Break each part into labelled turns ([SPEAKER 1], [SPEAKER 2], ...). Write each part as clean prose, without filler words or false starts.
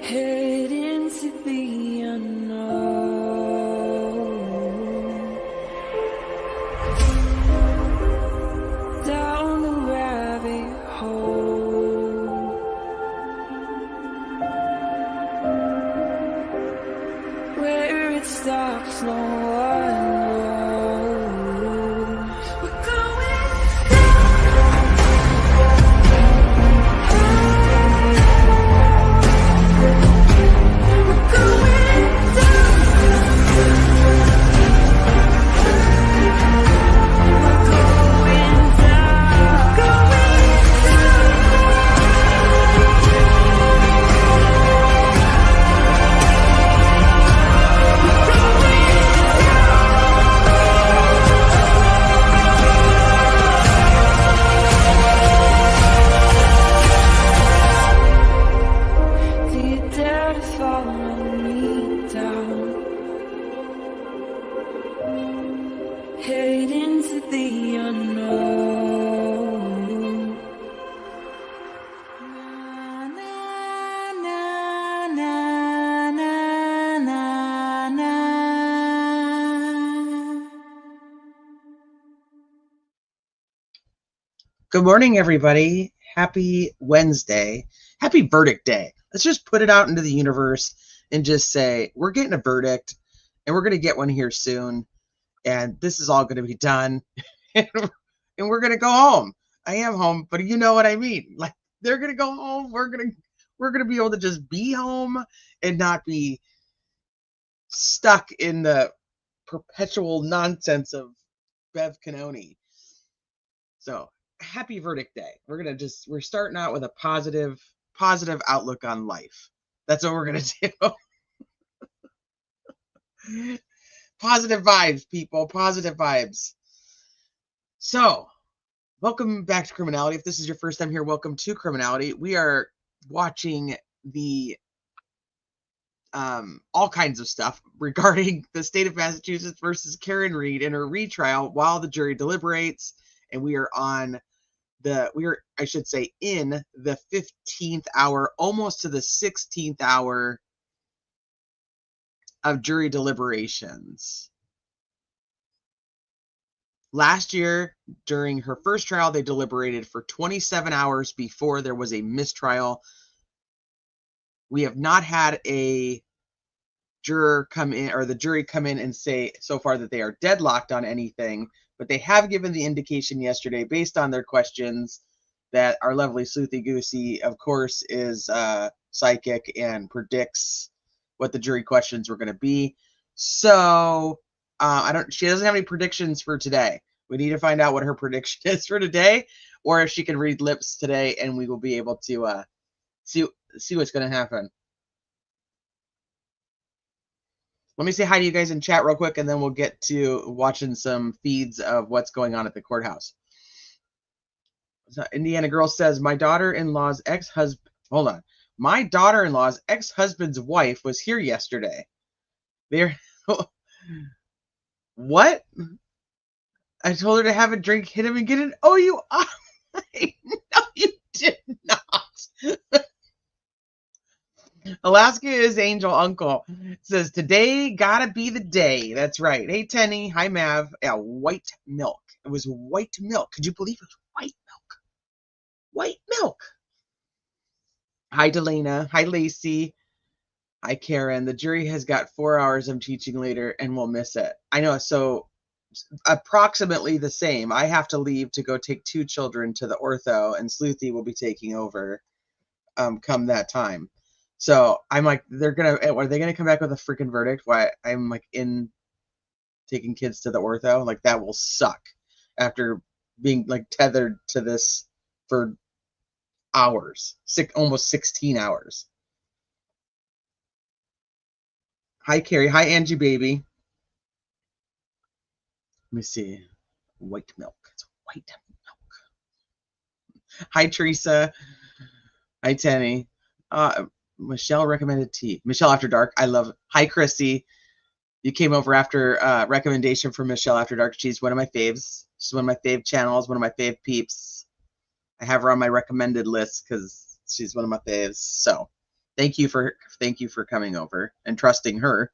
[SPEAKER 1] Head into the unknown, down the rabbit hole, where it stops no one knows. We're going head into the unknown. Na, na, na, na, na, na, na.
[SPEAKER 2] Good morning, everybody. Happy Wednesday. Happy verdict day. Let's just put it out into the universe and just say, we're getting a verdict and we're going to get one here soon. And this is all going to be done. And we're going to go home. I am home, but you know what I mean. Like, they're going to go home. We're going to be able to just be home and not be stuck in the perpetual nonsense of Bev Canoni. So happy verdict day. We're starting out with a positive outlook on life. That's what we're going to do. Positive vibes, people. Positive vibes. So, welcome back to Criminality. If this is your first time here, welcome to Criminality. We are watching the all kinds of stuff regarding the state of Massachusetts versus Karen Reed in her retrial while the jury deliberates, and we are in the 15th hour, almost to the 16th hour of jury deliberations. Last year, during her first trial, they deliberated for 27 hours before there was a mistrial. We have not had a juror come in, or the jury come in and say so far that they are deadlocked on anything, but they have given the indication yesterday, based on their questions, that our lovely Sleuthie Goosie, of course, is psychic and predicts what the jury questions were going to be. So she doesn't have any predictions for today. We need to find out what her prediction is for today, or if she can read lips today, and we will be able to see what's going to happen. Let me say hi to you guys in chat real quick, and then we'll get to watching some feeds of what's going on at the courthouse. So Indiana Girl says, my daughter-in-law's ex-husband's wife was here yesterday. What? I told her to have a drink, hit him, and get it. Oh, you are. No, you did not. Alaska is Angel Uncle. Says, today gotta be the day. That's right. Hey, Tenny. Hi, Mav. Yeah, white milk. It was white milk. Could you believe it was white milk? White milk. Hi, Delana. Hi, Lacey. Hi, Karen. The jury has got 4 hours of teaching later and we'll miss it. I know. So approximately the same. I have to leave to go take 2 children to the ortho, and Sleuthie will be taking over come that time. So I'm like, are they gonna come back with a freaking verdict? Why I'm like in taking kids to the ortho? Like, that will suck after being like tethered to this for hours, almost 16 hours. Hi, Carrie. Hi, Angie, baby. Let me see. White milk. It's white milk. Hi, Teresa. Hi, Tenny. Michelle recommended tea. Michelle After Dark. I love it. Hi, Chrissy. You came over after recommendation from Michelle After Dark. She's one of my faves. She's one of my fave channels, one of my fave peeps. I have her on my recommended list because she's one of my faves. So Thank you for coming over and trusting her.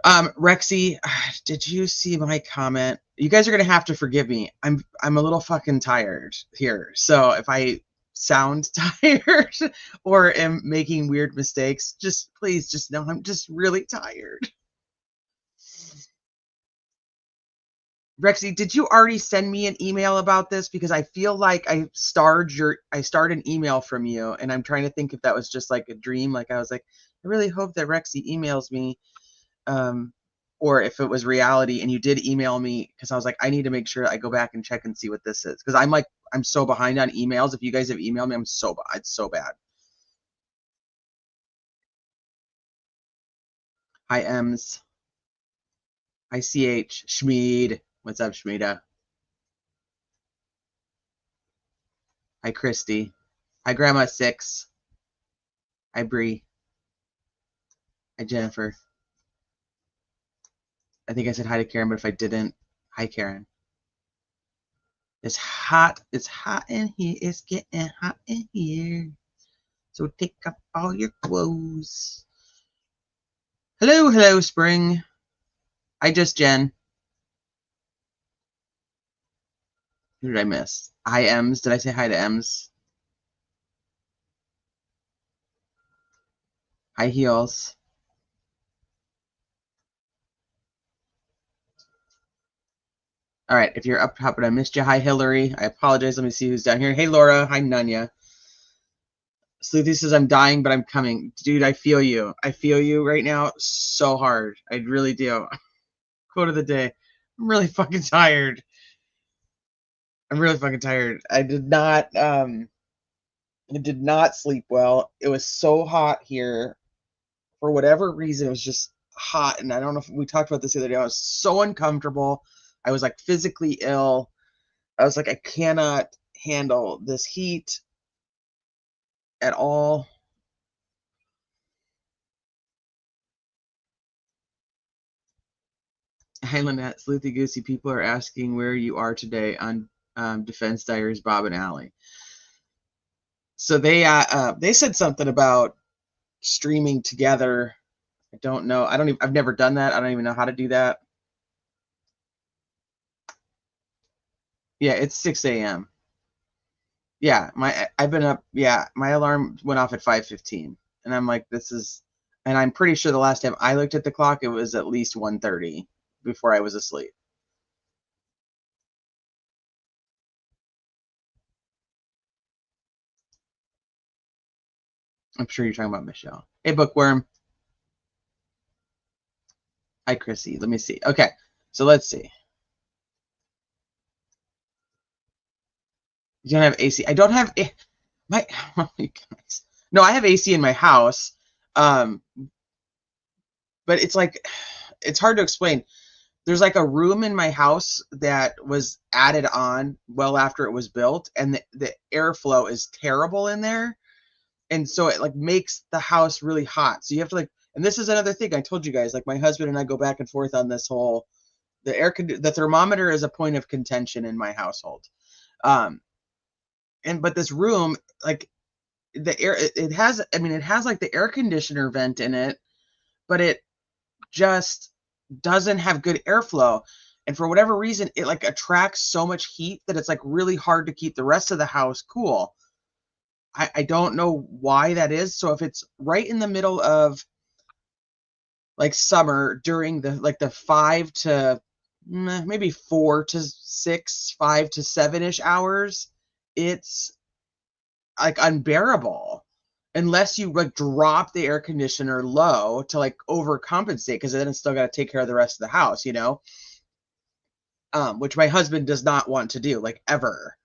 [SPEAKER 2] Rexy, did you see my comment? You guys are gonna have to forgive me. I'm a little fucking tired here. So if I sound tired or am making weird mistakes, just please just know I'm just really tired. Rexy, did you already send me an email about this? Because I feel like I starred an email from you, and I'm trying to think if that was just like a dream. Like I was like, I really hope that Rexy emails me. Or if it was reality and you did email me, because I was like, I need to make sure I go back and check and see what this is. Because I'm so behind on emails. If you guys have emailed me, it's so bad. Hi, Ems. Hi, CH. Schmeed. What's up, Schmeeda? Hi, Christy. Hi, Grandma 6. Hi, Bree. Hi, Jennifer. I think I said hi to Karen, but if I didn't, hi, Karen. It's hot. It's hot in here. It's getting hot in here. So take off all your clothes. Hello, Spring. Hi, just Jen. Who did I miss? Hi, Ems. Did I say hi to Ems? Hi, Heels. All right, if you're up top and I missed you, hi, Hillary. I apologize. Let me see who's down here. Hey, Laura. Hi, Nunya. Sleuthie says, I'm dying, but I'm coming. Dude, I feel you. I feel you right now so hard. I really do. Quote of the day. I'm really fucking tired. I did not sleep well. It was so hot here. For whatever reason, it was just hot. And I don't know if we talked about this the other day. I was so uncomfortable. I was like physically ill. I was like, I cannot handle this heat at all. Hi, Lynette. Sleuthie Goosey, people are asking where you are today on Defense Diaries, Bob and Allie. So they said something about streaming together. I don't know. I've never done that. I don't even know how to do that. Yeah, it's 6 a.m. Yeah, I've been up. Yeah, my alarm went off at 5:15, and I'm like, and I'm pretty sure the last time I looked at the clock, it was at least 1:30 before I was asleep. I'm sure you're talking about Michelle. Hey, Bookworm. Hi, Chrissy. Let me see. Okay, so let's see. You don't have AC. I don't have my. Oh my goodness. No, I have AC in my house, but it's like it's hard to explain. There's like a room in my house that was added on well after it was built, and the airflow is terrible in there, and so it like makes the house really hot. So you have to like, and this is another thing I told you guys. Like my husband and I go back and forth on this whole the thermometer is a point of contention in my household. But this room, like the air, it has like the air conditioner vent in it, but it just doesn't have good airflow. And for whatever reason, it like attracts so much heat that it's like really hard to keep the rest of the house cool. I don't know why that is. So if it's right in the middle of like summer during the 5 to maybe 4 to 6, 5 to 7-ish hours, it's like unbearable unless you like drop the air conditioner low to like overcompensate, because then it's still got to take care of the rest of the house, which my husband does not want to do, like, ever.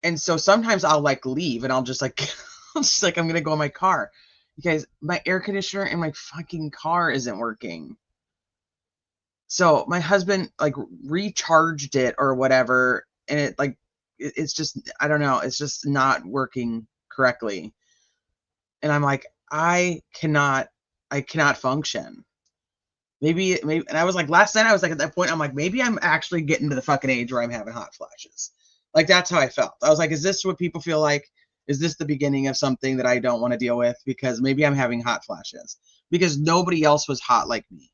[SPEAKER 2] And so sometimes I'll like leave and I'll just like I'm gonna go in my car. You guys, my air conditioner in my fucking car isn't working. So my husband like recharged it or whatever, and it like it's just, I don't know, it's just not working correctly. And I'm like, I cannot function. Maybe, and I was like, last night I was like, at that point, I'm like, maybe I'm actually getting to the fucking age where I'm having hot flashes. Like, that's how I felt. I was like, is this what people feel like? Is this the beginning of something that I don't want to deal with? Because maybe I'm having hot flashes because nobody else was hot like me.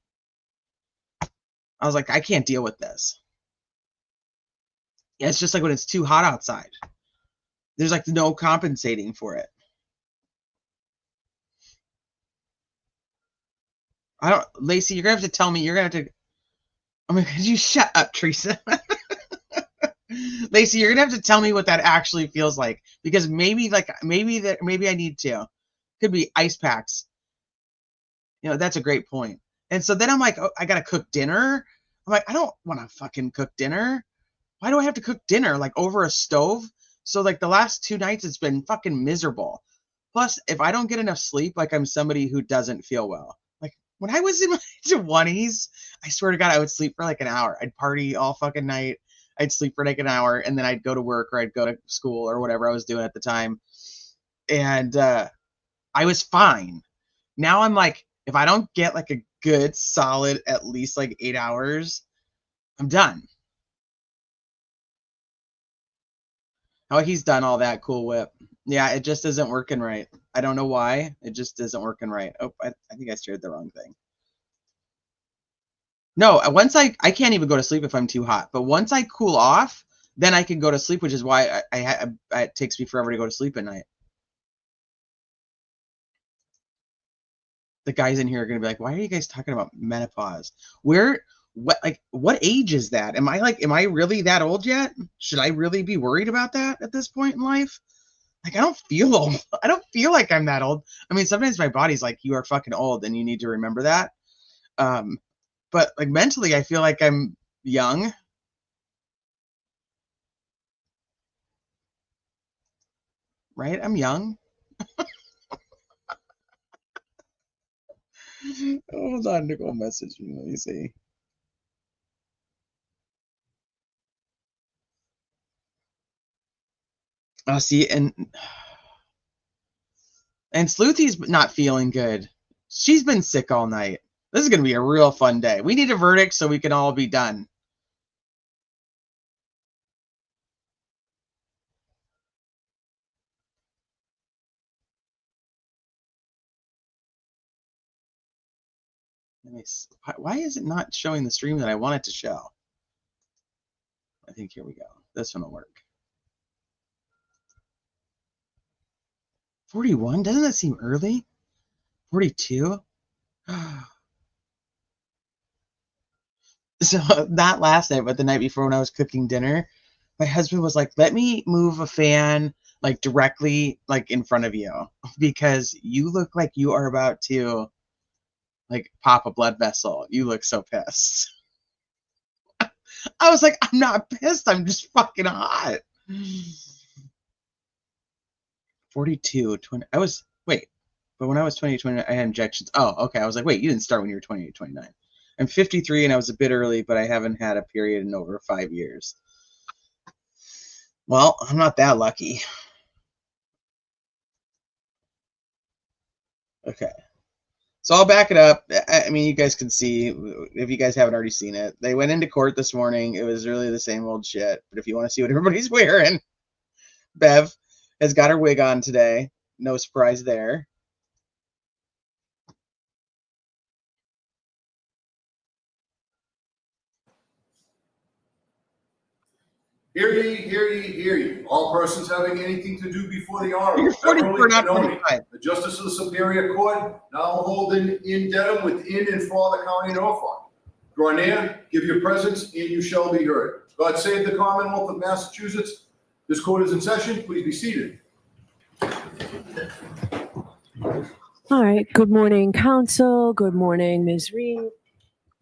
[SPEAKER 2] I was like, I can't deal with this. It's just like when it's too hot outside. There's like no compensating for it. Lacey, you're gonna have to tell me. You're gonna have to. Oh my God, you shut up, Teresa. Lacey, you're gonna have to tell me what that actually feels like, because maybe I need to. Could be ice packs. That's a great point. And so then I'm like, oh, I gotta cook dinner. I'm like, I don't want to fucking cook dinner. Why do I have to cook dinner like over a stove? So like the last 2 nights, it's been fucking miserable. Plus, if I don't get enough sleep, like I'm somebody who doesn't feel well. Like when I was in my 20s, I swear to God, I would sleep for like an hour. I'd party all fucking night. I'd sleep for like an hour, and then I'd go to work or I'd go to school or whatever I was doing at the time. And I was fine. Now I'm like, if I don't get like a good solid at least like 8 hours, I'm done. Oh, he's done all that. Cool Whip. Yeah, it just isn't working right. I don't know why. It just isn't working right. Oh, I think I shared the wrong thing. No, once I can't even go to sleep if I'm too hot. But once I cool off, then I can go to sleep, which is why it takes me forever to go to sleep at night. The guys in here are gonna be like, "Why are you guys talking about menopause? What age is that? Am I really that old yet? Should I really be worried about that at this point in life? Like, I don't feel old. I don't feel like I'm that old. I mean, sometimes my body's like, you are fucking old, and you need to remember that. But like mentally, I feel like I'm young. Right? I'm young. Hold on, Nicole message me. Let me see. Oh, see, and Sleuthie's not feeling good. She's been sick all night. This is going to be a real fun day. We need a verdict so we can all be done. Why is it not showing the stream that I want it to show? I think here we go. This one will work. 41? Doesn't that seem early? 42? So not last night, but the night before when I was cooking dinner, my husband was like, let me move a fan like directly like in front of you because you look like you are about to like pop a blood vessel. You look so pissed. I was like, I'm not pissed. I'm just fucking hot. 42, 20. But when I was 20, 29, I had injections. Oh, okay. I was like, wait, you didn't start when you were 28, 29. I'm 53 and I was a bit early, but I haven't had a period in over 5 years. Well, I'm not that lucky. Okay. So I'll back it up. I mean, you guys can see, if you guys haven't already seen it, they went into court this morning. It was really the same old shit. But if you want to see what everybody's wearing, Bev has got her wig on today. No surprise there.
[SPEAKER 3] Hear ye, hear ye, hear ye. All persons having anything to do before the
[SPEAKER 2] You're
[SPEAKER 3] Honorable
[SPEAKER 2] 44,
[SPEAKER 3] Beverly
[SPEAKER 2] not
[SPEAKER 3] Canoni,
[SPEAKER 2] 45.
[SPEAKER 3] the Justice of the Superior Court, now holding in Dedham within and for the County of Norfolk. Draw near, give your presence, and you shall be heard. God save the Commonwealth of Massachusetts. This court is in session. Please be seated.
[SPEAKER 4] All right. Good morning, counsel. Good morning, Ms. Reed.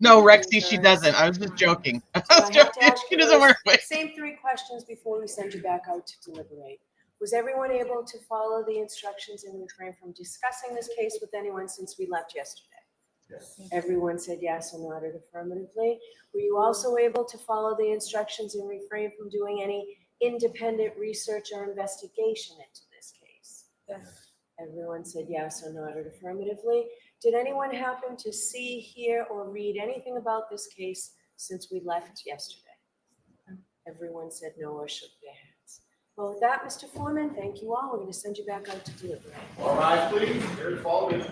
[SPEAKER 2] No, Rexy, she doesn't. I was just joking.
[SPEAKER 4] So I have to ask
[SPEAKER 2] She
[SPEAKER 4] you
[SPEAKER 2] doesn't wear wigs.
[SPEAKER 4] same 3 questions before we send you back out to deliberate. Was everyone able to follow the instructions and refrain from discussing this case with anyone since we left yesterday?
[SPEAKER 3] Yes.
[SPEAKER 4] Everyone said yes and nodded affirmatively. Were you also able to follow the instructions and refrain from doing any independent research or investigation into this case?
[SPEAKER 3] Yes.
[SPEAKER 4] Everyone said yes or nodded affirmatively. Did anyone happen to see, hear, or read anything about this case since we left yesterday? Everyone said no or shook their heads. Well, with that, Mr. Foreman, thank you all. We're going to send you back out to deliberate.
[SPEAKER 3] All rise, please. Here, follow me.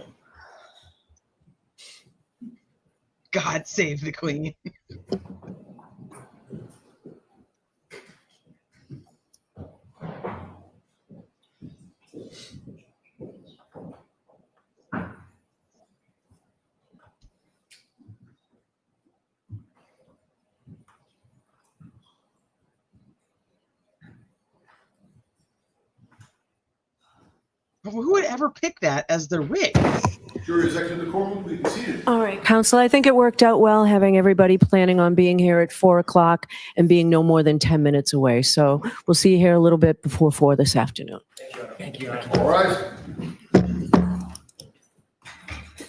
[SPEAKER 2] God save the queen. Who would ever pick that as their wig?
[SPEAKER 3] Jury is exiting the courtroom. Please be seated.
[SPEAKER 4] All right, counsel, I think it worked out well having everybody planning on being here at 4 o'clock and being no more than 10 minutes away. So we'll see you here a little bit before 4 this afternoon.
[SPEAKER 5] Thank you.
[SPEAKER 3] All rise.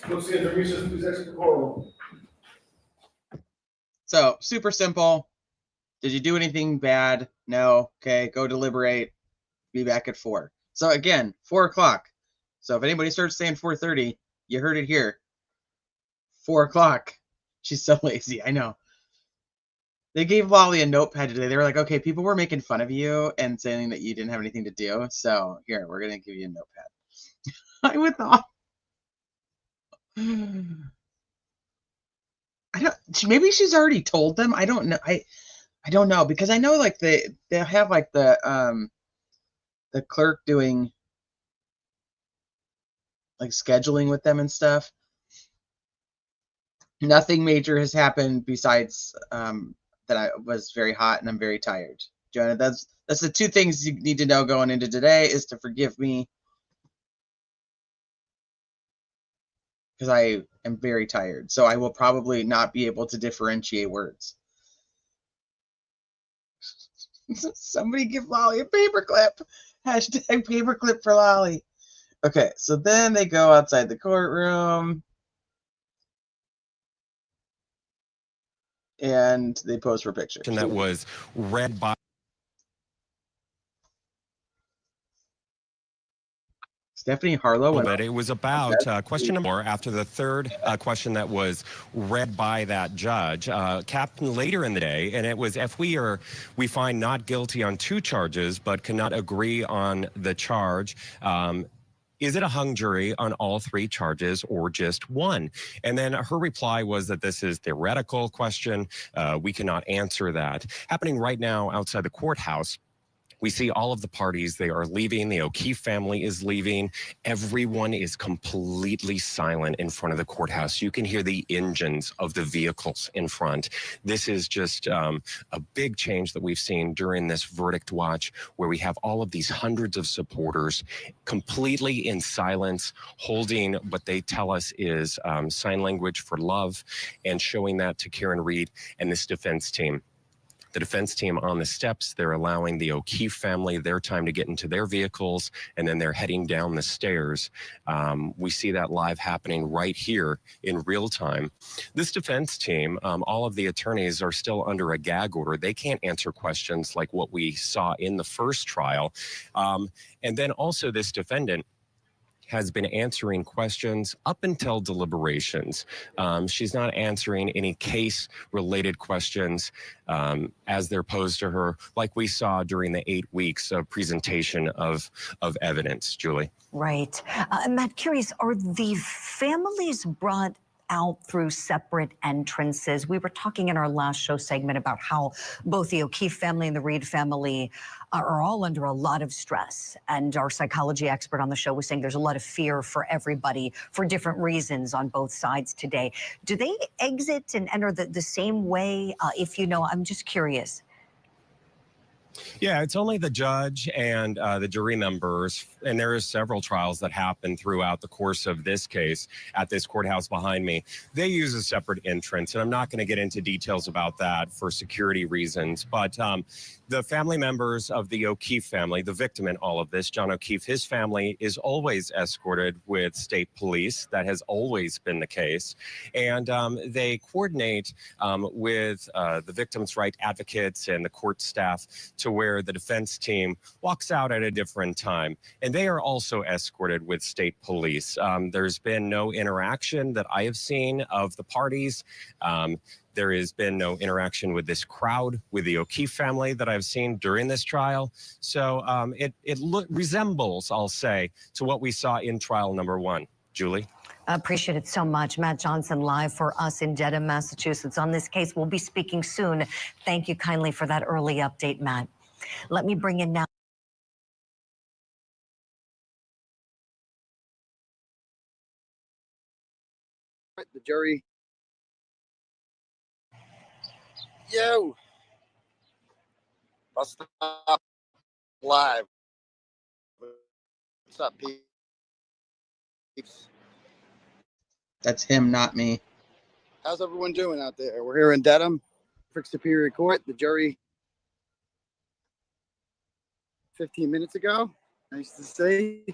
[SPEAKER 3] Let's see, the recess, please exit the courtroom.
[SPEAKER 2] So super simple. Did you do anything bad? No. Okay, go deliberate. Be back at 4. So again, 4 o'clock. So if anybody starts saying 4:30, you heard it here. 4 o'clock. She's so lazy. I know. They gave Lolly a notepad today. They were like, okay, people were making fun of you and saying that you didn't have anything to do. So here, we're going to give you a notepad. I would thought. I don't. Maybe she's already told them. I don't know. I don't know, because I know like they have like the clerk doing like scheduling with them and stuff. Nothing major has happened besides that I was very hot and I'm very tired. Jonah, that's the 2 things you need to know going into today, is to forgive me because I am very tired. So I will probably not be able to differentiate words. Somebody give Lolly a paperclip. Hashtag paperclip for Lolly. Okay, so then they go outside the courtroom and they pose for pictures.
[SPEAKER 6] That was read by
[SPEAKER 2] Stephanie Harlow.
[SPEAKER 6] but it was about question number after the third question that was read by that judge. Captain later in the day, and it was if we find not guilty on 2 charges but cannot agree on the charge. Is it a hung jury on all 3 charges or just 1? And then her reply was that this is theoretical question. We cannot answer that. Happening right now outside the courthouse. We see all of the parties, they are leaving. The O'Keefe family is leaving. Everyone is completely silent in front of the courthouse. You can hear the engines of the vehicles in front. This is just a big change that we've seen during this verdict watch, where we have all of these hundreds of supporters completely in silence, holding what they tell us is sign language for love, and showing that to Karen Reed and this defense team. The defense team on the steps, they're allowing the O'Keefe family their time to get into their vehicles, and then they're heading down the stairs. We see that live happening right here in real time. This defense team, all of the attorneys are still under a gag order. They can't answer questions like what we saw in the first trial. And then also this defendant has been answering questions up until deliberations. She's not answering any case-related questions as they're posed to her, like we saw during the 8 weeks of presentation of evidence. Julie?
[SPEAKER 7] Right. Matt, curious, are the families brought out through separate entrances? We were talking in our last show segment about how both the O'Keefe family and the Reed family are all under a lot of stress. And our psychology expert on the show was saying there's a lot of fear for everybody for different reasons on both sides today. Do they exit and enter the same way? If you know, I'm just curious.
[SPEAKER 6] Yeah, it's only the judge and the jury members, and there are several trials that happen throughout the course of this case at this courthouse behind me. They use a separate entrance, and I'm not going to get into details about that for security reasons, but the family members of the O'Keefe family, the victim in all of this, John O'Keefe, his family is always escorted with state police. That has always been the case, and they coordinate with the victims' right advocates and the court staff to where the defense team walks out at a different time. And they are also escorted with state police. There's been no interaction that I have seen of the parties. There has been no interaction with this crowd, with the O'Keefe family that I've seen during this trial. So it resembles, I'll say, to what we saw in trial number 1. Julie?
[SPEAKER 7] I appreciate it so much. Matt Johnson live for us in Dedham, Massachusetts on this case. We'll be speaking soon. Thank you kindly for that early update, Matt. Let me bring in now.
[SPEAKER 5] The jury. Yo. Bust Stop live. What's up, peeps?
[SPEAKER 2] That's him, not me.
[SPEAKER 5] How's everyone doing out there? We're here in Dedham, Superior Court. The jury 15 minutes ago. Nice to see.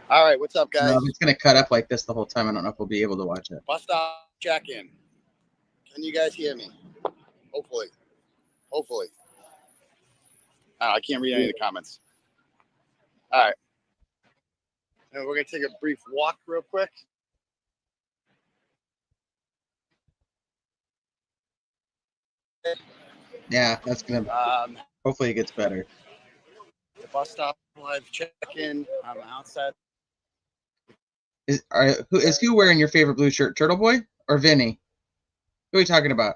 [SPEAKER 5] All right, what's up, guys?
[SPEAKER 2] It's going to cut up like this the whole time. I don't know if we'll be able to watch it.
[SPEAKER 5] Bust Stop check-in. Can you guys hear me? Hopefully. Hopefully. I can't read any of the comments. All right. And we're going to take a brief walk real quick.
[SPEAKER 2] Yeah, that's going to... hopefully it gets better.
[SPEAKER 5] The Bus Stop live check-in. I'm outside.
[SPEAKER 2] Is who wearing your favorite blue shirt? Turtle Boy or Vinny? Who are we talking about?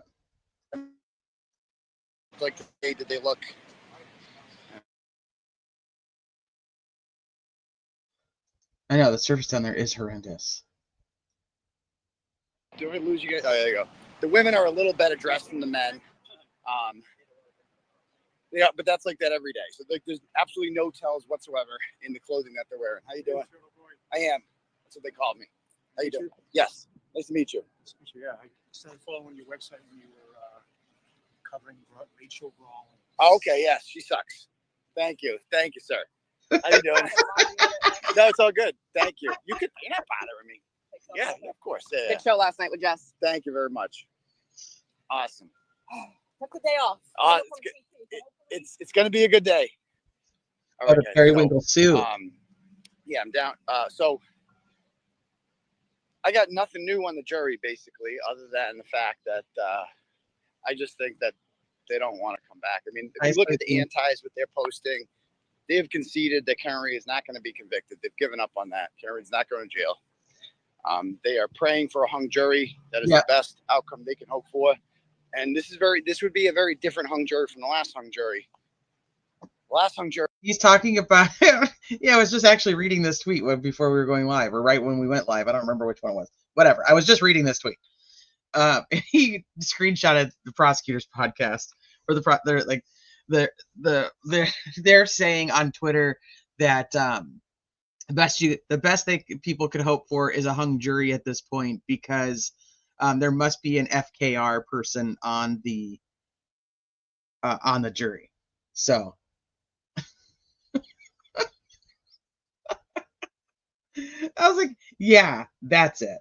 [SPEAKER 5] Like, did they look?
[SPEAKER 2] I know the surface down there is horrendous.
[SPEAKER 5] Do we lose you guys? Oh, there you go. The women are a little better dressed than the men. Yeah, but that's like that every day. So like, there's absolutely no tells whatsoever in the clothing that they're wearing. How you doing? I am. That's what they called me. How you doing? Yes. Nice to meet you.
[SPEAKER 8] Nice to meet you. Yeah, I started following your website when you were covering Rachel Brawl.
[SPEAKER 5] Oh, okay. Yes, she sucks. Thank you. Thank you, sir. How you doing? No, it's all good. Thank you. You're not bothering me. Yeah, of course. Yeah.
[SPEAKER 9] Good show last night with Jess.
[SPEAKER 5] Thank you very much. Awesome.
[SPEAKER 9] Took the day off.
[SPEAKER 5] It's going to be a good day. All
[SPEAKER 2] Out
[SPEAKER 5] right,
[SPEAKER 2] of
[SPEAKER 5] guys.
[SPEAKER 2] periwinkle suit.
[SPEAKER 5] Yeah, I'm down. So I got nothing new on the jury, basically, other than the fact that I just think that they don't want to come back. I mean, if you look at the antis with their posting, they have conceded that Henry is not going to be convicted. They've given up on that. Henry's not going to jail. They are praying for a hung jury. That is the best outcome they can hope for. And this would be a very different hung jury from the last hung jury. Last hung jury.
[SPEAKER 2] He's talking about, yeah, I was just actually reading this tweet before we were going live, or right when we went live. I don't remember which one it was. Whatever. I was just reading this tweet. He screenshotted the prosecutor's podcast, or they're saying on Twitter that the best people could hope for is a hung jury at this point, because there must be an FKR person on the jury. So I was like, yeah, that's it.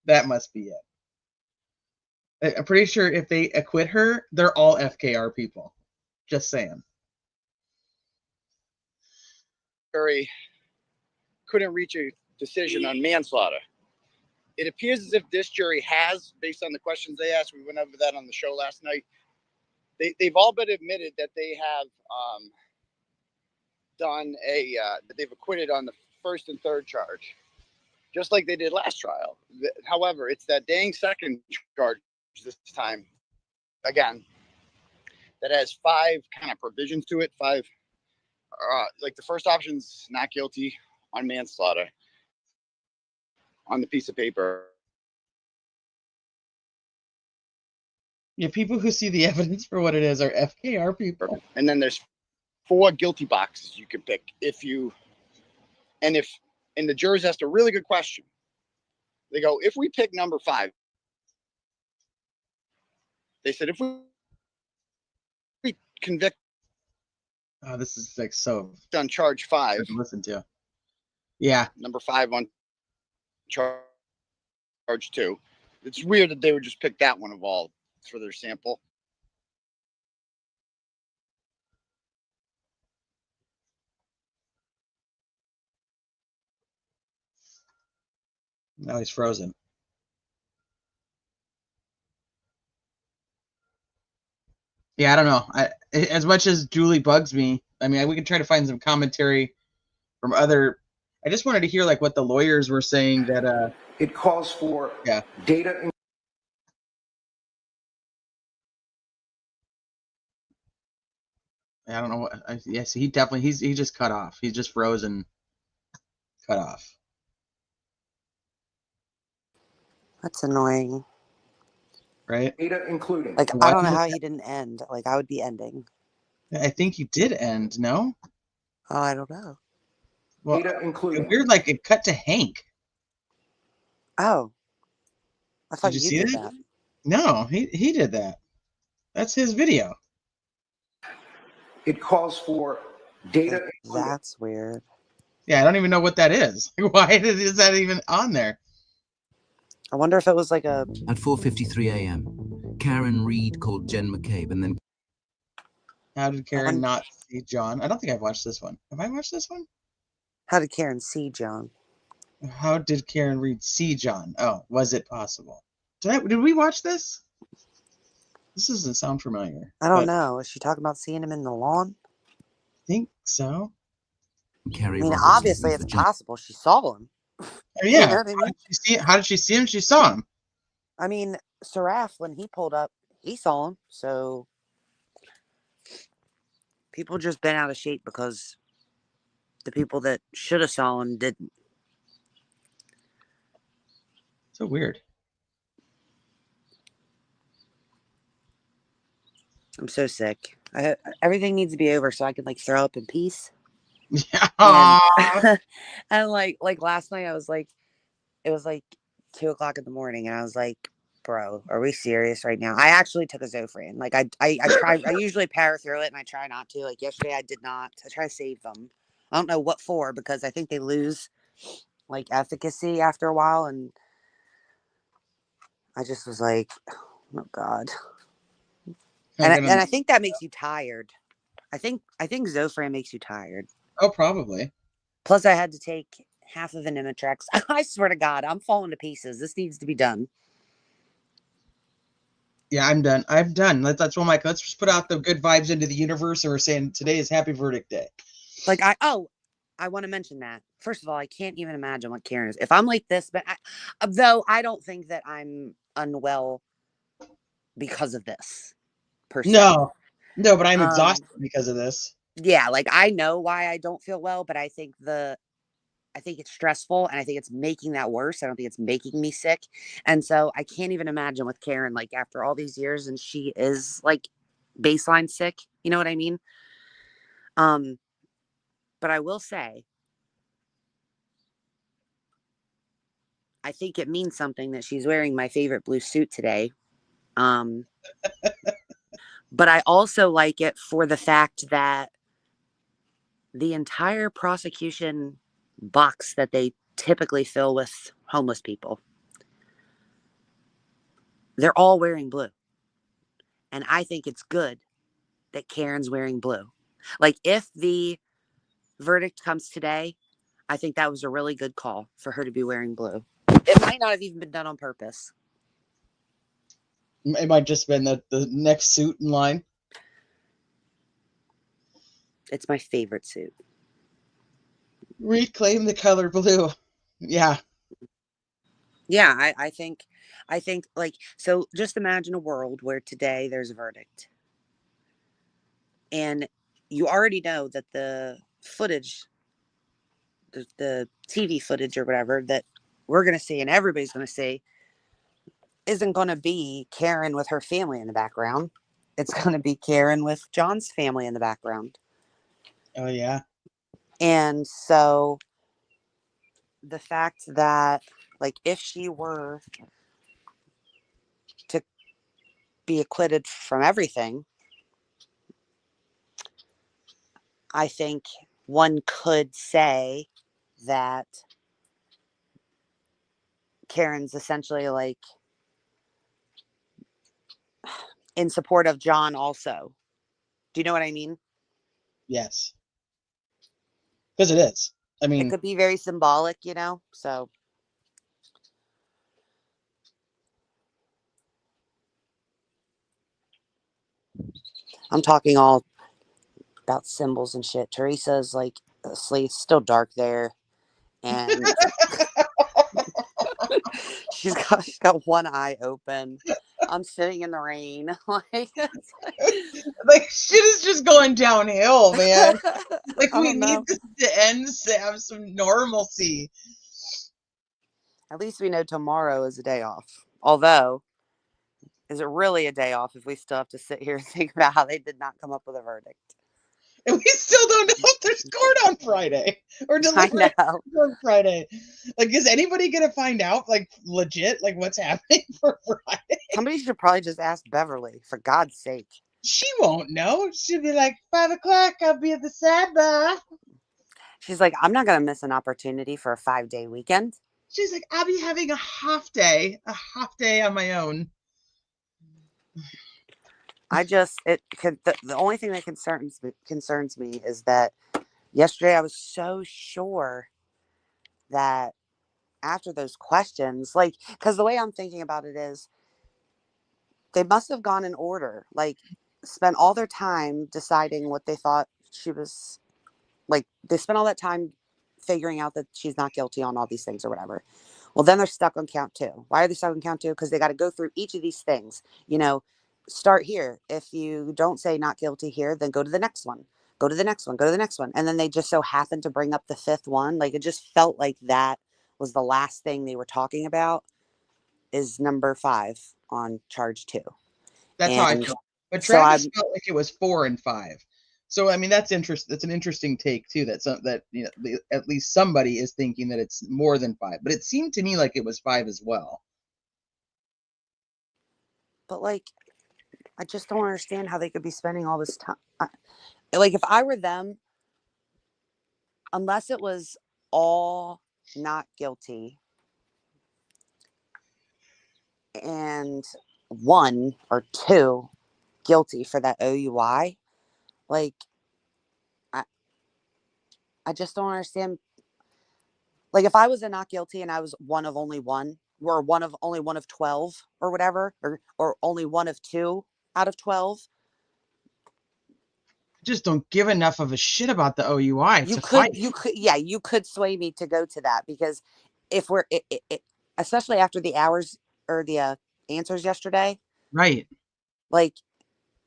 [SPEAKER 2] That must be it. I'm pretty sure if they acquit her, they're all FKR people. Just saying.
[SPEAKER 5] Jury couldn't reach a decision on manslaughter. It appears as if this jury has, based on the questions they asked, we went over that on the show last night. They've all been admitted that they have that they've acquitted on the first and third charge, just like they did last trial. However, it's that dang second charge this time, again, that has 5 kind of provisions to it. 5, like the first option's not guilty on manslaughter on the piece of paper.
[SPEAKER 2] Yeah, people who see the evidence for what it is are FKR people.
[SPEAKER 5] And then there's 4 guilty boxes you can pick and the jurors asked a really good question. They go, if we pick number 5, they said, if we convict.
[SPEAKER 2] Oh, this is like so.
[SPEAKER 5] On charge 5.
[SPEAKER 2] Listen to. Yeah.
[SPEAKER 5] Number 5 on charge 2. It's weird that they would just pick that one of all for their sample.
[SPEAKER 2] Now he's frozen. Yeah, I don't know. As much as Julie bugs me, I mean, we could try to find some commentary from other. I just wanted to hear like what the lawyers were saying that.
[SPEAKER 10] It calls for
[SPEAKER 2] Yeah.
[SPEAKER 10] data.
[SPEAKER 2] I don't know what. Yes, he definitely. He just cut off. He's just frozen. Cut off.
[SPEAKER 11] That's annoying.
[SPEAKER 2] Right.
[SPEAKER 10] Data including.
[SPEAKER 11] Like,
[SPEAKER 2] Why
[SPEAKER 11] I don't know
[SPEAKER 2] is
[SPEAKER 11] how
[SPEAKER 2] it-
[SPEAKER 11] he didn't end. Like, I would be ending.
[SPEAKER 2] I think he did end. No.
[SPEAKER 11] Oh, I don't know.
[SPEAKER 2] Well,
[SPEAKER 10] Data including.
[SPEAKER 2] weird. Like it cut to Hank.
[SPEAKER 11] Oh, I
[SPEAKER 2] Did
[SPEAKER 11] thought
[SPEAKER 2] you
[SPEAKER 11] you
[SPEAKER 2] see
[SPEAKER 11] did
[SPEAKER 2] that?
[SPEAKER 11] that.
[SPEAKER 2] No, he did that. That's his video.
[SPEAKER 10] It calls for data including.
[SPEAKER 11] That's weird.
[SPEAKER 2] Yeah, I don't even know what that is. Why is that even on there?
[SPEAKER 11] I wonder if it was like a.
[SPEAKER 12] At 4:53 a.m., Karen Reed called Jen McCabe and then
[SPEAKER 2] How did Karen not see John? I don't think I've watched this one. Have I watched this one?
[SPEAKER 11] How did Karen see John?
[SPEAKER 2] How did Karen Reed see John? Oh, was it possible? Did we watch this? This doesn't sound familiar.
[SPEAKER 11] I don't
[SPEAKER 2] but
[SPEAKER 11] know. Is she talking about seeing him in the lawn?
[SPEAKER 2] I think so.
[SPEAKER 12] Carrie
[SPEAKER 11] I mean,
[SPEAKER 12] Robertson
[SPEAKER 11] obviously
[SPEAKER 12] with
[SPEAKER 11] it's
[SPEAKER 12] the judge.
[SPEAKER 11] possible she saw him.
[SPEAKER 2] Oh, yeah.
[SPEAKER 11] You know what I mean?
[SPEAKER 2] How did she see him? She saw him.
[SPEAKER 11] I mean, Seraph, when he pulled up, he saw him. So people just been out of shape because the people that should have saw him didn't.
[SPEAKER 2] So weird.
[SPEAKER 11] I'm so sick. Everything needs to be over so I can like throw up in peace.
[SPEAKER 2] Yeah.
[SPEAKER 11] And like last night, I was like, it was like 2:00 in the morning, and I was like, bro, are we serious right now? I actually took a Zofran. Like I try. I usually power through it, and I try not to. Like yesterday, I did not. I try to save them. I don't know what for, because I think they lose like efficacy after a while, and I just was like, oh God. And I think that makes you tired. I think Zofran makes you tired.
[SPEAKER 2] Oh, probably.
[SPEAKER 11] Plus, I had to take half of an Imitrex. I swear to God, I'm falling to pieces. This needs to be done.
[SPEAKER 2] Yeah, I'm done. I'm done. That's one, Mike. Let's just put out the good vibes into the universe, and we're saying today is Happy Verdict Day.
[SPEAKER 11] Like I want to mention that. First of all, I can't even imagine what Karen is. If I'm like this, but though I don't think that I'm unwell because of this. Per se.
[SPEAKER 2] No, but I'm exhausted because of this.
[SPEAKER 11] Yeah, like I know why I don't feel well, but I think it's stressful, and I think it's making that worse. I don't think it's making me sick. And so I can't even imagine with Karen, like after all these years, and she is like baseline sick. You know what I mean? But I will say, I think it means something that she's wearing my favorite blue suit today. But I also like it for the fact that the entire prosecution box that they typically fill with homeless people, they're all wearing blue. And I think it's good that Karen's wearing blue. Like, if the verdict comes today, I think that was a really good call for her to be wearing blue. It might not have even been done on purpose.
[SPEAKER 2] It might just been the next suit in line.
[SPEAKER 11] It's my favorite suit.
[SPEAKER 2] Reclaim the color blue. Yeah.
[SPEAKER 11] Yeah, I think like, so just imagine a world where today there's a verdict. And you already know that the footage, the TV footage or whatever that we're going to see and everybody's going to see, isn't going to be Karen with her family in the background. It's going to be Karen with John's family in the background.
[SPEAKER 2] Oh, yeah.
[SPEAKER 11] And so the fact that, like, if she were to be acquitted from everything, I think one could say that Karen's essentially like in support of John also. Do you know what I mean?
[SPEAKER 2] Yes. Because it is. I mean,
[SPEAKER 11] it could be very symbolic, you know? So I'm talking all about symbols and shit. Teresa's like asleep, still dark there, and she's got one eye open. I'm sitting in the rain, like,
[SPEAKER 2] Like shit is just going downhill, man. Like
[SPEAKER 11] I
[SPEAKER 2] we
[SPEAKER 11] don't
[SPEAKER 2] need
[SPEAKER 11] know.
[SPEAKER 2] this to end to have some normalcy.
[SPEAKER 11] At least we know tomorrow is a day off. Although, is it really a day off if we still have to sit here and think about how they did not come up with a verdict?
[SPEAKER 2] And we still don't know if there's court on Friday or
[SPEAKER 11] I
[SPEAKER 2] deliberations
[SPEAKER 11] know.
[SPEAKER 2] on Friday. Like, is anybody gonna find out, like, legit, like, what's happening for Friday?
[SPEAKER 11] Somebody should probably just ask Beverly, for God's sake.
[SPEAKER 2] She won't know. She'll be like, 5 o'clock, I'll be at the sidebar.
[SPEAKER 11] She's like, I'm not going to miss an opportunity for a 5-day weekend.
[SPEAKER 2] She's like, I'll be having a half day on my own.
[SPEAKER 11] The only thing that concerns me is that yesterday I was so sure that after those questions, like, because the way I'm thinking about it is they must have gone in order, like, spent all their time deciding what they thought she was, like, they spent all that time figuring out that she's not guilty on all these things or whatever. Well, then they're stuck on count 2. Why are they stuck on count 2? Because they got to go through each of these things. Start here. If you don't say not guilty here, then go to the next one. Go to the next one. Go to the next one. And then they just so happened to bring up the 5th one. Like, it just felt like that was the last thing they were talking about, is number 5 on charge 2.
[SPEAKER 2] That's how I
[SPEAKER 11] And
[SPEAKER 2] felt. But
[SPEAKER 11] so
[SPEAKER 2] Travis felt like it was 4 and 5. So I mean, that's interesting. That's an interesting take too. That at least somebody is thinking that it's more than 5. But it seemed to me like it was 5 as well.
[SPEAKER 11] But, like, I just don't understand how they could be spending all this time. Like, if I were them, unless it was all not guilty and 1 or 2 guilty for that OUI, like, I just don't understand. Like, if I was a not guilty and I was one of only 1, or only one of 12 or whatever, or only one of 2 out of 12,
[SPEAKER 2] Just don't give enough of a shit about the OUI
[SPEAKER 11] you
[SPEAKER 2] to fight.
[SPEAKER 11] you could sway me to go to that, because if we're especially after the hours or the answers yesterday,
[SPEAKER 2] Right.
[SPEAKER 11] like,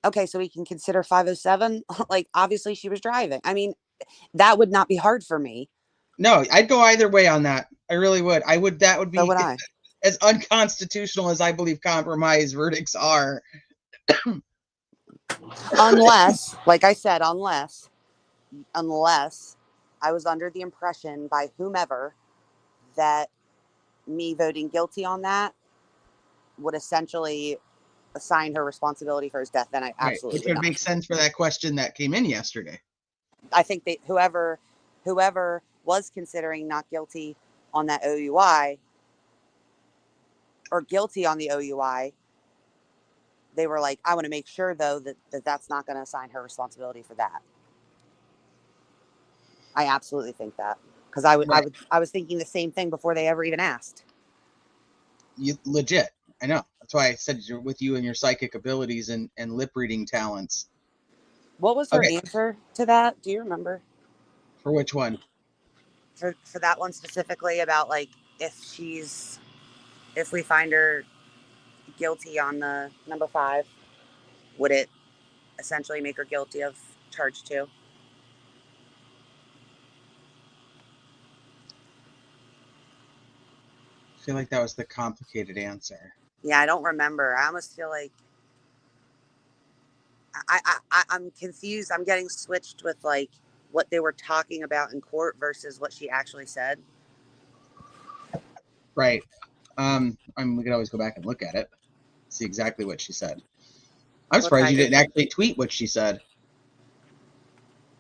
[SPEAKER 11] okay, so we can consider 507. Like, obviously she was driving. I mean, that would not be hard for me.
[SPEAKER 2] No, I'd go either way on that. I really would. That would be
[SPEAKER 11] So would I.
[SPEAKER 2] as unconstitutional as I believe compromise verdicts are.
[SPEAKER 11] Unless, like I said, unless I was under the impression by whomever that me voting guilty on that would essentially assign her responsibility for his death, then I
[SPEAKER 2] Right.
[SPEAKER 11] absolutely
[SPEAKER 2] Which
[SPEAKER 11] would
[SPEAKER 2] would
[SPEAKER 11] not.
[SPEAKER 2] make sense for that question that came in yesterday.
[SPEAKER 11] I think that whoever was considering not guilty on that OUI, or guilty on the OUI, they were like, I want to make sure though that's not going to assign her responsibility for that. I absolutely think that, because I was thinking the same thing before they ever even asked.
[SPEAKER 2] You legit. I know. That's why I said you're with you and your psychic abilities and lip reading talents.
[SPEAKER 11] What was her answer to that? Do you remember?
[SPEAKER 2] For which one?
[SPEAKER 11] For that one specifically, about, like, if we find her guilty on the number 5, would it essentially make her guilty of charge 2?
[SPEAKER 2] I feel like that was the complicated answer.
[SPEAKER 11] Yeah, I don't remember. I almost feel like I'm confused. I'm getting switched with, like, what they were talking about in court versus what she actually said.
[SPEAKER 2] Right. We could always go back and look at it, see exactly what she said. I'm surprised you didn't actually tweet what she said.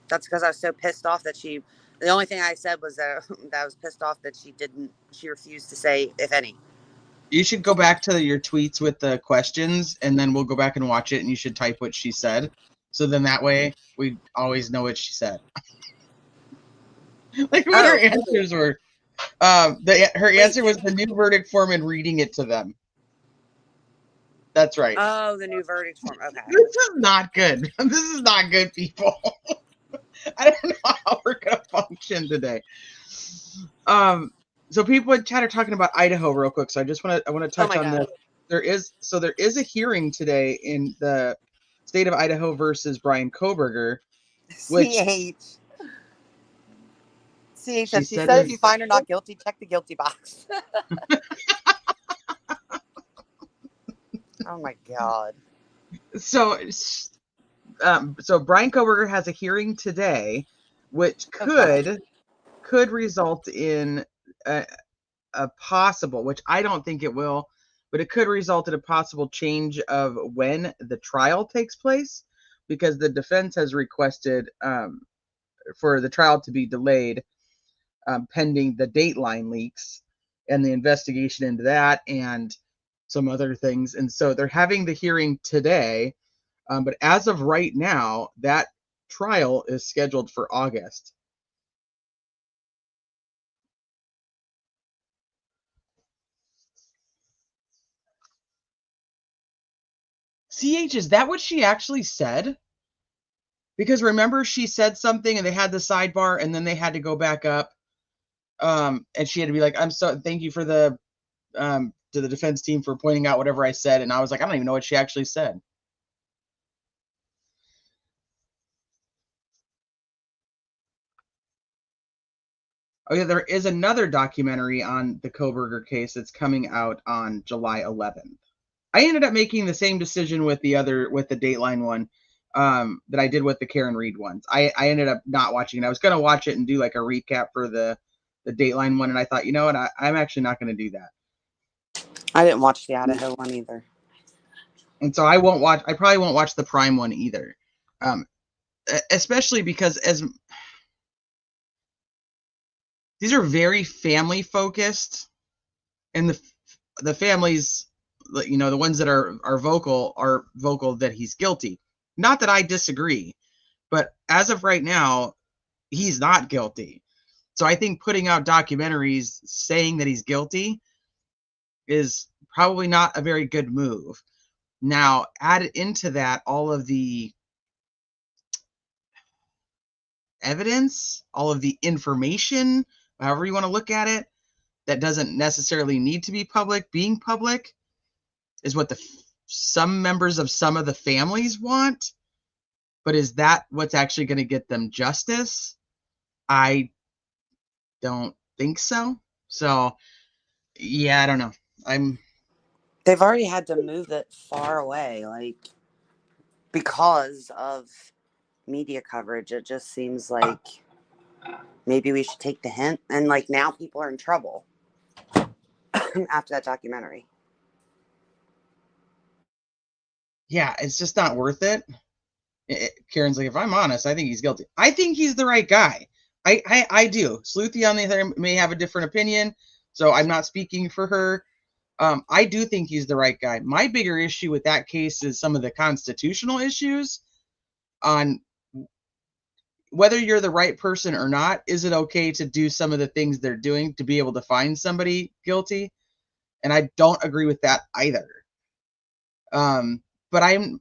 [SPEAKER 11] That's because I was so pissed off that the only thing I said was that I was pissed off that she refused to say, if any.
[SPEAKER 2] You should go back to your tweets with the questions, and then we'll go back and watch it, and you should type what she said. So then that way we always know what she said. Like what her answers were. Her answer was the new verdict form and reading it to them. That's right.
[SPEAKER 11] Oh, the new verdict form. Okay.
[SPEAKER 2] This is not good. This is not good, people. I don't know how we're gonna function today. So people in chat are talking about Idaho real quick. So I want to touch on
[SPEAKER 11] God.
[SPEAKER 2] this. There is a hearing today in the state of Idaho versus Brian Koberger, which
[SPEAKER 11] CH.
[SPEAKER 2] she
[SPEAKER 11] She
[SPEAKER 2] said
[SPEAKER 11] said if you find her not guilty, check the guilty box. Oh my God.
[SPEAKER 2] so Brian Koberger has a hearing today, which could result in a possible, which I don't think it will, but it could result in a possible change of when the trial takes place, because the defense has requested for the trial to be delayed pending the Dateline leaks and the investigation into that and some other things. And so they're having the hearing today, but as of right now, that trial is scheduled for August. CH, is that what she actually said? Because remember, she said something and they had the sidebar and then they had to go back up. And she had to be like, thank you for the, to the defense team for pointing out whatever I said. And I was like, I don't even know what she actually said. Oh yeah, there is another documentary on the Koberger case that's coming out on July 11th. I ended up making the same decision with the Dateline one that I did with the Karen Reed ones. I ended up not watching it. I was going to watch it and do like a recap for the Dateline one, and I thought, you know what, I'm actually not going to do that.
[SPEAKER 11] I didn't watch the Idaho one either.
[SPEAKER 2] And so I probably won't watch the Prime one either. Especially because these are very family focused, and the families, you know, the ones that are vocal that he's guilty. Not that I disagree, but as of right now, he's not guilty. So I think putting out documentaries saying that he's guilty is probably not a very good move. Now, add into that all of the evidence, all of the information, however you want to look at it, that doesn't necessarily need to be public. Being public is what some members of some of the families want. But is that what's actually going to get them justice? I don't think so. So, yeah, I don't know.
[SPEAKER 11] They've already had to move it far away, like, because of media coverage. It just seems like maybe we should take the hint. And like now people are in trouble after that documentary.
[SPEAKER 2] Yeah, it's just not worth it. Karen's like, if I'm honest, I think he's guilty. I think he's the right guy. I do. Sleuthie, on the other hand, may have a different opinion, so I'm not speaking for her. I do think he's the right guy. My bigger issue with that case is some of the constitutional issues on whether you're the right person or not. Is it okay to do some of the things they're doing to be able to find somebody guilty? And I don't agree with that either. But I'm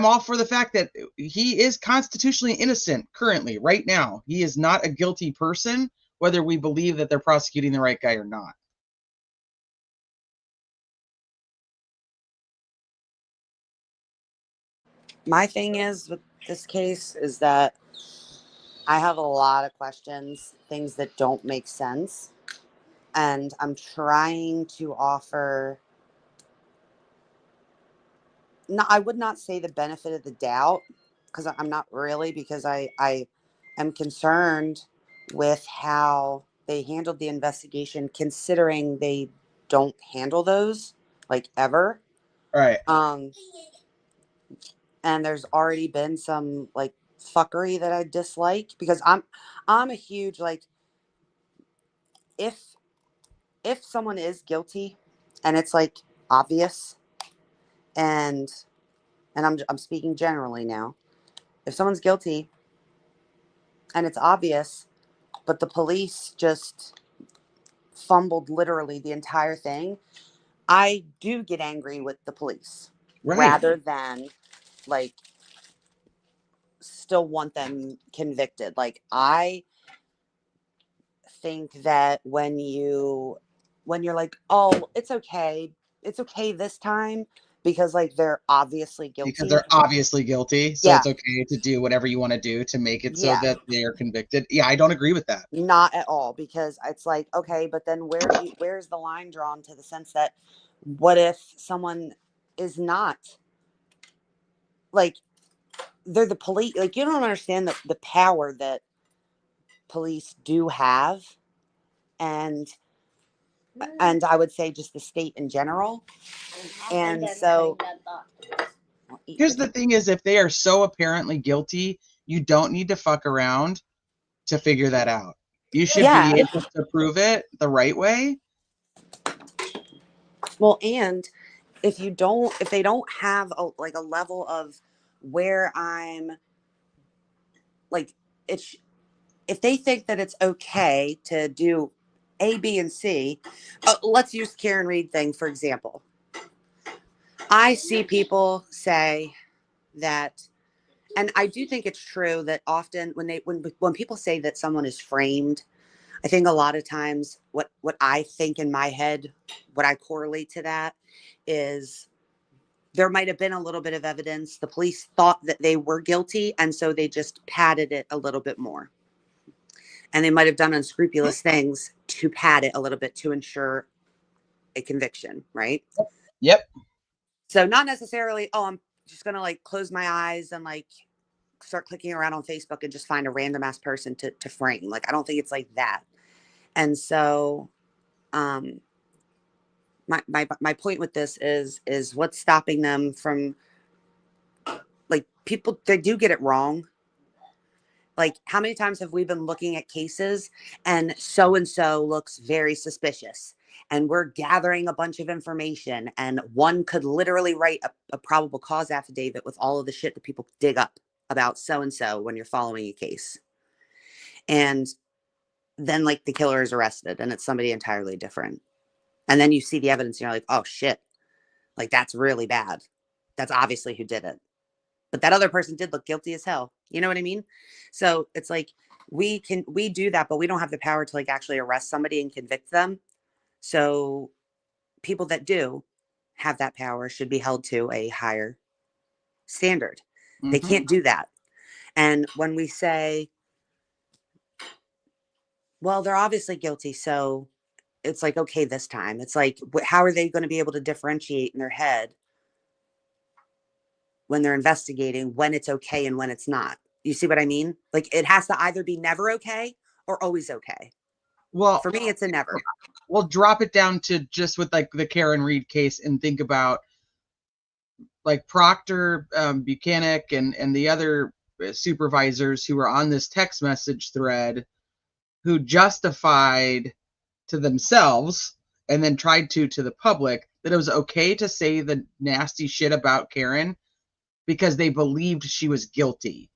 [SPEAKER 2] all for the fact that he is constitutionally innocent currently, right now. He is not a guilty person, whether we believe that they're prosecuting the right guy or not.
[SPEAKER 11] My thing is with this case is that I have a lot of questions, things that don't make sense. And I'm trying to offer, no, I would not say the benefit of the doubt, because I'm not really, because I am concerned with how they handled the investigation, considering they don't handle those like ever.
[SPEAKER 2] Right.
[SPEAKER 11] And there's already been some like fuckery that I dislike, because I'm a huge, like, if someone is guilty and it's like obvious, and I'm speaking generally now, if someone's guilty and it's obvious, but the police just fumbled literally the entire thing, I do get angry with the police.
[SPEAKER 2] Right.
[SPEAKER 11] rather than like still want them convicted. Like, I think that when you're like, oh, it's okay this time, because like they're obviously
[SPEAKER 2] Because
[SPEAKER 11] guilty.
[SPEAKER 2] they're obviously guilty, so
[SPEAKER 11] Yeah.
[SPEAKER 2] it's okay to do whatever you want to do to make it so
[SPEAKER 11] Yeah.
[SPEAKER 2] that they are convicted. Yeah, I don't agree with that.
[SPEAKER 11] Not at all, because it's like, okay, but then where's the line drawn, to the sense that what if someone is not, like, they're the police, like, you don't understand the power that police do have, and I would say just the state in general. And so
[SPEAKER 2] Here's the thing is, if they are so apparently guilty, you don't need to fuck around to figure that out. You should
[SPEAKER 11] Yeah.
[SPEAKER 2] be able to prove it the right way.
[SPEAKER 11] Well, and if they don't have a level of where I'm like, if they think that it's okay to do A, B, and C, let's use Karen Reed thing, for example. I see people say that, and I do think it's true, that often when people say that someone is framed, I think a lot of times what I think in my head, what I correlate to that is, there might have been a little bit of evidence. The police thought that they were guilty, and so they just padded it a little bit more. And they might have done unscrupulous things to pad it a little bit to ensure a conviction, right?
[SPEAKER 2] Yep.
[SPEAKER 11] So not necessarily, oh, I'm just going to like close my eyes and like start clicking around on Facebook and just find a random ass person to frame. Like, I don't think it's like that. And so my point with this is what's stopping them from, like, people, they do get it wrong. Like, how many times have we been looking at cases and so looks very suspicious, and we're gathering a bunch of information, and one could literally write a probable cause affidavit with all of the shit that people dig up about so when you're following a case. And then like the killer is arrested and it's somebody entirely different. And then you see the evidence and you're like, oh shit, like that's really bad. That's obviously who did it. But that other person did look guilty as hell. You know what I mean? So it's like, we do that, but we don't have the power to like actually arrest somebody and convict them. So people that do have that power should be held to a higher standard. They can't do that. And when we say, well, they're obviously guilty, so it's like, okay, this time, it's like, how are they going to be able to differentiate in their head when they're investigating when it's okay and when it's not? You see what I mean? Like, it has to either be never okay or always okay.
[SPEAKER 2] Well,
[SPEAKER 11] for me, it's a never.
[SPEAKER 2] We'll drop it down to just with like the Karen Reed case and think about like Proctor, Buchanan, and the other supervisors who were on this text message thread, who justified to themselves and then tried to the public that it was okay to say the nasty shit about Karen because they believed she was guilty.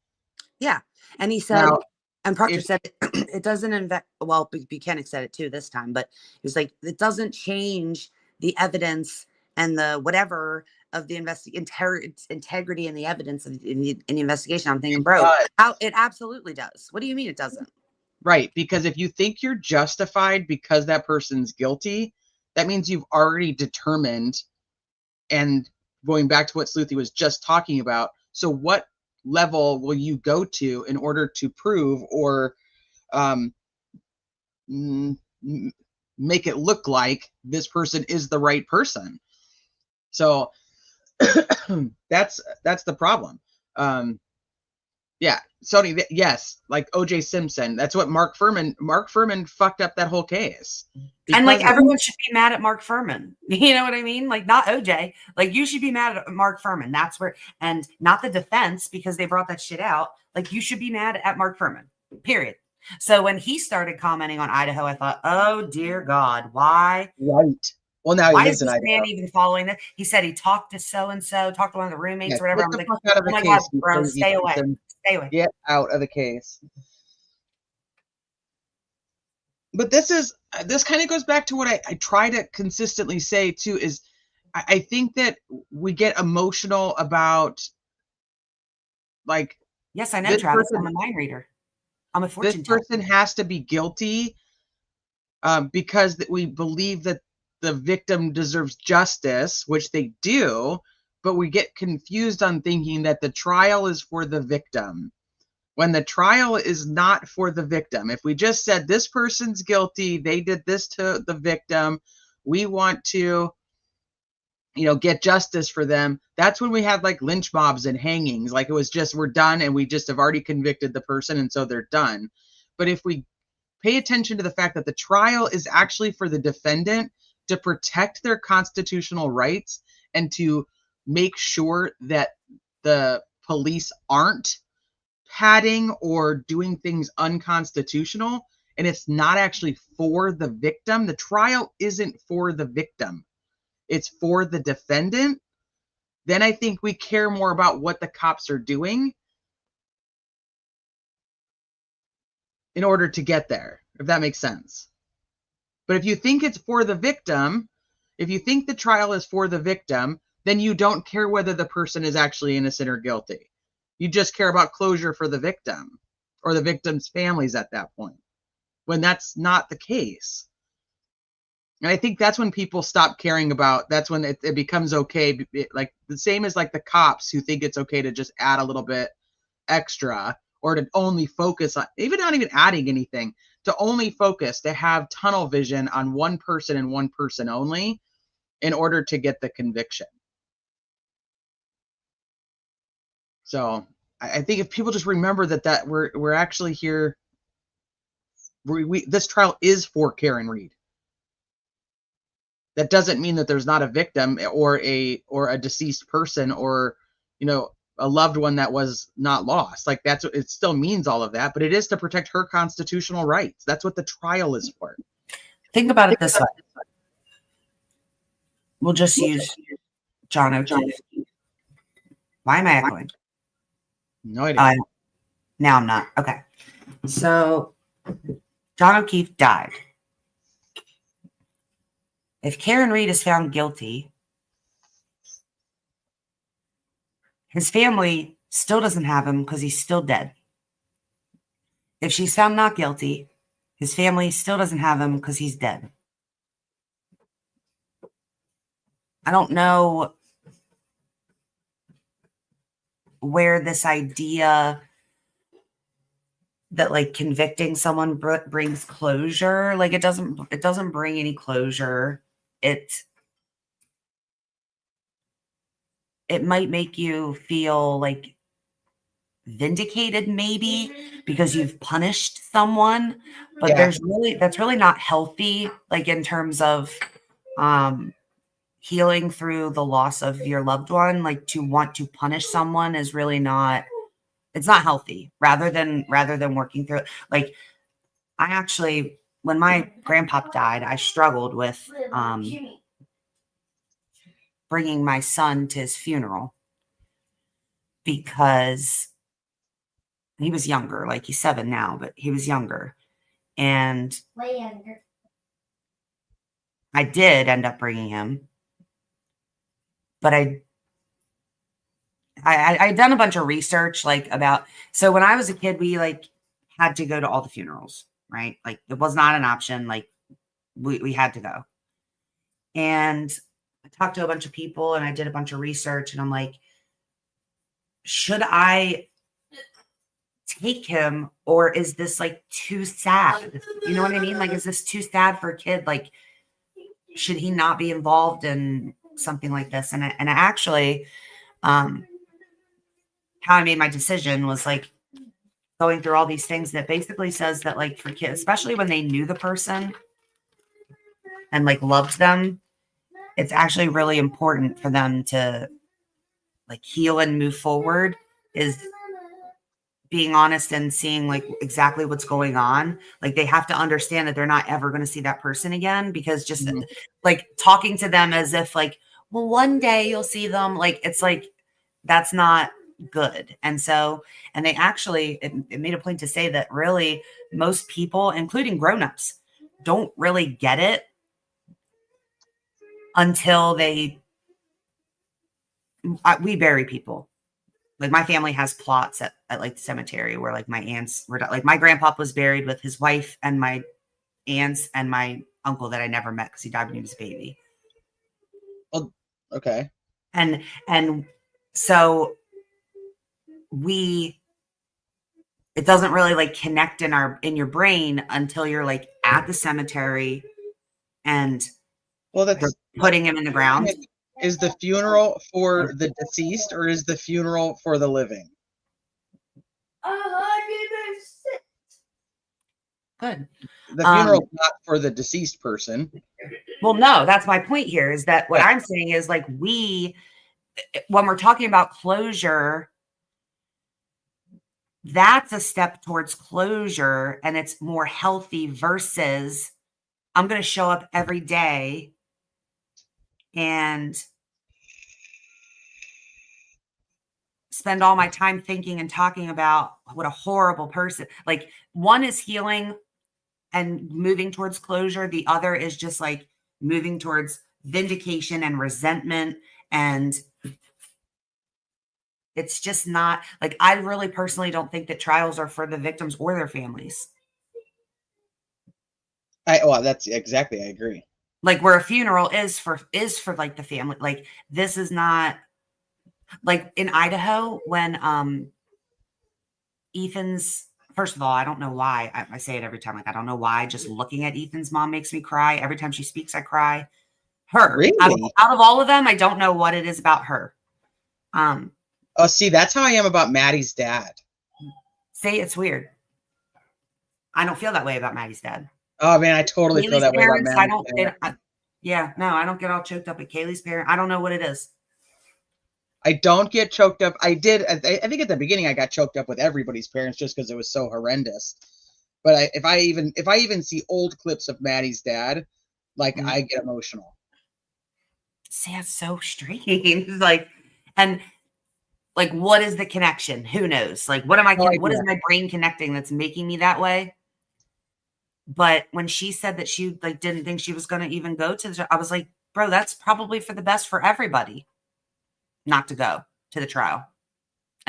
[SPEAKER 11] Yeah. And he said, now, and Proctor said, it doesn't well, Buchanan said it too this time, but he was like, it doesn't change the evidence and the whatever of the integrity and the evidence in the investigation. I'm thinking, bro, it absolutely does. What do you mean it doesn't?
[SPEAKER 2] Right. Because if you think you're justified because that person's guilty, that means you've already determined, and going back to what Sleuthie was just talking about. So what level will you go to in order to prove or make it look like this person is the right person? So that's the problem. Yeah, Sony, yes, like O.J. Simpson. That's what Mark Furman fucked up that whole case.
[SPEAKER 13] And like everyone should be mad at Mark Furman. You know what I mean? Like not OJ. Like you should be mad at Mark Furman. That's where, and not the defense because they brought that shit out. Like you should be mad at Mark Furman. Period. So when he started commenting on Idaho, I thought, oh dear God, why?
[SPEAKER 2] Right. Well, now
[SPEAKER 13] why
[SPEAKER 2] he
[SPEAKER 13] is this man even following that? He said he talked to so-and-so, talked to one of the roommates or whatever. I'm like,
[SPEAKER 2] out of the
[SPEAKER 13] oh my
[SPEAKER 2] case,
[SPEAKER 13] God, bro, stay away. Stay away.
[SPEAKER 2] Get out of the case. But this kind of goes back to what I try to consistently say too, is I think that we get emotional about, like,
[SPEAKER 13] Yes, I know,
[SPEAKER 2] this
[SPEAKER 13] Travis.
[SPEAKER 2] person,
[SPEAKER 13] I'm a mind reader. I'm a
[SPEAKER 2] this
[SPEAKER 13] fortune teller.
[SPEAKER 2] person has to be guilty because we believe that the victim deserves justice, which they do, but we get confused on thinking that the trial is for the victim, when the trial is not for the victim. If we just said this person's guilty, they did this to the victim, we want to, get justice for them, that's when we have like lynch mobs and hangings. Like, it was just, we're done and we just have already convicted the person and so they're done. But if we pay attention to the fact that the trial is actually for the defendant to protect their constitutional rights and to make sure that the police aren't padding or doing things unconstitutional, and it's not actually for the victim, the trial isn't for the victim, it's for the defendant, then I think we care more about what the cops are doing in order to get there, if that makes sense. But if you think it's for the victim, if you think the trial is for the victim, then you don't care whether the person is actually innocent or guilty. You just care about closure for the victim or the victim's families at that point, when that's not the case. And I think that's when people stop caring about, that's when it becomes okay. Like the same as like the cops who think it's okay to just add a little bit extra, or to only focus on, even not even adding anything, to only focus, to have tunnel vision on one person and one person only in order to get the conviction. So I think if people just remember that we're actually here, this trial is for Karen Read. That doesn't mean that there's not a victim or a deceased person or a loved one that was not lost. Like, that's what it still means, all of that, but it is to protect her constitutional rights. That's what the trial is for.
[SPEAKER 13] Think about it this way. We'll just use John O'Keefe. Why am I echoing?
[SPEAKER 2] No idea.
[SPEAKER 13] Now I'm not. Okay. So John O'Keefe died. If Karen Read is found guilty, his family still doesn't have him because he's still dead. If she's found not guilty, his family still doesn't have him because he's dead. I don't know where this idea that like convicting someone brings closure. Like, it doesn't bring any closure. It might make you feel like vindicated, maybe because you've punished someone, but
[SPEAKER 2] Yeah.
[SPEAKER 13] that's really not healthy, like in terms of healing through the loss of your loved one. Like, to want to punish someone is really not, it's not healthy. Rather than working through it. Like, I actually, when my grandpa died, I struggled with bringing my son to his funeral because he was younger. Like, he's 7 now, but he was younger. And
[SPEAKER 9] Way younger.
[SPEAKER 13] I did end up bringing him, but I'd done a bunch of research, like, about, so when I was a kid, we like had to go to all the funerals, right? Like, it was not an option. Like, we had to go. And I talked to a bunch of people and I did a bunch of research, and I'm like, should I take him, or is this like too sad? You know what I mean? Like, is this too sad for a kid? Like, should he not be involved in something like this? And I actually, how I made my decision was like going through all these things that basically says that, like, for kids, especially when they knew the person and like loved them, it's actually really important for them to like heal and move forward, is being honest and seeing like exactly what's going on. Like, they have to understand that they're not ever going to see that person again, because just like talking to them as if like, well, one day you'll see them. Like, it's like, that's not good. And so, and they actually, it made a point to say that really most people, including grownups, don't really get it until they we bury people. Like my family has plots at like the cemetery where like my aunts were, like my grandpa was buried with his wife and my aunts and my uncle that I never met because he died when he was a baby.
[SPEAKER 2] Oh, okay.
[SPEAKER 13] And so it doesn't really like connect in your brain until you're like at the cemetery and
[SPEAKER 2] that's
[SPEAKER 13] putting him in the ground.
[SPEAKER 2] Is the funeral for the deceased or is the funeral for the living?
[SPEAKER 13] Good.
[SPEAKER 2] The funeral's not for the deceased person.
[SPEAKER 13] Well, no, that's my point here is that what I'm saying is like when we're talking about closure, that's a step towards closure and it's more healthy versus I'm going to show up every day and spend all my time thinking and talking about what a horrible person. Like one is healing and moving towards closure. The other is just like moving towards vindication and resentment. And it's just not like, I really personally don't think that trials are for the victims or their families.
[SPEAKER 2] That's exactly, I agree.
[SPEAKER 13] Like where a funeral is for like the family. Like this is not like in Idaho when Ethan's, first of all, I don't know why. I say it every time. Like, I don't know why. Just looking at Ethan's mom makes me cry. Every time she speaks, I cry. Her.
[SPEAKER 2] Really?
[SPEAKER 13] Out of all of them, I don't know what it is about her.
[SPEAKER 2] Oh, see, that's how I am about Maddie's dad.
[SPEAKER 13] See, it's weird. I don't feel that way about Maddie's dad.
[SPEAKER 2] Oh, man, I totally feel that way about Maddie's dad.
[SPEAKER 13] I don't get all choked up at Kaylee's parent. I don't know what it is.
[SPEAKER 2] I don't get choked up. I think at the beginning I got choked up with everybody's parents just because it was so horrendous. But if I even see old clips of Maddie's dad, like I get emotional.
[SPEAKER 13] See, that's so strange. Like, and like, what is the connection? Who knows? Like, what is my brain connecting that's making me that way? But when she said that she like didn't think she was going to even go to I was like, bro, that's probably for the best for everybody not to go to the trial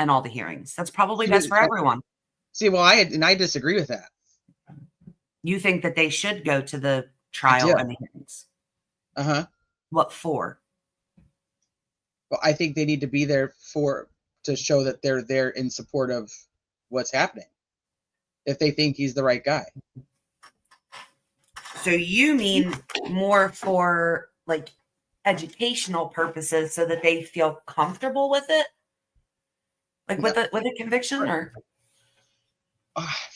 [SPEAKER 13] and all the hearings. That's probably best for everyone.
[SPEAKER 2] See, well, I disagree with that.
[SPEAKER 13] You think that they should go to the trial and the hearings?
[SPEAKER 2] Uh-huh.
[SPEAKER 13] What for?
[SPEAKER 2] Well, I think they need to be there to show that they're there in support of what's happening. If they think he's the right guy.
[SPEAKER 13] So you mean more for like educational purposes so that they feel comfortable with it? Like with a conviction or?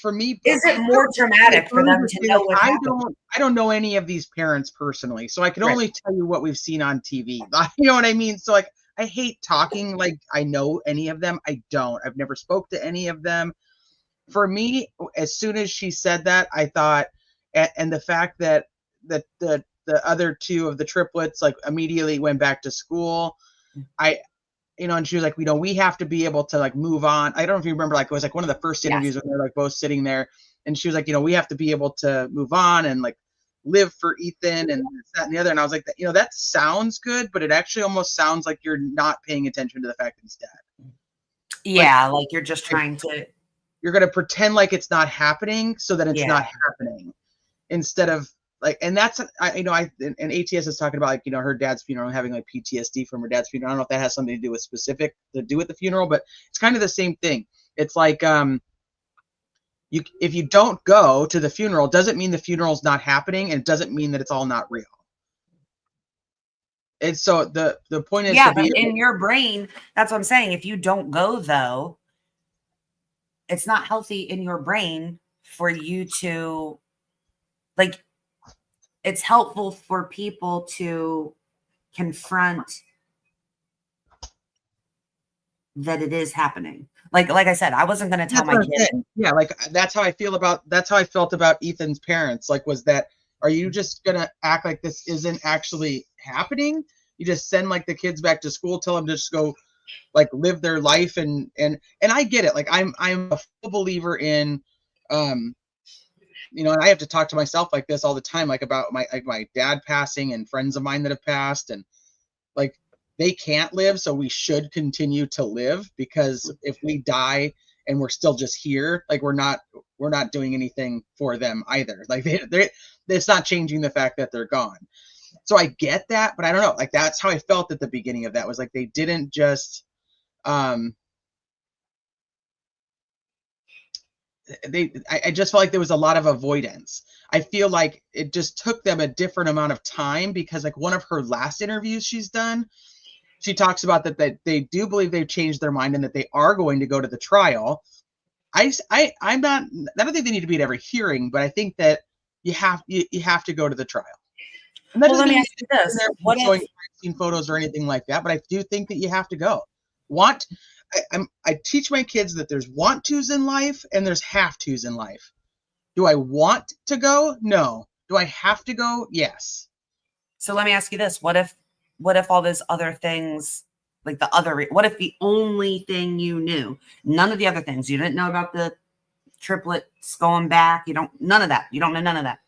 [SPEAKER 2] For me,
[SPEAKER 13] is it more traumatic for them to know what happened?
[SPEAKER 2] I don't know any of these parents personally, so I can only tell you what we've seen on TV. You know what I mean? So like, I hate talking like I know any of them. I don't. I've never spoke to any of them. For me, as soon as she said that, I thought, and the fact that the other two of the triplets like immediately went back to school, and she was like, we have to be able to like move on. I don't know if you remember, like it was like one of the first interviews when they're like both sitting there, and she was like, we have to be able to move on and like live for Ethan and that and the other. And I was like, that sounds good, but it actually almost sounds like you're not paying attention to the fact that he's dead.
[SPEAKER 13] Yeah, like you're just trying to.
[SPEAKER 2] You're gonna pretend like it's not happening so that it's not happening, instead of like, and that's and ATS is talking about like her dad's funeral and having like PTSD from her dad's funeral. I don't know if that has something to do with the funeral, but it's kind of the same thing. It's like if you don't go to the funeral, doesn't mean the funeral's not happening, and it doesn't mean that it's all not real. And so the point is,
[SPEAKER 13] but in your brain, that's what I'm saying. If you don't go though, it's not healthy in your brain for you to like. It's helpful for people to confront that it is happening. Like I said, I wasn't going to tell my kid.
[SPEAKER 2] Yeah, like that's how I felt about Ethan's parents. Like, was that, are you just going to act like this isn't actually happening? You just send like the kids back to school, tell them to just go like live their life, and I get it. Like I'm a full believer in and I have to talk to myself like this all the time, like about my dad passing and friends of mine that have passed, and like they can't live, so we should continue to live, because if we die and we're still just here, like we're not doing anything for them either. Like it's not changing the fact that they're gone. So I get that, but I don't know. Like that's how I felt at the beginning of that, was like they didn't just I just felt like there was a lot of avoidance. I feel like it just took them a different amount of time, because like one of her last interviews she's done, she talks about that they do believe they've changed their mind and that they are going to go to the trial. I don't think they need to be at every hearing, but I think that you have to go to the trial. And that
[SPEAKER 13] Well, let
[SPEAKER 2] doesn't
[SPEAKER 13] me
[SPEAKER 2] mean
[SPEAKER 13] ask you this. What
[SPEAKER 2] showing
[SPEAKER 13] if,
[SPEAKER 2] vaccine photos or anything like that, but I do think that you have to go. I teach my kids that there's want tos in life and there's have tos in life. Do I want to go? No. Do I have to go? Yes.
[SPEAKER 13] so let me ask you this. What if all those other things, like what if the only thing you knew, none of the other things, you didn't know about the triplets going back, none of that. You don't know none of that.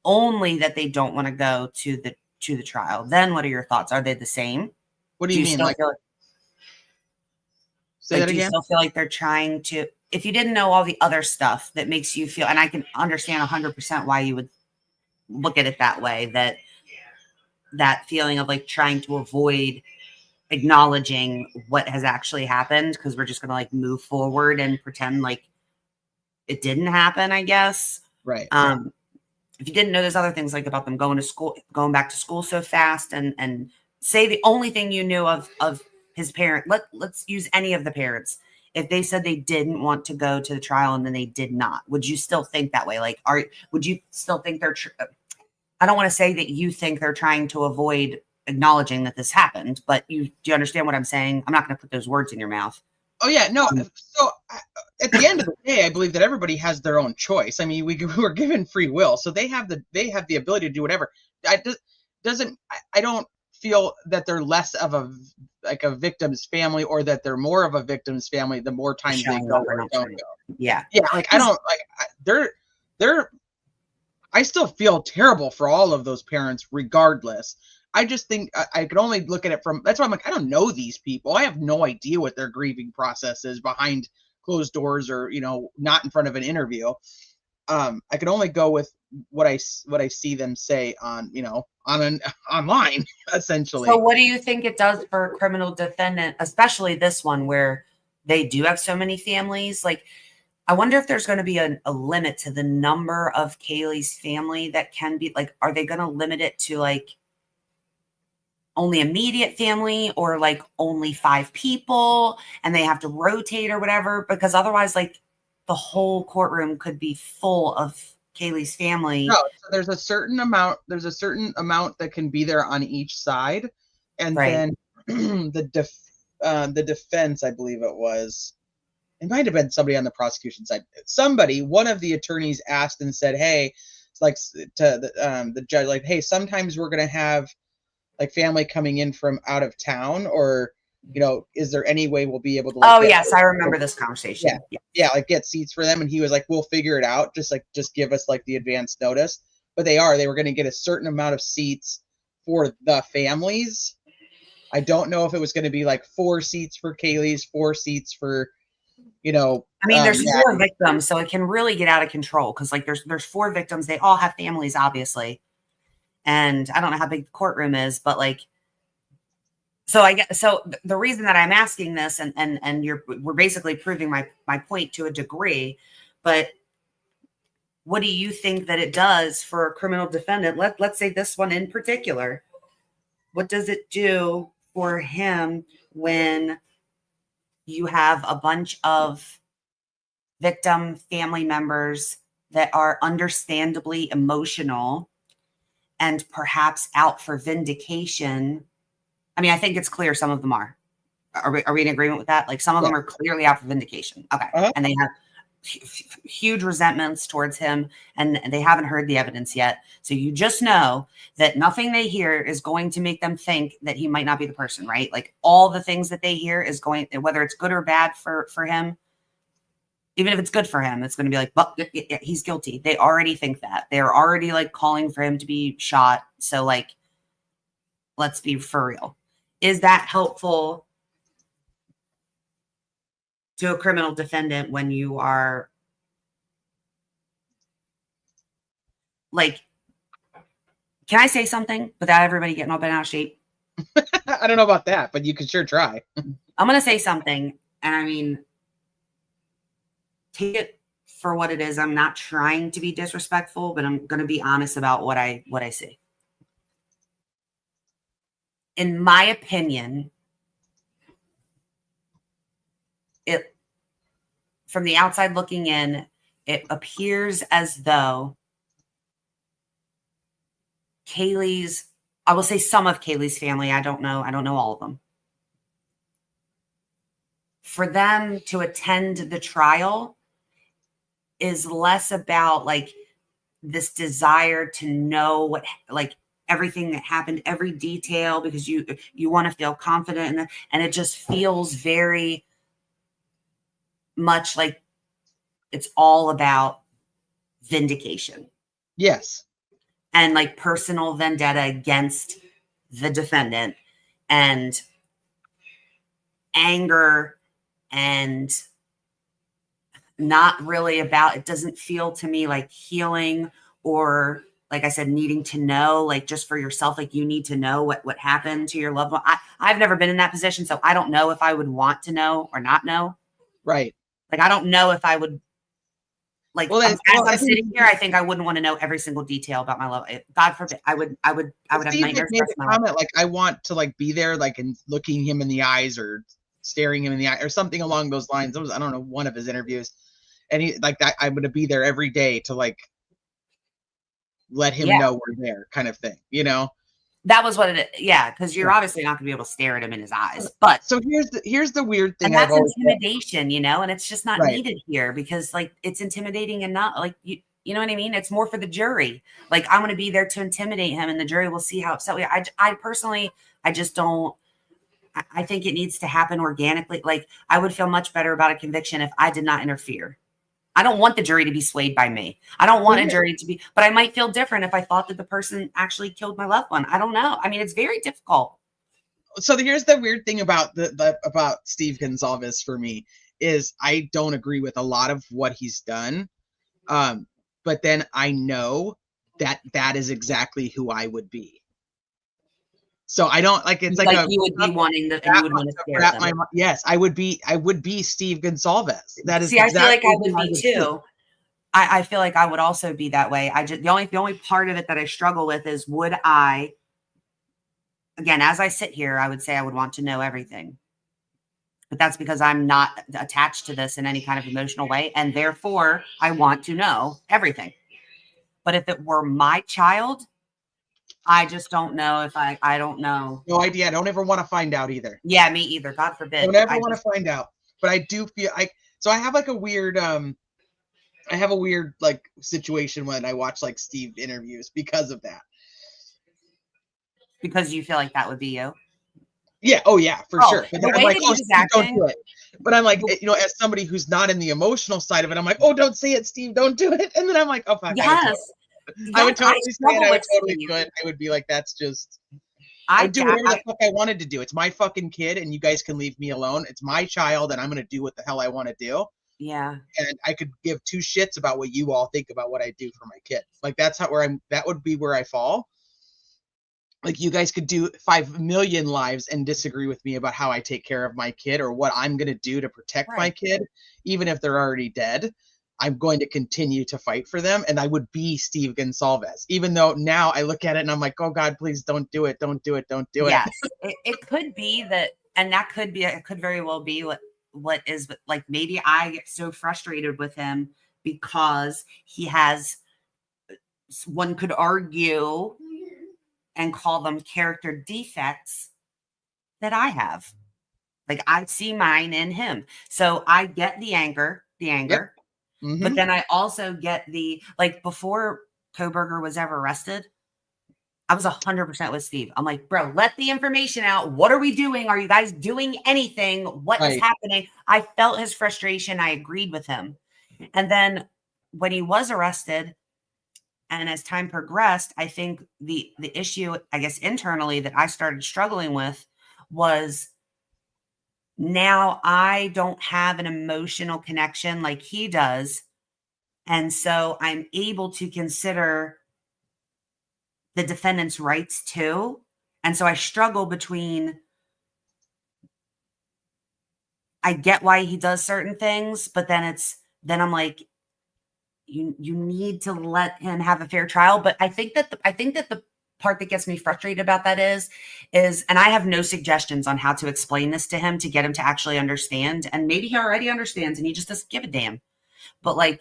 [SPEAKER 13] Only that they don't want to go to the trial. Then what are your thoughts? Are they the same?
[SPEAKER 2] What do you mean? Like, say that
[SPEAKER 13] do you
[SPEAKER 2] again?
[SPEAKER 13] still feel like they're trying to, if you didn't know all the other stuff that makes you feel, and I can understand 100% why you would look at it that way, that feeling of like trying to avoid acknowledging what has actually happened, because we're just going to like move forward and pretend like it didn't happen, I guess.
[SPEAKER 2] Right.
[SPEAKER 13] If you didn't know there's other things, like about them going back to school so fast, and say the only thing you knew of his parent, let's use any of the parents. If they said they didn't want to go to the trial and then they did not, would you still think that way? Like, would you still think I don't want to say that you think they're trying to avoid acknowledging that this happened, but do you understand what I'm saying? I'm not going to put those words in your mouth.
[SPEAKER 2] Oh yeah, no. So at the end of the day, I believe that everybody has their own choice. I mean, we're given free will, so they have the ability to do whatever. I don't feel that they're less of a victim's family, or that they're more of a victim's family the more times they go or don't go.
[SPEAKER 13] Yeah.
[SPEAKER 2] Yeah, like I don't like they're I still feel terrible for all of those parents regardless. I just think I could only look at it from, that's why I'm like, I don't know these people. I have no idea what their grieving process is behind closed doors, or, not in front of an interview. I could only go with what I see them say on, online, essentially.
[SPEAKER 13] So what do you think it does for a criminal defendant, especially this one where they do have so many families? Like, I wonder if there's going to be a limit to the number of Kaylee's family that can be, like, are they going to limit it to like only immediate family, or like only 5 people and they have to rotate or whatever? Because otherwise, like, the whole courtroom could be full of Kaylee's family.
[SPEAKER 2] No, so there's a certain amount that can be there on each side. And
[SPEAKER 13] Right.
[SPEAKER 2] then the defense, I believe it might have been somebody on the prosecution side. One of the attorneys asked and said, hey, like to the judge, like, hey, sometimes we're going to have like family coming in from out of town, or, is there any way we'll be able to?
[SPEAKER 13] Oh yes, I remember this conversation.
[SPEAKER 2] Yeah, like get seats for them. And he was like, we'll figure it out. Just give us like the advance notice. But they were going to get a certain amount of seats for the families. I don't know if it was going to be like 4 seats for Kaylee's, 4 seats for,
[SPEAKER 13] I mean, there's 4 victims, so it can really get out of control, because like there's 4 victims. They all have families, obviously. And I don't know how big the courtroom is, but like, so the reason that I'm asking this, and we're basically proving my point to a degree, but what do you think that it does for a criminal defendant? Let's say this one in particular. What does it do for him when you have a bunch of victim family members that are understandably emotional and perhaps out for vindication? I mean, I think it's clear some of them are. Are we in agreement with that? Like, some of them are clearly out for vindication. Okay. And they have huge resentments towards him, and they haven't heard the evidence yet. So you just know that nothing they hear is going to make them think that he might not be the person, right? Like, all the things that they hear is going, whether it's good or bad for him, even if it's good for him, it's going to be like, well, he's guilty. They already think that. They're already like calling for him to be shot. So like, let's be for real. is that helpful to a criminal defendant when you are like, can I say something without everybody getting all bent out of shape?
[SPEAKER 2] I don't know about that, but you can sure try.
[SPEAKER 13] I'm going to say something, and I mean, take it for what it is. I'm not trying to be disrespectful, but I'm going to be honest about what I see. In my opinion, it, from the outside looking in, it appears as though Kaylee's, I will say some of Kaylee's family, I don't know all of them. For them to attend the trial is less about like this desire to know what, like everything that happened, every detail, because you want to feel confident in it, and it just feels very much like it's all about vindication.
[SPEAKER 2] Yes.
[SPEAKER 13] And like personal vendetta against the defendant and anger, and not really about, it doesn't feel to me like healing, or like I said, needing to know, like just for yourself, like you need to know what happened to your loved one. I've never been in that position, so I don't know if I would want to know or not know.
[SPEAKER 2] Right.
[SPEAKER 13] Like I don't know if I would, like,
[SPEAKER 2] well,
[SPEAKER 13] as I'm sitting here, I think I wouldn't want to know every single detail about my love. God forbid, I would have
[SPEAKER 2] Steve
[SPEAKER 13] nightmares.
[SPEAKER 2] made the comment like, I want to like be there, like, and looking him in the eyes or staring him in the eye or something along those lines. That was, I don't know, one of his interviews, and he like that. I'm going to be there every day to like let him know we're there, kind of thing. You know,
[SPEAKER 13] that was what it is. Yeah, because you're obviously not going to be able to stare at him in his eyes. But
[SPEAKER 2] so here's the weird thing.
[SPEAKER 13] And that's intimidation, you know, and it's just not
[SPEAKER 2] Right.
[SPEAKER 13] needed here, because like it's intimidating and not like you know what I mean? It's more for the jury. Like I'm going to be there to intimidate him, and the jury will see how upset we are. I personally, I just don't. I think it needs to happen organically. Like I would feel much better about a conviction if I did not interfere. I don't want the jury to be swayed by me. I don't want a jury to be, but I might feel different if I thought that the person actually killed my loved one. I don't know. I mean, it's very difficult.
[SPEAKER 2] So here's the weird thing about about Steve Gonsalves for me is I don't agree with a lot of what he's done. But then I know that is exactly who I would be. So I don't like, it's like
[SPEAKER 13] you would be wanting the, and you would want to stare at them.
[SPEAKER 2] Yes, I would be Steve Gonsalves. That is
[SPEAKER 13] See, exactly, I feel like I would be too. I feel like I would also be that way. I just, the only part of it that I struggle with is, would I, again, as I sit here, I would say I would want to know everything. But that's because I'm not attached to this in any kind of emotional way. And therefore, I want to know everything. But if it were my child, I just don't know if I don't know.
[SPEAKER 2] No idea. I don't ever want to find out either.
[SPEAKER 13] Yeah, me either. God forbid.
[SPEAKER 2] I don't ever want to find out. But I do feel so I have like a weird, I have a weird like situation when I watch like Steve interviews because of that.
[SPEAKER 13] Because you feel like that would be you?
[SPEAKER 2] Yeah. Oh yeah, for sure. But then I'm like, oh, Steve, don't do it. But I'm like, you know, as somebody who's not in the emotional side of it, I'm like, oh, don't say it, Steve, don't do it. And then I'm like, oh, fuck.
[SPEAKER 13] Yes.
[SPEAKER 2] I would totally say it. I would totally do it. I would be like, that's just, I would do whatever the fuck I wanted to do. It's my fucking kid, and you guys can leave me alone. It's my child, and I'm going to do what the hell I want to do.
[SPEAKER 13] Yeah.
[SPEAKER 2] And I could give two shits about what you all think about what I do for my kid. Like, that's how that would be where I fall. Like, you guys could do 5 million lives and disagree with me about how I take care of my kid or what I'm going to do to protect my kid, even if they're already dead. I'm going to continue to fight for them, and I would be Steve Gonsalves, even though now I look at it and I'm like, oh God, please don't do it. Don't do it. Don't do it.
[SPEAKER 13] Yes. It could be that, and that could be, it could very well be what is, like, maybe I get so frustrated with him because he has, one could argue and call them character defects that I have. Like, I see mine in him. So I get the anger.
[SPEAKER 2] Yep. Mm-hmm.
[SPEAKER 13] But then I also get the, like, before Kohberger was ever arrested, I was 100% with Steve. I'm like, bro, let the information out. What are we doing? Are you guys doing anything? What is happening? I felt his frustration. I agreed with him. And then when he was arrested, and as time progressed, I think the issue, I guess, internally that I started struggling with was now I don't have an emotional connection like he does. And so I'm able to consider the defendant's rights too. And so I struggle between, I get why he does certain things, but then I'm like, you need to let him have a fair trial. But I think that the part that gets me frustrated about that is, and I have no suggestions on how to explain this to him to get him to actually understand. And maybe he already understands and he just doesn't give a damn. But like,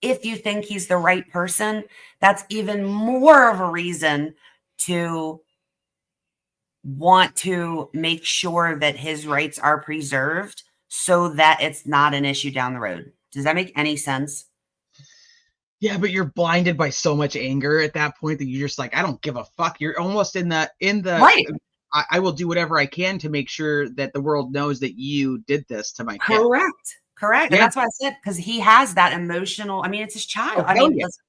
[SPEAKER 13] if you think he's the right person, that's even more of a reason to want to make sure that his rights are preserved so that it's not an issue down the road. Does that make any sense?
[SPEAKER 2] Yeah, but you're blinded by so much anger at that point that you're just like, I don't give a fuck. You're almost in the
[SPEAKER 13] right.
[SPEAKER 2] I will do whatever I can to make sure that the world knows that you did this to my kid.
[SPEAKER 13] Correct.
[SPEAKER 2] Yeah.
[SPEAKER 13] And that's why I said, because he has that emotional, I mean, it's his child. I mean, listen,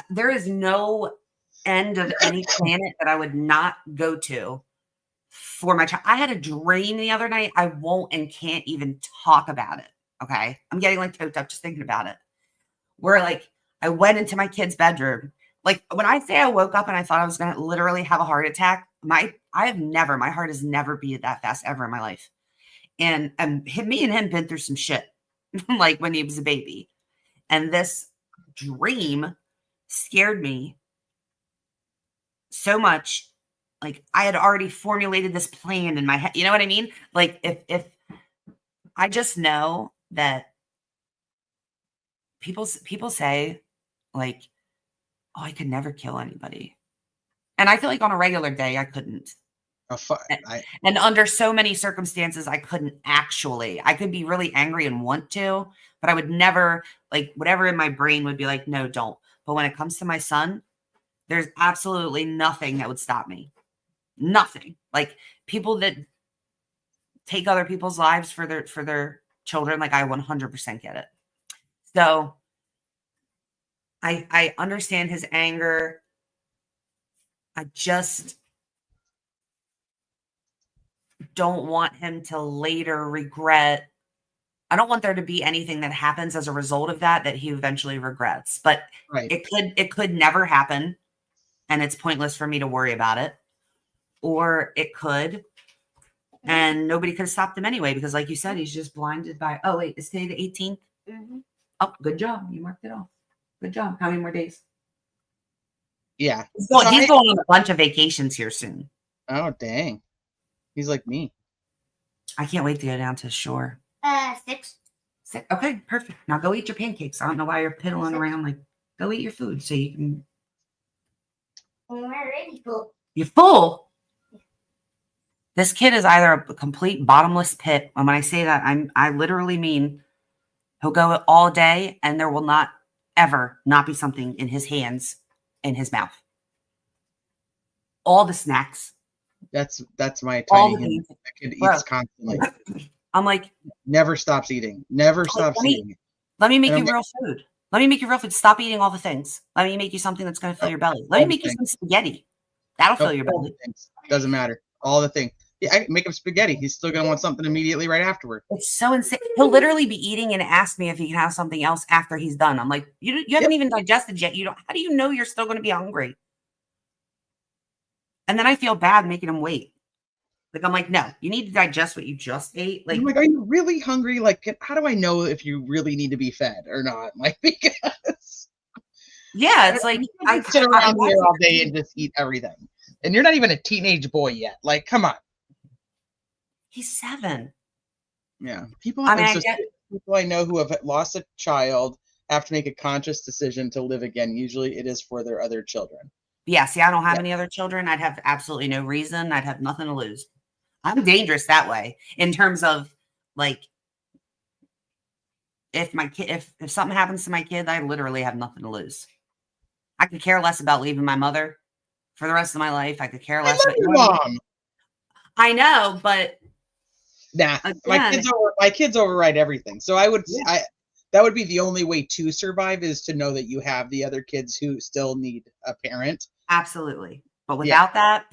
[SPEAKER 13] there is no end of any planet that I would not go to for my child. I had a dream the other night. I won't and can't even talk about it. Okay. I'm getting like choked up just thinking about it. Where like, I went into my kid's bedroom. Like when I say I woke up and I thought I was going to literally have a heart attack, my heart has never beat that fast ever in my life. And me and him been through some shit, like when he was a baby. And this dream scared me so much. Like I had already formulated this plan in my head. You know what I mean? Like if I just know that people say like, oh, I could never kill anybody. And I feel like on a regular day, I couldn't. And under so many circumstances, I couldn't actually. I could be really angry and want to, but I would never, like, whatever in my brain would be like, no, don't. But when it comes to my son, there's absolutely nothing that would stop me. Nothing. Like, people that take other people's lives for their children, like, I 100% get it. So I understand his anger. I just don't want him to later regret. I don't want there to be anything that happens as a result of that he eventually regrets. But it could never happen, and it's pointless for me to worry about it. Or it could, and nobody could have stopped him anyway, because like you said, he's just blinded by, oh wait, is today the 18th? Mm-hmm. Oh, good job. You marked it off. Good job. How many more days?
[SPEAKER 2] Yeah.
[SPEAKER 13] He's going on a bunch of vacations here soon.
[SPEAKER 2] Oh, dang. He's like me.
[SPEAKER 13] I can't wait to go down to the shore.
[SPEAKER 9] 6.
[SPEAKER 13] Okay, perfect. Now go eat your pancakes. I don't know why you're piddling around. Like, go eat your food so you can.
[SPEAKER 9] I'm already full.
[SPEAKER 13] You're full? This kid is either a complete bottomless pit. And when I say that, I literally mean he'll go all day and there will not ever not be something in his hands, in his mouth. All the snacks.
[SPEAKER 2] That's my tiny human. That kid eats constantly.
[SPEAKER 13] I'm like,
[SPEAKER 2] never stops eating. Never stops eating.
[SPEAKER 13] Let me make you real food. Let me make you real food. Stop eating all the things. Let me make you something that's going to fill your belly. Let me make you some spaghetti. That'll fill your belly.
[SPEAKER 2] Doesn't matter. All the things. Yeah, I make him spaghetti. He's still going to want something immediately right afterward.
[SPEAKER 13] It's so insane. He'll literally be eating and ask me if he can have something else after he's done. I'm like, you haven't even digested yet. How do you know you're still going to be hungry? And then I feel bad making him wait. Like, I'm like, no, you need to digest what you just ate. Like,
[SPEAKER 2] I'm like, are you really hungry? Like, how do I know if you really need to be fed or not? Like, because
[SPEAKER 13] yeah, it's like
[SPEAKER 2] I sit around here all day and just eat everything. And you're not even a teenage boy yet. Like, come on.
[SPEAKER 13] He's 7.
[SPEAKER 2] Yeah. People I know who have lost a child have to make a conscious decision to live again. Usually it is for their other children.
[SPEAKER 13] Yeah, see, I don't have any other children. I'd have absolutely no reason. I'd have nothing to lose. I'm dangerous that way in terms of like, if something happens to my kid, I literally have nothing to lose. I could care less about leaving my mother for the rest of my life. I could care less.
[SPEAKER 2] I love your mom.
[SPEAKER 13] I know, but
[SPEAKER 2] nah, again, my kids override everything. So I would, that would be the only way to survive, is to know that you have the other kids who still need a parent.
[SPEAKER 13] Absolutely. But without that,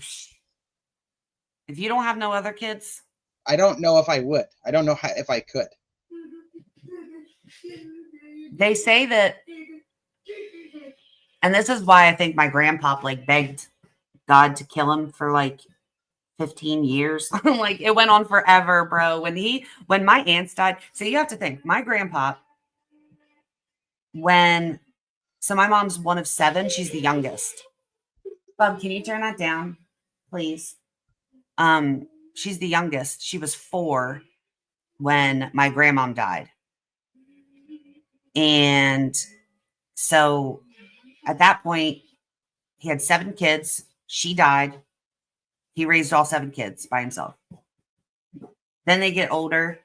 [SPEAKER 13] If you don't have no other kids,
[SPEAKER 2] I don't know if I would. I don't know if I could.
[SPEAKER 13] they say that, and this is why I think my grandpa like begged God to kill him for like 15 years. Like it went on forever, bro. When my aunts died, so you have to think, my grandpa, so my mom's one of 7, she's the youngest. Bub, can you turn that down, please? She's the youngest. She was 4 when my grandmom died. And so at that point, he had 7 kids. She died. He raised all 7 kids by himself. Then they get older.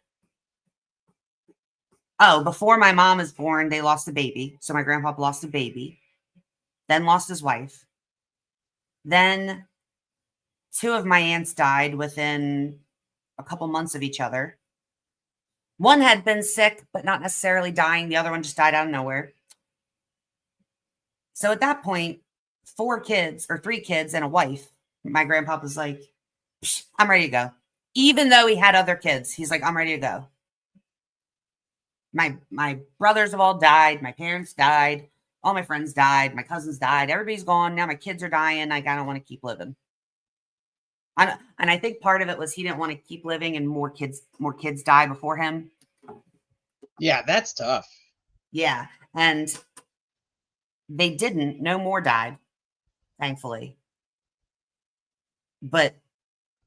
[SPEAKER 13] Oh, before my mom is born, they lost a baby. So my grandpa lost a baby, then lost his wife. Then 2 of my aunts died within a couple months of each other. One had been sick, but not necessarily dying. The other one just died out of nowhere. So at that point, 4 kids or 3 kids and a wife, my grandpa was like, I'm ready to go. Even though he had other kids, he's like, I'm ready to go. My brothers have all died. My parents died. All my friends died. My cousins died. Everybody's gone. Now my kids are dying. Like, I don't want to keep living. And I think part of it was he didn't want to keep living and more kids die before him.
[SPEAKER 2] Yeah, that's tough.
[SPEAKER 13] Yeah. And they didn't. No more died, thankfully. But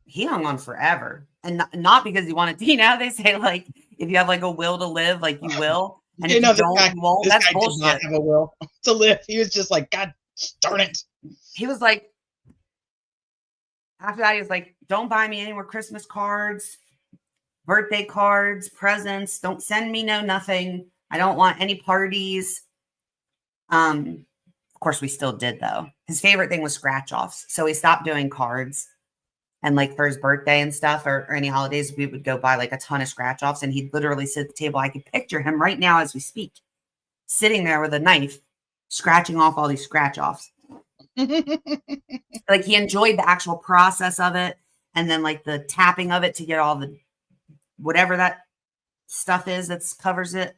[SPEAKER 13] he hung on forever. And not because he wanted to. You know, they say, like, if you have, like, a will to live, like, you will. And if you don't, you won't. That's bullshit. Did not
[SPEAKER 2] have a will to live. He was just like, God darn it.
[SPEAKER 13] He was like, after that, he was like, don't buy me any more Christmas cards, birthday cards, presents. Don't send me nothing. I don't want any parties. Of course, we still did, though. His favorite thing was scratch offs. So he stopped doing cards. And like for his birthday and stuff or any holidays, we would go buy like a ton of scratch offs. And he'd literally sit at the table. I could picture him right now as we speak, sitting there with a knife, scratching off all these scratch offs. Like he enjoyed the actual process of it. And then like the tapping of it to get all the whatever that stuff is that covers it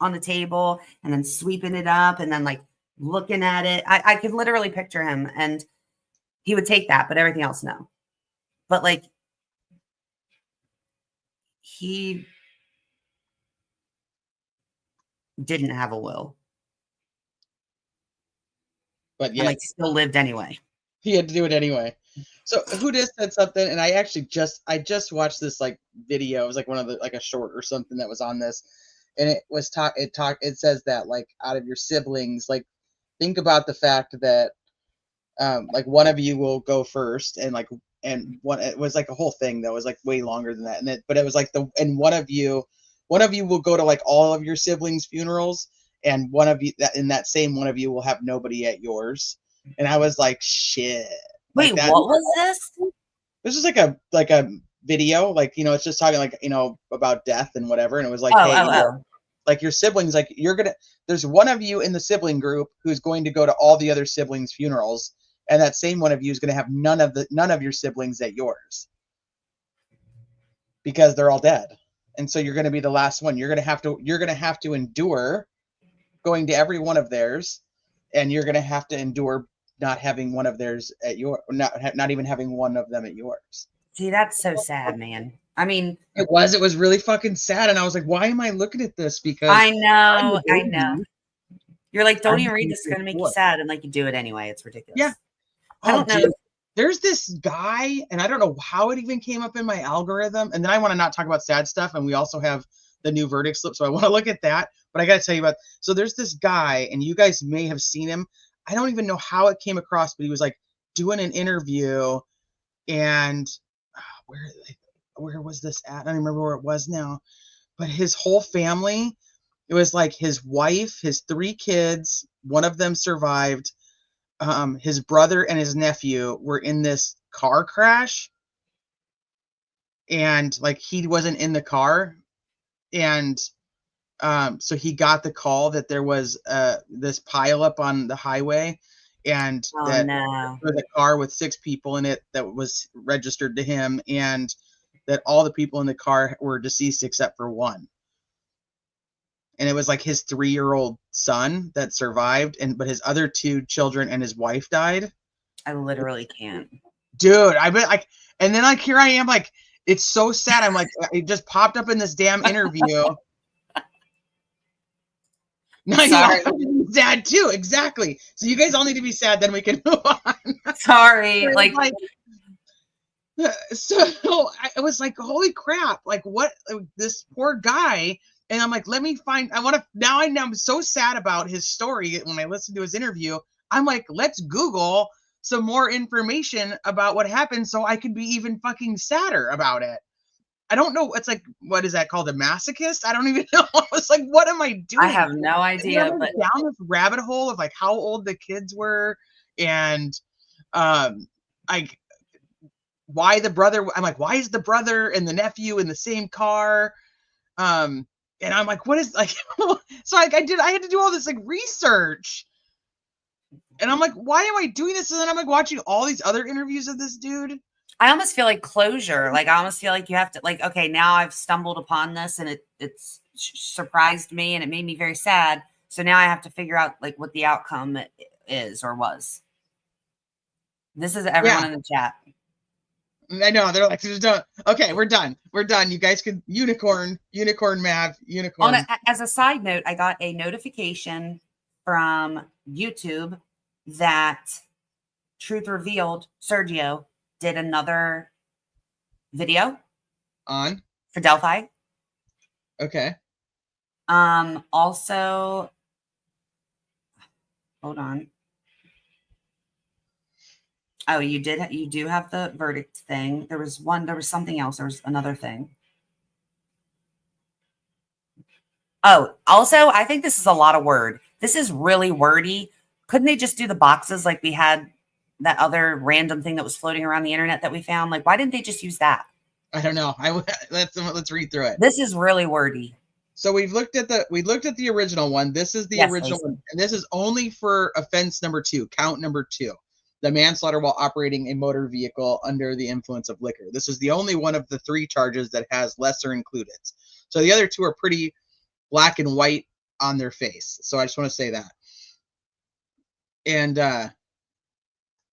[SPEAKER 13] on the table, and then sweeping it up and then like looking at it. I could literally picture him, and he would take that, but everything else, no. But like he didn't have a will.
[SPEAKER 2] But yeah,
[SPEAKER 13] like still lived anyway.
[SPEAKER 2] He had to do it anyway. So who just said something, and I just watched this like video. It was like one of the like a short or something that was on this, and it says that like out of your siblings, like think about the fact that like one of you will go first, and it was like a whole thing that was like way longer than that, but it was like one of you will go to like all of your siblings' funerals, and one of you that same one of you will have nobody at yours. And I was like, shit.
[SPEAKER 13] Wait,
[SPEAKER 2] like
[SPEAKER 13] what was this?
[SPEAKER 2] This is like a video, like, you know, it's just talking like, you know, about death and whatever. And it was like, like your siblings, like there's one of you in the sibling group who's going to go to all the other siblings' funerals. And that same one of you is going to have none of your siblings at yours because they're all dead. And so you're going to be the last one. You're going to have to endure going to every one of theirs, and you're going to have to endure not having one of theirs at not even having one of them at yours.
[SPEAKER 13] See, that's so sad, man. I mean,
[SPEAKER 2] it was really fucking sad. And I was like, why am I looking at this? Because
[SPEAKER 13] I know. You're like, don't even read this. It's going to make you sad. And like, you do it anyway. It's ridiculous.
[SPEAKER 2] Yeah.
[SPEAKER 13] I don't know.
[SPEAKER 2] There's this guy, and I don't know how it even came up in my algorithm. And then I want to not talk about sad stuff. And we also have the new verdict slip. So I want to look at that. But I got to tell you so there's this guy, and you guys may have seen him. I don't even know how it came across, but he was like doing an interview, and where was this at? I don't remember where it was now, but his whole family, it was like his wife, his 3 kids, one of them survived. His brother and his nephew were in this car crash, and like he wasn't in the car, and so he got the call that there was this pileup on the highway, and
[SPEAKER 13] Oh
[SPEAKER 2] that
[SPEAKER 13] no.
[SPEAKER 2] there was a car with 6 people in it that was registered to him, and that all the people in the car were deceased except for one. And it was like his 3-year-old son that survived, but his other 2 children and his wife died.
[SPEAKER 13] I literally can't.
[SPEAKER 2] Dude, I bet like, and then like here I am, like it's so sad. I'm like, it just popped up in this damn interview. Now you all
[SPEAKER 13] Sorry.
[SPEAKER 2] have to be sad too, exactly. So you guys all need to be sad, then we can move on.
[SPEAKER 13] Sorry. Like
[SPEAKER 2] so I was like, holy crap, like what, this poor guy. And I'm like, let me find, I'm so sad about his story. When I listened to his interview, I'm like, let's Google some more information about what happened so I could be even fucking sadder about it. I don't know. It's like, what is that called? A masochist? I don't even know. I was like, what am I doing?
[SPEAKER 13] I have no idea.
[SPEAKER 2] I'm
[SPEAKER 13] But
[SPEAKER 2] down this rabbit hole of like how old the kids were, and like why the brother. I'm like, why is the brother and the nephew in the same car? And I'm like, what is like? So like I had to do all this like research, and I'm like, why am I doing this? And then I'm like watching all these other interviews of this dude.
[SPEAKER 13] I almost feel like closure. Like I almost feel like you have to like, okay, now I've stumbled upon this and it's surprised me and it made me very sad. So now I have to figure out like what the outcome is or was. This is everyone in the chat.
[SPEAKER 2] I know, they're like, okay, we're done. We're done. You guys could unicorn Mav, unicorn.
[SPEAKER 13] As a side note, I got a notification from YouTube that Truth Revealed, Sergio, did another video
[SPEAKER 2] on
[SPEAKER 13] for Delphi.
[SPEAKER 2] Okay.
[SPEAKER 13] Also, hold on. Oh, you do have the verdict thing. There was something else. There was another thing. Oh, also, I think this is a lot of word. This is really wordy. Couldn't they just do the boxes like we had that other random thing that was floating around the internet that we found? Like, why didn't they just use that?
[SPEAKER 2] I don't know. Let's read through it.
[SPEAKER 13] This is really wordy.
[SPEAKER 2] So we looked at the original one. This is the original one, and this is only for offense number 2, count number 2. The manslaughter while operating a motor vehicle under the influence of liquor. This is the only one of the 3 charges that has lesser included. So the other 2 are pretty black and white on their face. So I just want to say that. And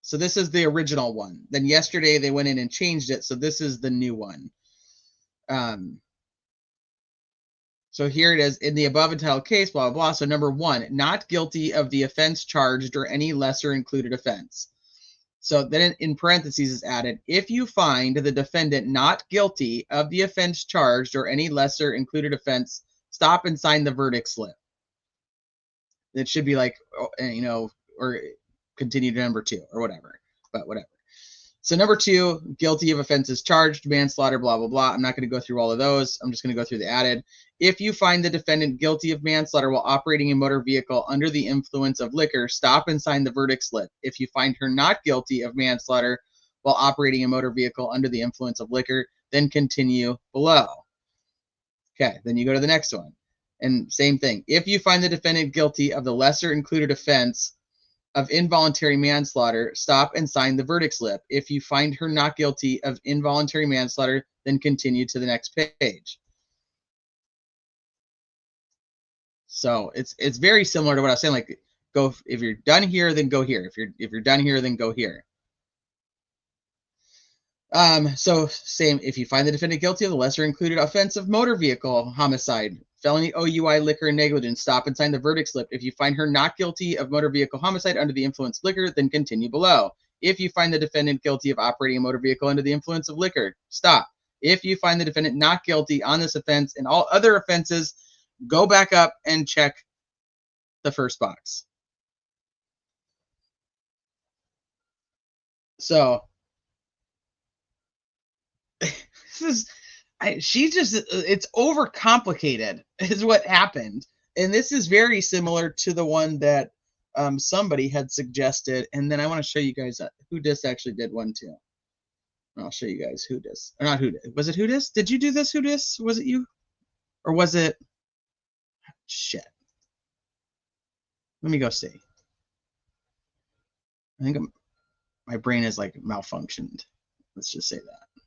[SPEAKER 2] so this is the original one. Then yesterday they went in and changed it. So this is the new one. So here it is, in the above entitled case, blah, blah, blah. So number 1, not guilty of the offense charged or any lesser included offense. So then in parentheses is added, if you find the defendant not guilty of the offense charged or any lesser included offense, stop and sign the verdict slip. It should be like, or continue to number 2 or whatever, but whatever. So number 2, guilty of offenses charged, manslaughter, blah, blah, blah. I'm not going to go through all of those. I'm just going to go through the added. If you find the defendant guilty of manslaughter while operating a motor vehicle under the influence of liquor, stop and sign the verdict slip. If you find her not guilty of manslaughter while operating a motor vehicle under the influence of liquor, then continue below. Okay, then you go to the next one. And same thing. If you find the defendant guilty of the lesser included offense of involuntary manslaughter, stop and sign the verdict slip. If you find her not guilty of involuntary manslaughter, then continue to the next page. So it's very similar to what I was saying. Like, go if you're done here, then go here. If you're done here, then go here. So same. If you find the defendant guilty of the lesser included offense of motor vehicle homicide, felony OUI, liquor, and negligence, stop and sign the verdict slip. If you find her not guilty of motor vehicle homicide under the influence of liquor, then continue below. If you find the defendant guilty of operating a motor vehicle under the influence of liquor, stop. If you find the defendant not guilty on this offense and all other offenses, go back up and check the first box. So it's overcomplicated is what happened. And this is very similar to the one that somebody had suggested. And then I want to show you guys who this actually did one too. I'll show you guys who this, or not who this. Was it who this? Did you do this? Who this? Was it you? Or was it? Shit. Let me go see. I think my brain is like malfunctioned. Let's just say that.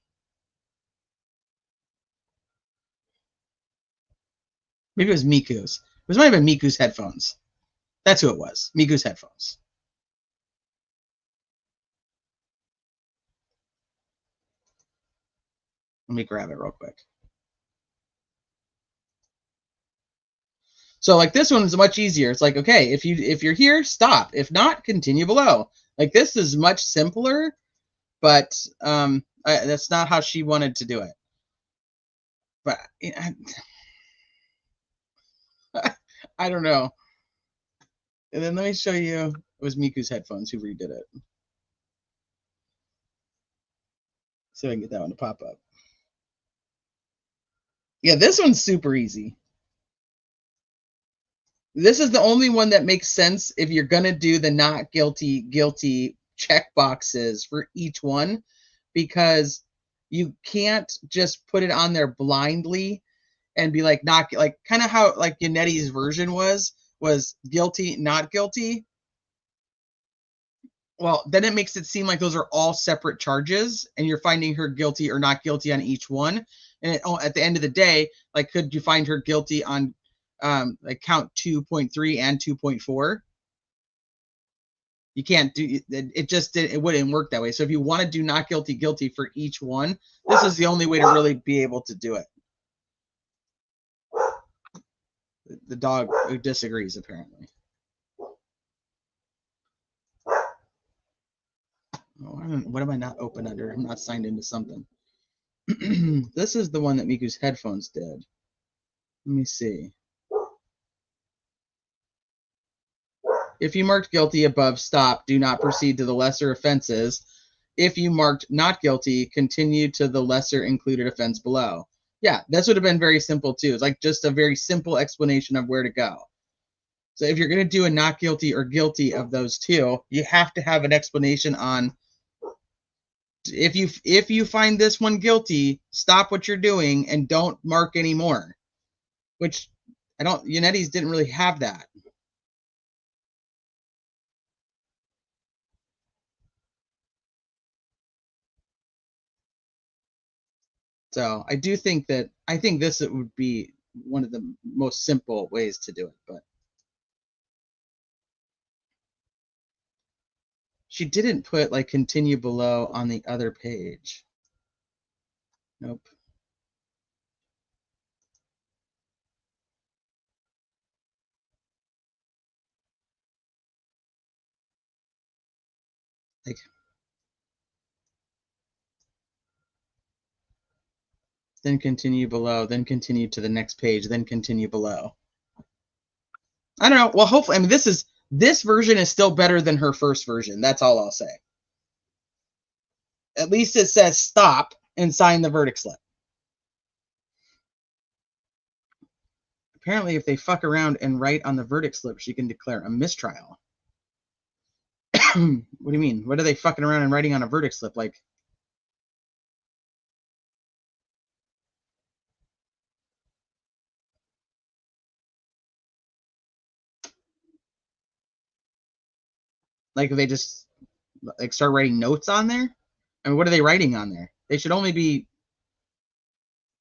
[SPEAKER 2] Maybe it was Miku's. It might have been Miku's headphones. That's who it was. Miku's headphones. Let me grab it real quick. So like this one is much easier. It's like, okay, if you're here, stop. If not, continue below. Like this is much simpler, but that's not how she wanted to do it. But I don't know. And then let me show you. It was Miku's headphones who redid it. See if I can get that one to pop up. Yeah, this one's super easy. This is the only one that makes sense if you're going to do the not guilty, guilty check boxes for each one, because you can't just put it on there blindly and be like, not like kind of how like Yanetti's version was guilty, not guilty. Well, then it makes it seem like those are all separate charges and you're finding her guilty or not guilty on each one. And at the end of the day, like, could you find her guilty on like count 2.3 and 2.4? You can't do it. It wouldn't work that way. So if you want to do not guilty, guilty for each one, this is the only way to really be able to do it. The dog disagrees, apparently. What am I not open under? I'm not signed into something. This is the one that Miku's headphones did. Let me see. If you marked guilty above, stop. Do not proceed to the lesser offenses. If you marked not guilty, continue to the lesser included offense below. Yeah, this would have been very simple too. It's like just a very simple explanation of where to go. So if you're going to do a not guilty or guilty of those two, you have to have an explanation on if you find this one guilty, stop what you're doing and don't mark anymore. Which Yanetti's didn't really have that. So I think this would be one of the most simple ways to do it, but she didn't put like continue below on the other page. Nope. Like, then continue below, then continue to the next page, then continue below. I don't know. Well, hopefully, I mean, this version is still better than her first version. That's all I'll say. At least it says stop and sign the verdict slip. Apparently, if they fuck around and write on the verdict slip, she can declare a mistrial. What do you mean? What are they fucking around and writing on a verdict slip? Like, if they just like start writing notes on there? I mean, what are they writing on there? They should only be.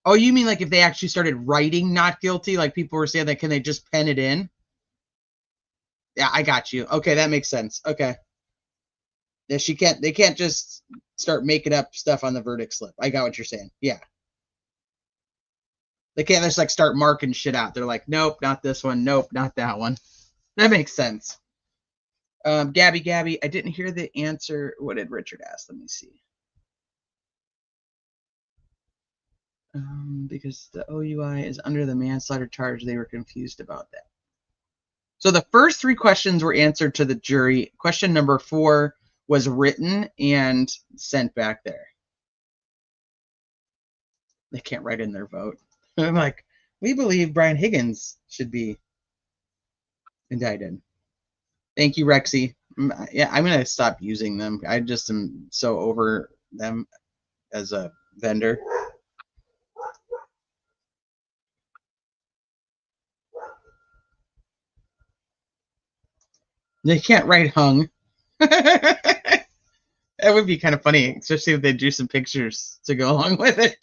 [SPEAKER 2] Oh, you mean like if they actually started writing not guilty, like people were saying that, can they just pen it in? Yeah, I got you. Okay, that makes sense. Okay. Yeah, they can't just start making up stuff on the verdict slip. I got what you're saying. Yeah. They can't just like start marking shit out. They're like, nope, not this one. Nope, not that one. That makes sense. Gabby, I didn't hear the answer. What did Richard ask? Let me see. Because the OUI is under the manslaughter charge, they were confused about that. So the first three questions were answered to the jury. Question number 4 was written and sent back there. They can't write in their vote. I'm like, we believe Brian Higgins should be indicted. Thank you, Rexy. Yeah, I'm going to stop using them. I just am so over them as a vendor. They can't write hung. That would be kind of funny, especially if they drew some pictures to go along with it.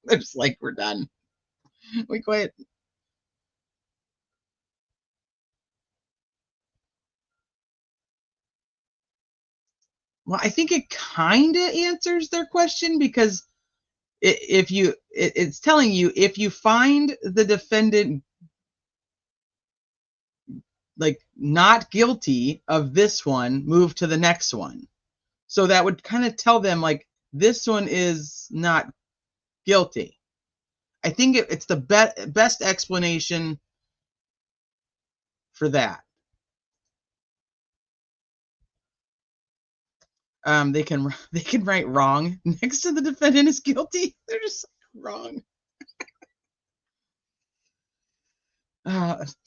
[SPEAKER 2] They're just like, we're done. We quit. Well, I think it kind of answers their question because it's telling you if you find the defendant like not guilty of this one, move to the next one. So that would kind of tell them like this one is not guilty. I think it's the best explanation for that. They can write wrong next to the defendant is guilty. They're just wrong.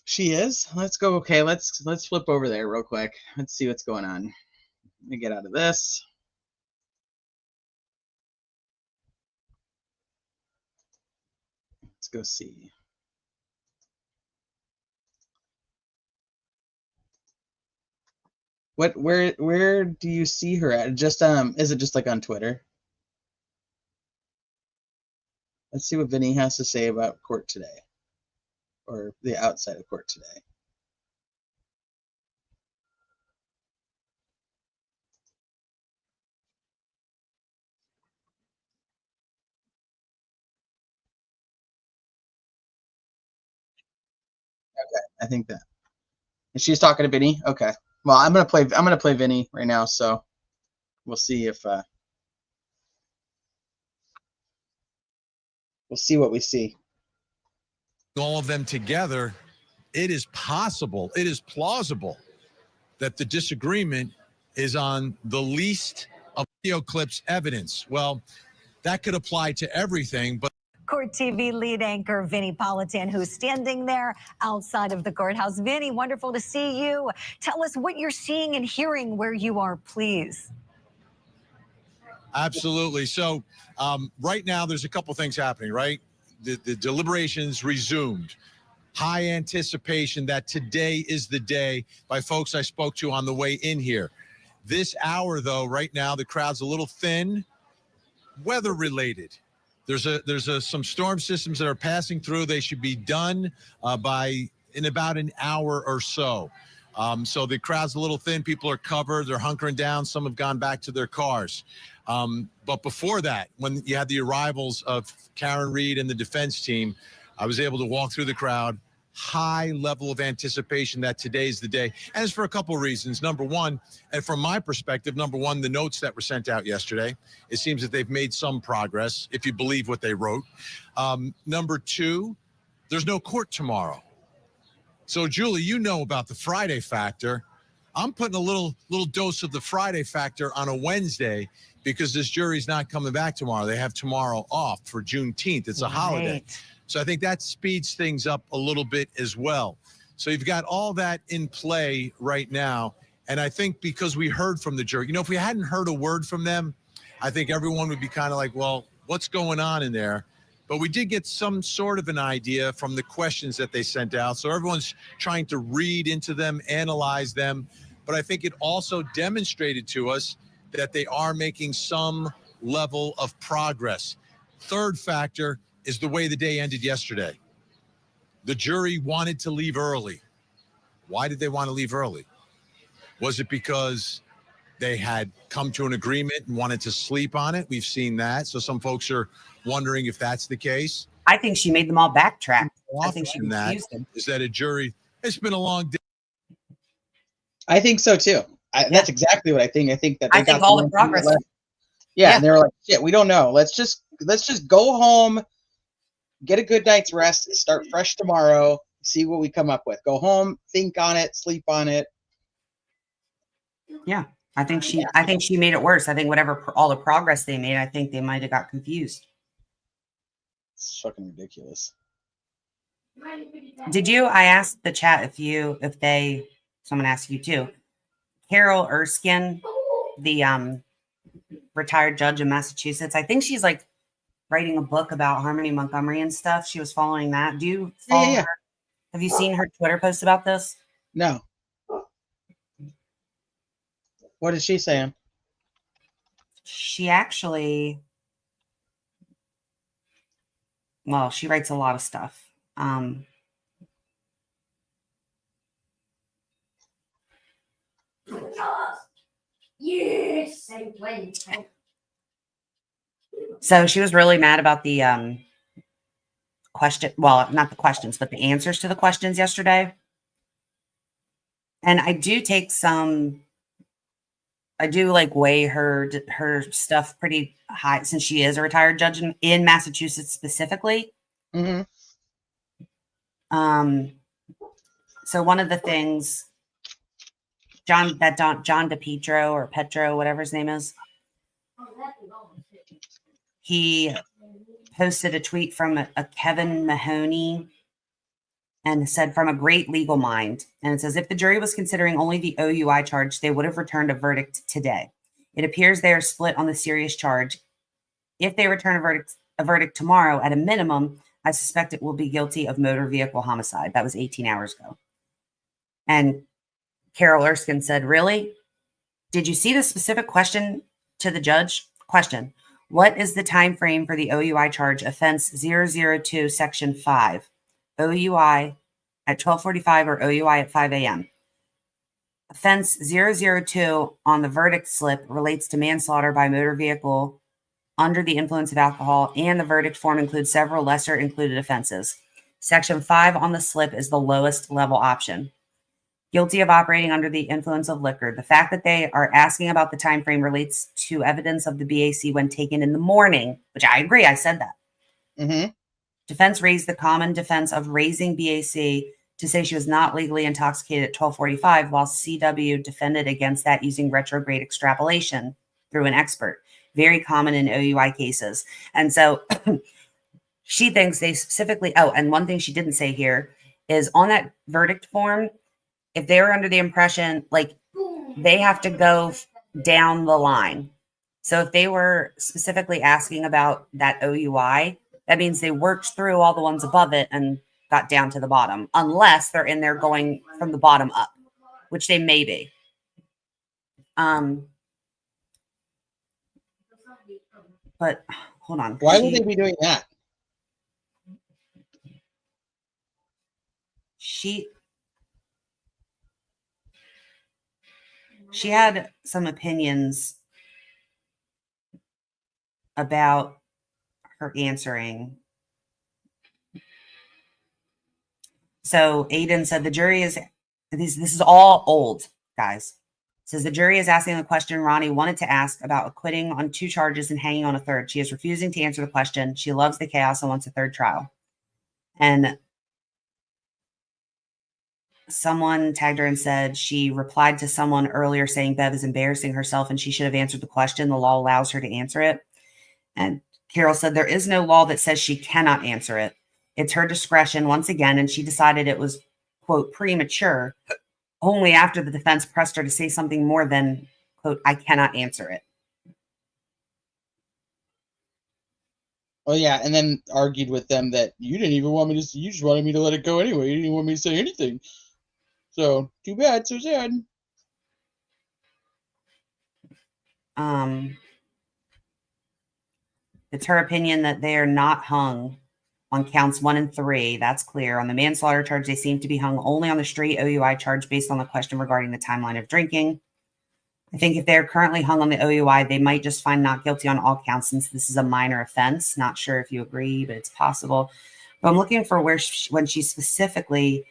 [SPEAKER 2] She is. Let's go. Okay, let's flip over there real quick. Let's see what's going on. Let me get out of this. Let's go see. Where do you see her at? Just is it just like on Twitter? Let's see what Vinny has to say about court today, or the outside of court today. Okay, I think that. And she's talking to Vinny. Okay. Well, I'm gonna play Vinny right now, so we'll see if we'll see what we see.
[SPEAKER 14] All of them together, it is possible, it is plausible that the disagreement is on the least of video clips evidence. Well, that could apply to everything, but
[SPEAKER 7] Court TV lead anchor Vinny Politan, who's standing there outside of the courthouse. Vinny, wonderful to see you. Tell us what you're seeing and hearing where you are, please.
[SPEAKER 14] Absolutely. So right now, there's a couple things happening, right? The deliberations resumed. High anticipation that today is the day by folks I spoke to on the way in here. This hour, though, right now, the crowd's a little thin, weather related. There's some storm systems that are passing through. They should be done in about an hour or so. So the crowd's a little thin. People are covered. They're hunkering down. Some have gone back to their cars. But before that, when you had the arrivals of Karen Reed and the defense team, I was able to walk through the crowd. High level of anticipation that today's the day. And it's for a couple of reasons. Number one, and from my perspective, number one, the notes that were sent out yesterday, it seems that they've made some progress, if you believe what they wrote. Number two, there's no court tomorrow. So, Julie, you know about the Friday factor. I'm putting a little dose of the Friday factor on a Wednesday because this jury's not coming back tomorrow. They have tomorrow off for Juneteenth. It's a holiday. So I think that speeds things up a little bit as well. So you've got all that in play right now. And I think because we heard from the jury, if we hadn't heard a word from them, I think everyone would be kind of like, well, what's going on in there? But we did get some sort of an idea from the questions that they sent out. So everyone's trying to read into them, analyze them. But I think it also demonstrated to us that they are making some level of progress. Third factor is the way the day ended yesterday. The jury wanted to leave early. Why did they want to leave early? Was it because they had come to an agreement and wanted to sleep on it? We've seen that. So some folks are wondering if that's the case.
[SPEAKER 13] I think she made them all backtrack. I think she
[SPEAKER 14] that
[SPEAKER 13] confused them.
[SPEAKER 14] is that a jury. It's been a long day.
[SPEAKER 2] I think so too. That's exactly what I think. I think that
[SPEAKER 13] I think all the progress.
[SPEAKER 2] Yeah, and they were like, shit, we don't know. Let's just go home, get a good night's rest, start fresh tomorrow, see what we come up with. Go home, think on it, sleep on it.
[SPEAKER 13] Yeah, I think she made it worse. I think all the progress they made, I think they might have got confused.
[SPEAKER 2] It's fucking ridiculous.
[SPEAKER 13] I asked the chat someone asked you too. Carol Erskine, the retired judge in Massachusetts, I think she's like writing a book about Harmony Montgomery and stuff. She was following that. Do you follow her? Have you seen her Twitter post about this?
[SPEAKER 2] No. What is she saying?
[SPEAKER 13] She actually, well, she writes a lot of stuff.
[SPEAKER 9] Yes,
[SPEAKER 13] So she was really mad about the question, well, not the questions, but the answers to the questions yesterday. And I do like weigh her stuff pretty high since she is a retired judge in Massachusetts specifically.
[SPEAKER 2] Mm-hmm.
[SPEAKER 13] So one of the things John DePietro or Petro, whatever his name is, he posted a tweet from a Kevin Mahoney and said, from a great legal mind. And it says, if the jury was considering only the OUI charge, they would have returned a verdict today. It appears they are split on the serious charge. If they return a verdict tomorrow, at a minimum, I suspect it will be guilty of motor vehicle homicide. That was 18 hours ago. And Carol Erskine said, really? Did you see the specific question to the judge? Question. What is the time frame for the OUI charge offense 002 section 5? OUI at 12:45 or OUI at 5 a.m. Offense 002 on the verdict slip relates to manslaughter by motor vehicle under the influence of alcohol, and the verdict form includes several lesser included offenses. Section 5 on the slip is the lowest level option. Guilty of operating under the influence of liquor. The fact that they are asking about the time frame relates to evidence of the BAC when taken in the morning, which I agree, I said that.
[SPEAKER 2] Mm-hmm.
[SPEAKER 13] Defense raised the common defense of raising BAC to say she was not legally intoxicated at 12:45, while CW defended against that using retrograde extrapolation through an expert. Very common in OUI cases. And so she thinks they specifically, oh, and one thing she didn't say here is on that verdict form, if they were under the impression, like, they have to go down the line. So if they were specifically asking about that OUI, that means they worked through all the ones above it and got down to the bottom, unless they're in there going from the bottom up, which they may be. But hold on.
[SPEAKER 2] Why would they be doing that?
[SPEAKER 13] She had some opinions about her answering. So Aiden said the jury is, this is all old, guys. Says the jury is asking the question Ronnie wanted to ask about acquitting on 2 charges and hanging on a 3rd. She is refusing to answer the question. She loves the chaos and wants a 3rd trial. And someone tagged her and said she replied to someone earlier saying Bev is embarrassing herself and she should have answered the question. The law allows her to answer it. And Carol said there is no law that says she cannot answer it. It's her discretion once again, and she decided it was, quote, premature only after the defense pressed her to say something more than, quote, I cannot answer it.
[SPEAKER 2] Oh, yeah, and then argued with them that you didn't even want me to, you just wanted me to let it go anyway. You didn't want me to say anything. So, too bad, so sad.
[SPEAKER 13] It's her opinion that they are not hung on counts 1 and 3. That's clear. On the manslaughter charge, they seem to be hung only on the straight OUI charge based on the question regarding the timeline of drinking. I think if they're currently hung on the OUI, they might just find not guilty on all counts since this is a minor offense. Not sure if you agree, but it's possible. But I'm looking for where when she specifically,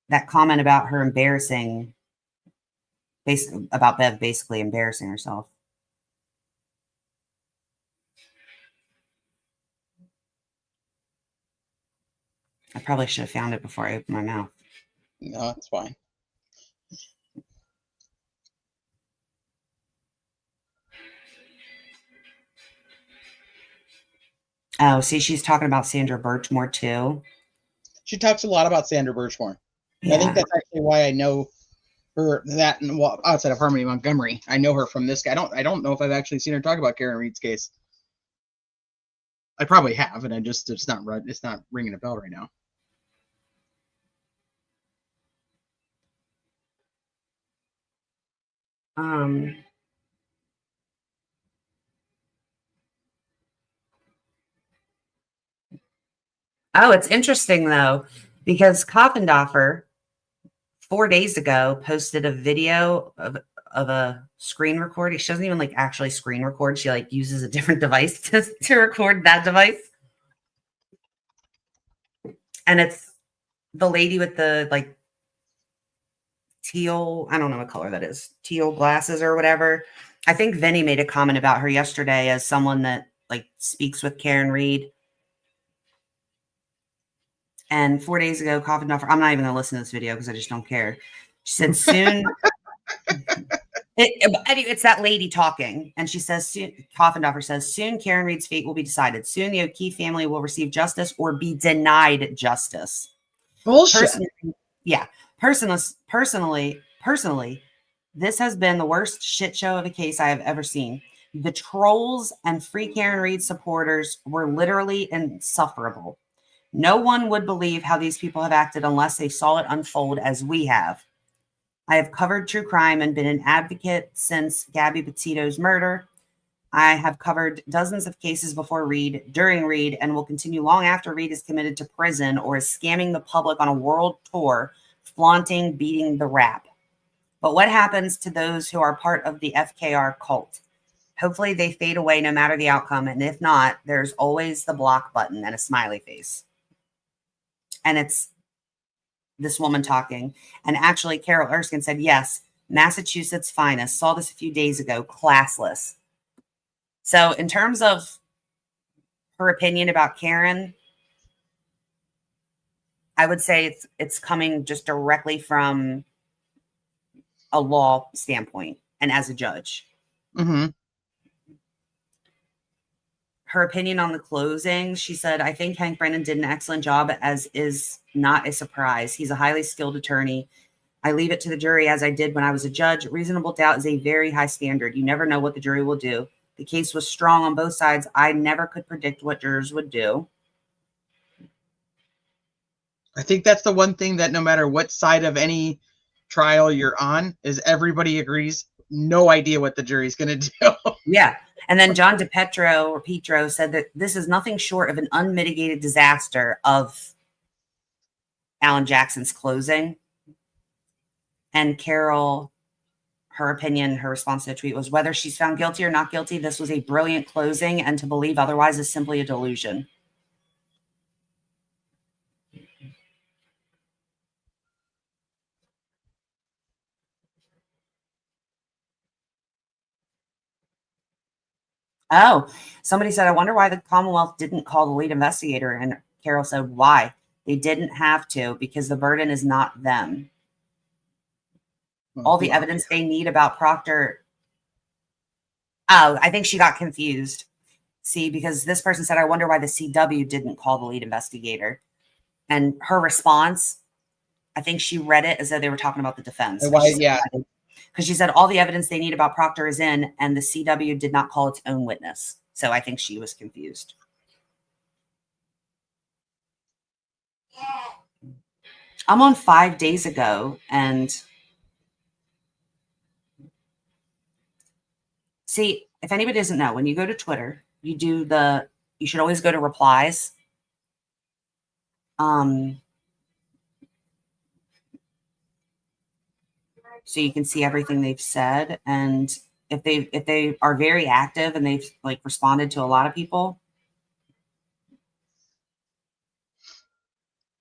[SPEAKER 13] that comment about her embarrassing, about Bev basically embarrassing herself. I probably should have found it before I opened my mouth.
[SPEAKER 2] No, that's fine.
[SPEAKER 13] Oh, see, she's talking about Sandra Birchmore too.
[SPEAKER 2] She talks a lot about Sandra Birchmore.
[SPEAKER 13] Yeah.
[SPEAKER 2] I think that's actually why I know her, that, and well, outside of Harmony Montgomery, I know her from this guy. I don't know if I've actually seen her talk about Karen Reed's case. I probably have, and it's not ringing a bell right now.
[SPEAKER 13] Um, oh, it's interesting though, because Coffendoffer 4 days ago posted a video of a screen recording. She doesn't even like actually screen record. She like uses a different device to record that device. And it's the lady with the like teal, I don't know what color that is, teal glasses or whatever. I think Vinny made a comment about her yesterday as someone that like speaks with Karen Reed. And 4 days ago, Coffendoffer, I'm not even gonna listen to this video because I just don't care. She said soon. It's that lady talking, and she says, soon, Coffendoffer says, soon Karen Reed's fate will be decided. Soon the O'Keefe family will receive justice or be denied justice.
[SPEAKER 2] Bullshit.
[SPEAKER 13] Personally, this has been the worst shit show of a case I have ever seen. The trolls and Free Karen Reed supporters were literally insufferable. No one would believe how these people have acted unless they saw it unfold as we have. I have covered true crime and been an advocate since Gabby Petito's murder. I have covered dozens of cases before Reed, during Reed, and will continue long after Reed is committed to prison or is scamming the public on a world tour, flaunting, beating the rap. But what happens to those who are part of the FKR cult? Hopefully they fade away no matter the outcome, and if not, there's always the block button and a smiley face. And it's this woman talking. And actually, Carol Erskine said, yes, Massachusetts finest. Saw this a few days ago. Classless. So in terms of her opinion about Karen, I would say it's coming just directly from a law standpoint and as a judge.
[SPEAKER 2] Mm-hmm.
[SPEAKER 13] Her opinion on the closing, she said, I think Hank Brennan did an excellent job, as is not a surprise. He's a highly skilled attorney. I leave it to the jury as I did when I was a judge. Reasonable doubt is a very high standard. You never know what the jury will do. The case was strong on both sides. I never could predict what jurors would do.
[SPEAKER 2] I think that's the one thing that no matter what side of any trial you're on, is everybody agrees, no idea what the jury's going to do.
[SPEAKER 13] Yeah. And then John DePetro said that this is nothing short of an unmitigated disaster of Alan Jackson's closing. And Carol, her opinion, her response to the tweet was, whether she's found guilty or not guilty, this was a brilliant closing, and to believe otherwise is simply a delusion. Oh, somebody said, I wonder why the Commonwealth didn't call the lead investigator. And Carol said, why? They didn't have to, because the burden is not them. All the evidence they need about Proctor. Oh, I think she got confused. See, because this person said, I wonder why the CW didn't call the lead investigator. And her response, I think she read it as though they were talking about the defense.
[SPEAKER 2] Why, yeah.
[SPEAKER 13] Because she said all the evidence they need about Proctor is in, and the CW did not call its own witness. So I think she was confused. I'm on 5 days ago, and see, if anybody doesn't know, when you go to Twitter, you should always go to replies. So you can see everything they've said. And if they are very active and they've like responded to a lot of people,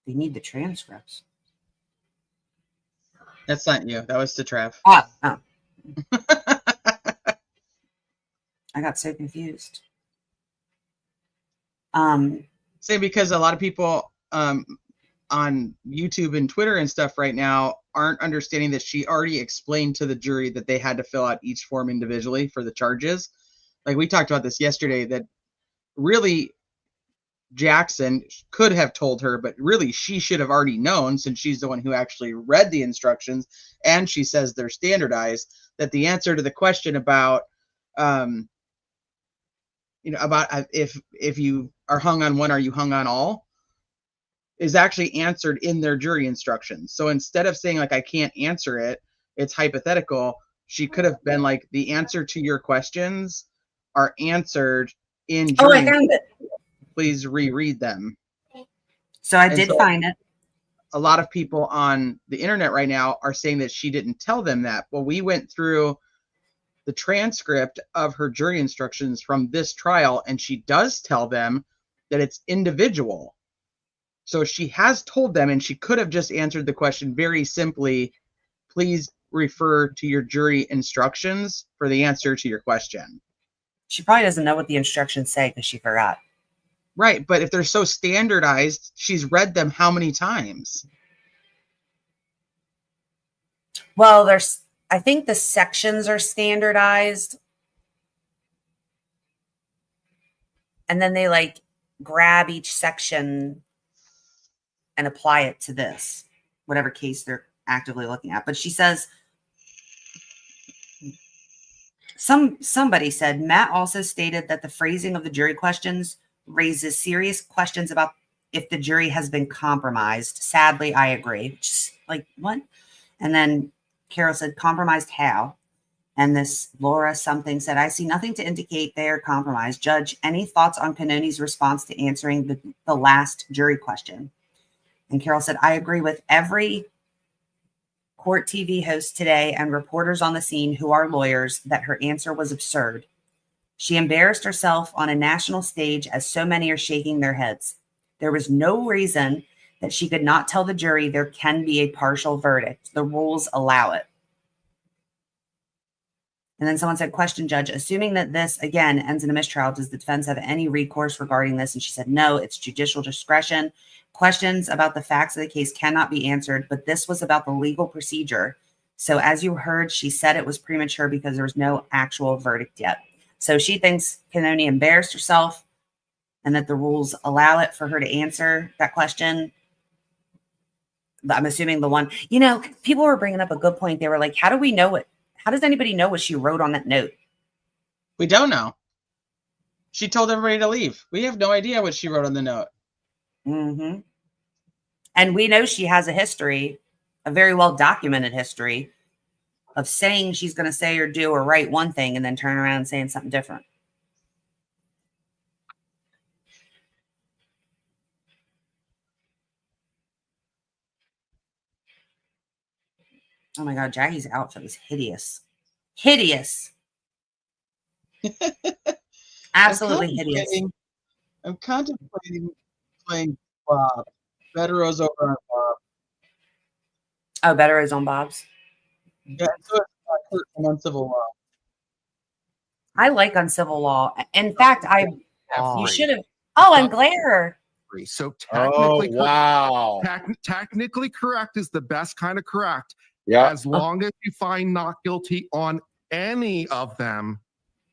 [SPEAKER 13] they need the transcripts.
[SPEAKER 2] That's not you. That was to Trav.
[SPEAKER 13] Oh. I got so confused.
[SPEAKER 2] Say because a lot of people on YouTube and Twitter and stuff right now aren't understanding that she already explained to the jury that they had to fill out each form individually for the charges. Like we talked about this yesterday, that really Jackson could have told her, but really she should have already known, since she's the one who actually read the instructions, and she says they're standardized, that the answer to the question about about if you are hung on one, are you hung on all, is actually answered in their jury instructions. So instead of saying like I can't answer it, it's hypothetical, she could have been like, the answer to your questions are answered in
[SPEAKER 13] Oh, I
[SPEAKER 2] jury.
[SPEAKER 13] found it.
[SPEAKER 2] Please reread them.
[SPEAKER 13] So I
[SPEAKER 2] And
[SPEAKER 13] did
[SPEAKER 2] so
[SPEAKER 13] find it.
[SPEAKER 2] a lot of people on the internet right now are saying that she didn't tell them that. Well, we went through the transcript of her jury instructions from this trial, and she does tell them that it's individual. So she has told them, and she could have just answered the question very simply, please refer to your jury instructions for the answer to your question.
[SPEAKER 13] She probably doesn't know what the instructions say because she forgot.
[SPEAKER 2] Right, but if they're so standardized, she's read them how many times?
[SPEAKER 13] Well, I think the sections are standardized. And then they like grab each section and apply it to this, whatever case they're actively looking at. But she says, somebody said, Matt also stated that the phrasing of the jury questions raises serious questions about if the jury has been compromised. Sadly, I agree. Which is like, what? And then Carol said, compromised how? And this Laura something said, I see nothing to indicate they are compromised. Judge, any thoughts on Canoni's response to answering the last jury question? And Carol said, I agree with every court TV host today and reporters on the scene who are lawyers that her answer was absurd. She embarrassed herself on a national stage as so many are shaking their heads. There was no reason that she could not tell the jury there can be a partial verdict. The rules allow it. And then someone said, question, Judge, assuming that this, again, ends in a mistrial, does the defense have any recourse regarding this? And she said, no, it's judicial discretion. Questions about the facts of the case cannot be answered, but this was about the legal procedure. So as you heard, she said it was premature because there was no actual verdict yet. So she thinks Canoni embarrassed herself and that the rules allow it for her to answer that question. I'm assuming the one, people were bringing up a good point. They were like, how do we know it? How does anybody know what she wrote on that note?
[SPEAKER 2] We don't know. She told everybody to leave. We have no idea what she wrote on the note.
[SPEAKER 13] Mm-hmm. And we know she has a history, a very well documented history of saying she's going to say or do or write one thing and then turn around and saying something different. Oh my God, Jackie's outfit is hideous. Hideous. Absolutely hideous.
[SPEAKER 2] I'm contemplating playing Bob. Bettero's over on Bob.
[SPEAKER 13] Oh, Better is on Bob's.
[SPEAKER 2] Yeah, so it's on civil law.
[SPEAKER 13] I like on civil law. In fact, you should have.
[SPEAKER 15] Oh,
[SPEAKER 13] and Glare.
[SPEAKER 15] So technically,
[SPEAKER 3] wow.
[SPEAKER 15] Technically correct is the best kind of correct.
[SPEAKER 3] Yeah.
[SPEAKER 15] As long as you find not guilty on any of them,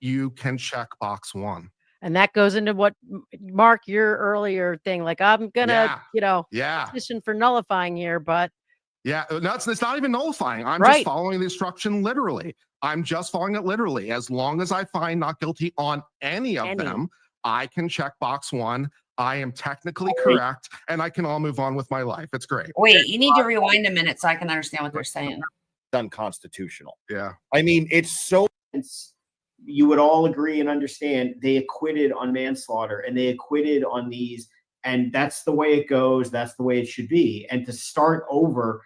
[SPEAKER 15] you can check box 1.
[SPEAKER 16] And that goes into what, Mark, your earlier thing. Like, I'm gonna, petition for nullifying here, but
[SPEAKER 15] no, it's not even nullifying. I'm
[SPEAKER 16] Right.
[SPEAKER 15] just following the instruction literally. I'm just following it literally. As long as I find not guilty on any of them, I can check box 1. I am technically correct, and I can all move on with my life. It's great.
[SPEAKER 13] Wait, you need to rewind a minute so I can understand what they're saying.
[SPEAKER 3] Unconstitutional.
[SPEAKER 15] Yeah.
[SPEAKER 3] I mean, it's so.
[SPEAKER 17] You would all agree and understand they acquitted on manslaughter and they acquitted on these, and that's the way it goes. That's the way it should be. And to start over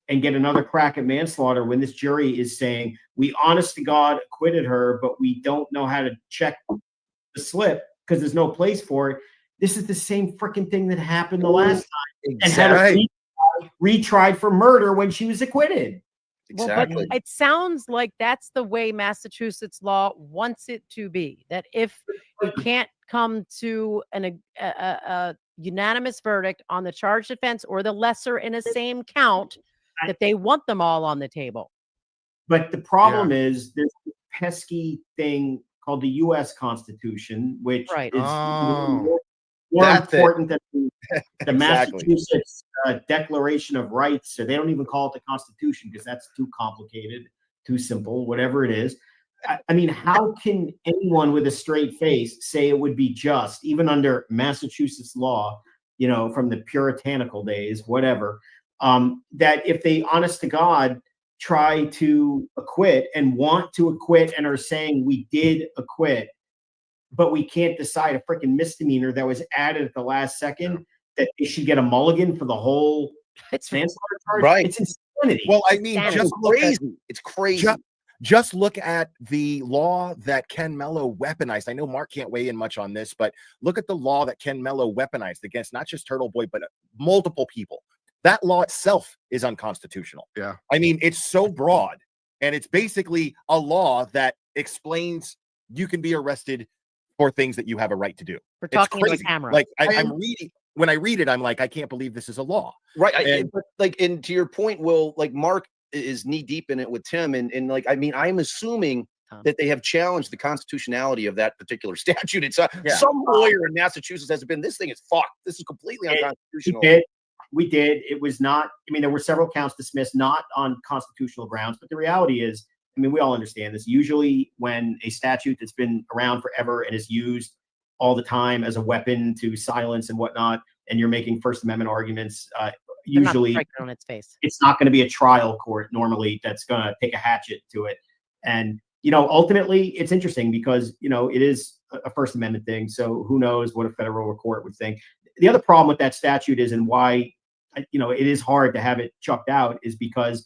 [SPEAKER 17] and get another crack at manslaughter when this jury is saying, we honest to God acquitted her, but we don't know how to check the slip because there's no place for it. This is the same freaking thing that happened the last time.
[SPEAKER 3] Exactly.
[SPEAKER 17] And had retried for murder when she was acquitted.
[SPEAKER 16] Well, but it sounds like that's the way Massachusetts law wants it to be. That if you can't come to a unanimous verdict on the charged offense or the lesser in a same count, that they want them all on the table.
[SPEAKER 17] But the problem is there's a pesky thing called the U.S. Constitution, which is more important than the Massachusetts Declaration of Rights. So they don't even call it the Constitution because that's too complicated, too simple, whatever it is. I mean, how can anyone with a straight face say it would be just, even under Massachusetts law, from the puritanical days, whatever, that if they, honest to God, try to acquit and want to acquit and are saying we did acquit, but we can't decide a freaking misdemeanor that was added at the last second, that they should get a mulligan for the whole manslaughter charge.
[SPEAKER 18] Right.
[SPEAKER 17] It's insanity.
[SPEAKER 18] Well, I mean,
[SPEAKER 17] It's
[SPEAKER 18] just look at,
[SPEAKER 17] crazy.
[SPEAKER 18] it's crazy. Just look at the law that Ken Mello weaponized. I know Mark can't weigh in much on this, but look at the law that Ken Mello weaponized against not just Turtle Boy, but multiple people. That law itself is unconstitutional.
[SPEAKER 15] Yeah.
[SPEAKER 18] I mean, it's so broad, and it's basically a law that explains you can be arrested for things that you have a right to do.
[SPEAKER 16] We're
[SPEAKER 18] It's
[SPEAKER 16] talking about
[SPEAKER 18] crazy.
[SPEAKER 16] camera.
[SPEAKER 18] Like I'm reading, when I read it, I'm like, I can't believe this is a law.
[SPEAKER 19] Right. But like, and to your point, Will, like Mark is knee deep in it with Tim. And like, I mean, I'm assuming that they have challenged the constitutionality of that particular statute. It's some lawyer in Massachusetts has been, this thing is fucked. This is completely unconstitutional.
[SPEAKER 17] We did. It was not, I mean, there were several counts dismissed, not on constitutional grounds, but the reality is, I mean, we all understand this. Usually when a statute that's been around forever and is used all the time as a weapon to silence and whatnot, and you're making First Amendment arguments, usually
[SPEAKER 16] on its face.
[SPEAKER 17] It's not going to be a trial court normally that's going to take a hatchet to it. And, you know, ultimately it's interesting because, you know, it is a First Amendment thing. So who knows what a federal court would think. The other problem with that statute is, and why, you know, it is hard to have it chucked out, is because,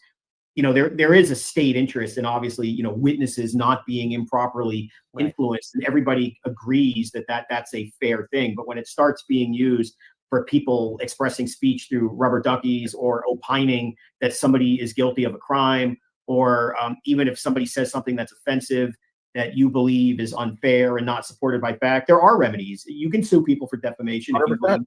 [SPEAKER 17] you know, there is a state interest in, obviously, you know, witnesses not being improperly influenced, and everybody agrees that that's a fair thing. But when it starts being used for people expressing speech through rubber duckies, or opining that somebody is guilty of a crime, or even if somebody says something that's offensive that you believe is unfair and not supported by fact, there are remedies. You can sue people for defamation. If you believe.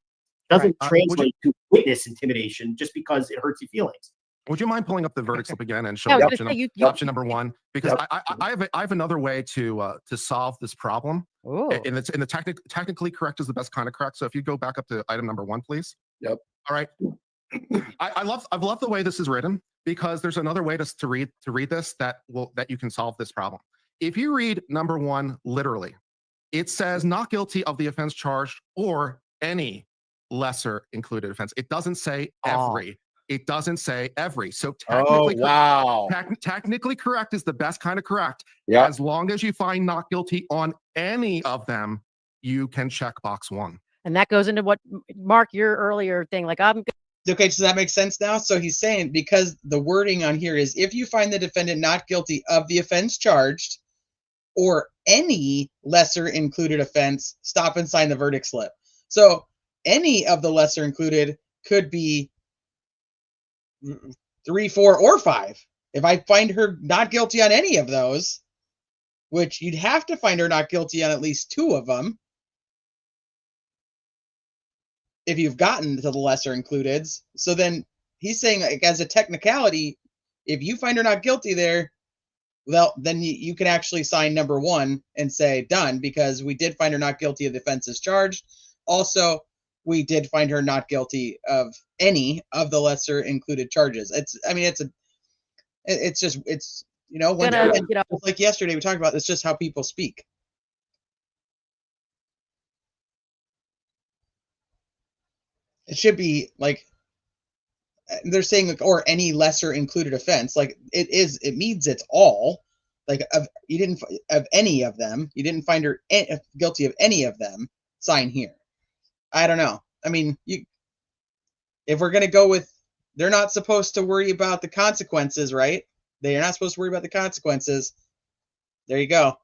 [SPEAKER 17] Doesn't translate to witness intimidation just because it hurts your feelings.
[SPEAKER 15] Would you mind pulling up the verdict slip again and
[SPEAKER 17] Yeah,
[SPEAKER 15] showing
[SPEAKER 17] I was
[SPEAKER 15] option,
[SPEAKER 17] gonna say
[SPEAKER 15] option number one? Because I have another way to solve this problem. And it's technically correct is the best kind of correct. So if you go back up to item number one, please.
[SPEAKER 19] Yep.
[SPEAKER 15] All right. I love the way this is written, because there's another way to read this that you can solve this problem. If you read number one literally, it says not guilty of the offense charged or any lesser included offense. It doesn't say every. It doesn't say every. So technically, technically correct is the best kind of correct.
[SPEAKER 19] Yeah.
[SPEAKER 15] As long as you find not guilty on any of them, you can check box one.
[SPEAKER 16] And that goes into what Mark, your earlier thing, like
[SPEAKER 2] Okay, so that makes sense now. So he's saying, because the wording on here is, if you find the defendant not guilty of the offense charged or any lesser included offense, stop and sign the verdict slip. So any of the lesser included could be 3, 4, or 5. If I find her not guilty on any of those, which you'd have to find her not guilty on at least 2 of them, if you've gotten to the lesser includeds. So then he's saying, like, as a technicality, if you find her not guilty there, well, then you can actually sign number 1 and say done, because we did find her not guilty of the offenses charged. Also, we did find her not guilty of any of the lesser included charges. It's you know, like yesterday we talked about, it's just how people speak. It should be like, they're saying, like, or any lesser included offense. Like, it means it's all, like, of any of them, you didn't find her guilty of any of them, sign here. I don't know. I mean, if we're going to go with, they're not supposed to worry about the consequences, right? They are not supposed to worry about the consequences. There you go.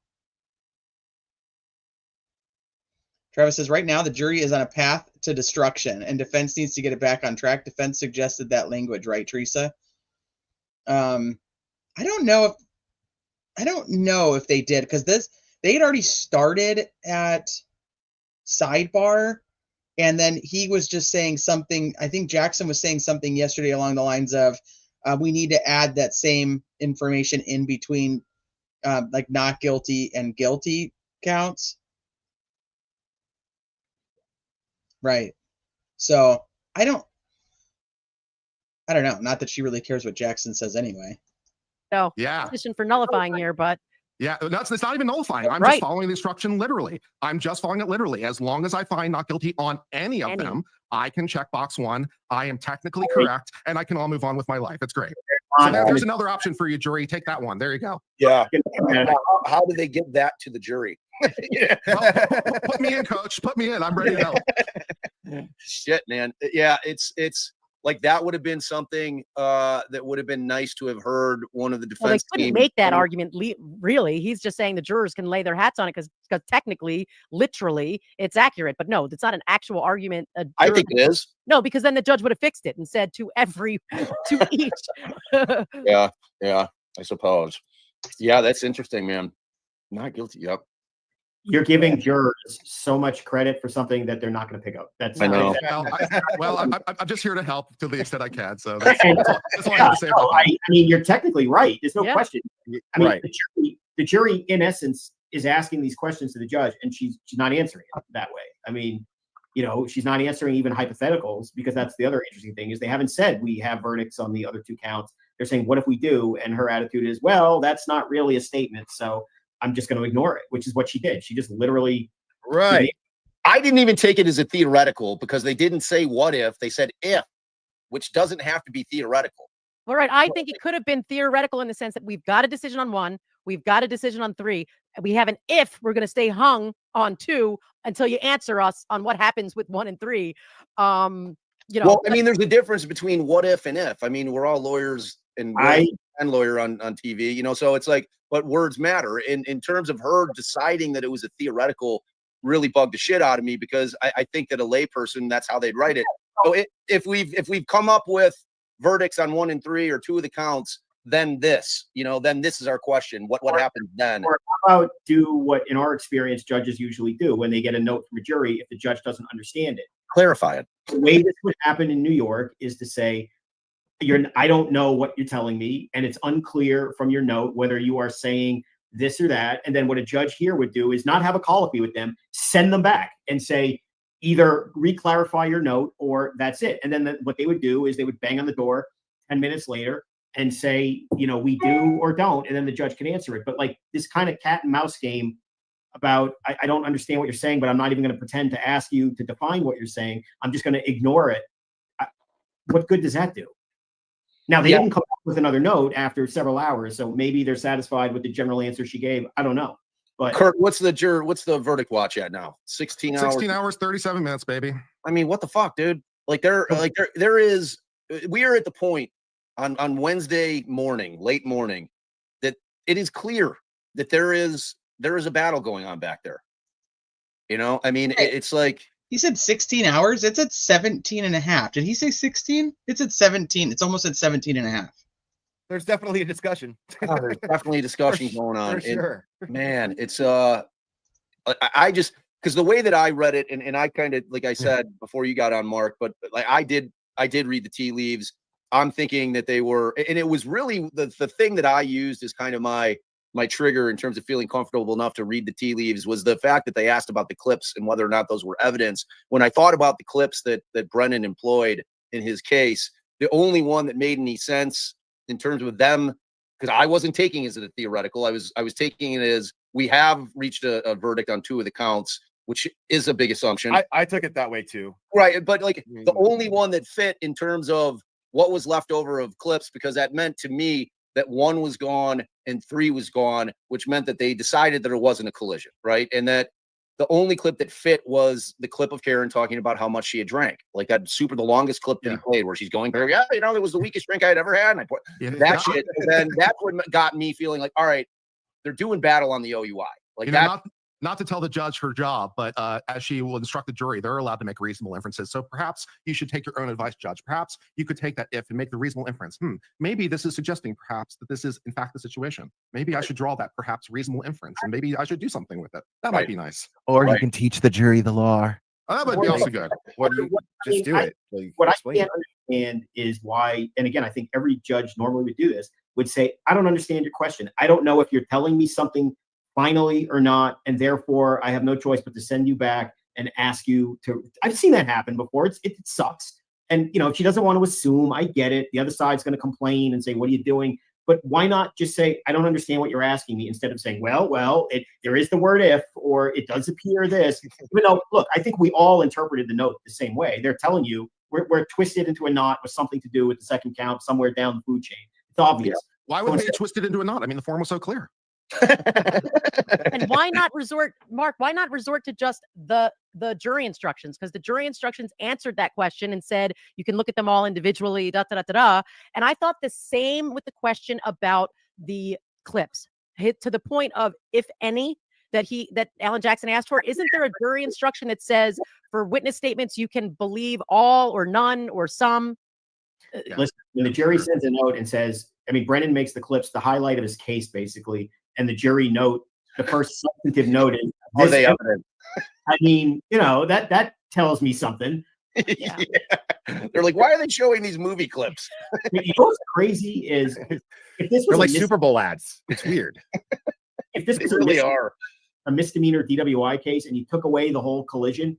[SPEAKER 2] Travis says, right now the jury is on a path to destruction and defense needs to get it back on track. Defense suggested that language, right, Teresa? I don't know if they did, because they had already started at sidebar, and then he was just saying something. I think Jackson was saying something yesterday along the lines of, we need to add that same information in between, like, not guilty and guilty counts. Right. So I don't know. Not that she really cares what Jackson says anyway.
[SPEAKER 16] No.
[SPEAKER 15] Yeah.
[SPEAKER 16] Petition for nullifying here, but
[SPEAKER 15] yeah, it's not even nullifying. I'm just following the instruction literally. I'm just following it literally. As long as I find not guilty on any of them, I can check box one. I am technically correct, and I can all move on with my life. It's great. So there's another option for you, jury. Take that one. There you go.
[SPEAKER 19] Yeah. Now, how do they give that to the jury?
[SPEAKER 15] Yeah. Well, put me in, coach. Put me in. I'm ready to go.
[SPEAKER 19] Shit, man. Yeah, it's like that would have been something that would have been nice to have heard one of the defense
[SPEAKER 16] Well, they couldn't
[SPEAKER 19] team.
[SPEAKER 16] make that argument. Really, he's just saying the jurors can lay their hats on it because technically, literally, it's accurate. But no, it's not an actual argument.
[SPEAKER 19] I think it is.
[SPEAKER 16] No, because then the judge would have fixed it and said to each.
[SPEAKER 19] Yeah, I suppose. Yeah, that's interesting, man. Not guilty. Yep.
[SPEAKER 17] You're giving jurors so much credit for something that they're not going to pick up. That's
[SPEAKER 19] I know.
[SPEAKER 15] I'm just here to help to the extent I can. So that's all I have to say about that.
[SPEAKER 17] I mean, you're technically right. There's no question. I mean,
[SPEAKER 19] Right.
[SPEAKER 17] the jury, in essence, is asking these questions to the judge, and she's not answering it that way. I mean, she's not answering even hypotheticals, because that's the other interesting thing is they haven't said we have verdicts on the other two counts. They're saying, what if we do? And her attitude is, well, that's not really a statement, so I'm just going to ignore it, which is what she did. She just literally.
[SPEAKER 19] Right. I didn't even take it as a theoretical because they didn't say what if, they said if, which doesn't have to be theoretical.
[SPEAKER 16] All right. I think it could have been theoretical in the sense that we've got a decision on 1, we've got a decision on 3, and we have an if we're going to stay hung on 2 until you answer us on what happens with 1 and 3.
[SPEAKER 19] Well, I mean, there's a difference between what if and if. I mean, we're all lawyers and lawyer on TV, so it's like, but words matter. In terms of her deciding that it was a theoretical really bugged the shit out of me, because I think that a layperson, that's how they'd write it. So if we've come up with verdicts on 1 and 3 or 2 of the counts, then this is our question. What happens then?
[SPEAKER 17] Or how about do what, in our experience, judges usually do when they get a note from a jury if the judge doesn't understand it?
[SPEAKER 19] Clarify it.
[SPEAKER 17] The way this would happen in New York is to say, I don't know what you're telling me, and it's unclear from your note whether you are saying this or that. And then what a judge here would do is not have a colloquy with them, send them back and say, either re-clarify your note or that's it. And then what they would do is they would bang on the door 10 minutes later and say, we do or don't, and then the judge can answer it. But like this kind of cat and mouse game about, I don't understand what you're saying, but I'm not even going to pretend to ask you to define what you're saying. I'm just going to ignore it. What good does that do? Now, they didn't come up with another note after several hours, so maybe they're satisfied with the general answer she gave. I don't know. But
[SPEAKER 19] Kurt, what's the verdict watch at now? 16 hours?
[SPEAKER 15] 16 hours, 37 minutes, baby.
[SPEAKER 19] I mean, what the fuck, dude? Like there is, we are at the point on Wednesday morning, late morning, that it is clear that there is a battle going on back there. I mean, it's like.
[SPEAKER 2] He said 16 hours. It's at 17 and a half. Did he say 16? It's at 17. It's almost at 17 and a half.
[SPEAKER 20] There's definitely a discussion.
[SPEAKER 19] There's definitely a discussion going on.
[SPEAKER 20] For sure.
[SPEAKER 19] Man, it's I just, because the way that I read it, and I kind of, like I said before you got on, Mark, but like I did read the tea leaves. I'm thinking that they were, and it was really the thing that I used as kind of my trigger in terms of feeling comfortable enough to read the tea leaves was the fact that they asked about the clips and whether or not those were evidence. When I thought about the clips that Brennan employed in his case, the only one that made any sense in terms of them, because I wasn't taking it as a theoretical, I was taking it as we have reached a verdict on 2 of the counts, which is a big assumption.
[SPEAKER 20] I took it that way too.
[SPEAKER 19] Right, but like the only one that fit in terms of what was left over of clips, because that meant to me that 1 was gone and 3 was gone, which meant that they decided that it wasn't a collision, right? And that the only clip that fit was the clip of Karen talking about how much she had drank, like that the longest clip that he played, where she's going, it was the weakest drink I had ever had. And I put that shit. And then that's what got me feeling like, all right, they're doing battle on the OUI. Like that.
[SPEAKER 15] Not to tell the judge her job, but as she will instruct the jury, they're allowed to make reasonable inferences. So perhaps you should take your own advice, judge. Perhaps you could take that if and make the reasonable inference. Maybe this is suggesting perhaps that this is in fact the situation. Maybe I should draw that perhaps reasonable inference, and maybe I should do something with it. That might be nice.
[SPEAKER 20] Or you can teach the jury the law.
[SPEAKER 15] That would be also good.
[SPEAKER 20] Just do it.
[SPEAKER 17] What I can't understand is why, and again, I think every judge normally would do this, would say, I don't understand your question. I don't know if you're telling me something finally or not, and therefore I have no choice but to send you back and ask you to. I've seen that happen before. It sucks. And if she doesn't want to assume, I get it. The other side's going to complain and say, what are you doing? But why not just say, I don't understand what you're asking me, instead of saying, well, there is the word if, or it does appear this. Even though, look, I think we all interpreted the note the same way. They're telling you we're twisted into a knot with something to do with the second count somewhere down the food chain. It's obvious.
[SPEAKER 15] Why would they twist it into a knot? I mean, the form was so clear.
[SPEAKER 16] And why not resort, Mark? Why not resort to just the jury instructions? Because the jury instructions answered that question and said you can look at them all individually. Da da da da da. And I thought the same with the question about the clips. Hit to the point of, if any, that Alan Jackson asked for. Isn't there a jury instruction that says for witness statements you can believe all or none or some?
[SPEAKER 17] Listen, when the jury sends a note and says, I mean, Brennan makes the clips the highlight of his case, basically, and the jury note, the first substantive note is,
[SPEAKER 19] Are they evident?
[SPEAKER 17] I mean, you know, that tells me something.
[SPEAKER 19] Yeah. They're like, why are they showing these movie clips?
[SPEAKER 17] You know what's crazy is, if this was
[SPEAKER 18] They're like Super Bowl ads. It's weird.
[SPEAKER 17] If this was
[SPEAKER 19] really are
[SPEAKER 17] a misdemeanor DWI case and you took away the whole collision,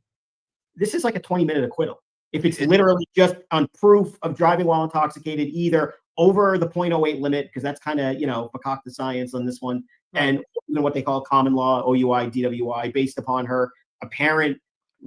[SPEAKER 17] this is like a 20-minute acquittal. If it's literally just on proof of driving while intoxicated, either over the 0.08 limit, because that's kind of, you know, fakak the science on this one, and what they call common law, OUI, DWI, based upon her apparent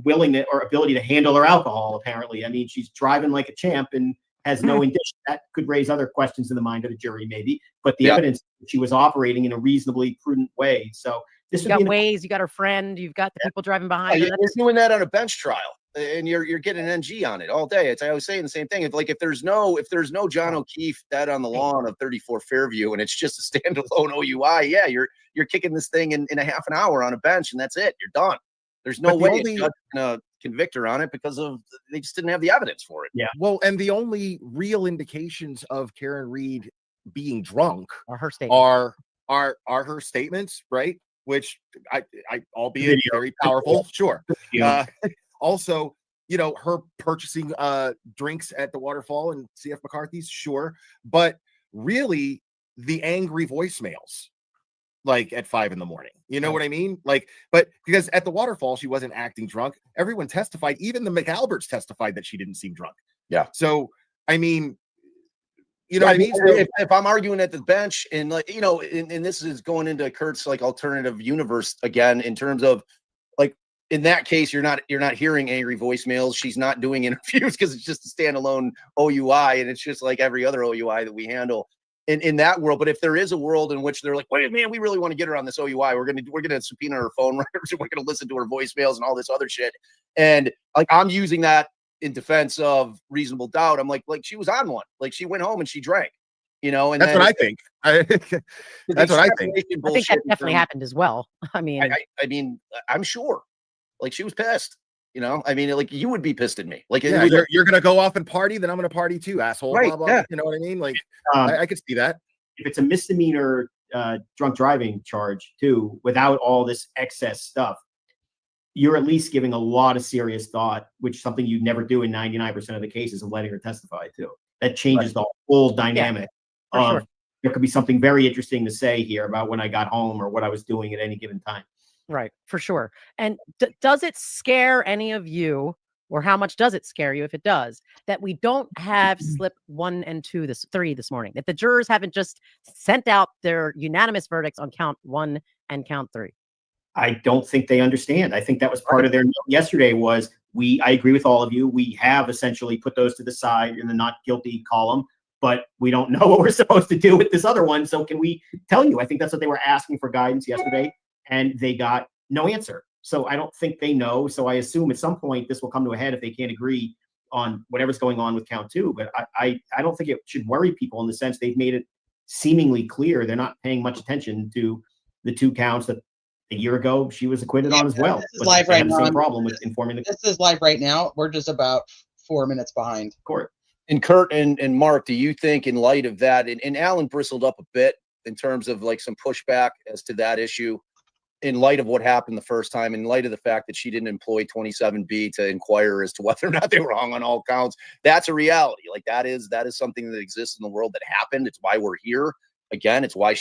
[SPEAKER 17] willingness or ability to handle her alcohol, apparently. I mean, she's driving like a champ and has no indication. That could raise other questions in the mind of the jury, maybe. But the evidence, she was operating in a reasonably prudent way. So this would be
[SPEAKER 16] Waze, you got her friend, you've got the people driving behind her.
[SPEAKER 19] You're doing that on a bench trial, and you're getting an NG on it all day. I was saying the same thing. If there's no John O'Keefe dead on the lawn of 34 Fairview and it's just a standalone OUI, yeah, you're kicking this thing in a half an hour on a bench and that's it. You're done. There's no way a judge can convict her on it because they just didn't have the evidence for it.
[SPEAKER 17] Yeah.
[SPEAKER 18] Well, and the only real indications of Karen Reed being drunk
[SPEAKER 16] are her statements.
[SPEAKER 18] Are her statements, right? Which I albeit very powerful, sure. Also, you know, her purchasing drinks at the Waterfall and CF McCarthy's, sure. But really, the angry voicemails, like at 5 a.m. You know what I mean? Like, but because at the Waterfall, she wasn't acting drunk. Everyone testified, even the McAlberts testified that she didn't seem drunk.
[SPEAKER 19] Yeah.
[SPEAKER 18] So, I mean, you know what I mean?
[SPEAKER 19] If I'm arguing at the bench and, like, you know, and this is going into Kurt's like alternative universe again, in terms of, like, in that case, you're not hearing angry voicemails. She's not doing interviews because it's just a standalone OUI, and it's just like every other OUI that we handle in that world. But if there is a world in which they're like, wait, man, we really want to get her on this OUI, we're gonna subpoena her phone records, we're gonna listen to her voicemails and all this other shit. And like, I'm using that in defense of reasonable doubt. I'm like she was on one. Like, she went home and she drank, you know, and
[SPEAKER 18] that's what I think. That's what I think.
[SPEAKER 16] I think that definitely happened as well. I mean,
[SPEAKER 19] I mean, I'm sure, like, she was pissed, you know. I mean, like, you would be pissed at me. Like,
[SPEAKER 18] yeah, you're gonna go off and party, then I'm gonna party too, asshole.
[SPEAKER 19] Right?
[SPEAKER 18] Blah, blah,
[SPEAKER 19] yeah.
[SPEAKER 18] You know what I mean? Like, I could see that.
[SPEAKER 17] If it's a misdemeanor drunk driving charge too, without all this excess stuff, you're at least giving a lot of serious thought, which is something you never do in 99% of the cases, of letting her testify too. That changes the whole dynamic.
[SPEAKER 16] Sure.
[SPEAKER 17] There could be something very interesting to say here about when I got home or what I was doing at any given time.
[SPEAKER 16] Right, for sure. And does it scare any of you, or how much does it scare you, if it does, that we don't have slip 1 and 3 this morning? That the jurors haven't just sent out their unanimous verdicts on count 1 and count 3?
[SPEAKER 17] I don't think they understand. I think that was part of their note yesterday was, I agree with all of you. We have essentially put those to the side in the not guilty column, but we don't know what we're supposed to do with this other one. So can we tell you? I think that's what they were asking for guidance yesterday, and they got no answer. So I don't think they know. So I assume at some point this will come to a head if they can't agree on whatever's going on with count 2. But I don't think it should worry people, in the sense they've made it seemingly clear they're not paying much attention to the 2 counts that a year ago she was acquitted on as well.
[SPEAKER 2] This is live right now.
[SPEAKER 17] Same problem with informing the
[SPEAKER 2] This is live right now. We're just about 4 minutes behind.
[SPEAKER 17] Court.
[SPEAKER 19] And Kurt and Mark, do you think, in light of that, and Alan bristled up a bit in terms of like some pushback as to that issue, in light of what happened the first time, in light of the fact that she didn't employ 27B to inquire as to whether or not they were wrong on all counts, that's a reality. Like, that is something that exists in the world, that happened. It's why we're here. Again, it's why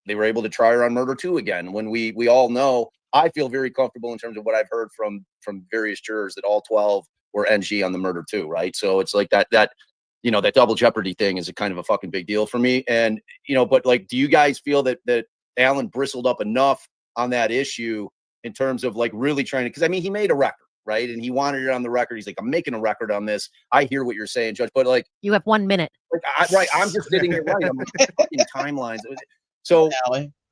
[SPEAKER 19] they were able to try her on murder 2 again. When we all know, I feel very comfortable in terms of what I've heard from various jurors, that all 12 were NG on the murder 2, right? So it's like that, you know, that double jeopardy thing is a kind of a fucking big deal for me. And, you know, but like, do you guys feel that Alan bristled up enough on that issue in terms of like really trying to, because I mean, he made a record, right? And he wanted it on the record. He's like, I'm making a record on this. I hear what you're saying, Judge, but like,
[SPEAKER 16] You have 1 minute.
[SPEAKER 19] right, I'm just sitting here, right? I'm like, fucking timelines. So,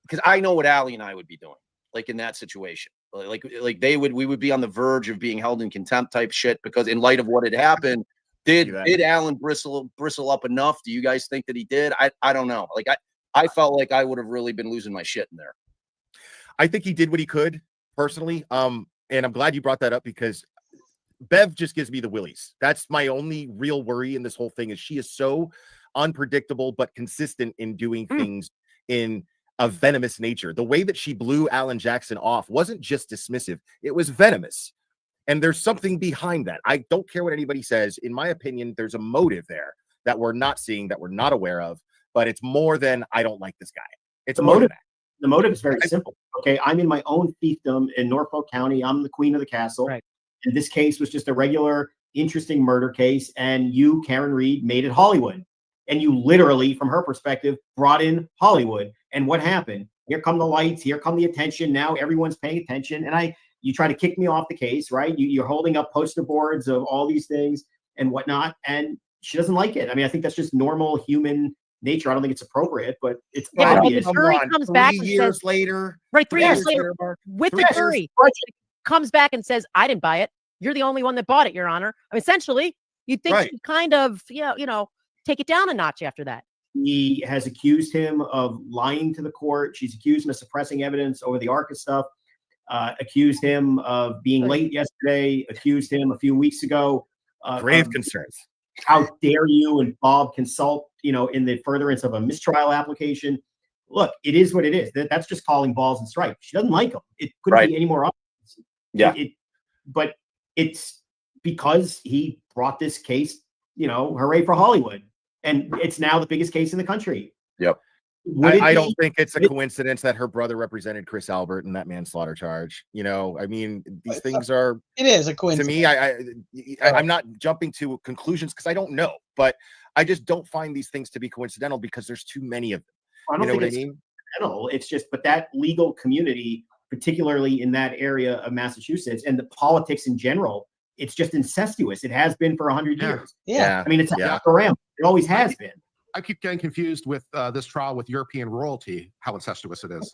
[SPEAKER 19] because I know what Allie and I would be doing, like in that situation, like we would be on the verge of being held in contempt type shit, because in light of what had happened, did Alan bristle up enough? Do you guys think that he did? I don't know. Like I felt like I would have really been losing my shit in there.
[SPEAKER 18] I think he did what he could personally. And I'm glad you brought that up, because Bev just gives me the willies. That's my only real worry in this whole thing, is she is so unpredictable but consistent in doing things in a venomous nature. The way that she blew Alan Jackson off wasn't just dismissive, it was venomous. And there's something behind that. I don't care what anybody says. In my opinion, there's a motive there that we're not seeing, that we're not aware of, but it's more than I don't like this guy. It's
[SPEAKER 17] the motive. The motive is very simple. Okay, I'm in my own fiefdom in Norfolk County. I'm the queen of the castle.
[SPEAKER 16] Right.
[SPEAKER 17] And this case was just a regular, interesting murder case. And you, Karen Reed, made it Hollywood. And you literally, from her perspective, brought in Hollywood. And what happened? Here come the lights. Here come the attention. Now everyone's paying attention. And you try to kick me off the case, right? You're holding up poster boards of all these things and whatnot. And she doesn't like it. I mean, I think that's just normal human nature. I don't think it's appropriate, but it's obvious.
[SPEAKER 16] The jury comes back and
[SPEAKER 18] 3 years
[SPEAKER 16] says,
[SPEAKER 18] later.
[SPEAKER 16] right, 3 years later, with the jury, comes back and says, I didn't buy it. You're the only one that bought it, Your Honor. I mean, essentially, you'd think she'd kind of, take it down a notch after that.
[SPEAKER 17] He has accused him of lying to the court. She's accused him of suppressing evidence over the ARCA stuff, accused him of being late yesterday, accused him a few weeks ago.
[SPEAKER 18] Grave concerns.
[SPEAKER 17] How dare you and Bob consult, in the furtherance of a mistrial application. Look, it is what it is. That's just calling balls and strikes. She doesn't like him. It couldn't be any more obvious.
[SPEAKER 19] Yeah.
[SPEAKER 17] But it's because he brought this case, hooray for Hollywood. And it's now the biggest case in the country.
[SPEAKER 19] Yep.
[SPEAKER 18] I don't think it's a coincidence that her brother represented Chris Albert in that manslaughter charge. I mean, these things are.
[SPEAKER 2] It is a coincidence.
[SPEAKER 18] To me, I'm not jumping to conclusions because I don't know, but I just don't find these things to be coincidental because there's too many of them.
[SPEAKER 17] I don't think it's coincidental. It's just, but that legal community, particularly in that area of Massachusetts, and the politics in general, it's just incestuous. It has been for 100 years.
[SPEAKER 2] Yeah.
[SPEAKER 17] I mean, it's a ram. It always has been.
[SPEAKER 15] I keep getting confused with this trial with European royalty, how incestuous it is.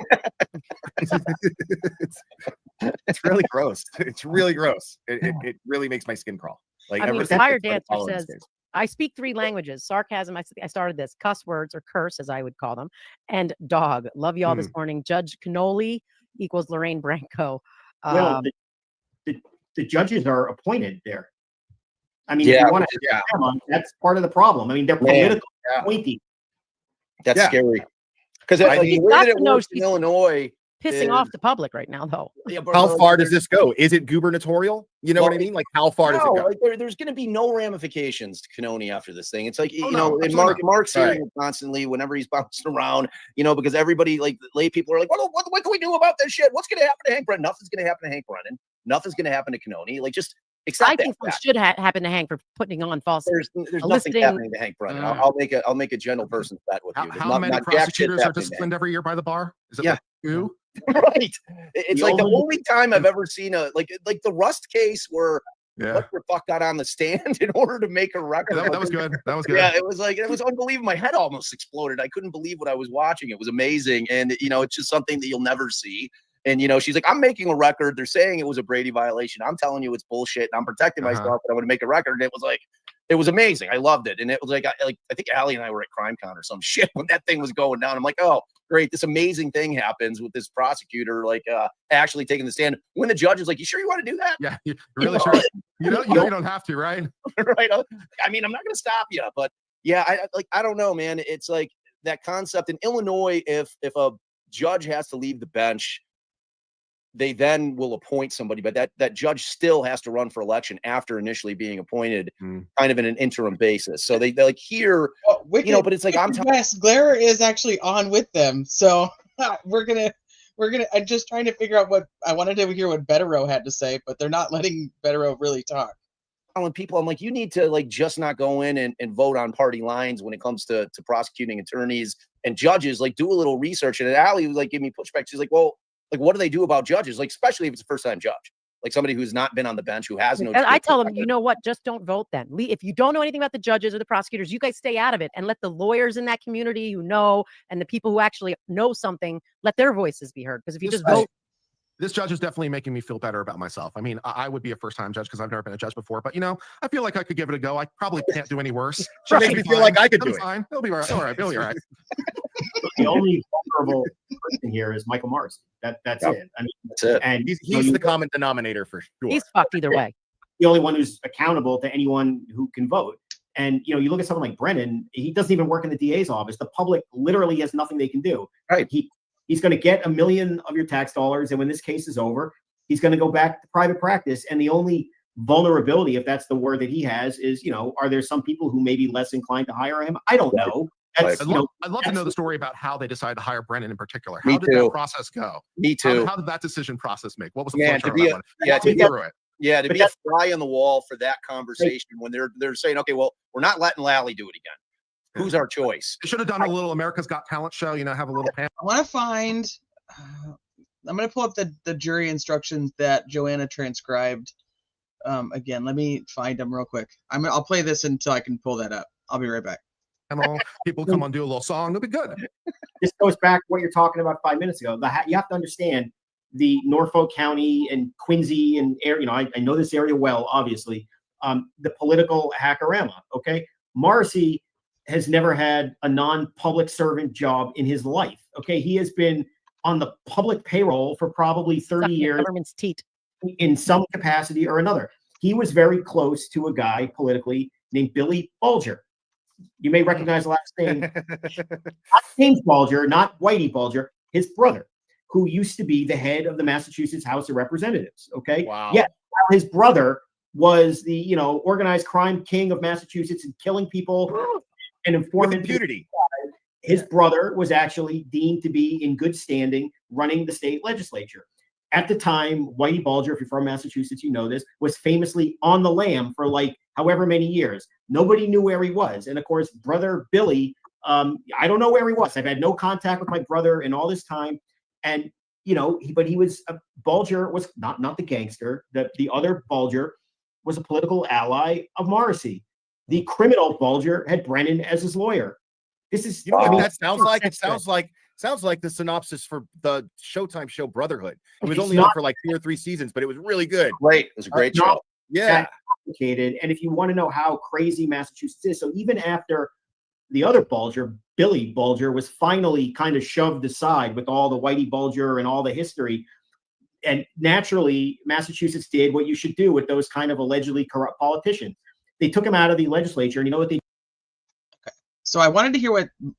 [SPEAKER 18] It's really gross. It's really gross. It really makes my skin crawl. Like,
[SPEAKER 16] I mean, Fire Dancer says, I speak 3 languages: sarcasm, I started this, cuss words, or curse, as I would call them, and dog. Love you all this morning. Judge Cannoli equals Lorraine Branco.
[SPEAKER 17] Well, the judges are appointed there. I mean, if you want to, that's part of the problem. I mean, they're political appointees.
[SPEAKER 19] That's scary. Because the way that it works in Illinois,
[SPEAKER 16] pissing off the public right now, though.
[SPEAKER 18] How far does this go? Is it gubernatorial? You know what I mean? Like, how far does it go?
[SPEAKER 19] Like there's going to be no ramifications to Cannoni after this thing. It's like, and Mark's hearing it constantly whenever he's bouncing around, because everybody, like lay people are like, what can we do about this shit? What's going to happen to Hank Brennan? Nothing's going to happen to Hank Brennan. Nothing's going to happen to Cannoni. Like, just accept
[SPEAKER 16] I think what should happen to Hank for putting on false.
[SPEAKER 19] There's nothing happening to Hank Brennan. I'll make a gentle person's bet with you.
[SPEAKER 15] How many prosecutors are disciplined every year by the bar? Is it like 2?
[SPEAKER 19] Right. It's like the only time I've ever seen like the Rust case where what the fuck got on the stand in order to make a record.
[SPEAKER 15] That was good. That was good.
[SPEAKER 19] Yeah, it was unbelievable. My head almost exploded. I couldn't believe what I was watching. It was amazing. And it's just something that you'll never see. And she's like, I'm making a record. They're saying it was a Brady violation. I'm telling you it's bullshit. And I'm protecting myself, but I'm going to make a record. And it was amazing. I loved it. And it was like I think Allie and I were at CrimeCon or some shit when that thing was going down. I'm like, oh, great. This amazing thing happens with this prosecutor, actually taking the stand when the judge is like, you sure you want to do that?
[SPEAKER 15] Yeah, you're really sure. You don't have to, right?
[SPEAKER 19] Right. I mean, I'm not going to stop you, but yeah, I don't know, man. It's like that concept in Illinois. If a judge has to leave the bench, they then will appoint somebody, but that judge still has to run for election after initially being appointed, kind of in an interim basis. So they like here, but it's like
[SPEAKER 2] Wes Glare is actually on with them, so we're gonna. I'm just trying to figure out what I wanted to hear what Betterow had to say, but they're not letting Betterow really talk.
[SPEAKER 19] Telling people, I'm like, you need to just not go in and vote on party lines when it comes to prosecuting attorneys and judges. Like, do a little research. And Allie was like, give me pushback. She's like, well. Like, what do they do about judges? Like, especially if it's a first-time judge. like somebody who's not been on the bench, who has no.
[SPEAKER 16] And I tell them, you know what? Just don't vote then. If you don't know anything about the judges or the prosecutors, you guys stay out of it and let the lawyers in that community who know and the people who actually know something, let their voices be heard. Because if you just vote.
[SPEAKER 15] This judge is definitely making me feel better about myself. I mean, I would be a first-time judge because I've never been a judge before, but I feel like I could give it a go. I probably can't do any worse.
[SPEAKER 18] She makes me feel like I could do it.
[SPEAKER 15] Fine. It'll be all right. All right, Billy, all right.
[SPEAKER 17] The only vulnerable person here is Michael Morrissey. That's it. I mean,
[SPEAKER 19] that's it.
[SPEAKER 17] And
[SPEAKER 18] he's the common denominator for sure.
[SPEAKER 16] He's fucked either way.
[SPEAKER 17] The only one who's accountable to anyone who can vote. And you look at someone like Brennan, he doesn't even work in the DA's office. The public literally has nothing they can do.
[SPEAKER 19] Right.
[SPEAKER 17] He's going to get $1 million of your tax dollars, and when this case is over, he's going to go back to private practice. And the only vulnerability, if that's the word that he has, is are there some people who may be less inclined to hire him? I don't know.
[SPEAKER 15] I'd love to know the story about how they decided to hire Brennan in particular. How
[SPEAKER 19] Me
[SPEAKER 15] did
[SPEAKER 19] too.
[SPEAKER 15] that process go?
[SPEAKER 19] Me too.
[SPEAKER 15] How did that decision process make? What was the
[SPEAKER 19] Man,
[SPEAKER 15] flow chart
[SPEAKER 19] to be
[SPEAKER 15] of
[SPEAKER 19] a-
[SPEAKER 15] that one?
[SPEAKER 19] yeah,
[SPEAKER 15] Walk
[SPEAKER 19] to
[SPEAKER 15] me
[SPEAKER 19] be a-
[SPEAKER 15] through it.
[SPEAKER 19] Yeah, to be a fly on the wall for that conversation when they're saying, okay, well, we're not letting Lally do it again. Who's our choice?
[SPEAKER 15] They should have done a little America's Got Talent show. Have a little panel.
[SPEAKER 2] I want to find. I'm going to pull up the jury instructions that Joanna transcribed. Again, let me find them real quick. I'll play this until I can pull that up. I'll be right back.
[SPEAKER 15] People come on, do a little song. It'll be good.
[SPEAKER 17] This goes back to what you're talking about 5 minutes ago. You have to understand the Norfolk County and Quincy and I know this area well, obviously. The political hackorama. Okay, Morrissey has never had a non-public servant job in his life. Okay, he has been on the public payroll for probably 30 years.
[SPEAKER 16] Government's teat.
[SPEAKER 17] In some capacity or another. He was very close to a guy politically named Billy Bulger. You may recognize the last name. Not James Bulger, not Whitey Bulger, his brother, who used to be the head of the Massachusetts House of Representatives. Okay.
[SPEAKER 18] Wow.
[SPEAKER 17] Yeah. His brother was the, organized crime king of Massachusetts and killing people and informant.
[SPEAKER 18] With impunity.
[SPEAKER 17] His brother was actually deemed to be in good standing running the state legislature. At the time, Whitey Bulger, if you're from Massachusetts, you know this, was famously on the lam for like however many years. Nobody knew where he was. And of course, brother Billy, I don't know where he was. I've had no contact with my brother in all this time. And, but he was, Bulger was not the gangster. The other Bulger was a political ally of Morrissey. The criminal Bulger had Brennan as his lawyer. This is,
[SPEAKER 18] what that sounds like? It sounds like the synopsis for the Showtime show Brotherhood. It was only on for like 2 or 3 seasons, but it was really good.
[SPEAKER 19] Great. It was a great show.
[SPEAKER 18] Yeah.
[SPEAKER 17] Complicated. And if you want to know how crazy Massachusetts is, so even after the other Bulger, Billy Bulger, was finally kind of shoved aside with all the Whitey Bulger and all the history, and naturally, Massachusetts did what you should do with those kind of allegedly corrupt politicians. They took him out of the legislature, and you know what they did?
[SPEAKER 2] So I wanted to hear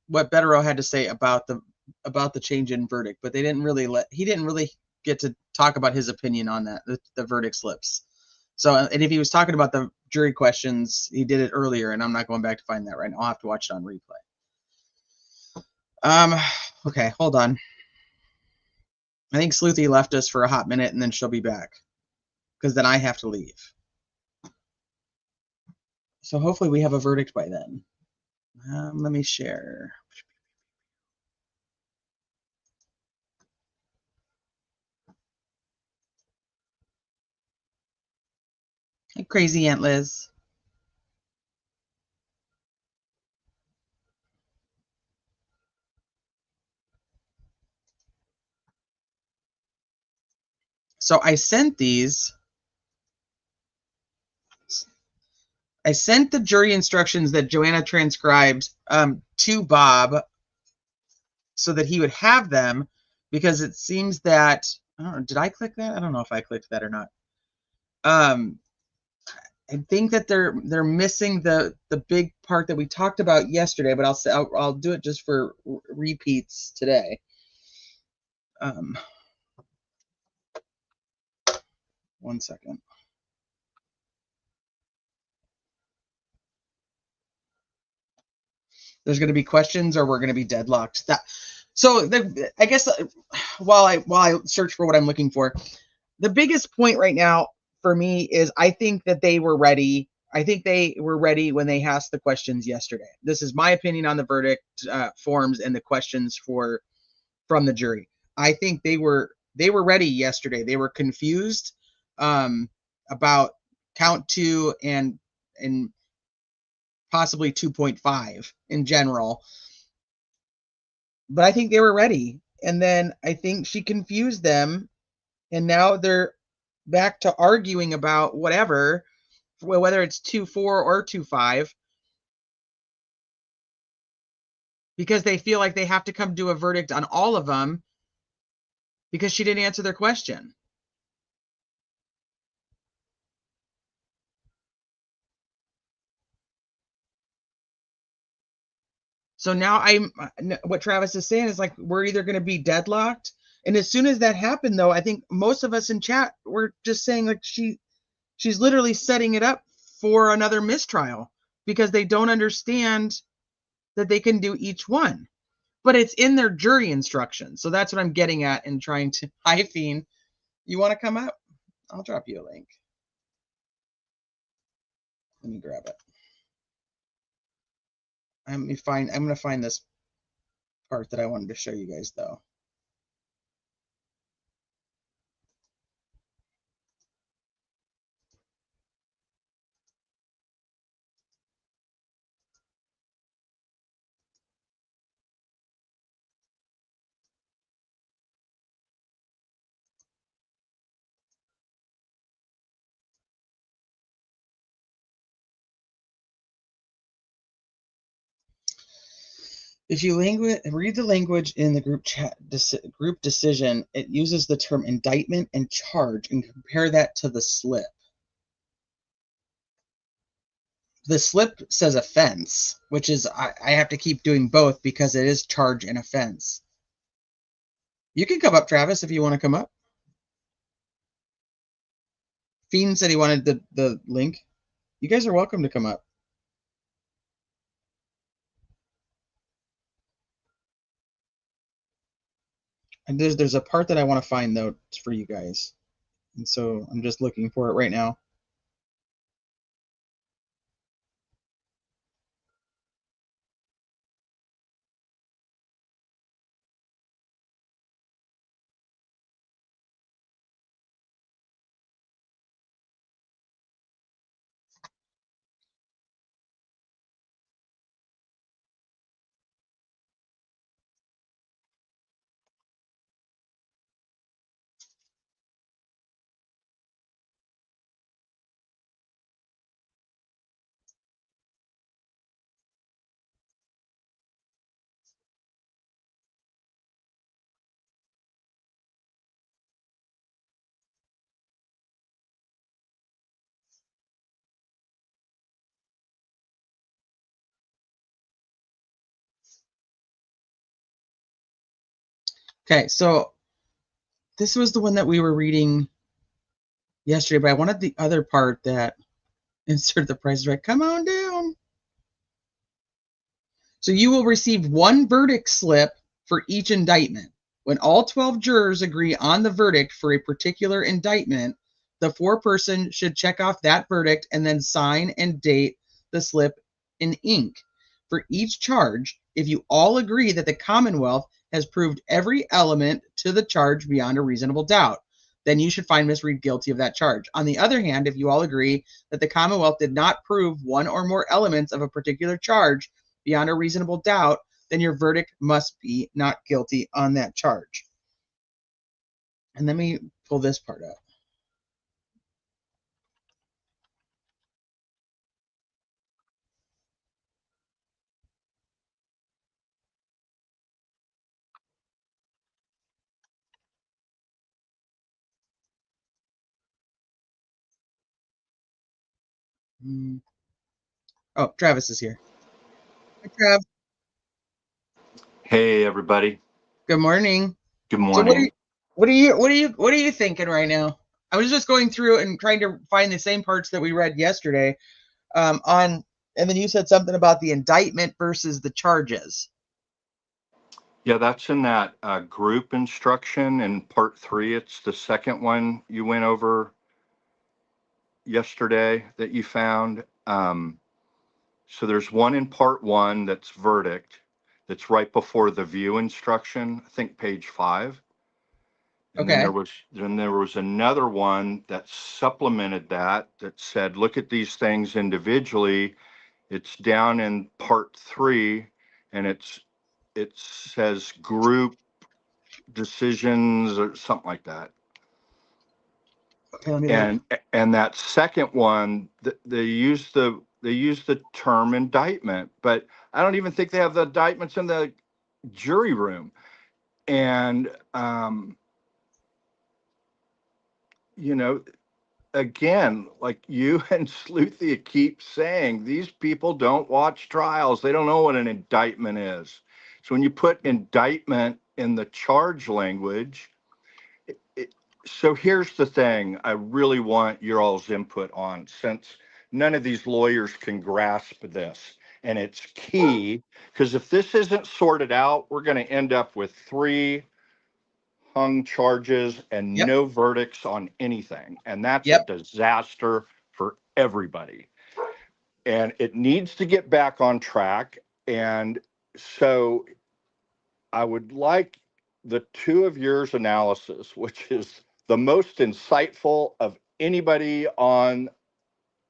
[SPEAKER 2] what Betterow had to say about the change in verdict, but he didn't really get to talk about his opinion on that, the verdict slips. So, and if he was talking about the jury questions, he did it earlier, and I'm not going back to find that right now. I'll have to watch it on replay. Okay, hold on. I think Sleuthie left us for a hot minute, and then she'll be back, because then I have to leave. So hopefully we have a verdict by then. Let me share. Hey, crazy Aunt Liz. So I sent these. I sent the jury instructions that Joanna transcribed to Bob so that he would have them, because it seems that, I don't know, did I click that? I don't know if I clicked that or not. I think that they're missing the big part that we talked about yesterday, but I'll do it just for repeats today. One second. There's going to be questions, or we're going to be deadlocked. I guess while I search for what I'm looking for, the biggest point right now for me is I think that they were ready. I think they were ready when they asked the questions yesterday. This is my opinion on the verdict forms and the questions from the jury. I think they were ready yesterday. They were confused. about count 2 and possibly 2.5 in general. But I think they were ready. And then I think she confused them. And now they're back to arguing about whatever, whether it's 2.4 or 2.5, because they feel like they have to come to a verdict on all of them because she didn't answer their question. So now what Travis is saying is like, we're either going to be deadlocked. And as soon as that happened, though, I think most of us in chat were just saying like she's literally setting it up for another mistrial because they don't understand that they can do each one. But it's in their jury instructions. So that's what I'm getting at and trying to. Hi, Fiend. You want to come up? I'll drop you a link. Let me grab it. I'm going to find this part that I wanted to show you guys, though. If you read the language in the group decision, it uses the term indictment and charge and compare that to the slip. The slip says offense, which is I have to keep doing both because it is charge and offense. You can come up, Travis, if you want to come up. Fiend said he wanted the link. You guys are welcome to come up. And there's a part that I want to find, though, for you guys. And so I'm just looking for it right now. Okay, so this was the one that we were reading yesterday, but I wanted the other part that insert the price right. Come on down. So you will receive one verdict slip for each indictment. When all 12 jurors agree on the verdict for a particular indictment, the foreperson should check off that verdict and then sign and date the slip in ink. For each charge, if you all agree that the Commonwealth has proved every element to the charge beyond a reasonable doubt, then you should find Ms. Reed guilty of that charge. On the other hand, if you all agree that the Commonwealth did not prove one or more elements of a particular charge beyond a reasonable doubt, then your verdict must be not guilty on that charge. And let me pull this part up. Oh, Travis is here. Hi, Trav.
[SPEAKER 21] Hey, everybody.
[SPEAKER 2] Good morning.
[SPEAKER 21] Good
[SPEAKER 2] So
[SPEAKER 21] morning.
[SPEAKER 2] what are you thinking right now? I was just going through and trying to find the same parts that we read yesterday and then you said something about the indictment versus the charges.
[SPEAKER 21] Yeah, that's in that group instruction in part 3. It's the second one you went over yesterday that you found. So there's one in part 1 that's verdict, that's right before the view instruction, I think page 5. And
[SPEAKER 2] Okay.
[SPEAKER 21] then there was another one that supplemented that said, look at these things individually. It's down in part 3, and it says group decisions or something like that.
[SPEAKER 2] Okay, let me look.
[SPEAKER 21] And that second one, they use the term indictment, but I don't even think they have the indictments in the jury room. And you know, again, like you and Sleuthie keep saying, these people don't watch trials. They don't know what an indictment is. So when you put indictment in the charge language, so here's the thing I really want your all's input on, since none of these lawyers can grasp this. And it's key, because if this isn't sorted out, we're going to end up with 3 hung charges and no verdicts on anything. And that's a disaster for everybody. And it needs to get back on track. And so I would like the 2 of yours analysis, which is the most insightful of anybody on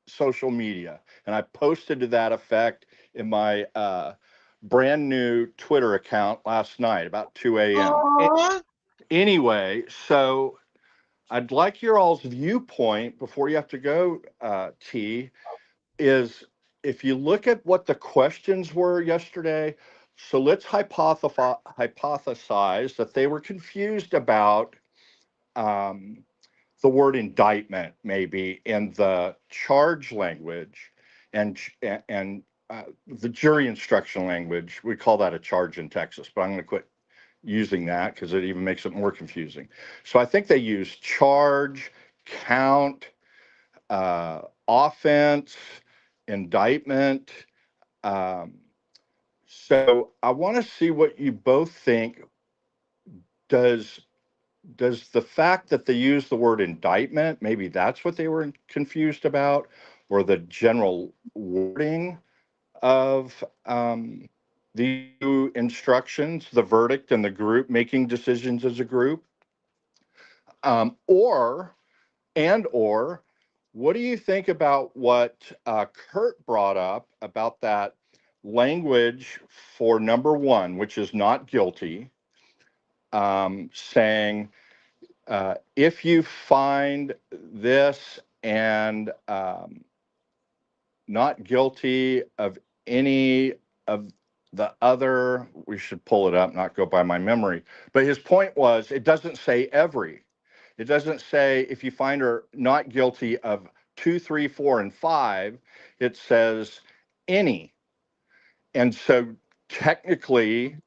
[SPEAKER 21] social media. And I posted to that effect in my brand new Twitter account last night about 2 a.m. Anyway, so I'd like your all's viewpoint before you have to go, T, is if you look at what the questions were yesterday, so let's hypothesize that they were confused about the word indictment, maybe in the charge language and the jury instruction language. We call that a charge in Texas, but I'm going to quit using that because it even makes it more confusing. So I think they use charge, count, offense, indictment. So I want to see what you both think. Does the fact that they use the word indictment, maybe that's what they were confused about, or the general wording of the instructions, the verdict and the group making decisions as a group? Or what do you think about what Kurt brought up about that language for number 1, which is not guilty, saying if you find this and not guilty of any of the other, we should pull it up, not go by my memory. But his point was, it doesn't say every. It doesn't say if you find her not guilty of 2, 3, 4, and 5, it says any. And so technically,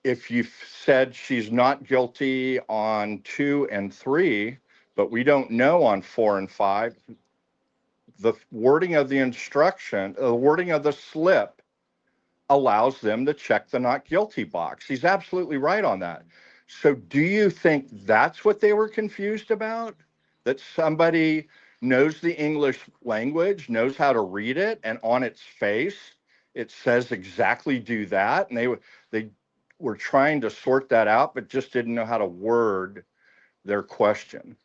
[SPEAKER 21] if you said she's not guilty on 2 and 3, but we don't know on 4 and 5, the wording of the instruction, the wording of the slip allows them to check the not guilty box. He's absolutely right on that. So do you think that's what they were confused about? That somebody knows the English language, knows how to read it, and on its face, it says exactly do that. And they were trying to sort that out, but just didn't know how to word their question.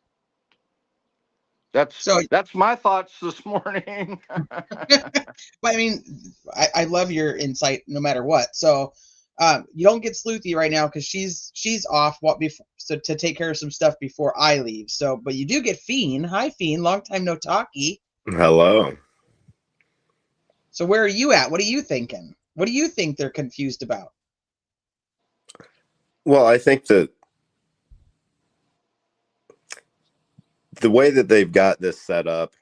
[SPEAKER 21] That's my thoughts this morning.
[SPEAKER 2] But I mean, I love your insight no matter what. So you don't get Sleuthie right now because she's off so to take care of some stuff before I leave. So, but you do get Fiend. Hi, Fiend. Long time no talkie.
[SPEAKER 1] Hello.
[SPEAKER 2] So where are you at? What are you thinking? What do you think they're confused about?
[SPEAKER 1] Well, I think that the way that they've got this set up,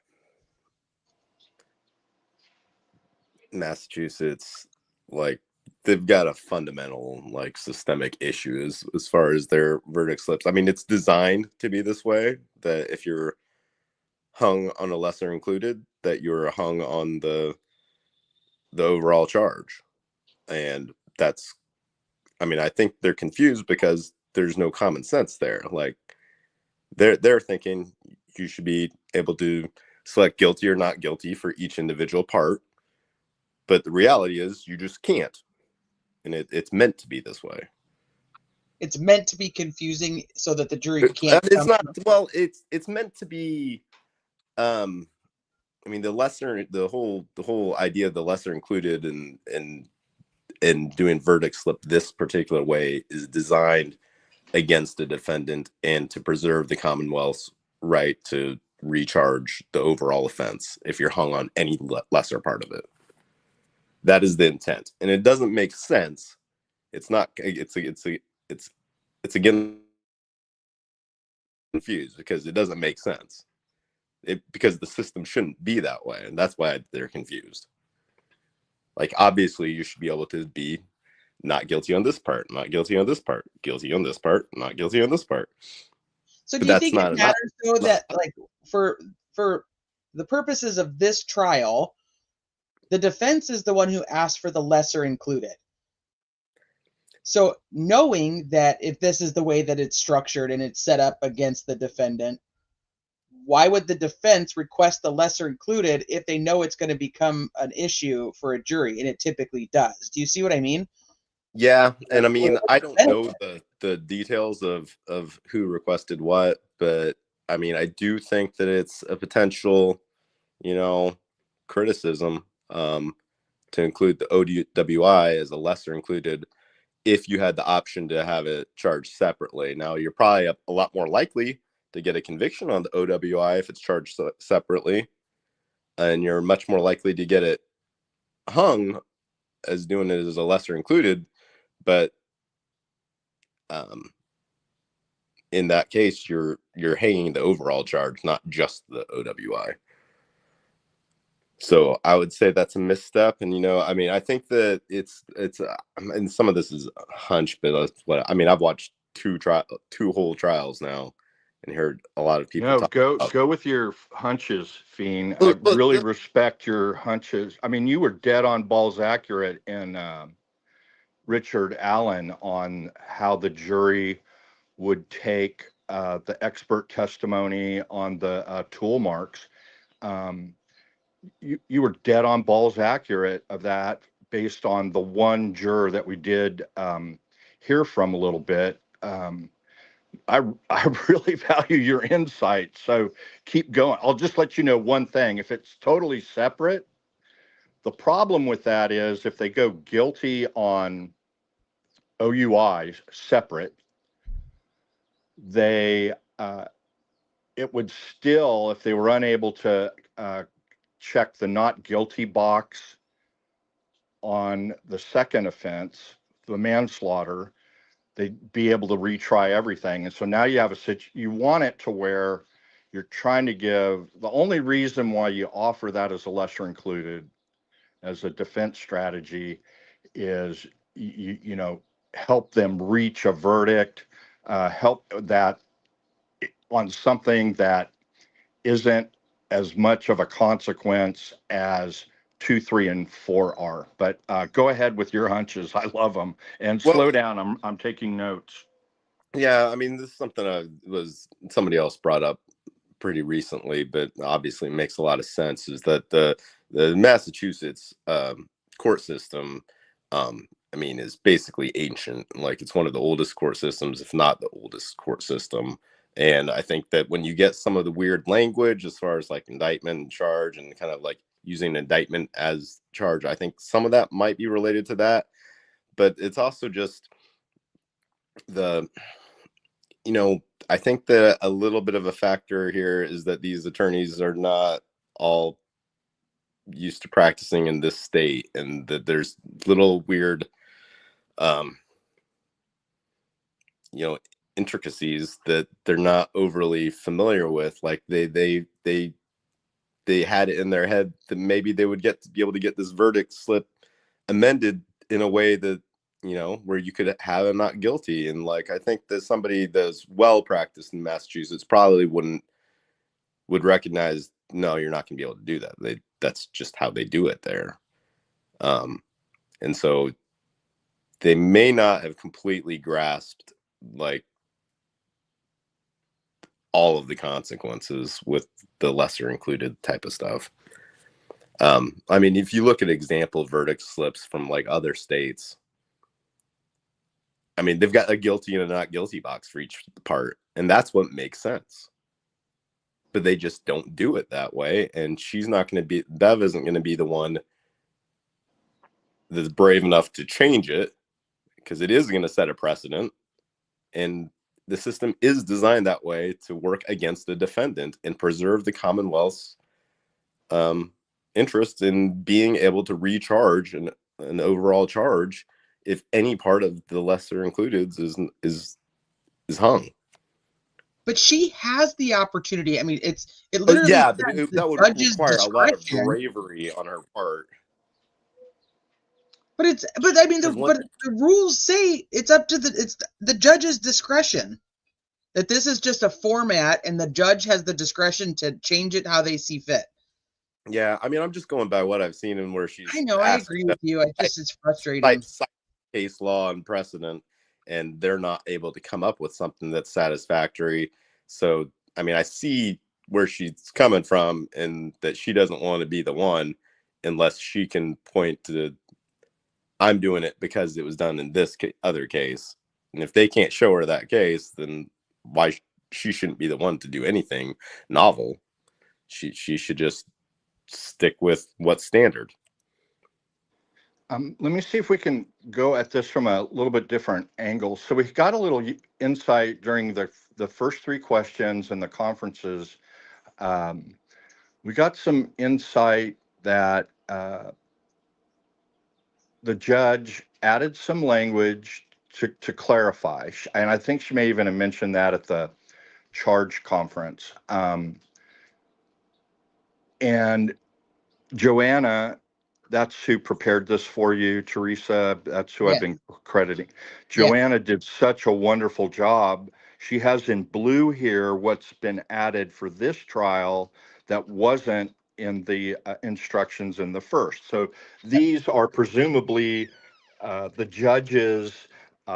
[SPEAKER 1] Massachusetts, like they've got a fundamental like systemic issue as far as their verdict slips. I mean, it's designed to be this way, that if you're hung on a lesser included, that you're hung on the overall charge. And that's, I mean, I think they're confused because there's no common sense there. Like they're thinking you should be able to select guilty or not guilty for each individual part. But the reality is you just can't. And it's meant to be this way.
[SPEAKER 2] It's meant to be confusing so that the jury can't.
[SPEAKER 1] It's not. Well, it's meant to be. I mean, the whole idea of the lesser included and doing verdict slip this particular way is designed against a defendant and to preserve the Commonwealth's right to recharge the overall offense if you're hung on any lesser part of it. That is the intent, and it doesn't make sense. It's not. It's again confused because it doesn't make sense. Because the system shouldn't be that way, and that's why they're confused. Like, obviously, you should be able to be not guilty on this part, not guilty on this part, guilty on this part, not guilty on this part.
[SPEAKER 2] So
[SPEAKER 1] But
[SPEAKER 2] do you
[SPEAKER 1] that's
[SPEAKER 2] think
[SPEAKER 1] not
[SPEAKER 2] it matters though that, like, for the purposes of this trial, the defense is the one who asked for the lesser included? So knowing that if this is the way that it's structured and it's set up against the defendant, why would the defense request the lesser included if they know it's going to become an issue for a jury? And it typically does. Do you see what I mean?
[SPEAKER 1] Yeah, and I mean, I don't know the details of who requested what, but I mean, I do think that it's a potential, criticism to include the OWI as a lesser included if you had the option to have it charged separately. Now, you're probably a lot more likely to get a conviction on the OWI if it's charged separately, and you're much more likely to get it hung as doing it as a lesser included. But in that case, you're hanging the overall charge, not just the OWI. So I would say that's a misstep. And I mean, I think that it's and some of this is a hunch, but that's what I mean. I've watched two whole trials now, and heard a lot of people.
[SPEAKER 21] Go with your hunches, Fiend. I really respect your hunches. I mean, you were dead on balls accurate in Richard Allen on how the jury would take the expert testimony on the tool marks. You were dead on balls accurate of that based on the one juror that we did hear from a little bit. I really value your insight, so keep going. I'll just let you know one thing. If it's totally separate, the problem with that is if they go guilty on OUI separate, it would still, if they were unable to check the not guilty box on the second offense, the manslaughter, they'd be able to retry everything. And so now you have you want it to where you're trying to give, the only reason why you offer that as a lesser included as a defense strategy is, help them reach a verdict, help that on something that isn't as much of a consequence as 2, 3, and 4 are. But go ahead with your hunches. I love them. And slow down. I'm taking notes.
[SPEAKER 1] Yeah, I mean, this is something somebody else brought up pretty recently, but obviously makes a lot of sense. Is that the Massachusetts court system? I mean, is basically ancient. Like, it's one of the oldest court systems, if not the oldest court system. And I think that when you get some of the weird language as far as like indictment and charge and kind of like using indictment as charge, I think some of that might be related to that. But it's also just I think that a little bit of a factor here is that these attorneys are not all used to practicing in this state, and that there's little weird intricacies that they're not overly familiar with. Like they had it in their head that maybe they would be able to get this verdict slip amended in a way that where you could have a not guilty. And like, I think that somebody that's well practiced in Massachusetts probably would recognize, no, you're not gonna be able to do that. That's just how they do it there. And so they may not have completely grasped like all of the consequences with the lesser included type of stuff. I mean, if you look at example verdict slips from like other states, I mean, they've got a guilty and a not guilty box for each part, and that's what makes sense. But they just don't do it that way, and she's not going to be, Bev isn't going to be the one that's brave enough to change it, because it is going to set a precedent, and the system is designed that way to work against the defendant and preserve the Commonwealth's interest in being able to recharge an overall charge if any part of the lesser included is hung.
[SPEAKER 2] But she has the opportunity. I mean, it literally
[SPEAKER 1] yeah,
[SPEAKER 2] says the
[SPEAKER 1] that would
[SPEAKER 2] judge's
[SPEAKER 1] require a lot of
[SPEAKER 2] discretion.
[SPEAKER 1] bravery on her part.
[SPEAKER 2] But I mean, the rules say it's up to the judge's discretion. That this is just a format, and the judge has the discretion to change it how they see fit.
[SPEAKER 1] Yeah, I mean, I'm just going by what I've seen and where she's.
[SPEAKER 2] I know, I agree with you. It's frustrating.
[SPEAKER 1] Case law and precedent, and they're not able to come up with something that's satisfactory. So, I mean, I see where she's coming from, and that she doesn't want to be the one unless she can point to, I'm doing it because it was done in this other case. And if they can't show her that case, then why she shouldn't be the one to do anything novel. She should just stick with what's standard.
[SPEAKER 21] Let me see if we can go at this from a little bit different angle. So we've got a little insight during the first three questions and the conferences. We got some insight that the judge added some language to clarify. And I think she may even have mentioned that at the charge conference. And Joanna, that's who prepared this for you, Teresa. That's who I've been crediting. Joanna did such a wonderful job. She has in blue here what's been added for this trial that wasn't in the instructions in the first. So these are presumably the judge's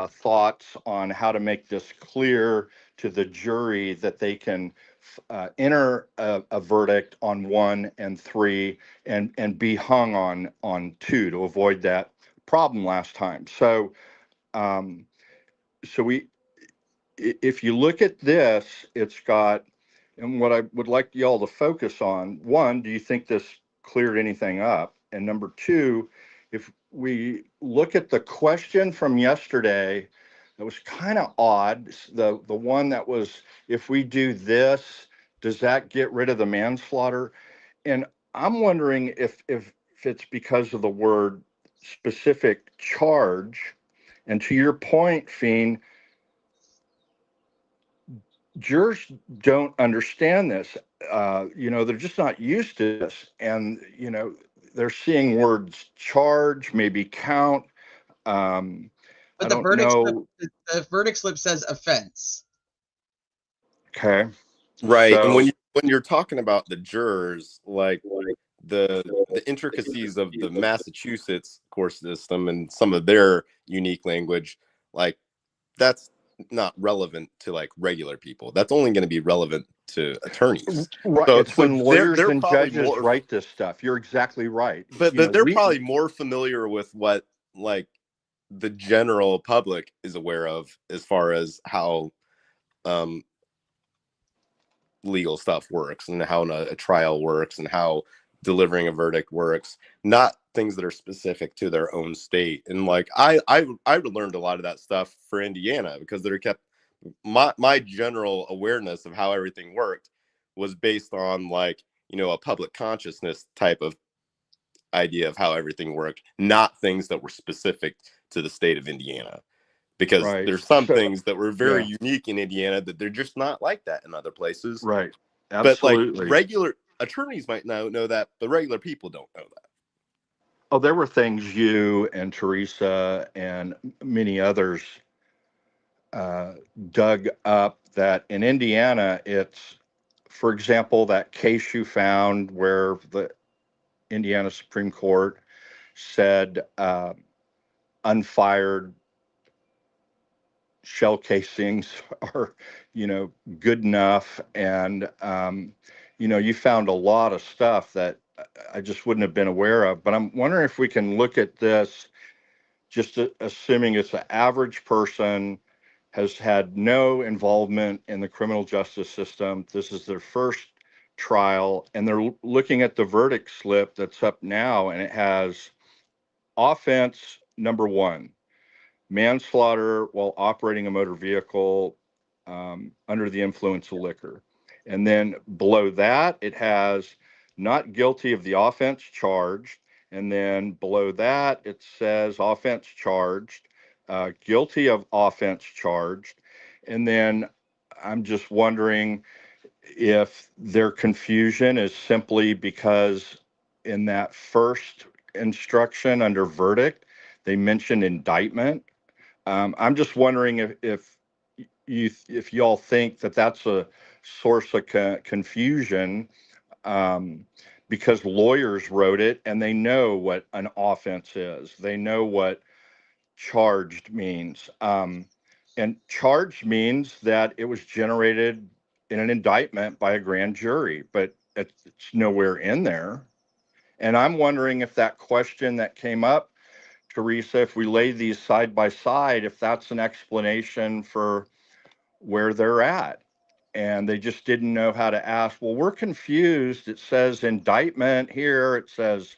[SPEAKER 21] thoughts on how to make this clear to the jury that they can enter a verdict on 1 and 3 and be hung on 2 to avoid that problem last time. So if you look at this, it's got, and what I would like y'all to focus on, 1, do you think this cleared anything up? And number 2, if we look at the question from yesterday, that was kind of odd. The one that was, if we do this, does that get rid of the manslaughter? And I'm wondering if it's because of the word specific charge. And to your point, Fiend, jurors don't understand this. They're just not used to this. And, they're seeing words charge, maybe count.
[SPEAKER 2] But the verdict slip says offense.
[SPEAKER 21] Okay.
[SPEAKER 1] Right.
[SPEAKER 21] So,
[SPEAKER 1] And when you're talking about the jurors, like the intricacies of the Massachusetts court system and some of their unique language, like that's not relevant to like regular people. That's only going to be relevant to attorneys.
[SPEAKER 21] Right.
[SPEAKER 1] So,
[SPEAKER 21] It's when lawyers
[SPEAKER 1] they're
[SPEAKER 21] and
[SPEAKER 1] probably
[SPEAKER 21] judges write this stuff. You're exactly right.
[SPEAKER 1] But they're probably more familiar with what like the general public is aware of as far as how legal stuff works and how a trial works and how delivering a verdict works, not things that are specific to their own state. And like I learned a lot of that stuff for Indiana because they're kept my general awareness of how everything worked was based on like, a public consciousness type of idea of how everything worked, not things that were specific to the state of Indiana. Because there's some things that were very unique in Indiana that they're just not like that in other places.
[SPEAKER 21] Right. Absolutely.
[SPEAKER 1] But like regular attorneys might know that, but regular people don't know that.
[SPEAKER 21] Oh, there were things you and Teresa and many others dug up that in Indiana, it's, for example, that case you found where the Indiana Supreme Court said unfired shell casings are, good enough. And, you found a lot of stuff that I just wouldn't have been aware of. But I'm wondering if we can look at this just assuming it's an average person, has had no involvement in the criminal justice system. This is their first trial, and they're looking at the verdict slip that's up now, and it has offense number 1, manslaughter while operating a motor vehicle under the influence of liquor. And then below that, it has not guilty of the offense charged. And then below that, it says offense charged, guilty of offense charged. And then I'm just wondering if their confusion is simply because in that first instruction under verdict, they mentioned indictment. I'm just wondering if y'all think that that's a source of confusion, because lawyers wrote it and they know what an offense is. They know what charged means. And charged means that it was generated in an indictment by a grand jury, but it's nowhere in there. And I'm wondering if that question that came up, Teresa, if we lay these side by side, if that's an explanation for where they're at. And they just didn't know how to ask, well, we're confused. It says indictment here. It says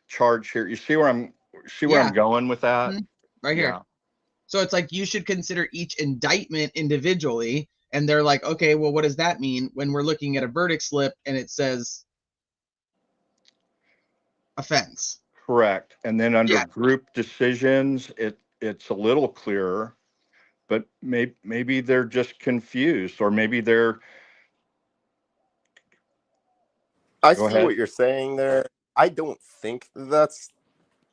[SPEAKER 21] charge here. You see where I'm
[SPEAKER 2] Yeah.
[SPEAKER 21] going with that?
[SPEAKER 2] Right here. So it's like you should consider each indictment individually. And they're like, okay, well, what does that mean when we're looking at a verdict slip and it says offense?
[SPEAKER 21] Correct. And then under group decisions, it's a little clearer, but maybe they're just confused, or maybe they're.
[SPEAKER 1] I
[SPEAKER 21] Go
[SPEAKER 1] see
[SPEAKER 21] ahead.
[SPEAKER 1] what you're saying there. I don't think that's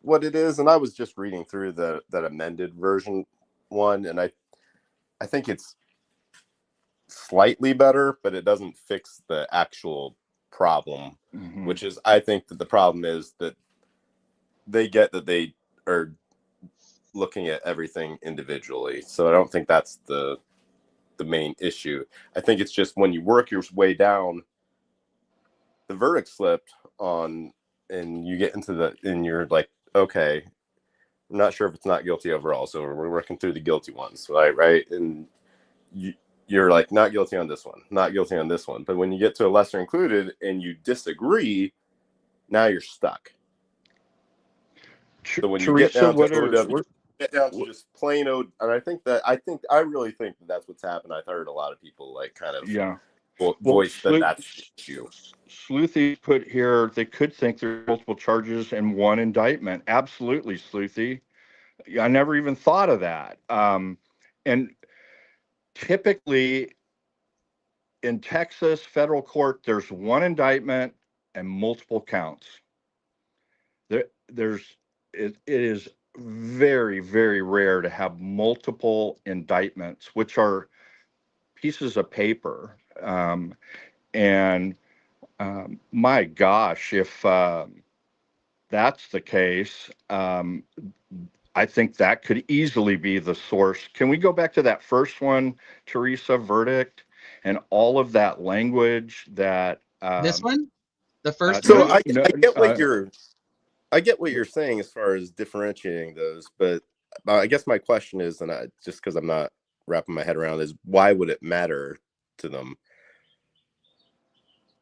[SPEAKER 1] what it is, and I was just reading through that amended version one, and I think it's slightly better, but it doesn't fix the actual problem, which is, I think that the problem is that they get that they are looking at everything individually. So I don't think that's the main issue. I think it's just when you work your way down the verdict slip on, and you get into and you're like, okay, I'm not sure if it's not guilty overall. So we're working through the guilty ones, right? And you're like, not guilty on this one, not guilty on this one. But when you get to a lesser included and you disagree, now you're stuck. So when you
[SPEAKER 21] Teresa,
[SPEAKER 1] get down to just plain old, and I really think that that's what's happened. I've heard a lot of people like kind of voice that's the issue.
[SPEAKER 21] Sleuthie put here, they could think there's multiple charges and one indictment. Absolutely, Sleuthie. I never even thought of that. And typically in Texas federal court, there's one indictment and multiple counts. It is very, very rare to have multiple indictments, which are pieces of paper. My gosh, if that's the case, I think that could easily be the source. Can we go back to that first one, Teresa, verdict, and all of that language that
[SPEAKER 2] this one, the first
[SPEAKER 1] so
[SPEAKER 2] one.
[SPEAKER 1] I get what you're saying as far as differentiating those, but I guess my question is, and just because I'm not wrapping my head around, is why would it matter to them,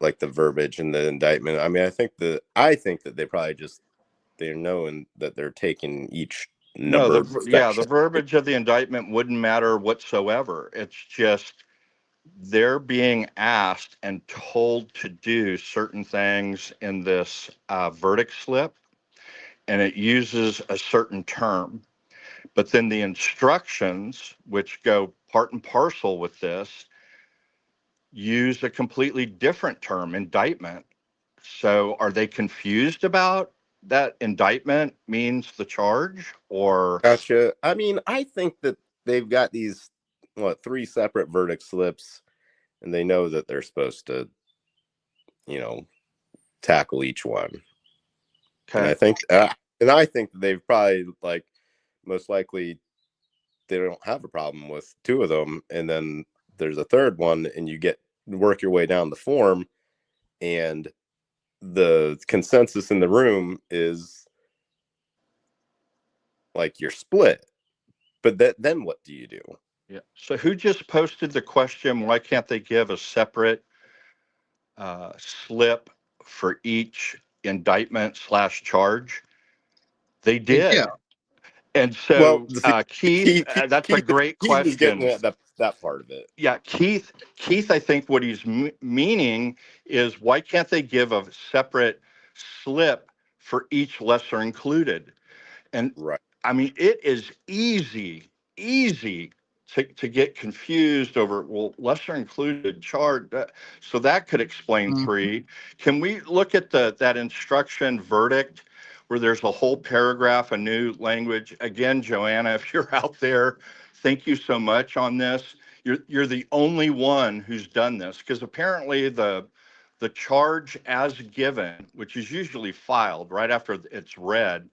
[SPEAKER 1] like the verbiage and the indictment? I mean, I think that they probably just, they're knowing that they're taking each number.
[SPEAKER 21] The verbiage of the indictment wouldn't matter whatsoever. It's just they're being asked and told to do certain things in this verdict slip, and it uses a certain term. But then the instructions, which go part and parcel with this, use a completely different term, indictment. So are they confused about that indictment means the charge, or?
[SPEAKER 1] Gotcha. I mean, I think that they've got these, 3 separate verdict slips, and they know that they're supposed to, tackle each one. Okay. And I think that they've probably, like, most likely they don't have a problem with 2 of them, and then there's a third one, and you work your way down the form, and the consensus in the room is like you're split. But then what do you do?
[SPEAKER 21] Yeah. So who just posted the question? Why can't they give a separate slip for each indictment / charge? They did. And
[SPEAKER 1] Well,
[SPEAKER 21] so, Keith, that's a great
[SPEAKER 1] Keith is getting
[SPEAKER 21] question.
[SPEAKER 1] that part of it.
[SPEAKER 21] Yeah, Keith, I think what he's meaning is why can't they give a separate slip for each lesser included? And
[SPEAKER 1] right.
[SPEAKER 21] I mean, it is easy to get confused over, well, lesser included charge. So that could explain three. Can we look at that instruction verdict where there's a whole paragraph, a new language? Again, Joanna, if you're out there, thank you so much on this. You're the only one who's done this, because apparently the charge as given, which is usually filed right after it's read,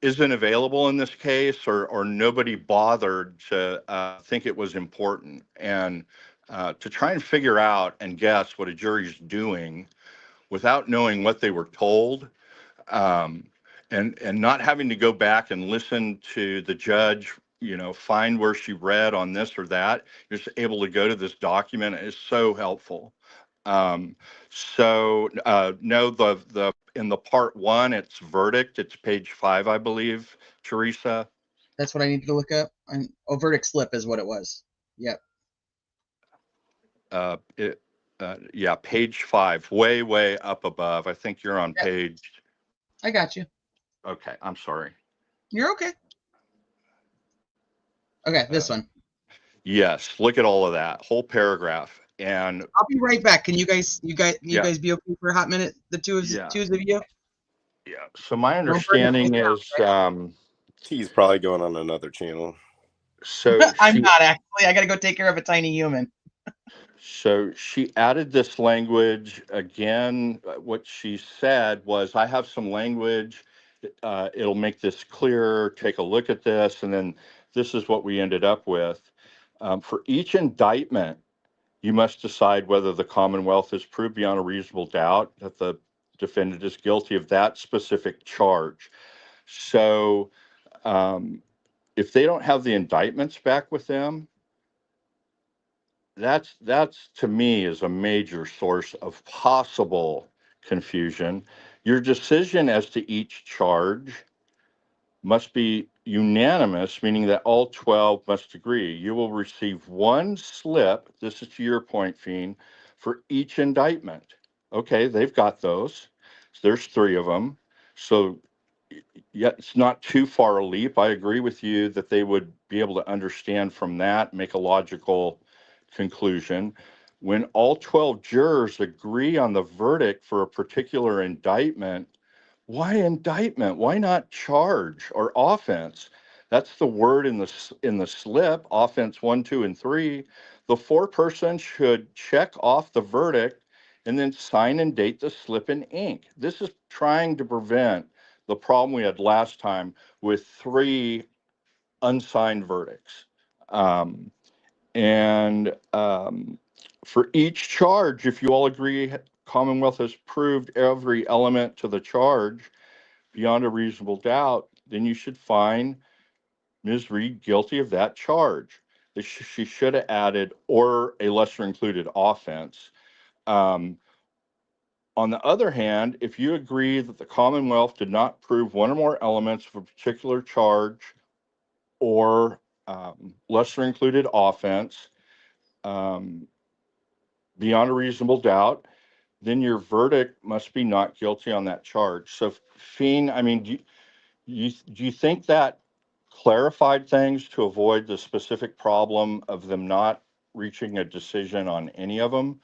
[SPEAKER 21] isn't available in this case, or nobody bothered to think it was important, and to try and figure out and guess what a jury's doing without knowing what they were told, and not having to go back and listen to the judge, find where she read on this or that. You're just able to go to this document. It's so helpful. No, in the part one, it's verdict. It's page 5, I believe, Teresa.
[SPEAKER 2] That's what I need to look up. Verdict slip is what it was. Yep.
[SPEAKER 21] Yeah, page 5, way up above. I think you're on page.
[SPEAKER 2] I got you.
[SPEAKER 21] Okay, I'm sorry.
[SPEAKER 2] You're okay. Okay, this one.
[SPEAKER 21] Yes, look at all of that whole paragraph. And
[SPEAKER 2] I'll be right back. Can you guys be okay for a hot minute? The two of you.
[SPEAKER 21] Yeah. So my understanding is
[SPEAKER 1] he's probably going on another channel.
[SPEAKER 21] So
[SPEAKER 2] I'm not actually. I got to go take care of a tiny human.
[SPEAKER 21] So she added this language again. What she said was, I have some language. It'll make this clearer. Take a look at this. And then this is what we ended up with. For each indictment, you must decide whether the Commonwealth has proved beyond a reasonable doubt that the defendant is guilty of that specific charge. So if they don't have the indictments back with them, that's to me is a major source of possible confusion. Your decision as to each charge must be unanimous, meaning that all 12 must agree. You will receive one slip, this is to your point, Fiend, for each indictment. Okay, they've got those. So there's 3 of them. So yeah, it's not too far a leap. I agree with you that they would be able to understand from that, make a logical conclusion. When all 12 jurors agree on the verdict for a particular indictment, why indictment? Why not charge or offense? That's the word in the slip, offense 1, 2, and 3. The foreperson should check off the verdict and then sign and date the slip in ink. This is trying to prevent the problem we had last time with 3 unsigned verdicts. For each charge, if you all agree Commonwealth has proved every element to the charge beyond a reasonable doubt, then you should find Ms. Reed guilty of that charge. She should have added or a lesser included offense. On the other hand, if you agree that the Commonwealth did not prove one or more elements of a particular charge or lesser included offense beyond a reasonable doubt, then your verdict must be not guilty on that charge. So, Fiend, I mean, do you think that clarified things to avoid the specific problem of them not reaching a decision on any of them?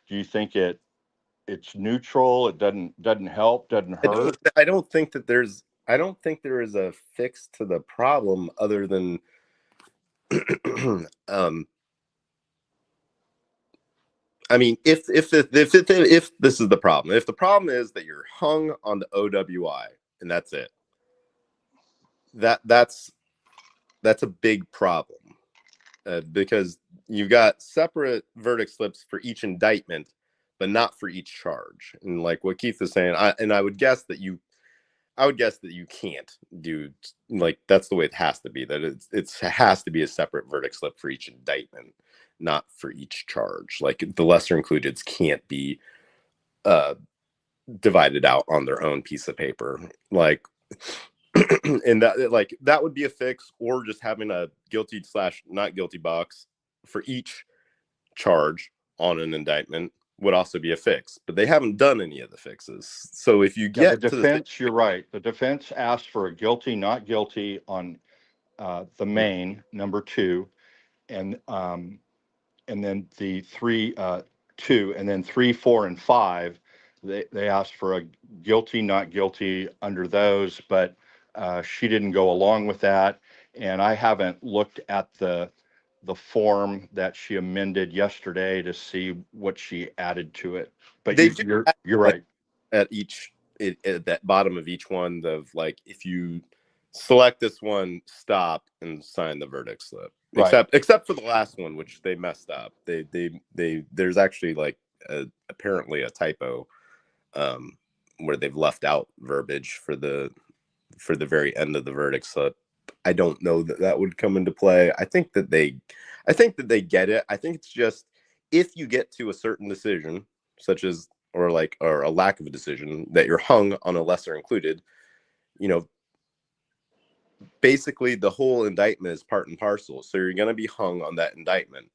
[SPEAKER 21] Do you think it's neutral? It doesn't help, doesn't hurt?
[SPEAKER 1] I don't think there is a fix to the problem other than I mean, if this is the problem, if the problem is that you're hung on the OWI and that's it, that's a big problem because you've got separate verdict slips for each indictment, but not for each charge. And like what Keith is saying, I would guess that I would guess that you can't do, like, that's the way it has to be, that it has to be a separate verdict slip for each indictment, not for each charge. Like, the lesser includeds can't be divided out on their own piece of paper. Like, and that would be a fix, or just having a guilty / not guilty box for each charge on an indictment would also be a fix, but they haven't done any of the fixes. So if you get
[SPEAKER 21] the
[SPEAKER 1] to
[SPEAKER 21] defense, you're right. The defense asked for a guilty, not guilty on the main number 2, and then the 3, 2, and then 3, 4, and 5. They asked for a guilty, not guilty under those, but she didn't go along with that. And I haven't looked at the form that she amended yesterday to see what she added to it. But you're right.
[SPEAKER 1] At that bottom of each one, of like, if you select this one, stop and sign the verdict slip.
[SPEAKER 21] Right.
[SPEAKER 1] Except for the last one, which they messed up. There's actually like apparently a typo where they've left out verbiage for the very end of the verdict slip. I don't know that would come into play. I think that they get it. I think it's just, if you get to a certain decision, such as or a lack of a decision, that you're hung on a lesser included, basically the whole indictment is part and parcel. So you're going to be hung on that indictment,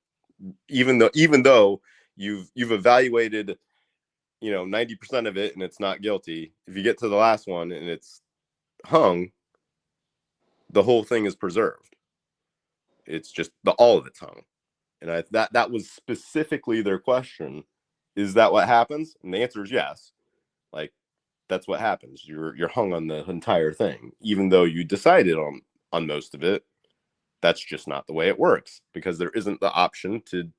[SPEAKER 1] even though you've evaluated 90% of it and it's not guilty. If you get to the last one and it's hung, the whole thing is preserved. It's just all of it's hung. And that was specifically their question. Is that what happens? And the answer is yes. Like, that's what happens. You're hung on the entire thing, even though you decided on most of it. That's just not the way it works, because there isn't the option to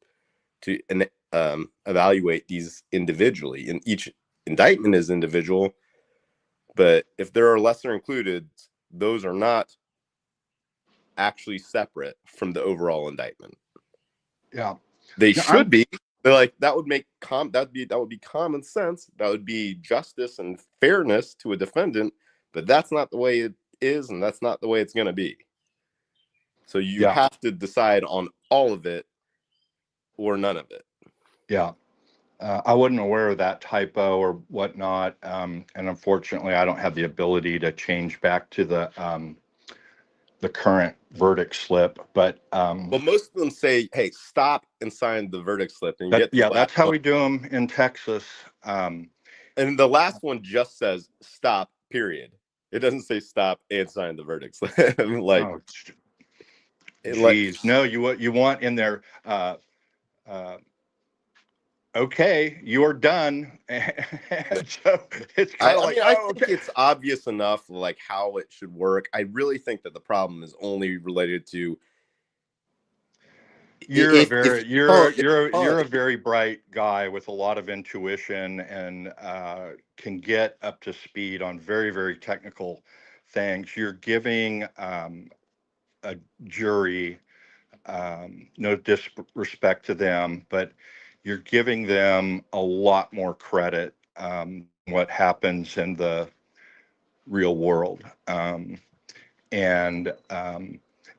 [SPEAKER 1] evaluate these individually, and each indictment is individual. But if there are lesser included, those are not actually separate from the overall indictment.
[SPEAKER 21] Yeah,
[SPEAKER 1] they should be. They're like, that would be common sense. That would be justice and fairness to a defendant. But that's not the way it is, and that's not the way it's going to be. So you have to decide on all of it or none of it.
[SPEAKER 21] Yeah. I wasn't aware of that typo or whatnot. And unfortunately, I don't have the ability to change back to the current verdict slip. But
[SPEAKER 1] well, most of them say, hey, stop and sign the verdict slip. And
[SPEAKER 21] that's how we do them in Texas.
[SPEAKER 1] And the last one just says stop, period. It doesn't say stop and sign the verdict slip. Like,
[SPEAKER 21] oh, geez, no, you want in there, okay, you're done. So it's kind of like,
[SPEAKER 1] I think it's obvious enough, like, how it should work. I really think that the problem is only related to
[SPEAKER 21] you're a very bright guy with a lot of intuition, and can get up to speed on very, very technical things. You're giving a jury, no disrespect to them, but you're giving them a lot more credit what happens in the real world. And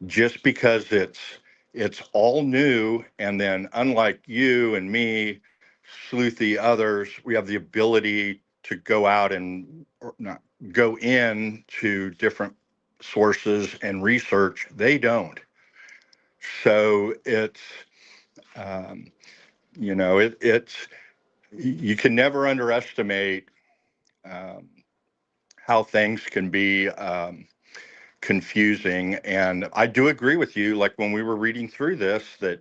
[SPEAKER 21] just because it's all new, and then unlike you and me, Sleuthie, others, we have the ability to go out and not go in to different sources and research. They don't. So it's, you can never underestimate how things can be confusing. And I do agree with you, like when we were reading through this, that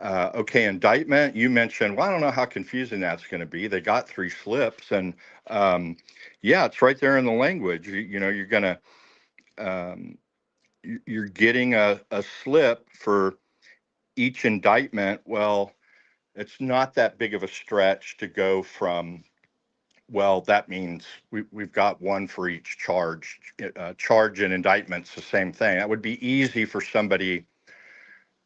[SPEAKER 21] okay, indictment, you mentioned, well, I don't know how confusing that's going to be. They got 3 slips, and it's right there in the language. You're going to you're getting a slip for each indictment. Well, it's not that big of a stretch to go from, well, that means we've got one for each charge. Charge and indictment's the same thing. That would be easy for somebody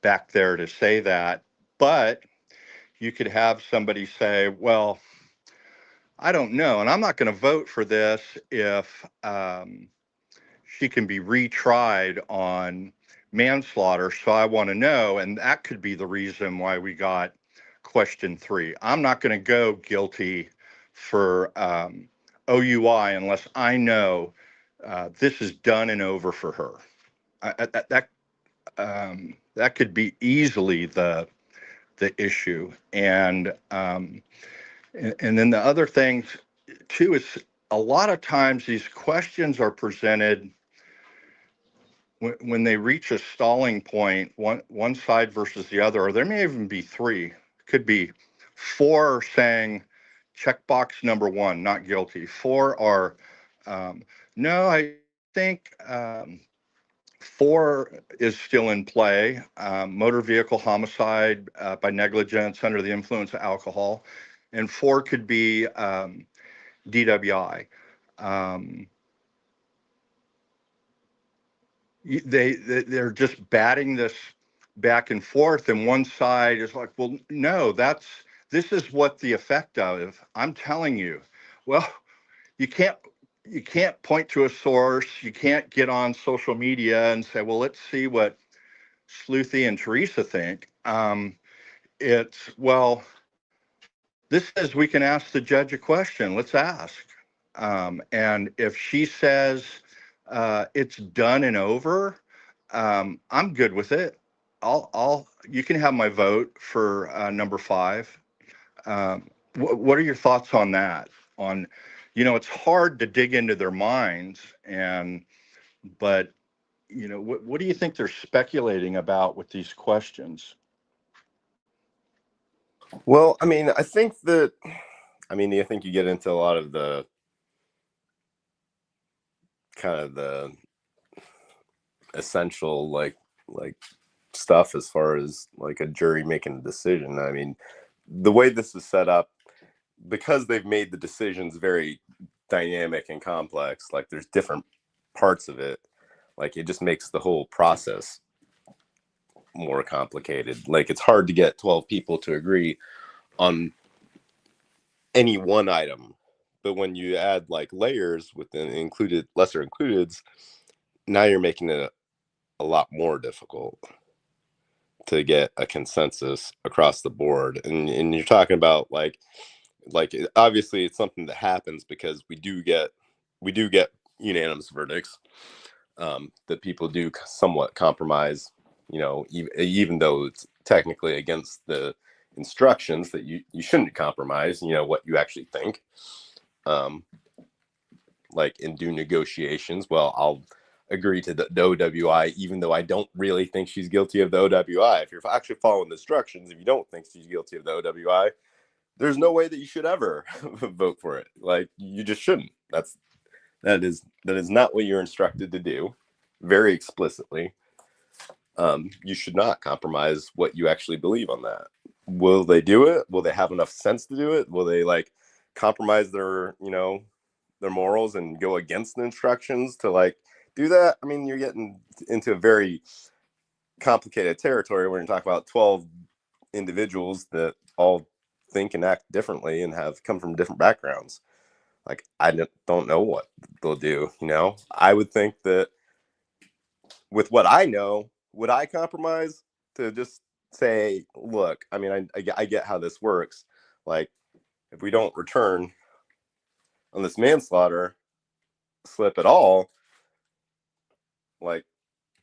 [SPEAKER 21] back there to say that. But you could have somebody say, well, I don't know. And I'm not going to vote for this if she can be retried on manslaughter. So I want to know, and that could be the reason why we got question 3. I'm not going to go guilty for OUI unless I know this is done and over for her. That could be easily the issue. And then the other thing too is a lot of times these questions are presented when they reach a stalling point, one side versus the other, or there may even be 3, could be 4 saying checkbox number 1, not guilty. 4 are no, I think 4 is still in play, motor vehicle homicide by negligence under the influence of alcohol, and 4 could be DWI. They're just batting this back and forth, and one side is like, well, no, this is what the effect of. I'm telling you, well, you can't point to a source. You can't get on social media and say, well, let's see what Sleuthie and Teresa think. It's, well, this says we can ask the judge a question. Let's ask. And if she says it's done and over, I'm good with it. You can have my vote for number 5. What are your thoughts on that? It's hard to dig into their minds, but what do you think they're speculating about with these questions?
[SPEAKER 1] Well, I mean, I think you get into a lot of the kind of the essential like stuff as far as like a jury making a decision. I mean, the way this is set up, because they've made the decisions very dynamic and complex, like there's different parts of it, like it just makes the whole process more complicated. Like it's hard to get 12 people to agree on any one item, but when you add like layers within included lesser includeds, now you're making it a lot more difficult to get a consensus across the board. And you're talking about like obviously it's something that happens because we do get unanimous verdicts, that people do somewhat compromise, even though it's technically against the instructions that you shouldn't compromise, what you actually think, and do negotiations. Well, I'll agree to the OWI, even though I don't really think she's guilty of the OWI. If you're actually following the instructions, if you don't think she's guilty of the OWI, there's no way that you should ever vote for it. Like you just shouldn't. That is not what you're instructed to do, very explicitly. You should not compromise what you actually believe on that. Will they do it? Will they have enough sense to do it? Will they like compromise their morals and go against the instructions to do that? I mean, you're getting into a very complicated territory when you're talking about 12 individuals that all think and act differently and have come from different backgrounds. Like, I don't know what they'll do. I would think that with what I know, would I compromise to just say, look, I mean, I get how this works. Like, if we don't return on this manslaughter slip at all, like,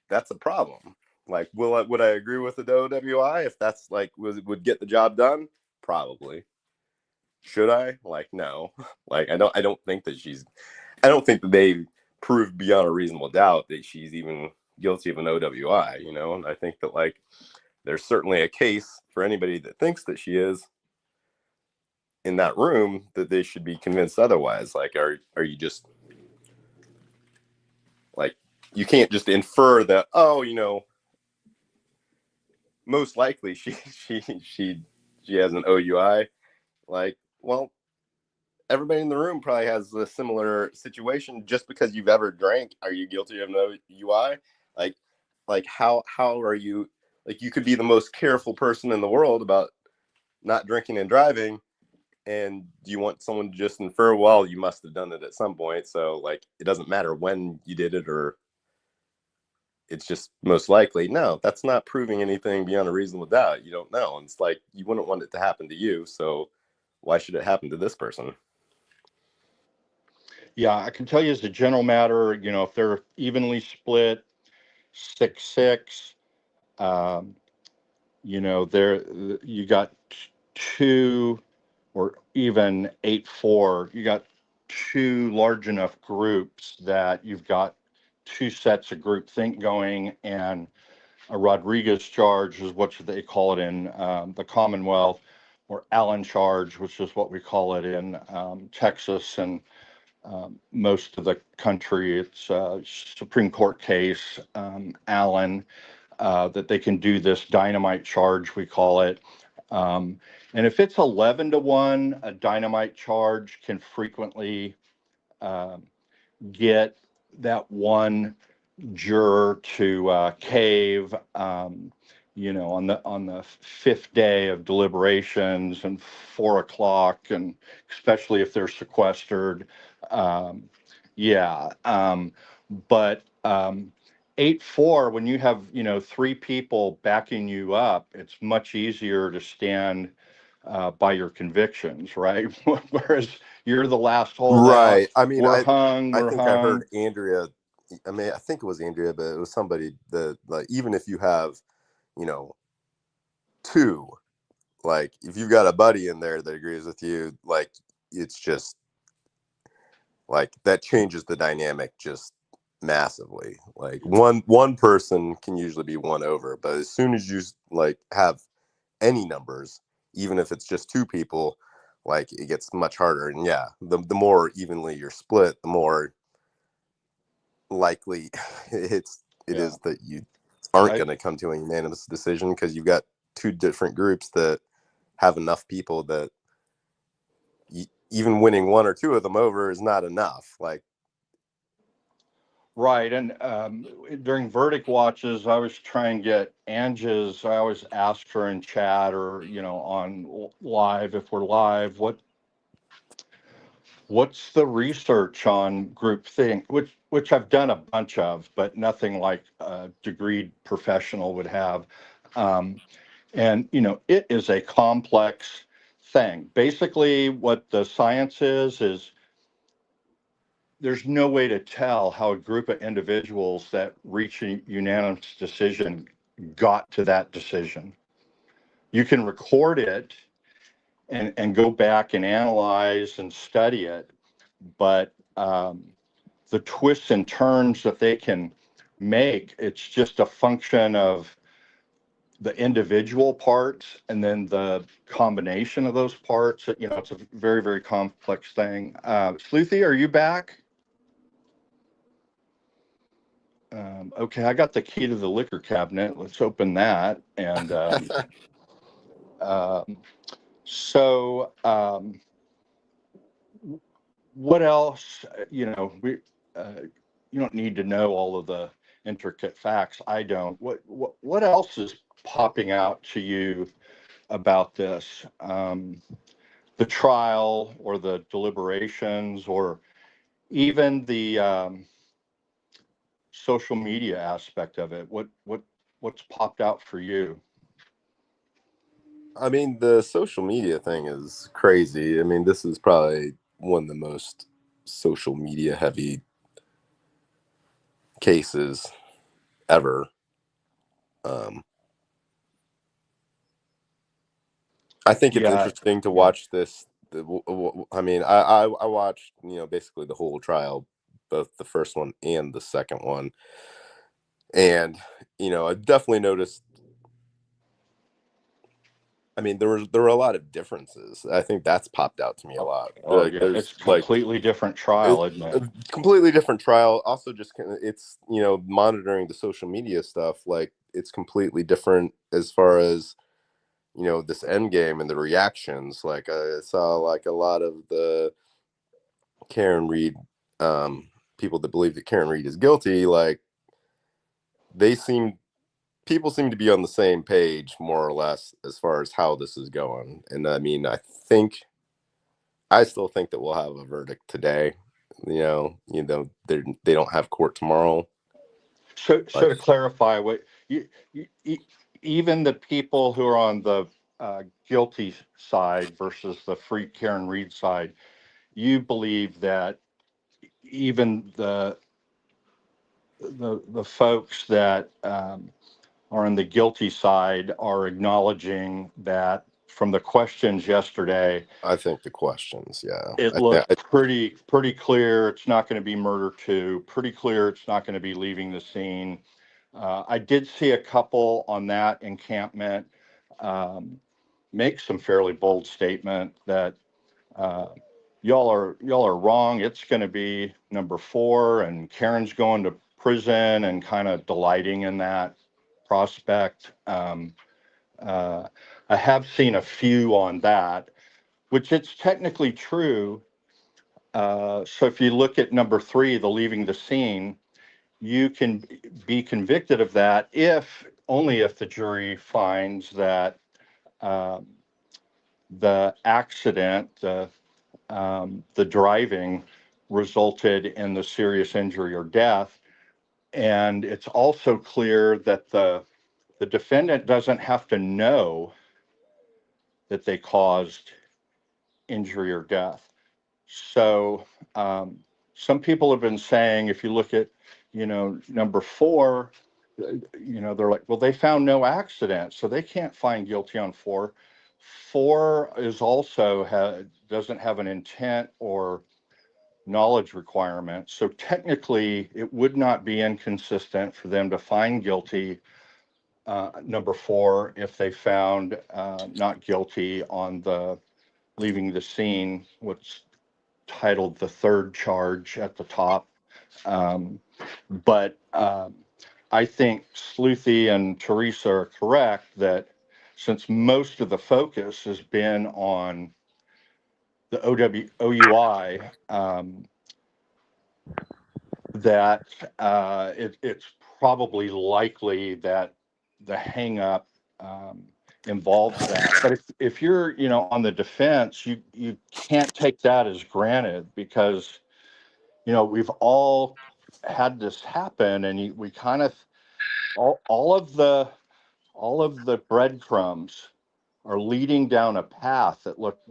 [SPEAKER 1] that's a problem. Like, would I agree with the OWI if that's would get the job done? Probably. Should I? Like, no. Like, I don't think that they proved beyond a reasonable doubt that she's even guilty of an OWI, and I think that there's certainly a case for anybody that thinks that she is in that room that they should be convinced otherwise. Like, are you just you can't just infer that, most likely she has an OUI. Well, everybody in the room probably has a similar situation. Just because you've ever drank, are you guilty of an OUI? How are you? You could be the most careful person in the world about not drinking and driving, and you want someone to just infer, well, you must have done it at some point, so like it doesn't matter when you did it, or it's just most likely. No, that's not proving anything beyond a reasonable doubt. You don't know. And it's like, you wouldn't want it to happen to you, so why should it happen to this person?
[SPEAKER 21] Yeah, I can tell you as a general matter, if they're evenly split, 6-6, there you got 2, or even 8-4. You got 2 large enough groups that you've got 2 sets of groupthink going, and a Rodriguez charge is what they call it in the Commonwealth, or Allen charge, which is what we call it in Texas and most of the country. It's a Supreme Court case, Allen, that they can do this dynamite charge, we call it. And if it's 11-1, a dynamite charge can frequently get that one juror to cave, on the 5th day of deliberations and 4 o'clock, and especially if they're sequestered. But 8-4, when you have 3 people backing you up, it's much easier to stand by your convictions, right? Whereas you're the last holdout.
[SPEAKER 1] Right. I mean,
[SPEAKER 21] we're
[SPEAKER 1] I
[SPEAKER 21] hung.
[SPEAKER 1] I heard Andrea. I mean, I think it was Andrea, but it was somebody that, like, even if you have, 2, like, if you've got a buddy in there that agrees with you, like, it's just like that changes the dynamic just massively. Like, one person can usually be won over, but as soon as you like have any numbers, even if it's just 2 people, like, it gets much harder. And yeah, the more evenly you're split, the more likely it is that you aren't going to come to a unanimous decision, because you've got 2 different groups that have enough people that even winning 1 or 2 of them over is not enough. Like,
[SPEAKER 21] right. And during verdict watches, I was trying to get Angie's. I always ask her in chat, or on live, if we're live, what's the research on groupthink, which I've done a bunch of, but nothing like a degreed professional would have. And it is a complex thing. Basically, what the science is there's no way to tell how a group of individuals that reach a unanimous decision got to that decision. You can record it and go back and analyze and study it, but the twists and turns that they can make, it's just a function of the individual parts and then the combination of those parts. It's a very, very complex thing. Sleuthie, are you back? Okay, I got the key to the liquor cabinet. Let's open that. And so what else? You don't need to know all of the intricate facts. I don't. What else is popping out to you about this? The trial, or the deliberations, or even the social media aspect of it. What's popped out for you?
[SPEAKER 1] I mean, the social media thing is crazy. I mean, this is probably one of the most social media heavy cases ever. I think it's interesting to watch this. I mean, I watched, basically the whole trial, both the first one and the second one. And, I definitely noticed, I mean, there were a lot of differences. I think that's popped out to me a lot.
[SPEAKER 21] Oh, yeah, it's completely different trial, isn't it?
[SPEAKER 1] A completely different trial. Also, just it's monitoring the social media stuff. Like, it's completely different as far as this end game and the reactions. Like, I saw like a lot of the Karen Reed people that believe that Karen Reed is guilty. Like, people seem to be on the same page, more or less, as far as how this is going. And I mean, I think I still think that we'll have a verdict today. They don't have court tomorrow.
[SPEAKER 21] So to clarify, what even the people who are on the guilty side versus the free Karen Reed side, you believe that even the folks that are on the guilty side are acknowledging that from the questions yesterday.
[SPEAKER 1] I think the questions, yeah.
[SPEAKER 21] It looks pretty clear it's not going to be murder 2. Pretty clear it's not going to be leaving the scene. I did see a couple on that encampment make some fairly bold statement that y'all are wrong. It's going to be number 4, and Karen's going to prison, and kind of delighting in that prospect. I have seen a few on that, which it's technically true. So if you look at number 3, the leaving the scene, you can be convicted of that only if the jury finds that the accident, the driving, resulted in the serious injury or death. And it's also clear that the defendant doesn't have to know that they caused injury or death. So some people have been saying, if you look at, number 4, they're like, well, they found no accident, so they can't find guilty on 4. 4 is also doesn't have an intent or knowledge requirement. So technically, it would not be inconsistent for them to find guilty number 4 if they found not guilty on the leaving the scene, what's titled the 3rd charge at the top. But I think Sleuthie and Teresa are correct that since most of the focus has been on the OUI, that it's probably likely that the hang-up involves that. But if you're, on the defense, you can't take that as granted, because, we've all had this happen, and we kind of, all of the breadcrumbs are leading down a path that looked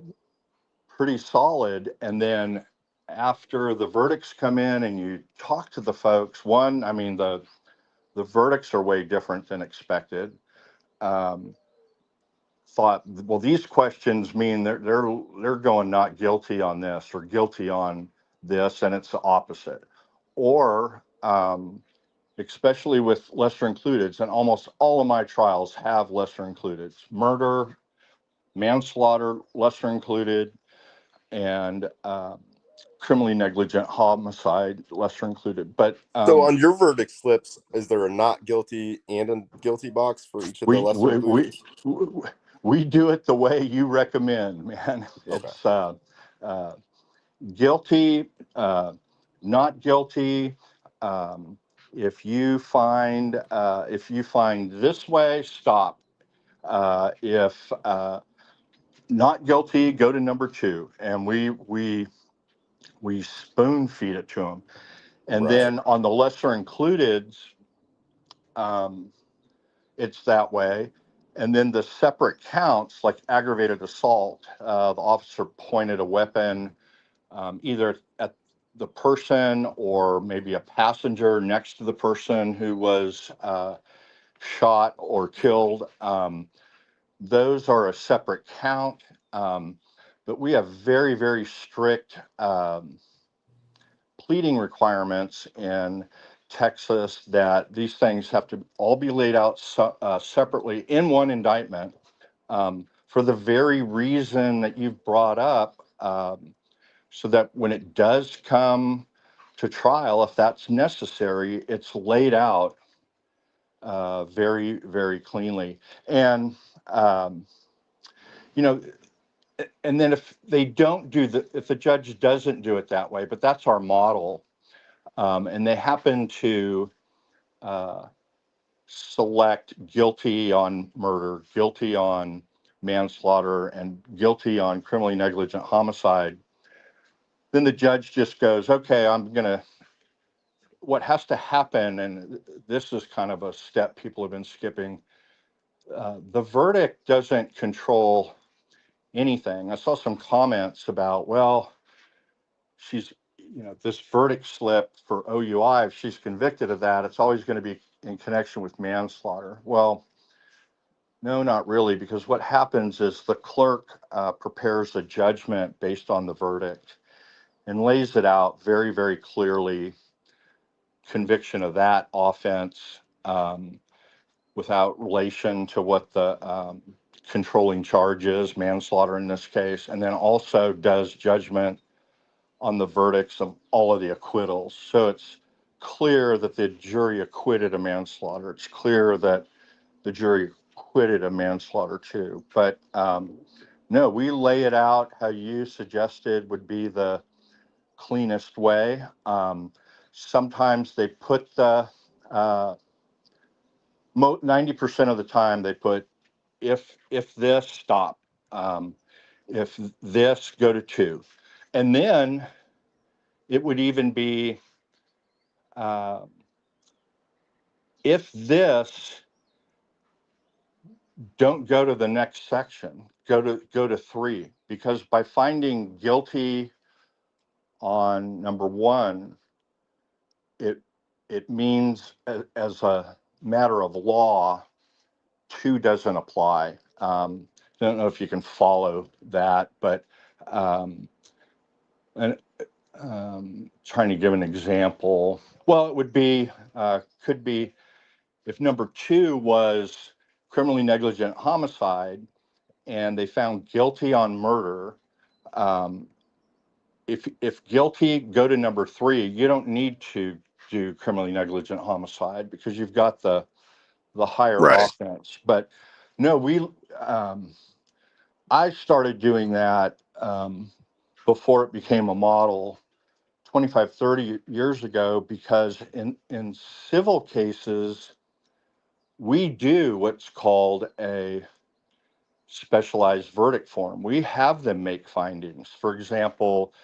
[SPEAKER 21] pretty solid. And then after the verdicts come in and you talk to the folks, the verdicts are way different than expected. Thought, well, these questions mean they're going not guilty on this or guilty on this, and it's the opposite. Or especially with lesser included, and almost all of my trials have lesser included. Murder, manslaughter, lesser included, and criminally negligent homicide, lesser included. But
[SPEAKER 1] so on your verdict slips, is there a not guilty and a guilty box for each of the lesser included?
[SPEAKER 21] We do it the way you recommend, man. It's guilty, not guilty. If you find this way, stop. If not guilty, go to number 2, and we spoon feed it to them. And then on the lesser included, it's that way. And then the separate counts, like aggravated assault, the officer pointed a weapon either at the person or maybe a passenger next to the person who was shot or killed. Those are a separate count. But we have very, very strict pleading requirements in Texas that these things have to all be laid out separately in one indictment, for the very reason that you've brought up, so that when it does come to trial, if that's necessary, it's laid out very, very cleanly. And and then if they don't if the judge doesn't do it that way, but that's our model, and they happen to select guilty on murder, guilty on manslaughter, and guilty on criminally negligent homicide, then the judge just goes, okay, what has to happen, and this is kind of a step people have been skipping, the verdict doesn't control anything. I saw some comments about, well, she's, this verdict slip for OUI, if she's convicted of that, it's always going to be in connection with manslaughter. Well, no, not really, because what happens is the clerk prepares a judgment based on the verdict and lays it out very, very clearly, conviction of that offense without relation to what the controlling charge is, manslaughter in this case, and then also does judgment on the verdicts of all of the acquittals. So it's clear that the jury acquitted a manslaughter. It's clear that the jury acquitted a manslaughter too. But no, we lay it out how you suggested would be the cleanest way. Sometimes they put the 90% of the time they put if this, stop, if this, go to 2, and then it would even be if this, don't go to the next section, go to 3, because by finding guilty on number 1, it means as a matter of law 2 doesn't apply. I don't know if you can follow that, but trying to give an example. Well, it would be, could be, if number 2 was criminally negligent homicide and they found guilty on murder, if guilty, go to number 3. You don't need to do criminally negligent homicide because you've got the higher offense. But no, I started doing that before it became a model 25, 30 years ago, because in civil cases, we do what's called a specialized verdict form. We have them make findings. For example,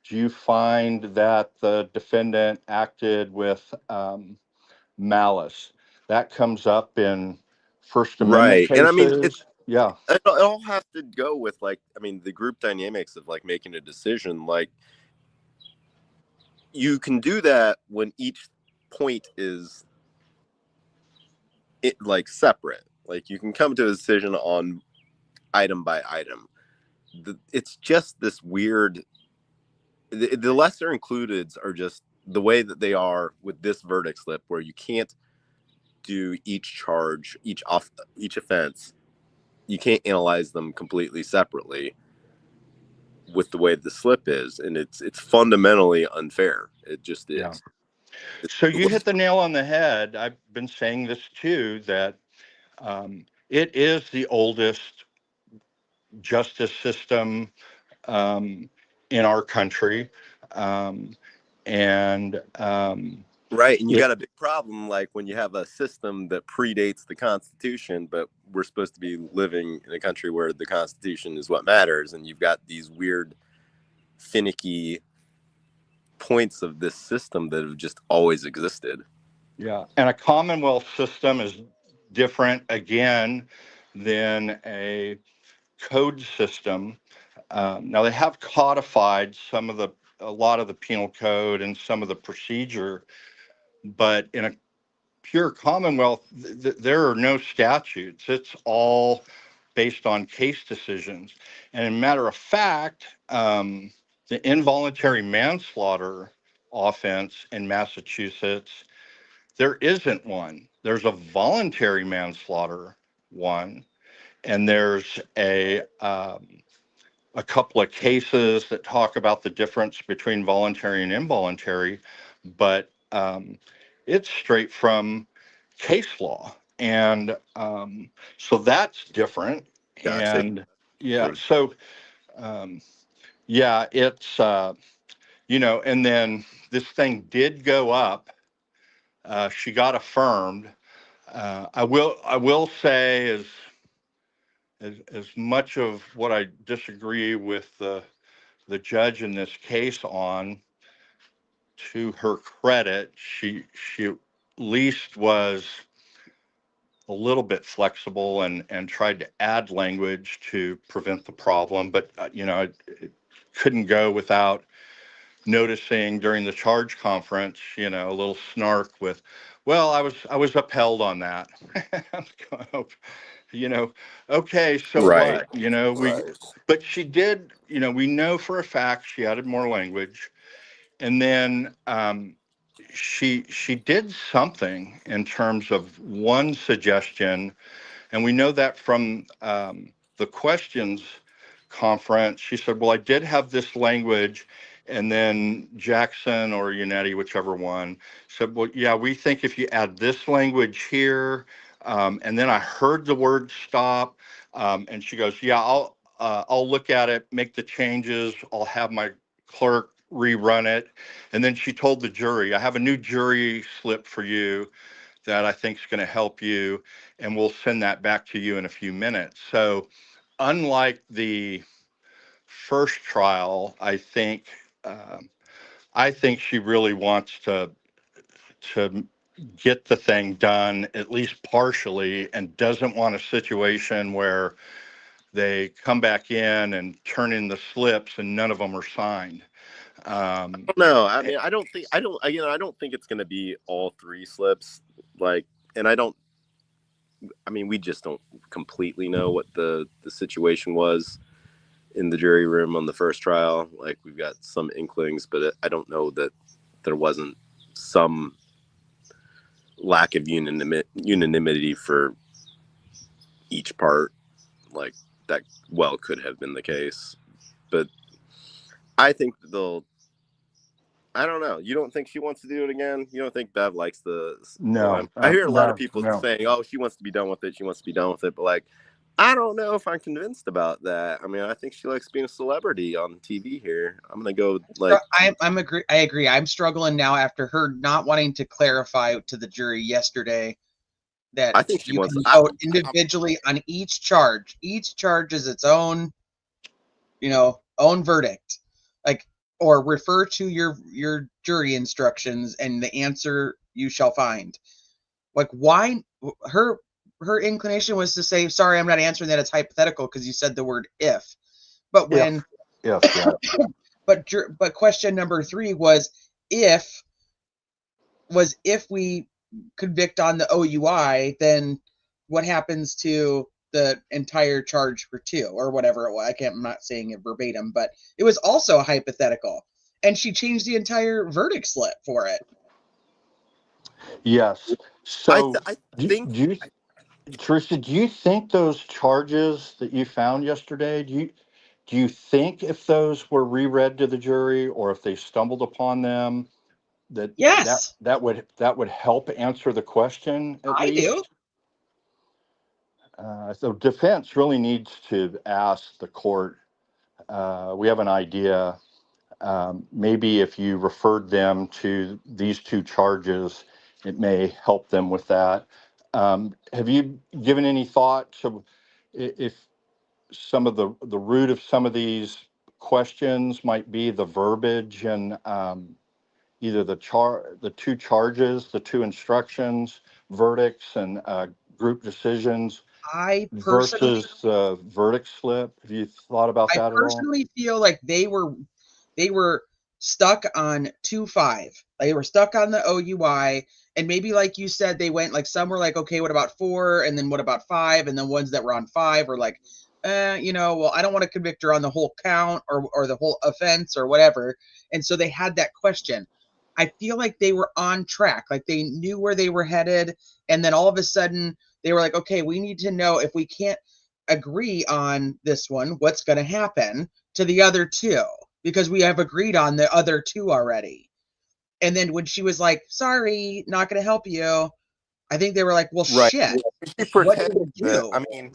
[SPEAKER 21] do you find that the defendant acted with malice? That comes up in First Amendment cases.
[SPEAKER 1] And I mean,
[SPEAKER 21] yeah,
[SPEAKER 1] it all has to go with the group dynamics of making a decision. You can do that when each point is separate. You can come to a decision on item by item. It's just this weird. The lesser includeds are just the way that they are with this verdict slip, where you can't do each charge, each offense. You can't analyze them completely separately with the way the slip is, and it's fundamentally unfair. It just is.
[SPEAKER 21] Yeah. So you hit the nail on the head. I've been saying this too, that it is the oldest justice system in our country.
[SPEAKER 1] Right, and you got a big problem when you have a system that predates the Constitution, but we're supposed to be living in a country where the Constitution is what matters, and you've got these weird, finicky points of this system that have just always existed.
[SPEAKER 21] Yeah, and a Commonwealth system is different, again, than a code system. Now, they have codified a lot of the penal code and some of the procedure, but in a pure Commonwealth, there are no statutes. It's all based on case decisions. And as a matter of fact, the involuntary manslaughter offense in Massachusetts, there isn't one. There's a voluntary manslaughter one, and there's a couple of cases that talk about the difference between voluntary and involuntary, but it's straight from case law. And so that's different.
[SPEAKER 1] Gotcha.
[SPEAKER 21] And yeah, so yeah, it's, and then this thing did go up. She got affirmed. I will say as much of what I disagree with the the judge in this case on. To her credit, she at least was a little bit flexible and tried to add language to prevent the problem, but it couldn't go without noticing during the charge conference, a little snark with, well, I was upheld on that. I'm going, okay, so
[SPEAKER 1] Right.
[SPEAKER 21] what? But she did, we know for a fact she added more language. And then she did something in terms of one suggestion, and we know that from the questions conference. She said, well, I did have this language, and then Jackson or Unetti, whichever one, said, well, yeah, we think if you add this language here, and then I heard the word stop, and she goes, yeah, I'll look at it, make the changes, I'll have my clerk rerun it. And then she told the jury, I have a new jury slip for you that I think is going to help you, and we'll send that back to you in a few minutes. So unlike the first trial, I think she really wants to get the thing done, at least partially, and doesn't want a situation where they come back in and turn in the slips and none of them are signed.
[SPEAKER 1] No, I mean, I don't think it's going to be all 3 slips. We just don't completely know what the situation was in the jury room on the first trial. Like, we've got some inklings, but I don't know that there wasn't some lack of unanimity for each part. Like, that could have been the case. But I think I don't know. You don't think she wants to do it again? You don't think Bev likes
[SPEAKER 21] No.
[SPEAKER 1] I hear a lot of
[SPEAKER 21] no,
[SPEAKER 1] people
[SPEAKER 21] no.
[SPEAKER 1] saying, "Oh, she wants to be done with it. She wants to be done with it." But I don't know if I'm convinced about that. I mean, I think she likes being a celebrity on TV here. I'm gonna go
[SPEAKER 2] I agree. I'm struggling now after her not wanting to clarify to the jury yesterday that
[SPEAKER 1] I think she
[SPEAKER 2] you
[SPEAKER 1] wants
[SPEAKER 2] can vote individually on each charge. Each charge is its own, own verdict. Or refer to your jury instructions and the answer you shall find. Why her inclination was to say, sorry, I'm not answering that, it's hypothetical because you said the word if. But when
[SPEAKER 21] yeah.
[SPEAKER 2] but question number 3 was if we convict on the OUI, then what happens to the entire charge for 2 or whatever it was? I'm not saying it verbatim, but it was also a hypothetical, and she changed the entire verdict slip for it.
[SPEAKER 21] Yes. So
[SPEAKER 1] I think,
[SPEAKER 21] Teresa, do you think those charges that you found yesterday, do you think if those were reread to the jury or if they stumbled upon them,
[SPEAKER 2] yes,
[SPEAKER 21] that would help answer the question at least?
[SPEAKER 2] Do.
[SPEAKER 21] So defense really needs to ask the court. We have an idea. Maybe if you referred them to these 2 charges, it may help them with that. Have you given any thought to if some of the root of some of these questions might be the verbiage and either the 2 charges, the 2 instructions, verdicts, and group decisions versus the verdict slip? Have you thought about that at all?
[SPEAKER 2] I personally feel like they were stuck on 2-5. They were stuck on the OUI, and maybe like you said, they went some were okay, what about 4, and then what about 5, and then ones that were on 5 were well, I don't want to convict her on the whole count or the whole offense or whatever, and so they had that question. I feel like they were on track, they knew where they were headed, and then all of a sudden they were okay, we need to know if we can't agree on this one, what's going to happen to the other 2, because we have agreed on the other 2 already. And then when she was sorry, not going to help you, I think they were well,
[SPEAKER 1] right.
[SPEAKER 2] shit.
[SPEAKER 1] What do we do? I mean,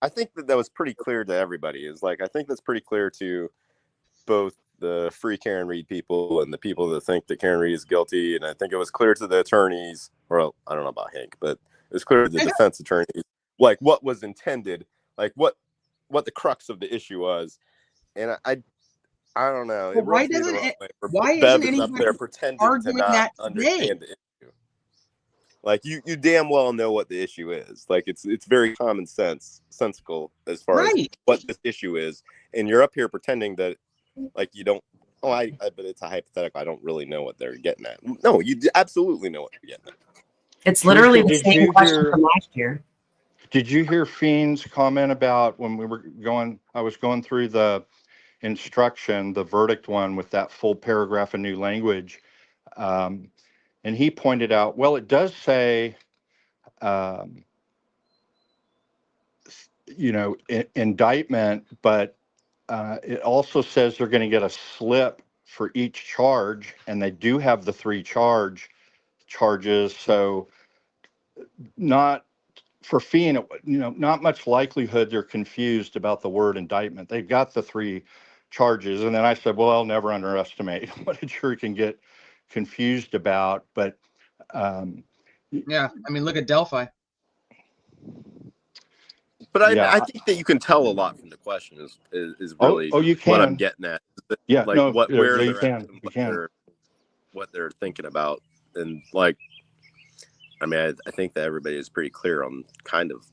[SPEAKER 1] I think that was pretty clear to everybody. I think that's pretty clear to both the free Karen Reed people and the people that think that Karen Reed is guilty. And I think it was clear to the attorneys, or I don't know about Hank, but it was clear to the defense attorneys, what was intended, what the crux of the issue was. And I don't know. It
[SPEAKER 2] But why
[SPEAKER 1] rubs me the
[SPEAKER 2] doesn't
[SPEAKER 1] wrong
[SPEAKER 2] it?
[SPEAKER 1] way. Where
[SPEAKER 2] Why
[SPEAKER 1] Bev
[SPEAKER 2] isn't
[SPEAKER 1] is up there
[SPEAKER 2] anybody
[SPEAKER 1] pretending to
[SPEAKER 2] arguing
[SPEAKER 1] not
[SPEAKER 2] that today?
[SPEAKER 1] understand the issue. Like you damn well know what the issue is. Like it's very sensical as far as
[SPEAKER 2] Right.
[SPEAKER 1] what this issue is, and you're up here pretending that like you don't. Oh, but it's a hypothetical. I don't really know what they're getting at. No, you absolutely know what you're getting at.
[SPEAKER 13] It's literally the
[SPEAKER 21] Did
[SPEAKER 13] same
[SPEAKER 21] you
[SPEAKER 13] question
[SPEAKER 21] hear?
[SPEAKER 13] from last year.
[SPEAKER 21] Did you hear Fiend's comment about when we were going? I was going through the instruction, the verdict one with that full paragraph of new language, and he pointed out, well, it does say, indictment, but it also says they're going to get a slip for each charge, and they do have the 3 charges. So not for Fiend, not much likelihood they're confused about the word indictment. They've got the 3 charges. And then I said, well, I'll never underestimate what a jury can get confused about. But
[SPEAKER 2] yeah, I mean, look at Delphi.
[SPEAKER 1] But I think that you can tell a lot from the question is really
[SPEAKER 21] you
[SPEAKER 1] what I'm
[SPEAKER 21] can.
[SPEAKER 1] getting at.
[SPEAKER 21] Yeah,
[SPEAKER 1] like
[SPEAKER 21] no,
[SPEAKER 1] where
[SPEAKER 21] you
[SPEAKER 1] they're
[SPEAKER 21] can.
[SPEAKER 1] at and
[SPEAKER 21] You can.
[SPEAKER 1] what they're thinking about. And like, I mean, I think that everybody is pretty clear on kind of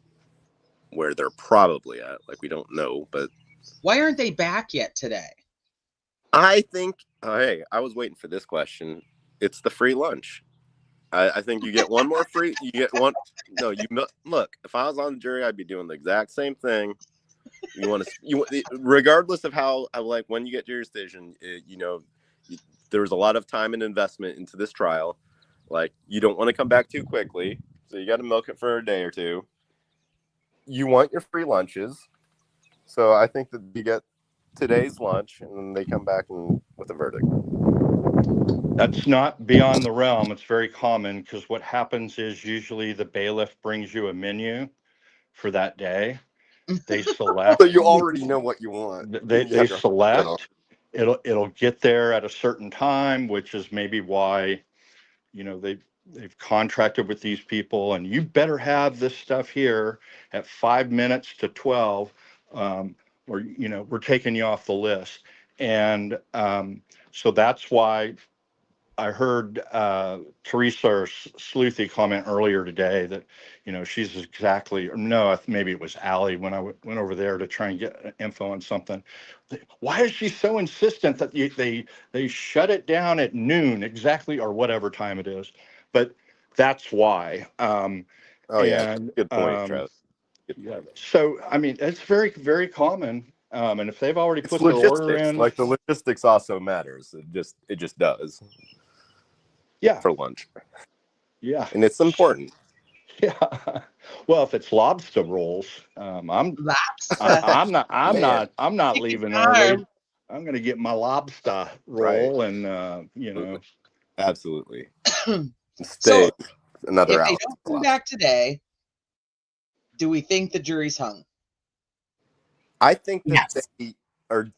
[SPEAKER 1] where they're probably at. Like, we don't know, but
[SPEAKER 2] Why aren't they back yet today?
[SPEAKER 1] I think, hey, I was waiting for this question. It's the free lunch. I think you get one more free. You get one. No, look. If I was on the jury, I'd be doing the exact same thing. Regardless of how, like, when you get to your decision, there's a lot of time and investment into this trial. Like, you don't want to come back too quickly, so you got to milk it for a day or two. You want your free lunches, so I think that you get today's lunch, and then they come back with a verdict.
[SPEAKER 21] That's not beyond the realm. It's very common because what happens is usually the bailiff brings you a menu for that day. They select.
[SPEAKER 1] So you already know what you want.
[SPEAKER 21] They select. It'll get there at a certain time, which is maybe why, they've contracted with these people, and you better have this stuff here at 5 minutes to 12, or we're taking you off the list. And so that's why I heard Teresa or Sleuthie comment earlier today that, she's exactly, or no, maybe it was Allie when I went over there to try and get info on something. Why is she so insistent that they shut it down at noon exactly, or whatever time it is? But that's why.
[SPEAKER 1] Good point, Travis.
[SPEAKER 21] Yeah. So, I mean, it's very, very common. And if they've already
[SPEAKER 1] It's
[SPEAKER 21] put the order in,
[SPEAKER 1] like the logistics also matters. It just does.
[SPEAKER 21] Yeah.
[SPEAKER 1] For lunch.
[SPEAKER 21] Yeah.
[SPEAKER 1] And it's important.
[SPEAKER 21] Yeah. Well, if it's lobster rolls, I'm not leaving early. I'm going to get my lobster roll,
[SPEAKER 1] right.
[SPEAKER 21] And
[SPEAKER 1] absolutely.
[SPEAKER 2] So
[SPEAKER 1] another
[SPEAKER 2] if they
[SPEAKER 1] hour.
[SPEAKER 2] don't come back today, do we think the jury's hung?
[SPEAKER 1] I think that they are.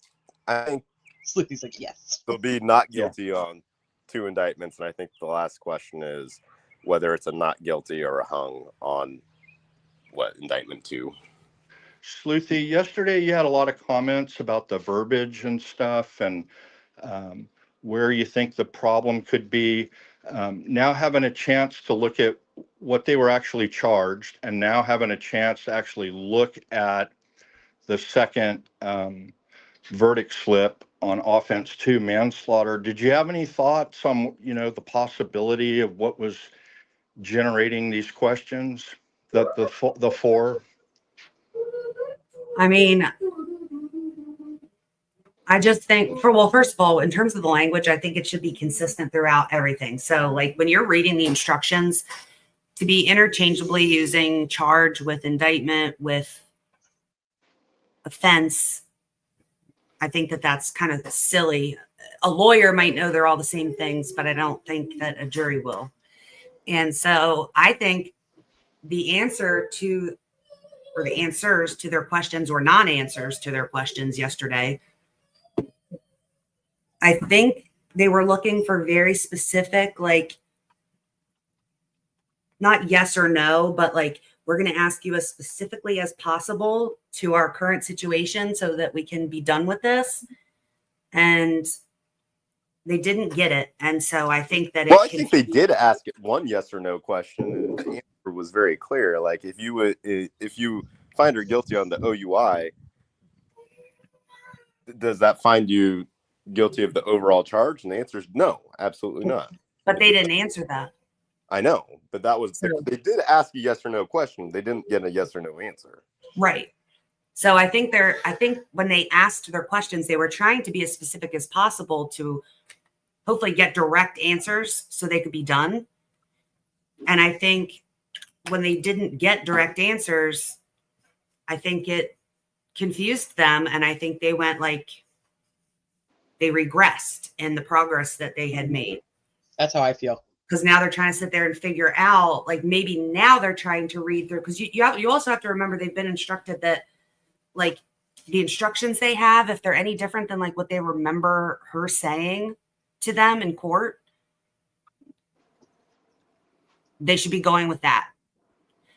[SPEAKER 1] I think
[SPEAKER 2] Sleuthie's like, yes.
[SPEAKER 1] They'll be not guilty on 2 indictments, and I think the last question is whether it's a not guilty or a hung on indictment 2.
[SPEAKER 21] Sleuthie, yesterday you had a lot of comments about the verbiage and stuff, and where you think the problem could be. Now having a chance to look at what they were actually charged, and now having a chance to actually look at the second verdict slip on offense 2, manslaughter. Did you have any thoughts on, the possibility of what was generating these questions? The 4?
[SPEAKER 13] I mean, I just think first of all, in terms of the language, I think it should be consistent throughout everything. So like when you're reading the instructions, to be interchangeably using charge with indictment with offense, I think that that's kind of silly. A lawyer might know they're all the same things, but I don't think that a jury will. And so I think the answers to their questions, or non-answers to their questions yesterday, I think they were looking for very specific, like, not yes or no, but like, we're going to ask you as specifically as possible to our current situation so that we can be done with this. and they didn't get it. And so I think that
[SPEAKER 1] Well, I think they did ask it one yes or no question, and the answer was very clear. Like, if you find her guilty on the OUI, does that find you guilty of the overall charge? And the answer is no, absolutely not.
[SPEAKER 13] But they didn't answer that.
[SPEAKER 1] I know, but that was they did ask a yes or no question. They didn't get a yes or no answer.
[SPEAKER 13] Right. So I think when they asked their questions, they were trying to be as specific as possible to hopefully get direct answers so they could be done. And I think when they didn't get direct answers, I think it confused them. And I think they went they regressed in the progress that they had made.
[SPEAKER 2] That's how I feel.
[SPEAKER 13] Because now they're trying to sit there and figure out, maybe now they're trying to read through. Because you also have to remember they've been instructed that, the instructions they have, if they're any different than what they remember her saying to them in court, they should be going with that.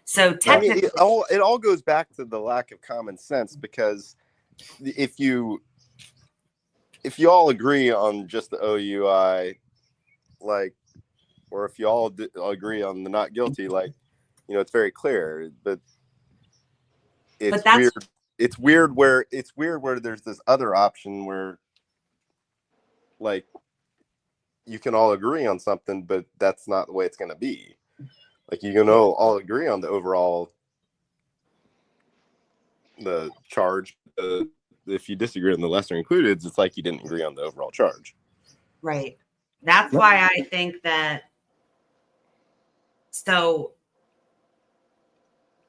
[SPEAKER 13] So technically,
[SPEAKER 1] it all goes back to the lack of common sense, because if you all agree on just the OUI, or if you all agree on the not guilty, it's very clear. But it's weird. It's weird where there's this other option where, you can all agree on something, but that's not the way it's going to be. You can all agree on the overall the charge. If you disagree on the lesser included, it's like you didn't agree on the overall charge.
[SPEAKER 13] Right. That's why I think that. So,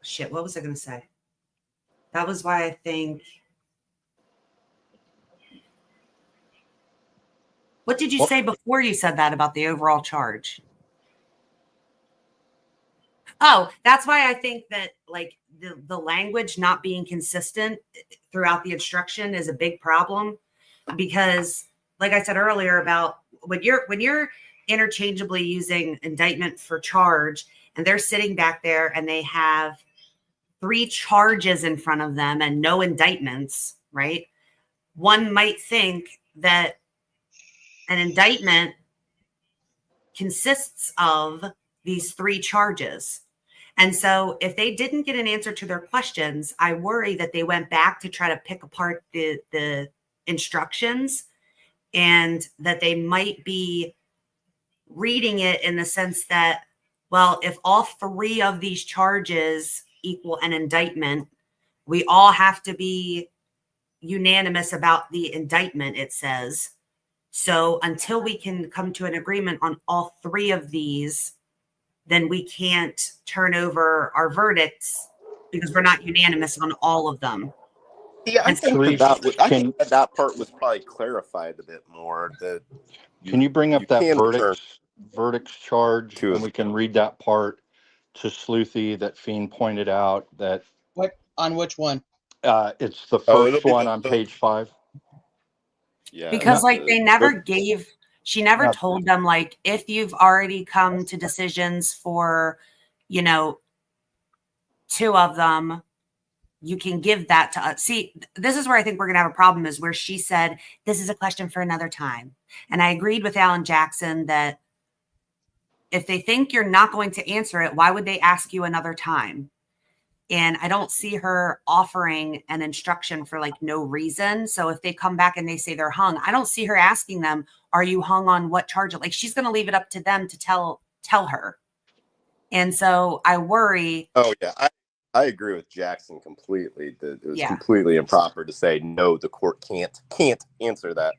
[SPEAKER 13] shit, what was I going to say? That was why I think. What did you say before you said that about the overall charge? Oh, that's why I think that the language not being consistent throughout the instruction is a big problem, because like I said earlier about when you're interchangeably using indictment for charge, and they're sitting back there and they have 3 charges in front of them and no indictments, right? One might think that an indictment consists of these 3 charges. And so if they didn't get an answer to their questions, I worry that they went back to try to pick apart the instructions, and that they might be reading it in the sense that, well, if all 3 of these charges equal an indictment, we all have to be unanimous about the indictment, it says. So until we can come to an agreement on all 3 of these, then we can't turn over our verdicts because we're not unanimous on all of them.
[SPEAKER 1] Yeah, I think that part was probably clarified a bit more.
[SPEAKER 21] Can you bring up that verdicts charge, and we can read that part to Sleuthie that Fiend pointed out that.
[SPEAKER 2] What on which one?
[SPEAKER 21] It's the first one on page 5.
[SPEAKER 1] Yeah,
[SPEAKER 13] because she never told them, if you've already come to decisions for 2 of them, you can give that to us. See, this is where I think we're going to have a problem, is where she said, this is a question for another time. And I agreed with Alan Jackson that if they think you're not going to answer it, why would they ask you another time? And I don't see her offering an instruction for no reason. So if they come back and they say they're hung, I don't see her asking them, are you hung on what charge? She's going to leave it up to them to tell her. And so I worry.
[SPEAKER 1] Oh yeah. I agree with Jackson completely. That it was completely improper to say, no, the court can't answer that.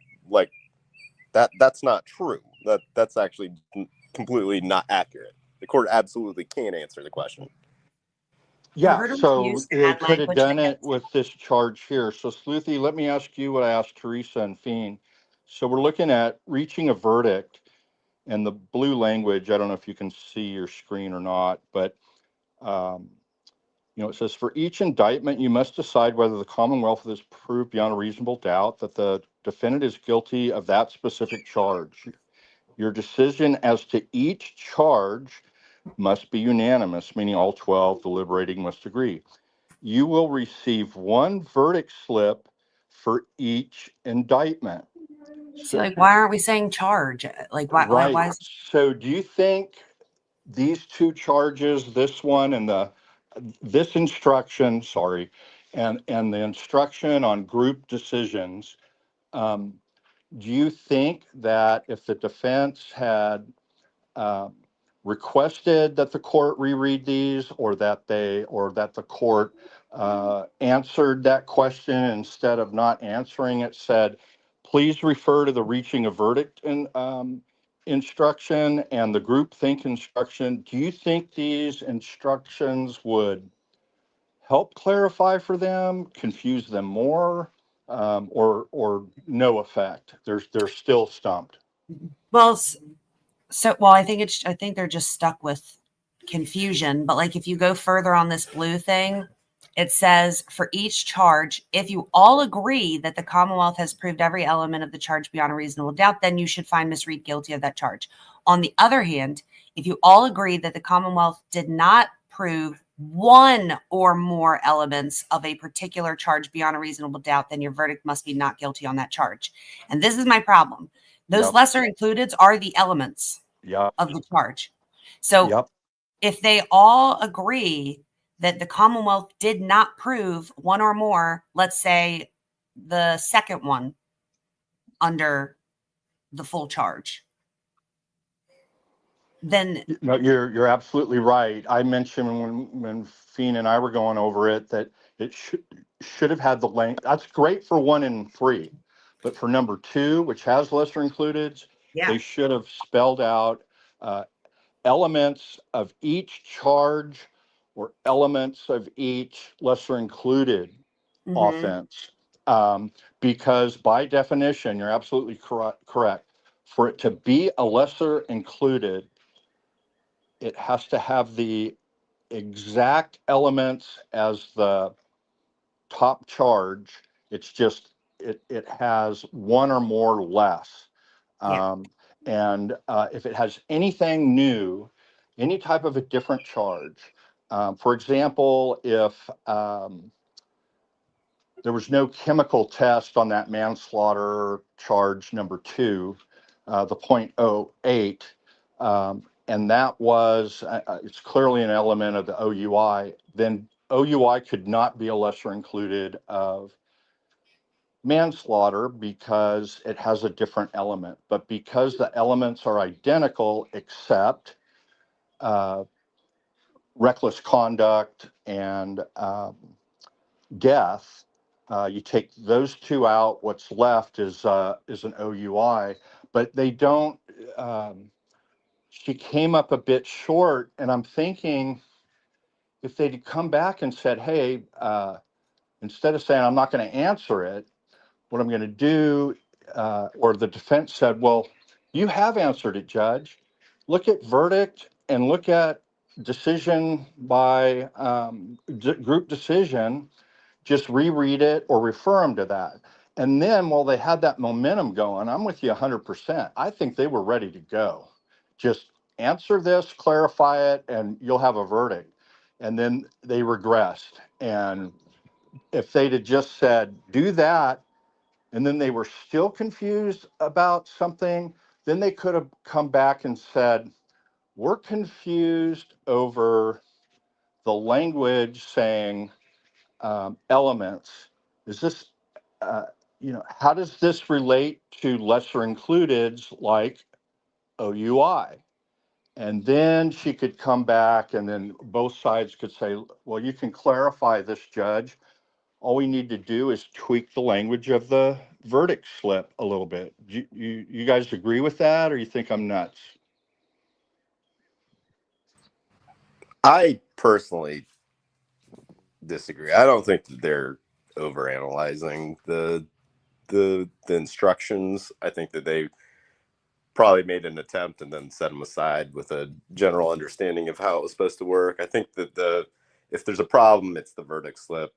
[SPEAKER 1] That's not true. That's actually completely not accurate. The court absolutely can answer the question.
[SPEAKER 21] Yeah, so they could have done it with this charge here. So Sleuthie, let me ask you what I asked Teresa and Fiend. So we're looking at reaching a verdict, and the blue language, I don't know if you can see your screen or not, but it says, for each indictment, you must decide whether the Commonwealth has proved beyond a reasonable doubt that the defendant is guilty of that specific charge. Your decision as to each charge must be unanimous, meaning all 12 deliberating must agree. You will receive 1 verdict slip for each indictment.
[SPEAKER 13] So, like, why aren't we saying charge? Like, why?
[SPEAKER 21] Right.
[SPEAKER 13] Why is
[SPEAKER 21] So do you think these two charges, this one and this instruction, sorry, and the instruction on group decisions, do you think that if the defense had requested that the court reread these, or that the court answered that question instead of not answering it, said, please refer to the reaching a verdict instruction and the groupthink instruction, do you think these instructions would help clarify for them, confuse them more, or no effect? They're still stumped.
[SPEAKER 13] well? Well, I think they're just stuck with confusion. But like, if you go further on this blue thing, it says for each charge, if you all agree that the Commonwealth has proved every element of the charge beyond a reasonable doubt, then you should find Ms. Reed guilty of that charge. On the other hand, if you all agree that the Commonwealth did not prove one or more elements of a particular charge beyond a reasonable doubt, then your verdict must be not guilty on that charge. And this is my problem. Those lesser includeds are the elements of the charge. So if they all agree that the Commonwealth did not prove one or more, let's say the second one under the full charge, then
[SPEAKER 21] No, you're absolutely right. I mentioned when Fiend and I were going over it that it should have had the length. That's great for 1 and 3, but for number 2, which has lesser included, they should have spelled out elements of each charge or elements of each lesser included offense. Because by definition, you're absolutely correct. For it to be a lesser included, it has to have the exact elements as the top charge. It's just, it has one or more less. And if it has anything new, any type of a different charge, for example, if there was no chemical test on that manslaughter charge number 2, the 0.08, and that was, it's clearly an element of the OUI, then OUI could not be a lesser included of manslaughter because it has a different element. But because the elements are identical except reckless conduct and death, you take those 2 out, what's left is an OUI, but they don't, she came up a bit short, and I'm thinking if they'd come back and said, hey, instead of saying I'm not going to answer it, what I'm going to do, or the defense said, well, you have answered it, Judge. Look at verdict and look at decision by group decision, just reread it or refer them to that. And then while they had that momentum going, I'm with you 100%. I think they were ready to go. Just answer this, clarify it, and you'll have a verdict. And then they regressed. And if they'd have just said, do that, and then they were still confused about something, then they could have come back and said, we're confused over the language saying elements. Is this, how does this relate to lesser includeds like OUI? And then she could come back and then both sides could say, well, you can clarify this, Judge. All we need to do is tweak the language of the verdict slip a little bit. You guys agree with that, or you think I'm nuts?
[SPEAKER 1] I personally disagree. I don't think that they're overanalyzing the instructions. I think that they probably made an attempt and then set them aside with a general understanding of how it was supposed to work. I think that if there's a problem, it's the verdict slip.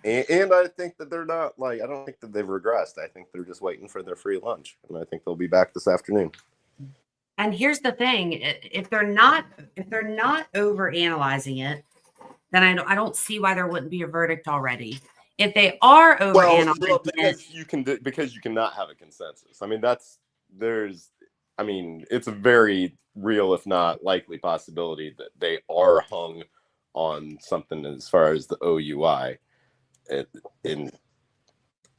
[SPEAKER 1] And I think that they're not I don't think that they've regressed. I think they're just waiting for their free lunch. And I think they'll be back this afternoon.
[SPEAKER 13] And here's the thing: if they're not over analyzing it, then I don't see why there wouldn't be a verdict already. If they are over
[SPEAKER 1] Well,
[SPEAKER 13] analyzing it,
[SPEAKER 1] because you cannot have a consensus. I mean, it's a very real, if not likely, possibility that they are hung on something as far as the OUI.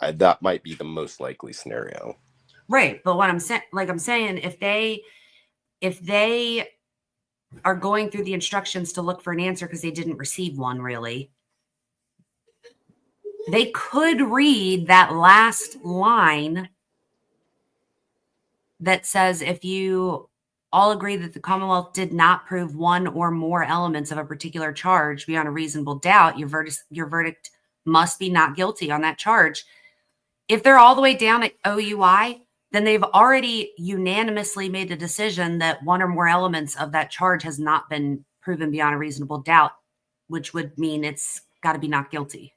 [SPEAKER 1] That might be the most likely scenario.
[SPEAKER 13] right? But what I'm saying, if they are going through the instructions to look for an answer because they didn't receive one, really, they could read that last line that says, if you all agree that the Commonwealth did not prove one or more elements of a particular charge beyond a reasonable doubt, your verdict must be not guilty on that charge. If they're all the way down at OUI, then they've already unanimously made a decision that one or more elements of that charge has not been proven beyond a reasonable doubt, which would mean it's got to be not guilty.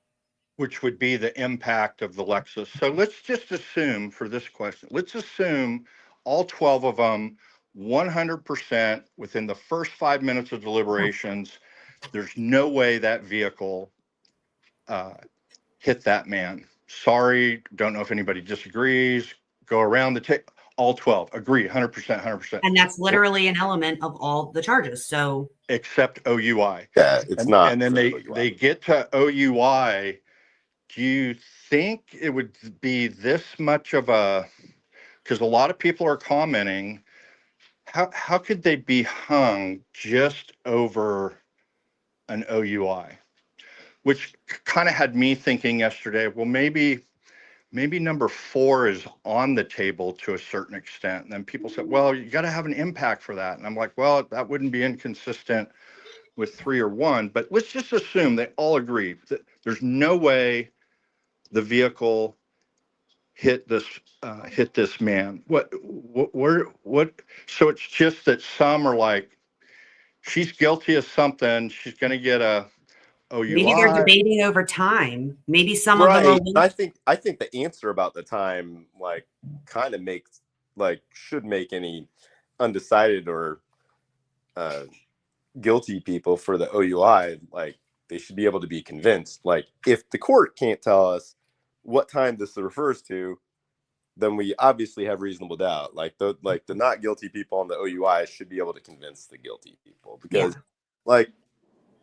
[SPEAKER 21] Which would be the impact of the Lexus. So let's just assume for this question, let's assume all 12 of them, 100% within the first 5 minutes of deliberations, there's no way that vehicle hit that man. Sorry, don't know if anybody disagrees. Go around the table. All 12 agree, 100%, 100%.
[SPEAKER 13] And that's literally an element of all the charges. So
[SPEAKER 21] except OUI.
[SPEAKER 1] Yeah, it's not.
[SPEAKER 21] And then they get to OUI. Do you think it would be this much of a, because a lot of people are commenting, how could they be hung just over an OUI? Which kind of had me thinking yesterday, well, maybe number 4 is on the table to a certain extent. And then people said, well, you got to have an impact for that. And I'm like, well, that wouldn't be inconsistent with 3 or 1, but let's just assume they all agree that there's no way the vehicle hit this man. What? So it's just that some are like, she's guilty of something. She's going to get a OUI.
[SPEAKER 13] Maybe they're debating over time. Maybe some of them are.
[SPEAKER 1] I think the answer about the time, like, kind of makes, like, should make any undecided or guilty people for the OUI, like, they should be able to be convinced. Like, if the court can't tell us what time this refers to, then we obviously have reasonable doubt. Like the not guilty people on the OUI should be able to convince the guilty people, because like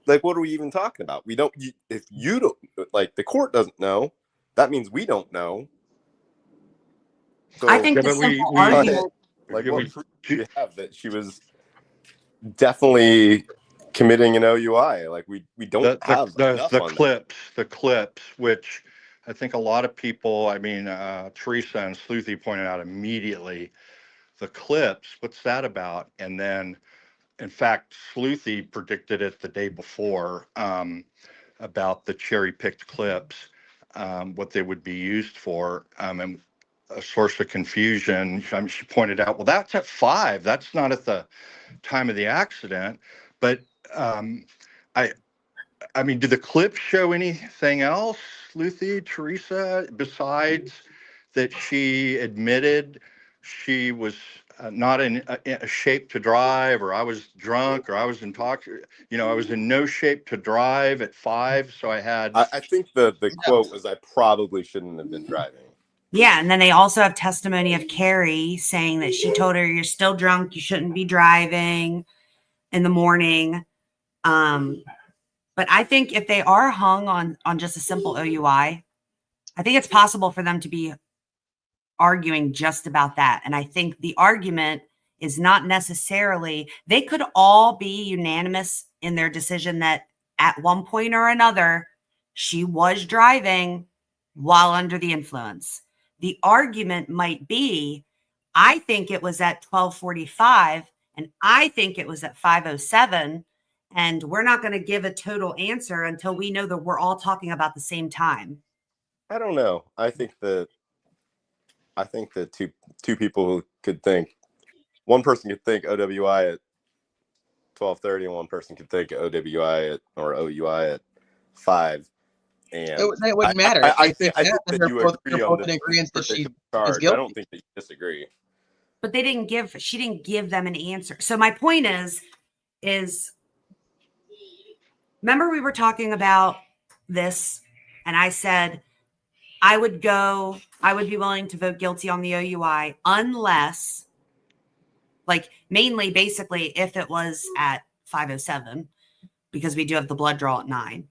[SPEAKER 1] what are we even talking about? We don't. If you don't, like, the court doesn't know, that means we don't know. So,
[SPEAKER 13] I think the simple argument,
[SPEAKER 1] like, what proof do you have that she was definitely committing an OUI? Like, we don't have enough on
[SPEAKER 21] the clips, which I think a lot of people, I mean, Teresa and Sleuthie pointed out immediately, the clips, what's that about? And then, in fact, Sleuthie predicted it the day before, about the cherry-picked clips, what they would be used for, and a source of confusion. She pointed out, well, that's at 5. That's not at the time of the accident. But I mean, do the clips show anything else, Sleuthie, Teresa, besides that she admitted she was not in a shape to drive, or I was drunk, or I was intoxicated? I was in no shape to drive at 5, so I had.
[SPEAKER 1] I think the quote was, I probably shouldn't have been driving.
[SPEAKER 13] yeah. And then they also have testimony of Carrie saying that she told her, you're still drunk, you shouldn't be driving in the morning. But I think if they are hung on just a simple OUI, I think it's possible for them to be arguing just about that. And I think the argument is not necessarily, they could all be unanimous in their decision that at one point or another, she was driving while under the influence. The argument might be, I think it was at 12:45 and I think it was at 5:07. And we're not going to give a total answer until we know that we're all talking about the same time.
[SPEAKER 1] I don't know. I think that two people could think, one person could think OWI at 12:30 and one person could think OWI or OUI at 5. And
[SPEAKER 2] it wouldn't matter.
[SPEAKER 1] I think that you agree on the
[SPEAKER 2] agreement that she
[SPEAKER 1] charge.
[SPEAKER 2] is guilty.
[SPEAKER 1] I don't think that you disagree.
[SPEAKER 13] But she didn't give them an answer. So my point is remember we were talking about this And I said, I would be willing to vote guilty on the OUI unless, like, mainly basically if it was at 5:07, because we do have the blood draw at 9.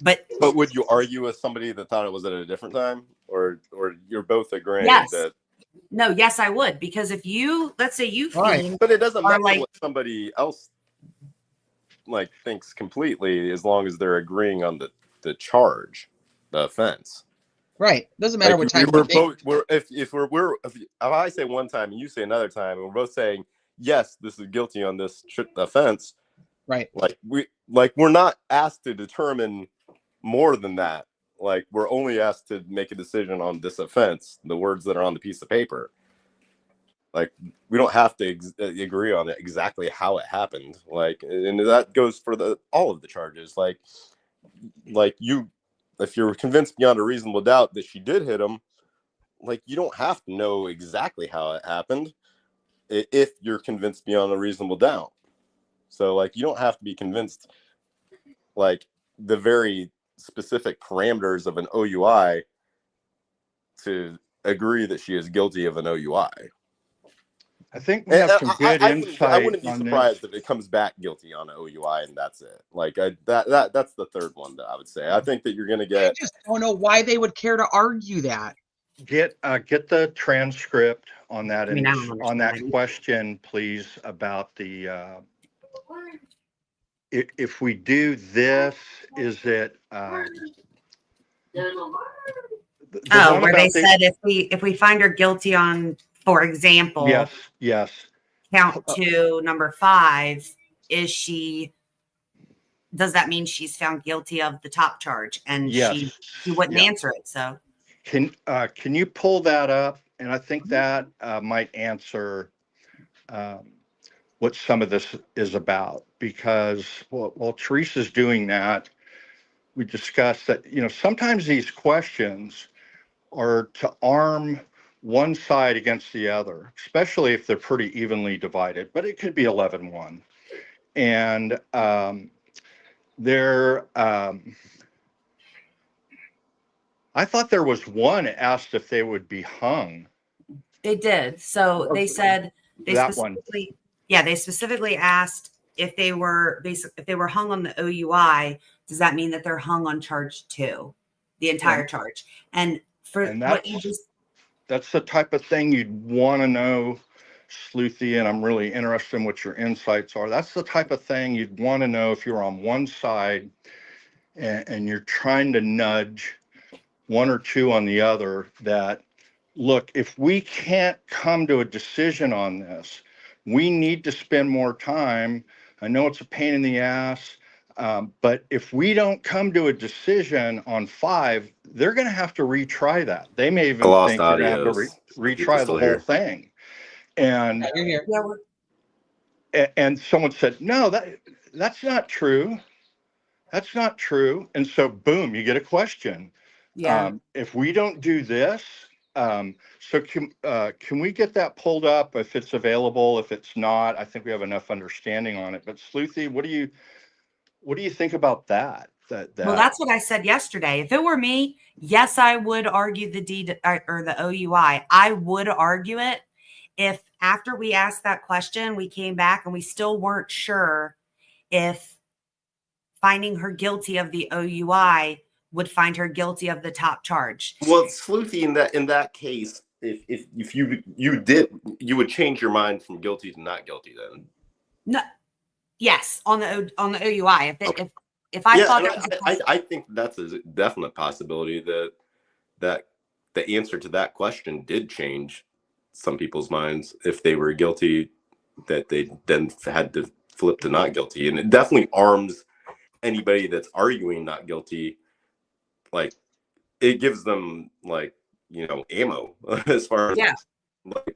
[SPEAKER 13] But
[SPEAKER 1] would you argue with somebody that thought it was at a different time, or you're both agreeing
[SPEAKER 13] yes.
[SPEAKER 1] that?
[SPEAKER 13] No, yes, I would, because if you, let's say you
[SPEAKER 1] Right. But it doesn't matter
[SPEAKER 13] like,
[SPEAKER 1] what somebody else like thinks completely, as long as they're agreeing on the charge, the offense.
[SPEAKER 2] Right. Doesn't matter what time.
[SPEAKER 1] If I say one time and you say another time, and we're both saying yes, this is guilty on this offense.
[SPEAKER 2] Right.
[SPEAKER 1] We're not asked to determine more than that. Like, we're only asked to make a decision on this offense, the words that are on the piece of paper. Like, we don't have to agree on it exactly how it happened. Like, and that goes for all of the charges. Like you, if you're convinced beyond a reasonable doubt that she did hit him, like, you don't have to know exactly how it happened if you're convinced beyond a reasonable doubt. So, like, you don't have to be convinced, like, the very specific parameters of an OUI to agree that she is guilty of an OUI.
[SPEAKER 21] I think we have some good insight.
[SPEAKER 1] I wouldn't be surprised if it comes back guilty on an OUI and that's it. Like, that's the third one that I would say. I think that you're going to get.
[SPEAKER 2] I just don't know why they would care to argue that.
[SPEAKER 21] Get the transcript on that on that question, please, about the. If we do this, is it?
[SPEAKER 13] Where they said if we find her guilty on, for example,
[SPEAKER 21] yes,
[SPEAKER 13] count 2, number 5, does that mean she's found guilty of the top charge? And she wouldn't answer it. So
[SPEAKER 21] can you pull that up? And I think that might answer what some of this is about, because while Teresa's doing that, we discussed that, sometimes these questions are to arm one side against the other, especially if they're pretty evenly divided, but it could be 11-1. And I thought there was one asked if they would be hung.
[SPEAKER 13] they did. So they said they specifically asked if they were hung on the OUI, does that mean that they're hung on charge 2, the entire charge? And
[SPEAKER 21] that's the type of thing you'd want to know, Sleuthie, and I'm really interested in what your insights are. That's the type of thing you'd want to know if you're on one side and you're trying to nudge one or two on the other, that, look, if we can't come to a decision on this, we need to spend more time. I know it's a pain in the ass, but if we don't come to a decision on 5, they're going to have to retry that. They may even think they're going to have to retry the whole thing. And and someone said, no, that's not true. That's not true. And so, boom, you get a question. If we don't do this, so can we get that pulled up if it's available? If it's not, I think we have enough understanding on it. But Sleuthie, what do you think about that?
[SPEAKER 13] Well, that's what I said yesterday. If it were me, yes, I would argue the OUI. I would argue it if after we asked that question, we came back and we still weren't sure if finding her guilty of the OUI would find her guilty of the top charge.
[SPEAKER 1] Well, Sleuthie, in that case, if you would change your mind from guilty to not guilty then.
[SPEAKER 13] No, yes, on the OUI. If I thought
[SPEAKER 1] I think that's a definite possibility that the answer to that question did change some people's minds if they were guilty, that they then had to flip to not guilty, and it definitely arms anybody that's arguing not guilty. Like, it gives them, like, ammo as far as like,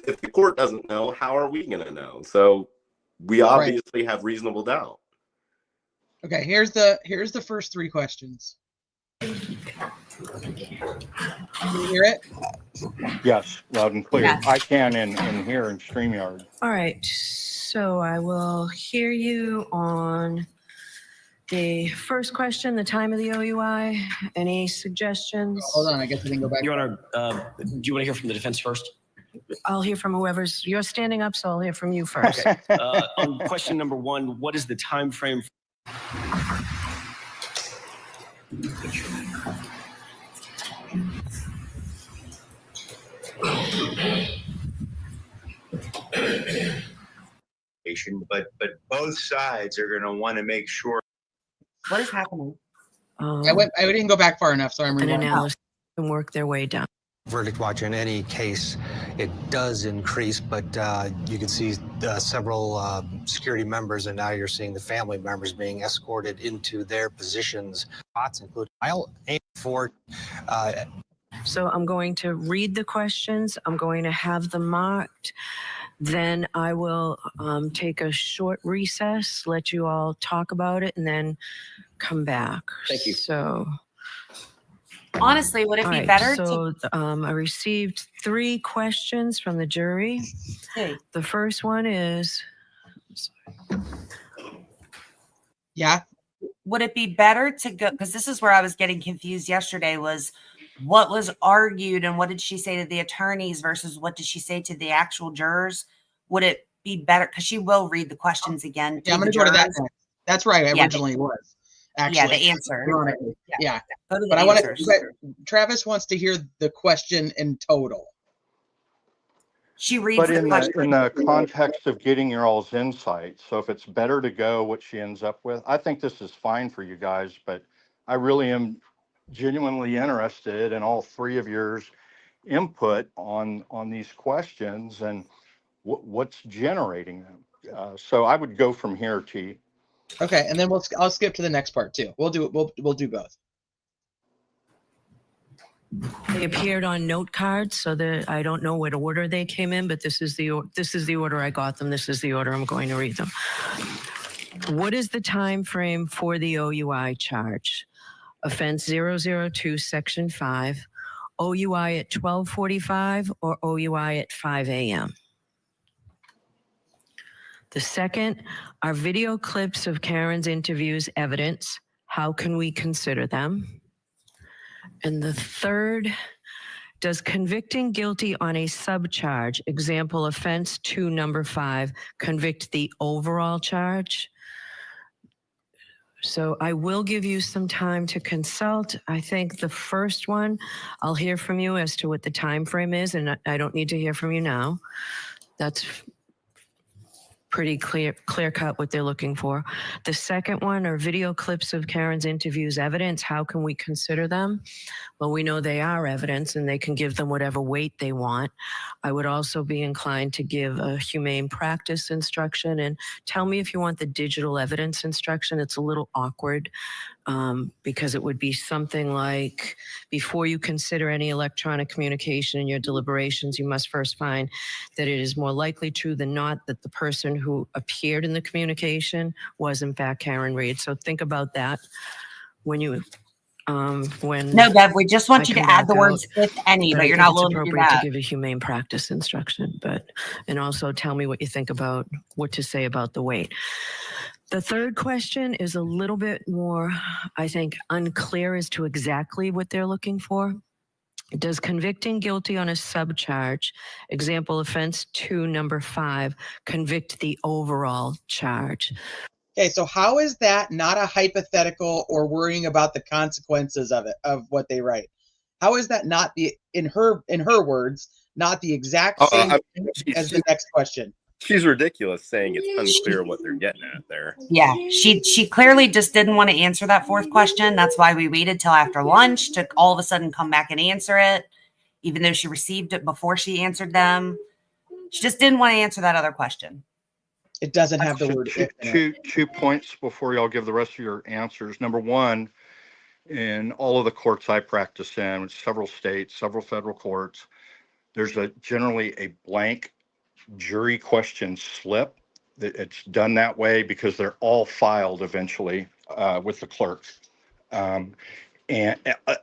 [SPEAKER 1] if the court doesn't know, how are we going to know? So we obviously have reasonable doubt.
[SPEAKER 2] Okay, here's the first 3 questions. Can you hear it?
[SPEAKER 21] Yes, loud and clear.
[SPEAKER 4] Yes.
[SPEAKER 21] I can in here in StreamYard.
[SPEAKER 4] All right, so I will hear you on The first question, the time of the OUI. Any suggestions?
[SPEAKER 2] Hold on, I guess I didn't go back.
[SPEAKER 22] Your Honor, do you want to hear from the defense first?
[SPEAKER 4] I'll hear from whoever's. You're standing up, so I'll hear from you first.
[SPEAKER 22] Okay. On question number one, what is the time frame?
[SPEAKER 23] But both sides are going to want to make sure.
[SPEAKER 13] What is happening?
[SPEAKER 2] I didn't go back far enough, so I'm
[SPEAKER 4] an
[SPEAKER 2] rewinding.
[SPEAKER 4] analysis and work their way down.
[SPEAKER 24] Verdict watch in any case, it does increase, but you can see several security members, and now you're seeing the family members being escorted into their positions. Spots include. I'll aim for.
[SPEAKER 4] So I'm going to read the questions. I'm going to have them marked. Then I will take a short recess, let you all talk about it, and then come back.
[SPEAKER 22] Thank you.
[SPEAKER 4] So.
[SPEAKER 13] Honestly, would it be better
[SPEAKER 4] so,
[SPEAKER 13] to?
[SPEAKER 4] I received 3 questions from the jury.
[SPEAKER 13] Hey.
[SPEAKER 4] The first one is.
[SPEAKER 2] Yeah.
[SPEAKER 13] Would it be better to go? Because this is where I was getting confused yesterday. Was what was argued and what did she say to the attorneys versus what did she say to the actual jurors? Would it be better? Because she will read the questions again.
[SPEAKER 2] Yeah, I'm going to go to that next. That's right.
[SPEAKER 13] Yeah,
[SPEAKER 2] Originally was. Actually,
[SPEAKER 13] yeah, the answer.
[SPEAKER 2] Yeah.
[SPEAKER 13] Go to the
[SPEAKER 2] But
[SPEAKER 13] answers.
[SPEAKER 2] Travis wants to hear the question in total.
[SPEAKER 13] She reads
[SPEAKER 21] But
[SPEAKER 13] the question.
[SPEAKER 21] in the context of getting your all's insight, so if it's better to go what she ends up with, I think this is fine for you guys, but I really am genuinely interested in all 3 of yours input on these questions and what's generating them. So I would go from here, T.
[SPEAKER 2] Okay, and then I'll skip to the next part too. We'll do do both.
[SPEAKER 4] They appeared on note cards, so that I don't know what order they came in, but this is the order I got them. This is the order I'm going to read them. What is the time frame for the OUI charge? Offense 002, Section 5, OUI at 12:45 or OUI at 5 a.m. The second are video clips of Karen's interviews evidence. How can we consider them? And the third, does convicting guilty on a subcharge, example offense 2 number 5, convict the overall charge? So I will give you some time to consult. I think the first one, I'll hear from you as to what the time frame is, and I don't need to hear from you now. That's pretty clear cut what they're looking for. The second one are video clips of Karen's interviews evidence. How can we consider them? Well, we know they are evidence and they can give them whatever weight they want. I would also be inclined to give a humane practice instruction, and tell me if you want the digital evidence instruction. It's a little awkward because it would be something like, before you consider any electronic communication in your deliberations, you must first find that it is more likely true than not that the person who appeared in the communication was in fact Karen Reed. So think about that when you when
[SPEAKER 13] No, Bev, we just want
[SPEAKER 4] I
[SPEAKER 13] you to
[SPEAKER 4] come
[SPEAKER 13] add the
[SPEAKER 4] back
[SPEAKER 13] words
[SPEAKER 4] out.
[SPEAKER 13] if any,
[SPEAKER 4] But
[SPEAKER 13] but
[SPEAKER 4] I
[SPEAKER 13] you're
[SPEAKER 4] think
[SPEAKER 13] not
[SPEAKER 4] it's
[SPEAKER 13] willing to do
[SPEAKER 4] appropriate to
[SPEAKER 13] that.
[SPEAKER 4] give a humane practice instruction, and also tell me what you think about what to say about the weight. The third question is a little bit more, I think, unclear as to exactly what they're looking for. Does convicting guilty on a subcharge, example offense 2 number 5, convict the overall charge?
[SPEAKER 2] Okay, so how is that not a hypothetical or worrying about the consequences of it, of what they write? How is that not the, in her words, not the exact same thing as the next question?
[SPEAKER 1] She's ridiculous saying it's unclear what they're getting at there.
[SPEAKER 13] Yeah, she clearly just didn't want to answer that 4th question. That's why we waited till after lunch to all of a sudden come back and answer it, even though she received it before she answered them. She just didn't want to answer that other question.
[SPEAKER 2] It doesn't have the word if in it.
[SPEAKER 21] Two points before y'all give the rest of your answers. Number one, in all of the courts I practice in, several states, several federal courts, there's generally a blank jury question slip. It's done that way because they're all filed eventually with the clerk, and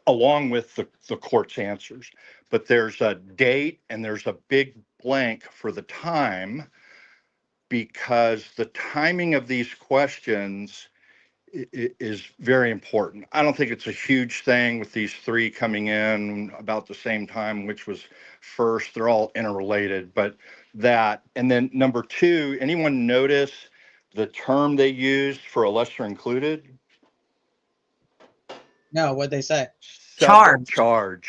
[SPEAKER 21] along with the court's answers. But there's a date and there's a big blank for the time, because the timing of these questions is very important. I don't think it's a huge thing with these three coming in about the same time, which was first. They're all interrelated, but that, and then number two, anyone notice the term they used for a lesser included?
[SPEAKER 2] No, what'd they say?
[SPEAKER 21] Subcharge.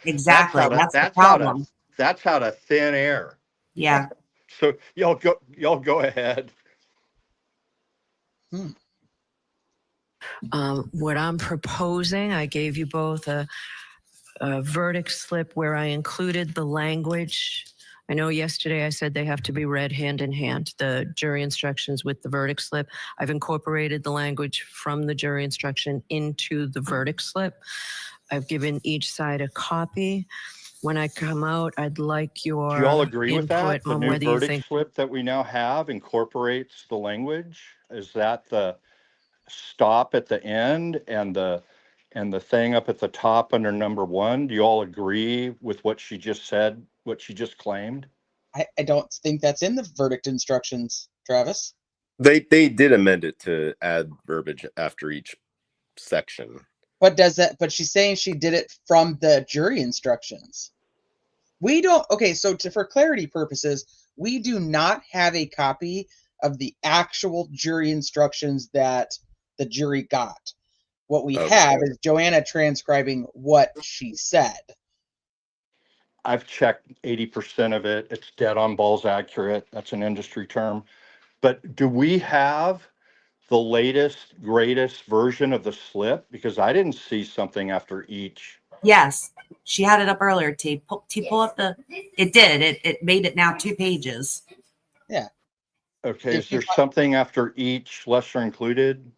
[SPEAKER 13] Exactly. That's the
[SPEAKER 21] That's
[SPEAKER 13] problem.
[SPEAKER 21] out of thin air.
[SPEAKER 13] Yeah.
[SPEAKER 21] So y'all go ahead.
[SPEAKER 4] What I'm proposing, I gave you both a verdict slip where I included the language. I know yesterday I said they have to be read hand in hand, the jury instructions with the verdict slip. I've incorporated the language from the jury instruction into the verdict slip. I've given each side a copy. When I come out, I'd like your
[SPEAKER 21] Do you all agree with that?
[SPEAKER 4] input
[SPEAKER 21] The
[SPEAKER 4] on
[SPEAKER 21] new
[SPEAKER 4] whether you
[SPEAKER 21] verdict
[SPEAKER 4] think
[SPEAKER 21] slip that we now have incorporates the language? Is that the stop at the end and the thing up at the top under number one? Do you all agree with what she just said, what she just claimed?
[SPEAKER 2] I don't think that's in the verdict instructions, Travis.
[SPEAKER 1] They did amend it to add verbiage after each section.
[SPEAKER 2] But but she's saying she did it from the jury instructions. We don't, okay, so for clarity purposes, we do not have a copy of the actual jury instructions that the jury got. What we have is Joanna transcribing what she said.
[SPEAKER 21] I've checked 80% of it. It's dead on balls accurate. That's an industry term. But do we have the latest, greatest version of the slip? Because I didn't see something after each.
[SPEAKER 13] Yes. She had it up earlier, T. Pull up the, it did. It made it now 2 pages.
[SPEAKER 2] Yeah.
[SPEAKER 21] Okay, is there something after each lesser included?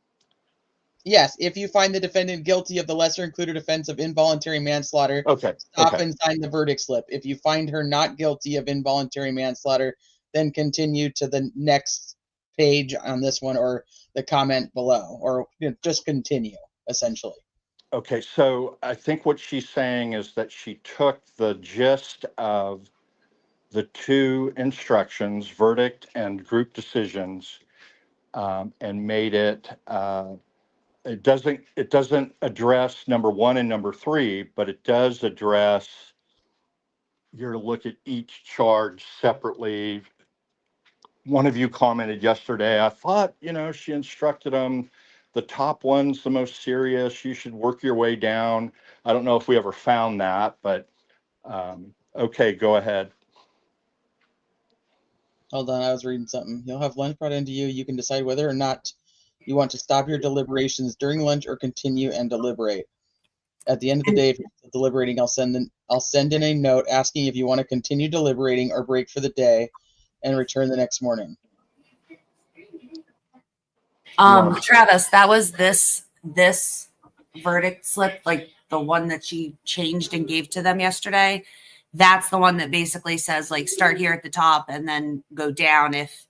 [SPEAKER 2] Yes, if you find the defendant guilty of the lesser included offense of involuntary manslaughter, stop and sign the verdict slip. If you find her not guilty of involuntary manslaughter, then continue to the next page on this one or the comment below, or just continue, essentially.
[SPEAKER 21] Okay, so I think what she's saying is that she took the gist of the 2 instructions, verdict and group decisions, and made it, it doesn't address number 1 and number 3, but it does address, you're to look at each charge separately. One of you commented yesterday, I thought, she instructed them, the top one's the most serious, you should work your way down. I don't know if we ever found that, but okay, go ahead.
[SPEAKER 2] Hold on, I was reading something. You'll have lunch brought into you. You can decide whether or not you want to stop your deliberations during lunch or continue and deliberate. At the end of the day, if you're deliberating, I'll send in a note asking if you want to continue deliberating or break for the day and return the next morning.
[SPEAKER 13] Travis, that was this verdict slip, like the one that she changed and gave to them yesterday. That's the one that basically says, like, start here at the top and then go down. If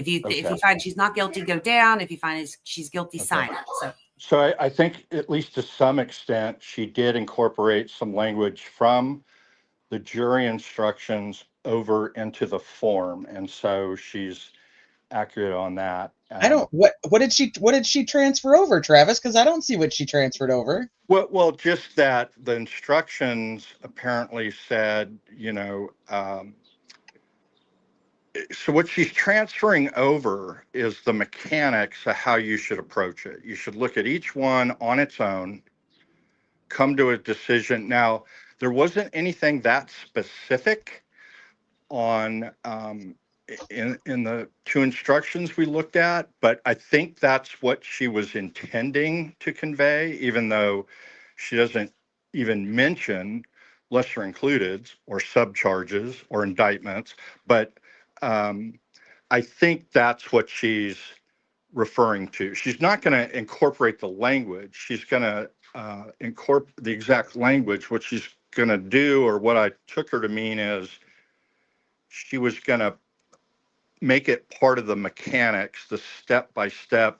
[SPEAKER 13] you find she's not guilty, go down. If you find she's guilty, sign it.
[SPEAKER 21] So I think, at least to some extent, she did incorporate some language from the jury instructions over into the form, and so she's accurate on that.
[SPEAKER 2] I don't. What did she transfer over, Travis? Because I don't see what she transferred over.
[SPEAKER 21] Well, just that the instructions apparently said, so what she's transferring over is the mechanics of how you should approach it. You should look at each one on its own, come to a decision. Now, there wasn't anything that specific on in the 2 instructions we looked at, but I think that's what she was intending to convey, even though she doesn't even mention lesser included or subcharges or indictments. But I think that's what she's referring to. She's not going to incorporate the language. She's going to incorporate the exact language. What she's going to do, or what I took her to mean, is she was going to make it part of the mechanics, the step-by-step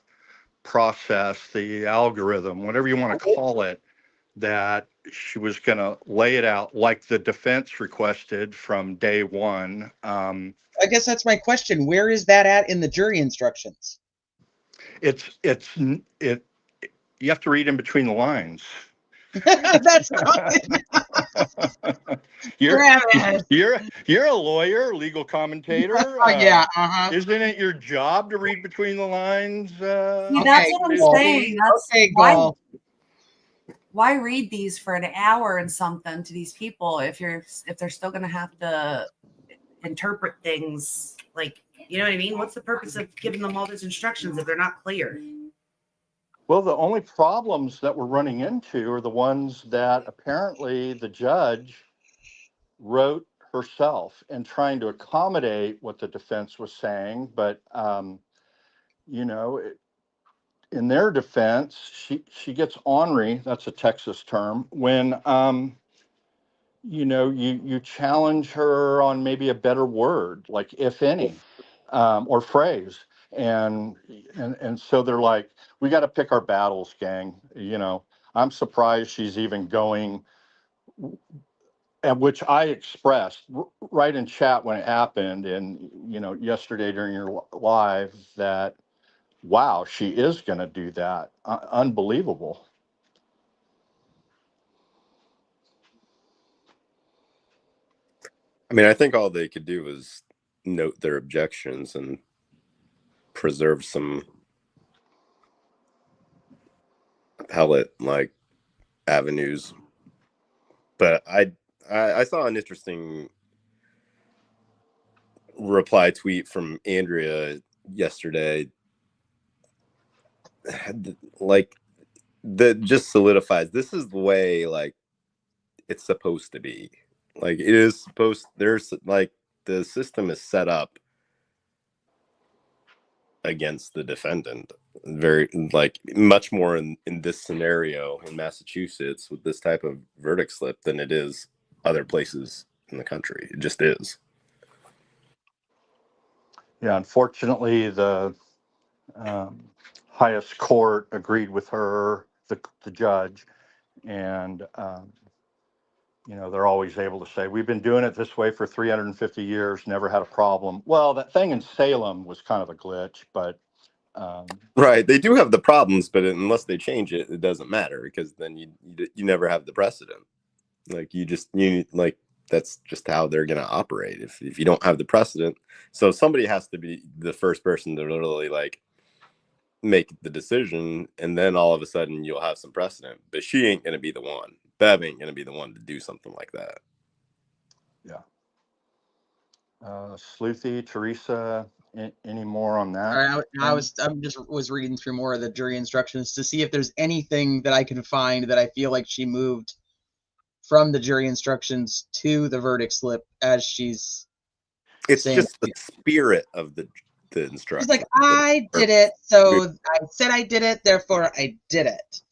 [SPEAKER 21] process, the algorithm, whatever you want to call it, that she was going to lay it out like the defense requested from day one.
[SPEAKER 2] I guess that's my question. Where is that at in the jury instructions?
[SPEAKER 21] it. You have to read in between the lines.
[SPEAKER 2] That's good.
[SPEAKER 21] You're
[SPEAKER 2] Travis.
[SPEAKER 21] you're a lawyer, legal commentator.
[SPEAKER 2] Oh yeah. Uh-huh.
[SPEAKER 21] Isn't it your job to read between the lines?
[SPEAKER 13] See, that's what I'm saying. That's
[SPEAKER 2] okay,
[SPEAKER 13] why. Why read these for an hour and something to these people if they're still going to have to interpret things? Like, you know what I mean? What's the purpose of giving them all those instructions if they're not clear?
[SPEAKER 21] Well, the only problems that we're running into are the ones that apparently the judge wrote herself and trying to accommodate what the defense was saying. But, you know, in their defense, she gets ornery. That's a Texas term. When, you know, you challenge her on maybe a better word, like if any, or phrase. And so they're like, we got to pick our battles, gang. You know, I'm surprised she's even going, and which I expressed right in chat when it happened. And, you know, yesterday during your live that, wow, she is going to do that. Unbelievable.
[SPEAKER 1] I mean, I think all they could do was note their objections and preserve some appellate like avenues. But I saw an interesting reply tweet from Andrea yesterday, like that just solidifies this is the way like it's supposed to be. Like it is supposed. There's like the system is set up against the defendant, very like much more in this scenario in Massachusetts with this type of verdict slip than it is other places in the country. It just is.
[SPEAKER 21] Yeah, unfortunately, the highest court agreed with her, the judge, and you know, they're always able to say, we've been doing it this way for 350 years, never had a problem. Well, that thing in Salem was kind of a glitch, but
[SPEAKER 1] right, they do have the problems, but unless they change it, it doesn't matter because then you never have the precedent. Like you like that's just how they're going to operate if you don't have the precedent. So somebody has to be the first person to literally like make the decision, and then all of a sudden you'll have some precedent. But she ain't going to be the one. Bev ain't going to be the one to do something like that.
[SPEAKER 21] yeah. Sleuthie, Teresa, any more on that?
[SPEAKER 2] All right, I was reading through more of the jury instructions to see if there's anything that I can find that I feel like she moved from the jury instructions to the verdict slip as she's.
[SPEAKER 1] It's just the spirit of the instruction.
[SPEAKER 2] She's like, I did it, so I said I did it, therefore I did it.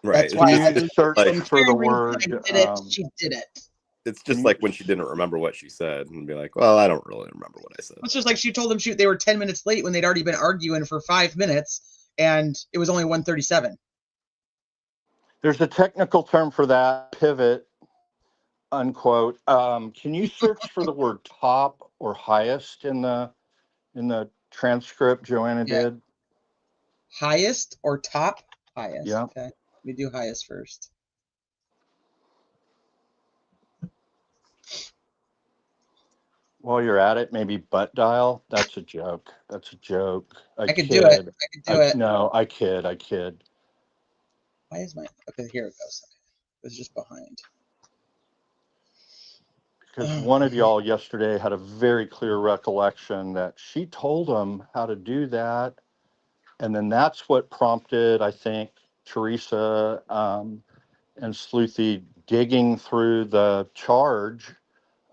[SPEAKER 1] Right.
[SPEAKER 2] That's why I
[SPEAKER 21] search for the word.
[SPEAKER 2] I did it. She did it.
[SPEAKER 1] It's just like when she didn't remember what she said and be like, well, I don't really remember what I said.
[SPEAKER 2] It's just like she told them they were 10 minutes late when they'd already been arguing for 5 minutes and it was only 1:37.
[SPEAKER 21] There's a technical term for that, pivot, unquote. Can you search for the word top or highest in the transcript Joanna did?
[SPEAKER 2] Highest or top? Highest.
[SPEAKER 21] Yeah.
[SPEAKER 2] Okay. We do highest first.
[SPEAKER 21] While you're at it, maybe butt dial. That's a joke. That's a joke.
[SPEAKER 2] I could do it. I could do it.
[SPEAKER 21] No, I kid.
[SPEAKER 2] Why is my okay? Here it goes. It was just behind.
[SPEAKER 21] Because one of y'all yesterday had a very clear recollection that she told him how to do that. And then that's what prompted, I think, Teresa and Sleuthie digging through the charge,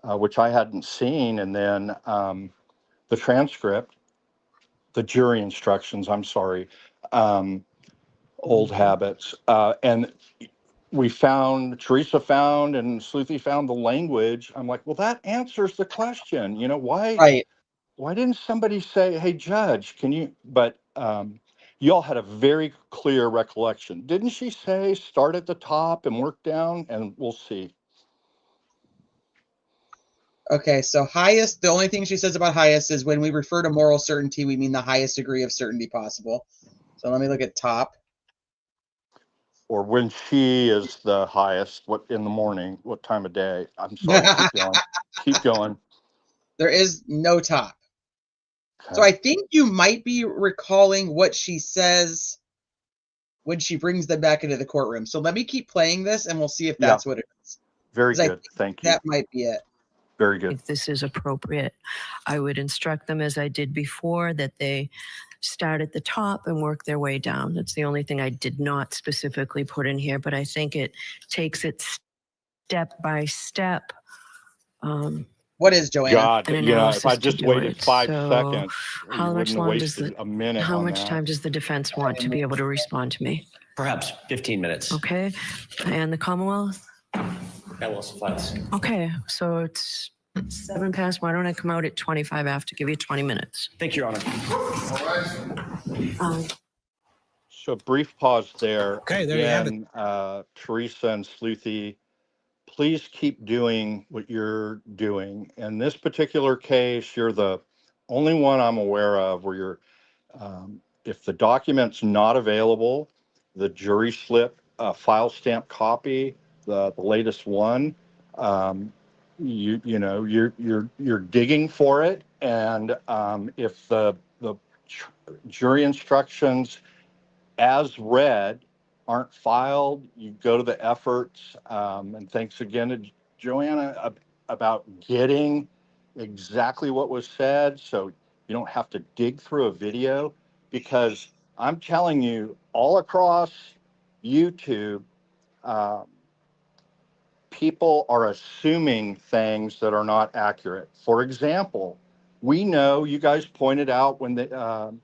[SPEAKER 21] which I hadn't seen. And then the transcript, the jury instructions, I'm sorry, old habits. And Teresa found and Sleuthie found the language. I'm like, well, that answers the question. You know, why didn't somebody say, hey, judge, can you, but y'all had a very clear recollection. Didn't she say start at the top and work down? And we'll see.
[SPEAKER 2] Okay, so highest, the only thing she says about highest is when we refer to moral certainty, we mean the highest degree of certainty possible. So let me look at top.
[SPEAKER 21] Or when she is the highest, what in the morning, what time of day? I'm sorry, keep going. Keep going.
[SPEAKER 2] There is no top. So I think you might be recalling what she says when she brings them back into the courtroom. So let me keep playing this and we'll see if that's what it is.
[SPEAKER 21] Very
[SPEAKER 2] 'Cause I
[SPEAKER 21] good.
[SPEAKER 2] think
[SPEAKER 21] Thank you.
[SPEAKER 2] that might be it.
[SPEAKER 21] Very good.
[SPEAKER 4] If this is appropriate, I would instruct them as I did before that they start at the top and work their way down. That's the only thing I did not specifically put in here, but I think it takes it step by step.
[SPEAKER 2] What is, Joanna?
[SPEAKER 21] God, you know, if I just waited 5
[SPEAKER 4] So
[SPEAKER 21] seconds, we
[SPEAKER 4] how much
[SPEAKER 21] wouldn't have
[SPEAKER 4] long does
[SPEAKER 21] wasted
[SPEAKER 4] the
[SPEAKER 21] a minute
[SPEAKER 4] how
[SPEAKER 21] on
[SPEAKER 4] much
[SPEAKER 21] that.
[SPEAKER 4] time does the defense want to be able to respond to me?
[SPEAKER 22] Perhaps 15 minutes.
[SPEAKER 4] Okay, and the Commonwealth?
[SPEAKER 22] That will suffice.
[SPEAKER 4] Okay, so it's 7 past. Why don't I come out at 25 after? Give you 20 minutes.
[SPEAKER 22] Thank you, Your Honor.
[SPEAKER 21] So brief pause there.
[SPEAKER 24] Okay, there you have it.
[SPEAKER 21] Again, Teresa and Sleuthie, please keep doing what you're doing. In this particular case, you're the only one I'm aware of where you're, if the document's not available, the jury slip, file stamp copy, the latest one, you're digging for it, and if the jury instructions as read aren't filed, you go to the efforts. And thanks again to Joanna about getting exactly what was said, so you don't have to dig through a video, because I'm telling you, all across YouTube, people are assuming things that are not accurate. For example, we know, you guys pointed out when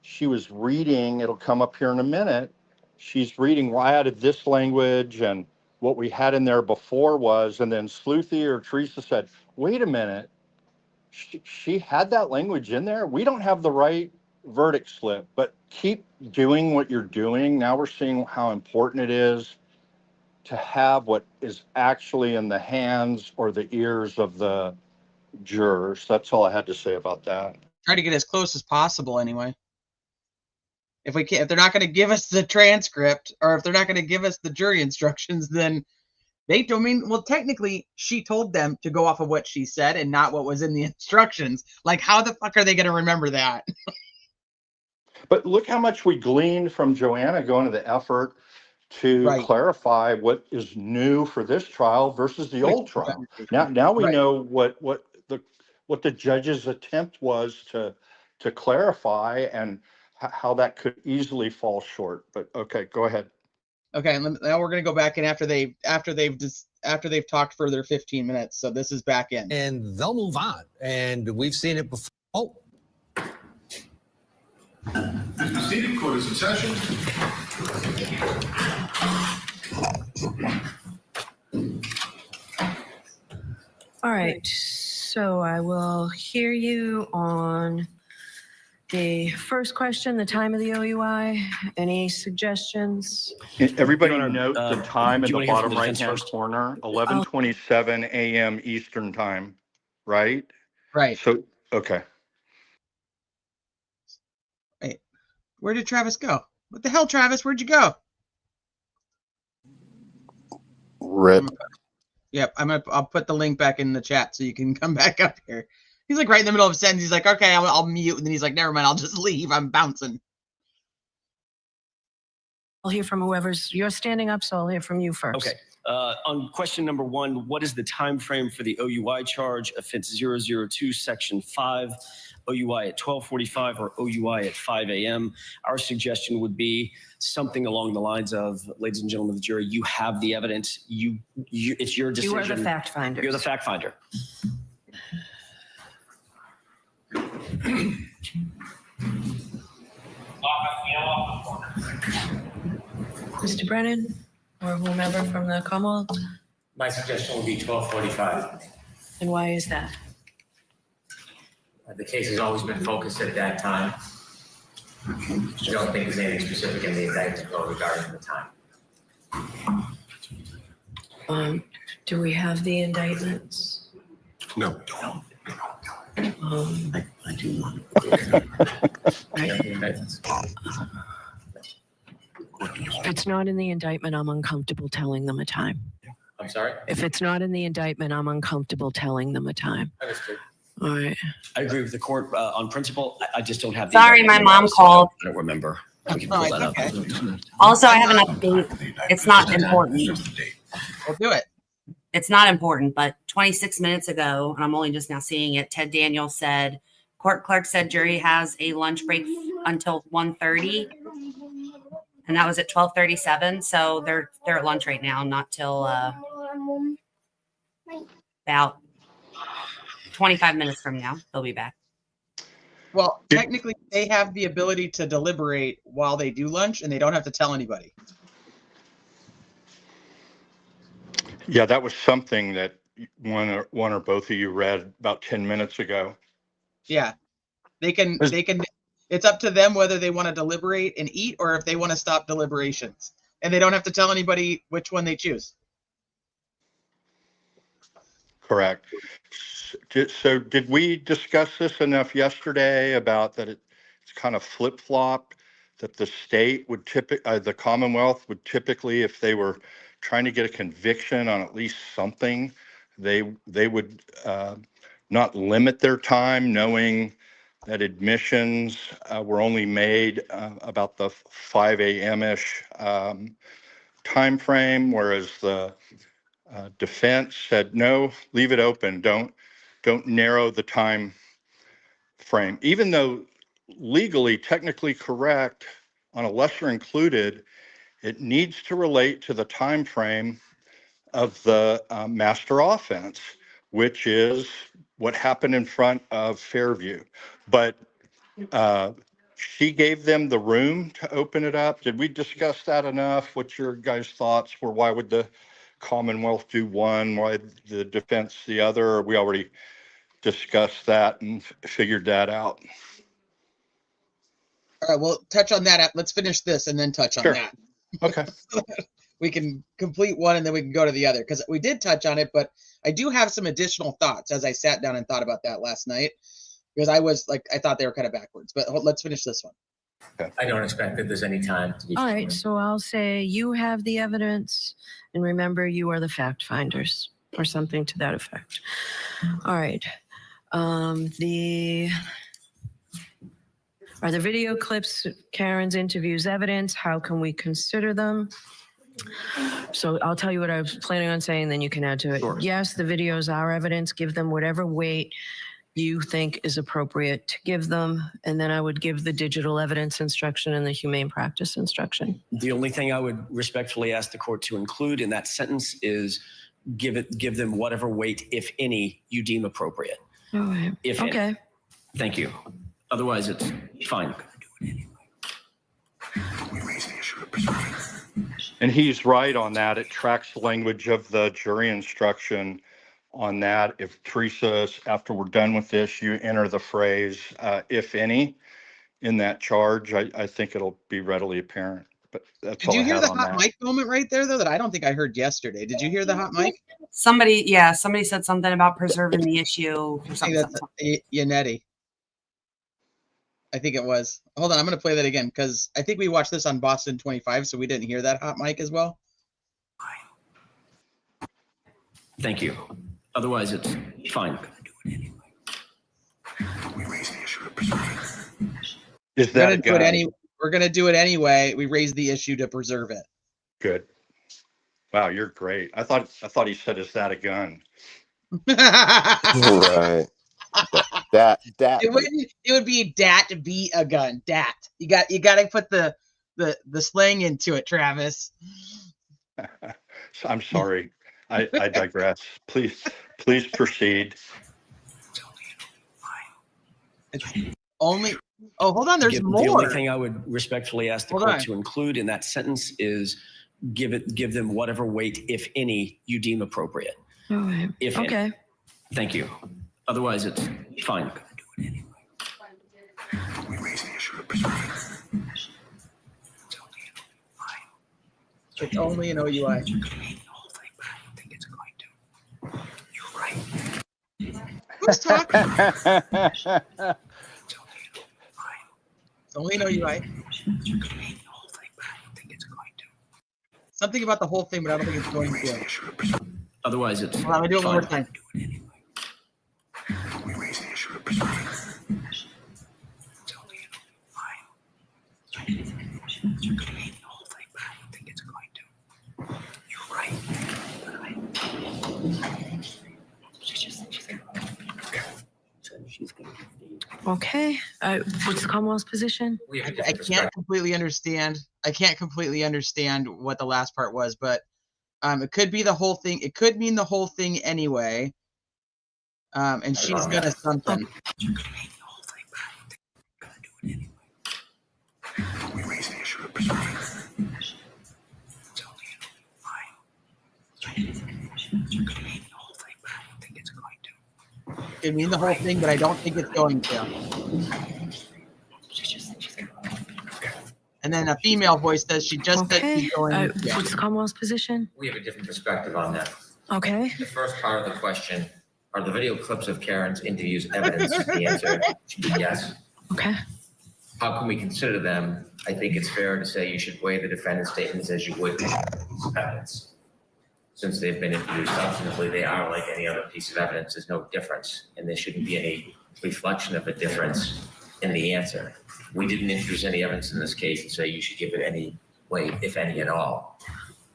[SPEAKER 21] she was reading, it'll come up here in a minute, she's reading, well, I added this language and what we had in there before was, and then Sleuthie or Teresa said, wait a minute, she had that language in there? We don't have the right verdict slip, but keep doing what you're doing. Now we're seeing how important it is to have what is actually in the hands or the ears of the jurors. That's all I had to say about that.
[SPEAKER 2] Try to get as close as possible anyway. If we can't, if they're not going to give us the transcript, or if they're not going to give us the jury instructions, then they don't mean, well, technically she told them to go off of what she said and not what was in the instructions. Like, how the fuck are they going to remember that?
[SPEAKER 21] But look how much we gleaned from Joanna going to the effort to clarify what is new for this trial versus the old trial. Now we know what the judge's attempt was to clarify, and how that could easily fall short. But okay, go ahead.
[SPEAKER 2] Okay, and now we're going to go back in after they've talked for their 15 minutes. So this is back in,
[SPEAKER 24] and they'll move on. And we've seen it before. Oh.
[SPEAKER 3] Please be seated. Court is in session.
[SPEAKER 4] All right, so I will hear you on the first question, the time of the OUI. Any suggestions?
[SPEAKER 21] Everybody note the time in the bottom right-hand corner, 11:27 a.m. Eastern time, right?
[SPEAKER 2] Right.
[SPEAKER 21] So, okay.
[SPEAKER 2] Wait, where did Travis go? What the hell, Travis? Where'd you go?
[SPEAKER 1] Rip.
[SPEAKER 2] Yep, I'll put the link back in the chat so you can come back up here. He's like right in the middle of a sentence. He's like, okay, I'll mute. And then he's like, never mind, I'll just leave. I'm bouncing.
[SPEAKER 4] I'll hear from you're standing up, so I'll hear from you first.
[SPEAKER 22] Okay. On question number 1, what is the time frame for the OUI charge? Offense 002, section 5, OUI at 12:45 or OUI at 5 a.m. Our suggestion would be something along the lines of, ladies and gentlemen of the jury, you have the evidence. It's your decision.
[SPEAKER 4] You are the fact finder.
[SPEAKER 22] You're the fact finder.
[SPEAKER 4] Mr. Brennan, or whomever from the Commonwealth?
[SPEAKER 5] My suggestion would be 12:45.
[SPEAKER 4] And why is that?
[SPEAKER 5] The case has always been focused at that time. I don't think there's anything specific in the indictment regarding the time.
[SPEAKER 4] Do we have the indictments?
[SPEAKER 6] No.
[SPEAKER 5] I do want.
[SPEAKER 4] If it's not in the indictment, I'm uncomfortable telling them a time.
[SPEAKER 5] I'm sorry?
[SPEAKER 4] If it's not in the indictment, I'm uncomfortable telling them a time.
[SPEAKER 5] Understood.
[SPEAKER 4] All right.
[SPEAKER 22] I agree with the court on principle. I just don't have.
[SPEAKER 13] Sorry, my mom called.
[SPEAKER 22] I don't remember. We can pull that up.
[SPEAKER 13] Also, I have an update. It's not important.
[SPEAKER 2] We'll do it.
[SPEAKER 13] It's not important, but 26 minutes ago, and I'm only just now seeing it, Ted Daniels said, court clerk said jury has a lunch break until 1:30. And that was at 12:37. So they're at lunch right now, not till about 25 minutes from now. They'll be back.
[SPEAKER 2] Well, technically, they have the ability to deliberate while they do lunch, and they don't have to tell anybody.
[SPEAKER 21] Yeah, that was something that one or both of you read about 10 minutes ago.
[SPEAKER 2] Yeah, they can. It's up to them whether they want to deliberate and eat, or if they want to stop deliberations, and they don't have to tell anybody which one they choose.
[SPEAKER 21] Correct. So did we discuss this enough yesterday about that it's kind of flip-flopped, that the state would the Commonwealth would typically, if they were trying to get a conviction on at least something, they would not limit their time, knowing that admissions were only made about the 5 a.m.-ish time frame, whereas the defense said, no, leave it open. Don't narrow the time frame. Even though legally, technically correct on a lesser included, it needs to relate to the time frame of the master offense, which is what happened in front of Fairview. But she gave them the room to open it up. Did we discuss that enough? What's your guys' thoughts? Why would the Commonwealth do one? Why the defense the other? Or we already discussed that and figured that out?
[SPEAKER 2] All right, we'll touch on that. Let's finish this and then touch on that.
[SPEAKER 21] Okay.
[SPEAKER 2] We can complete one and then we can go to the other, because we did touch on it, but I do have some additional thoughts as I sat down and thought about that last night, because I thought they were kind of backwards. But let's finish this one.
[SPEAKER 21] Okay.
[SPEAKER 5] I don't expect that there's any time to be.
[SPEAKER 4] All right. So I'll say you have the evidence, and remember, you are the fact finders, or something to that effect. All right. Are the video clips Karen's interviews evidence? How can we consider them? So I'll tell you what I was planning on saying, then you can add to it. Sure. Yes, the videos are evidence. Give them whatever weight you think is appropriate to give them. And then I would give the digital evidence instruction and the humane practice instruction.
[SPEAKER 22] The only thing I would respectfully ask the court to include in that sentence is give them whatever weight, if any, you deem appropriate.
[SPEAKER 4] All right.
[SPEAKER 22] If
[SPEAKER 4] okay.
[SPEAKER 22] Any. Thank you. Otherwise, it's fine.
[SPEAKER 21] And he's right on that. It tracks the language of the jury instruction on that. If Teresa, after we're done with this, you enter the phrase, if any, in that charge, I think it'll be readily apparent. But that's all I had on that.
[SPEAKER 2] Did you hear the hot mic moment right there, though, that I don't think I heard yesterday? Did you hear the hot mic?
[SPEAKER 13] Somebody said something about preserving the issue. Or something.
[SPEAKER 2] Yannetti. I think it was. Hold on, I'm going to play that again, because I think we watched this on Boston 25, so we didn't hear that hot mic as well.
[SPEAKER 22] Thank you. Otherwise, it's fine.
[SPEAKER 21] Is that a gun?
[SPEAKER 2] We're going to do it anyway. We raised the issue to preserve it.
[SPEAKER 21] Good. Wow, you're great. I thought he said, "Is that a gun?"
[SPEAKER 1] Right. That
[SPEAKER 2] it would be dat to be a gun. Dat. You got to put the slang into it, Travis.
[SPEAKER 21] I'm sorry. I digress. Please proceed.
[SPEAKER 2] It's only. Oh, hold on. There's more.
[SPEAKER 22] The only thing I would respectfully ask the court to include in that sentence is give them whatever weight, if any, you deem appropriate.
[SPEAKER 4] All right.
[SPEAKER 22] If
[SPEAKER 4] okay.
[SPEAKER 22] Any. Thank you. Otherwise, it's fine.
[SPEAKER 2] It's only an OUI.
[SPEAKER 5] You're right.
[SPEAKER 2] Who's talking? Only know you right. Something about the whole thing, but I don't think it's going to.
[SPEAKER 22] Otherwise, it's.
[SPEAKER 2] Well, I'm gonna do it one more time.
[SPEAKER 4] Okay. What's the Commonwealth's position?
[SPEAKER 2] I can't completely understand. I can't completely understand what the last part was, but it could be the whole thing. It could mean the whole thing anyway. And she's gonna something. It mean the whole thing, but I don't think it's going to. And then a female voice says she just said she's going.
[SPEAKER 4] What's the Commonwealth's position?
[SPEAKER 5] We have a different perspective on that.
[SPEAKER 4] Okay.
[SPEAKER 5] The first part of the question, are the video clips of Karen's interviews evidence? The answer should be yes.
[SPEAKER 4] Okay.
[SPEAKER 5] How can we consider them? I think it's fair to say you should weigh the defendant's statements as you would evidence. Since they've been introduced substantively, they are like any other piece of evidence. There's no difference, and there shouldn't be any reflection of a difference in the answer. We didn't introduce any evidence in this case and say you should give it any weight, if any at all.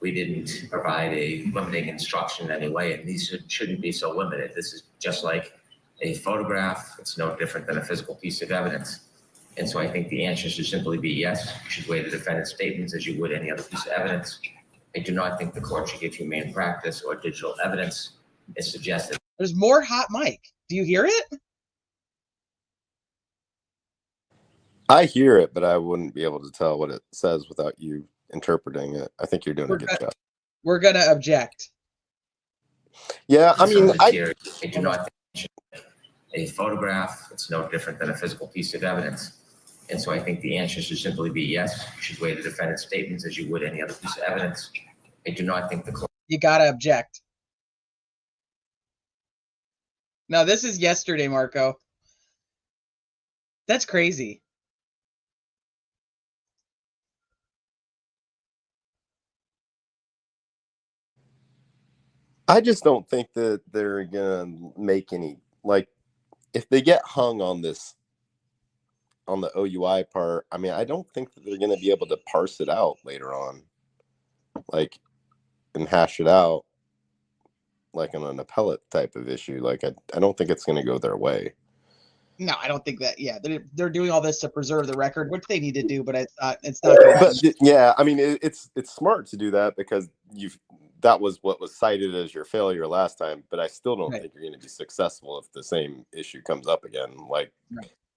[SPEAKER 5] We didn't provide a limiting instruction in any way, and these shouldn't be so limited. This is just like a photograph. It's no different than a physical piece of evidence. And so I think the answer should simply be yes. You should weigh the defendant's statements as you would any other piece of evidence. I do not think the court should give humane practice or digital evidence. It's suggested.
[SPEAKER 2] There's more hot mic. Do you hear it?
[SPEAKER 1] I hear it, but I wouldn't be able to tell what it says without you interpreting it. I think you're doing a good job.
[SPEAKER 2] We're gonna object.
[SPEAKER 1] Yeah, I mean,
[SPEAKER 5] I do not think a photograph. It's no different than a physical piece of evidence. And so I think the answer should simply be yes. You should weigh the defendant's statements as you would any other piece of evidence. I do not think the court.
[SPEAKER 2] You gotta object. Now this is yesterday, Marco. That's crazy.
[SPEAKER 1] I just don't think that they're gonna make any, like, if they get hung on this, on the OUI part, I mean, I don't think that they're gonna be able to parse it out later on, like, and hash it out, like on an appellate type of issue. Like, I don't think it's gonna go their way.
[SPEAKER 2] No, I don't think that. Yeah, they're doing all this to preserve the record, which they need to do, but it's not. But
[SPEAKER 1] yeah, I mean, it's smart to do that because that was what was cited as your failure last time. But I still don't think you're going to be successful if the same issue comes up again. Like,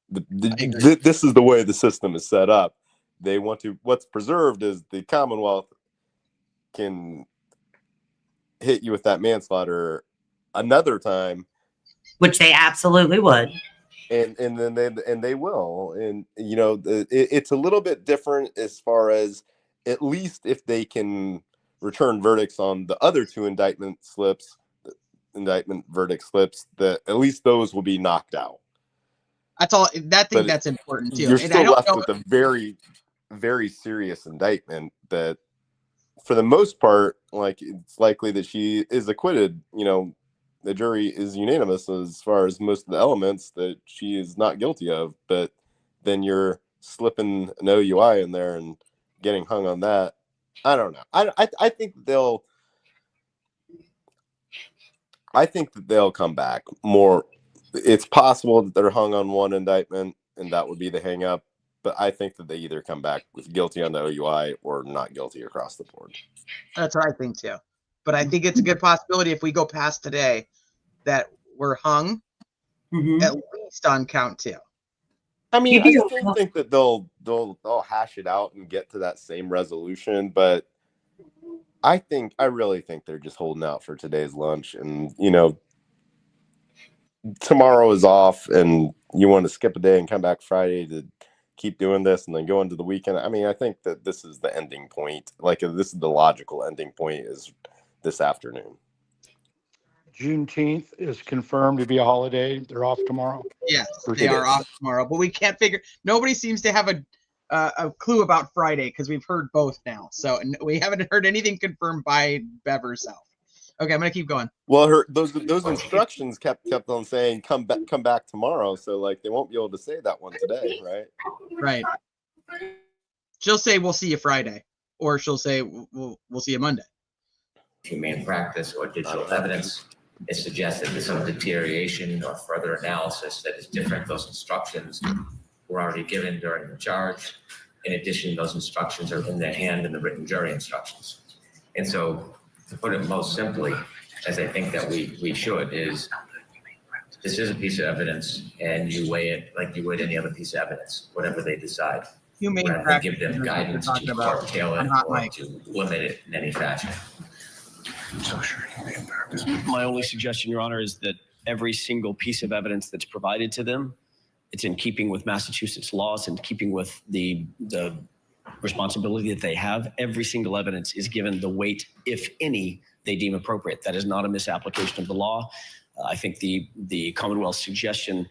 [SPEAKER 1] this is the way the system is set up. They want to. What's preserved is the Commonwealth can hit you with that manslaughter another time,
[SPEAKER 13] which they absolutely would.
[SPEAKER 1] And then they will, and you know, it's a little bit different as far as, at least if they can return verdicts on the other two indictment verdict slips, that at least those will be knocked out.
[SPEAKER 2] That's all. That's important too.
[SPEAKER 1] You're still left with a very, very serious indictment that, for the most part, like, it's likely that she is acquitted. You know, the jury is unanimous as far as most of the elements that she is not guilty of, but then you're slipping an OUI in there and getting hung on that. I don't know. I think that they'll come back more. It's possible that they're hung on one indictment and that would be the hang up, but I think that they either come back with guilty on the OUI or not guilty across the board.
[SPEAKER 2] That's what I think too. But I think it's a good possibility if we go past today that we're hung at least on count 2.
[SPEAKER 1] I mean, I still think that they'll hash it out and get to that same resolution, but I really think they're just holding out for today's lunch, and you know, tomorrow is off, and you want to skip a day and come back Friday to keep doing this, and then go into the weekend. I mean, I think that this is the ending point. Like, this is the logical ending point, is this afternoon.
[SPEAKER 6] Juneteenth is confirmed to be a holiday. They're off tomorrow.
[SPEAKER 2] Yes,
[SPEAKER 6] For
[SPEAKER 2] they are
[SPEAKER 6] sure.
[SPEAKER 2] off tomorrow, but we can't figure. Nobody seems to have a clue about Friday because we've heard both now. So we haven't heard anything confirmed by Bev herself. Okay, I'm gonna keep going.
[SPEAKER 1] Well, those instructions kept on saying come back tomorrow. So like they won't be able to say that one today, right?
[SPEAKER 2] Right. She'll say we'll see you Friday, or she'll say we'll see you Monday.
[SPEAKER 5] Humane practice or digital evidence. It suggests that there's some deterioration or further analysis that is different. Those instructions were already given during the charge. In addition, those instructions are in their hand in the written jury instructions. And so, to put it most simply, as I think that we should, is this is a piece of evidence, and you weigh it like you would any other piece of evidence, whatever they decide.
[SPEAKER 2] Humane
[SPEAKER 5] rather than
[SPEAKER 2] practice
[SPEAKER 5] give them
[SPEAKER 2] is what we're
[SPEAKER 5] guidance
[SPEAKER 2] talking
[SPEAKER 5] to
[SPEAKER 2] about
[SPEAKER 5] curtail
[SPEAKER 2] on
[SPEAKER 5] it
[SPEAKER 2] Hot
[SPEAKER 5] or
[SPEAKER 2] Mic.
[SPEAKER 5] to limit it in any fashion.
[SPEAKER 22] My only suggestion, Your Honor, is that every single piece of evidence that's provided to them, it's in keeping with Massachusetts laws and keeping with the responsibility that they have. Every single evidence is given the weight, if any, they deem appropriate. That is not a misapplication of the law. I think the Commonwealth's suggestion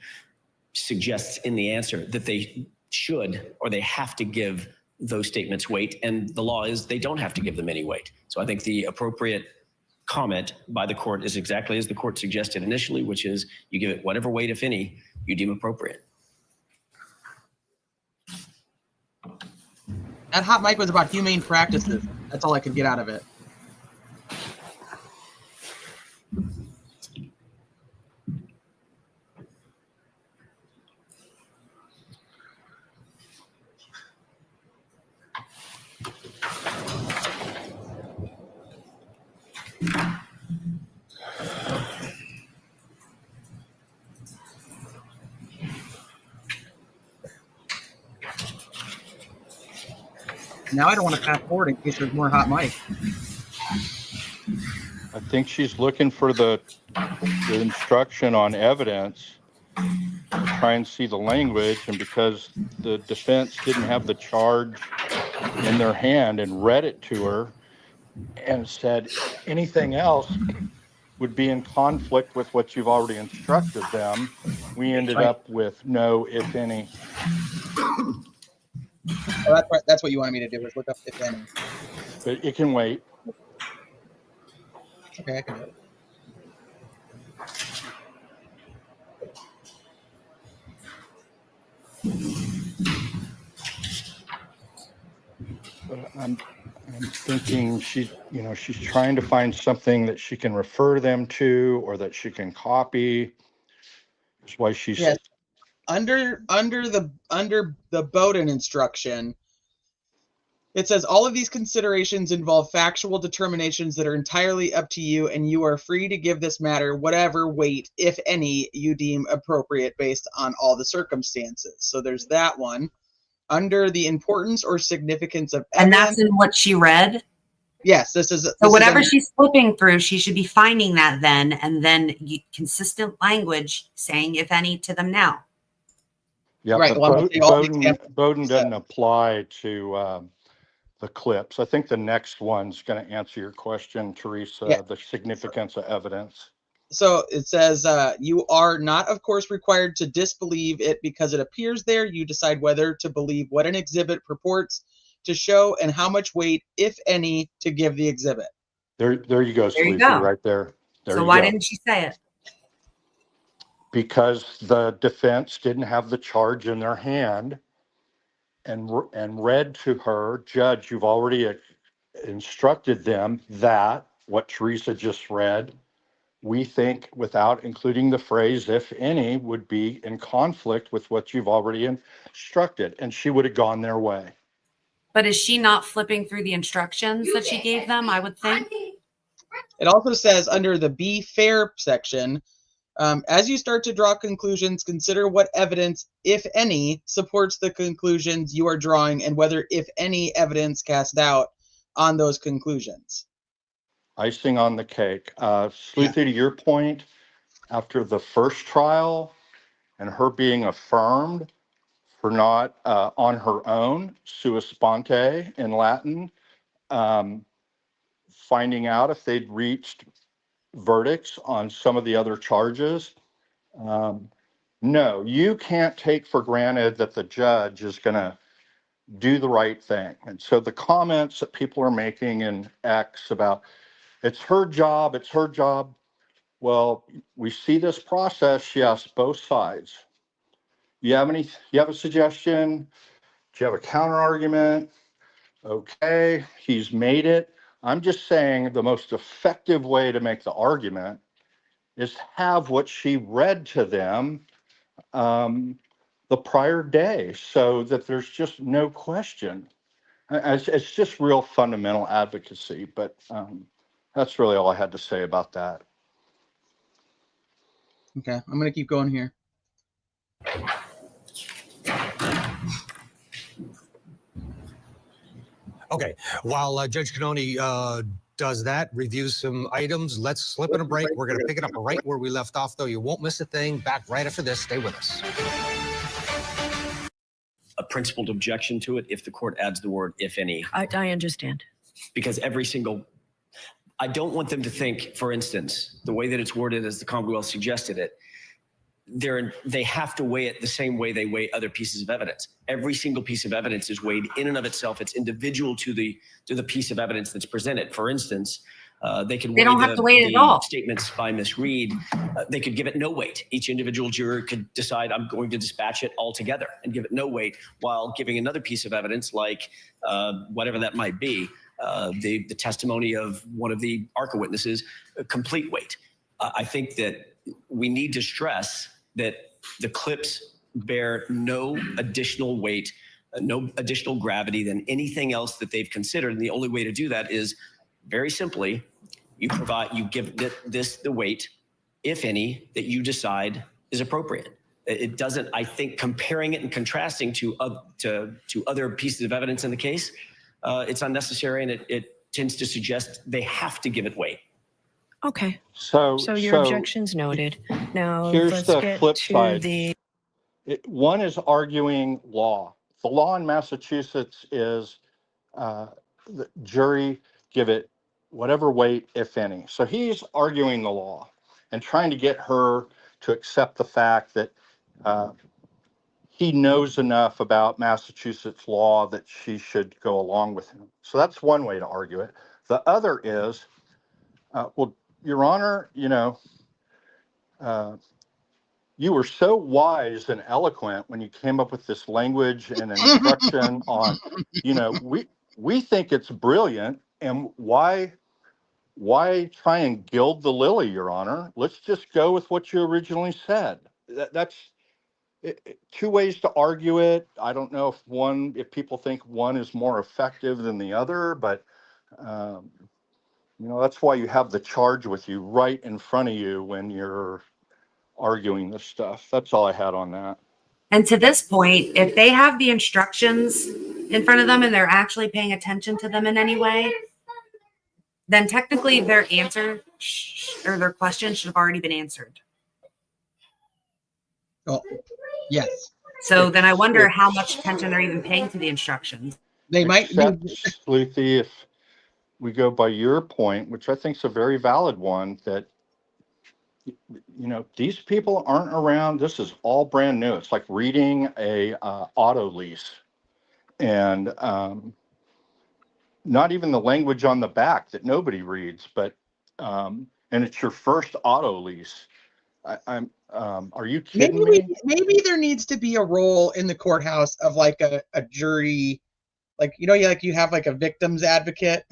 [SPEAKER 22] suggests in the answer that they should or they have to give those statements weight, and the law is they don't have to give them any weight. So I think the appropriate comment by the court is exactly as the court suggested initially, which is you give it whatever weight, if any, you deem appropriate.
[SPEAKER 2] That Hot Mic was about humane practices. That's all I could get out of it. Now I don't want to fast forward in case there's more Hot Mic.
[SPEAKER 21] I think she's looking for the instruction on evidence, try and see the language, and because the defense didn't have the charge in their hand and read it to her and said anything else would be in conflict with what you've already instructed them, we ended up with no, if any.
[SPEAKER 2] Oh, that's what you wanted me to do, was look up if any.
[SPEAKER 21] But it can wait.
[SPEAKER 2] Okay, I can do it.
[SPEAKER 21] I'm thinking she's trying to find something that she can refer them to or that she can copy. That's why she's
[SPEAKER 2] Yes. Under the Bowden instruction, it says all of these considerations involve factual determinations that are entirely up to you, and you are free to give this matter whatever weight, if any, you deem appropriate based on all the circumstances. So there's that one. Under the importance or significance of evidence.
[SPEAKER 13] And that's in what she read?
[SPEAKER 2] Yes, this is.
[SPEAKER 13] So whatever she's flipping through, she should be finding that then, and then consistent language saying, if any, to them now.
[SPEAKER 21] Yeah,
[SPEAKER 2] right.
[SPEAKER 21] but Bowden doesn't apply to the clips. I think the next one's going to answer your question, Teresa,
[SPEAKER 2] Yeah.
[SPEAKER 21] the significance of evidence.
[SPEAKER 2] So it says, you are not, of course, required to disbelieve it because it appears there. You decide whether to believe what an exhibit purports to show and how much weight, if any, to give the exhibit.
[SPEAKER 21] There you go,
[SPEAKER 13] There you
[SPEAKER 21] Sleuthie,
[SPEAKER 13] go.
[SPEAKER 21] right there.
[SPEAKER 13] So why didn't she say it?
[SPEAKER 21] Because the defense didn't have the charge in their hand and read to her, Judge, you've already instructed them that what Teresa just read, we think without including the phrase, if any, would be in conflict with what you've already instructed, and she would have gone their way.
[SPEAKER 13] But is she not flipping through the instructions that she gave them, I would think?
[SPEAKER 2] It also says under the be fair section, as you start to draw conclusions, consider what evidence, if any, supports the conclusions you are drawing and whether, if any, evidence cast doubt on those conclusions.
[SPEAKER 21] Icing on the cake. Sleuthie, to your point, after the first trial and her being affirmed for not on her own, sua sponte in Latin, finding out if they'd reached verdicts on some of the other charges. No, you can't take for granted that the judge is going to do the right thing. And so the comments that people are making in X about it's her job, it's her job. Well, we see this process, yes, both sides. You have a suggestion? Do you have a counter argument? Okay, he's made it. I'm just saying the most effective way to make the argument is have what she read to them the prior day so that there's just no question. It's just real fundamental advocacy, but that's really all I had to say about that.
[SPEAKER 2] Okay, I'm going to keep going here.
[SPEAKER 24] Okay, while Judge Cannoni does that, reviews some items, let's slip in a break. We're going to pick it up right where we left off, though. You won't miss a thing. Back right after this. Stay with us.
[SPEAKER 22] A principled objection to it if the court adds the word if any.
[SPEAKER 4] I understand.
[SPEAKER 22] Because I don't want them to think, for instance, the way that it's worded as the Commonwealth suggested it, they have to weigh it the same way they weigh other pieces of evidence. Every single piece of evidence is weighed in and of itself. It's individual to the piece of evidence that's presented. For instance, they don't have to weigh it at all. Statements by Ms. Reed, they could give it no weight. Each individual juror could decide, I'm going to dispatch it altogether and give it no weight, while giving another piece of evidence, like whatever that might be, the testimony of one of the ARCA witnesses, complete weight. I think that we need to stress that the clips bear no additional weight, no additional gravity than anything else that they've considered. And the only way to do that is very simply, you give this the weight, if any, that you decide is appropriate. It doesn't, I think, comparing it and contrasting to other pieces of evidence in the case, it's unnecessary, and it tends to suggest they have to give it weight.
[SPEAKER 4] Okay.
[SPEAKER 21] So
[SPEAKER 4] your objection's noted. Now
[SPEAKER 21] here's
[SPEAKER 4] let's
[SPEAKER 21] the
[SPEAKER 4] get
[SPEAKER 21] flip
[SPEAKER 4] to
[SPEAKER 21] side. One is arguing law. The law in Massachusetts is the jury give it whatever weight, if any. So he's arguing the law and trying to get her to accept the fact that he knows enough about Massachusetts law that she should go along with him. So that's one way to argue it. The other is, well, Your Honor, you were so wise and eloquent when you came up with this language and instruction on, we think it's brilliant, and why try and gild the lily, Your Honor? Let's just go with what you originally said. That's two ways to argue it. I don't know if people think one is more effective than the other, but that's why you have the charge with you right in front of you when you're arguing this stuff. That's all I had on that.
[SPEAKER 13] And to this point, if they have the instructions in front of them and they're actually paying attention to them in any way, then technically their answer or their question should have already been answered.
[SPEAKER 2] Oh, yes.
[SPEAKER 13] So then I wonder how much attention they're even paying to the instructions.
[SPEAKER 2] They might be.
[SPEAKER 21] Sleuthie, if we go by your point, which I think is a very valid one, that these people aren't around. This is all brand new. It's like reading a auto lease, and not even the language on the back that nobody reads, but and it's your first auto lease. Are you kidding me?
[SPEAKER 2] Maybe there needs to be a role in the courthouse of like a jury, like you have like a victim's advocate.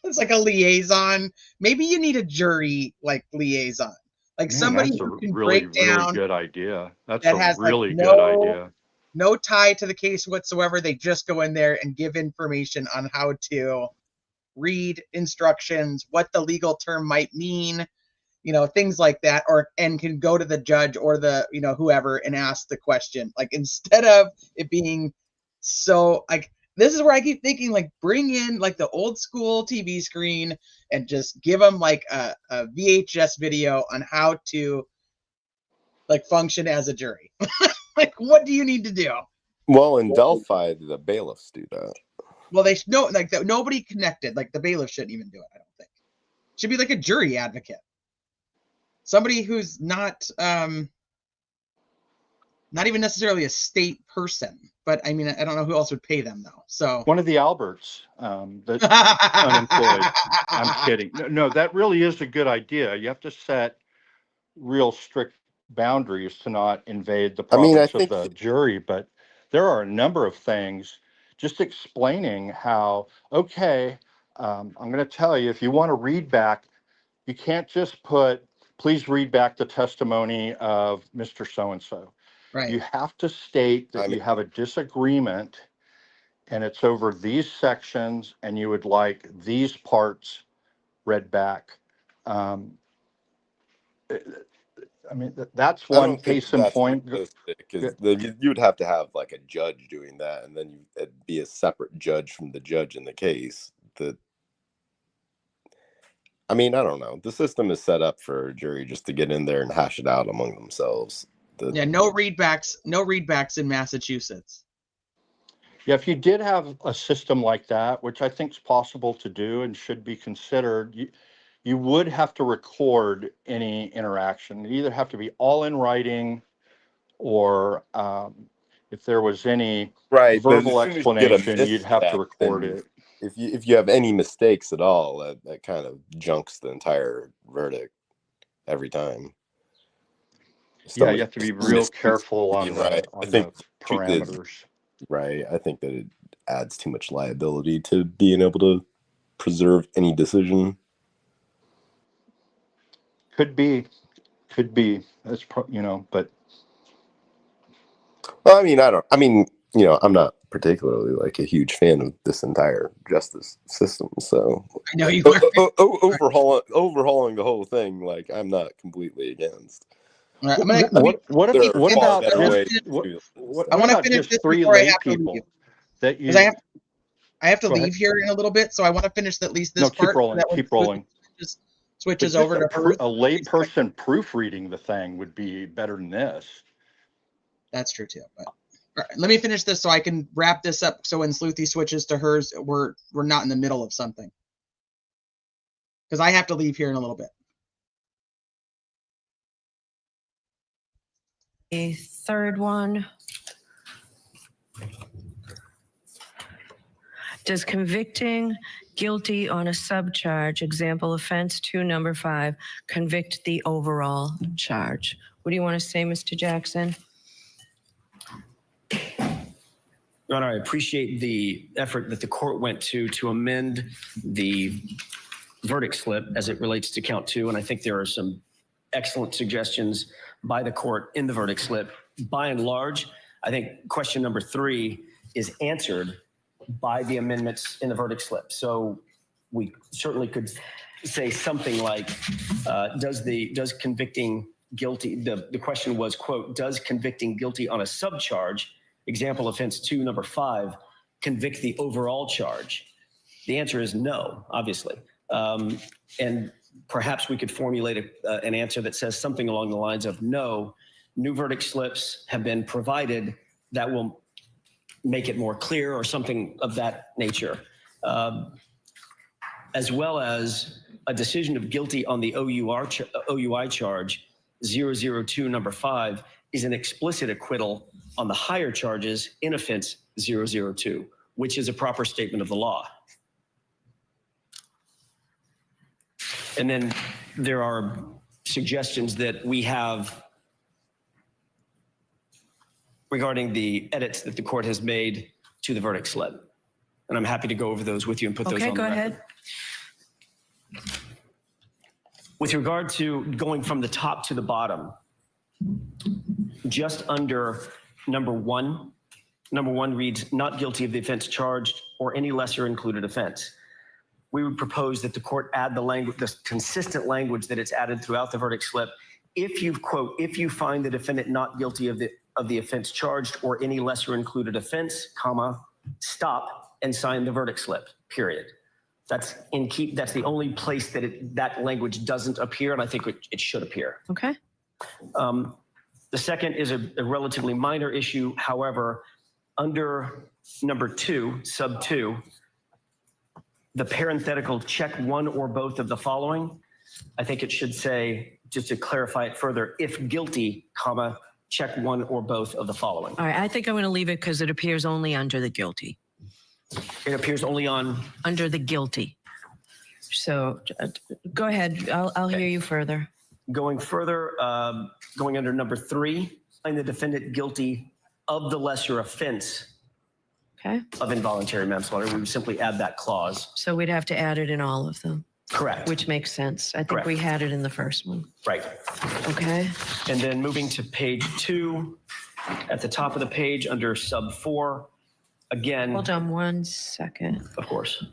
[SPEAKER 2] It's like a liaison. Maybe you need a jury like liaison. Like somebody who can break down.
[SPEAKER 21] Really good idea. That's
[SPEAKER 2] that
[SPEAKER 21] a
[SPEAKER 2] has
[SPEAKER 21] really
[SPEAKER 2] like
[SPEAKER 21] good idea.
[SPEAKER 2] No tie to the case whatsoever. They just go in there and give information on how to read instructions, what the legal term might mean, things like that, and can go to the judge or the whoever and ask the question. Like, instead of it being so like, this is where I keep thinking, like, bring in like the old school TV screen and just give them like a VHS video on how to like function as a jury. Like, what do you need to do?
[SPEAKER 1] Well, in Delphi, the bailiffs do that.
[SPEAKER 2] Well, they know, like, nobody connected. Like, the bailiff shouldn't even do it. I don't think. Should be like a jury advocate. somebody who's not even necessarily a state person, but I mean, I don't know who else would pay them though. So
[SPEAKER 6] One of the Alberts that's unemployed. I'm kidding. No, that really is a good idea. You have to set real strict boundaries to not invade the
[SPEAKER 1] I mean, I
[SPEAKER 6] province of
[SPEAKER 1] think
[SPEAKER 6] the jury, but there are a number of things just explaining how, okay, I'm going to tell you, if you want to read back, you can't just put, please read back the testimony of Mr. So-and-so.
[SPEAKER 2] right.
[SPEAKER 6] You have to state that you have a disagreement and it's over these sections and you would like these parts read back. I mean, that's
[SPEAKER 1] I
[SPEAKER 6] one
[SPEAKER 1] don't think
[SPEAKER 6] case in
[SPEAKER 1] that's
[SPEAKER 6] point.
[SPEAKER 1] realistic, because you would have to have like a judge doing that, and then it'd be a separate judge from the judge in the case. I mean, I don't know. The system is set up for a jury just to get in there and hash it out among themselves.
[SPEAKER 2] Yeah, no readbacks in Massachusetts.
[SPEAKER 6] Yeah, if you did have a system like that, which I think is possible to do and should be considered, you would have to record any interaction. It'd either have to be all in writing, or if there was any verbal explanation, you'd have to record it.
[SPEAKER 1] If you have any mistakes at all, that kind of junks the entire verdict every time.
[SPEAKER 6] Yeah, you have to be real careful on
[SPEAKER 1] right.
[SPEAKER 6] the, the parameters.
[SPEAKER 1] Right. I think that it adds too much liability to being able to preserve any decision.
[SPEAKER 6] Could be. That's but.
[SPEAKER 1] Well, I mean, I'm not particularly like a huge fan of this entire justice system. So
[SPEAKER 2] I know you
[SPEAKER 1] overhauling the whole thing, like I'm not completely against.
[SPEAKER 2] Right,
[SPEAKER 6] what about just 3 lay people that you?
[SPEAKER 2] I have to leave here in a little bit, so I want to finish at least this part.
[SPEAKER 6] Keep rolling.
[SPEAKER 2] Just switches over to her.
[SPEAKER 6] A lay person proofreading the thing would be better than this.
[SPEAKER 2] That's true too. But all right, let me finish this so I can wrap this up. So when Sleuthie switches to hers, we're not in the middle of something. Because I have to leave here in a little bit.
[SPEAKER 4] The third one. Does convicting guilty on a subcharge, example offense 2, number 5, convict the overall charge? What do you want to say, Mr. Jackson?
[SPEAKER 22] Your Honor, I appreciate the effort that the court went to amend the verdict slip as it relates to count 2. And I think there are some excellent suggestions by the court in the verdict slip. By and large, I think question number 3 is answered by the amendments in the verdict slip. So we certainly could say something like, does convicting guilty, the question was, quote, does convicting guilty on a subcharge, example offense 2, number 5, convict the overall charge? The answer is no, obviously. And perhaps we could formulate an answer that says something along the lines of no, new verdict slips have been provided that will make it more clear, or something of that nature. As well as a decision of guilty on the OUI charge 002, number 5, is an explicit acquittal on the higher charges in offense 002, which is a proper statement of the law. And then there are suggestions that we have regarding the edits that the court has made to the verdict slip. And I'm happy to go over those with you and put those on the record.
[SPEAKER 4] Okay, go ahead.
[SPEAKER 22] With regard to going from the top to the bottom, just under number 1, number 1 reads, not guilty of the offense charged or any lesser included offense. We would propose that the court add the language, the consistent language that it's added throughout the verdict slip. If you, quote, if you find the defendant not guilty of the offense charged or any lesser included offense, comma, stop and sign the verdict slip, period. That's the only place that that language doesn't appear, and I think it should appear.
[SPEAKER 4] Okay.
[SPEAKER 22] The second is a relatively minor issue. However, under number 2, sub 2, the parenthetical check one or both of the following, I think it should say just to clarify it further, if guilty, comma, check one or both of the following.
[SPEAKER 4] All right, I think I'm going to leave it because it appears only under the guilty.
[SPEAKER 22] It appears only on?
[SPEAKER 4] Under the guilty. So go ahead. I'll hear you further.
[SPEAKER 22] Going further, going under number 3, find the defendant guilty of the lesser offense of involuntary manslaughter. We would simply add that clause.
[SPEAKER 4] So we'd have to add it in all of them.
[SPEAKER 22] Correct.
[SPEAKER 4] Which makes sense. I think
[SPEAKER 22] Correct.
[SPEAKER 4] we had it in the first one.
[SPEAKER 22] Right.
[SPEAKER 4] Okay.
[SPEAKER 22] And then moving to page 2, at the top of the page under sub 4, again.
[SPEAKER 4] Hold on one second.
[SPEAKER 22] Of course.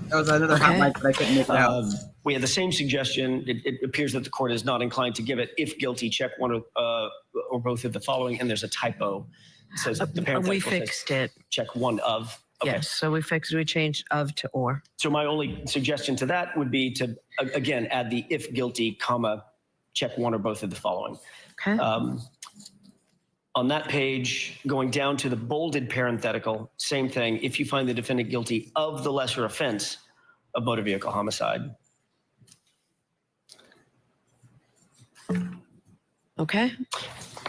[SPEAKER 2] That was another hot mic, but I couldn't make it out.
[SPEAKER 22] We had the same suggestion. It appears that the court is not inclined to give it. If guilty, check one or both of the following. And there's a typo. It says the parenthetical
[SPEAKER 4] We
[SPEAKER 22] says
[SPEAKER 4] fixed it.
[SPEAKER 22] check one of. Okay.
[SPEAKER 4] Yes. So we changed of to or.
[SPEAKER 22] So my only suggestion to that would be to, again, add the if guilty, comma, check one or both of the following.
[SPEAKER 4] Okay.
[SPEAKER 22] On that page, going down to the bolded parenthetical, same thing. If you find the defendant guilty of the lesser offense of motor vehicle homicide.
[SPEAKER 4] Okay.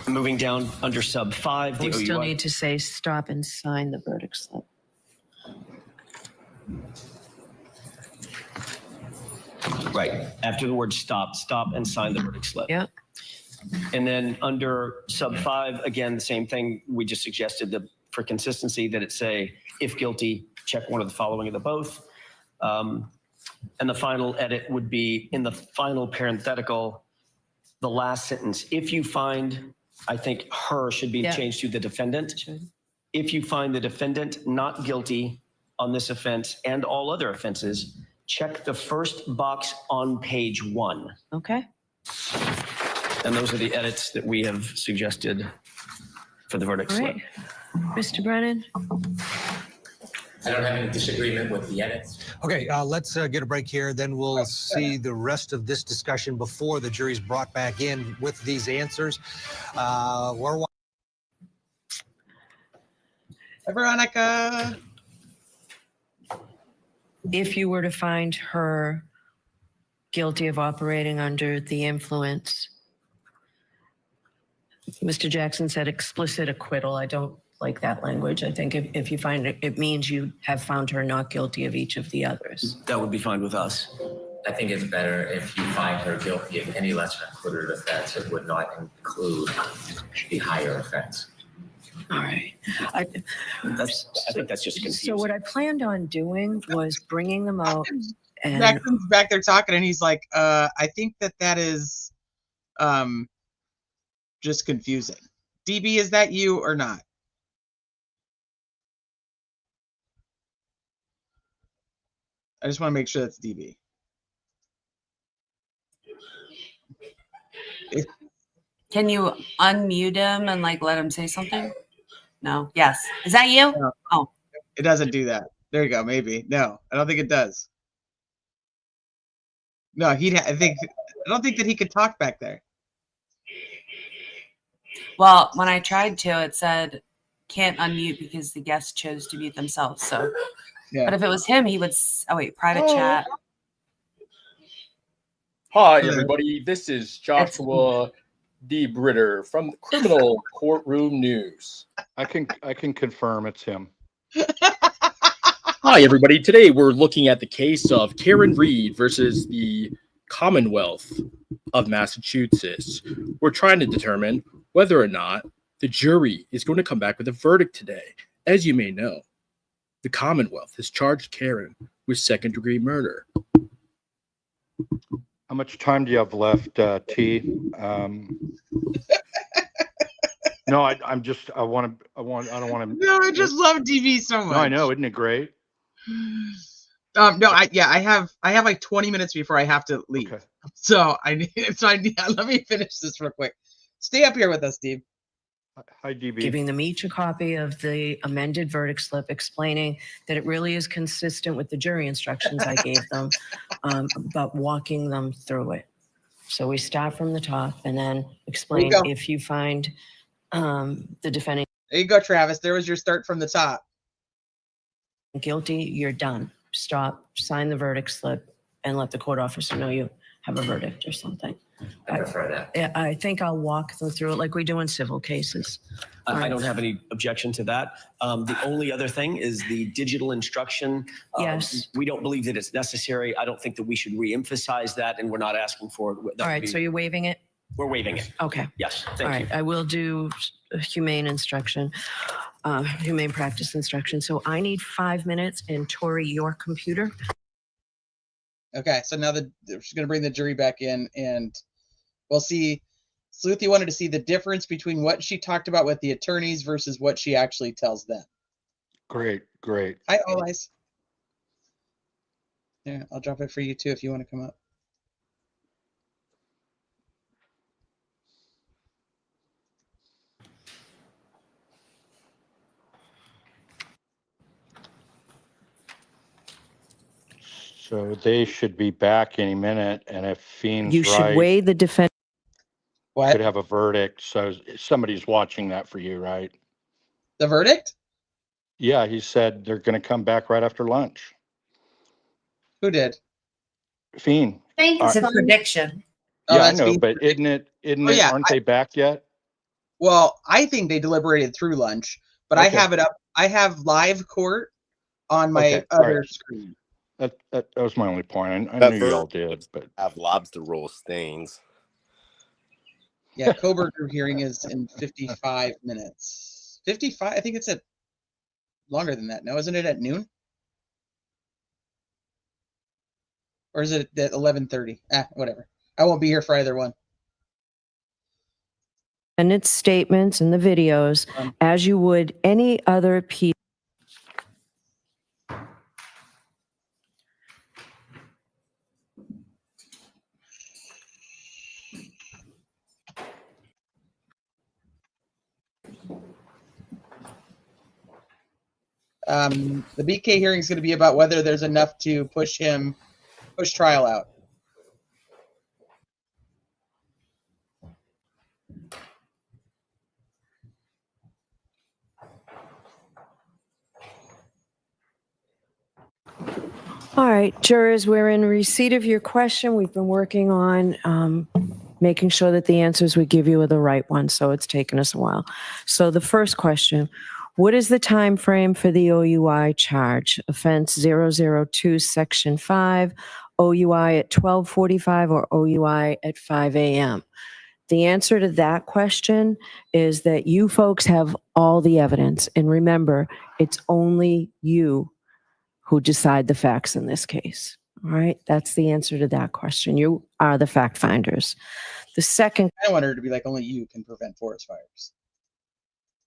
[SPEAKER 22] Moving down under sub 5, the
[SPEAKER 4] We still
[SPEAKER 22] OUI.
[SPEAKER 4] need to say stop and sign the verdict slip.
[SPEAKER 22] Right. After the word stop and sign the verdict slip.
[SPEAKER 4] Yep.
[SPEAKER 22] And then under sub 5, again, the same thing. We just suggested for consistency that it say, if guilty, check one of the following of the both. And the final edit would be in the final parenthetical, the last sentence. If you find, I think her should be changed to the defendant. If you find the defendant not guilty on this offense and all other offenses, check the first box on page 1.
[SPEAKER 4] Okay.
[SPEAKER 22] And those are the edits that we have suggested for the verdict
[SPEAKER 4] All
[SPEAKER 22] slip.
[SPEAKER 4] right. Mr. Brennan?
[SPEAKER 5] I don't have any disagreement with the edits.
[SPEAKER 24] Okay, let's get a break here. Then we'll see the rest of this discussion before the jury's brought back in with these answers. We're
[SPEAKER 2] Veronica.
[SPEAKER 4] If you were to find her guilty of operating under the influence, Mr. Jackson said explicit acquittal. I don't like that language. I think if you find it, it means you have found her not guilty of each of the others.
[SPEAKER 22] That would be fine with us.
[SPEAKER 5] I think it's better if you find her guilty of any lesser included offense. It would not include the higher offense.
[SPEAKER 4] All right.
[SPEAKER 22] I think that's just confusing.
[SPEAKER 4] So what I planned on doing was bringing them out. And
[SPEAKER 2] Jackson's back there talking, and he's like, I think that is just confusing. DB, is that you or not? I just want to make sure that's DB.
[SPEAKER 13] Can you unmute him and let him say something? No. Yes. Is that you?
[SPEAKER 2] No.
[SPEAKER 13] Oh.
[SPEAKER 2] It doesn't do that. There you go. Maybe. No, I don't think it does. No, I don't think that he could talk back there.
[SPEAKER 13] Well, when I tried to, it said can't unmute because the guest chose to mute themselves. So,
[SPEAKER 2] yeah.
[SPEAKER 13] But if it was him, he would. Oh wait, private chat.
[SPEAKER 8] Hi, everybody. This is Joshua D. Britter from the Criminal Courtroom News.
[SPEAKER 6] I can confirm it's him.
[SPEAKER 8] Hi, everybody. Today we're looking at the case of Karen Reed versus the Commonwealth of Massachusetts. We're trying to determine whether or not the jury is going to come back with a verdict today. As you may know, the Commonwealth has charged Karen with second-degree murder.
[SPEAKER 6] How much time do you have left, T? No, I don't want to.
[SPEAKER 2] No, I just love DB so much.
[SPEAKER 6] No, I know, isn't it great?
[SPEAKER 2] No, I have like 20 minutes before I have to leave.
[SPEAKER 6] Okay.
[SPEAKER 2] So let me finish this real quick. Stay up here with us, Steve.
[SPEAKER 6] Hi, DB.
[SPEAKER 4] giving them each a copy of the amended verdict slip, explaining that it really is consistent with the jury instructions I gave them, but walking them through it. So we start from the top and then explain if you find the defendant.
[SPEAKER 2] There you go, Travis. There was your start from the top.
[SPEAKER 4] Guilty, you're done. Stop, sign the verdict slip, and let the court officer know you have a verdict or something.
[SPEAKER 5] I prefer that.
[SPEAKER 4] Yeah, I think I'll walk them through it like we do in civil cases.
[SPEAKER 22] I don't have any objection to that. The only other thing is the digital instruction.
[SPEAKER 4] Yes.
[SPEAKER 22] We don't believe that it's necessary. I don't think that we should reemphasize that, and we're not asking for it.
[SPEAKER 4] All right, so you're waiving it?
[SPEAKER 22] We're waiving it.
[SPEAKER 4] Okay.
[SPEAKER 22] Yes,
[SPEAKER 4] All
[SPEAKER 22] thank
[SPEAKER 4] right,
[SPEAKER 22] you.
[SPEAKER 4] I will do humane instruction, humane practice instruction. So I need 5 minutes, and Tori, your computer.
[SPEAKER 2] Okay, so now she's going to bring the jury back in, and we'll see. Sleuthie wanted to see the difference between what she talked about with the attorneys versus what she actually tells them.
[SPEAKER 6] Great.
[SPEAKER 2] Hi, all eyes. Yeah, I'll drop it for you too if you want to come up.
[SPEAKER 6] So they should be back any minute, and if Fiend's
[SPEAKER 4] You should
[SPEAKER 6] right,
[SPEAKER 4] weigh the defense.
[SPEAKER 6] could have a verdict. So somebody's watching that for you, right?
[SPEAKER 2] The verdict?
[SPEAKER 6] Yeah, he said they're going to come back right after lunch.
[SPEAKER 2] Who did?
[SPEAKER 6] Fiend.
[SPEAKER 13] It's a prediction.
[SPEAKER 2] Oh,
[SPEAKER 6] Yeah, I
[SPEAKER 2] that's
[SPEAKER 6] know,
[SPEAKER 2] Fiend's
[SPEAKER 6] but isn't it?
[SPEAKER 2] yeah,
[SPEAKER 6] Aren't they back yet?
[SPEAKER 2] Well, I think they deliberated through lunch, but I
[SPEAKER 6] Okay.
[SPEAKER 2] have it up. I have live court on my
[SPEAKER 6] Okay, all
[SPEAKER 2] other
[SPEAKER 6] right.
[SPEAKER 2] screen.
[SPEAKER 6] That was my only point. I
[SPEAKER 1] That
[SPEAKER 6] knew y'all did, but
[SPEAKER 1] have lobster roll stains.
[SPEAKER 2] Yeah, Koberger hearing is in 55 minutes. 55? I think it's at longer than that. No, isn't it at noon? Or is it at 11:30? Whatever. I won't be here for either one.
[SPEAKER 4] And its statements and the videos as you would any other piece.
[SPEAKER 2] The BK hearing is going to be about whether there's enough to push trial out.
[SPEAKER 4] All right, jurors, we're in receipt of your question. We've been working on making sure that the answers we give you are the right ones, so it's taken us a while. So the first question, what is the time frame for the OUI charge? Offense 002, Section 5, OUI at 12:45 or OUI at 5 a.m.? The answer to that question is that you folks have all the evidence. And remember, it's only you who decide the facts in this case. All right, that's the answer to that question. You are the fact finders. The second
[SPEAKER 2] I want her to be like, only you can prevent forest fires.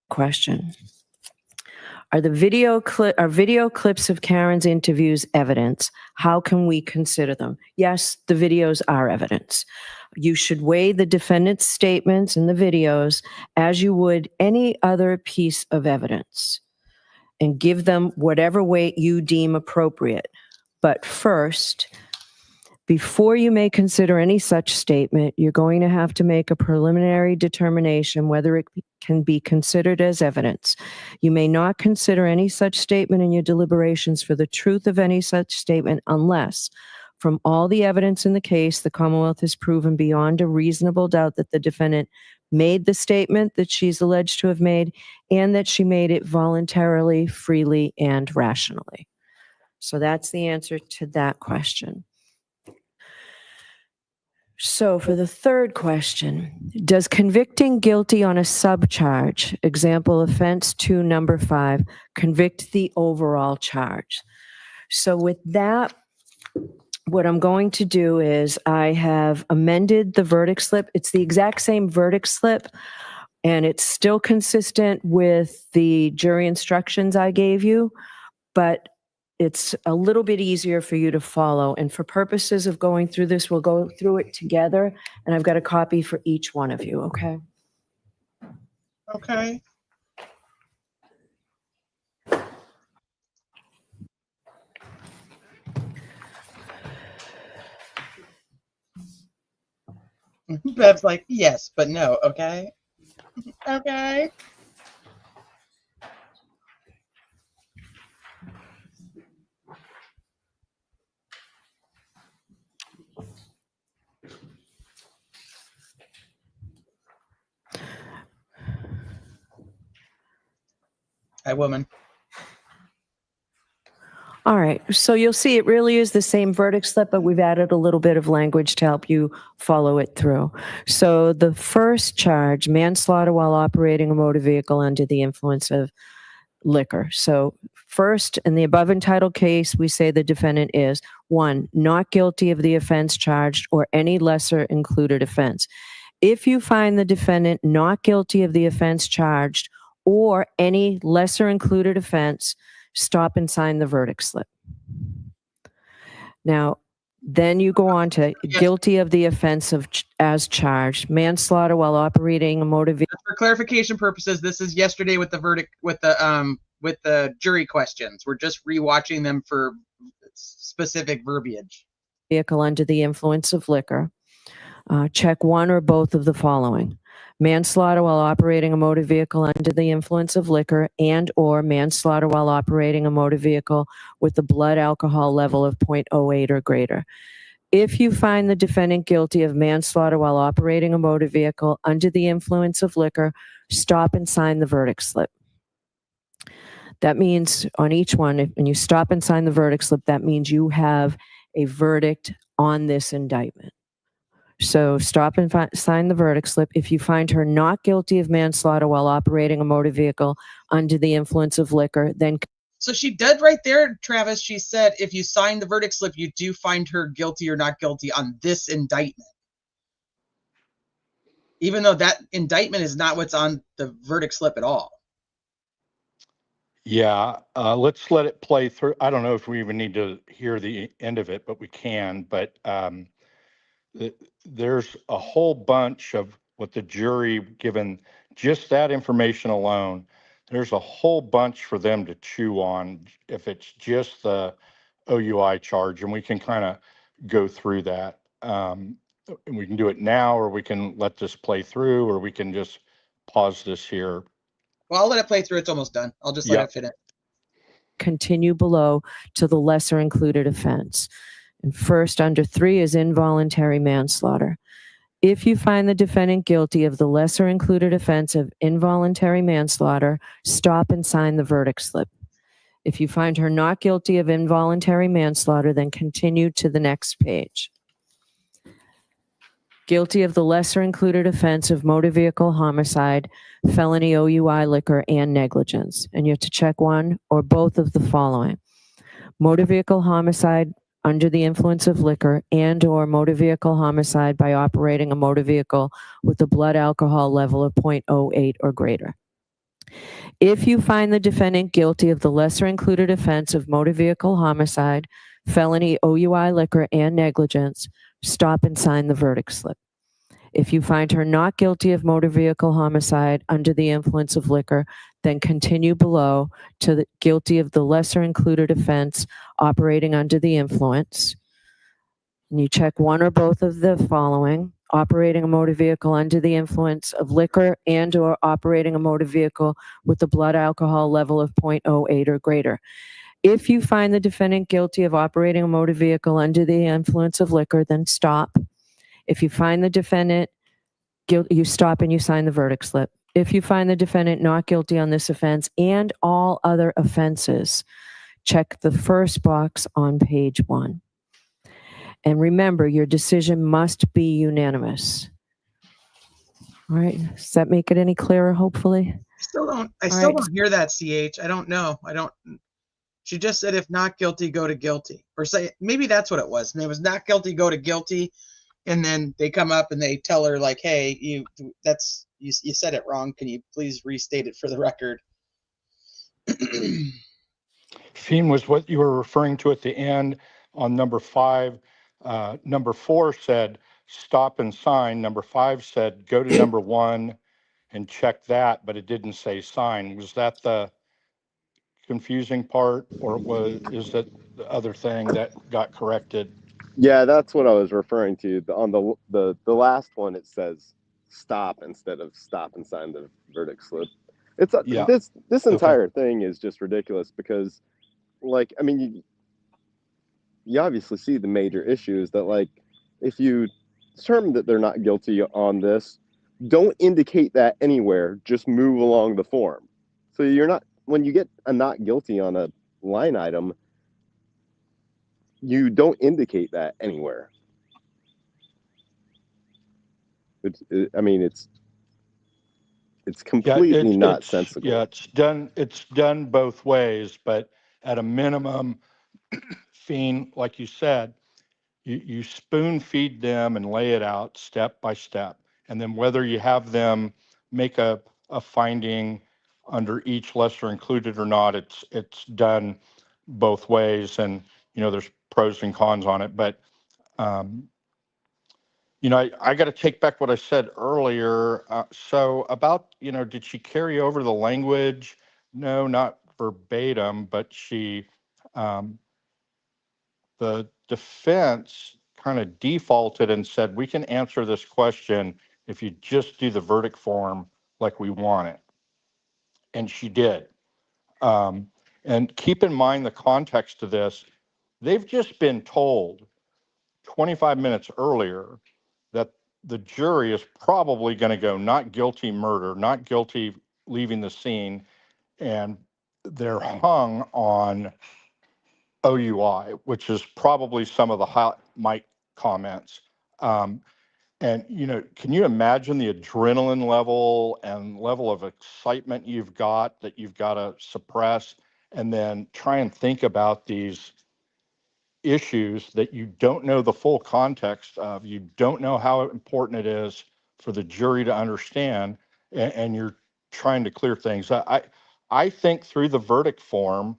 [SPEAKER 4] question. Are video clips of Karen's interviews evidence? How can we consider them? Yes, the videos are evidence. You should weigh the defendant's statements in the videos as you would any other piece of evidence and give them whatever weight you deem appropriate. But first, before you may consider any such statement, you're going to have to make a preliminary determination whether it can be considered as evidence. You may not consider any such statement in your deliberations for the truth of any such statement unless, from all the evidence in the case, the Commonwealth has proven beyond a reasonable doubt that the defendant made the statement that she's alleged to have made and that she made it voluntarily, freely, and rationally. So that's the answer to that question. So for the third question, does convicting guilty on a subcharge, example offense 2 number 5, convict the overall charge? So with that, what I'm going to do is I have amended the verdict slip. It's the exact same verdict slip, and it's still consistent with the jury instructions I gave you, but it's a little bit easier for you to follow. And for purposes of going through this, we'll go through it together, and I've got a copy for each one of you, okay?
[SPEAKER 2] Okay. Bev's like, yes, but no, okay? Okay. Hi, woman.
[SPEAKER 4] All right, so you'll see it really is the same verdict slip, but we've added a little bit of language to help you follow it through. So the first charge, manslaughter while operating a motor vehicle under the influence of liquor. So first, in the above entitled case, we say the defendant is, 1, not guilty of the offense charged or any lesser included offense. If you find the defendant not guilty of the offense charged or any lesser included offense, stop and sign the verdict slip. Now, then you go on to guilty of the offense of as charged, manslaughter while operating a motor vehicle.
[SPEAKER 2] For clarification purposes, this is yesterday with the verdict with the jury questions. We're just rewatching them for specific verbiage.
[SPEAKER 4] Vehicle under the influence of liquor. Check one or both of the following: manslaughter while operating a motor vehicle under the influence of liquor, and or manslaughter while operating a motor vehicle with a blood alcohol level of 0.08 or greater. If you find the defendant guilty of manslaughter while operating a motor vehicle under the influence of liquor, stop and sign the verdict slip. That means on each one, when you stop and sign the verdict slip, that means you have a verdict on this indictment. So stop and sign the verdict slip. If you find her not guilty of manslaughter while operating a motor vehicle under the influence of liquor, then...
[SPEAKER 2] So she did right there, Travis. She said, if you sign the verdict slip, you do find her guilty or not guilty on this indictment. Even though that indictment is not what's on the verdict slip at all.
[SPEAKER 6] Yeah, let's let it play through. I don't know if we even need to hear the end of it, but we can. But there's a whole bunch of what the jury, given just that information alone, there's a whole bunch for them to chew on if it's just the OUI charge, and we can kind of go through that. And we can do it now, or we can let this play through, or we can just pause this here.
[SPEAKER 2] Well, I'll let it play through. It's almost done. I'll just let it fit in.
[SPEAKER 4] Continue below to the lesser included offense. And first, under 3 is involuntary manslaughter. If you find the defendant guilty of the lesser included offense of involuntary manslaughter, stop and sign the verdict slip. If you find her not guilty of involuntary manslaughter, then continue to the next page. Guilty of the lesser included offense of motor vehicle homicide, felony OUI liquor, and negligence. And you have to check one or both of the following: motor vehicle homicide under the influence of liquor, and or motor vehicle homicide by operating a motor vehicle with a blood alcohol level of 0.08 or greater. If you find the defendant guilty of the lesser included offense of motor vehicle homicide, felony OUI liquor, and negligence, stop and sign the verdict slip. If you find her not guilty of motor vehicle homicide under the influence of liquor, then continue below to the guilty of the lesser included offense operating under the influence. And you check one or both of the following: operating a motor vehicle under the influence of liquor, and or operating a motor vehicle with a blood alcohol level of 0.08 or greater. If you find the defendant guilty of operating a motor vehicle under the influence of liquor, then stop. If you find the defendant guilty, you stop and you sign the verdict slip. If you find the defendant not guilty on this offense and all other offenses, check the first box on page 1. And remember, your decision must be unanimous. All right, does that make it any clearer, hopefully?
[SPEAKER 2] I still don't hear that, CH. I don't know. She just said, if not guilty, go to guilty. Or say, maybe that's what it was. And it was not guilty, go to guilty. And then they come up and they tell her, like, hey, you said it wrong. Can you please restate it for the record?
[SPEAKER 6] Fiend was what you were referring to at the end on number 5. Number 4 said stop and sign. Number 5 said go to number 1 and check that, but it didn't say sign. Was that the confusing part, or is that the other thing that got corrected?
[SPEAKER 1] Yeah, that's what I was referring to. On the last one, it says stop instead of stop and sign the verdict slip. It's this entire thing is just ridiculous because, like, I mean, you obviously see the major issues that, like, if you determine that they're not guilty on this, don't indicate that anywhere. Just move along the form. So you're not when you get a not guilty on a line item, you don't indicate that anywhere. I mean, it's completely not sensible.
[SPEAKER 6] Yeah, it's done both ways, but at a minimum, Fiend, like you said, you spoon feed them and lay it out step by step. And then whether you have them make a finding under each lesser included or not, it's done both ways. And, there's pros and cons on it. But, I got to take back what I said earlier. So about, did she carry over the language? No, not verbatim, but the defense kind of defaulted and said, we can answer this question if you just do the verdict form like we want it. And she did. And keep in mind the context of this. They've just been told 25 minutes earlier that the jury is probably going to go not guilty murder, not guilty leaving the scene, and they're hung on OUI, which is probably some of the hot mic comments. And, can you imagine the adrenaline level and level of excitement you've got that you've got to suppress, and then try and think about these issues that you don't know the full context of, you don't know how important it is for the jury to understand, and you're trying to clear things. I think through the verdict form,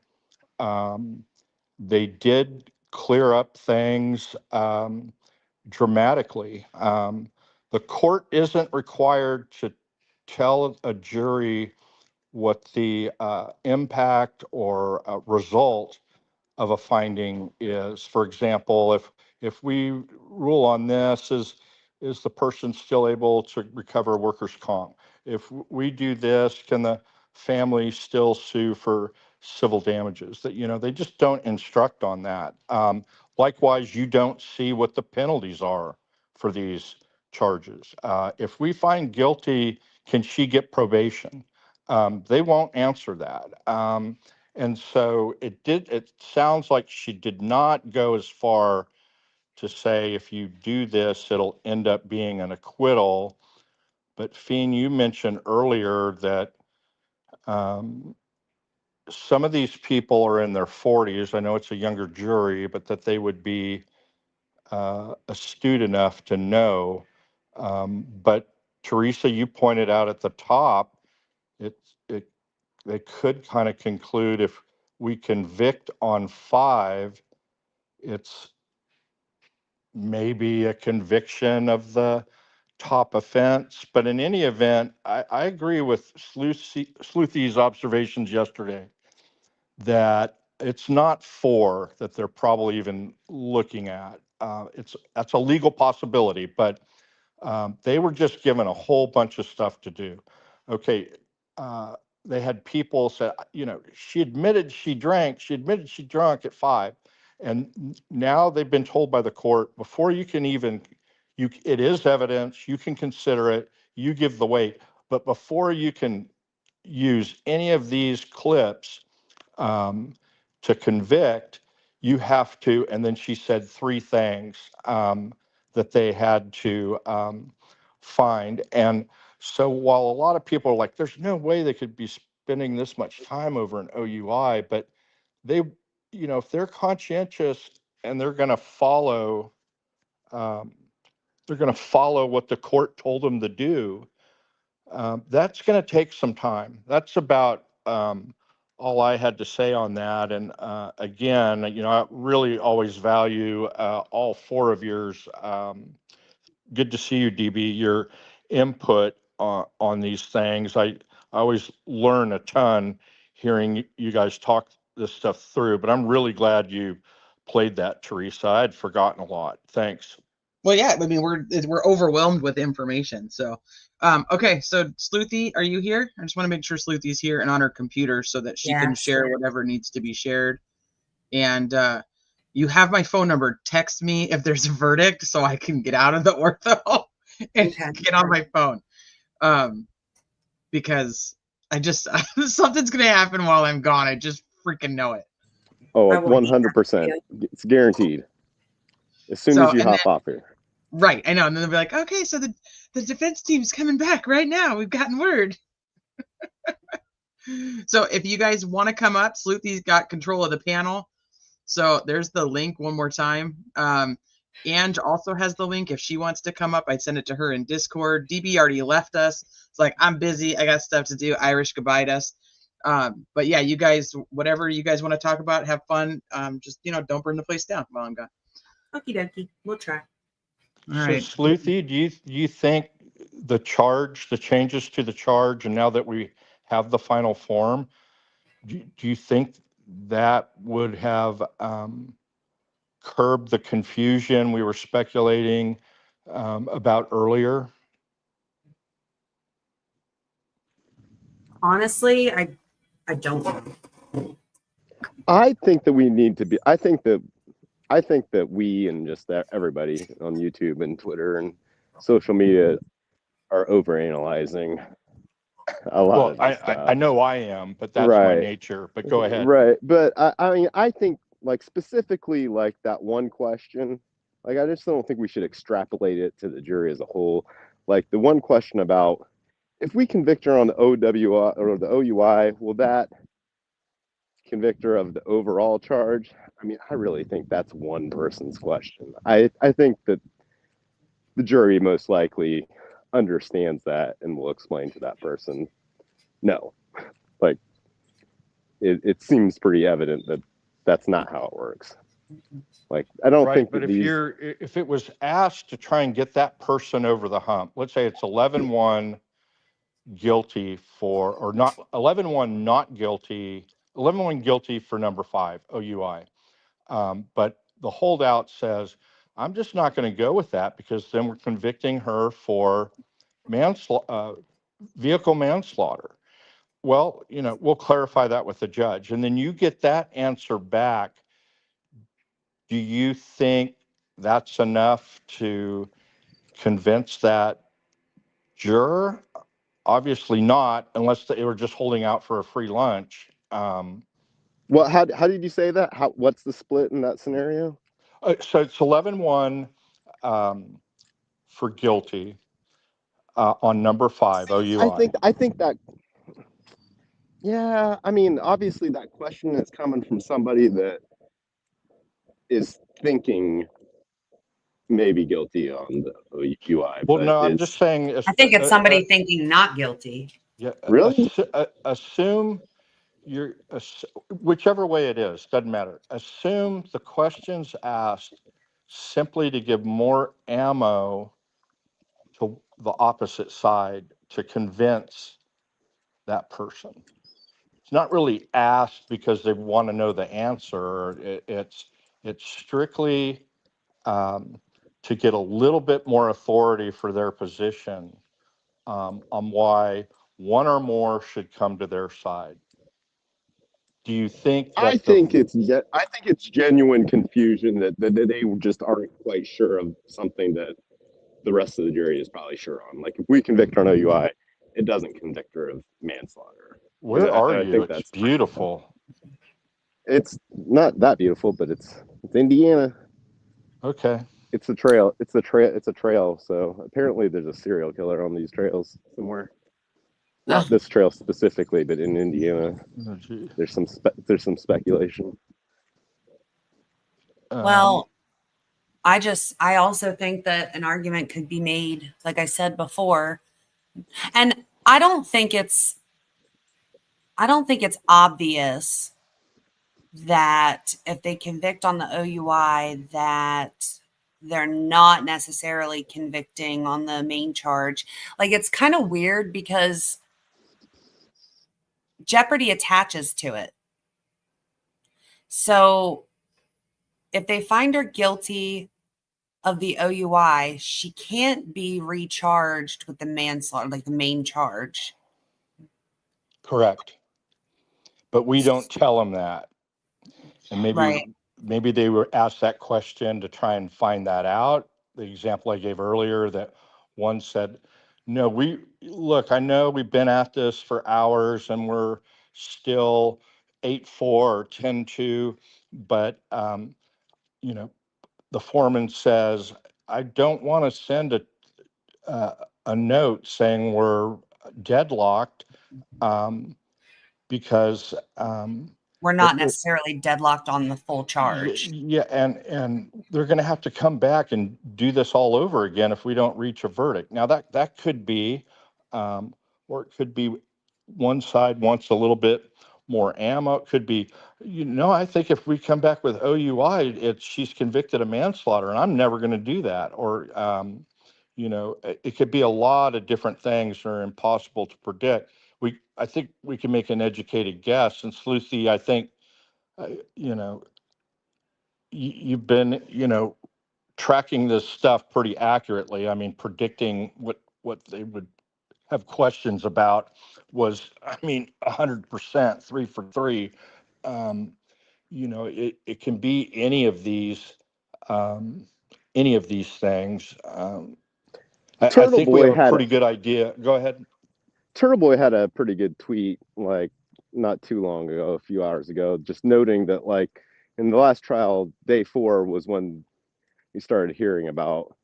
[SPEAKER 6] they did clear up things dramatically. The court isn't required to tell a jury what the impact or result of a finding is. For example, if we rule on this, is the person still able to recover workers' comp? If we do this, can the family still sue for civil damages? That, they just don't instruct on that. Likewise, you don't see what the penalties are for these charges. If we find guilty, can she get probation? They won't answer that. And so it sounds like she did not go as far to say, if you do this, it'll end up being an acquittal. But Fiend, you mentioned earlier that some of these people are in their 40s. I know it's a younger jury, but that they would be astute enough to know. But Teresa, you pointed out at the top, they could kind of conclude if we convict on 5, it's maybe a conviction of the top offense. But in any event, I agree with Sleuthie's observations yesterday that it's not 4 that they're probably even looking at. That's a legal possibility, but they were just given a whole bunch of stuff to do. Okay, they had people say, she admitted she drank, she admitted she drunk at 5. And now they've been told by the court, before you can even, it is evidence, you can consider it, you give the weight, but before you can use any of these clips to convict, you have to, and then she said 3 things that they had to find. And so while a lot of people are like, there's no way they could be spending this much time over an OUI, but they, if they're conscientious and they're going to follow what the court told them to do, that's going to take some time. That's about all I had to say on that. And again, I really always value all 4 of yours. Good to see you, DB. Your input on these things. I always learn a ton hearing you guys talk this stuff through, but I'm really glad you played that, Teresa. I had forgotten a lot. Thanks.
[SPEAKER 2] Well, yeah, I mean, we're overwhelmed with information. So, okay, so Sleuthie, are you here? I just want to make sure Sleuthie's here and on her computer so that she can share whatever needs to be shared. And you have my phone number. Text me if there's a verdict so I can get out of the ortho and get on my phone. Because I just something's gonna happen while I'm gone. I just freaking know it.
[SPEAKER 1] Oh,
[SPEAKER 13] I will hate that
[SPEAKER 1] 100%. It's guaranteed. As soon
[SPEAKER 2] So
[SPEAKER 1] as you
[SPEAKER 2] and then
[SPEAKER 1] hop off here.
[SPEAKER 2] right, I know, and then they'll be like, okay, so the defense team's coming back right now. We've gotten word. So if you guys want to come up, Sleuthie's got control of the panel. So there's the link one more time. Ange also has the link. If she wants to come up, I'd send it to her in Discord. DB already left us. It's like, I'm busy. I got stuff to do. Irish goodbye us. But yeah, you guys, whatever you guys want to talk about, have fun. Just, don't burn the place down while I'm gone.
[SPEAKER 13] Okie dokie. We'll try.
[SPEAKER 2] All right.
[SPEAKER 6] Sleuthie, do you think the changes to the charge, and now that we have the final form, do you think that would have curbed the confusion we were speculating about earlier?
[SPEAKER 13] Honestly, I don't know.
[SPEAKER 1] I think that we need to be. I think that we and just everybody on YouTube and Twitter and social media are overanalyzing a lot of this stuff.
[SPEAKER 6] I know I am, but that's my
[SPEAKER 1] Right.
[SPEAKER 6] nature. But go ahead.
[SPEAKER 1] Right. But I mean, I think like specifically like that one question, like I just don't think we should extrapolate it to the jury as a whole. Like the one question about if we convict her on the OWI or the OUI, will that convict her of the overall charge? I mean, I really think that's one person's question. I think that the jury most likely understands that and will explain to that person, no. Like, it seems pretty evident that that's not how it works. Like, I don't think that
[SPEAKER 6] but if it was asked to try and get that person over the hump, let's say it's 11-1 guilty for, or not 11-1 not guilty, 11-1 guilty for number 5 OUI, but the holdout says, I'm just not going to go with that because then we're convicting her for vehicle manslaughter. Well, we'll clarify that with the judge, and then you get that answer back. Do you think that's enough to convince that juror? Obviously not, unless they were just holding out for a free lunch.
[SPEAKER 1] Well, how did you say that? What's the split in that scenario?
[SPEAKER 6] So it's 11-1 for guilty on number 5 OUI.
[SPEAKER 1] I think that. Yeah, I mean, obviously that question is coming from somebody that is thinking maybe guilty on the OUI.
[SPEAKER 6] Well, no, I'm just saying.
[SPEAKER 13] I think it's somebody thinking not guilty.
[SPEAKER 6] Yeah.
[SPEAKER 1] Really?
[SPEAKER 6] Assume whichever way it is, doesn't matter. Assume the questions asked simply to give more ammo to the opposite side to convince that person. It's not really asked because they want to know the answer. It's strictly to get a little bit more authority for their position on why one or more should come to their side. Do you think that
[SPEAKER 1] I think it's genuine confusion that they just aren't quite sure of something that the rest of the jury is probably sure on. Like if we convict her on OUI, it doesn't convict her of manslaughter.
[SPEAKER 6] Where are you? It's beautiful.
[SPEAKER 1] It's not that beautiful, but it's Indiana.
[SPEAKER 6] Okay.
[SPEAKER 1] It's a trail. It's a trail. So apparently there's a serial killer on these trails somewhere. Not this trail specifically, but in Indiana.
[SPEAKER 6] Oh,
[SPEAKER 1] there's some speculation.
[SPEAKER 13] Well, I also think that an argument could be made, like I said before, and I don't think it's obvious that if they convict on the OUI that they're not necessarily convicting on the main charge. Like it's kind of weird because jeopardy attaches to it. So if they find her guilty of the OUI, she can't be recharged with the manslaughter, like the main charge.
[SPEAKER 6] Correct. But we don't tell them that. And maybe they were asked that question to try and find that out. The example I gave earlier that one said, No, look, I know we've been at this for hours and we're still 8-4 or 10-2, but, you know, the foreman says, I don't want to send a note saying we're deadlocked, because,
[SPEAKER 13] we're not necessarily deadlocked on the full charge.
[SPEAKER 6] yeah, and they're going to have to come back and do this all over again if we don't reach a verdict. Now that could be, or it could be one side wants a little bit more ammo. It could be, I think if we come back with OUI, she's convicted of manslaughter, and I'm never going to do that. Or, it could be a lot of different things that are impossible to predict. I think we can make an educated guess. And Sleuthie, I think, you've been, tracking this stuff pretty accurately. I mean, predicting what they would have questions about was, 100%, 3 for 3. It can be any of these things. I
[SPEAKER 1] Turtle
[SPEAKER 6] think we
[SPEAKER 1] Boy
[SPEAKER 6] have a
[SPEAKER 1] had
[SPEAKER 6] pretty good idea. Go ahead.
[SPEAKER 1] Turtle Boy had a pretty good tweet, like not too long ago, a few hours ago, just noting that, like, in the last trial, day 4 was when we started hearing about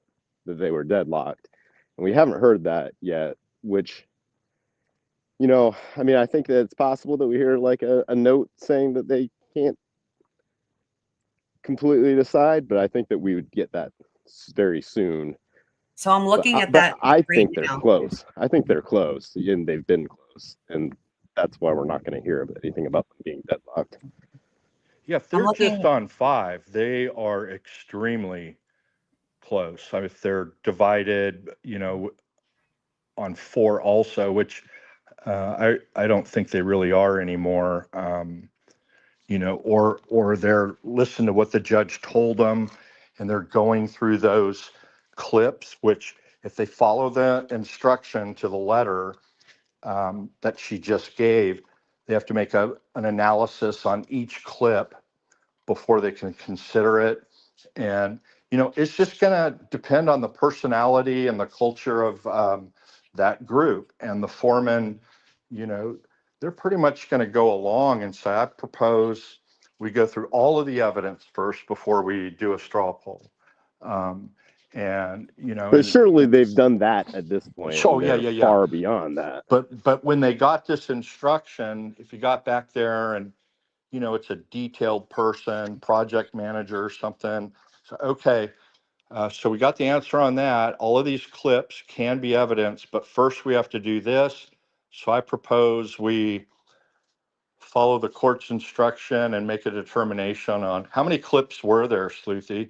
[SPEAKER 1] that they were deadlocked, and we haven't heard that yet. Which, I think that it's possible that we hear like a note saying that they can't completely decide, but I think that we would get that very soon.
[SPEAKER 13] So I'm looking at
[SPEAKER 1] But
[SPEAKER 13] that.
[SPEAKER 1] I
[SPEAKER 13] right
[SPEAKER 1] think they're
[SPEAKER 13] now.
[SPEAKER 1] close. I think they're close, and they've been close, and that's why we're not going to hear anything about them being deadlocked.
[SPEAKER 6] Yeah, if they're just on 5, they are extremely close. I mean, if they're divided, on 4 also, which I don't think they really are anymore. Or they're listening to what the judge told them, and they're going through those clips, which if they follow the instruction to the letter that she just gave, they have to make an analysis on each clip before they can consider it. And, it's just going to depend on the personality and the culture of that group. And the foreman, they're pretty much going to go along and say, I propose we go through all of the evidence first before we do a straw poll.
[SPEAKER 1] But surely they've done that at this point.
[SPEAKER 6] Oh,
[SPEAKER 1] and
[SPEAKER 6] yeah.
[SPEAKER 1] Far beyond that.
[SPEAKER 6] But when they got this instruction, if you got back there and it's a detailed person, project manager or something. So, okay, so we got the answer on that. All of these clips can be evidence, but first we have to do this. So I propose we follow the court's instruction and make a determination on how many clips were there, Sleuthie?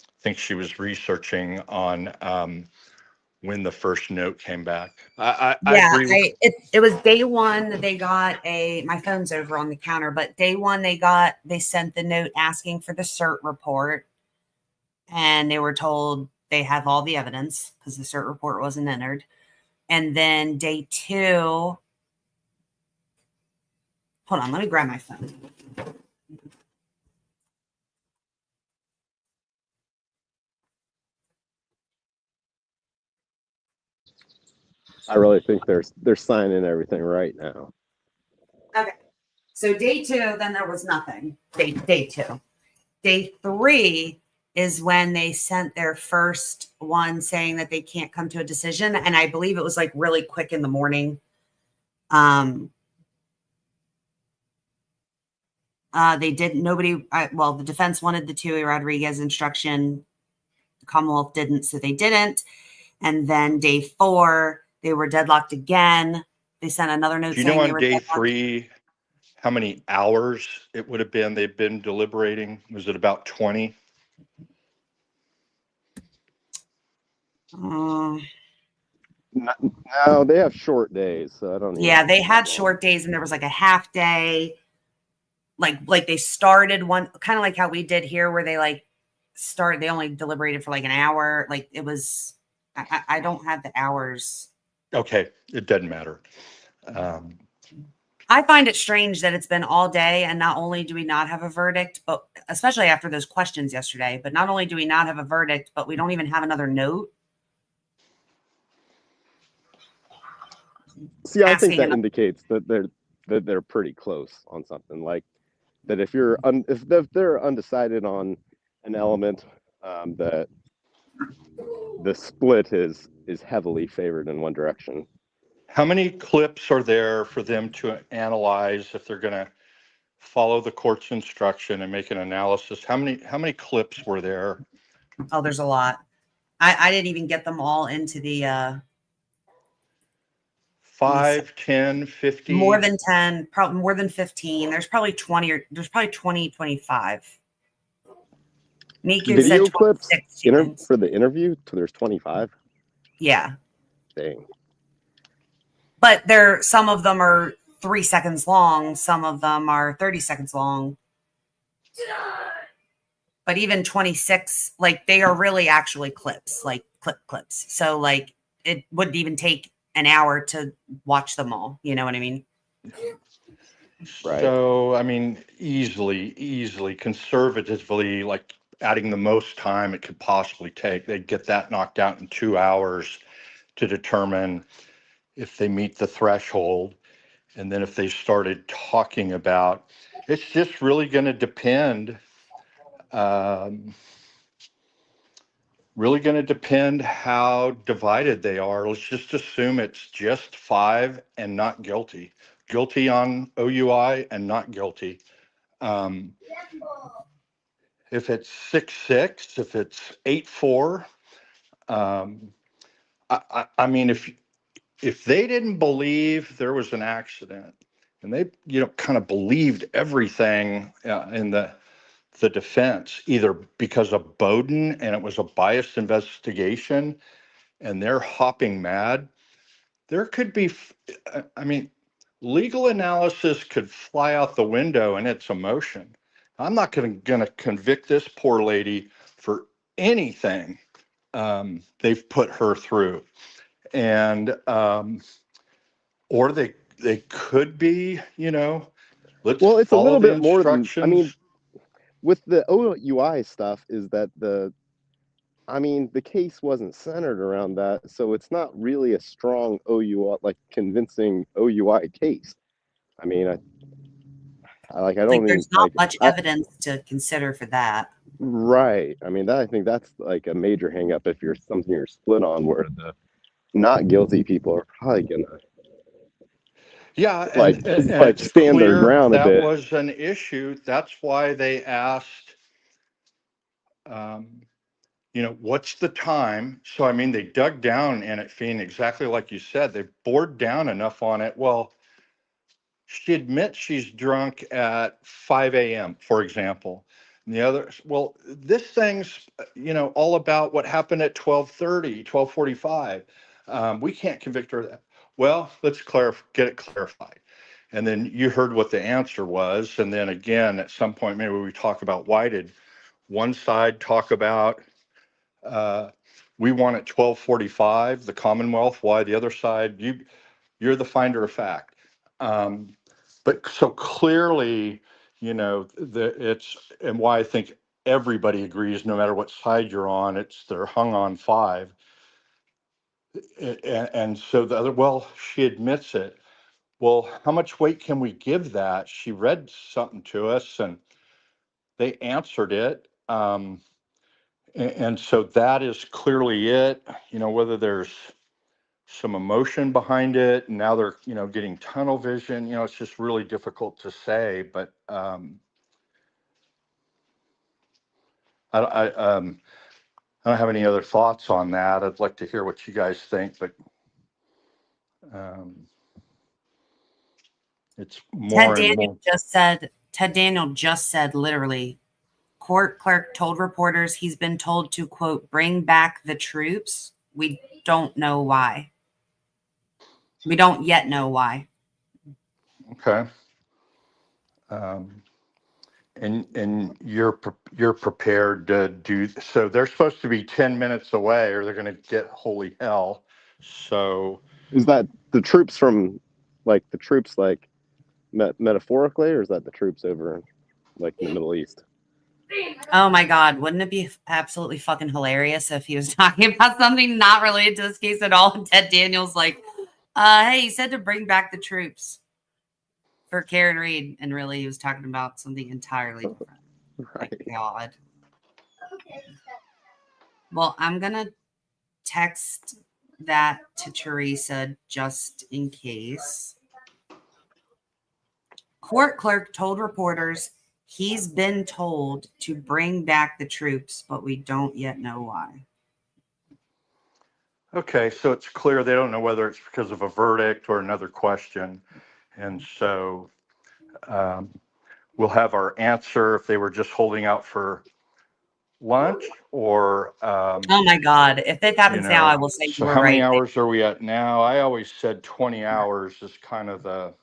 [SPEAKER 6] I think she was researching on when the first note came back. I agree.
[SPEAKER 13] It was day 1 that they got my phone's over on the counter, but day 1 they sent the note asking for the cert report, and they were told they have all the evidence because the cert report wasn't entered. And then day 2, hold on, let me grab my phone.
[SPEAKER 1] I really think they're signing everything right now.
[SPEAKER 13] Okay. So day 2, then there was nothing. Day 2. Day 3 is when they sent their first one saying that they can't come to a decision. And I believe it was like really quick in the morning. They didn't, the defense wanted the Tui Rodriguez instruction. The Commonwealth didn't, so they didn't. And then day 4, they were deadlocked again. They sent another note
[SPEAKER 6] Do you
[SPEAKER 13] saying
[SPEAKER 6] know
[SPEAKER 13] they
[SPEAKER 6] on
[SPEAKER 13] were
[SPEAKER 6] day
[SPEAKER 13] deadlocked.
[SPEAKER 6] 3 how many hours it would have been they've been deliberating? Was it about 20?
[SPEAKER 1] No, they have short days, so I don't.
[SPEAKER 13] Yeah, they had short days, and there was like a half day. Like they started one, kind of like how we did here, where they they only deliberated for like an hour. Like it was, I don't have the hours.
[SPEAKER 6] Okay, it doesn't matter.
[SPEAKER 13] I find it strange that it's been all day, and not only do we not have a verdict, but especially after those questions yesterday, but not only do we not have a verdict, but we don't even have another note.
[SPEAKER 1] See, I think
[SPEAKER 13] Asking
[SPEAKER 1] that
[SPEAKER 13] enough.
[SPEAKER 1] indicates that they're pretty close on something. Like that if they're undecided on an element, that the split is heavily favored in one direction.
[SPEAKER 6] How many clips are there for them to analyze if they're going to follow the court's instruction and make an analysis? How many clips were there?
[SPEAKER 13] Oh, there's a lot. I didn't even get them all into the
[SPEAKER 6] 5, 10, 50?
[SPEAKER 13] more than 10, probably more than 15. There's probably 20 or there's probably 20, 25. Niku
[SPEAKER 1] Video
[SPEAKER 13] said
[SPEAKER 1] clips
[SPEAKER 13] 26
[SPEAKER 1] for the interview, so there's 25.
[SPEAKER 13] Yeah.
[SPEAKER 1] Dang.
[SPEAKER 13] But some of them are 3 seconds long, some of them are 30 seconds long. But even 26, like they are really actually clips, like clips. So like it wouldn't even take an hour to watch them all. You know what I mean?
[SPEAKER 1] Right.
[SPEAKER 6] So, I mean, easily, conservatively, like adding the most time it could possibly take, they'd get that knocked out in 2 hours to determine if they meet the threshold. And then if they started talking about, it's just really going to depend, how divided they are. Let's just assume it's just 5 and not guilty. Guilty on OUI and not guilty. If it's 6-6, if it's 8-4, I mean, if they didn't believe there was an accident, and they kind of believed everything in the defense, either because of Bowden and it was a biased investigation, and they're hopping mad, there could be, I mean, legal analysis could fly out the window in its emotion. I'm not going to convict this poor lady for anything they've put her through. And, or they could be, let's
[SPEAKER 1] Well, it's a
[SPEAKER 6] follow
[SPEAKER 1] little
[SPEAKER 6] the
[SPEAKER 1] bit more than,
[SPEAKER 6] instructions.
[SPEAKER 1] I mean, with the OUI stuff is that the case wasn't centered around that, so it's not really a strong OUI, like convincing OUI case. I mean, I don't
[SPEAKER 13] Like
[SPEAKER 1] even,
[SPEAKER 13] there's not
[SPEAKER 1] like,
[SPEAKER 13] much evidence to consider for that.
[SPEAKER 1] right. I mean, I think that's like a major hang up if you're something you're split on, where the not guilty people are probably gonna
[SPEAKER 6] Yeah,
[SPEAKER 1] like
[SPEAKER 6] and
[SPEAKER 1] like
[SPEAKER 6] it's
[SPEAKER 1] stand their
[SPEAKER 6] clear
[SPEAKER 1] ground a
[SPEAKER 6] that
[SPEAKER 1] bit.
[SPEAKER 6] was an issue. That's why they asked, what's the time? So, I mean, they dug down in it, Fiend, exactly like you said. They bored down enough on it. Well, she admits she's drunk at 5 a.m., for example. And the other, well, this thing's, all about what happened at 12:30, 12:45. We can't convict her of that. Well, let's get it clarified. And then you heard what the answer was. And then again, at some point, maybe we talk about why did one side talk about, we want at 12:45, the Commonwealth, why the other side, you're the finder of fact. But so clearly, it's, and why I think everybody agrees, no matter what side you're on, they're hung on 5. And so the other, well, she admits it. Well, how much weight can we give that? She read something to us and they answered it. And so that is clearly it, whether there's some emotion behind it. And now they're, getting tunnel vision, it's just really difficult to say, but I don't have any other thoughts on that. I'd like to hear what you guys think, but it's more and more.
[SPEAKER 13] Ted Daniel just said literally, court clerk told reporters he's been told to, quote, bring back the troops. We don't know why. We don't yet know why.
[SPEAKER 6] Okay. And you're prepared to do, so they're supposed to be 10 minutes away or they're going to get holy hell. So
[SPEAKER 1] Is that the troops from, like, Metaphorically, or is that the troops over like in the Middle East?
[SPEAKER 13] Oh my God. Wouldn't it be absolutely fucking hilarious if he was talking about something not related to this case at all? And Ted Daniels like, hey, he said to bring back the troops for Karen Reed. And really he was talking about something entirely different.
[SPEAKER 1] Right.
[SPEAKER 13] My God. Well, I'm going to text that to Teresa just in case. Court clerk told reporters he's been told to bring back the troops, but we don't yet know why.
[SPEAKER 6] Okay, so it's clear they don't know whether it's because of a verdict or another question. And so we'll have our answer if they were just holding out for lunch or
[SPEAKER 13] oh my God, if it happens now, I will say
[SPEAKER 6] so
[SPEAKER 13] you were
[SPEAKER 6] how many
[SPEAKER 13] right.
[SPEAKER 6] hours are we at now? I always said 20 hours is kind of the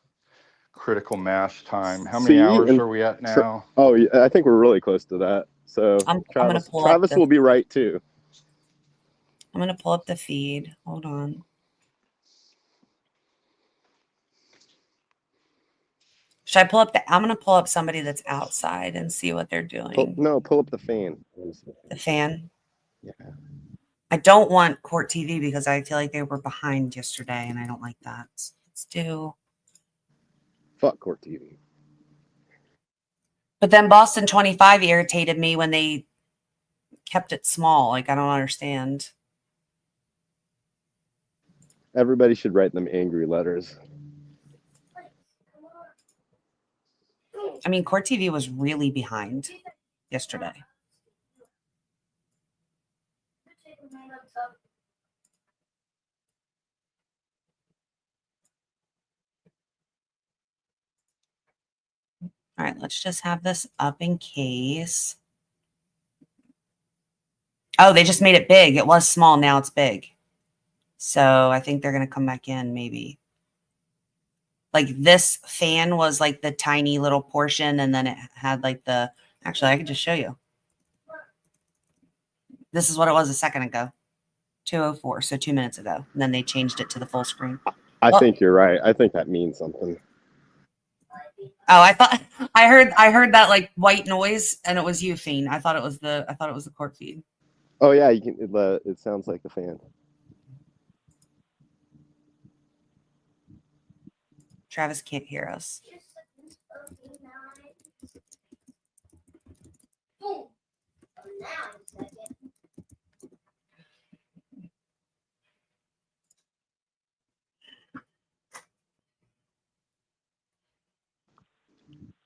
[SPEAKER 6] critical mass time. How many hours are we at now?
[SPEAKER 1] Oh, yeah, I think we're really close to that. So
[SPEAKER 13] I'm gonna pull up
[SPEAKER 1] Travis
[SPEAKER 13] the,
[SPEAKER 1] will be right too.
[SPEAKER 13] I'm gonna pull up the feed. Hold on. Should I pull up I'm gonna pull up somebody that's outside and see what they're doing.
[SPEAKER 1] Pull up the fan.
[SPEAKER 13] The fan.
[SPEAKER 1] Yeah.
[SPEAKER 13] I don't want Court TV because I feel like they were behind yesterday and I don't like that. Let's do.
[SPEAKER 1] Fuck Court TV.
[SPEAKER 13] But then Boston 25 irritated me when they kept it small. Like, I don't understand.
[SPEAKER 1] Everybody should write them angry letters.
[SPEAKER 13] I mean, Court TV was really behind yesterday. All right, let's just have this up in case. Oh, they just made it big. It was small. Now it's big. So I think they're going to come back in maybe. Like this fan was like the tiny little portion. And then it had like the, actually, I can just show you. This is what it was a second ago. 2:04, so 2 minutes ago. And then they changed it to the full screen.
[SPEAKER 1] I think you're right. I think that means something.
[SPEAKER 13] Oh, I thought I heard that like white noise, and it was you, Fiend. I thought it was the court feed.
[SPEAKER 1] Oh yeah, you can. It sounds like the fan.
[SPEAKER 13] Travis can't hear us.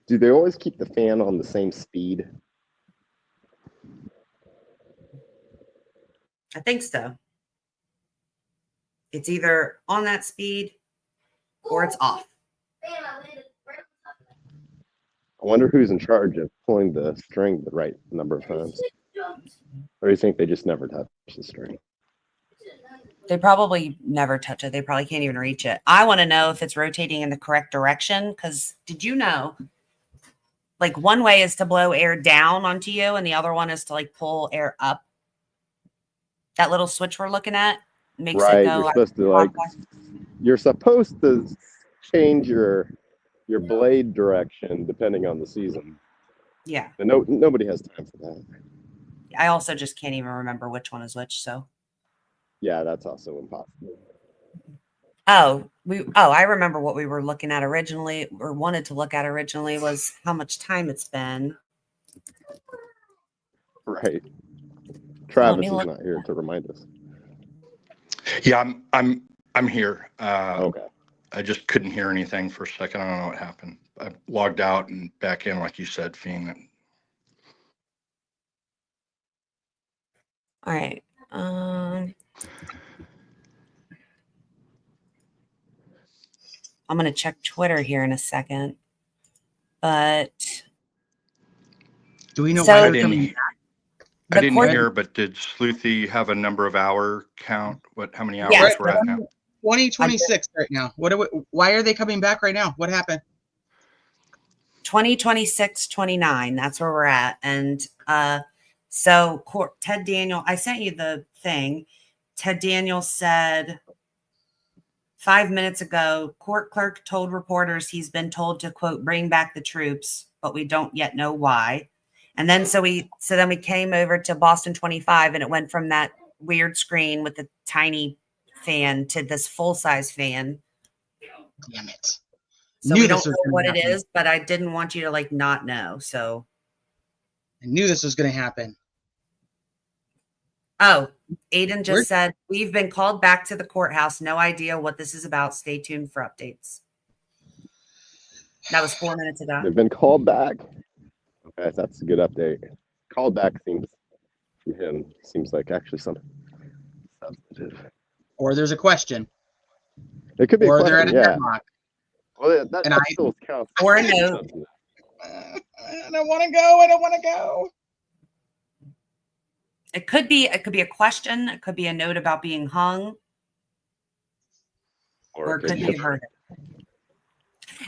[SPEAKER 1] Do they always keep the fan on the same speed?
[SPEAKER 13] I think so. It's either on that speed or it's off.
[SPEAKER 1] I wonder who's in charge of pulling the string the right number of times. Or do you think they just never touch the string?
[SPEAKER 13] They probably never touch it. They probably can't even reach it. I want to know if it's rotating in the correct direction. Because did you know, like one way is to blow air down onto you and the other one is to like pull air up. That little switch we're looking at makes it go.
[SPEAKER 1] You're supposed to change your blade direction depending on the season.
[SPEAKER 13] Yeah.
[SPEAKER 1] But nobody has time for that.
[SPEAKER 13] I also just can't even remember which one is which. So.
[SPEAKER 1] Yeah, that's also impossible.
[SPEAKER 13] I remember what we were looking at originally, or wanted to look at originally, was how much time it's been.
[SPEAKER 1] Right. Travis is not here to remind us.
[SPEAKER 6] Yeah, I'm here.
[SPEAKER 1] Okay.
[SPEAKER 6] I just couldn't hear anything for a second. I don't know what happened. I logged out and back in, like you said, Fiend.
[SPEAKER 13] All right. I'm going to check Twitter here in a second. But
[SPEAKER 2] do we know why they're coming back?
[SPEAKER 6] I didn't hear, but did Sleuthie have a number of hour count? How many hours we're at now?
[SPEAKER 2] 2026 right now. Why are they coming back right now? What happened?
[SPEAKER 13] 2026, 29. That's where we're at. And so Ted Daniel, I sent you the thing. Ted Daniel said 5 minutes ago, court clerk told reporters he's been told to, quote, bring back the troops, but we don't yet know why. And then so then we came over to Boston 25, and it went from that weird screen with the tiny fan to this full-size fan.
[SPEAKER 2] Damn it.
[SPEAKER 13] So we don't know what it is, but I didn't want you to like not know. So
[SPEAKER 2] I knew this was going to happen.
[SPEAKER 13] Oh, Aiden just said, we've been called back to the courthouse. No idea what this is about. Stay tuned for updates. That was 4 minutes ago.
[SPEAKER 1] They've been called back. Okay, that's a good update. Called back seems from him seems like actually something substantive.
[SPEAKER 2] Or there's a question.
[SPEAKER 1] It could be
[SPEAKER 2] or
[SPEAKER 1] a question,
[SPEAKER 2] they're at a deadlock.
[SPEAKER 1] Well, that still counts.
[SPEAKER 13] Or a note.
[SPEAKER 2] I don't want to go. I don't want to go.
[SPEAKER 13] It could be a question. It could be a note about being hung. Or it could be a verdict.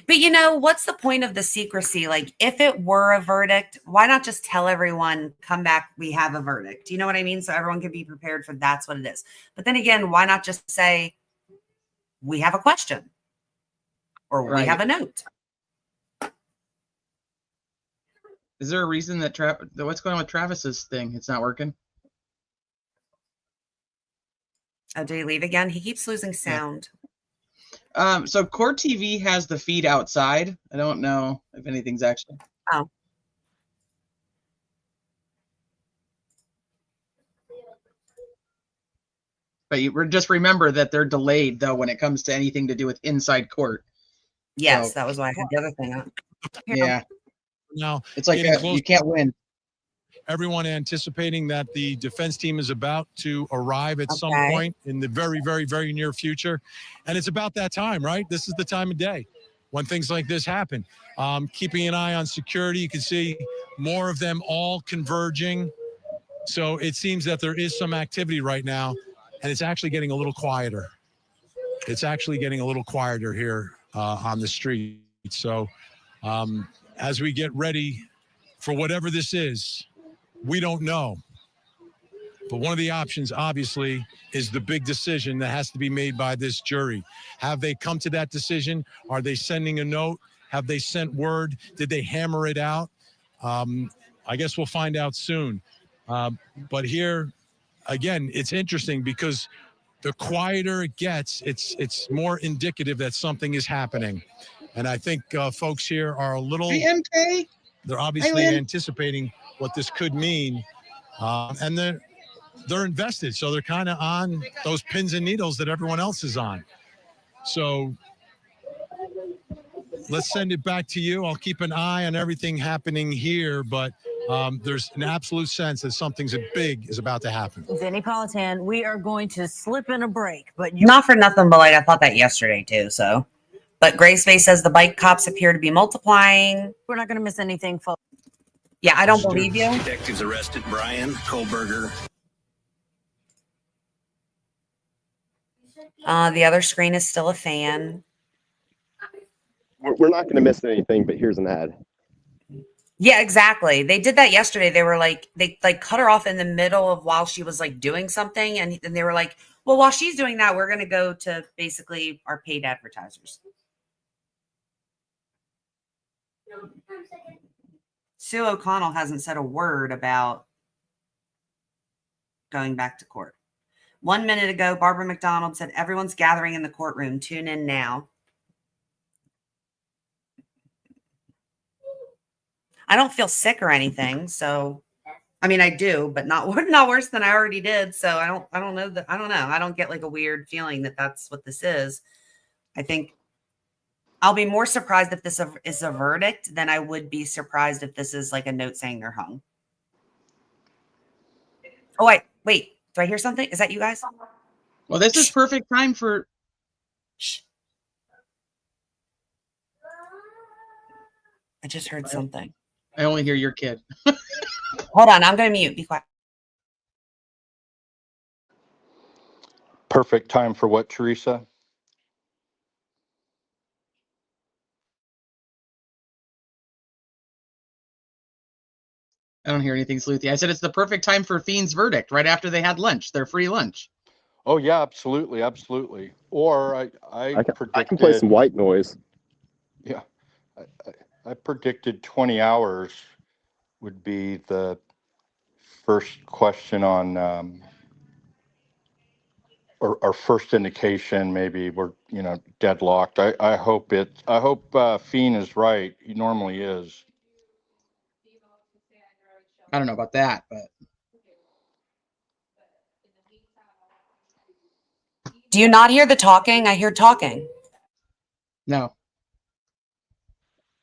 [SPEAKER 13] But you know, what's the point of the secrecy? Like, if it were a verdict, why not just tell everyone, come back, we have a verdict? You know what I mean? So everyone can be prepared for that's what it is. But then again, why not just say, we have a question? Or we have a note?
[SPEAKER 2] Is there a reason that what's going on with Travis's thing? It's not working.
[SPEAKER 13] Oh, did he leave again? He keeps losing sound.
[SPEAKER 2] So Court TV has the feed outside. I don't know if anything's actually.
[SPEAKER 13] Oh.
[SPEAKER 2] But you just remember that they're delayed though when it comes to anything to do with inside court.
[SPEAKER 13] Yes, that was why I had the other thing up.
[SPEAKER 2] Yeah.
[SPEAKER 14] Now
[SPEAKER 2] it's like you can't win.
[SPEAKER 14] Everyone anticipating that the defense team is about to arrive at some point in the very, very, very near future. And it's about that time, right? This is the time of day when things like this happen. Keeping an eye on security. You can see more of them all converging. So it seems that there is some activity right now, and it's actually getting a little quieter. It's actually getting a little quieter here on the street. So as we get ready for whatever this is, we don't know. But one of the options, obviously, is the big decision that has to be made by this jury. Have they come to that decision? Are they sending a note? Have they sent word? Did they hammer it out? I guess we'll find out soon. But here, again, it's interesting because the quieter it gets, it's more indicative that something is happening. And I think folks here are a little...
[SPEAKER 2] MK.
[SPEAKER 14] They're obviously anticipating what this could mean. And they're invested. So they're kind of on those pins and needles that everyone else is on. So let's send it back to you. I'll keep an eye on everything happening here, but there's an absolute sense that something big is about to happen.
[SPEAKER 7] Vinnie Politan, we are going to slip in a break, but
[SPEAKER 13] Not for nothing, but like I thought that yesterday too, so. But Grayspace says the bike cops appear to be multiplying.
[SPEAKER 7] we're not going to miss anything, folks.
[SPEAKER 13] Yeah, I don't believe you.
[SPEAKER 10] Detectives arrested Brian Kohlberger.
[SPEAKER 13] The other screen is still a fan.
[SPEAKER 1] We're not going to miss anything, but here's an ad.
[SPEAKER 13] Yeah, exactly. They did that yesterday. They were like, they like cut her off in the middle of while she was like doing something. And they were like, well, while she's doing that, we're going to go to basically our paid advertisers. Sue O'Connell hasn't said a word about going back to court. 1 minute ago, Barbara McDonald said, everyone's gathering in the courtroom. Tune in now. I don't feel sick or anything. So, I mean, I do, but not worse than I already did. So I don't know that. I don't know. I don't get like a weird feeling that that's what this is. I think I'll be more surprised if this is a verdict than I would be surprised if this is like a note saying they're hung. Oh, wait. Do I hear something? Is that you guys?
[SPEAKER 2] Well, this is perfect time for.
[SPEAKER 13] I just heard something.
[SPEAKER 2] I only hear your kid.
[SPEAKER 13] Hold on. I'm going to mute. Be quiet.
[SPEAKER 6] Perfect time for what, Teresa?
[SPEAKER 2] I don't hear anything, Sleuthie. I said it's the perfect time for Fiend's verdict, right after they had lunch, their free lunch.
[SPEAKER 6] Oh yeah, absolutely, absolutely. Or I
[SPEAKER 1] I can play some
[SPEAKER 6] predicted,
[SPEAKER 1] white noise.
[SPEAKER 6] yeah, I predicted 20 hours would be the first question on, or first indication. Maybe we're, deadlocked. I hope Fiend is right. He normally is.
[SPEAKER 2] I don't know about that, but
[SPEAKER 13] Do you not hear the talking? I hear talking.
[SPEAKER 2] no.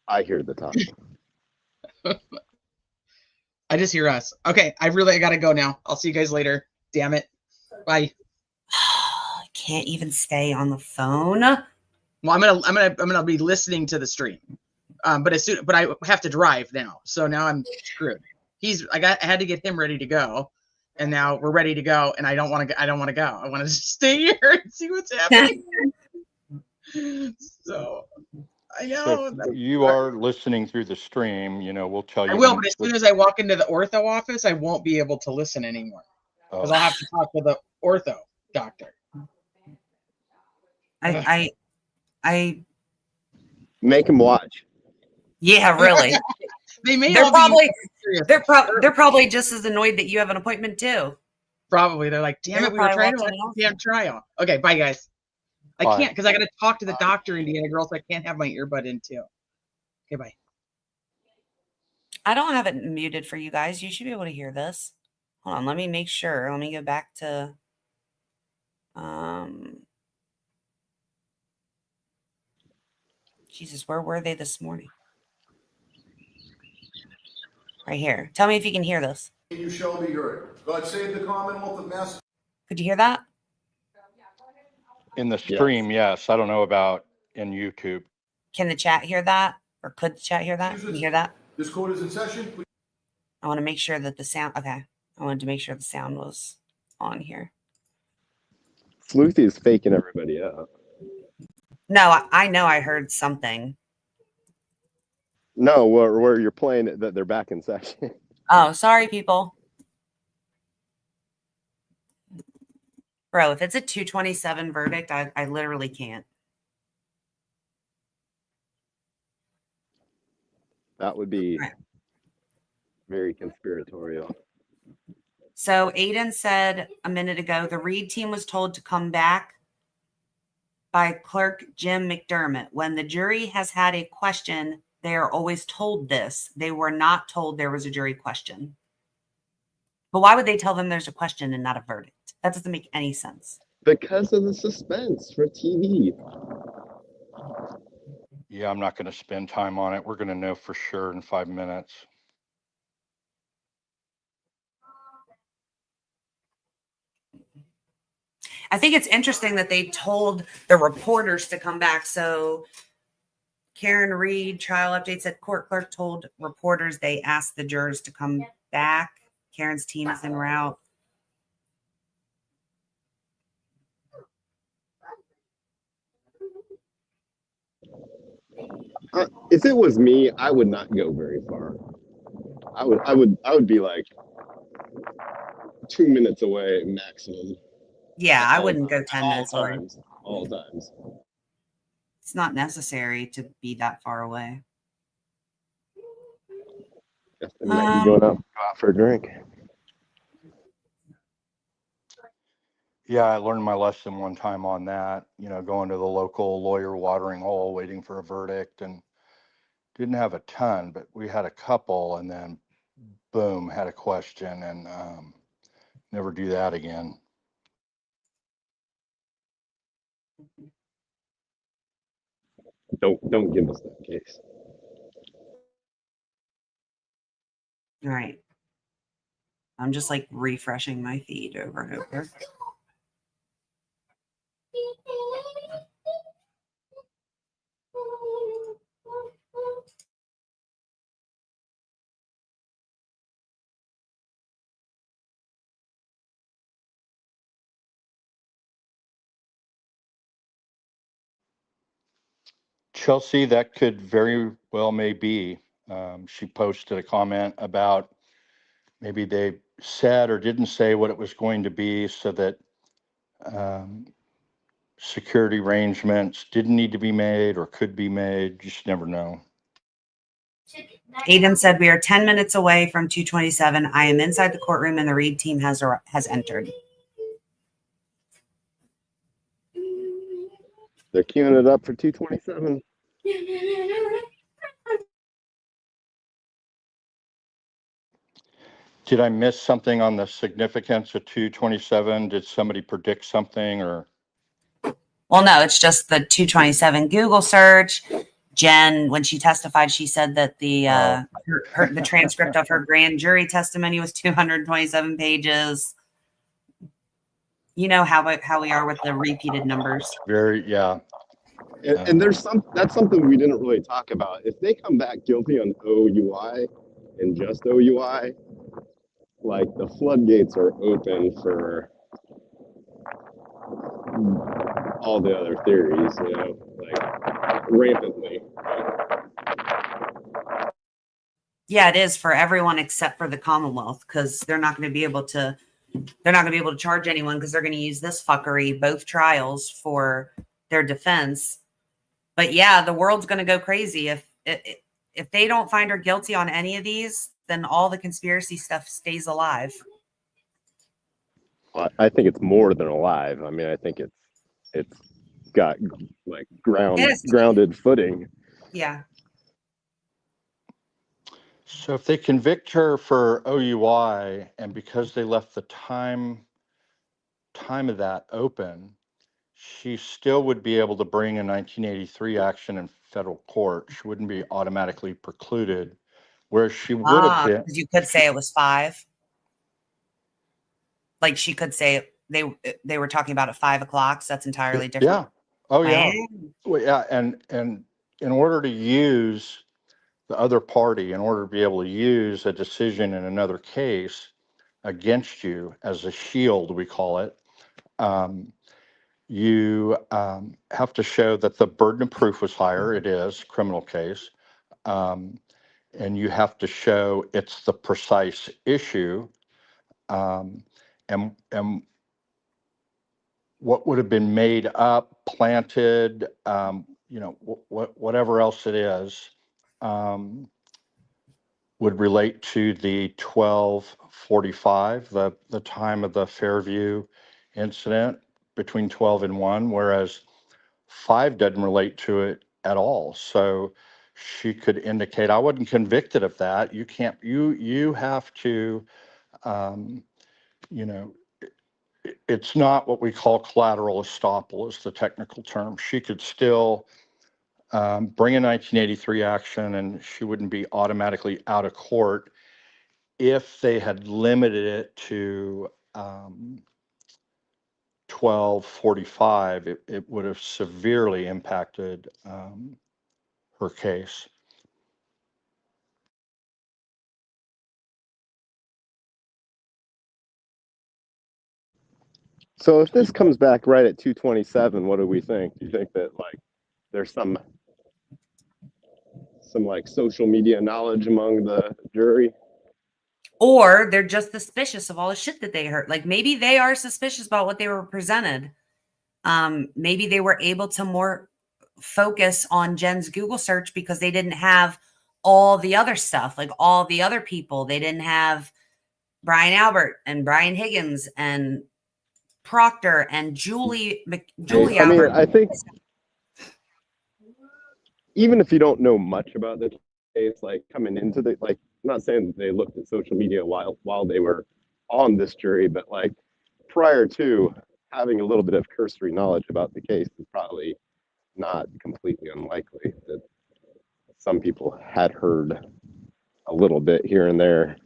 [SPEAKER 1] I hear the talking.
[SPEAKER 2] I just hear us. Okay, I gotta go now. I'll see you guys later. Damn it. Bye.
[SPEAKER 13] I can't even stay on the phone.
[SPEAKER 2] Well, I'm gonna be listening to the stream. But I have to drive now, so now I'm screwed. I had to get him ready to go, and now we're ready to go, and I don't want to go. I want to stay here and see what's happening. So I know.
[SPEAKER 6] So if you are listening through the stream, we'll tell you.
[SPEAKER 2] I will, but as soon as I walk into the ortho office, I won't be able to listen anymore because I'll have to talk to the ortho doctor.
[SPEAKER 13] I
[SPEAKER 1] make him watch.
[SPEAKER 13] Yeah, really. They're probably just as annoyed that you have an appointment too.
[SPEAKER 2] Probably. They're like, damn it, we were trying to watch the damn trial. Okay, bye guys. I can't because I got to talk to the doctor, Indiana girl, so I can't have my earbud in too. Okay, bye.
[SPEAKER 13] I don't have it muted for you guys. You should be able to hear this. Hold on, let me make sure. Let me go back to Jesus, where were they this morning? Right here. Tell me if you can hear this.
[SPEAKER 3] You shall be heard. God save the Commonwealth of Massachusetts.
[SPEAKER 13] Could you hear that?
[SPEAKER 6] In the stream, yes. I don't know about in YouTube.
[SPEAKER 13] Can the chat hear that? Or could the chat hear that? Can you hear that?
[SPEAKER 3] This court is in session. Please.
[SPEAKER 13] I want to make sure that the sound, okay. I wanted to make sure the sound was on here.
[SPEAKER 1] Sleuthie is faking everybody up.
[SPEAKER 13] No, I know I heard something.
[SPEAKER 1] No, where you're playing it, that they're back in session.
[SPEAKER 13] Oh, sorry, people. Bro, if it's a 227 verdict, I literally can't.
[SPEAKER 1] That would be very conspiratorial.
[SPEAKER 13] So Aiden said a minute ago, the Reed team was told to come back by clerk Jim McDermott. When the jury has had a question, they are always told this. They were not told there was a jury question. But why would they tell them there's a question and not a verdict? That doesn't make any sense.
[SPEAKER 1] Because of the suspense for TV.
[SPEAKER 6] Yeah, I'm not going to spend time on it. We're going to know for sure in 5 minutes.
[SPEAKER 13] I think it's interesting that they told the reporters to come back. So Karen Reed, trial updates at court clerk told reporters they asked the jurors to come back. Karen's team is en route.
[SPEAKER 1] If it was me, I would not go very far. I would be like 2 minutes away maximum.
[SPEAKER 13] Yeah, I wouldn't go 10 minutes away.
[SPEAKER 1] All times.
[SPEAKER 13] It's not necessary to be that far away.
[SPEAKER 1] Guess they might be going out for a drink.
[SPEAKER 6] Yeah, I learned my lesson one time on that, going to the local lawyer watering hole, waiting for a verdict, and didn't have a ton, but we had a couple, and then boom, had a question, and never do that again.
[SPEAKER 1] Don't give us that case.
[SPEAKER 13] All right. I'm just like refreshing my feed over and over.
[SPEAKER 6] Chelsea, that could very well may be. She posted a comment about maybe they said or didn't say what it was going to be so that security arrangements didn't need to be made or could be made. You just never know.
[SPEAKER 13] Aiden said, we are 10 minutes away from 227. I am inside the courtroom and the Reed team has entered.
[SPEAKER 1] They're queuing it up for 227.
[SPEAKER 6] Did I miss something on the significance of 227? Did somebody predict something or?
[SPEAKER 13] Well, no, it's just the 227 Google search. Jen, when she testified, she said that the the transcript of her grand jury testimony was 227 pages. You know how we are with the repeated numbers.
[SPEAKER 6] Very, yeah.
[SPEAKER 1] And that's something we didn't really talk about. If they come back guilty on OUI and just OUI, like the floodgates are open for all the other theories, you know, like rampantly.
[SPEAKER 13] Yeah, it is for everyone except for the Commonwealth, because they're not going to be able to charge anyone because they're going to use this fuckery, both trials, for their defense. But yeah, the world's going to go crazy if they don't find her guilty on any of these, then all the conspiracy stuff stays alive.
[SPEAKER 1] I think it's more than alive. I mean, I think it's got like grounded footing.
[SPEAKER 13] Yeah.
[SPEAKER 6] So if they convict her for OUI and because they left the time of that open, she still would be able to bring a 1983 action in federal court. She wouldn't be automatically precluded, whereas she would have been.
[SPEAKER 13] You could say it was 5. Like she could say they were talking about at 5 o'clock. So that's entirely different.
[SPEAKER 6] Yeah. Oh yeah.
[SPEAKER 13] Wow.
[SPEAKER 6] Well, yeah. And in order to use the other party, in order to be able to use a decision in another case against you as a shield, we call it, you have to show that the burden of proof was higher. It is criminal case. And you have to show it's the precise issue. And what would have been made up, planted, you know, whatever else it is, would relate to the 12:45, the time of the Fairview incident between 12 and 1, whereas 5 doesn't relate to it at all. So she could indicate, I wasn't convicted of that. You can't, you have to, you know, it's not what we call collateral estoppel is the technical term. She could still bring a 1983 action and she wouldn't be automatically out of court if they had limited it to 12:45. It would have severely impacted her case.
[SPEAKER 1] So if this comes back right at 227, what do we think? Do you think that like there's some like social media knowledge among the jury?
[SPEAKER 13] Or they're just suspicious of all the shit that they heard. Like maybe they are suspicious about what they were presented. Maybe they were able to more focus on Jen's Google search because they didn't have all the other stuff, like all the other people. They didn't have Brian Albert and Brian Higgins and Proctor and Julie
[SPEAKER 1] I
[SPEAKER 13] Albert.
[SPEAKER 1] mean, I think even if you don't know much about the case, like coming into the, like, I'm not saying that they looked at social media while they were on this jury, but like prior to having a little bit of cursory knowledge about the case is probably not completely unlikely that some people had heard a little bit here and there.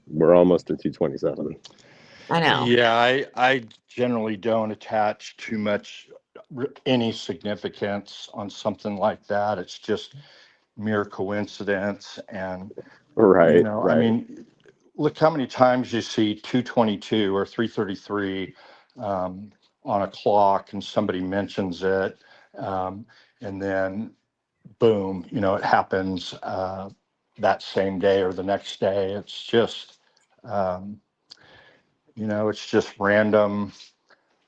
[SPEAKER 1] We're almost at 227.
[SPEAKER 13] I know.
[SPEAKER 6] Yeah, I generally don't attach too much any significance on something like that. It's just mere coincidence. And
[SPEAKER 1] right,
[SPEAKER 6] you know,
[SPEAKER 1] right.
[SPEAKER 6] I mean, look how many times you see 222 or 333 on a clock and somebody mentions it, and then boom, you know, it happens that same day or the next day. It's just You know, it's just random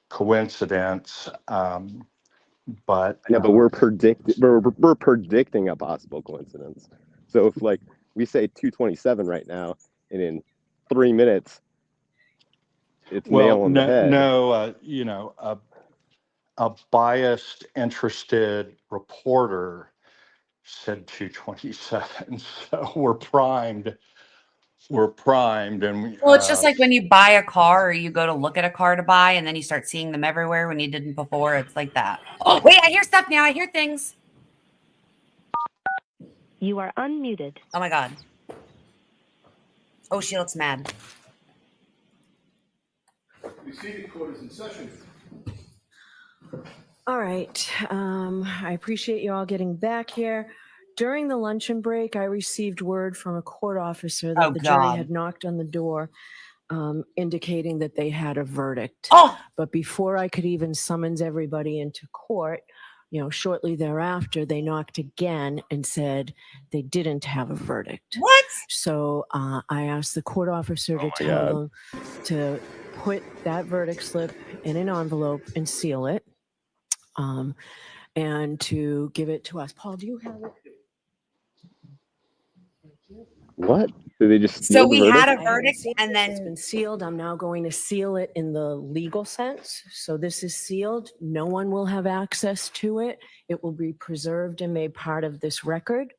[SPEAKER 6] coincidence. But
[SPEAKER 1] Yeah, but we're predicting a possible coincidence. So if like we say 227 right now, and in 3 minutes it's
[SPEAKER 6] well,
[SPEAKER 1] nail on the
[SPEAKER 6] no,
[SPEAKER 1] head.
[SPEAKER 6] no, you know, a biased, interested reporter said 227, so we're primed. We're primed, and we,
[SPEAKER 13] Well, it's just like when you buy a car or you go to look at a car to buy and then you start seeing them everywhere when you didn't before. It's like that. Oh, wait, I hear stuff now. I hear things.
[SPEAKER 9] You are unmuted.
[SPEAKER 13] Oh my God. Oh, she looks mad.
[SPEAKER 3] Receiving court is in session.
[SPEAKER 4] All right. I appreciate you all getting back here. During the luncheon break, I received word from a court officer that the jury had knocked on the door, indicating that they had a verdict. But before I could even summons everybody into court, you know, shortly thereafter, they knocked again and said they didn't have a verdict.
[SPEAKER 13] What?
[SPEAKER 4] So I asked the court officer to tell them to put that verdict slip in an envelope and seal it, and to give it to us. Paul, do you have it?
[SPEAKER 1] What? Did they just
[SPEAKER 13] So
[SPEAKER 1] seal the
[SPEAKER 13] we
[SPEAKER 1] verdict?
[SPEAKER 13] had a verdict and then
[SPEAKER 4] It's been sealed. I'm now going to seal it in the legal sense. So this is sealed. No one will have access to it. It will be preserved and made part of this record.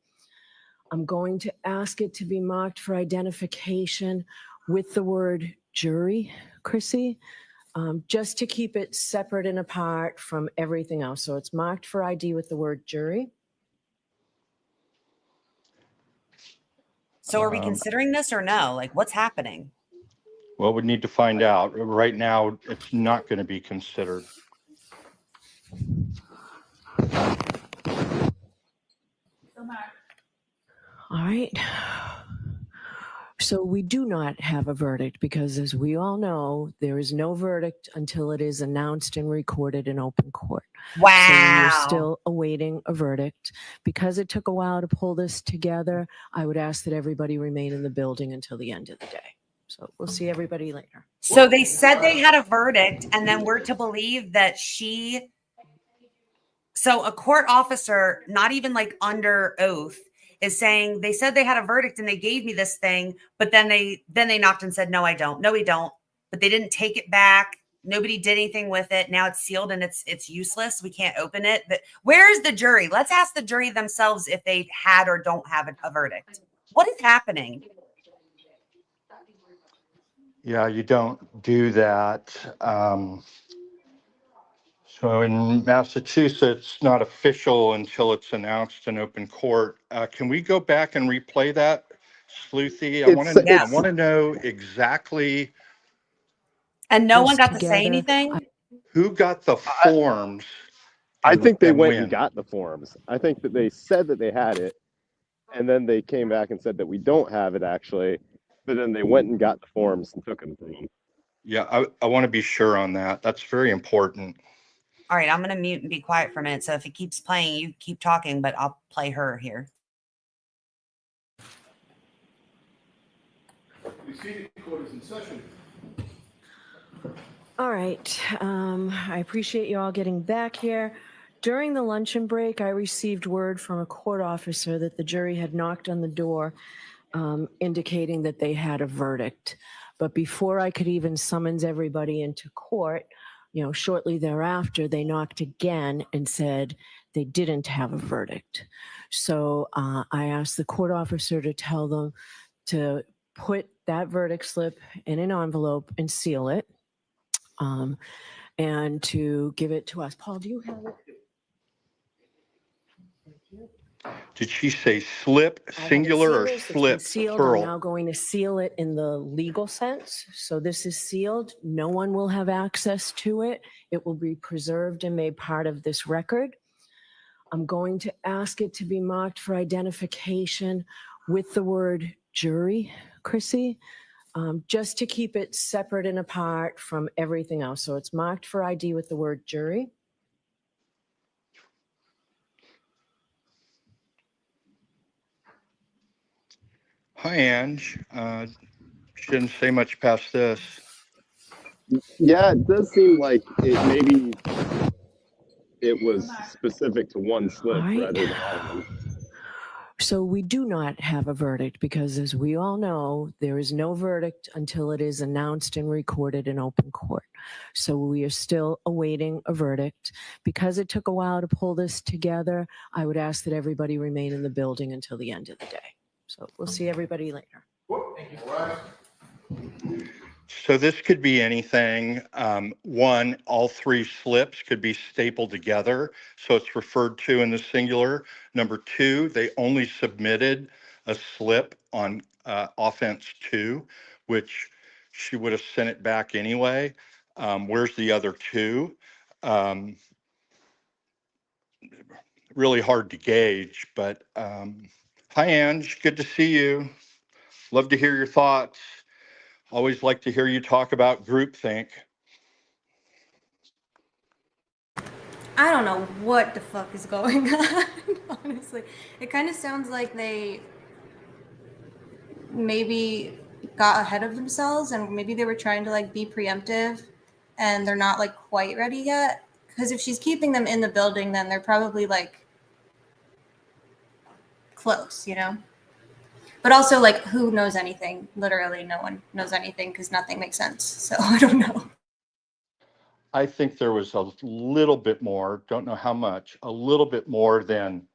[SPEAKER 4] I'm going to ask it to be marked for identification with the word jury, Chrissy, just to keep it separate and apart from everything else. So it's marked for ID with the word jury.
[SPEAKER 13] So are we considering this or no? Like, what's happening?
[SPEAKER 6] well, we need to find out. Right now, it's not going to be considered.
[SPEAKER 4] All right. So we do not have a verdict because, as we all know, there is no verdict until it is announced and recorded in open court.
[SPEAKER 13] Wow.
[SPEAKER 4] So we are still awaiting a verdict. Because it took a while to pull this together, I would ask that everybody remain in the building until the end of the day. So we'll see everybody later.
[SPEAKER 13] So they said they had a verdict, and then we're to believe that so a court officer, not even like under oath, is saying they said they had a verdict and they gave me this thing, but then they knocked and said, no, I don't. No, we don't. But they didn't take it back. Nobody did anything with it. Now it's sealed and it's useless. We can't open it. But where's the jury? Let's ask the jury themselves if they had or don't have a verdict. What is happening?
[SPEAKER 6] Yeah, you don't do that. So in Massachusetts, not official until it's announced in open court. Can we go back and replay that, Sleuthie? I want to know exactly.
[SPEAKER 13] And no one got to say anything?
[SPEAKER 6] Who got the forms?
[SPEAKER 1] I think they went
[SPEAKER 6] when?
[SPEAKER 1] and got the forms. I think that they said that they had it, and then they came back and said that we don't have it actually, but then they went and got the forms and took them from them.
[SPEAKER 6] Yeah, I want to be sure on that. That's very important.
[SPEAKER 13] All right, I'm going to mute and be quiet for a minute. So if it keeps playing, you keep talking, but I'll play her here.
[SPEAKER 3] Receiving court is in session.
[SPEAKER 4] All right. I appreciate you all getting back here. During the luncheon break, I received word from a court officer that the jury had knocked on the door, indicating that they had a verdict. But before I could even summons everybody into court, you know, shortly thereafter, they knocked again and said they didn't have a verdict. So I asked the court officer to tell them to put that verdict slip in an envelope and seal it, and to give it to us. Paul, do you have it?
[SPEAKER 6] Did she say slip, singular, or slip,
[SPEAKER 4] sealed.
[SPEAKER 6] plural?
[SPEAKER 4] I'm now going to seal it in the legal sense. So this is sealed. No one will have access to it. It will be preserved and made part of this record. I'm going to ask it to be marked for identification with the word jury, Chrissy, just to keep it separate and apart from everything else. So it's marked for ID with the word jury.
[SPEAKER 6] Hi, Ange. Shouldn't say much past this.
[SPEAKER 9] Yeah, it does seem like maybe it was specific to one slip
[SPEAKER 4] Right.
[SPEAKER 9] rather than all of them.
[SPEAKER 4] So we do not have a verdict because, as we all know, there is no verdict until it is announced and recorded in open court. So we are still awaiting a verdict. Because it took a while to pull this together, I would ask that everybody remain in the building until the end of the day. So we'll see everybody later.
[SPEAKER 6] So this could be anything. One, all three slips could be stapled together, so it's referred to in the singular. Number two, they only submitted a slip on offense 2, which she would have sent it back anyway. Where's the other 2? Really hard to gauge, but hi, Ange, good to see you. Love to hear your thoughts. Always like to hear you talk about groupthink.
[SPEAKER 11] I don't know what the fuck is going on, honestly. It kind of sounds like they maybe got ahead of themselves and maybe they were trying to like be preemptive and they're not like quite ready yet. Because if she's keeping them in the building, then they're probably like close, you know? But also, like, who knows anything? Literally no one knows anything because nothing makes sense. So I don't know.
[SPEAKER 6] I think there was a little bit more, don't know how much, a little bit more than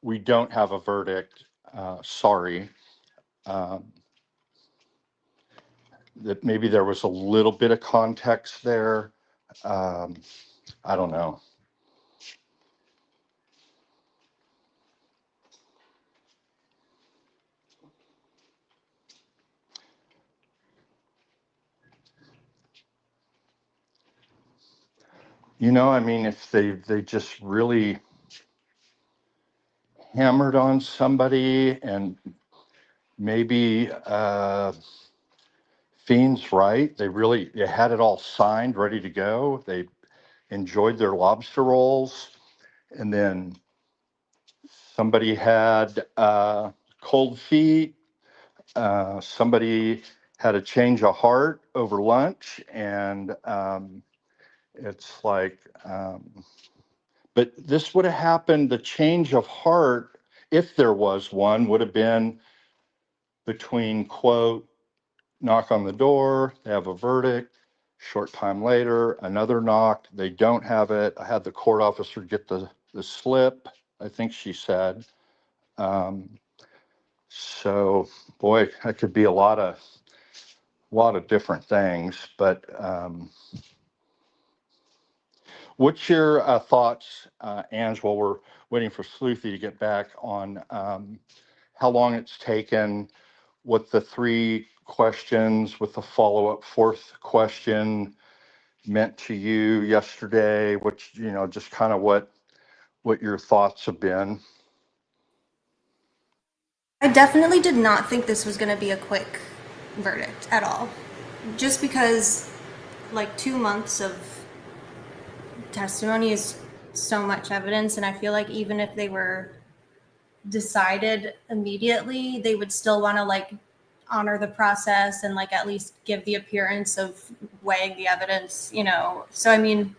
[SPEAKER 6] we don't have a verdict, sorry. That maybe there was a little bit of context there. I don't know. You know, I mean, if they just really hammered on somebody and maybe Fiend's right, they had it all signed, ready to go. They enjoyed their lobster rolls, and then somebody had cold feet, somebody had a change of heart over lunch, and it's like, but this would have happened, the change of heart, if there was one, would have been between, quote, knock on the door, they have a verdict, short time later, another knock, they don't have it. I had the court officer get the slip, I think she said. So, boy, that could be a lot of different things, but what's your thoughts, Ange, while we're waiting for Sleuthie to get back on how long it's taken with the 3 questions, with the follow-up 4th question meant to you yesterday, which, you know, just kind of what your thoughts have been?
[SPEAKER 11] I definitely did not think this was going to be a quick verdict at all. Just because, like, 2 months of testimony is so much evidence, and I feel like even if they were decided immediately, they would still want to, like, honor the process and, like, at least give the appearance of weighing the evidence, you know? So, I mean,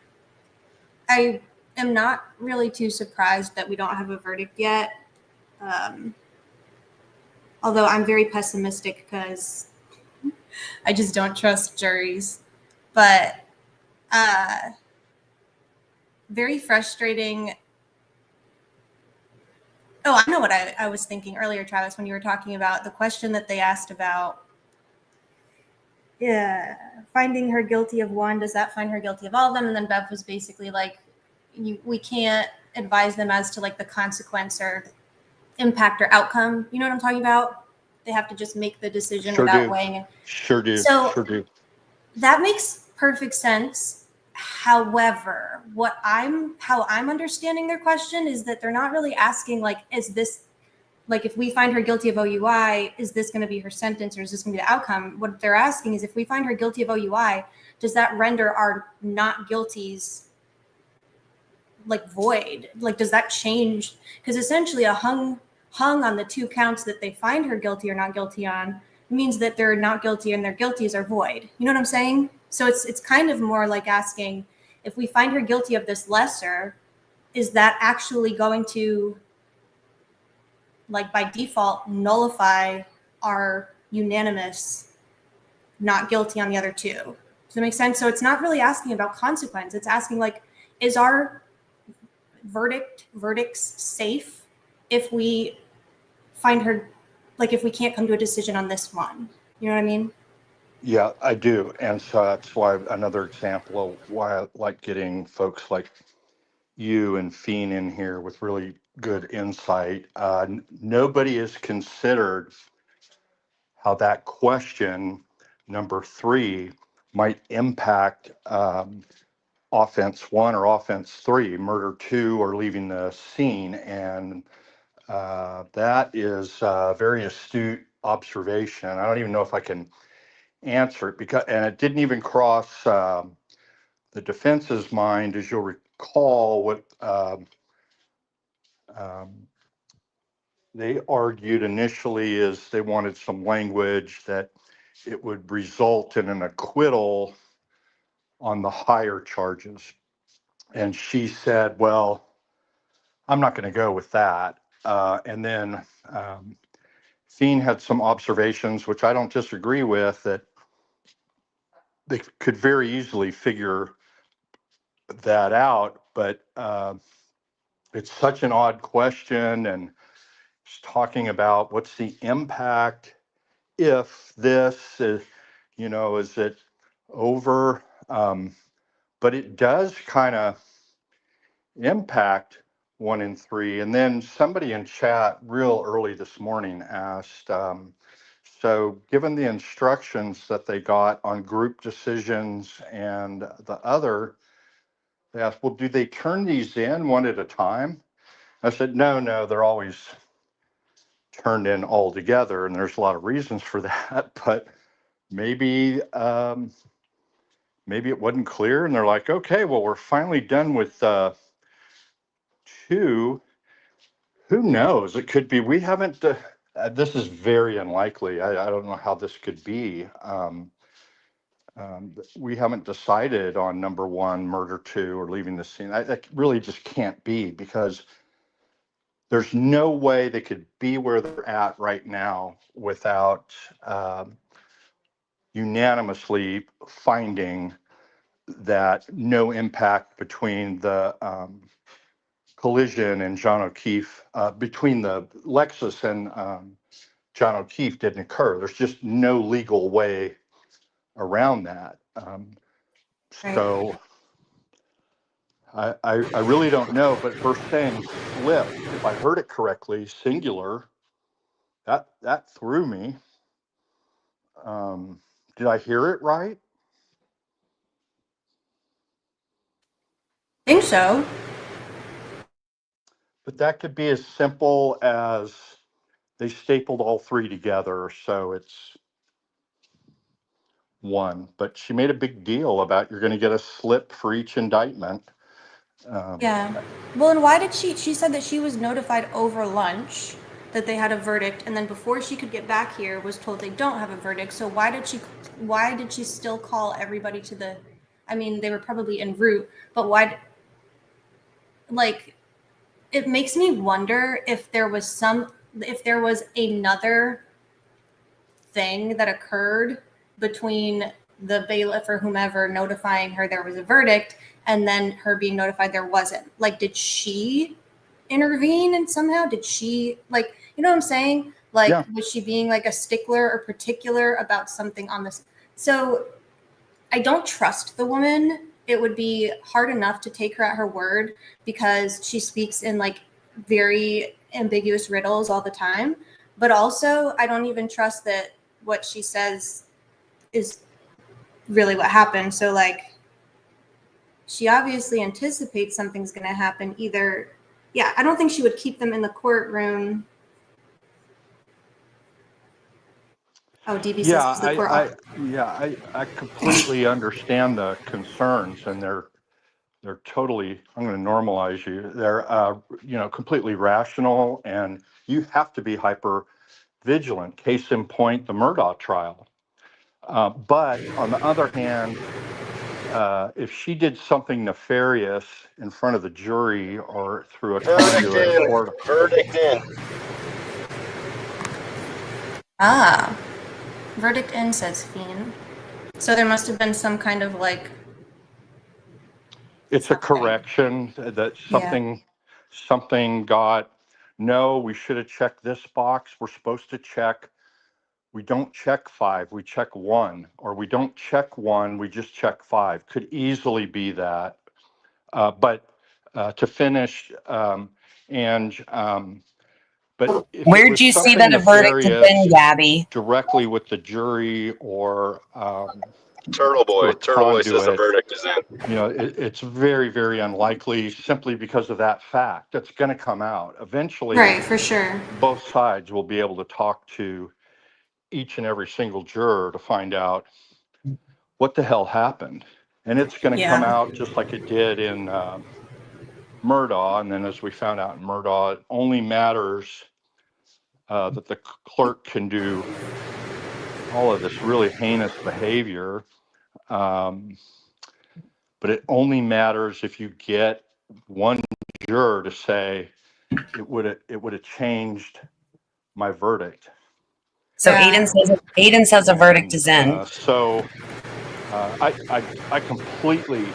[SPEAKER 11] I am not really too surprised that we don't have a verdict yet. Although I'm very pessimistic because I just don't trust juries. But very frustrating. Oh, I know what I was thinking earlier, Travis, when you were talking about the question that they asked about finding her guilty of one. Does that find her guilty of all of them? And then Bev was basically like, we can't advise them as to like the consequence or impact or outcome. You know what I'm talking about? They have to just make the decision without weighing it.
[SPEAKER 6] Sure do.
[SPEAKER 11] So
[SPEAKER 6] sure do.
[SPEAKER 11] That makes perfect sense. However, how I'm understanding their question is that they're not really asking like, is this, like if we find her guilty of OUI, is this going to be her sentence or is this going to be the outcome? What they're asking is if we find her guilty of OUI, does that render our not guilties like void? Like, does that change? Because essentially a hung on the 2 counts that they find her guilty or not guilty on means that they're not guilty and their guilties are void. You know what I'm saying? So it's kind of more like asking, if we find her guilty of this lesser, is that actually going to, like, by default, nullify our unanimous not guilty on the other two? Does that make sense? So it's not really asking about consequence. It's asking, like, is our verdicts safe if we find her, like, if we can't come to a decision on this one? You know what I mean?
[SPEAKER 6] Yeah, I do. And so that's why another example of why I like getting folks like you and Fiend in here with really good insight. Nobody has considered how that question, number 3, might impact offense 1 or offense 3, murder 2, or leaving the scene. And that is a very astute observation. I don't even know if I can answer it, because, and it didn't even cross the defense's mind. As you'll recall, what they argued initially is they wanted some language that it would result in an acquittal on the higher charges. And she said, well, I'm not going to go with that. And then Fiend had some observations, which I don't disagree with, that they could very easily figure that out. But it's such an odd question, and it's talking about what's the impact if this is, is it over? But it does kind of impact 1 and 3. And then somebody in chat real early this morning asked, so given the instructions that they got on group decisions and the other, they asked, well, do they turn these in one at a time? I said, no, they're always turned in all together. And there's a lot of reasons for that, but maybe it wasn't clear. And they're like, okay, well, we're finally done with 2. Who knows? It could be, we haven't, this is very unlikely. I don't know how this could be. We haven't decided on number 1, murder 2, or leaving the scene. That really just can't be, because there's no way they could be where they're at right now without unanimously finding that no impact between the collision and John O'Keefe, between the Lexus and John O'Keefe didn't occur. There's just no legal way around that. So I really don't know, but her saying slip, if I heard it correctly, singular, that threw me. Did I hear it right?
[SPEAKER 11] I think so.
[SPEAKER 6] But that could be as simple as they stapled all 3 together, so it's 1. But she made a big deal about you're going to get a slip for each indictment.
[SPEAKER 11] Yeah. Well, and why did she said that she was notified over lunch that they had a verdict, and then before she could get back here was told they don't have a verdict. So why did she still call everybody to the, I mean, they were probably en route, but why, like, it makes me wonder if there was another thing that occurred between the bailiff or whomever notifying her there was a verdict and then her being notified there wasn't. Like, did she intervene, and somehow did she, like, you know what I'm saying? Like, yeah. Was she being like a stickler or particular about something on this? So I don't trust the woman. It would be hard enough to take her at her word because she speaks in like very ambiguous riddles all the time. But also, I don't even trust that what she says is really what happened. So, like, she obviously anticipates something's going to happen. Either, yeah, I don't think she would keep them in the courtroom. Oh, DB says the court.
[SPEAKER 6] I completely understand the concerns, and they're totally, I'm going to normalize you. They're, completely rational, and you have to be hyper vigilant. Case in point, the Murdaugh trial. But on the other hand, if she did something nefarious in front of the jury or through a conduit or
[SPEAKER 18] Verdict in.
[SPEAKER 11] Ah, verdict in, says Fiend. So there must have been some kind of like.
[SPEAKER 6] it's a correction that something got, no, we should have checked this box. We're supposed to check. We don't check 5, we check 1, or we don't check 1, we just check 5. Could easily be that. But to finish, but if it
[SPEAKER 13] Where'd
[SPEAKER 6] was
[SPEAKER 13] you see
[SPEAKER 6] something
[SPEAKER 13] that a verdict had
[SPEAKER 6] nefarious
[SPEAKER 13] been, Gabby?
[SPEAKER 6] directly with the jury or
[SPEAKER 18] Turtle
[SPEAKER 6] through
[SPEAKER 18] Boy.
[SPEAKER 6] a
[SPEAKER 18] Turtle Boy says the
[SPEAKER 6] conduit,
[SPEAKER 18] verdict is in.
[SPEAKER 6] you know, it's very, very unlikely simply because of that fact. That's going to come out. Eventually,
[SPEAKER 11] Right, for sure.
[SPEAKER 6] both sides will be able to talk to each and every single juror to find out what the hell happened. And it's going to come out just like it did in Murdaugh. And then as we found out in Murdaugh, it only matters that the clerk can do all of this really heinous behavior. But it only matters if you get one juror to say it would have changed my verdict.
[SPEAKER 13] So Aiden says a verdict is in.
[SPEAKER 6] So I completely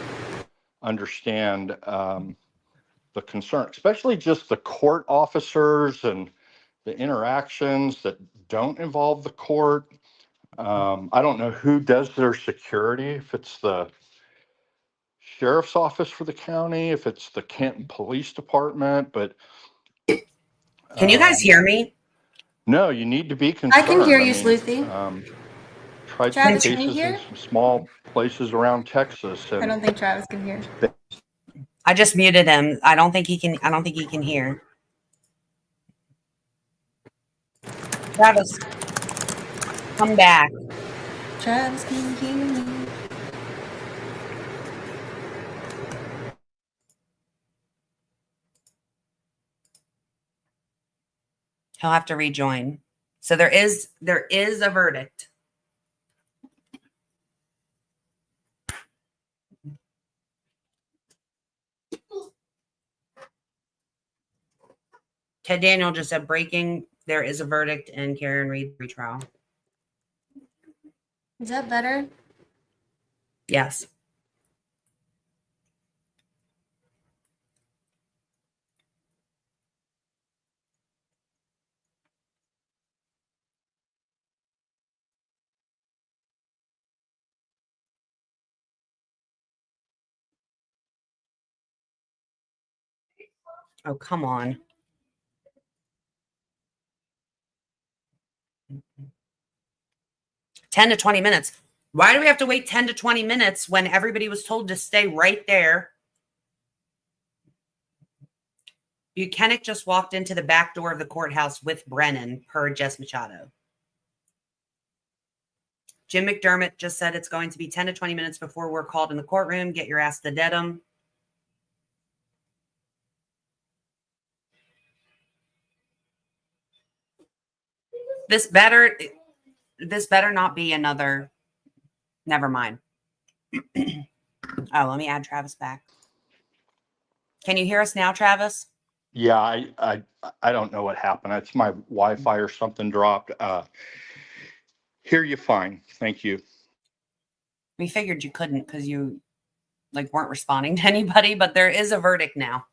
[SPEAKER 6] understand the concern, especially just the court officers and the interactions that don't involve the court. I don't know who does their security, if it's the sheriff's office for the county, if it's the Canton Police Department, but
[SPEAKER 13] can you guys hear me?
[SPEAKER 6] No, you need to be concerned.
[SPEAKER 11] I can hear you, Sleuthie.
[SPEAKER 6] Tried some
[SPEAKER 11] Travis, can you
[SPEAKER 6] cases
[SPEAKER 11] hear?
[SPEAKER 6] in some small places around Texas,
[SPEAKER 11] I
[SPEAKER 6] and
[SPEAKER 11] don't think Travis can hear.
[SPEAKER 13] I just muted him. I don't think he can hear. Travis, come back.
[SPEAKER 11] Travis can hear me.
[SPEAKER 13] He'll have to rejoin. So there is a verdict. Ted Daniel just said breaking. There is a verdict in Karen Reed retrial.
[SPEAKER 11] Is that better?
[SPEAKER 13] Yes. Oh, come on. $10 to 20 minutes. Why do we have to wait 10 to 20 minutes when everybody was told to stay right there? Buchanan just walked into the back door of the courthouse with Brennan, per Jess Machado. Jim McDermott just said it's going to be 10 to 20 minutes before we're called in the courtroom. Get your ass to Dedham. This better not be another. Never mind. Oh, let me add Travis back. Can you hear us now, Travis?
[SPEAKER 6] yeah, I don't know what happened. It's my Wi-Fi or something dropped. Hear you fine. Thank you.
[SPEAKER 13] We figured you couldn't because you weren't responding to anybody, but there is a verdict now.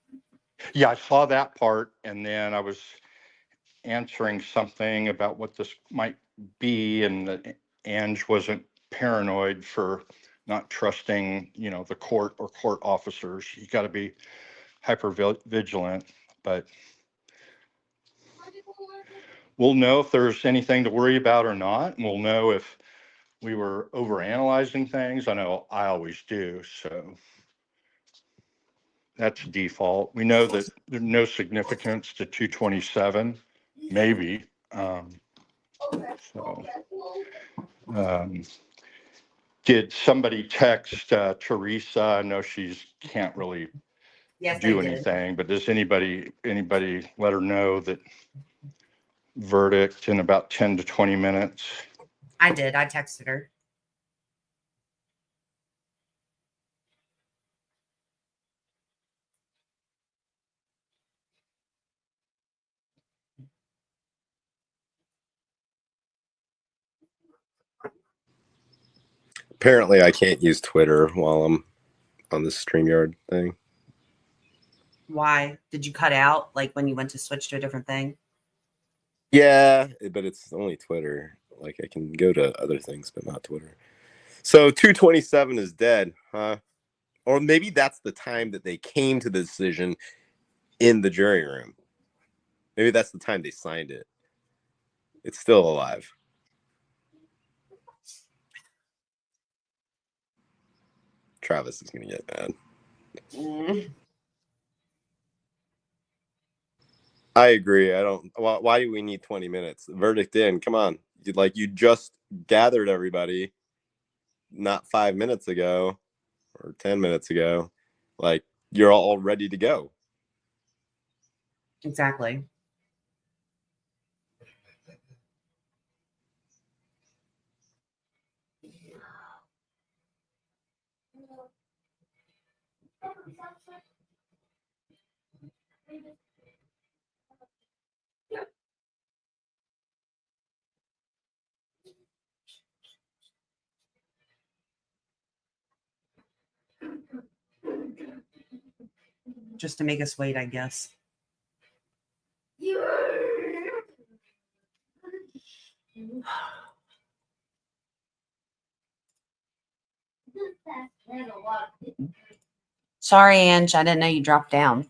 [SPEAKER 6] Yeah, I saw that part, and then I was answering something about what this might be, and that Ange wasn't paranoid for not trusting, the court or court officers. You got to be hyper vigilant, but we'll know if there's anything to worry about or not, and we'll know if we were overanalyzing things. I know I always do, so that's default. We know that there's no significance to 227, maybe. Did somebody text Teresa? I know she's can't really do anything, but does anybody let her know that verdict in about 10 to 20 minutes.
[SPEAKER 13] I did. I texted her.
[SPEAKER 1] Apparently, I can't use Twitter while I'm on the StreamYard thing.
[SPEAKER 13] Why? Did you cut out like when you went to switch to a different thing?
[SPEAKER 1] Yeah, but it's only Twitter. Like I can go to other things, but not Twitter. So 227 is dead, huh? Or maybe that's the time that they came to the decision in the jury room. Maybe that's the time they signed it. It's still alive. Travis is going to get mad. I agree. I don't. Why do we need 20 minutes? Verdict in. Come on. You just gathered everybody not 5 minutes ago or 10 minutes ago. Like, you're all ready to go.
[SPEAKER 13] Exactly. Just to make us wait, I guess. Sorry, Ange. I didn't know you dropped down.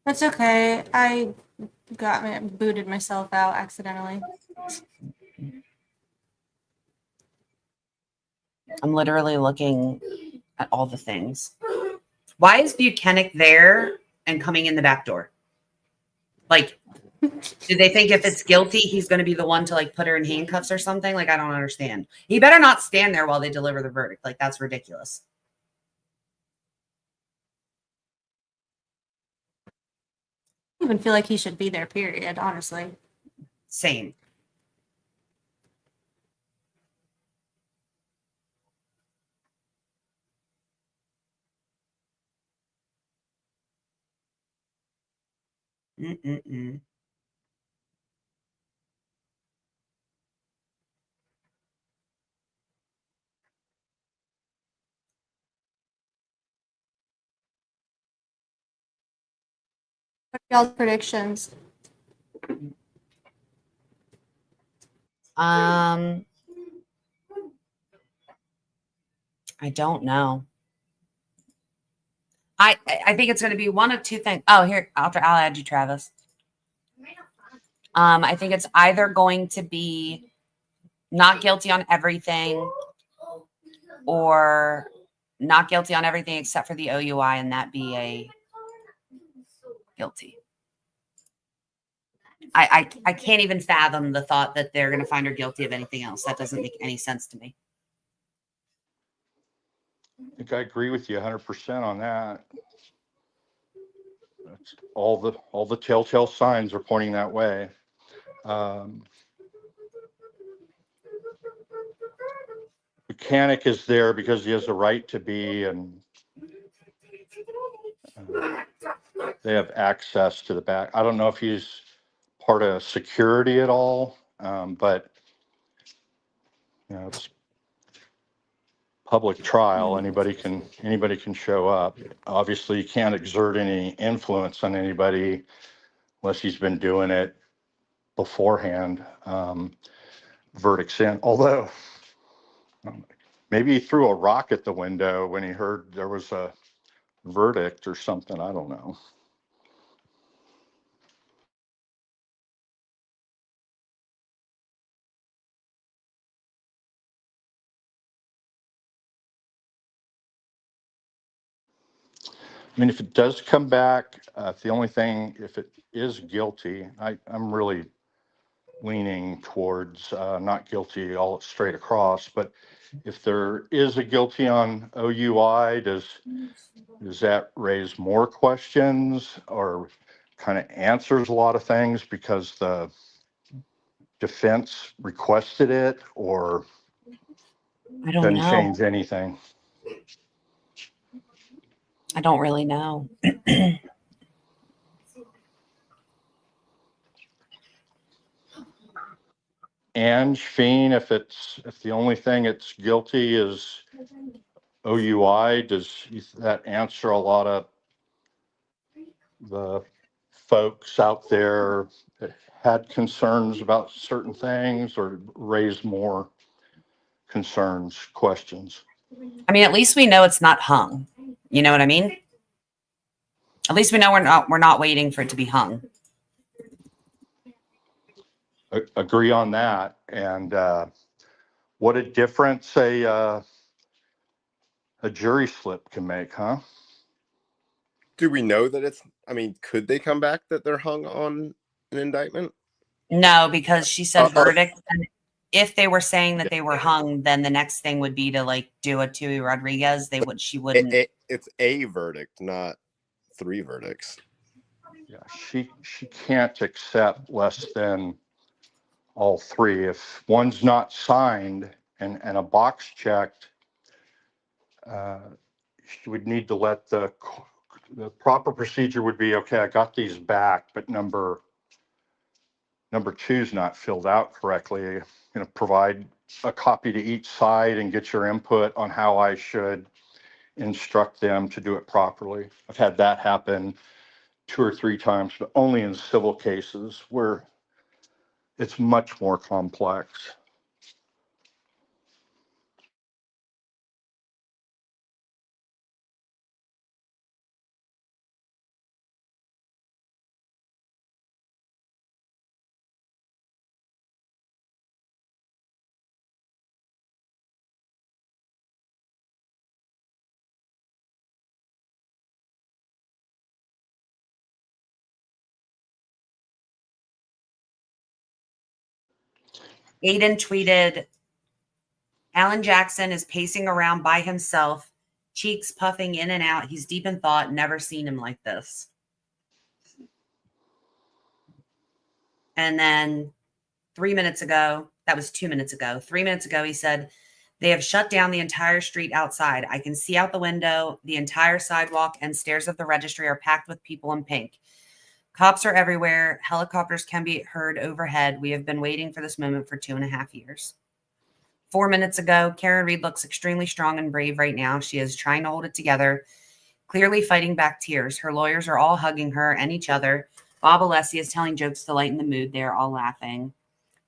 [SPEAKER 11] That's okay. I booted myself out accidentally.
[SPEAKER 13] I'm literally looking at all the things. Why is Buchanan there and coming in the back door? Like, do they think if it's guilty, he's going to be the one to like put her in handcuffs or something? Like, I don't understand. He better not stand there while they deliver the verdict. Like, that's ridiculous.
[SPEAKER 11] I even feel like he should be there, period, honestly.
[SPEAKER 13] Same. Mm-mm-mm.
[SPEAKER 11] What are y'all's predictions?
[SPEAKER 13] I don't know. I think it's going to be one of two things. Oh, here, I'll add you, Travis. I think it's either going to be not guilty on everything or not guilty on everything except for the OUI, and that be a guilty. I can't even fathom the thought that they're going to find her guilty of anything else. That doesn't make any sense to me.
[SPEAKER 6] I think I agree with you 100% on that. That's all the telltale signs are pointing that way. Mechanic is there because he has a right to be, and they have access to the back. I don't know if he's part of security at all, but it's public trial. Anybody can show up. Obviously, you can't exert any influence on anybody unless he's been doing it beforehand. Verdicts in, although maybe he threw a rock at the window when he heard there was a verdict or something. I don't know. I mean, if it does come back, the only thing, if it is guilty, I'm really leaning towards not guilty all straight across. But if there is a guilty on OUI, does that raise more questions, or kind of answers a lot of things because the defense requested it, or
[SPEAKER 13] I don't
[SPEAKER 6] doesn't
[SPEAKER 13] know.
[SPEAKER 6] change anything?
[SPEAKER 13] I don't really know.
[SPEAKER 6] And Fiend, if the only thing it's guilty is OUI, does that answer a lot of the folks out there that had concerns about certain things, or raise more concerns, questions?
[SPEAKER 13] I mean, at least we know it's not hung. You know what I mean? At least we know we're not waiting for it to be hung.
[SPEAKER 6] Agree on that. And what a difference a jury slip can make, huh?
[SPEAKER 1] Do we know that it's, I mean, could they come back that they're hung on an indictment?
[SPEAKER 13] No, because she said verdict. And if they were saying that they were hung, then the next thing would be to like do a Tui Rodriguez. She wouldn't.
[SPEAKER 1] It's a verdict, not 3 verdicts.
[SPEAKER 6] Yeah, she can't accept less than all 3. If one's not signed and a box checked, she would need to let the proper procedure would be, okay, I got these back, but number 2's not filled out correctly. You know, provide a copy to each side and get your input on how I should instruct them to do it properly. I've had that happen 2 or 3 times, but only in civil cases where it's much more complex.
[SPEAKER 13] Aiden tweeted, Alan Jackson is pacing around by himself, cheeks puffing in and out. He's deep in thought. Never seen him like this. And then 3 minutes ago, that was 2 minutes ago. 3 minutes ago, he said, they have shut down the entire street outside. I can see out the window. The entire sidewalk and stairs of the registry are packed with people in pink. Cops are everywhere. Helicopters can be heard overhead. We have been waiting for this moment for 2.5 years. 4 minutes ago, Karen Reed looks extremely strong and brave right now. She is trying to hold it together, clearly fighting back tears. Her lawyers are all hugging her and each other. Bob Alessi is telling jokes to lighten the mood. They are all laughing.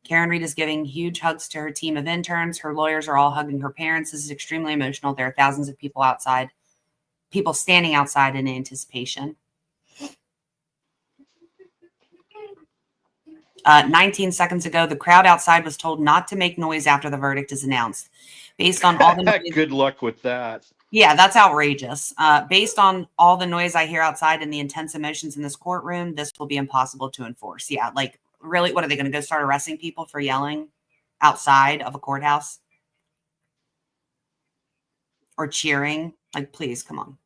[SPEAKER 13] Karen Reed is giving huge hugs to her team of interns. Her lawyers are all hugging her parents. This is extremely emotional. There are thousands of people outside, people standing outside in anticipation. 19 seconds ago, the crowd outside was told not to make noise after the verdict is announced. Based on all the noise,
[SPEAKER 6] good luck with that.
[SPEAKER 13] Yeah, that's outrageous. Based on all the noise I hear outside and the intense emotions in this courtroom, this will be impossible to enforce. Yeah, like really, what are they going to go start arresting people for yelling outside of a courthouse or cheering? Like, please, come on.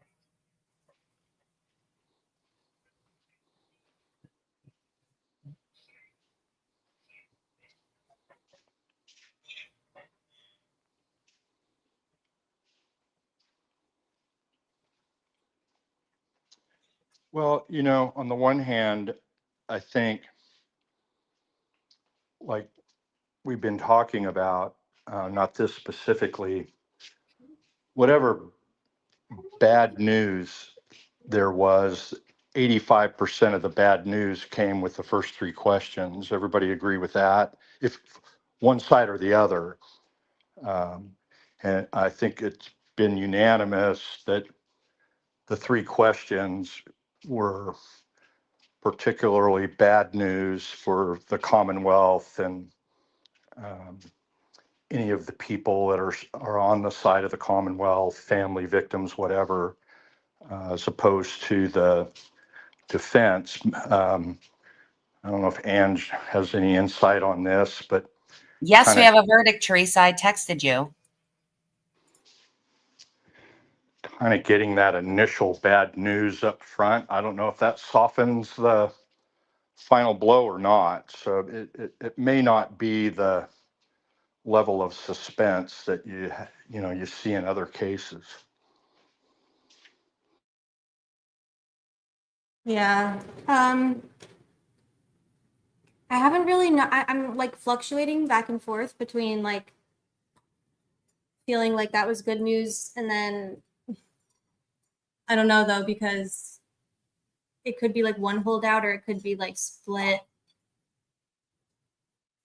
[SPEAKER 6] Well, you know, on the one hand, I think, like we've been talking about, not this specifically, whatever bad news there was, 85% of the bad news came with the first 3 questions. Everybody agree with that? If one side or the other. And I think it's been unanimous that the 3 questions were particularly bad news for the Commonwealth and any of the people that are on the side of the Commonwealth, family, victims, whatever, as opposed to the defense. I don't know if Ange has any insight on this, but
[SPEAKER 13] yes, we have a verdict, Teresa. I texted you.
[SPEAKER 6] kind of getting that initial bad news up front. I don't know if that softens the final blow or not. So it may not be the level of suspense that you see in other cases.
[SPEAKER 11] Yeah. I haven't really I'm like fluctuating back and forth between like feeling like that was good news and then I don't know though, because it could be like one holdout or it could be like split.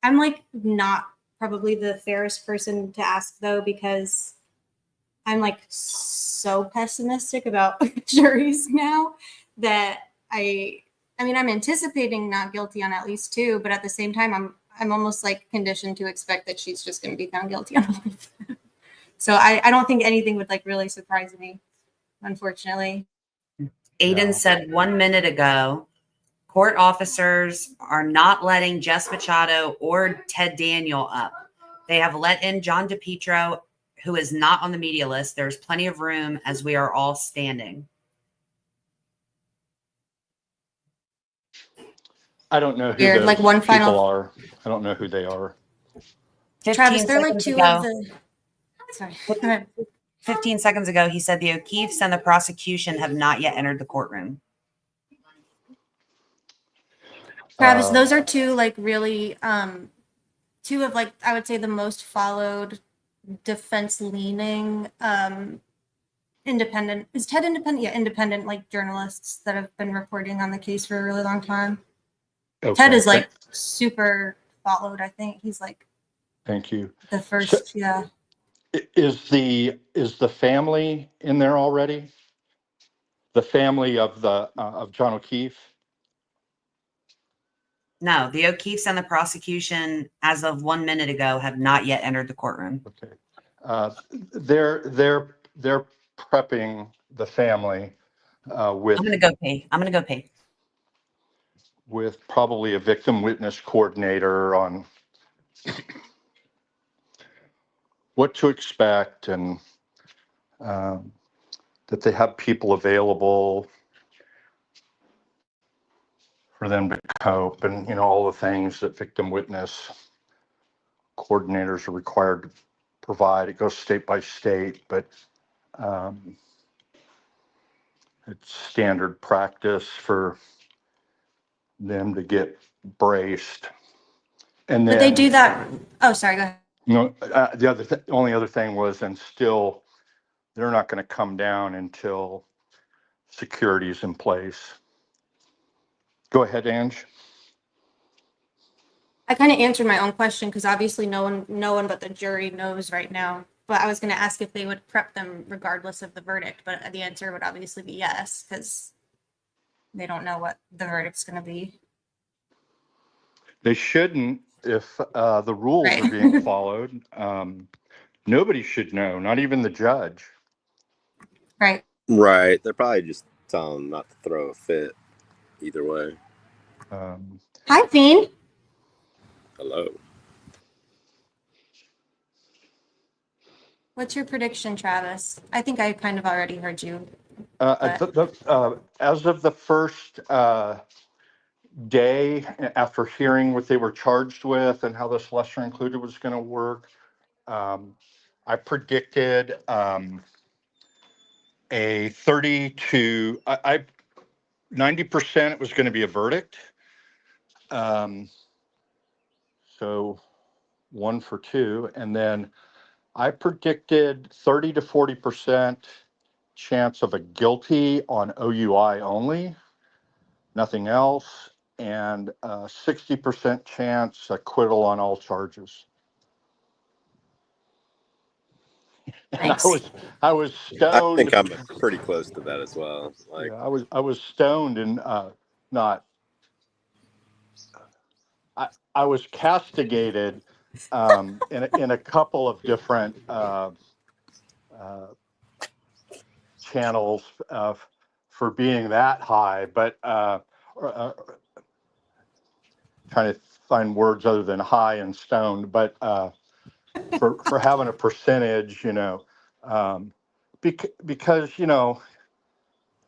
[SPEAKER 11] I'm like not probably the fairest person to ask though, because I'm like so pessimistic about juries now that I mean, I'm anticipating not guilty on at least 2, but at the same time, I'm almost like conditioned to expect that she's just going to be found guilty on all of them. So I don't think anything would like really surprise me, unfortunately.
[SPEAKER 13] Aiden said 1 minute ago, court officers are not letting Jess Machado or Ted Daniel up. They have let in John DePietro, who is not on the media list. There's plenty of room as we are all standing.
[SPEAKER 6] I don't know who
[SPEAKER 11] Weird,
[SPEAKER 6] those
[SPEAKER 11] like one
[SPEAKER 6] people
[SPEAKER 11] final
[SPEAKER 6] are. I don't know who they are.
[SPEAKER 11] Travis, they're like 2 of the. Sorry. Go ahead.
[SPEAKER 13] 15 seconds ago, he said the O'Keefes and the prosecution have not yet entered the courtroom.
[SPEAKER 11] Travis, those are 2 like really 2 of like I would say the most followed defense leaning independent. Is Ted independent? Yeah, independent like journalists that have been reporting on the case for a really long time.
[SPEAKER 6] Okay.
[SPEAKER 11] Ted is like super followed. I think he's like
[SPEAKER 6] Thank you.
[SPEAKER 11] the first. Yeah.
[SPEAKER 6] Is the family in there already? The family of of John O'Keefe?
[SPEAKER 13] No, the O'Keefes and the prosecution, as of 1 minute ago, have not yet entered the courtroom.
[SPEAKER 6] Okay. They're prepping the family with.
[SPEAKER 13] I'm gonna go pee.
[SPEAKER 6] With probably a victim witness coordinator on what to expect and that they have people available for them to cope and all the things that victim witness coordinators are required to provide. It goes state by state, but it's standard practice for them to get braced. And then,
[SPEAKER 11] But they do that. Oh, sorry. Go ahead.
[SPEAKER 6] The only other thing was, and still, they're not going to come down until security is in place. Go ahead, Ange.
[SPEAKER 11] I kind of answered my own question because obviously no one but the jury knows right now. But I was going to ask if they would prep them regardless of the verdict, but the answer would obviously be yes, because they don't know what the verdict's going to be.
[SPEAKER 6] They shouldn't if the rules are being followed. Nobody should know, not even the judge.
[SPEAKER 11] Right.
[SPEAKER 1] Right. They're probably just telling them not to throw a fit either way.
[SPEAKER 11] Hi, Fiend.
[SPEAKER 1] Hello.
[SPEAKER 11] What's your prediction, Travis? I think I kind of already heard you.
[SPEAKER 6] As of the first day after hearing what they were charged with and how this lesser included was going to work, I predicted a 30 to 90% it was going to be a verdict. So 1 for 2. And then I predicted 30 to 40% chance of a guilty on OUI only, nothing else, and 60% chance acquittal on all charges. And I was stoned.
[SPEAKER 1] I think I'm pretty close to that as well. Like,
[SPEAKER 6] yeah, I was stoned and not. I was castigated in a couple of different channels for being that high, but trying to find words other than high and stoned, but for having a percentage, because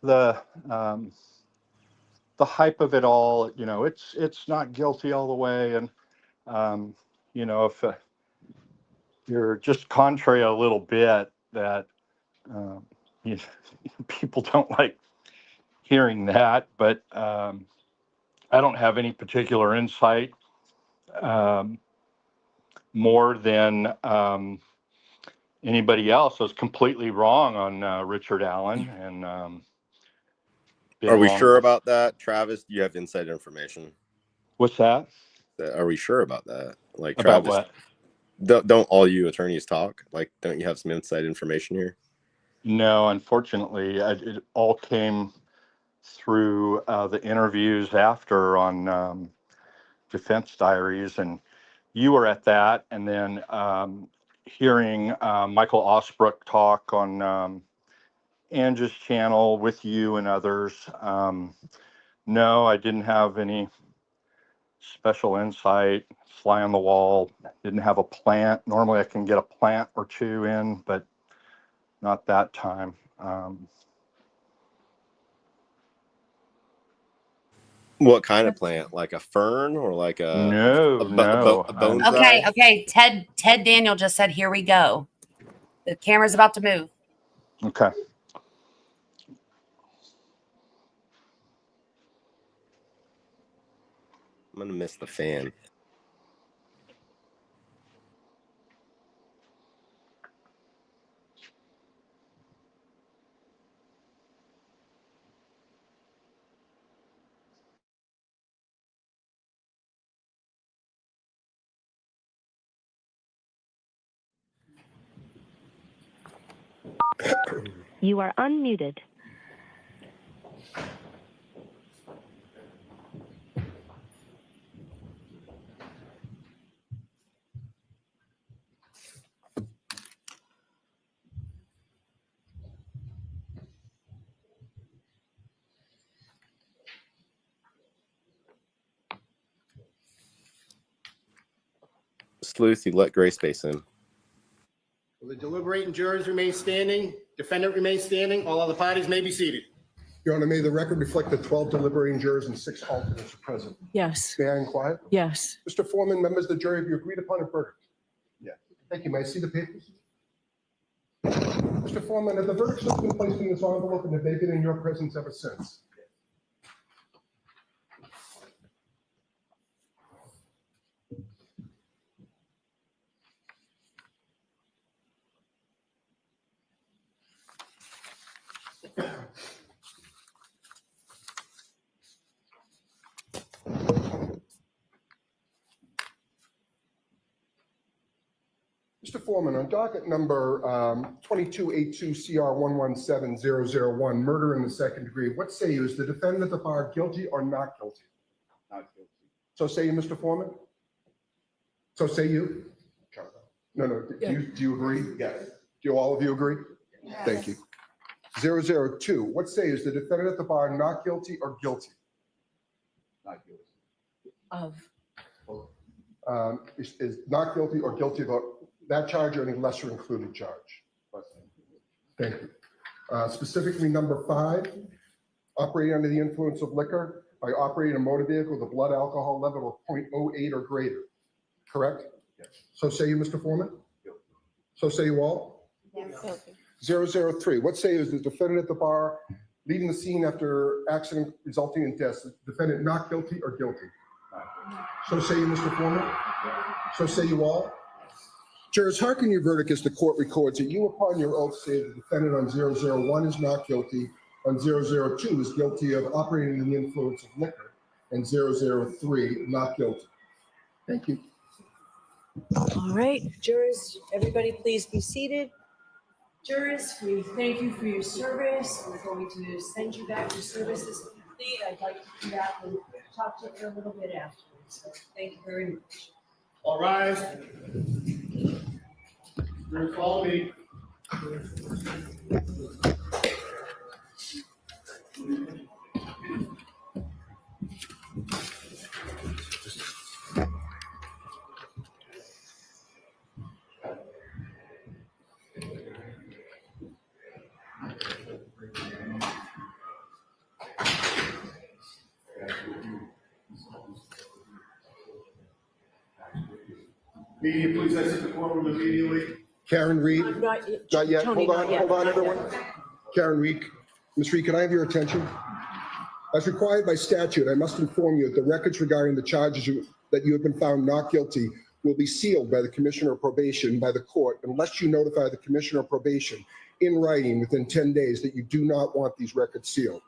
[SPEAKER 6] the hype of it all, it's not guilty all the way, and if you're just contrary a little bit, that you, people don't like hearing that, but I don't have any particular insight more than anybody else. I was completely wrong on Richard Allen, and
[SPEAKER 1] Are we sure about that, Travis? Do you have inside information?
[SPEAKER 6] What's that?
[SPEAKER 1] Are we sure about that? Like,
[SPEAKER 6] About
[SPEAKER 1] Travis,
[SPEAKER 6] what?
[SPEAKER 1] don't all you attorneys talk? Like, don't you have some inside information here?
[SPEAKER 6] No, unfortunately, it all came through the interviews after on Defense Diaries, and you were at that, and then hearing Michael Osbrook talk on Angie's channel with you and others. No, I didn't have any special insight, fly on the wall, didn't have a plant. Normally I can get a plant or two in, but not that time.
[SPEAKER 1] What kind of plant? Like a fern or like a
[SPEAKER 6] no.
[SPEAKER 1] bonsai?
[SPEAKER 13] Okay. Ted Daniel just said, "Here we go." The camera's about to move.
[SPEAKER 6] Okay.
[SPEAKER 1] I'm gonna miss the fan.
[SPEAKER 12] You are unmuted.
[SPEAKER 1] Sleuthie, let gray space in.
[SPEAKER 18] Will the deliberating jurors remain standing? Defendant remains standing. All other parties may be seated.
[SPEAKER 15] Your Honor, may the record reflect that 12 deliberating jurors and 6 alternates are present.
[SPEAKER 7] Yes.
[SPEAKER 15] May I inquire?
[SPEAKER 7] Yes.
[SPEAKER 15] Mr. Foreman, members of the jury, have you agreed upon a verdict? Yes. Thank you. May I see the papers? Mr. Foreman, have the verdict slips been placed in this envelope and have they been in your presence ever since? Mr. Foreman, on docket number 2282CR117001, murder in the second degree, what say you? Is the defendant at the bar guilty or not guilty? Not guilty. So say you, Mr. Foreman? So say you? No. Do you agree? Yes. Do all of you agree? Yes. Thank you. 002, what say you? Is the defendant at the bar not guilty or guilty? Not guilty.
[SPEAKER 7] Of.
[SPEAKER 15] Is not guilty or guilty about that charge or any lesser included charge? Thank you. Specifically, number 5, operating under the influence of liquor by operating a motor vehicle with a blood alcohol level of 0.08 or greater. Correct? Yes. So say you, Mr. Foreman? Guilty. So say you all? Yes. 003, what say you? Is the defendant at the bar leaving the scene after accident resulting in death? Is the defendant not guilty or guilty? So say you, Mr. Foreman? So say you all? Jurors, hearken your verdict as the court records that you upon your oath say the defendant on 001 is not guilty, on 002 is guilty of operating under the influence of liquor, and 003 not guilty. Thank you.
[SPEAKER 7] All right, jurors, everybody please be seated. Jurors, we thank you for your service. We're going to send you back. Your service is complete. I'd like to come back and talk to you for a little bit afterwards. So thank you very much.
[SPEAKER 15] All rise. Jurors, follow me.
[SPEAKER 3] Media, please exit the courtroom immediately.
[SPEAKER 15] Karen Reed?
[SPEAKER 7] Not
[SPEAKER 15] Not yet.
[SPEAKER 7] Tony,
[SPEAKER 15] Hold on,
[SPEAKER 7] not yet.
[SPEAKER 15] hold on,
[SPEAKER 7] Not yet.
[SPEAKER 15] everyone. Karen Reed. Ms. Reed, can I have your attention? As required by statute, I must inform you that the records regarding the charges that you have been found not guilty will be sealed by the Commissioner of Probation by the court unless you notify the Commissioner of Probation in writing within 10 days that you do not want these records sealed.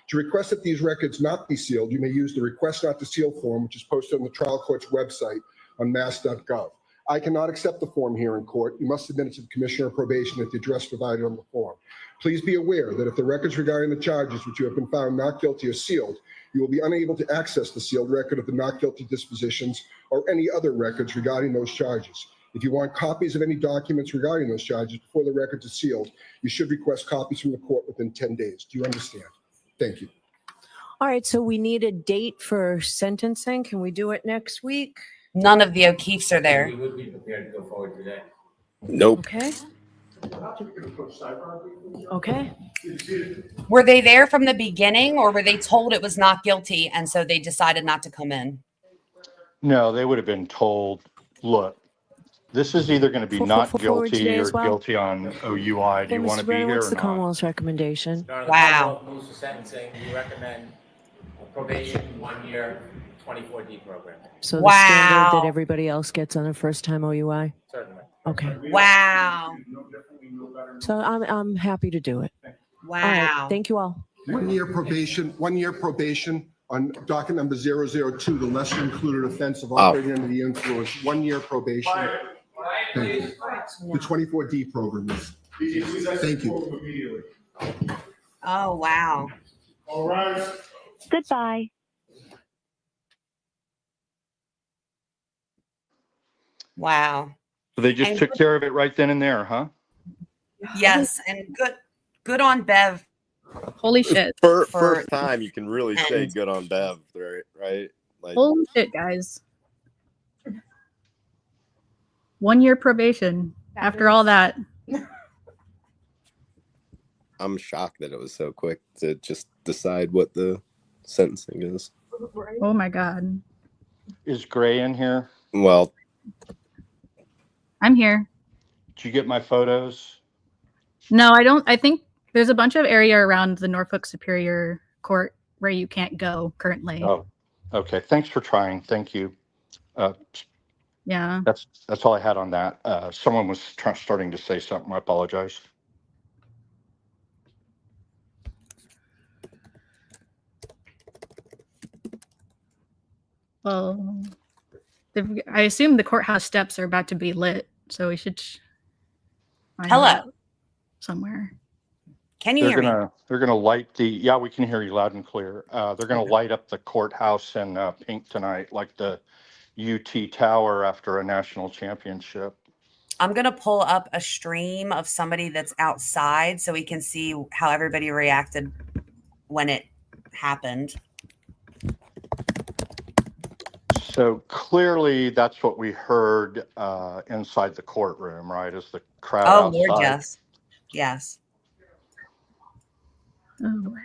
[SPEAKER 15] To request that these records not be sealed, you may use the request not to seal form, which is posted on the trial court's website on mass.gov. I cannot accept the form here in court. You must submit it to the Commissioner of Probation at the address provided on the form. Please be aware that if the records regarding the charges which you have been found not guilty are sealed, you will be unable to access the sealed record of the not guilty dispositions or any other records regarding those charges. If you want copies of any documents regarding those charges before the records are sealed, you should request copies from the court within 10 days. Do you understand? Thank you.
[SPEAKER 4] All right, so we need a date for sentencing. Can we do it next week?
[SPEAKER 13] None of the O'Keefes are there.
[SPEAKER 5] We would be prepared to go forward today.
[SPEAKER 1] Nope.
[SPEAKER 4] Okay. Okay.
[SPEAKER 13] Were they there from the beginning, or were they told it was not guilty and so they decided not to come in?
[SPEAKER 6] No, they would have been told, look, this is either going to be not
[SPEAKER 4] forward
[SPEAKER 6] guilty
[SPEAKER 4] today
[SPEAKER 6] or
[SPEAKER 4] as well?
[SPEAKER 6] guilty on OUI. Do you want to be here
[SPEAKER 4] What's
[SPEAKER 6] or
[SPEAKER 4] the
[SPEAKER 6] not?
[SPEAKER 4] Commonwealth's recommendation?
[SPEAKER 13] Wow.
[SPEAKER 5] Moves for sentencing, we recommend probation, 1 year, 24D program.
[SPEAKER 4] So the standard that everybody else gets on a first-time OUI?
[SPEAKER 5] Certainly.
[SPEAKER 4] Okay.
[SPEAKER 13] Wow.
[SPEAKER 4] So I'm happy to do it.
[SPEAKER 13] Wow.
[SPEAKER 4] All right, thank you all.
[SPEAKER 15] 1 year probation on docket number 002, the lesser included offense of operating under the influence. 1 year probation. Thank you. The 24D program. Thank you.
[SPEAKER 13] Oh, wow.
[SPEAKER 3] All right.
[SPEAKER 12] Goodbye.
[SPEAKER 13] Wow.
[SPEAKER 6] So they just
[SPEAKER 13] And
[SPEAKER 6] took care of it right then and there, huh?
[SPEAKER 13] Yes, and good on Bev.
[SPEAKER 16] Holy shit.
[SPEAKER 1] First time you can really say good on Bev, right? Like,
[SPEAKER 16] Holy shit, guys. 1 year probation after all that.
[SPEAKER 1] I'm shocked that it was so quick to just decide what the sentencing is.
[SPEAKER 16] Oh my God.
[SPEAKER 6] Is Gray in here?
[SPEAKER 1] Well,
[SPEAKER 16] I'm here.
[SPEAKER 6] Did you get my photos?
[SPEAKER 16] No, I don't. I think there's a bunch of area around the Norfolk Superior Court where you can't go currently.
[SPEAKER 6] Oh, okay. Thanks for trying. Thank you.
[SPEAKER 16] Yeah.
[SPEAKER 6] That's all I had on that. Someone was starting to say something. I apologize.
[SPEAKER 16] Well, I assume the courthouse steps are about to be lit, so we should find
[SPEAKER 13] Hello.
[SPEAKER 16] out somewhere.
[SPEAKER 13] Can you hear me?
[SPEAKER 6] They're gonna light the. Yeah, we can hear you loud and clear. They're gonna light up the courthouse in pink tonight, like the UT Tower after a national championship.
[SPEAKER 13] I'm going to pull up a stream of somebody that's outside so we can see how everybody reacted when it happened.
[SPEAKER 6] So clearly, that's what we heard inside the courtroom, right? Is the crowd
[SPEAKER 13] Oh,
[SPEAKER 6] outside?
[SPEAKER 13] Lord, yes. Yes.
[SPEAKER 16] Oh, boy.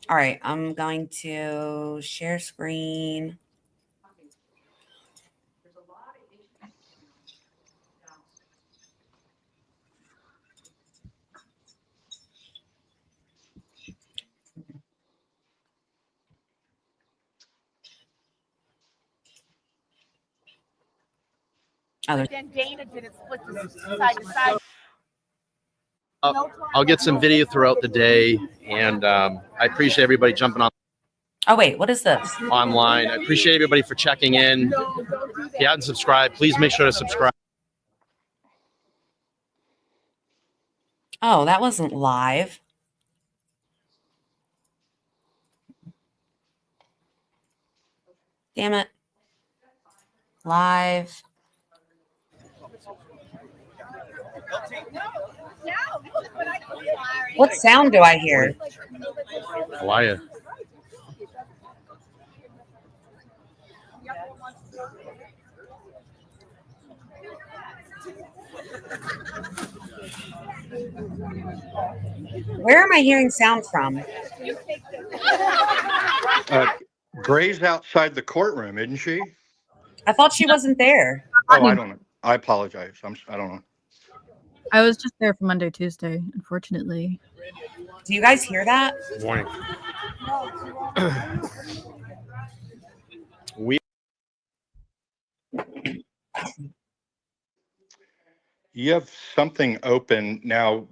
[SPEAKER 13] All right, I'm going to share screen.
[SPEAKER 12] Then Dana did it split this side to side.
[SPEAKER 19] I'll get some video throughout the day, and I appreciate everybody jumping on.
[SPEAKER 13] Oh, wait, what is this?
[SPEAKER 19] Online. I appreciate everybody for checking in. If you haven't subscribed, please make sure to subscribe.
[SPEAKER 13] Oh, that wasn't live. Damn it. Live. What sound do I hear?
[SPEAKER 19] How are you?
[SPEAKER 13] Where am I hearing sound from?
[SPEAKER 6] Gray's outside the courtroom, isn't she?
[SPEAKER 13] I thought she wasn't there.
[SPEAKER 6] Oh, I don't know. I apologize. I don't know.
[SPEAKER 16] I was just there for Monday, Tuesday, unfortunately.
[SPEAKER 13] Do you guys hear that?
[SPEAKER 19] Morning.
[SPEAKER 6] You have something open now.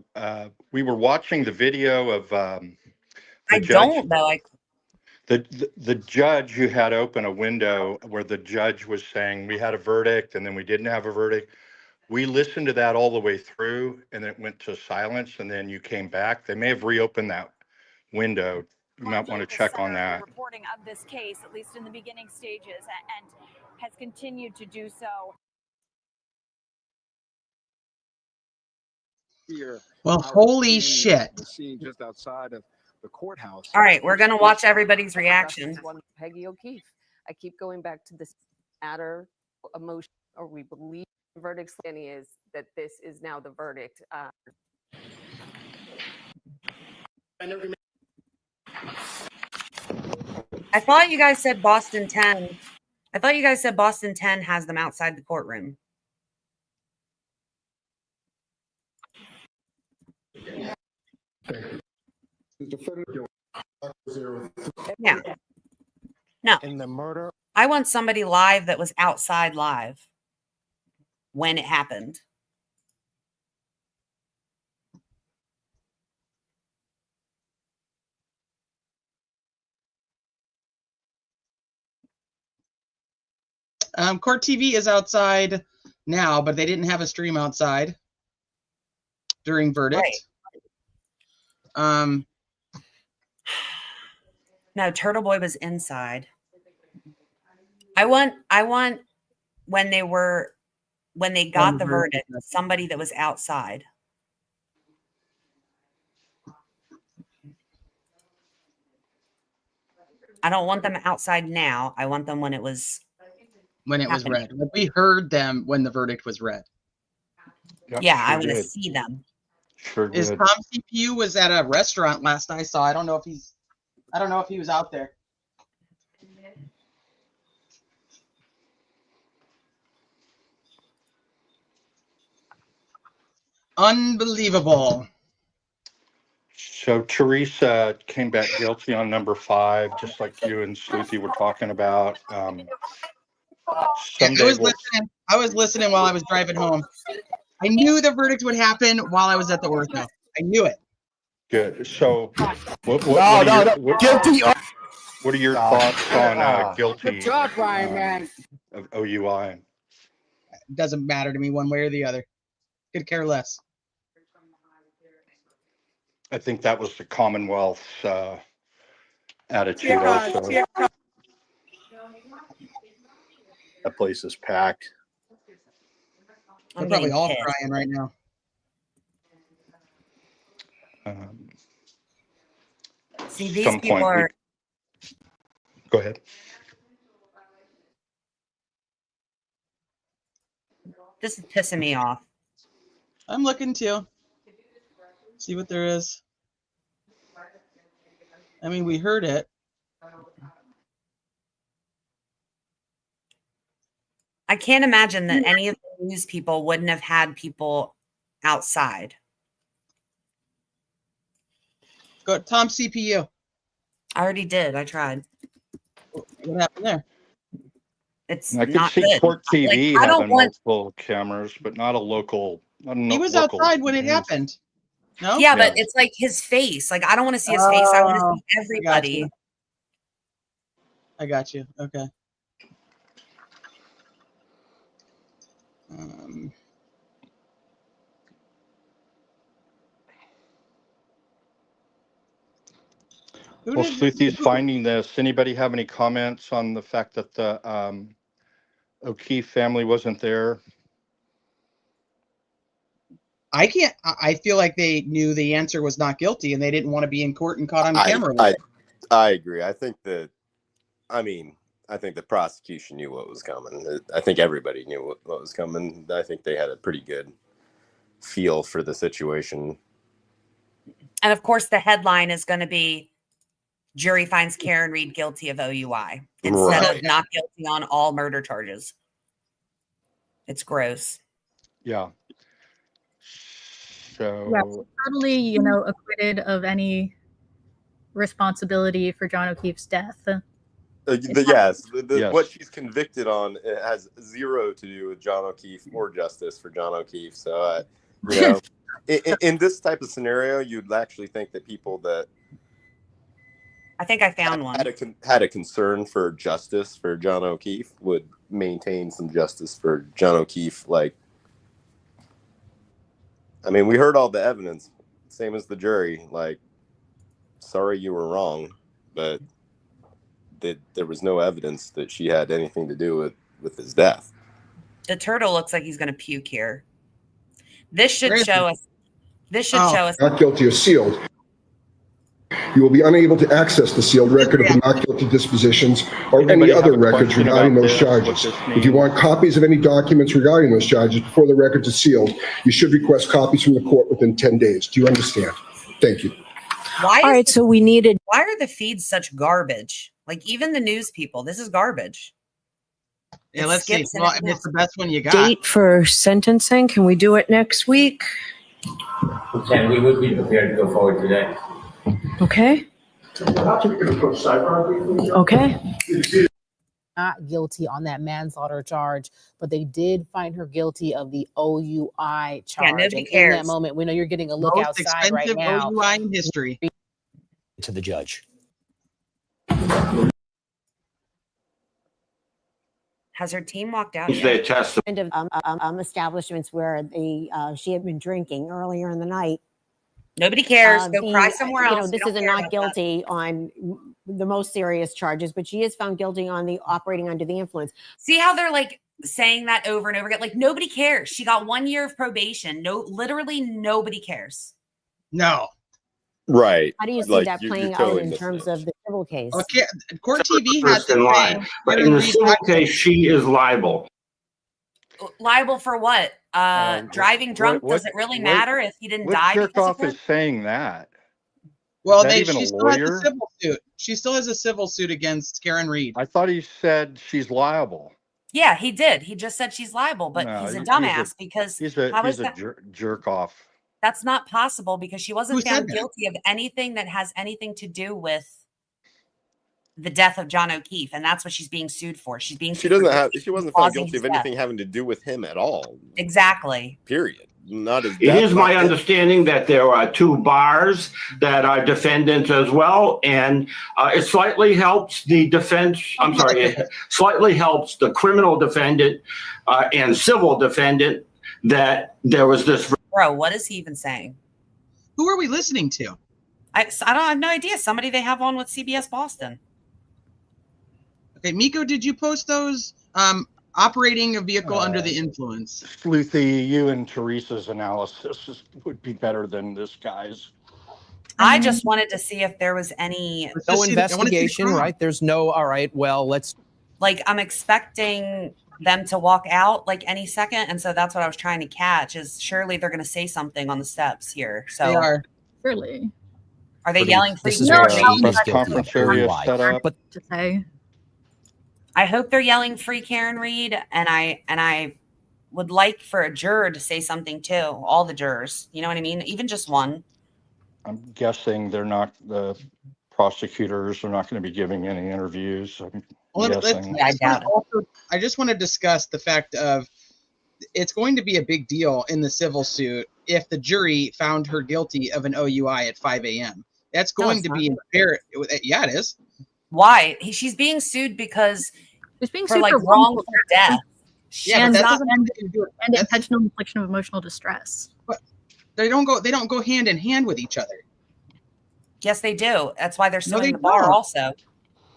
[SPEAKER 6] We were watching the video of
[SPEAKER 13] I don't though.
[SPEAKER 6] The judge who had open a window where the judge was saying we had a verdict and then we didn't have a verdict. We listened to that all the way through, and then it went to silence, and then you came back. They may have reopened that window. You might want to check on that.
[SPEAKER 17] Reporting of this case, at least in the beginning stages, and has continued to do so.
[SPEAKER 20] Here.
[SPEAKER 2] Well, holy shit.
[SPEAKER 20] The scene just outside of the courthouse.
[SPEAKER 13] All right, we're gonna watch everybody's reaction.
[SPEAKER 21] Peggy O'Keefe. I keep going back to this matter emotion, or we believe the verdict is that this is now the verdict.
[SPEAKER 13] I thought you guys said Boston 10. I thought you guys said Boston 10 has them outside the courtroom. Yeah. No.
[SPEAKER 20] In the murder.
[SPEAKER 13] I want somebody live that was outside live when it happened.
[SPEAKER 2] Court TV is outside now, but they didn't have a stream outside during verdict.
[SPEAKER 13] Right. No, Turtle Boy was inside. I want when they got the verdict, somebody that was outside. I don't want them outside now. I want them when it was
[SPEAKER 2] read. Like, we heard them when the verdict was read.
[SPEAKER 6] Yep,
[SPEAKER 13] yeah, I
[SPEAKER 6] sure
[SPEAKER 13] want to
[SPEAKER 6] did.
[SPEAKER 13] see them.
[SPEAKER 6] Sure
[SPEAKER 2] Is
[SPEAKER 6] did.
[SPEAKER 2] Tom CPU was at a restaurant last I saw. I don't know if he was out there. Unbelievable.
[SPEAKER 6] So Teresa came back guilty on number 5, just like you and Sleuthie were talking about.
[SPEAKER 2] I
[SPEAKER 6] Someday we'll.
[SPEAKER 2] was listening while I was driving home. I knew the verdict would happen while I was at the ortho. I knew it.
[SPEAKER 6] Good. So, what
[SPEAKER 18] Guilty.
[SPEAKER 6] What are your thoughts on guilty
[SPEAKER 12] Good job, Brian, man.
[SPEAKER 6] of OUI?
[SPEAKER 2] It doesn't matter to me one way or the other. Could care less.
[SPEAKER 6] I think that was the Commonwealth's attitude also.
[SPEAKER 18] That place is packed.
[SPEAKER 2] They're probably all crying right now.
[SPEAKER 13] See, these people are.
[SPEAKER 6] Go ahead.
[SPEAKER 13] This is pissing me off.
[SPEAKER 2] I'm looking too. See what there is. I mean, we heard it.
[SPEAKER 13] I can't imagine that any of the news people wouldn't have had people outside.
[SPEAKER 2] Go, Tom CPU.
[SPEAKER 13] I already did. I tried.
[SPEAKER 2] What happened there?
[SPEAKER 13] It's
[SPEAKER 6] I could
[SPEAKER 13] not
[SPEAKER 6] see
[SPEAKER 13] good.
[SPEAKER 6] Court TV
[SPEAKER 13] Like, I don't
[SPEAKER 6] having
[SPEAKER 13] want.
[SPEAKER 6] multiple cameras, but not a local.
[SPEAKER 2] He was outside when it happened. No?
[SPEAKER 13] Yeah, but it's like his face. Like, I don't want to see his face. I want to see everybody.
[SPEAKER 2] I got you. Okay.
[SPEAKER 6] Well, Sleuthie's finding this. Anybody have any comments on the fact that the O'Keefe family wasn't there?
[SPEAKER 2] I can't. I feel like they knew the answer was not guilty, and they didn't want to be in court and caught on camera.
[SPEAKER 1] I agree. I think the prosecution knew what was coming. I think everybody knew what was coming. I think they had a pretty good feel for the situation.
[SPEAKER 13] And of course, the headline is going to be jury finds Karen Reed guilty of OUI instead of not guilty on all murder charges. It's gross.
[SPEAKER 6] Yeah.
[SPEAKER 16] Yeah,
[SPEAKER 6] So
[SPEAKER 16] totally, acquitted of any responsibility for John O'Keefe's death.
[SPEAKER 1] What she's convicted on, it has zero to do with John O'Keefe or justice for John O'Keefe. So, in this type of scenario, you'd actually think that people that
[SPEAKER 13] I think I found one
[SPEAKER 1] had a concern for justice for John O'Keefe would maintain some justice for John O'Keefe. Like, I mean, we heard all the evidence, same as the jury. Like, sorry you were wrong, but there was no evidence that she had anything to do with his death.
[SPEAKER 13] The turtle looks like he's going to puke here. This should show us. This should show us.
[SPEAKER 15] Not guilty or sealed. You will be unable to access the sealed record of the not guilty dispositions or any other records regarding those charges. If you want copies of any documents regarding those charges before the records are sealed, you should request copies from the court within 10 days. Do you understand? Thank you.
[SPEAKER 13] Why?
[SPEAKER 7] All right, so we needed.
[SPEAKER 13] Why are the feeds such garbage? Like, even the news people, this is garbage.
[SPEAKER 2] Yeah, let's see. Well, I mean, it's the best one you got.
[SPEAKER 4] Date for sentencing. Can we do it next week?
[SPEAKER 5] And we would be prepared to go forward today.
[SPEAKER 4] Okay. Okay.
[SPEAKER 8] Not guilty on that manslaughter charge, but they did find her guilty of the OUI charge.
[SPEAKER 13] Yeah, nobody
[SPEAKER 8] and
[SPEAKER 13] cares.
[SPEAKER 8] In that moment, we know you're getting a look
[SPEAKER 2] Most
[SPEAKER 8] outside right
[SPEAKER 2] expensive
[SPEAKER 8] now.
[SPEAKER 2] OUI in history.
[SPEAKER 10] To the judge.
[SPEAKER 13] Has her team walked out
[SPEAKER 22] They
[SPEAKER 13] yet?
[SPEAKER 22] test
[SPEAKER 23] Kind of establishments where she had been drinking earlier in the night.
[SPEAKER 13] Nobody cares. Go cry somewhere else.
[SPEAKER 23] This is a not guilty on the most serious charges, but she is found guilty on the operating under the influence.
[SPEAKER 13] See how they're like saying that over and over again? Like, nobody cares. She got 1 year of probation. No, literally nobody cares.
[SPEAKER 2] No.
[SPEAKER 1] Right.
[SPEAKER 23] How do you see that playing out in terms of the civil case?
[SPEAKER 2] Okay, Court TV has
[SPEAKER 22] in line. But in the civil case, she is liable.
[SPEAKER 13] Liable for what? Driving drunk? Does it really matter if he didn't die?
[SPEAKER 6] What jerk-off is saying that?
[SPEAKER 2] Well,
[SPEAKER 6] Is that even
[SPEAKER 2] she
[SPEAKER 6] a
[SPEAKER 2] still has a
[SPEAKER 6] lawyer?
[SPEAKER 2] civil suit. She still has a civil suit against Karen Reed.
[SPEAKER 6] I thought he said she's liable.
[SPEAKER 13] Yeah, he did. He just said she's liable, but
[SPEAKER 6] No,
[SPEAKER 13] he's a
[SPEAKER 6] he's
[SPEAKER 13] dumbass because
[SPEAKER 6] He's
[SPEAKER 13] how
[SPEAKER 6] a
[SPEAKER 13] is that?
[SPEAKER 6] jerk off.
[SPEAKER 13] That's not possible because she wasn't
[SPEAKER 2] Who said
[SPEAKER 13] found
[SPEAKER 2] that?
[SPEAKER 13] guilty of anything that has anything to do with the death of John O'Keefe, and that's what she's being sued for. She's being
[SPEAKER 1] She
[SPEAKER 13] sued for
[SPEAKER 1] she wasn't found
[SPEAKER 13] causing
[SPEAKER 1] guilty of
[SPEAKER 13] his death.
[SPEAKER 1] anything having to do with him at all.
[SPEAKER 13] Exactly.
[SPEAKER 1] Period. Not his
[SPEAKER 22] It
[SPEAKER 1] death,
[SPEAKER 22] is my
[SPEAKER 1] not his-
[SPEAKER 22] understanding that there are 2 bars that are defendants as well, and it slightly helps the defense. I'm sorry, it slightly helps the criminal defendant and civil defendant that there was this.
[SPEAKER 13] Bro, what is he even saying?
[SPEAKER 2] Who are we listening to?
[SPEAKER 13] I have no idea. Somebody they have on with CBS Boston.
[SPEAKER 2] Okay, Miko, did you post those? Operating a vehicle under the influence.
[SPEAKER 6] Sleuthie, you and Teresa's analysis would be better than this guy's.
[SPEAKER 13] I just wanted to see if there was any
[SPEAKER 10] No investigation, right? There's no, all right, well, let's.
[SPEAKER 13] Like, I'm expecting them to walk out like any second, and so that's what I was trying to catch. Is surely they're going to say something on the steps here. So
[SPEAKER 2] They are.
[SPEAKER 16] Surely.
[SPEAKER 13] Are they yelling free?
[SPEAKER 10] This is
[SPEAKER 16] No,
[SPEAKER 10] where
[SPEAKER 16] no,
[SPEAKER 10] she's
[SPEAKER 6] press
[SPEAKER 10] guilty
[SPEAKER 6] conference
[SPEAKER 10] of
[SPEAKER 6] area
[SPEAKER 10] OUI.
[SPEAKER 6] set up.
[SPEAKER 10] But
[SPEAKER 16] To say.
[SPEAKER 13] I hope they're yelling free Karen Reed, and I would like for a juror to say something too. All the jurors, you know what I mean? Even just one.
[SPEAKER 6] I'm guessing the prosecutors are not going to be giving any interviews. I'm guessing.
[SPEAKER 2] I just want to discuss the fact of it's going to be a big deal in the civil suit if the jury found her guilty of an OUI at 5 a.m. That's going to be imperative. Yeah, it is.
[SPEAKER 13] Why? She's being sued because
[SPEAKER 16] She's being
[SPEAKER 13] for
[SPEAKER 16] sued
[SPEAKER 13] like
[SPEAKER 16] for
[SPEAKER 13] wrongful death.
[SPEAKER 2] Yeah,
[SPEAKER 16] and
[SPEAKER 2] but that
[SPEAKER 16] not
[SPEAKER 2] doesn't have anything to do with
[SPEAKER 16] and intentional infliction of emotional distress.
[SPEAKER 2] But they don't go hand in hand with each other.
[SPEAKER 13] Yes, they do. That's why they're
[SPEAKER 2] No,
[SPEAKER 13] suing
[SPEAKER 2] they
[SPEAKER 13] the bar
[SPEAKER 2] don't.
[SPEAKER 13] also.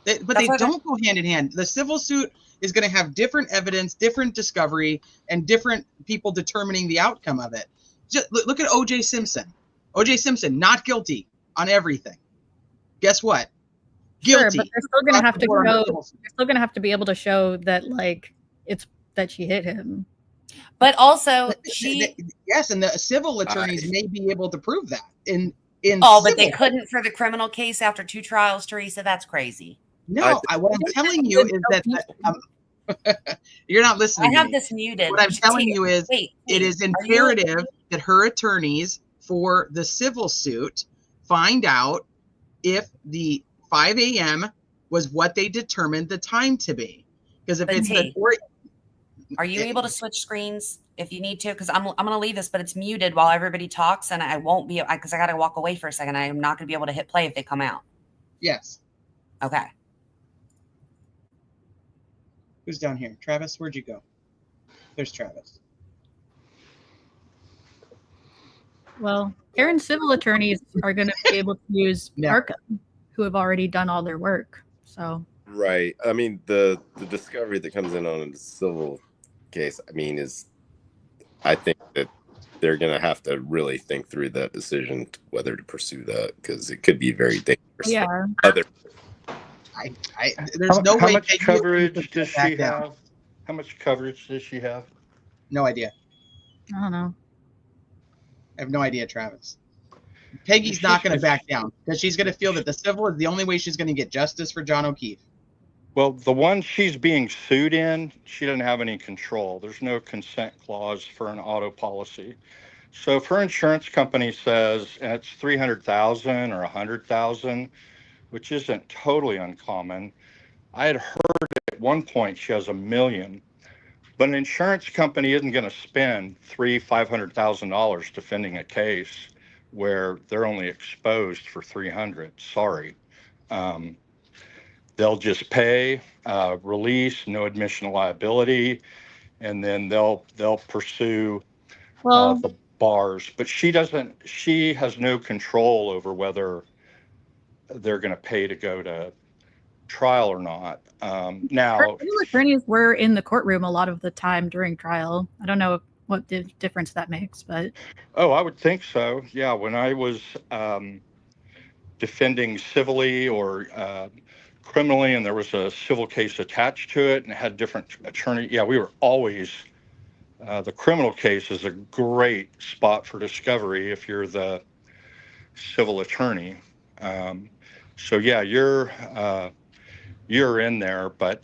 [SPEAKER 2] But
[SPEAKER 13] That's
[SPEAKER 2] they
[SPEAKER 13] why
[SPEAKER 2] don't go hand in hand. The civil suit is going to have different evidence, different discovery, and different people determining the outcome of it. Just look at O.J. Simpson. O.J. Simpson, not guilty on everything. Guess what? Guilty.
[SPEAKER 16] Sure, but they're still going to have to
[SPEAKER 2] Across the board on
[SPEAKER 16] show.
[SPEAKER 2] the civil suit.
[SPEAKER 16] They're still going to have to be able to show that, like, it's that she hit him.
[SPEAKER 13] But also, she
[SPEAKER 2] Yes, and the civil attorneys may be able to prove that. And
[SPEAKER 13] But they
[SPEAKER 2] civil-
[SPEAKER 13] couldn't for the criminal case after 2 trials, Teresa. That's crazy.
[SPEAKER 2] No, what I'm telling you is that you're not listening.
[SPEAKER 13] I
[SPEAKER 2] to
[SPEAKER 13] have
[SPEAKER 2] me.
[SPEAKER 13] this muted.
[SPEAKER 2] What I'm telling you is,
[SPEAKER 13] Wait,
[SPEAKER 2] it is
[SPEAKER 13] are you-
[SPEAKER 2] imperative that her attorneys for the civil suit find out if the 5 a.m. was what they determined the time to be. Because if
[SPEAKER 13] But
[SPEAKER 2] it's
[SPEAKER 13] T,
[SPEAKER 2] the
[SPEAKER 13] are you able to switch screens if you need to? Because I'm going to leave this, but it's muted while everybody talks, and I won't be because I got to walk away for a second. I am not going to be able to hit play if they come out.
[SPEAKER 2] Yes.
[SPEAKER 13] Okay.
[SPEAKER 2] Who's down here? Travis, where'd you go? There's Travis.
[SPEAKER 16] Well, Aaron's civil attorneys are going to be able to use ARCA, who have already done all their work. So
[SPEAKER 1] Right. I mean, the discovery that comes in on a civil case, I mean, I think that they're going to have to really think through that decision whether to pursue that, because it could be very dangerous.
[SPEAKER 16] Yeah.
[SPEAKER 2] There's no
[SPEAKER 6] how
[SPEAKER 2] way
[SPEAKER 6] much
[SPEAKER 2] that you
[SPEAKER 6] coverage
[SPEAKER 2] can
[SPEAKER 6] does
[SPEAKER 2] back
[SPEAKER 6] she
[SPEAKER 2] down.
[SPEAKER 6] have? How much coverage does she have?
[SPEAKER 2] No idea.
[SPEAKER 16] I don't know.
[SPEAKER 2] I have no idea, Travis. Peggy's not going to back down because she's going to feel that the civil is the only way she's going to get justice for John O'Keefe.
[SPEAKER 6] Well, the one she's being sued in, she doesn't have any control. There's no consent clause for an auto policy. So if her insurance company says, and it's 300,000 or 100,000, which isn't totally uncommon. I had heard at one point she has $1 million, but an insurance company isn't going to spend $500,000 defending a case where they're only exposed for 300. Sorry. They'll just pay, release, no admission of liability, and then they'll pursue the bars. But she has no control over whether they're going to pay to go to trial or not. Now,
[SPEAKER 16] Her civil attorneys were in the courtroom a lot of the time during trial. I don't know what difference that makes, but
[SPEAKER 6] I would think so. Yeah, when I was defending civilly or criminally, and there was a civil case attached to it, and it had different attorney. Yeah, we were always. The criminal case is a great spot for discovery if you're the civil attorney. So yeah, you're in there, but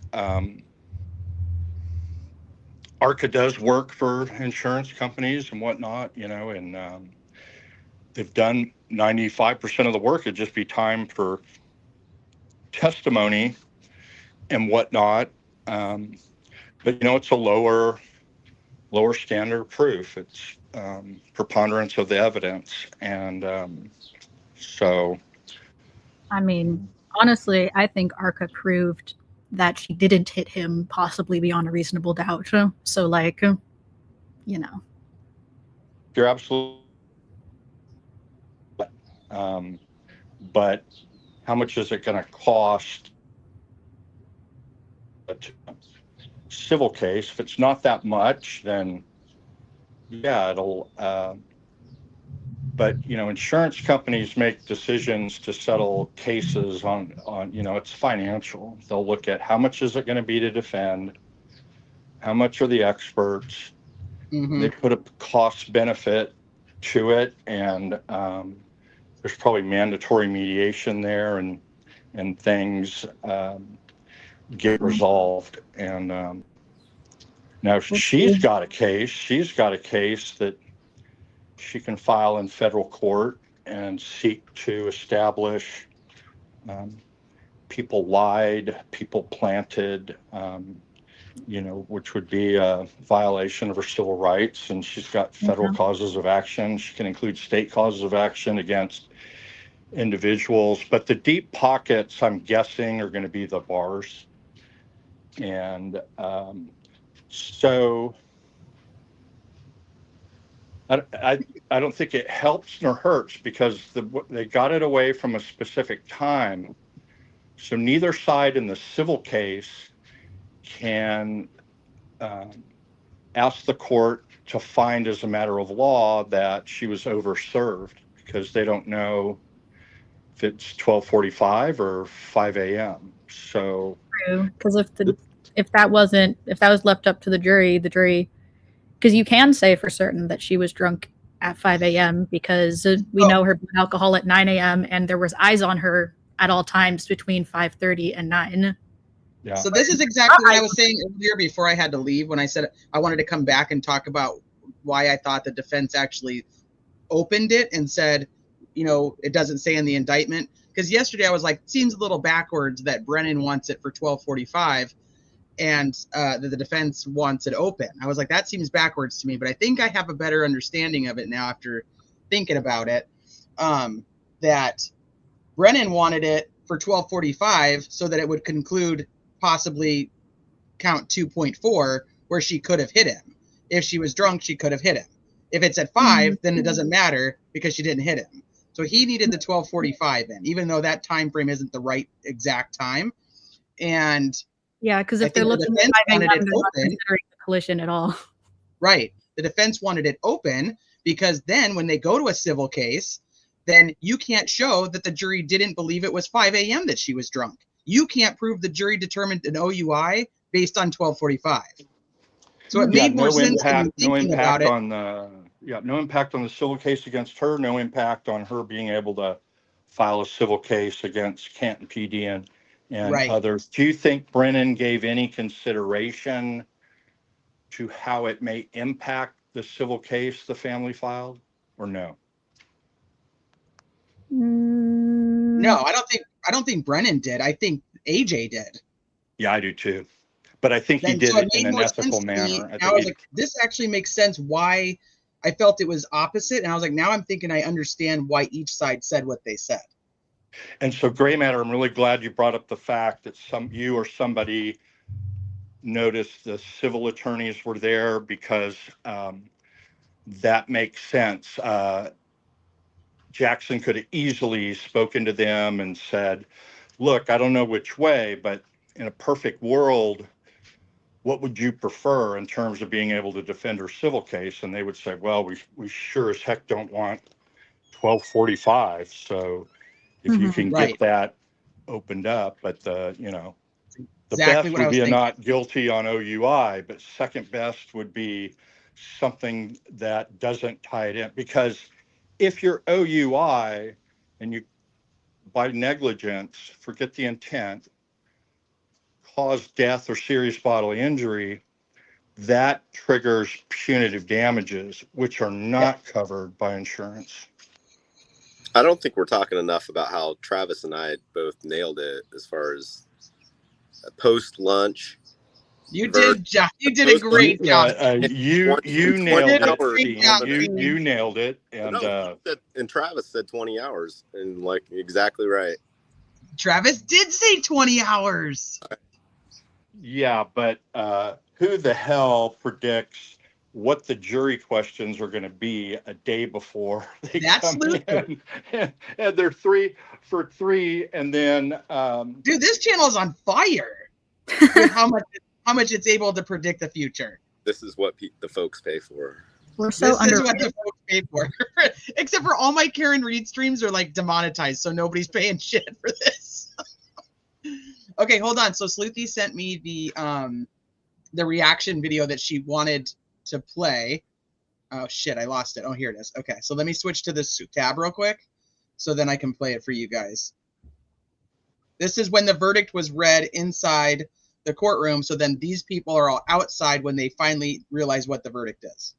[SPEAKER 6] ARCA does work for insurance companies and whatnot, and they've done 95% of the work. It'd just be time for testimony and whatnot. But it's a lower standard of proof. It's preponderance of the evidence, and so.
[SPEAKER 16] I mean, honestly, I think ARCA proved that she didn't hit him possibly beyond a reasonable doubt. So,
[SPEAKER 6] You're absolutely. But how much is it going to cost a civil case? If it's not that much, then yeah, it'll. But insurance companies make decisions to settle cases on it's financial. They'll look at how much is it going to be to defend, how much are the experts. They put a cost benefit to it, and there's probably mandatory mediation there, and things get resolved. And now she's got a case that she can file in federal court and seek to establish people lied, people planted, which would be a violation of her civil rights. And she's got federal causes of action. She can include state causes of action against individuals. But the deep pockets, I'm guessing, are going to be the bars. And so I don't think it helps nor hurts, because they got it away from a specific time. So neither side in the civil case can ask the court to find as a matter of law that she was overserved, because they don't know if it's 12:45 or 5 a.m. So
[SPEAKER 16] because if that was left up to the jury, because you can say for certain that she was drunk at 5 a.m. because we know her blood alcohol at 9 a.m. and there was eyes on her at all times between 5:30 and 9.
[SPEAKER 6] Yeah.
[SPEAKER 2] So this is exactly what I was saying earlier before I had to leave when I said I wanted to come back and talk about why I thought the defense actually opened it and said, you know, it doesn't say in the indictment. Because yesterday I was like, seems a little backwards that Brennan wants it for 12:45 and the defense wants it open. I was like, that seems backwards to me, but I think I have a better understanding of it now after thinking about it, that Brennan wanted it for 12:45 so that it would conclude possibly count 2.4 where she could have hit him. If she was drunk, she could have hit him. If it's at 5, then it doesn't matter because she didn't hit him. So he needed the 12:45 in, even though that time frame isn't the right exact time. And
[SPEAKER 16] yeah, because if they're looking at 5 a.m., they're not considering the collision at all.
[SPEAKER 2] Right. The defense wanted it open because then when they go to a civil case, then you can't show that the jury didn't believe it was 5 a.m. that she was drunk. You can't prove the jury determined an OUI based on 12:45. So it made more sense than thinking about it.
[SPEAKER 6] No impact on the civil case against her, no impact on her being able to file a civil case against Canton PD and others. Do you think Brennan gave any consideration to how it may impact the civil case the family filed, or no?
[SPEAKER 2] No, I don't think Brennan did. I think AJ did.
[SPEAKER 6] Yeah, I do too. But I think he did it in an ethical manner.
[SPEAKER 2] I was like, this actually makes sense why I felt it was opposite. And I was like, now I'm thinking I understand why each side said what they said.
[SPEAKER 6] And so, Gray Matter, I'm really glad you brought up the fact that you or somebody noticed the civil attorneys were there, because that makes sense. Jackson could have easily spoken to them and said, look, I don't know which way, but in a perfect world, what would you prefer in terms of being able to defend her civil case? And they would say, well, we sure as heck don't want 12:45. So if you can get that opened up, but the best would be a not guilty on OUI, but second best would be something that doesn't tie it in. Because if you're OUI and you, by negligence, forget the intent, cause death or serious bodily injury, that triggers punitive damages, which are not covered by insurance.
[SPEAKER 1] I don't think we're talking enough about how Travis and I both nailed it as far as post lunch.
[SPEAKER 2] You did, John. You did a great job.
[SPEAKER 6] You nailed it. You nailed it.
[SPEAKER 1] And Travis said 20 hours, and like exactly right.
[SPEAKER 2] Travis did say 20 hours.
[SPEAKER 6] Yeah, but who the hell predicts what the jury questions are going to be a day before they come in? And they're 3 for 3, and then
[SPEAKER 2] dude, this channel is on fire with how much it's able to predict the future.
[SPEAKER 1] This is what the folks pay for.
[SPEAKER 2] This is what the folks pay for. Except for all my Karen Reed streams are like demonetized, so nobody's paying shit for this. Okay, hold on. So Sleuthie sent me the reaction video that she wanted to play. Oh shit, I lost it. Oh, here it is. Okay, so let me switch to this tab real quick, so then I can play it for you guys. This is when the verdict was read inside the courtroom. So then these people are all outside when they finally realize what the verdict is.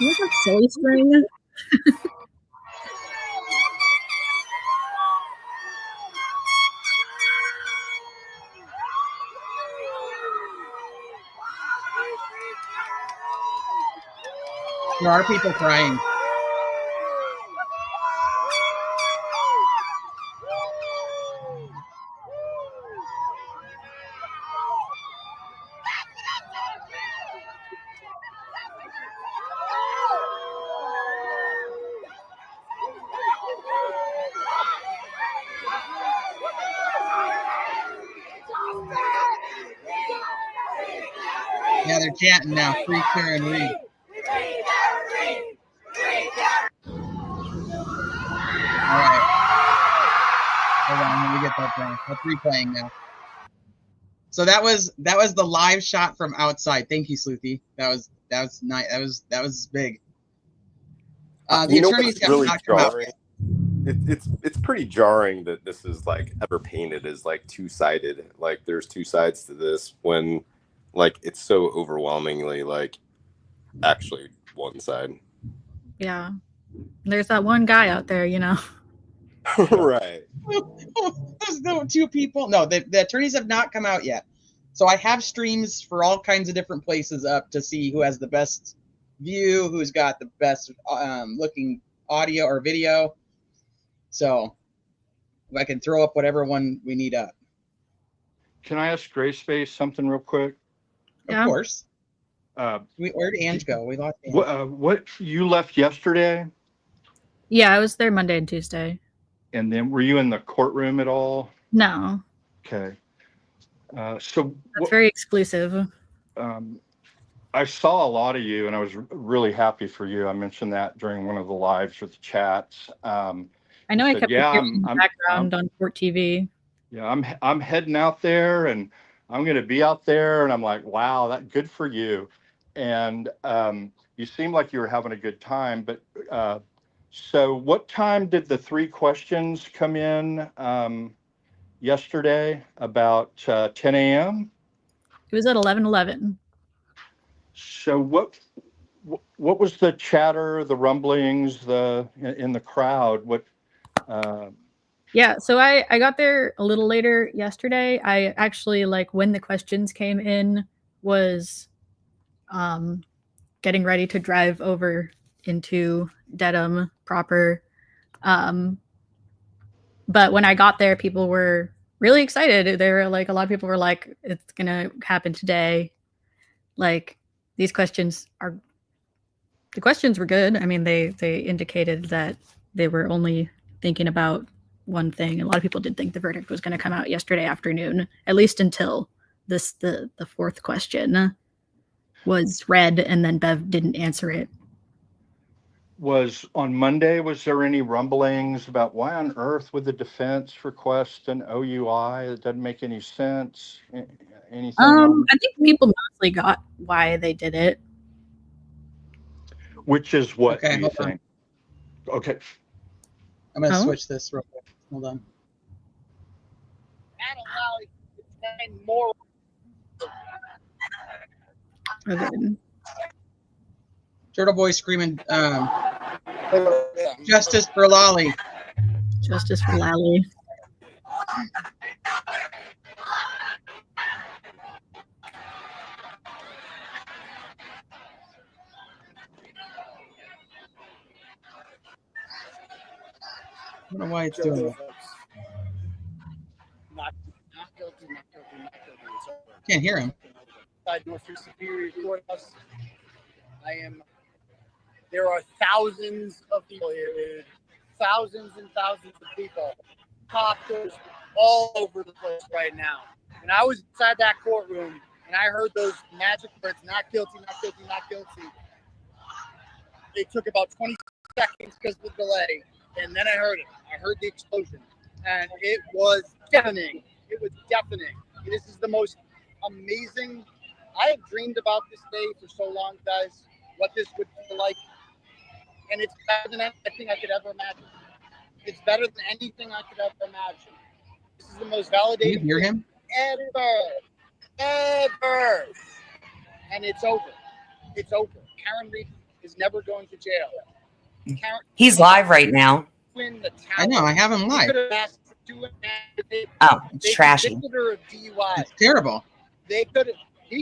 [SPEAKER 16] You have silly string.
[SPEAKER 2] There are people crying. Yeah, they're chanting now. Free Karen Reed. All right. Hold on, let me get that done. That's replaying now. So that was the live shot from outside. Thank you, Sleuthie. That was nice. That was big. The
[SPEAKER 1] You know
[SPEAKER 2] attorneys
[SPEAKER 1] what's
[SPEAKER 2] have
[SPEAKER 1] really
[SPEAKER 2] not come out
[SPEAKER 1] jarring?
[SPEAKER 2] yet.
[SPEAKER 1] It's pretty jarring that this is like ever painted as like two-sided. Like there's two sides to this when like it's so overwhelmingly like actually one side.
[SPEAKER 16] Yeah. There's that one guy out there, you know.
[SPEAKER 1] Right.
[SPEAKER 2] There's no two people. No, the attorneys have not come out yet. So I have streams for all kinds of different places up to see who has the best view, who's got the best looking audio or video. So I can throw up whatever one we need up.
[SPEAKER 6] Can I ask Graceface something real quick?
[SPEAKER 2] Of course. Where'd
[SPEAKER 6] Ange
[SPEAKER 2] Ange go? We lost Ange.
[SPEAKER 6] What you left yesterday?
[SPEAKER 16] Yeah, I was there Monday and Tuesday.
[SPEAKER 6] And then were you in the courtroom at all?
[SPEAKER 16] No.
[SPEAKER 6] Okay. So
[SPEAKER 16] that's very exclusive.
[SPEAKER 6] I saw a lot of you, and I was really happy for you. I mentioned that during one of the lives or the chats.
[SPEAKER 16] I know I kept hearing in the background on Court TV.
[SPEAKER 6] Yeah, I'm heading out there, and I'm going to be out there, and I'm like, wow, that good for you. And you seem like you were having a good time. But so, what time did the 3 questions come in yesterday? About 10 a.m.
[SPEAKER 16] It was at 11:11.
[SPEAKER 6] So what was the chatter, the rumblings, in the crowd? What?
[SPEAKER 16] Yeah, so I got there a little later yesterday. I actually, like, when the questions came in, was getting ready to drive over into Dedham proper. But when I got there, people were really excited. They were like, a lot of people were like, it's gonna happen today. Like, the questions were good. I mean, they indicated that they were only thinking about one thing. A lot of people did think the verdict was going to come out yesterday afternoon, at least until the 4th question was read, and then Bev didn't answer it.
[SPEAKER 6] Was on Monday, was there any rumblings about why on earth would the defense request an OUI? It doesn't make any sense. Anything?
[SPEAKER 16] I think people mostly got why they did it.
[SPEAKER 6] Which is what
[SPEAKER 2] Okay,
[SPEAKER 6] do you
[SPEAKER 2] hold on.
[SPEAKER 6] think? Okay.
[SPEAKER 2] I'm going to switch this real quick. Hold on.
[SPEAKER 16] Okay.
[SPEAKER 2] Turtle Boy screaming, justice for Lolly.
[SPEAKER 16] Justice for Lally.
[SPEAKER 2] I don't know why it's doing that.
[SPEAKER 9] Not guilty, not guilty, not guilty. It's over.
[SPEAKER 2] Can't hear him.
[SPEAKER 9] North Superior Courthouse. There are thousands of people here, dude. Thousands and thousands of people. Copters all over the place right now. And I was inside that courtroom, and I heard those magic words, not guilty, not guilty, not guilty. It took about 20 seconds because of the delay, and then I heard it. I heard the explosion, and it was deafening. It was deafening. This is the most amazing. I have dreamed about this day for so long, guys, what this would feel like. And it's better than anything I could ever imagine. It's better than anything I could ever imagine. This is the most validating
[SPEAKER 2] Can you hear him?
[SPEAKER 9] ever. And it's over. It's over. Karen Reed is never going to jail.
[SPEAKER 13] He's live right now.
[SPEAKER 2] I know, I have him live.
[SPEAKER 13] Oh, it's trashy.
[SPEAKER 2] It's terrible.
[SPEAKER 9] He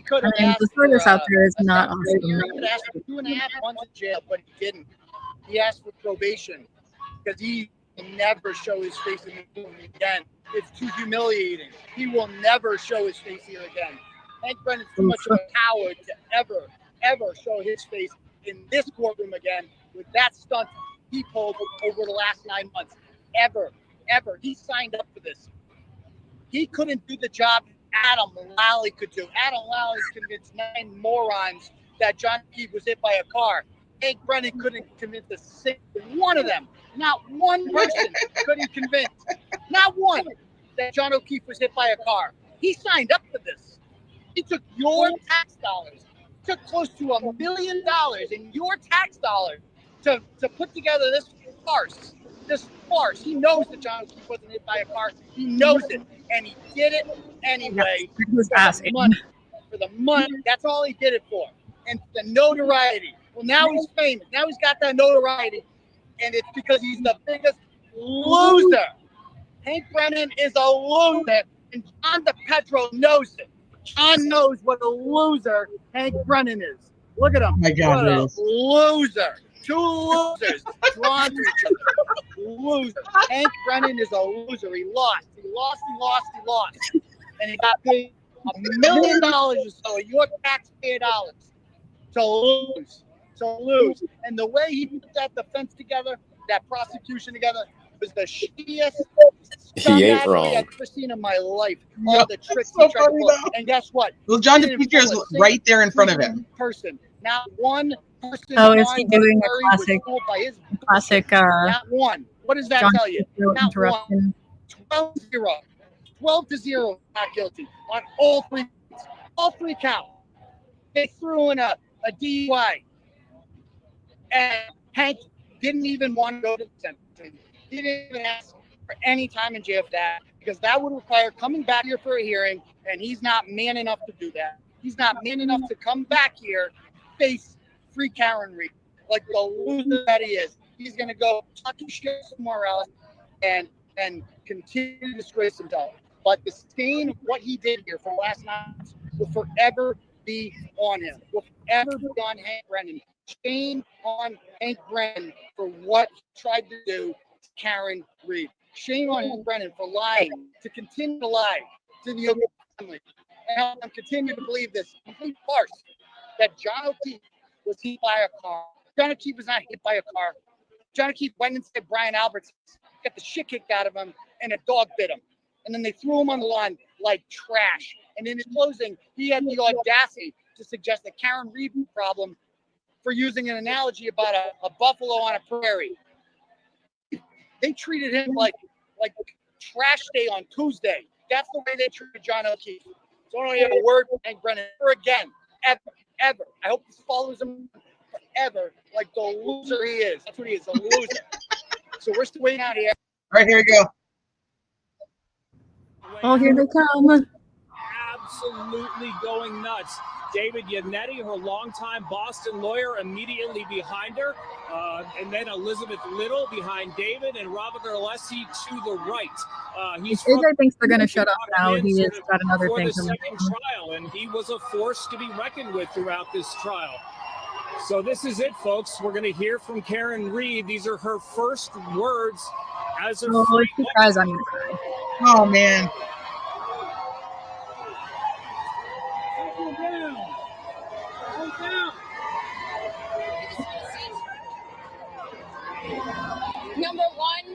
[SPEAKER 9] could have asked
[SPEAKER 16] the service out there is not awesome.
[SPEAKER 9] He could ask for 2.5 months in jail, but he didn't. He asked for probation because he will never show his face in the room again. It's too humiliating. He will never show his face here again. Hank Brennan's too much of a coward to ever show his face in this courtroom again with that stunt he pulled over the last 9 months. Ever. He signed up for this. He couldn't do the job Adam Lally could do. Adam Lally convinced 9 morons that John Keefe was hit by a car. Hank Brennan couldn't convince a single one of them. Not one person couldn't convince, not one, that John O'Keefe was hit by a car. He signed up for this. He took your tax dollars, took close to $1 million in your tax dollars to put together this farce. This farce. He knows that John O'Keefe wasn't hit by a car. He knows it, and he did it anyway. For the money. That's all he did it for. And the notoriety. Well, now he's famous. Now he's got that notoriety, and it's because he's the biggest loser. Hank Brennan is a loser, and John DePetro knows it. John knows what a loser Hank Brennan is. Look at him.
[SPEAKER 2] My God,
[SPEAKER 9] what a
[SPEAKER 2] Liz.
[SPEAKER 9] loser. Two losers drawn to each other. Loser. Hank Brennan is a loser. He lost. And he got paid $1 million or so of your taxpayer dollars to lose. And the way he put that defense together, that prosecution together, was the shittiest
[SPEAKER 1] He ain't
[SPEAKER 9] scumbaggery
[SPEAKER 1] wrong.
[SPEAKER 9] I've ever seen in my life. All the tricks he tried to pull. And guess what?
[SPEAKER 2] Well, John
[SPEAKER 9] He didn't
[SPEAKER 2] DePetro is
[SPEAKER 9] pull a
[SPEAKER 2] right there in front of
[SPEAKER 9] single
[SPEAKER 2] him.
[SPEAKER 9] person. Not one person.
[SPEAKER 16] Oh, is he
[SPEAKER 9] on
[SPEAKER 16] doing a
[SPEAKER 9] jury was
[SPEAKER 16] classic-
[SPEAKER 9] fooled by his
[SPEAKER 16] Classic.
[SPEAKER 9] Not one. What does that
[SPEAKER 16] John
[SPEAKER 9] tell you?
[SPEAKER 16] DePetro
[SPEAKER 9] Not one.
[SPEAKER 16] interruption.
[SPEAKER 9] 12-0. 12-0. Not guilty on all three. All three counts. They threw in a DUI. And Hank didn't even want to go to the sentencing. He didn't even ask for any time in jail for that, because that would require coming back here for a hearing, and he's not man enough to do that. He's not man enough to come back here, face free Karen Reed, like the loser that he is. He's going to go talk shit somewhere else and continue to disgrace himself. But the stain of what he did here for last night will forever be on him. Will forever be on Hank Brennan. Shame on Hank Brennan for what he tried to do to Karen Reed. Shame on Hank Brennan for lying, to continue to lie to the O'Keefe family, and help them continue to believe this complete farce that John O'Keefe was hit by a car. John O'Keefe was not hit by a car. John O'Keefe went and said Brian Alberts got the shit kicked out of him, and a dog bit him. And then they threw him on the lawn like trash. And in his closing, he had the audacity to suggest that Karen Reed was the problem for using an analogy about a buffalo on a prairie. They treated him like trash day on Tuesday. That's the way they treated John O'Keefe. So I don't have a word for Hank Brennan ever again, ever. I hope this follows him forever, like the loser he is. That's what he is, a loser. So we're still waiting out here.
[SPEAKER 2] All right, here we go.
[SPEAKER 16] Oh, here they come.
[SPEAKER 3] Absolutely going nuts. David Yannetti, her longtime Boston lawyer, immediately behind her. And then Elizabeth Little behind David, and Robert Gillespie to the right.
[SPEAKER 16] AJ thinks they're going to shut up now. He has got another
[SPEAKER 3] for
[SPEAKER 16] thing
[SPEAKER 3] the
[SPEAKER 16] coming.
[SPEAKER 3] second trial, and he was a force to be reckoned with throughout this trial. So this is it, folks. We're going to hear from Karen Reed. These are her first words as a
[SPEAKER 16] Oh,
[SPEAKER 3] free
[SPEAKER 16] if she cries, I'm going to cry.
[SPEAKER 2] Oh, man.
[SPEAKER 11] Number one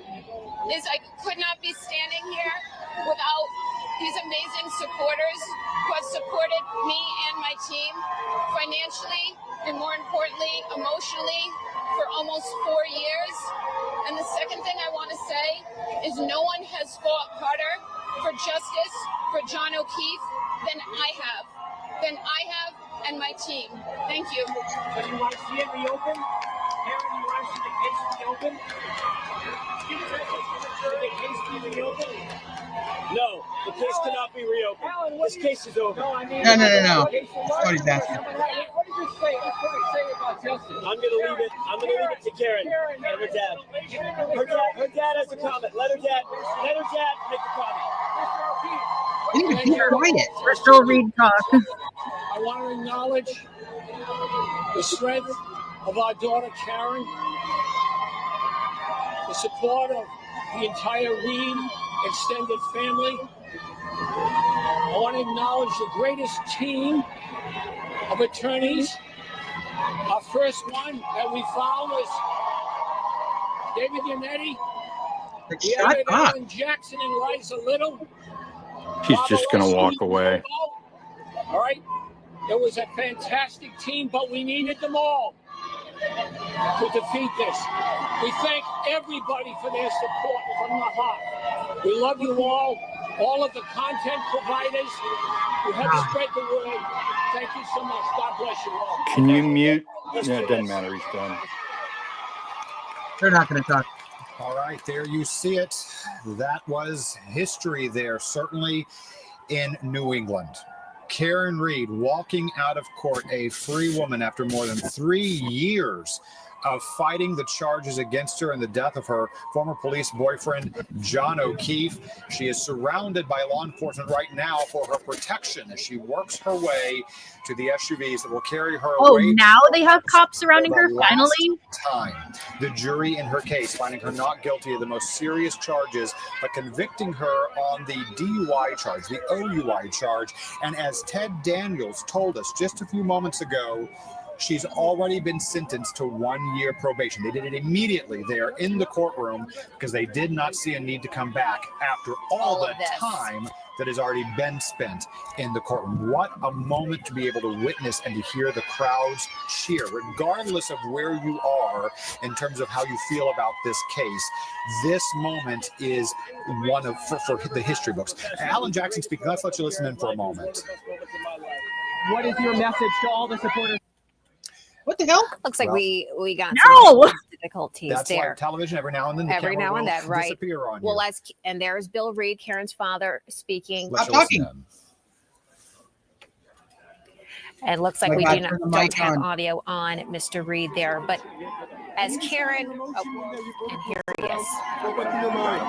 [SPEAKER 11] is I could not be standing here without these amazing supporters who have supported me and my team financially and, more importantly, emotionally for almost 4 years. And the second thing I want to say is no one has fought harder for justice for John O'Keefe than I have and my team. Thank you.
[SPEAKER 3] So you want to see it reopen? Karen, you want to see the case reopen? No, the case cannot be reopened. This case is over.
[SPEAKER 2] No. That's what he's asking.
[SPEAKER 3] What does it say? What does it say about justice? I'm going to leave it to Karen and her dad. Her dad has a comment. Let her dad make the comment.
[SPEAKER 2] You need to keep quiet.
[SPEAKER 16] We're still read talk.
[SPEAKER 3] I want to acknowledge the strength of our daughter Karen, the support of the entire Reed extended family. I want to acknowledge the greatest team of attorneys. Our first one that we found was David Yannetti.
[SPEAKER 2] Shut up.
[SPEAKER 3] Alan Jackson and Liza Little.
[SPEAKER 6] He's just going to walk away.
[SPEAKER 3] All right. It was a fantastic team, but we needed them all. to defeat this. We thank everybody for their support from the heart. We love you all of the content providers who have spread the word. Thank you so much. God bless you all.
[SPEAKER 6] Can you mute? No, it doesn't matter. He's done.
[SPEAKER 2] They're not going to talk.
[SPEAKER 14] All right, there you see it. That was history there, certainly in New England. Karen Reed walking out of court, a free woman after more than 3 years of fighting the charges against her and the death of her former police boyfriend, John O'Keefe. She is surrounded by law enforcement right now for her protection as she works her way to the SUVs that will carry her
[SPEAKER 16] Oh,
[SPEAKER 14] away.
[SPEAKER 16] now they have cops surrounding her,
[SPEAKER 14] For the last
[SPEAKER 16] finally?
[SPEAKER 14] time. The jury in her case finding her not guilty of the most serious charges, but convicting her on the DUI charge, the OUI charge. And as Ted Daniels told us just a few moments ago, she's already been sentenced to 1 year probation. They did it immediately there in the courtroom because they did not see a need to come back after all the time that has already been spent in the courtroom. What a moment to be able to witness and to hear the crowds cheer, regardless of where you are in terms of how you feel about this case. This moment is one of for the history books. Alan Jackson speaking. Let's let you listen in for a moment.
[SPEAKER 17] What is your message to all the supporters?
[SPEAKER 2] What the hell?
[SPEAKER 21] Looks like
[SPEAKER 14] Well,
[SPEAKER 21] we got
[SPEAKER 16] No!
[SPEAKER 21] some difficulties
[SPEAKER 14] That's
[SPEAKER 21] there.
[SPEAKER 14] like television. Every now and then, the
[SPEAKER 21] Every
[SPEAKER 14] camera
[SPEAKER 21] now and
[SPEAKER 14] will
[SPEAKER 21] then, right?
[SPEAKER 14] disappear on
[SPEAKER 21] Well,
[SPEAKER 14] you.
[SPEAKER 21] and there's Bill Reed, Karen's father, speaking.
[SPEAKER 14] Let's listen in.
[SPEAKER 21] And looks like
[SPEAKER 2] Oh my
[SPEAKER 21] we
[SPEAKER 2] God,
[SPEAKER 21] do not
[SPEAKER 2] turn the
[SPEAKER 21] don't
[SPEAKER 2] mic
[SPEAKER 21] have
[SPEAKER 2] on.
[SPEAKER 21] audio on Mr. Reed there, but as Karen, and here he is.
[SPEAKER 3] Open your mind.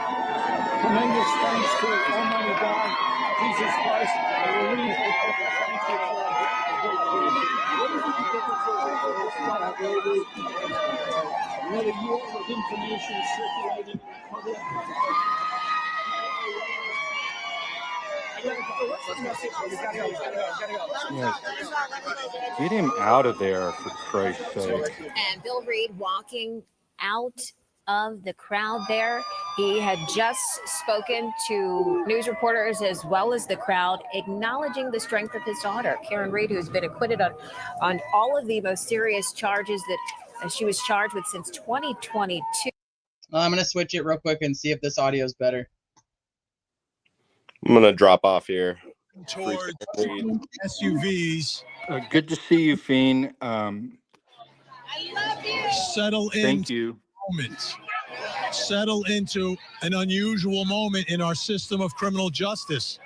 [SPEAKER 3] Tremendous thanks to Almighty God, Jesus Christ, and we read. Thank you for a great day. What is the difference in another year of information circulating in the public?
[SPEAKER 6] Yeah. Get him out of there, for Christ's sake.
[SPEAKER 21] And Bill Reed walking out of the crowd there. He had just spoken to news reporters as well as the crowd, acknowledging the strength of his daughter, Karen Reed, who's been acquitted on all of the most serious charges that she was charged with since 2022.
[SPEAKER 2] Well, I'm going to switch it real quick and see if this audio is better.
[SPEAKER 1] I'm gonna drop off here.
[SPEAKER 19] Towards SUVs.
[SPEAKER 6] Good to see you, Fiend.
[SPEAKER 19] Settle in.
[SPEAKER 6] Thank you.
[SPEAKER 19] Moment. Settle into an unusual moment in our system of criminal justice.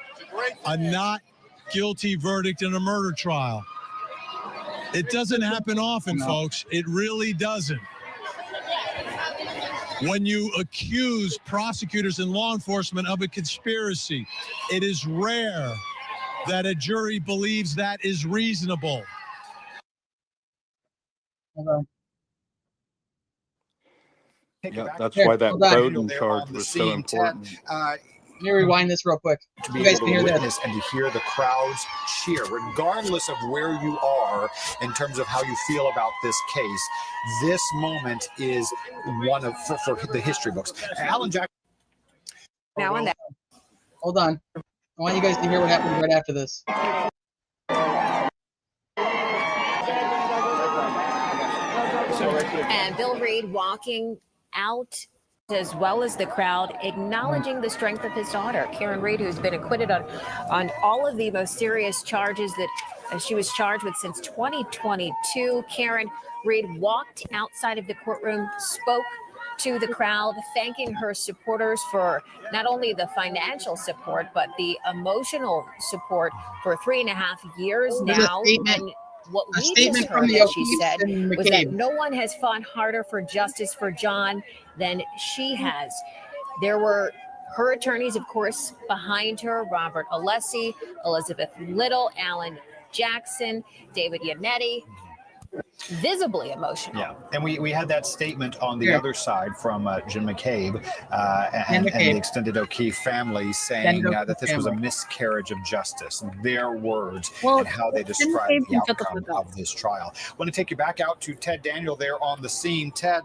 [SPEAKER 19] A not guilty verdict in a murder trial. It doesn't happen often, folks. It really doesn't. When you accuse prosecutors and law enforcement of a conspiracy, it is rare that a jury believes that is reasonable.
[SPEAKER 6] Yeah, that's why that Bowden charge was so important.
[SPEAKER 2] Let me rewind this real quick.
[SPEAKER 14] To be
[SPEAKER 2] You guys
[SPEAKER 14] able
[SPEAKER 2] can
[SPEAKER 14] to
[SPEAKER 2] hear
[SPEAKER 14] witness
[SPEAKER 2] this.
[SPEAKER 14] and to hear the crowds cheer, regardless of where you are in terms of how you feel about this case. This moment is one of for the history books. Alan Jackson.
[SPEAKER 21] Now and then.
[SPEAKER 2] Hold on. I want you guys to hear what happens right after this.
[SPEAKER 21] And Bill Reed walking out as well as the crowd, acknowledging the strength of his daughter, Karen Reed, who's been acquitted on all of the most serious charges that she was charged with since 2022. Karen Reed walked outside of the courtroom, spoke to the crowd, thanking her supporters for not only the financial support, but the emotional support for 3.5 years now. And what we just heard that she said was that no one has fought harder for justice for John than she has. There were her attorneys, of course, behind her, Robert Alessi, Elizabeth Little, Alan Jackson, David Yannetti. Visibly emotional.
[SPEAKER 14] Yeah, and we had that statement on the other side from Jim McCabe and the extended O'Keefe family saying that this was a miscarriage of justice. Their words and how they described the outcome of this trial. I want to take you back out to Ted Daniel there on the scene. Ted,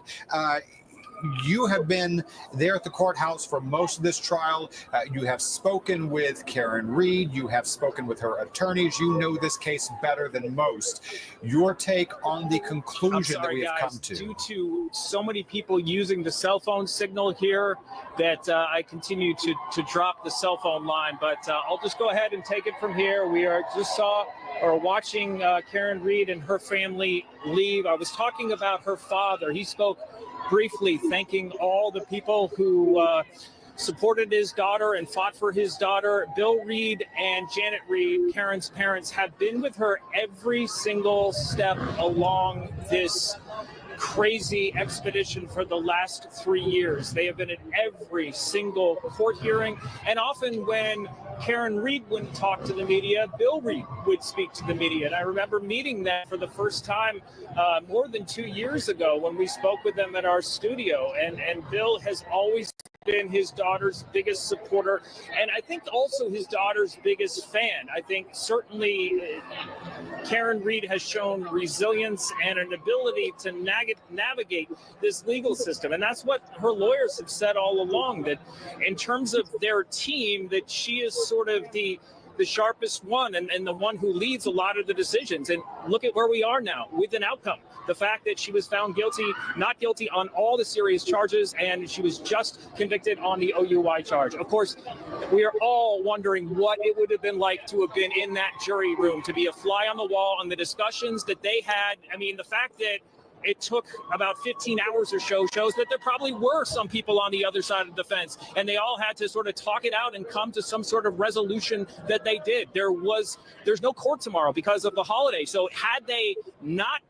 [SPEAKER 14] You have been there at the courthouse for most of this trial. You have spoken with Karen Reed. You have spoken with her attorneys. You know this case better than most. Your take on the conclusion that we have come to.
[SPEAKER 12] Due to so many people using the cell phone signal here, that I continue to drop the cell phone line. But I'll just go ahead and take it from here. We are watching Karen Reed and her family leave. I was talking about her father. He spoke briefly, thanking all the people who supported his daughter and fought for his daughter. Bill Reed and Janet Reed, Karen's parents, have been with her every single step along this crazy expedition for the last 3 years. They have been at every single court hearing, and often when Karen Reed wouldn't talk to the media, Bill Reed would speak to the media. And I remember meeting them for the first time more than 2 years ago when we spoke with them at our studio. And Bill has always been his daughter's biggest supporter, and I think also his daughter's biggest fan. I think certainly Karen Reed has shown resilience and an ability to navigate this legal system. And that's what her lawyers have said all along, that in terms of their team, that she is sort of the sharpest one and the one who leads a lot of the decisions. And look at where we are now with an outcome. The fact that she was found not guilty on all the serious charges, and she was just convicted on the OUI charge. Of course, we are all wondering what it would have been like to have been in that jury room, to be a fly on the wall on the discussions that they had. I mean, the fact that it took about 15 hours or so shows that there probably were some people on the other side of the fence, and they all had to sort of talk it out and come to some sort of resolution that they did. There's no court tomorrow because of the holiday. So had they not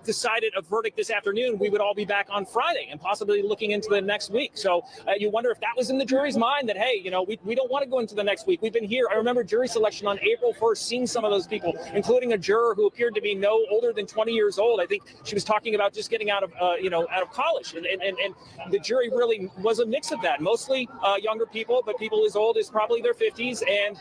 [SPEAKER 12] decided a verdict this afternoon, we would all be back on Friday and possibly looking into the next week. So you wonder if that was in the jury's mind, that, hey, we don't want to go into the next week. We've been here. I remember jury selection on April 1st, seeing some of those people, including a juror who appeared to be no older than 20 years old. I think she was talking about just getting out of college. And the jury really was a mix of that. Mostly younger people, but people as old as probably their 50s. And,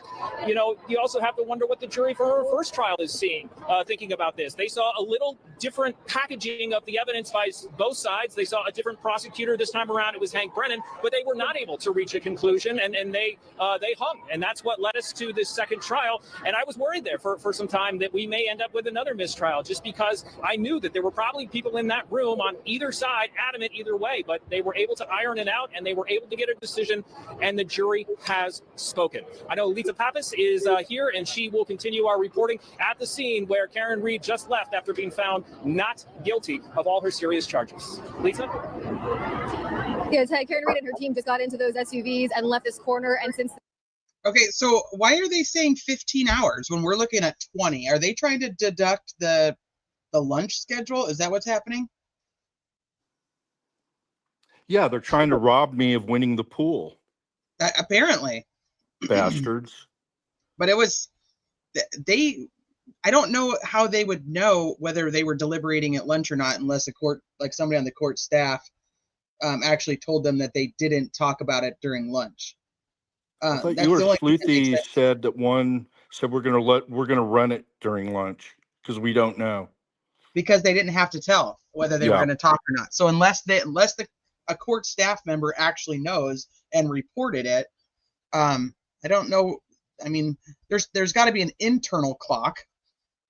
[SPEAKER 12] you also have to wonder what the jury for her first trial is seeing, thinking about this. They saw a little different packaging of the evidence by both sides. They saw a different prosecutor this time around. It was Hank Brennan, but they were not able to reach a conclusion, and they hung. And that's what led us to this second trial. And I was worried there for some time that we may end up with another mistrial, just because I knew that there were probably people in that room on either side adamant either way, but they were able to iron it out, and they were able to get a decision, and the jury has spoken. I know Lisa Pappas is here, and she will continue our reporting at the scene where Karen Reed just left after being found not guilty of all her serious charges. Lisa?
[SPEAKER 18] Yeah, Karen Reed and her team just got into those SUVs and left this corner, and since...
[SPEAKER 2] Okay, so why are they saying 15 hours when we're looking at 20? Are they trying to deduct the lunch schedule? Is that what's happening?
[SPEAKER 6] Yeah, they're trying to rob me of winning the pool.
[SPEAKER 2] Apparently.
[SPEAKER 6] Bastards.
[SPEAKER 2] But it was... I don't know how they would know whether they were deliberating at lunch or not, unless somebody on the court staff actually told them that they didn't talk about it during lunch.
[SPEAKER 6] I thought you were Sleuthie said that one said we're gonna run it during lunch because we don't know.
[SPEAKER 2] Because they didn't have to tell whether they were going to talk or not. So unless a court staff member actually knows and reported it, I don't know. I mean, there's got to be an internal clock,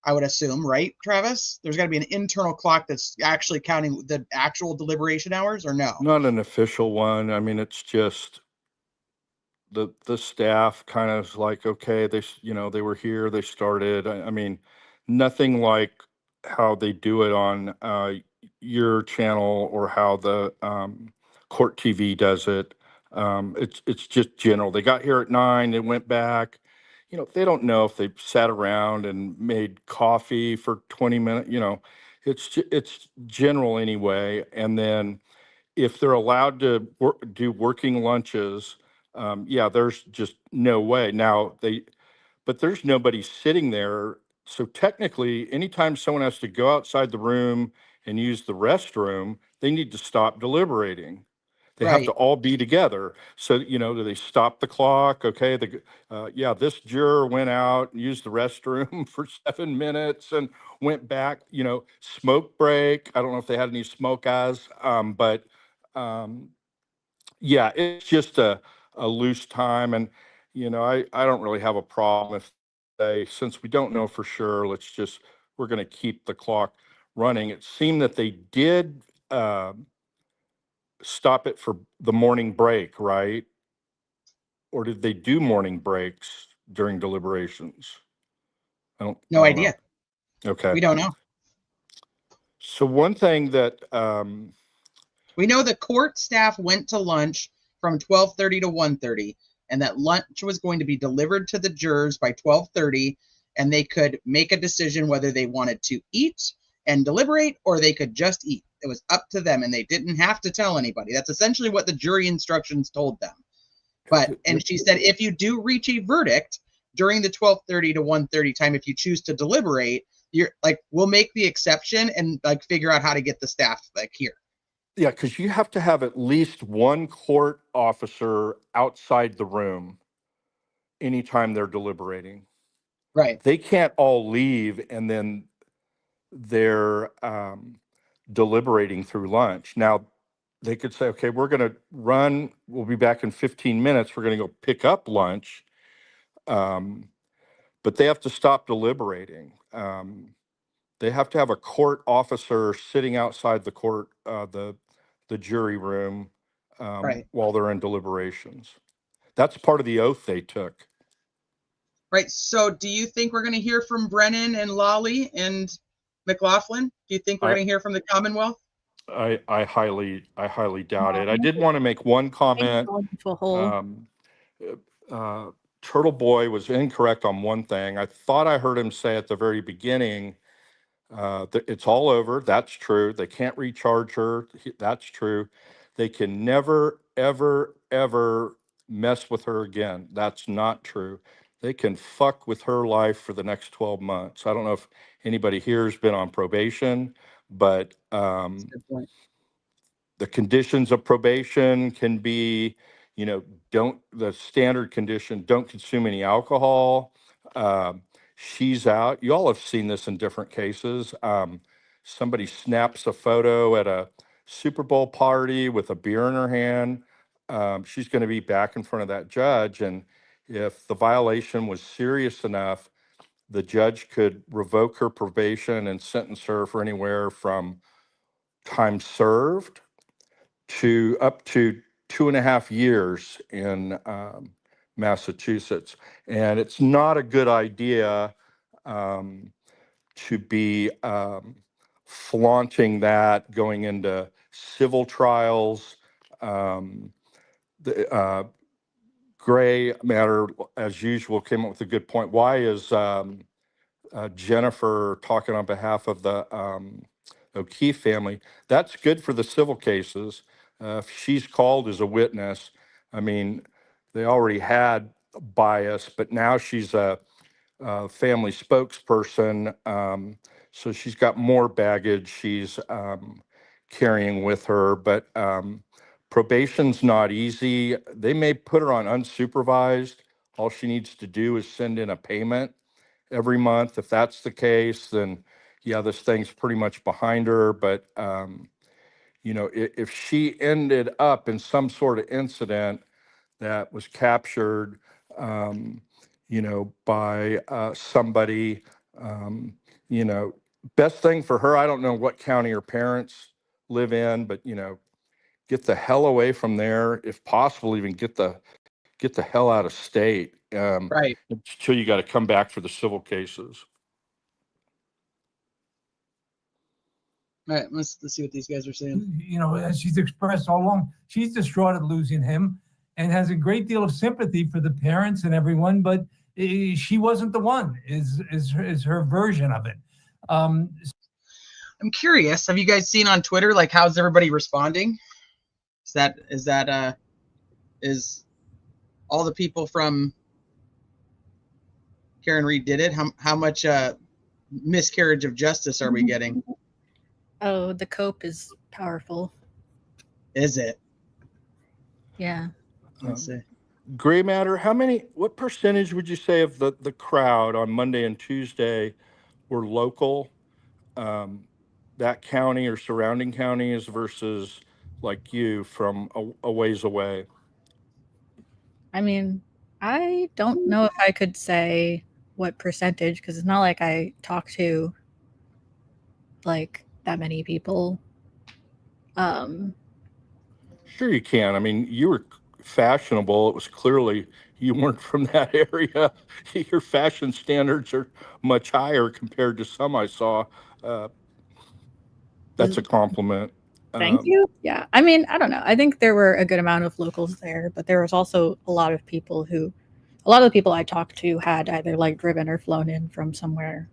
[SPEAKER 2] I would assume, right, Travis? There's got to be an internal clock that's actually counting the actual deliberation hours, or no?
[SPEAKER 6] Not an official one. I mean, it's just the staff kind of like, okay, they were here, they started. I mean, nothing like how they do it on your channel or how the Court TV does it. It's just general. They got here at 9, they went back. They don't know if they sat around and made coffee for 20 minutes. It's general anyway. And then if they're allowed to do working lunches, there's just no way. But there's nobody sitting there. So technically, anytime someone has to go outside the room and use the restroom, they need to stop deliberating. They have to all be together. So, do they stop the clock? Okay, this juror went out and used the restroom for 7 minutes and went back, smoke break. I don't know if they had any smoke eyes, but Yeah, it's just a loose time. And, I don't really have a problem if they, since we don't know for sure, we're going to keep the clock running. It seemed that they did stop it for the morning break, right? Or did they do morning breaks during deliberations? I don't
[SPEAKER 2] No
[SPEAKER 6] know.
[SPEAKER 2] idea.
[SPEAKER 6] Okay.
[SPEAKER 2] We don't know.
[SPEAKER 6] So one thing that
[SPEAKER 2] we know the court staff went to lunch from 12:30 to 1:30, and that lunch was going to be delivered to the jurors by 12:30, and they could make a decision whether they wanted to eat and deliberate or they could just eat. It was up to them, and they didn't have to tell anybody. That's essentially what the jury instructions told them. And she said, if you do reach a verdict during the 12:30 to 1:30 time, if you choose to deliberate, we'll make the exception and figure out how to get the staff here.
[SPEAKER 6] Yeah, because you have to have at least one court officer outside the room anytime they're deliberating.
[SPEAKER 2] Right.
[SPEAKER 6] They can't all leave and then they're deliberating through lunch. Now, they could say, okay, we're going to run. We'll be back in 15 minutes. We're going to go pick up lunch. But they have to stop deliberating. They have to have a court officer sitting outside the court, the jury room
[SPEAKER 2] right.
[SPEAKER 6] while they're in deliberations. That's part of the oath they took.
[SPEAKER 2] Right. So do you think we're going to hear from Brennan and Lawley and McLaughlin? Do you think we're going to hear from the Commonwealth?
[SPEAKER 6] I highly doubt it. I did want to make one comment. Turtle Boy was incorrect on one thing. I thought I heard him say at the very beginning that it's all over. That's true. They can't recharge her. That's true. They can never, ever, ever mess with her again. That's not true. They can fuck with her life for the next 12 months. I don't know if anybody here has been on probation, but the conditions of probation can be, the standard condition, don't consume any alcohol. She's out. You all have seen this in different cases. Somebody snaps a photo at a Super Bowl party with a beer in her hand. She's going to be back in front of that judge. And if the violation was serious enough, the judge could revoke her probation and sentence her for anywhere from time served to up to 2.5 years in Massachusetts. And it's not a good idea to be flaunting that going into civil trials. The Gray matter, as usual, came up with a good point. Why is Jennifer talking on behalf of the O'Keefe family? That's good for the civil cases. If she's called as a witness, I mean, they already had bias, but now she's a family spokesperson. So she's got more baggage she's carrying with her, but probation's not easy. They may put her on unsupervised. All she needs to do is send in a payment every month. If that's the case, then yeah, this thing's pretty much behind her. But if she ended up in some sort of incident that was captured, by somebody, best thing for her, I don't know what county her parents live in, but, get the hell away from there. If possible, even get the hell out of state.
[SPEAKER 2] Right.
[SPEAKER 6] Until you got to come back for the civil cases.
[SPEAKER 2] All right, let's see what these guys are saying.
[SPEAKER 7] As she's expressed all along, she's distraught at losing him and has a great deal of sympathy for the parents and everyone, but she wasn't the one, is her version of it.
[SPEAKER 2] I'm curious, have you guys seen on Twitter, how's everybody responding? Is all the people from Karen Reed did it? How much miscarriage of justice are we getting?
[SPEAKER 16] Oh, the cope is powerful.
[SPEAKER 2] Is it?
[SPEAKER 16] Yeah.
[SPEAKER 2] Let's see.
[SPEAKER 6] Gray matter, what percentage would you say of the crowd on Monday and Tuesday were local, that county or surrounding counties versus like you from a ways away?
[SPEAKER 16] I mean, I don't know if I could say what percentage because it's not like I talk to like that many people.
[SPEAKER 6] Sure you can. I mean, you were fashionable. It was clearly you weren't from that area. Your fashion standards are much higher compared to some I saw. That's a compliment.
[SPEAKER 16] Thank you. Yeah. I mean, I don't know. I think there were a good amount of locals there, but there was also a lot of the people I talked to had either like driven or flown in from somewhere.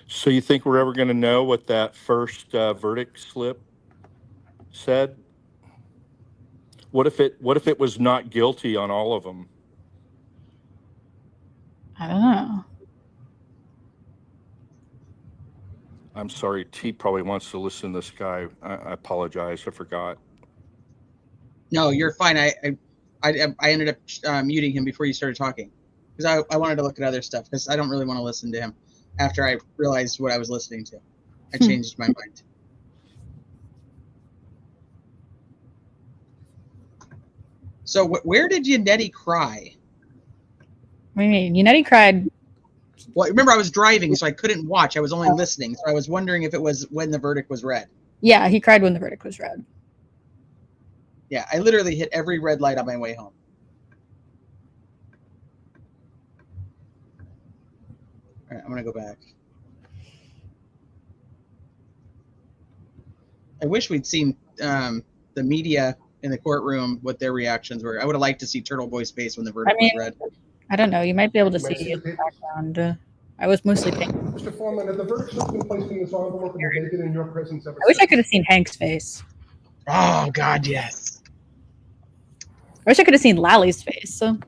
[SPEAKER 6] So you think we're ever going to know what that first verdict slip said? What if it was not guilty on all of them?
[SPEAKER 16] I don't know.
[SPEAKER 6] I'm sorry, T probably wants to listen to this guy. I apologize. I forgot.
[SPEAKER 2] No, you're fine. I ended up muting him before you started talking because I wanted to look at other stuff because I don't really want to listen to him after I realized what I was listening to. I changed my mind. So where did Yannetti cry?
[SPEAKER 16] What do you mean? Yannetti cried.
[SPEAKER 2] Well, remember I was driving, so I couldn't watch. I was only listening. So I was wondering if it was when the verdict was read.
[SPEAKER 16] Yeah, he cried when the verdict was read.
[SPEAKER 2] Yeah, I literally hit every red light on my way home. All right, I'm going to go back. I wish we'd seen the media in the courtroom, what their reactions were. I would have liked to see Turtle Boy's face when the verdict was read.
[SPEAKER 16] I don't know. You might be able to see in the background. I was mostly paying.
[SPEAKER 5] Mr. Foreman, have the verdict slips been placed in this envelope and dated in your presence ever
[SPEAKER 16] I wish I
[SPEAKER 5] since?
[SPEAKER 16] could have seen Hank's face.
[SPEAKER 2] Oh, God, yes.
[SPEAKER 16] I wish I could have seen Lally's face. So.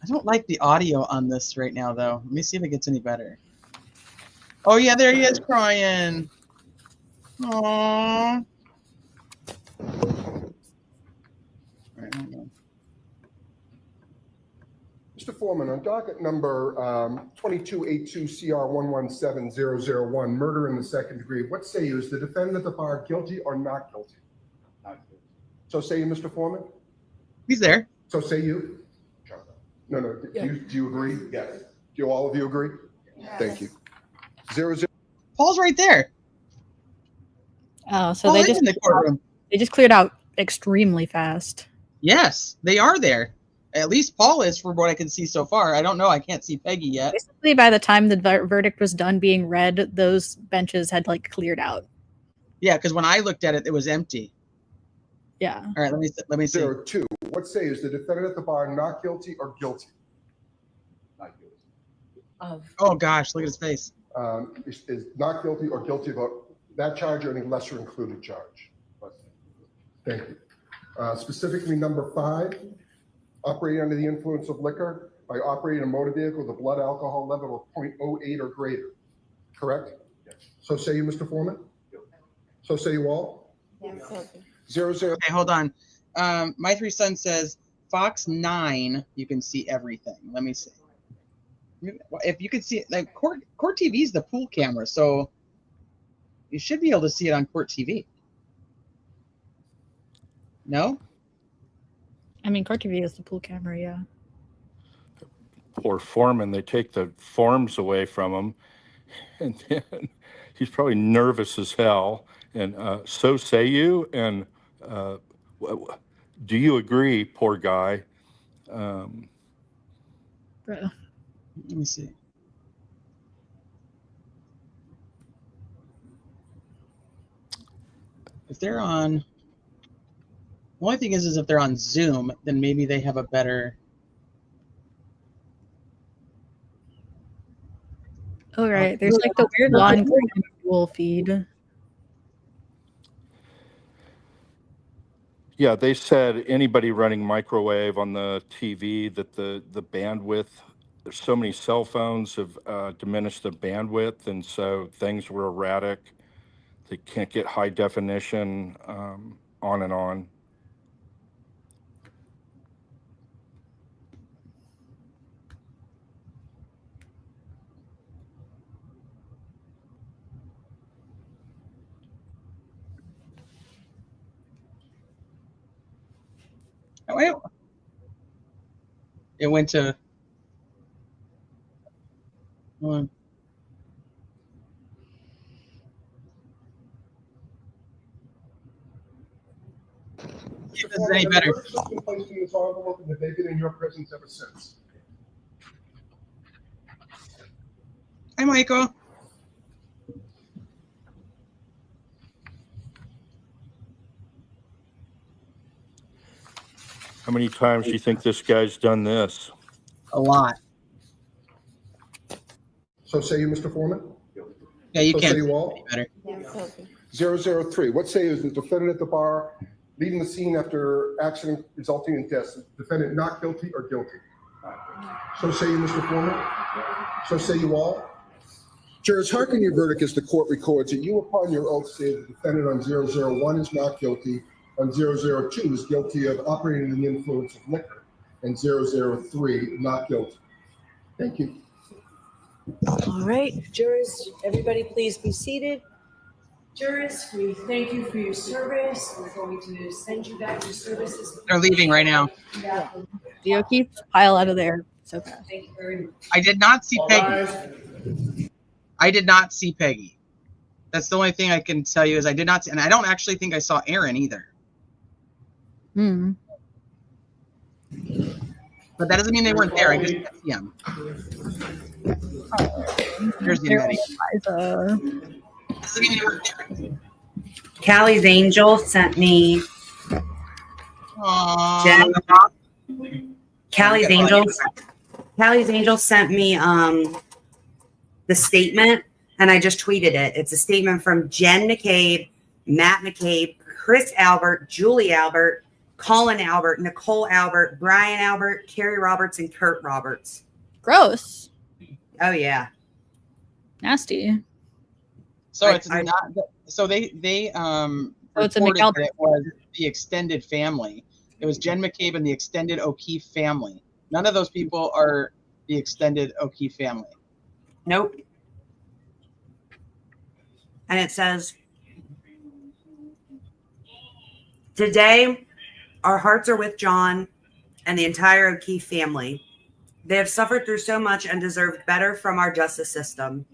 [SPEAKER 2] I don't like the audio on this right now, though. Let me see if it gets any better. Oh, yeah, there he is crying. Aww. Right, hold on.
[SPEAKER 5] Mr. Foreman, on docket number 2282CR117001, murder in the second degree, what say you? Is the defendant at the bar guilty or not guilty? Not guilty. So say you, Mr. Foreman?
[SPEAKER 2] He's there.
[SPEAKER 5] So say you? No. Do you agree? Yes. Do all of you agree? Yes. Thank you. 00.
[SPEAKER 2] Paul's right there.
[SPEAKER 16] Oh, so
[SPEAKER 2] Paul
[SPEAKER 16] they
[SPEAKER 2] is
[SPEAKER 16] just
[SPEAKER 2] in the courtroom.
[SPEAKER 16] They just cleared out extremely fast.
[SPEAKER 2] Yes, they are there. At least Paul is, from what I can see so far. I don't know. I can't see Peggy yet.
[SPEAKER 16] Basically, by the time the verdict was done being read, those benches had like cleared out.
[SPEAKER 2] Yeah, because when I looked at it, it was empty.
[SPEAKER 16] Yeah.
[SPEAKER 2] All right, let me see.
[SPEAKER 5] 02. What say is the defendant at the bar not guilty or guilty? Not guilty.
[SPEAKER 2] Oh gosh, look at his face.
[SPEAKER 5] Is not guilty or guilty about that charge or any lesser included charge? Thank you. Specifically, number 5, operating under the influence of liquor by operating a motor vehicle with a blood alcohol level of 0.08 or greater. Correct? Yes. So say you, Mr. Foreman? Yes. So say you all? Yes. 00.
[SPEAKER 2] Okay, hold on. My 3 sons says Fox 9. You can see everything. Let me see. If you can see it, like Court TV is the pool camera, so you should be able to see it on Court TV. No?
[SPEAKER 16] I mean, Court TV is the pool camera, yeah.
[SPEAKER 6] Poor Foreman, they take the forms away from him, and then he's probably nervous as hell. And so say you, and do you agree, poor guy?
[SPEAKER 2] Let me see. If they're on, the only thing is if they're on Zoom, then maybe they have a better.
[SPEAKER 16] Oh, right. There's like the weird line going on the dual feed.
[SPEAKER 6] Yeah, they said anybody running microwave on the TV that the bandwidth, there's so many cell phones have diminished the bandwidth, and so things were erratic. They can't get high definition, on and on.
[SPEAKER 2] It went to one. See if this is any better.
[SPEAKER 5] Placed in this envelope, and have they been in your presence ever since?
[SPEAKER 2] Hi, Michael.
[SPEAKER 6] How many times do you think this guy's done this?
[SPEAKER 2] A lot.
[SPEAKER 5] So say you, Mr. Foreman?
[SPEAKER 2] Yeah, you
[SPEAKER 5] So
[SPEAKER 2] can't
[SPEAKER 5] say you all?
[SPEAKER 2] better.
[SPEAKER 5] 003. What say is the defendant at the bar leaving the scene after accident resulting in death? Defendant not guilty or guilty? So say you, Mr. Foreman? So say you all? Jurors, hearken your verdict as the court records that you upon your oath say the defendant on 001 is not guilty, on 002 is guilty of operating under the influence of liquor, and 003 not guilty. Thank you.
[SPEAKER 4] All right, jurors, everybody please be seated. Jurors, we thank you for your service. We're going to send you back to services.
[SPEAKER 2] They're leaving right now.
[SPEAKER 4] Yeah.
[SPEAKER 16] The O'Keefe pile out of there so fast.
[SPEAKER 4] Thank you very much.
[SPEAKER 2] I did not see Peggy. I did not see Peggy. That's the only thing I can tell you is I did not see, and I don't actually think I saw Aaron either.
[SPEAKER 16] Hmm.
[SPEAKER 2] But that doesn't mean they weren't there. I just didn't see them. Here's the
[SPEAKER 13] Callie's Angel sent me. Callie's Angel sent me the statement, and I just tweeted it. It's a statement from Jen McCabe, Matt McCabe, Chris Albert, Julie Albert, Colin Albert, Nicole Albert, Brian Albert, Carrie Roberts, and Kurt Roberts.
[SPEAKER 16] Gross.
[SPEAKER 13] Oh yeah.
[SPEAKER 16] Nasty.
[SPEAKER 2] So it's not. So they
[SPEAKER 16] it's a
[SPEAKER 2] reported
[SPEAKER 16] McAlpin.
[SPEAKER 2] that it was the extended family. It was Jen McCabe and the extended O'Keefe family. None of those people are the extended O'Keefe family.
[SPEAKER 13] Nope. And it says, today, our hearts are with John and the entire O'Keefe family. They have suffered through so much and deserve better from our justice system.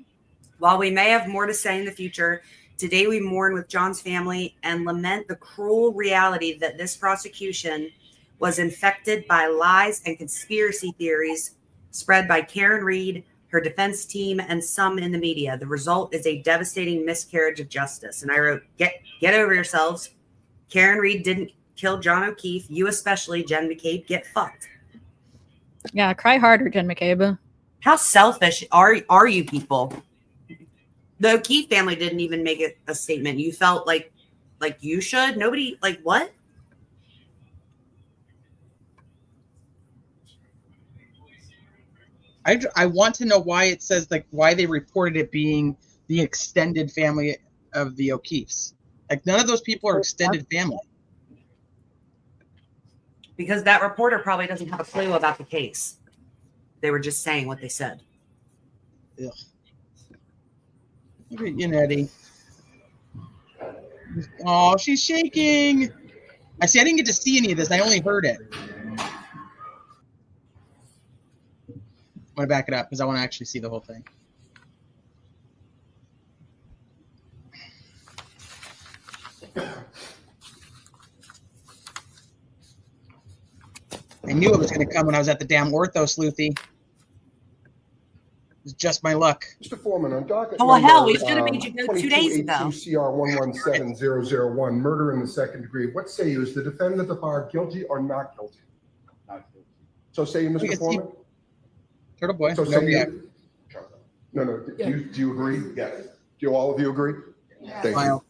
[SPEAKER 13] While we may have more to say in the future, today we mourn with John's family and lament the cruel reality that this prosecution was infected by lies and conspiracy theories spread by Karen Reed, her defense team, and some in the media. The result is a devastating miscarriage of justice. And I wrote, get over yourselves. Karen Reed didn't kill John O'Keefe. You especially, Jen McCabe, get fucked.
[SPEAKER 16] Yeah, cry harder, Jen McCabe.
[SPEAKER 13] How selfish are you people? The O'Keefe family didn't even make it a statement. You felt like you should? Nobody, like what?
[SPEAKER 2] I want to know why it says why they reported it being the extended family of the O'Keefes. Like none of those people are extended family.
[SPEAKER 13] Because that reporter probably doesn't have a clue about the case. They were just saying what they said.
[SPEAKER 2] Ugh. Look at Yannetti. Oh, she's shaking. I see. I didn't get to see any of this. I only heard it. I'm going to back it up because I want to actually see the whole thing. I knew it was going to come when I was at the damn ortho, Sleuthie. It was just my luck.
[SPEAKER 5] Mr. Foreman, on docket
[SPEAKER 13] Oh, well, hell, we should have made you go 2 days ago.
[SPEAKER 5] 2282 CR 117001, murder in the second degree. What say you? Is the defendant at the bar guilty or not guilty? Not guilty. So say you, Mr. Foreman?
[SPEAKER 2] Turtle boy.
[SPEAKER 5] So say you. No. Do you agree? Yes. Do all of you agree? Yeah. Thank you.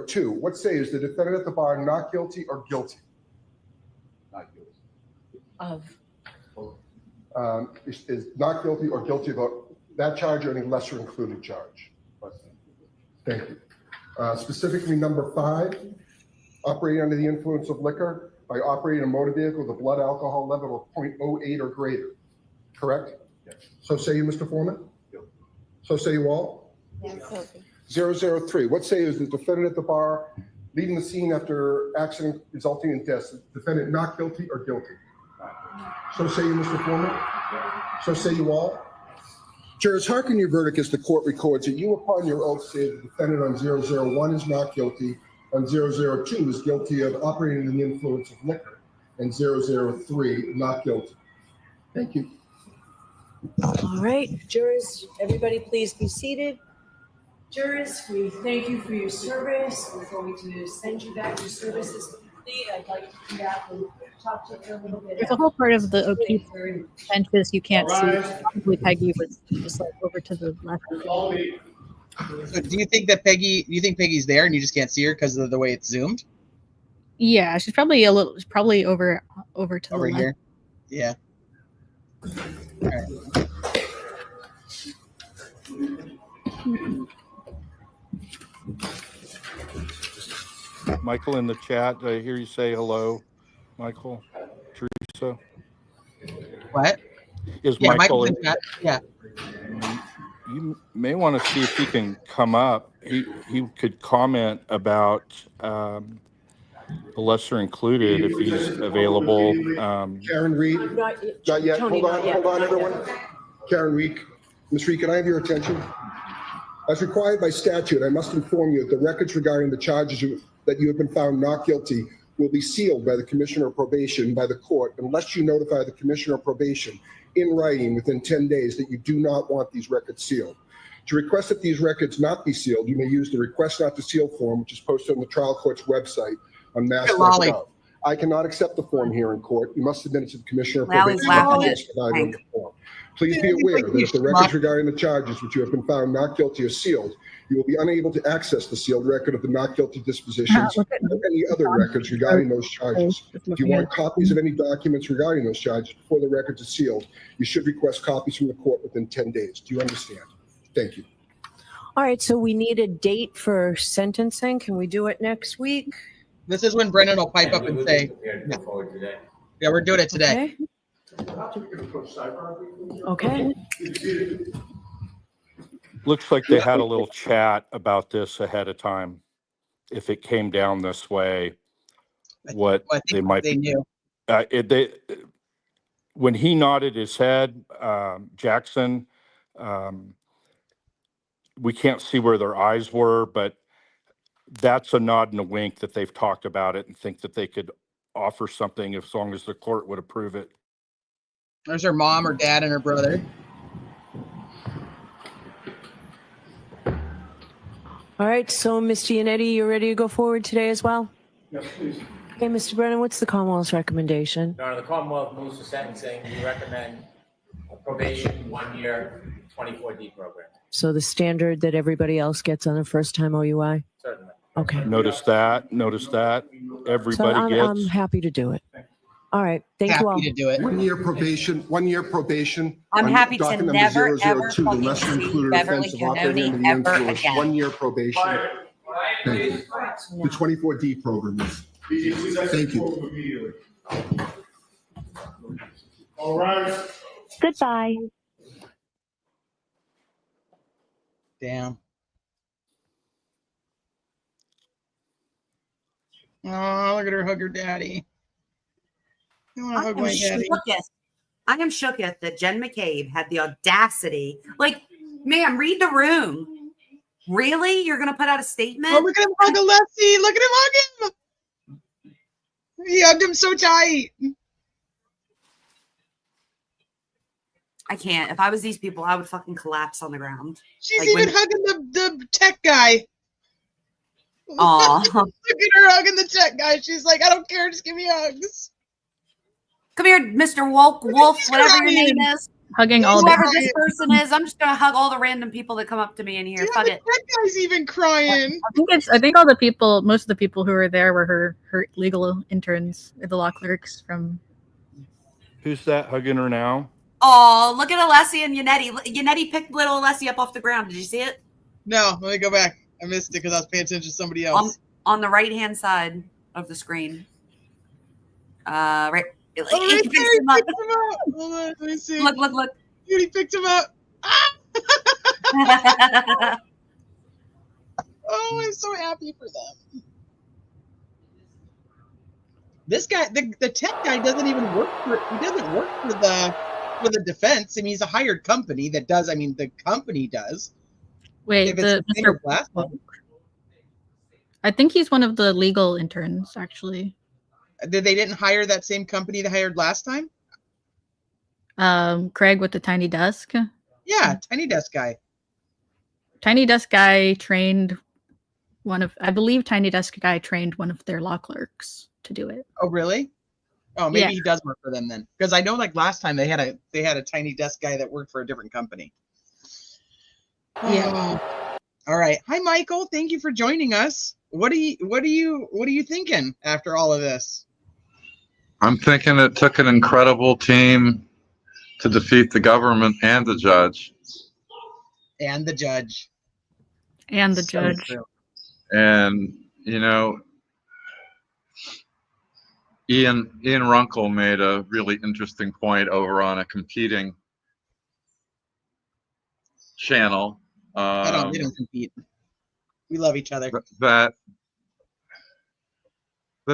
[SPEAKER 5] 002. What say is the defendant at the bar not guilty or guilty? Not guilty. Is not guilty or guilty of that charge or any lesser included charge? Thank you. Specifically, number 5, operating under the influence of liquor by operating a motor vehicle with a blood alcohol level of 0.08 or greater. Correct? Yes. So say you, Mr. Foreman? Yes. So say you all? Yes. 003. What say is the defendant at the bar Leaving the scene after accident resulting in death, defendant not guilty or guilty? So say you, Mr. Foreman? So say you all? Jurors, hearken your verdict as the court records that you upon your oath say the defendant on 001 is not guilty, on 002 is guilty of operating under the influence of liquor, and 003 not guilty. Thank you.
[SPEAKER 4] All right, jurors, everybody please be seated. Jurors, we thank you for your service. We're going to send you back. Your service is complete. I'd like to come back and talk to you a little bit.
[SPEAKER 16] There's a whole part of the OP benches you can't see. Probably Peggy was just like over to the left.
[SPEAKER 2] So do you think that Peggy's there and you just can't see her because of the way it's zoomed?
[SPEAKER 16] Yeah, she's probably over to the
[SPEAKER 2] Over
[SPEAKER 16] left.
[SPEAKER 2] here. Yeah. All right.
[SPEAKER 6] Michael in the chat, did I hear you say hello, Michael? Teresa?
[SPEAKER 2] What?
[SPEAKER 6] Is
[SPEAKER 2] Yeah,
[SPEAKER 6] Michael
[SPEAKER 2] Michael's in chat. Yeah.
[SPEAKER 6] You may want to see if he can come up. He could comment about the lesser included if he's available.
[SPEAKER 5] Karen Reed? Not yet.
[SPEAKER 4] Tony,
[SPEAKER 5] Hold
[SPEAKER 4] not
[SPEAKER 5] on,
[SPEAKER 4] yet.
[SPEAKER 5] hold on, everyone. Karen Reed. Ms. Reed, can I have your attention? As required by statute, I must inform you that the records regarding the charges that you have been found not guilty will be sealed by the Commissioner of Probation by the court unless you notify the Commissioner of Probation in writing within 10 days that you do not want these records sealed. To request that these records not be sealed, you may use the request not to seal form, which is posted on the trial court's website on mass.gov. I cannot accept the form here in court. You must submit it to the Commissioner of
[SPEAKER 13] Lally's
[SPEAKER 5] Probation.
[SPEAKER 13] laughing at
[SPEAKER 5] The form. Please be aware that if the records regarding the charges which you have been found not guilty are sealed, you will be unable to access the sealed record of the not guilty dispositions or any other records regarding those charges. If you want copies of any documents regarding those charges before the records are sealed, you should request copies from the court within 10 days. Do you understand? Thank you.
[SPEAKER 23] All right, so we need a date for sentencing. Can we do it next week?
[SPEAKER 2] This is when Brennan will pipe up and say, yeah, we're doing it today.
[SPEAKER 23] Okay.
[SPEAKER 6] Looks like they had a little chat about this ahead of time. If it came down this way, what they might
[SPEAKER 2] they knew.
[SPEAKER 6] When he nodded his head, Jackson, we can't see where their eyes were, but that's a nod and a wink that they've talked about it and think that they could offer something as long as the court would approve it.
[SPEAKER 2] There's her mom, her dad, and her brother.
[SPEAKER 23] All right, so Mr. Yannetti, you ready to go forward today as well?
[SPEAKER 8] Yes, please.
[SPEAKER 23] Okay, Mr. Brennan, what's the Commonwealth's recommendation?
[SPEAKER 8] Your Honor, the Commonwealth moves to sentencing. We recommend a probation 1 year 24D program.
[SPEAKER 23] So the standard that everybody else gets on their first time OUI?
[SPEAKER 8] Certainly.
[SPEAKER 23] Okay.
[SPEAKER 6] Notice that. Everybody
[SPEAKER 23] So I'm
[SPEAKER 6] gets.
[SPEAKER 23] happy to do it. All right, thank you all.
[SPEAKER 2] Happy to do it.
[SPEAKER 5] 1 year probation, 1 year probation.
[SPEAKER 13] I'm
[SPEAKER 5] on
[SPEAKER 13] happy to
[SPEAKER 5] docket number
[SPEAKER 13] never,
[SPEAKER 5] 002,
[SPEAKER 13] ever
[SPEAKER 5] the
[SPEAKER 13] fucking
[SPEAKER 5] lesser
[SPEAKER 13] see
[SPEAKER 5] included
[SPEAKER 13] Beverly
[SPEAKER 5] offense of operating
[SPEAKER 13] Cannoni
[SPEAKER 5] under the
[SPEAKER 13] ever
[SPEAKER 5] influence.
[SPEAKER 13] again.
[SPEAKER 5] 1 year probation. Thank you. The 24D program. Thank you.
[SPEAKER 19] All right.
[SPEAKER 23] Goodbye.
[SPEAKER 2] Damn. Oh, look at her hug her daddy. I want to hug my daddy.
[SPEAKER 13] I am shooketh that Jen McCabe had the audacity. Like, ma'am, read the room. Really? You're going to put out a statement?
[SPEAKER 2] Oh, look at him hug Alessi. Look at him hug him. He hugged him so tight.
[SPEAKER 13] I can't. If I was these people, I would fucking collapse on the ground.
[SPEAKER 2] She's even hugging the tech guy.
[SPEAKER 13] Aw.
[SPEAKER 2] Look at her hugging the tech guy. She's like, I don't care. Just give me hugs.
[SPEAKER 13] Come here, Mr. Wolf, whatever your name is.
[SPEAKER 16] Hugging all
[SPEAKER 13] Whoever
[SPEAKER 16] the
[SPEAKER 13] this person is, I'm just gonna hug all the random people that come up to me in here. Fuck it.
[SPEAKER 2] That guy's even crying.
[SPEAKER 16] I think all the people, most of the people who were there were her legal interns, the law clerks from.
[SPEAKER 6] Who's that hugging her now?
[SPEAKER 13] Oh, look at Alessi and Yannetti. Yannetti picked little Alessi up off the ground. Did you see it?
[SPEAKER 2] No, let me go back. I missed it because I was paying attention to somebody else.
[SPEAKER 13] On the right hand side of the screen. Right.
[SPEAKER 2] Oh, right there, he picked him up. Hold on, let me see.
[SPEAKER 13] Look.
[SPEAKER 2] Dude, he picked him up. Ah! Oh, I'm so happy for them. This guy, the tech guy, doesn't even work for. He doesn't work for the defense. I mean, he's a hired company that does. I mean, the company does.
[SPEAKER 16] Wait,
[SPEAKER 2] If it's
[SPEAKER 16] the
[SPEAKER 2] the same
[SPEAKER 16] Mr.
[SPEAKER 2] as last time.
[SPEAKER 16] I think he's one of the legal interns, actually.
[SPEAKER 2] They didn't hire that same company they hired last time?
[SPEAKER 16] Craig with the tiny desk.
[SPEAKER 2] Yeah, tiny desk guy.
[SPEAKER 16] Tiny desk guy trained I believe Tiny Desk guy trained one of their law clerks to do it.
[SPEAKER 2] Oh, really? Oh, maybe
[SPEAKER 16] Yeah.
[SPEAKER 2] he does work for them then. Because I know, like last time, they had a tiny desk guy that worked for a different company.
[SPEAKER 16] Yeah.
[SPEAKER 2] All right. Hi, Michael. Thank you for joining us. What are you thinking after all of this?
[SPEAKER 15] I'm thinking it took an incredible team to defeat the government and the judge.
[SPEAKER 2] And the judge.
[SPEAKER 16] And the
[SPEAKER 2] So
[SPEAKER 16] judge.
[SPEAKER 2] true.
[SPEAKER 15] And, you know, Ian Runkle made a really interesting point over on a competing channel.
[SPEAKER 2] We don't compete. We love each other.
[SPEAKER 15] That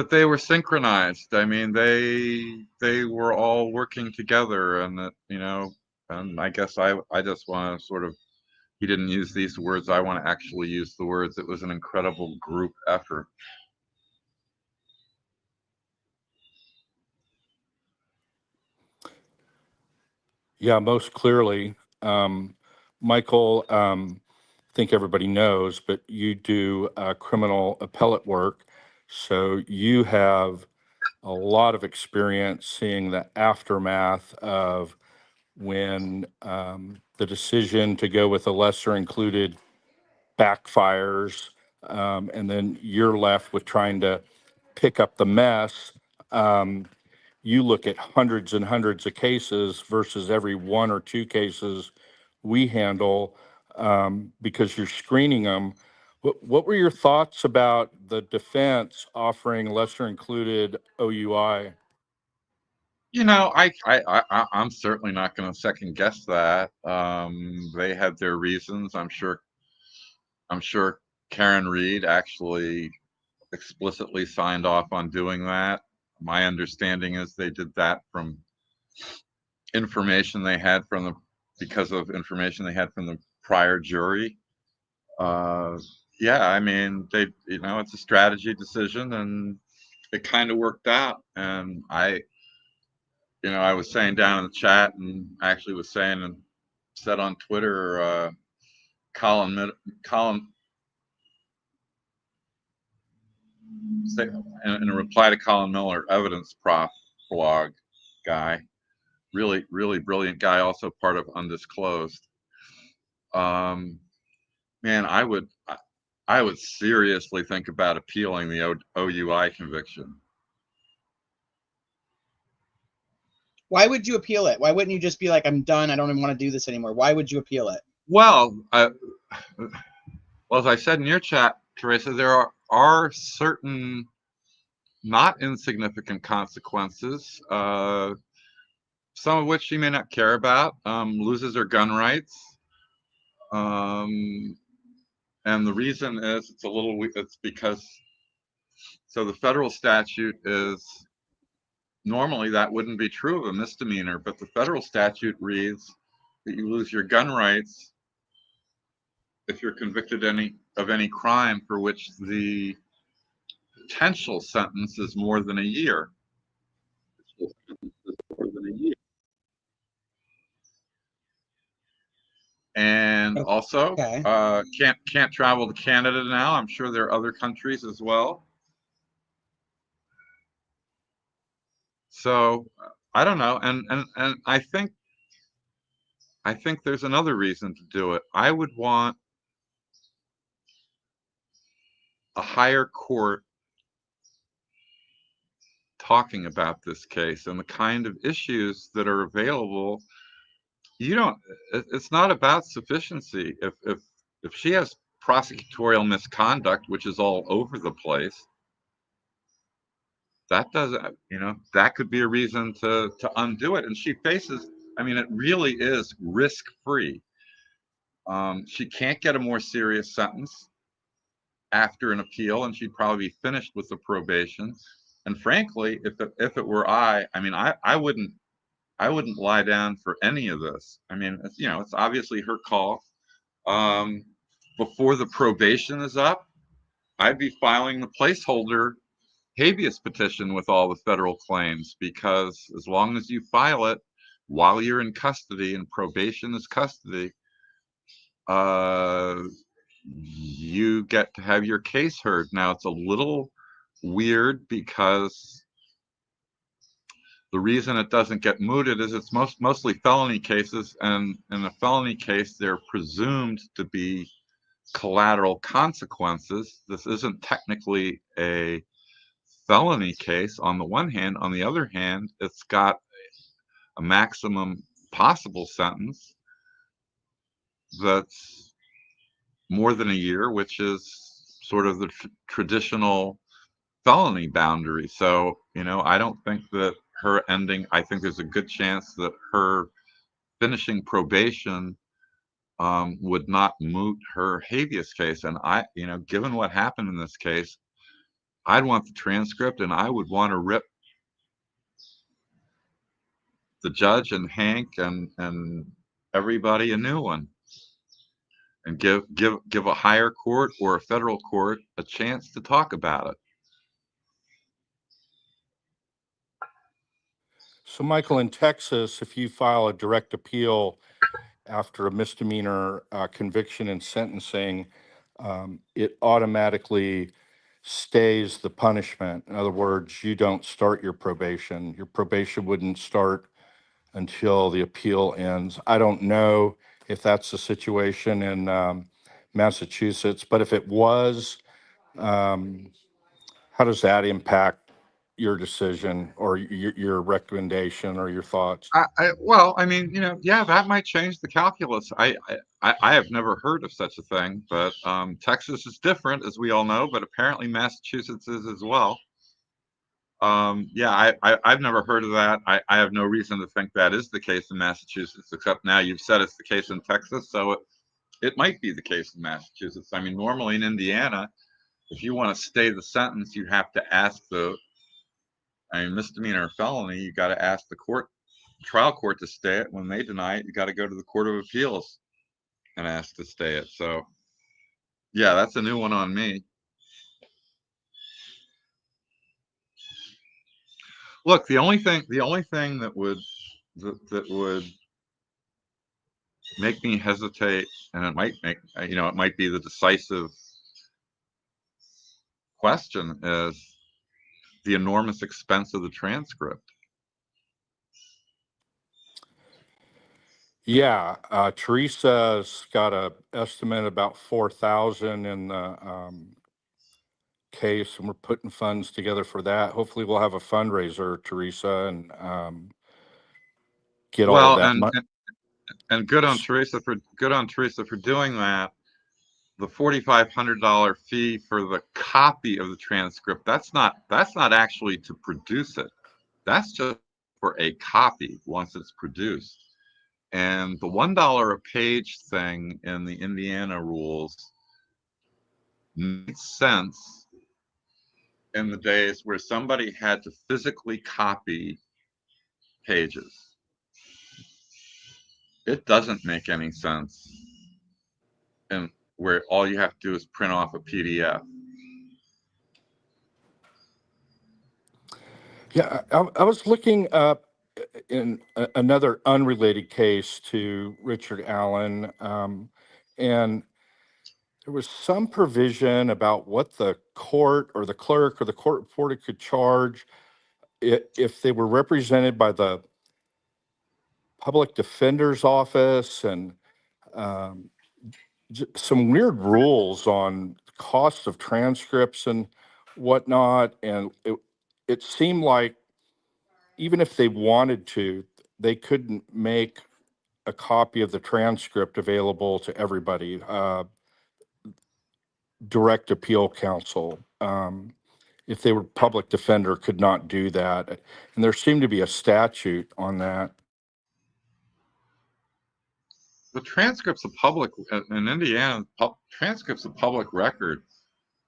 [SPEAKER 15] they were synchronized. I mean, they were all working together, and that, you know, and I guess I just want to sort of, he didn't use these words, I want to actually use the words, it was an incredible group effort.
[SPEAKER 6] Yeah, most clearly. Michael, I think everybody knows, but you do criminal appellate work. So you have a lot of experience seeing the aftermath of when the decision to go with a lesser included backfires, and then you're left with trying to pick up the mess. You look at hundreds and hundreds of cases versus every one or two cases we handle, because you're screening them. What were your thoughts about the defense offering lesser included OUI?
[SPEAKER 15] You know, I'm certainly not going to second guess that. They had their reasons. I'm sure Karen Reed actually explicitly signed off on doing that. My understanding is they did that from information they had because of information they had from the prior jury. Yeah, I mean, it's a strategy decision, and it kind of worked out. And I was saying down in the chat, and actually was saying and said on Twitter, Colin in a reply to Colin Miller, evidence prof blog guy, really, really brilliant guy, also part of Undisclosed. Man, I would seriously think about appealing the OUI conviction.
[SPEAKER 2] Why would you appeal it? Why wouldn't you just be like, I'm done, I don't even want to do this anymore? Why would you appeal it?
[SPEAKER 15] Well, as I said in your chat, Teresa, there are certain not insignificant consequences, some of which she may not care about. Loses her gun rights, and the reason is it's because the federal statute is, normally that wouldn't be true of a misdemeanor, but the federal statute reads that you lose your gun rights if you're convicted of any crime for which the potential sentence is more than a year. And also, can't travel to Canada now. I'm sure there are other countries as well. So I don't know, and I think there's another reason to do it. I would want a higher court talking about this case and the kind of issues that are available. It's not about sufficiency. If she has prosecutorial misconduct, which is all over the place, that doesn't, that could be a reason to undo it. And she faces, I mean, it really is risk-free. She can't get a more serious sentence after an appeal, and she'd probably be finished with the probation. And frankly, if it were I mean, I wouldn't lie down for any of this. I mean, it's, you know, it's obviously her call. Before the probation is up, I'd be filing the placeholder habeas petition with all the federal claims, because as long as you file it while you're in custody and probation is custody, you get to have your case heard. Now, it's a little weird because the reason it doesn't get mooted is it's mostly felony cases, and in a felony case, they're presumed to be collateral consequences. This isn't technically a felony case on the one hand. On the other hand, it's got a maximum possible sentence that's more than a year, which is sort of the traditional felony boundary. So, you know, I don't think that her ending, I think there's a good chance that her finishing probation would not moot her habeas case. And you know, given what happened in this case, I'd want the transcript, and I would want to rip the judge and Hank and everybody a new one, and give a higher court or a federal court a chance to talk about it.
[SPEAKER 6] So, Michael, in Texas, if you file a direct appeal after a misdemeanor conviction and sentencing, it automatically stays the punishment. In other words, you don't start your probation. Your probation wouldn't start until the appeal ends. I don't know if that's the situation in Massachusetts, but if it was, how does that impact your decision or your recommendation or your thoughts?
[SPEAKER 15] Well, I mean, you know, yeah, that might change the calculus. I have never heard of such a thing, but Texas is different, as we all know, but apparently Massachusetts is as well. Yeah, I've never heard of that. I have no reason to think that is the case in Massachusetts, except now you've said it's the case in Texas, so it might be the case in Massachusetts. I mean, normally in Indiana, if you want to stay the sentence, you have to ask misdemeanor or felony, you got to ask the trial court to stay it. When they deny it, you got to go to the Court of Appeals and ask to stay it. So, yeah, that's a new one on me. Look, the only thing that would make me hesitate, and it might make, you know, it might be the decisive question, is the enormous expense of the transcript.
[SPEAKER 6] Yeah, Teresa's got a estimate about 4,000 in the case, and we're putting funds together for that. Hopefully, we'll have a fundraiser, Teresa, and get all of that money.
[SPEAKER 15] And good on Teresa for doing that. The $4,500 fee for the copy of the transcript, that's not actually to produce it. That's just for a copy once it's produced. And the $1 a page thing in the Indiana rules makes sense in the days where somebody had to physically copy pages. It doesn't make any sense, and where all you have to do is print off a PDF.
[SPEAKER 6] Yeah, I was looking up in another unrelated case to Richard Allen, and there was some provision about what the court or the clerk or the court reporter could charge if they were represented by the public defender's office, and some weird rules on costs of transcripts and whatnot. And it seemed like even if they wanted to, they couldn't make a copy of the transcript available to everybody. Direct appeal counsel, if they were public defender, could not do that. And there seemed to be a statute on that.
[SPEAKER 15] The transcript's a public, in Indiana, transcript's a public record.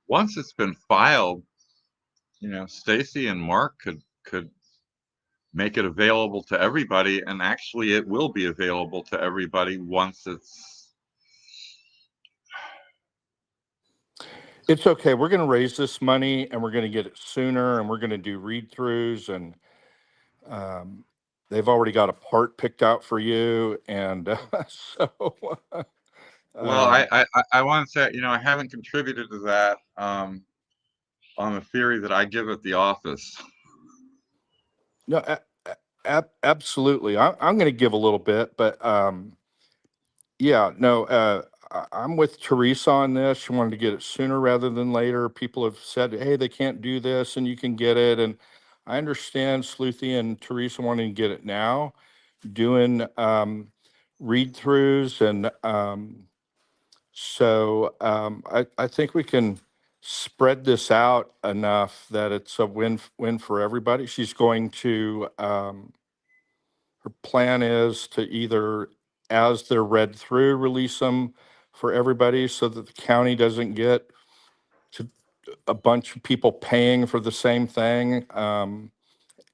[SPEAKER 15] Once it's been filed, Stacy and Mark could make it available to everybody, and actually it will be available to everybody once
[SPEAKER 6] It's okay. We're going to raise this money and we're going to get it sooner, and we're going to do read throughs, and they've already got a part picked out for you. And so,
[SPEAKER 15] well, I want to say, I haven't contributed to that on the theory that I give at the office.
[SPEAKER 6] no, absolutely. I'm going to give a little bit, but yeah, no, I'm with Teresa on this. She wanted to get it sooner rather than later. People have said, hey, they can't do this and you can get it. And I understand Sleuthie and Teresa wanting to get it now, doing read throughs. And so I think we can spread this out enough that it's a win for everybody. She's going to, her plan is to either, as they're read through, release them for everybody so that the county doesn't get to a bunch of people paying for the same thing.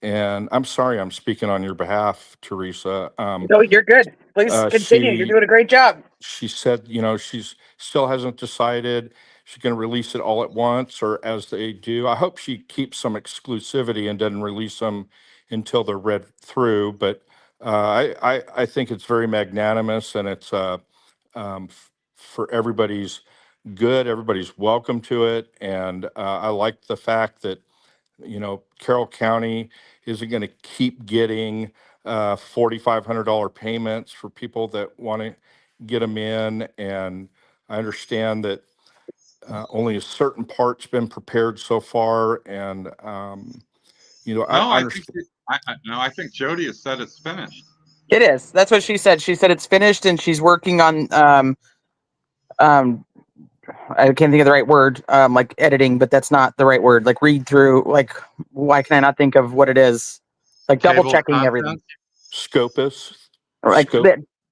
[SPEAKER 6] And I'm sorry, I'm speaking on your behalf, Teresa.
[SPEAKER 10] No, you're good. Please continue. You're doing a great job.
[SPEAKER 6] She said, she's still hasn't decided she's going to release it all at once or as they do. I hope she keeps some exclusivity and doesn't release them until they're read through. But I think it's very magnanimous, and it's for everybody's good. Everybody's welcome to it. And I like the fact that, Carroll County isn't going to keep getting $4,500 payments for people that want to get them in. And I understand that only a certain part's been prepared so far. And, I understand.
[SPEAKER 15] I think Jody has said it's finished.
[SPEAKER 10] It is. That's what she said. She said it's finished, and she's working on I can't think of the right word, like editing, but that's not the right word. Like read through, like why can I not think of what it is? Like double checking everything.
[SPEAKER 6] Scopus.
[SPEAKER 10] Like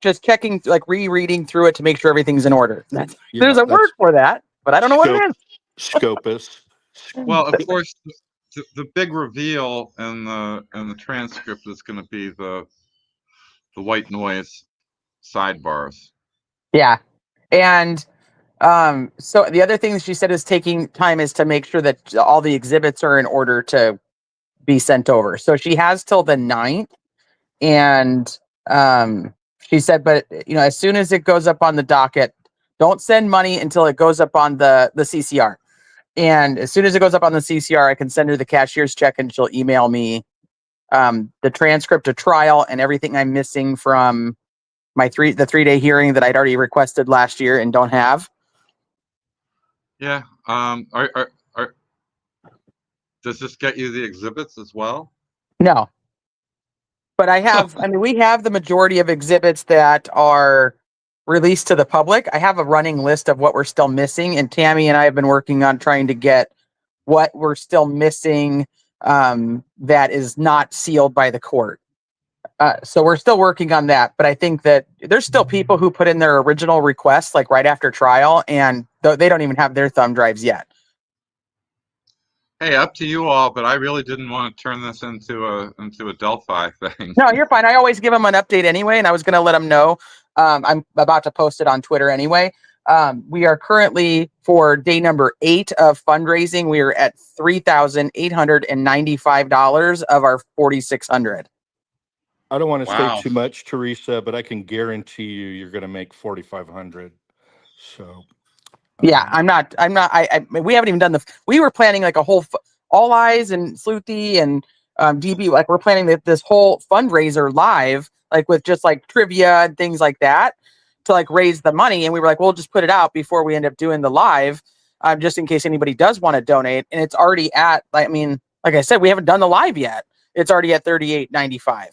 [SPEAKER 10] just checking, like rereading through it to make sure everything's in order. There's a word for that, but I don't know what it is.
[SPEAKER 6] Scopus.
[SPEAKER 15] Well, of course, the big reveal in the transcript is going to be the white noise sidebars.
[SPEAKER 10] Yeah, and so the other thing that she said is taking time is to make sure that all the exhibits are in order to be sent over. So she has till the 9th, and she said, but as soon as it goes up on the docket, don't send money until it goes up on the CCR. And as soon as it goes up on the CCR, I can send her the cashier's check, and she'll email me the transcript of trial and everything I'm missing from the 3-day hearing that I'd already requested last year and don't have.
[SPEAKER 15] Yeah. Does this get you the exhibits as well?
[SPEAKER 10] No. But we have the majority of exhibits that are released to the public. I have a running list of what we're still missing, and Tammy and I have been working on trying to get what we're still missing that is not sealed by the court. So we're still working on that, but I think that there's still people who put in their original requests like right after trial, and they don't even have their thumb drives yet.
[SPEAKER 15] Hey, up to you all, but I really didn't want to turn this into a Delphi thing.
[SPEAKER 10] No, you're fine. I always give them an update anyway, and I was going to let them know. I'm about to post it on Twitter anyway. We are currently, for day number 8 of fundraising, we are at $3,895 of our $4,600.
[SPEAKER 6] I don't want to say too much, Teresa, but I can guarantee you're going to make $4,500. So.
[SPEAKER 10] Yeah, I'm not, we haven't even done we were planning like a whole, All Eyes and Sleuthie and DB, like we're planning this whole fundraiser live, like with just like trivia and things like that to like raise the money. And we were like, we'll just put it out before we end up doing the live, just in case anybody does want to donate. And it's already at, like I said, we haven't done the live yet. It's already at $3,895.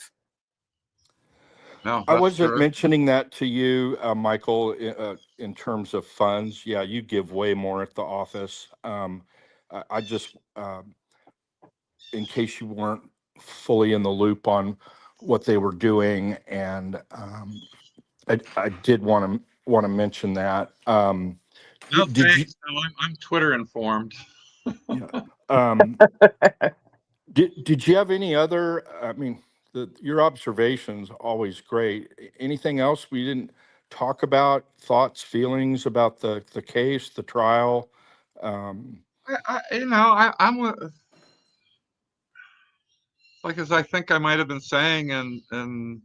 [SPEAKER 15] No,
[SPEAKER 6] I wasn't mentioning that to you, Michael, in terms of funds. Yeah, you give way more at the office. I just, in case you weren't fully in the loop on what they were doing, and I did want to mention that.
[SPEAKER 15] No, thanks. No, I'm Twitter informed.
[SPEAKER 6] Did you have any other? I mean, your observations always great. Anything else we didn't talk about? Thoughts, feelings about the case, the trial?
[SPEAKER 15] I'm like, as I think I might have been saying in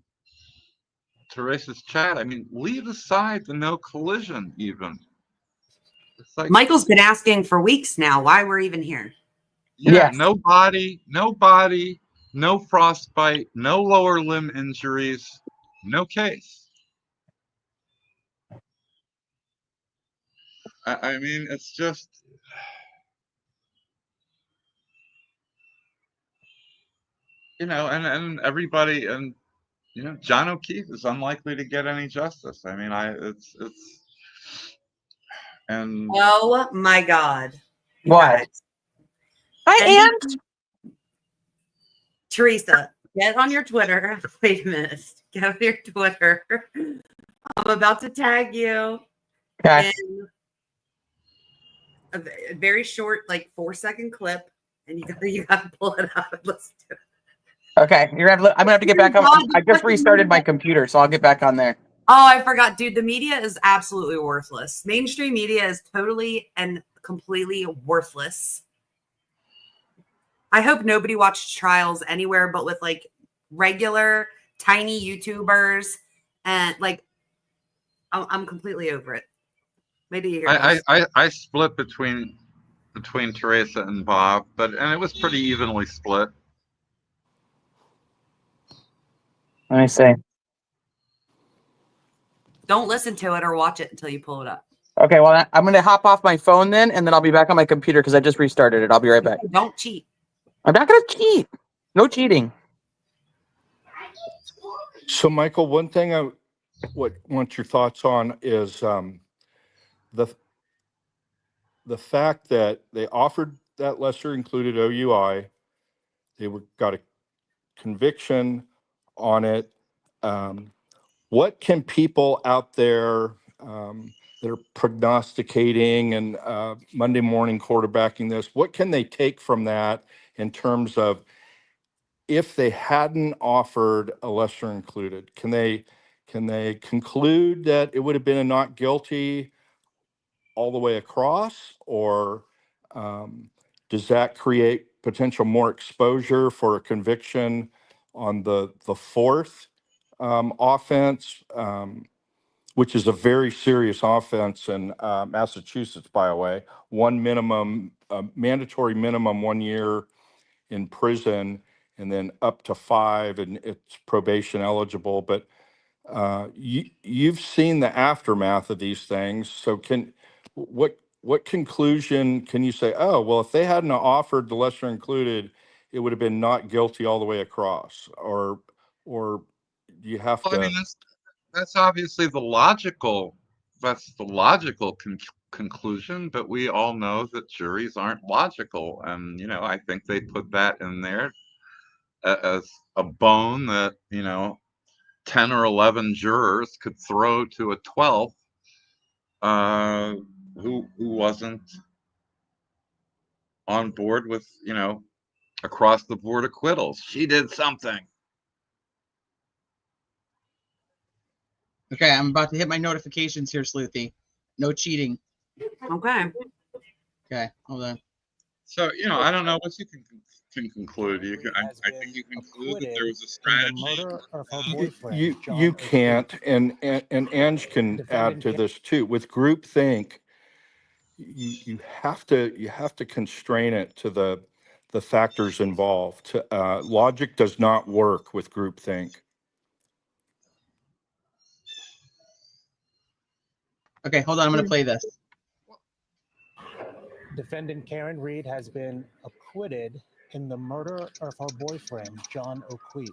[SPEAKER 15] Teresa's chat. I mean, leave aside the no collision even. It's like,
[SPEAKER 13] Michael's been asking for weeks now why we're even here.
[SPEAKER 15] yeah, no body, no frostbite, no lower limb injuries, no case. I mean, it's just, and everybody, and John O'Keefe is unlikely to get any justice. I mean, and
[SPEAKER 13] Oh my God.
[SPEAKER 10] What?
[SPEAKER 13] Hi, and Teresa, get on your Twitter. Wait a minute. Get on your Twitter. I'm about to tag you
[SPEAKER 10] Okay.
[SPEAKER 13] in a very short, like 4-second clip, and you gotta pull it up and listen to it.
[SPEAKER 10] Okay, I'm gonna have to get back on. I just restarted my computer, so I'll get back on there.
[SPEAKER 13] Oh, I forgot, dude. The media is absolutely worthless. Mainstream media is totally and completely worthless. I hope nobody watched trials anywhere but with like regular tiny YouTubers, and like I'm completely over it. Maybe you hear this.
[SPEAKER 15] I split between Teresa and Bob, and it was pretty evenly split.
[SPEAKER 10] Let me see.
[SPEAKER 13] Don't listen to it or watch it until you pull it up.
[SPEAKER 10] Okay, well, I'm gonna hop off my phone then, and then I'll be back on my computer because I just restarted it. I'll be right back.
[SPEAKER 13] Don't cheat.
[SPEAKER 10] I'm not gonna cheat. No cheating.
[SPEAKER 6] So, Michael, one thing I want your thoughts on is the fact that they offered that lesser included OUI. They got a conviction on it. What can people out there that are prognosticating and Monday morning quarterbacking this, what can they take from that in terms of if they hadn't offered a lesser included? Can they conclude that it would have been a not guilty all the way across, or does that create potential more exposure for a conviction on the fourth offense, which is a very serious offense in Massachusetts, by the way? One minimum, mandatory minimum 1 year in prison, and then up to 5, and it's probation eligible. But you've seen the aftermath of these things. So what conclusion can you say? Oh, well, if they hadn't offered the lesser included, it would have been not guilty all the way across, or you have to.
[SPEAKER 15] I mean, that's obviously the logical. That's the logical conclusion, but we all know that juries aren't logical, and I think they put that in there as a bone that 10 or 11 jurors could throw to a 12th who wasn't on board with across the board acquittals. She did something.
[SPEAKER 2] Okay, I'm about to hit my notifications here, Sleuthie. No cheating.
[SPEAKER 13] Okay.
[SPEAKER 2] Okay, hold on.
[SPEAKER 15] So I don't know what you can conclude. I think you conclude that there was a strategy.
[SPEAKER 6] You can't, and Ange can add to this too. With groupthink, you have to constrain it to the factors involved. Logic does not work with groupthink.
[SPEAKER 2] Okay, hold on. I'm going to play this.
[SPEAKER 17] Defendant Karen Reed has been acquitted in the murder of her boyfriend, John O'Keefe.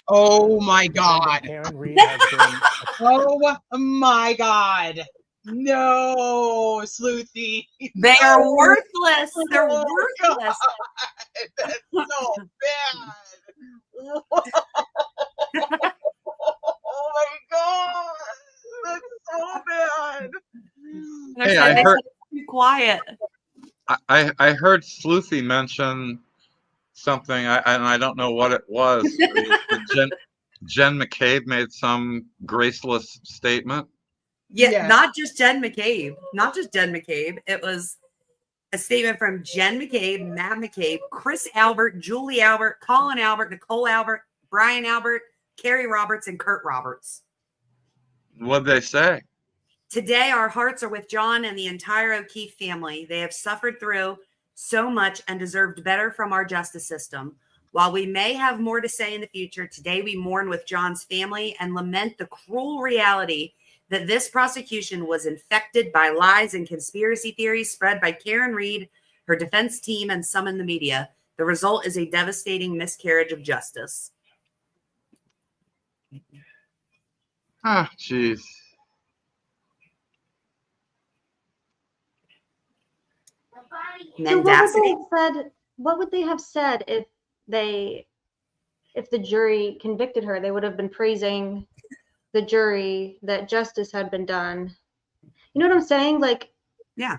[SPEAKER 2] Oh my God.
[SPEAKER 17] Karen Reed has been
[SPEAKER 2] oh my God. No, Sleuthie.
[SPEAKER 13] They are worthless. They're worthless.
[SPEAKER 2] That's so bad. Oh my God. That's so bad.
[SPEAKER 15] Hey, I heard.
[SPEAKER 13] Be quiet.
[SPEAKER 15] I heard Sleuthie mention something, and I don't know what it was. Jen McCabe made some graceless statement.
[SPEAKER 13] Yeah, not just Jen McCabe. Not just Jen McCabe. It was a statement from Jen McCabe, Matt McCabe, Chris Albert, Julie Albert, Colin Albert, Nicole Albert, Brian Albert, Carrie Roberts, and Kurt Roberts.
[SPEAKER 15] What'd they say?
[SPEAKER 13] Today, our hearts are with John and the entire O'Keefe family. They have suffered through so much and deserved better from our justice system. While we may have more to say in the future, today we mourn with John's family and lament the cruel reality that this prosecution was infected by lies and conspiracy theories spread by Karen Reed, her defense team, and some in the media. The result is a devastating miscarriage of justice.
[SPEAKER 15] Ah, jeez.
[SPEAKER 9] So what would they have said if the jury convicted her? They would have been praising the jury that justice had been done. You know what I'm saying? Like,
[SPEAKER 13] yeah.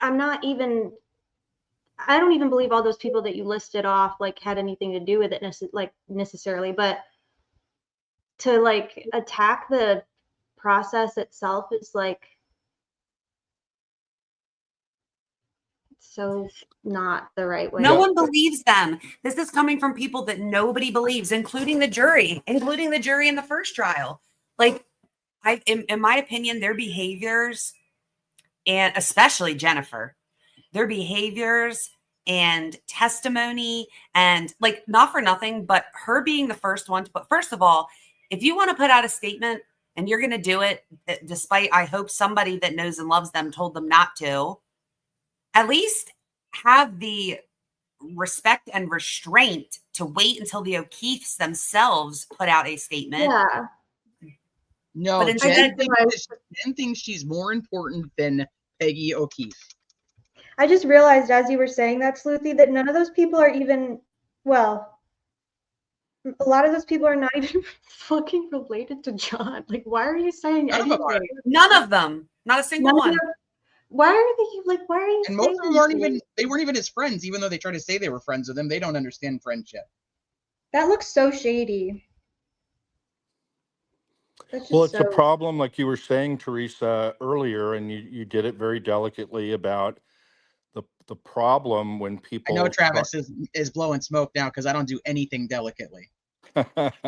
[SPEAKER 9] I don't even believe all those people that you listed off like had anything to do with it necessarily, but to like attack the process itself is like so not the right way.
[SPEAKER 13] No one believes them. This is coming from people that nobody believes, including the jury in the first trial. Like, in my opinion, their behaviors, and especially Jennifer, their behaviors and testimony, and like, not for nothing, but her being the first one to put, first of all, if you want to put out a statement and you're going to do it, despite, I hope somebody that knows and loves them told them not to, at least have the respect and restraint to wait until the O'Keefes themselves put out a statement.
[SPEAKER 9] Yeah.
[SPEAKER 2] No,
[SPEAKER 13] But
[SPEAKER 2] Jen thinks she's more important than Peggy O'Keefe.
[SPEAKER 9] I just realized as you were saying that, Sleuthie, that none of those people are even, well, a lot of those people are not even fucking related to John. Like, why are you saying anything?
[SPEAKER 13] None of them. Not a single one.
[SPEAKER 9] Why are you
[SPEAKER 2] And
[SPEAKER 9] saying
[SPEAKER 2] most of them weren't
[SPEAKER 9] anything?
[SPEAKER 2] they weren't even his friends, even though they try to say they were friends with him. They don't understand friendship.
[SPEAKER 9] That looks so shady.
[SPEAKER 6] Well, it's a problem, like you were saying, Teresa, earlier, and you did it very delicately about the problem when people.
[SPEAKER 2] I know Travis is blowing smoke now because I don't do anything delicately.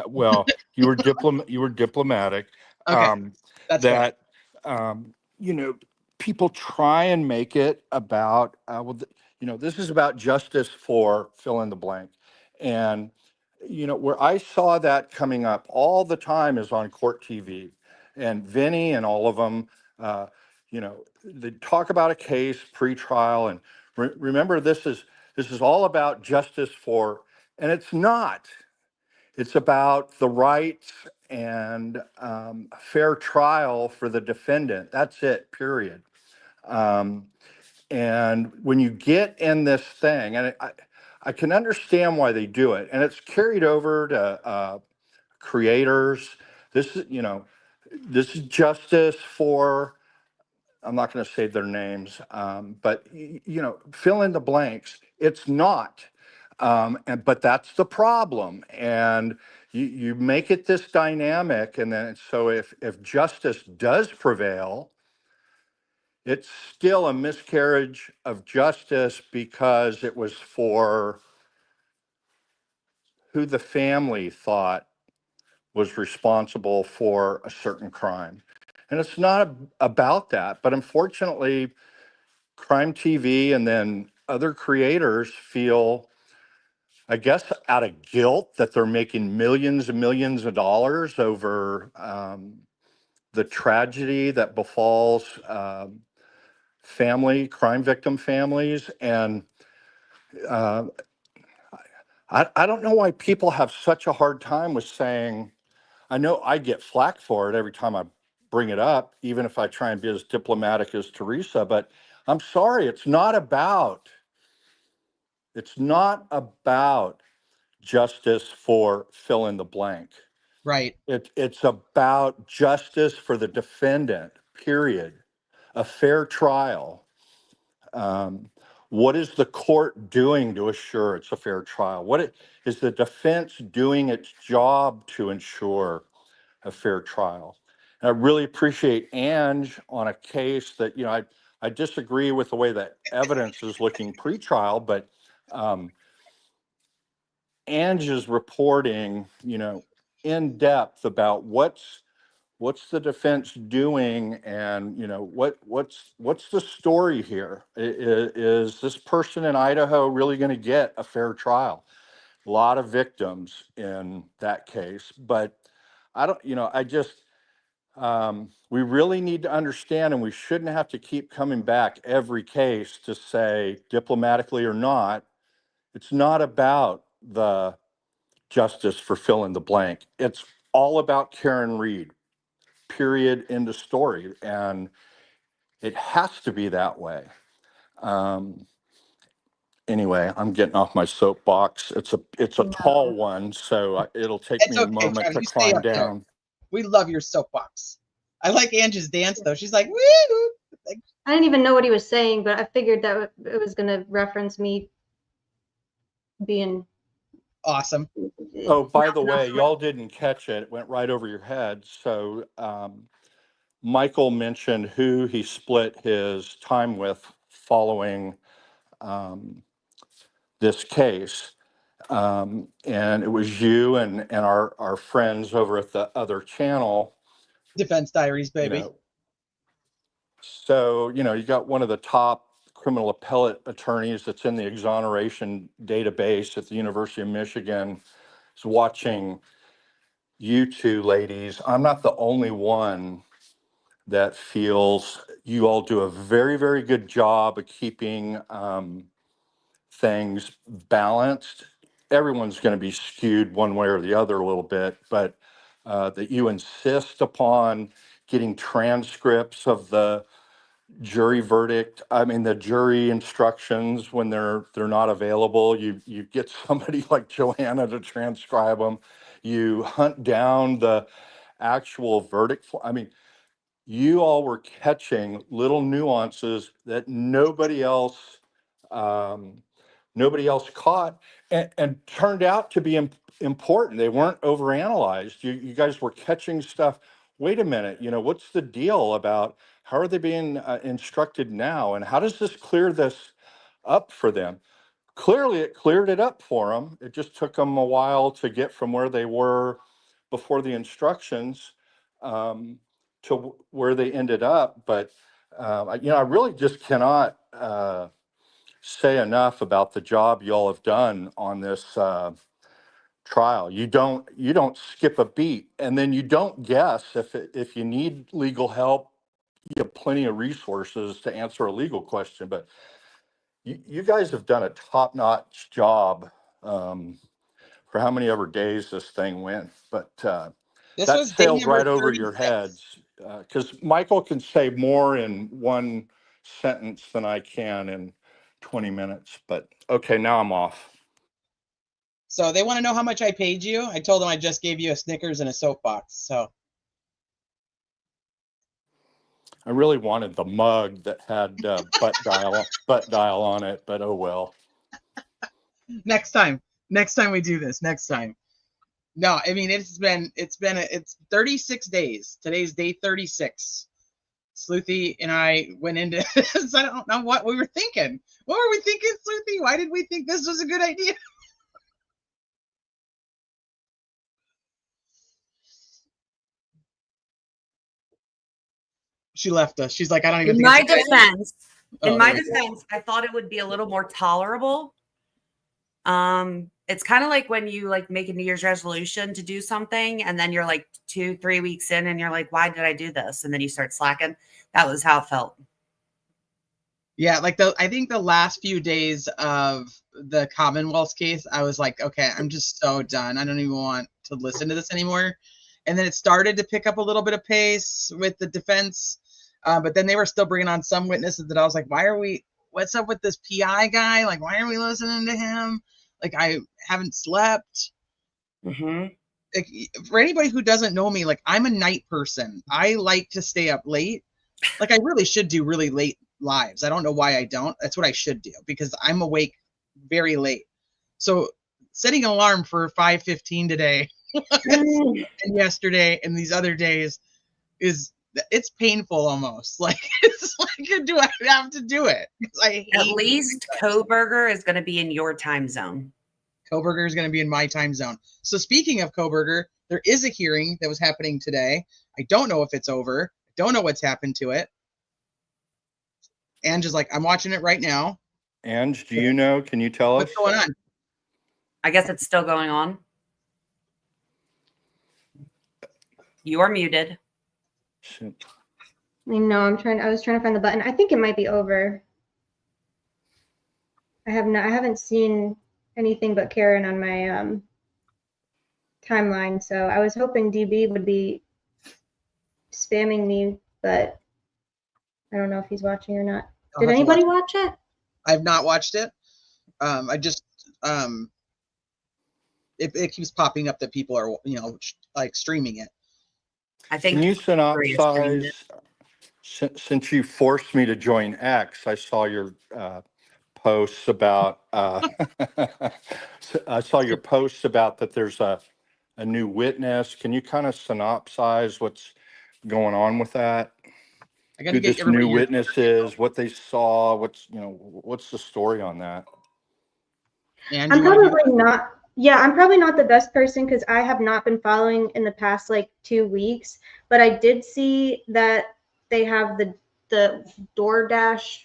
[SPEAKER 6] Well, you were diplomatic.
[SPEAKER 2] Okay, that's
[SPEAKER 6] that people try and make it about this is about justice for fill in the blank, and where I saw that coming up all the time is on Court TV, and Vinny and all of them. They talk about a case pre-trial, and remember this is all about justice for, and it's not. It's about the rights and fair trial for the defendant. That's it, period. And when you get in this thing, and I can understand why they do it, and it's carried over to creators. This is justice for, I'm not going to say their names, but fill in the blanks. It's not. But that's the problem, and you make it this dynamic, and then so if justice does prevail, it's still a miscarriage of justice because it was for who the family thought was responsible for a certain crime, and it's not about that. But unfortunately, Crime TV and then other creators feel, I guess, out of guilt that they're making millions and millions of dollars over the tragedy that befalls crime victim families. And I don't know why people have such a hard time with saying, I know I get flack for it every time I bring it up, even if I try and be as diplomatic as Teresa, but I'm sorry, it's not about justice for fill in the blank.
[SPEAKER 2] Right.
[SPEAKER 6] It's about justice for the defendant, period. A fair trial. What is the court doing to assure it's a fair trial? Is the defense doing its job to ensure a fair trial? And I really appreciate Ange on a case that, I disagree with the way that evidence is looking pre-trial, but Ange is reporting, in depth about what's the defense doing, and what's the story here? Is this person in Idaho really going to get a fair trial? A lot of victims in that case, but we really need to understand, and we shouldn't have to keep coming back every case to say, diplomatically or not, it's not about the justice for fill in the blank. It's all about Karen Reed, period, end of story. And it has to be that way. Anyway, I'm getting off my soapbox. It's a tall one, so it'll take
[SPEAKER 2] It's
[SPEAKER 6] me a
[SPEAKER 2] okay,
[SPEAKER 6] moment
[SPEAKER 2] Travis.
[SPEAKER 6] to
[SPEAKER 2] You stay
[SPEAKER 6] climb
[SPEAKER 2] up there.
[SPEAKER 6] down.
[SPEAKER 2] We love your soapbox. I like Angie's dance though. She's like, woo! Like,
[SPEAKER 9] I didn't even know what he was saying, but I figured that it was going to reference me being
[SPEAKER 2] awesome.
[SPEAKER 6] Oh, by the way, y'all didn't catch it. It went right over your head. So Michael mentioned who he split his time with following this case. And it was you and our friends over at the other channel.
[SPEAKER 2] Defense Diaries, baby.
[SPEAKER 6] So, you got one of the top criminal appellate attorneys that's in the exoneration database at the University of Michigan is watching you two ladies. I'm not the only one that feels you all do a very, very good job of keeping things balanced. Everyone's going to be skewed one way or the other a little bit, but that you insist upon getting transcripts of the jury verdict. I mean, the jury instructions when they're not available. You get somebody like Joanna to transcribe them. You hunt down the actual verdict. I mean, you all were catching little nuances that nobody else caught, and turned out to be important. They weren't overanalyzed. You guys were catching stuff. Wait a minute, what's the deal about how are they being instructed now, and how does this clear this up for them? Clearly, it cleared it up for them. It just took them a while to get from where they were before the instructions to where they ended up. But I really just cannot say enough about the job y'all have done on this trial. You don't skip a beat, and then you don't guess if you need legal help. You have plenty of resources to answer a legal question, but you guys have done a top-notch job for how many ever days this thing went. But
[SPEAKER 2] this
[SPEAKER 6] that
[SPEAKER 2] was day
[SPEAKER 6] sailed
[SPEAKER 2] number
[SPEAKER 6] right over
[SPEAKER 2] 36.
[SPEAKER 6] your heads, because Michael can say more in one sentence than I can in 20 minutes. But okay, now I'm off.
[SPEAKER 2] So they want to know how much I paid you. I told them I just gave you a Snickers and a soapbox. So
[SPEAKER 6] I really wanted the mug that had butt dial on it, but oh well.
[SPEAKER 2] next time we do this. Next time. No, I mean it's 36 days. Today's day 36. Sleuthie and I went into this. I don't know what we were thinking. What were we thinking, Sleuthie? Why did we think this was a good idea? She left us. She's like, I don't even
[SPEAKER 13] In
[SPEAKER 2] think
[SPEAKER 13] my
[SPEAKER 2] it's a good idea.
[SPEAKER 13] defense,
[SPEAKER 2] Oh,
[SPEAKER 13] I thought it would be a little more tolerable. It's kind of like when you make a New Year's resolution to do something, and then you're like 2-3 weeks in, and you're like, why did I do this? And then you start slacking. That was how it felt.
[SPEAKER 2] yeah, I think the last few days of the Commonwealth's case, I was like, okay, I'm just so done. I don't even want to listen to this anymore. And then it started to pick up a little bit of pace with the defense. But then they were still bringing on some witnesses that I was like, what's up with this PI guy? Like, why are we listening to him? Like, I haven't slept.
[SPEAKER 13] Mm-hmm.
[SPEAKER 2] Like, for anybody who doesn't know me, like, I'm a night person. I like to stay up late. Like, I really should do really late lives. I don't know why I don't. That's what I should do because I'm awake very late. So setting an alarm for 5:15 today and yesterday and these other days it's painful almost. Like it's like, do I have to do it? I hate
[SPEAKER 13] At least Coburger is going to be in your time zone.
[SPEAKER 2] Coburger is going to be in my time zone. So speaking of Coburger, there is a hearing that was happening today. I don't know if it's over. I don't know what's happened to it. Ange is like, I'm watching it right now.
[SPEAKER 6] Ange, do you know? Can you tell us?
[SPEAKER 2] What's going on?
[SPEAKER 13] I guess it's still going on. You are muted.
[SPEAKER 9] I know, I was trying to find the button. I think it might be over. I haven't seen anything but Karen on my timeline, so I was hoping DB would be spamming me, but I don't know if he's watching or not. Did anybody watch it?
[SPEAKER 2] I've not watched it. I just it keeps popping up that people are, like streaming it.
[SPEAKER 13] I think.
[SPEAKER 6] Can you synopsize? Since you forced me to join X, I saw your posts about. I saw your posts about that. There's a new witness. Can you kind of synopsize what's going on with that? Who this new witness is, what they saw, what's the story on that?
[SPEAKER 2] And
[SPEAKER 9] I'm probably not. Yeah, I'm probably not the best person because I have not been following in the past like 2 weeks. But I did see that they have the DoorDash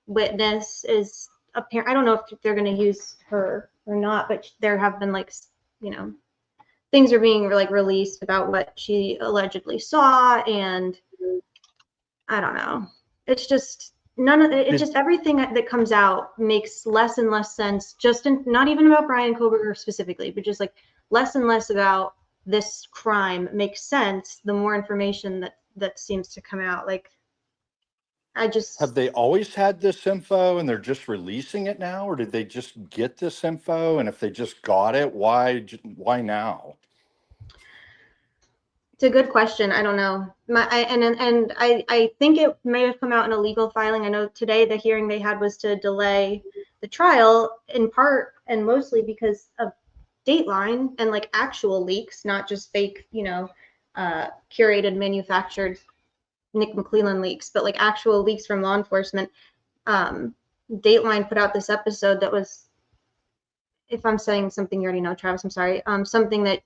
[SPEAKER 9] witness is apparent. I don't know if they're going to use her or not, but there have been like things are being like released about what she allegedly saw, and I don't know. It's just just everything that comes out makes less and less sense. Not even about Brian Koberger specifically, but just like less and less about this crime makes sense the more information that seems to come out. Like, have
[SPEAKER 6] they always had this info and they're just releasing it now, or did they just get this info? And if they just got it, why now?
[SPEAKER 9] It's a good question. I don't know. I think it may have come out in a legal filing. I know today the hearing they had was to delay the trial in part and mostly because of Dateline and like actual leaks, not just fake, curated, manufactured Nick McClellan leaks, but like actual leaks from law enforcement. Dateline put out this episode that was, if I'm saying something you already know, Travis, I'm sorry, something that.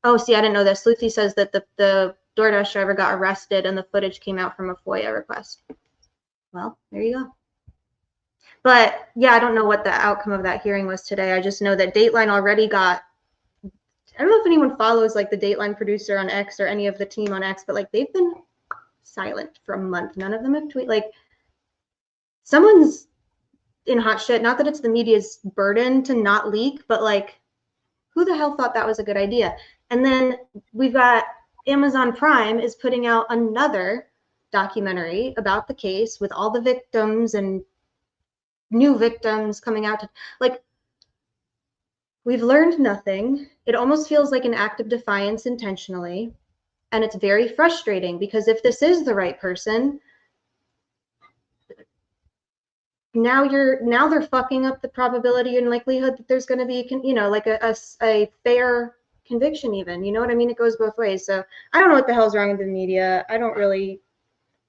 [SPEAKER 9] Oh, see, I didn't know this. Sleuthie says that the DoorDash driver got arrested and the footage came out from a FOIA request. Well, there you go. But yeah, I don't know what the outcome of that hearing was today. I just know that Dateline already got, I don't know if anyone follows like the Dateline producer on X or any of the team on X, but like they've been silent for a month. None of them have tweeted. Like someone's in hot shit. Not that it's the media's burden to not leak, but like who the hell thought that was a good idea? And then we've got Amazon Prime is putting out another documentary about the case with all the victims and new victims coming out. Like, we've learned nothing. It almost feels like an act of defiance intentionally. And it's very frustrating because if this is the right person, now they're fucking up the probability and likelihood that there's going to be, like a fair conviction even, you know what I mean? It goes both ways. So I don't know what the hell's wrong with the media. I don't really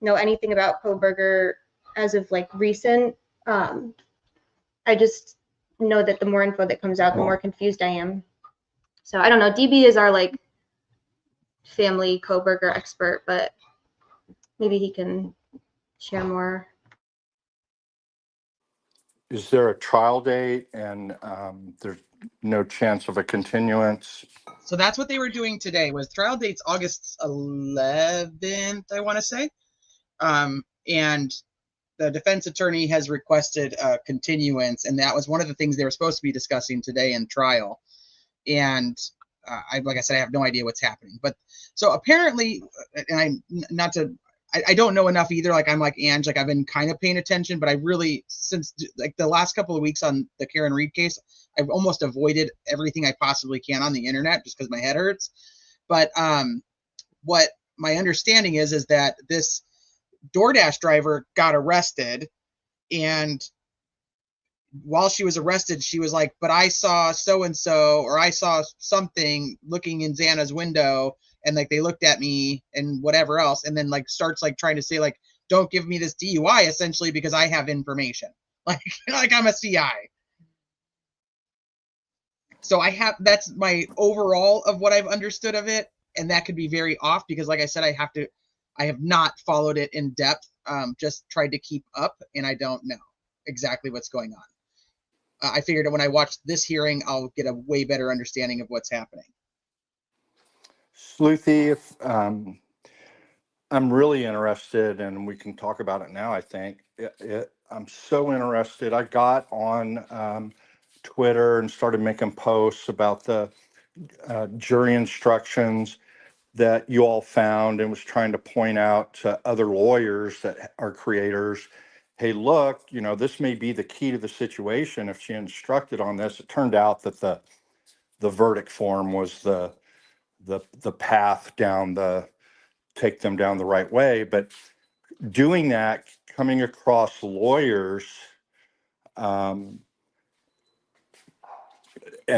[SPEAKER 9] know anything about Koberger as of like recent. I just know that the more info that comes out, the more confused I am. So I don't know. DB is our like family Koberger expert, but maybe he can share more.
[SPEAKER 6] Is there a trial date and there's no chance of a continuance?
[SPEAKER 2] So that's what they were doing today. Was trial date's August 11th, I want to say. And the defense attorney has requested a continuance, and that was one of the things they were supposed to be discussing today in trial. And like I said, I have no idea what's happening. But so apparently, and I don't know enough either. Like I'm like Ange, like I've been kind of paying attention, but I really, since like the last couple of weeks on the Karen Reed case, I've almost avoided everything I possibly can on the internet just because my head hurts. But what my understanding is that DoorDash driver got arrested, and while she was arrested, she was like, but I saw so-and-so, or I saw something looking in Xana's window, and like they looked at me and whatever else, and then like starts like trying to say like, don't give me this DUI essentially because I have information. Like I'm a CI. So that's my overall of what I've understood of it, and that could be very off because, like I said, I have not followed it in depth, just tried to keep up, and I don't know exactly what's going on. I figured that when I watch this hearing, I'll get a way better understanding of what's happening.
[SPEAKER 6] Sleuthie, if, I'm really interested, and we can talk about it now, I think. I'm so interested. I got on Twitter and started making posts about the jury instructions that you all found, and was trying to point out to other lawyers that are creators, hey, look, you know, this may be the key to the situation. If she instructed on this, it turned out that the verdict form was the path down take them down the right way. But doing that, coming across lawyers, and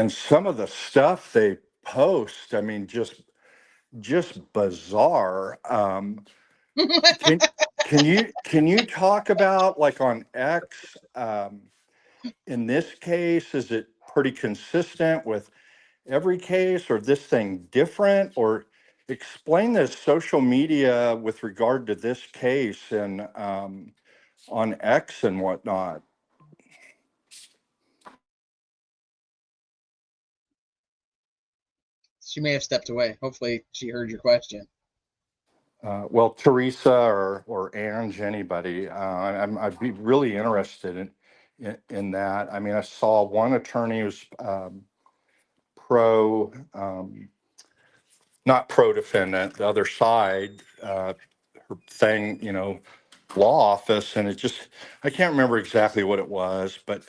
[SPEAKER 6] some of the stuff they post, I mean, just bizarre. Can you talk about, like, on X, in this case, is it pretty consistent with every case, or this thing different? Or explain this social media with regard to this case and on X and whatnot.
[SPEAKER 2] She may have stepped away. Hopefully she heard your question.
[SPEAKER 6] Well, Teresa or Ange, anybody, I'd be really interested in that. I mean, I saw one attorney who's not pro defendant, the other side, her thing, you know, law office, and it just, I can't remember exactly what it was, but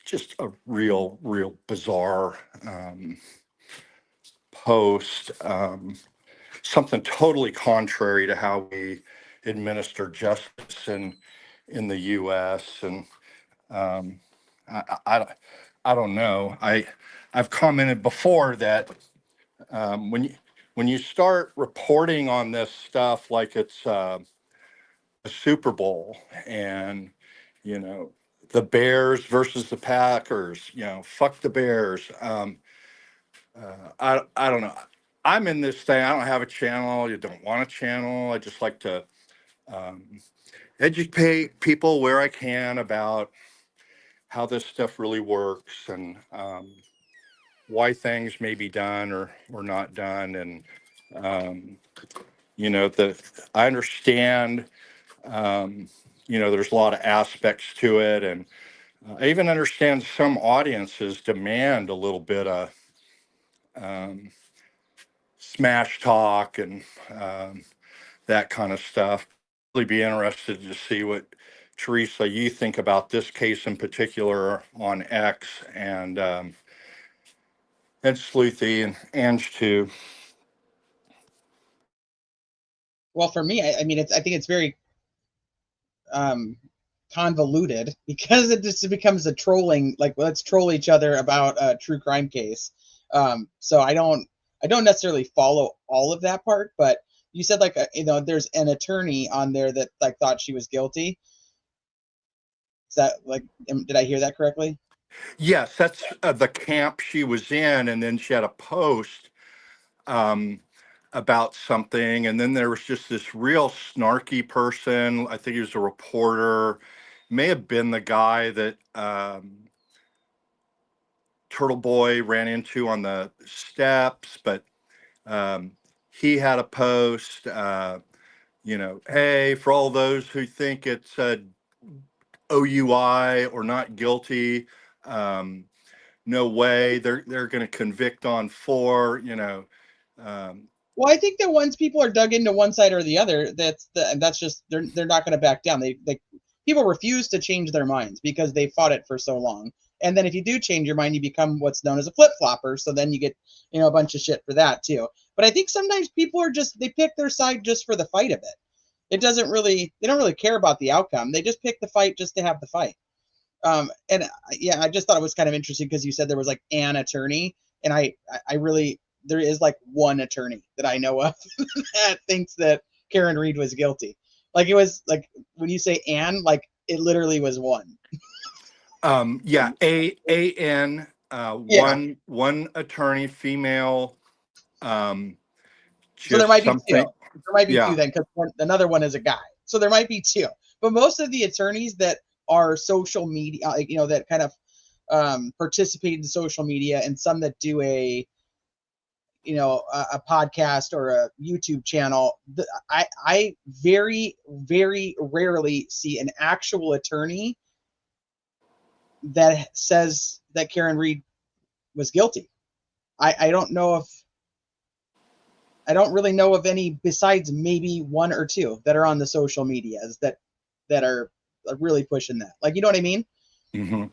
[SPEAKER 6] just a real bizarre post. Something totally contrary to how we administer justice in the U.S. And I don't know. I've commented before that when you start reporting on this stuff like it's a Super Bowl, and you know, the Bears versus the Packers, you know, fuck the Bears. I don't know. I'm in this thing. I don't have a channel. You don't want a channel. I just like to educate people where I can about how this stuff really works, and why things may be done or not done. And you know, I understand. You know, there's a lot of aspects to it, and I even understand some audiences demand a little bit of smash talk and that kind of stuff. Really be interested to see what, Teresa, you think about this case in particular on X, and Sleuthie and Ange too.
[SPEAKER 2] Well, for me, I mean, I think it's very convoluted because it just becomes a trolling, like, let's troll each other about a true crime case. So I don't necessarily follow all of that part, but you said, like, you know, there's an attorney on there that like thought she was guilty. Is that, like, did I hear that correctly?
[SPEAKER 6] Yes, that's the camp she was in, and then she had a post about something, and then there was just this real snarky person. I think he was a reporter, may have been the guy that Turtle Boy ran into on the steps, but he had a post, you know, hey, for all those who think it's OUI or not guilty, no way, they're going to convict on 4, you know.
[SPEAKER 2] Well, I think that once people are dug into one side or the other, that's just, they're not going to back down. They people refuse to change their minds because they fought it for so long. And then if you do change your mind, you become what's known as a flip-flopper. So then you get, you know, a bunch of shit for that too. But I think sometimes people are just, they pick their side just for the fight of it. It doesn't really, they don't really care about the outcome. They just pick the fight just to have the fight. And yeah, I just thought it was kind of interesting because you said there was like an attorney, and I really, there is like one attorney that I know of that thinks that Karen Reed was guilty. Like it was like when you say Anne, like it literally was one.
[SPEAKER 6] Yeah, AN,
[SPEAKER 2] Yeah.
[SPEAKER 6] one attorney, female.
[SPEAKER 2] So there
[SPEAKER 6] Just
[SPEAKER 2] might be two.
[SPEAKER 6] something.
[SPEAKER 2] There might be two
[SPEAKER 6] Yeah,
[SPEAKER 2] then, because another one is a guy. So there might be two. But most of the attorneys that are social media, that kind of participate in social media, and some that do a podcast or a YouTube channel, I very, very rarely see an actual attorney that says that Karen Reed was guilty. I don't know if I don't really know of any besides maybe one or two that are on the social medias that are really pushing that. Like, you know what I mean?
[SPEAKER 6] hmm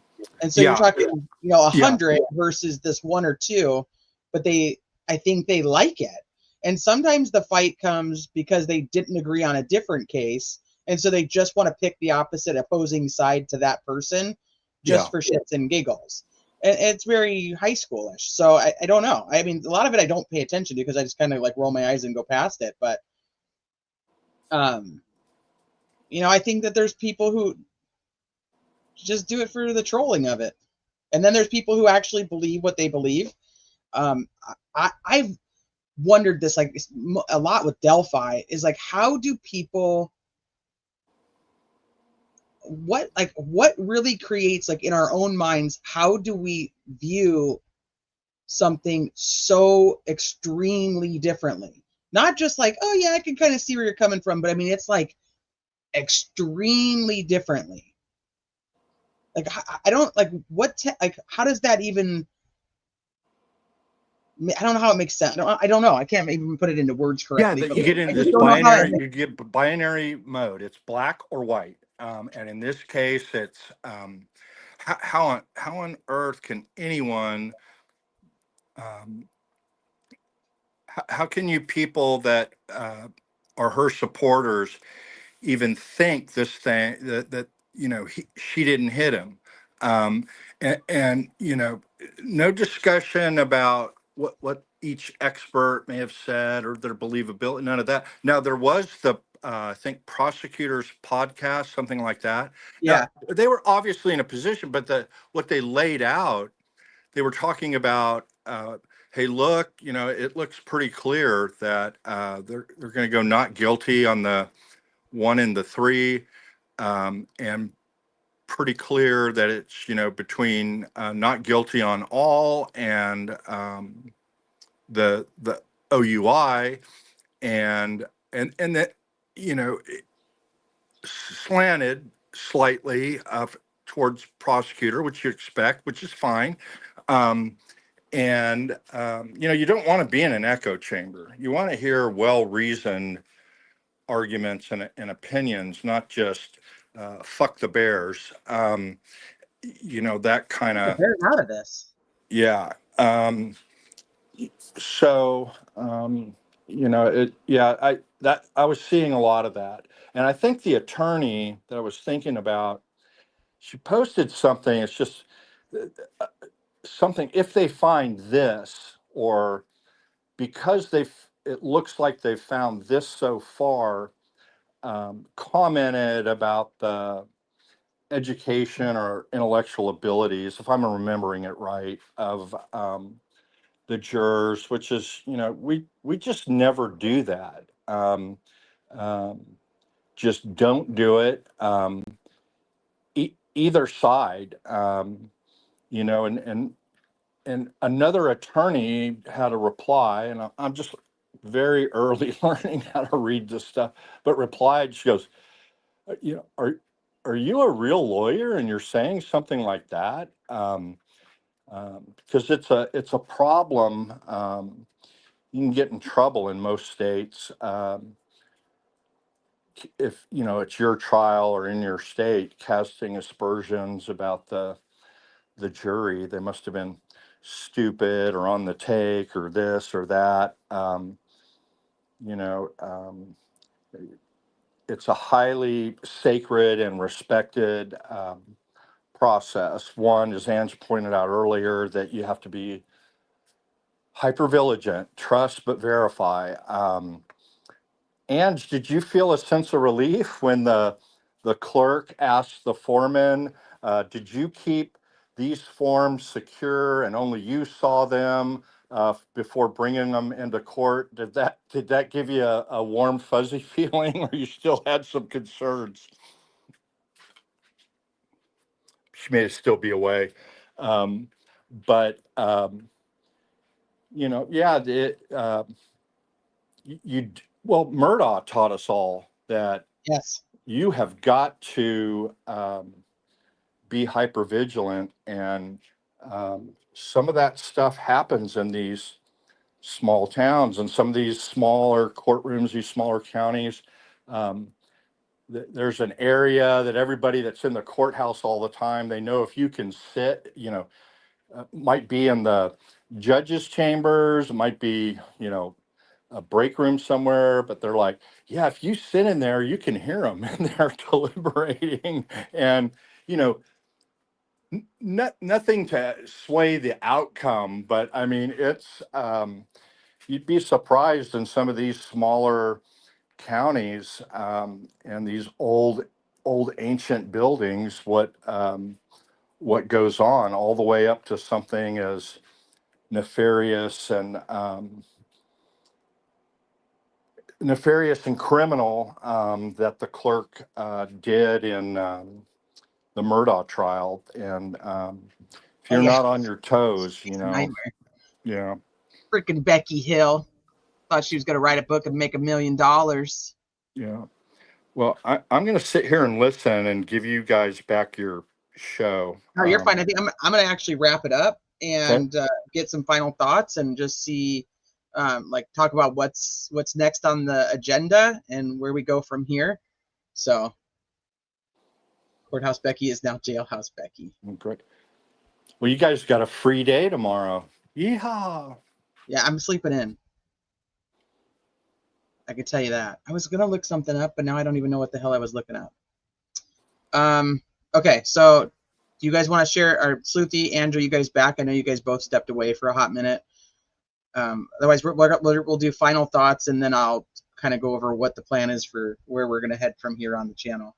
[SPEAKER 2] And so you're
[SPEAKER 6] yeah,
[SPEAKER 2] talking,
[SPEAKER 6] yeah,
[SPEAKER 2] 100 versus this one or two, but I think they like it. And sometimes the fight comes because they didn't agree on a different case. And so they just want to pick the opposite opposing side to that person
[SPEAKER 6] yeah.
[SPEAKER 2] just for shits and giggles. And it's very high schoolish. So I don't know. I mean, a lot of it I don't pay attention to because I just kind of like roll my eyes and go past it. But, I think that there's people who just do it for the trolling of it. And then there's people who actually believe what they believe. I've wondered this like a lot with Delphi is like, how do people, what really creates, like in our own minds, how do we view something so extremely differently? Not just like, oh yeah, I can kind of see where you're coming from, but I mean, it's like extremely differently. Like, I don't like like, how does that even, I don't know how it makes sense. I don't know. I can't even put it into words
[SPEAKER 6] Yeah,
[SPEAKER 2] correctly,
[SPEAKER 6] that
[SPEAKER 2] but
[SPEAKER 6] you get
[SPEAKER 2] I
[SPEAKER 6] into
[SPEAKER 2] just
[SPEAKER 6] this
[SPEAKER 2] don't know how it
[SPEAKER 6] binary,
[SPEAKER 2] makes.
[SPEAKER 6] you get binary mode. It's black or white. And in this case, it's how on earth can anyone, um, how can you people that are her supporters even think this thing that she didn't hit him, and no discussion about what each expert may have said or their believability, none of that. Now there was the I think prosecutors podcast, something like that. Now
[SPEAKER 2] Yeah.
[SPEAKER 6] they were obviously in a position, but what they laid out, they were talking about, hey, look, it looks pretty clear that they're going to go not guilty on the 1 and the 3, and pretty clear that it's between not guilty on all and the OUI, and that slanted slightly towards prosecutor, which you expect, which is fine. And you don't want to be in an echo chamber. You want to hear well-reasoned arguments and opinions, not just fuck the Bears. That kind
[SPEAKER 2] The
[SPEAKER 6] of,
[SPEAKER 2] Bears out of this.
[SPEAKER 6] yeah. So I was seeing a lot of that, and I think the attorney that I was thinking about, she posted something. It's just something, if they find this, or because it looks like they've found this so far, commented about the education or intellectual abilities, if I'm remembering it right, of the jurors, which is, we just never do that. Um, just don't do it. Either side, and another attorney had a reply, and I'm just very early learning how to read this stuff, but replied, she goes, are you a real lawyer and you're saying something like that? Because it's a problem. You can get in trouble in most states, if it's your trial or in your state, casting aspersions about the jury. They must have been stupid or on the take or this or that. You know, it's a highly sacred and respected process. One, as Ange pointed out earlier, that you have to be hyper vigilant, trust but verify. Ange, did you feel a sense of relief when the clerk asked the foreman, did you keep these forms secure and only you saw them before bringing them into court? Did that give you a warm, fuzzy feeling, or you still had some concerns? She may still be away. But yeah, well, Murdoch taught us all that
[SPEAKER 2] yes,
[SPEAKER 6] you have got to be hyper vigilant, and some of that stuff happens in these small towns and some of these smaller courtrooms, these smaller counties. There's an area that everybody that's in the courthouse all the time, they know if you can sit, might be in the judge's chambers, it might be, a break room somewhere, but they're like, yeah, if you sit in there, you can hear them and they're deliberating. And, nothing to sway the outcome, but I mean, it's, you'd be surprised in some of these smaller counties and these old ancient buildings, what goes on, all the way up to something as nefarious and criminal that the clerk did in the Murdaugh trial. And if you're not on your toes,
[SPEAKER 2] nightmare.
[SPEAKER 6] Yeah.
[SPEAKER 2] Freaking Becky Hill thought she was going to write a book and make $1 million.
[SPEAKER 6] Yeah. Well, I'm going to sit here and listen and give you guys back your show.
[SPEAKER 2] No, you're fine. I think I'm going to actually wrap it up and get some final thoughts and just see, talk about what's next on the agenda and where we go from here. So, Courthouse Becky is now Jailhouse Becky.
[SPEAKER 6] Great. Well, you guys got a free day tomorrow. Yeehaw!
[SPEAKER 2] Yeah, I'm sleeping in. I can tell you that. I was gonna look something up, but now I don't even know what the hell I was looking up. Okay, so do you guys want to share? Or Sleuthie, Andrew, you guys back? I know you guys both stepped away for a hot minute. Otherwise, we'll do final thoughts, and then I'll kind of go over what the plan is for where we're gonna head from here on the channel.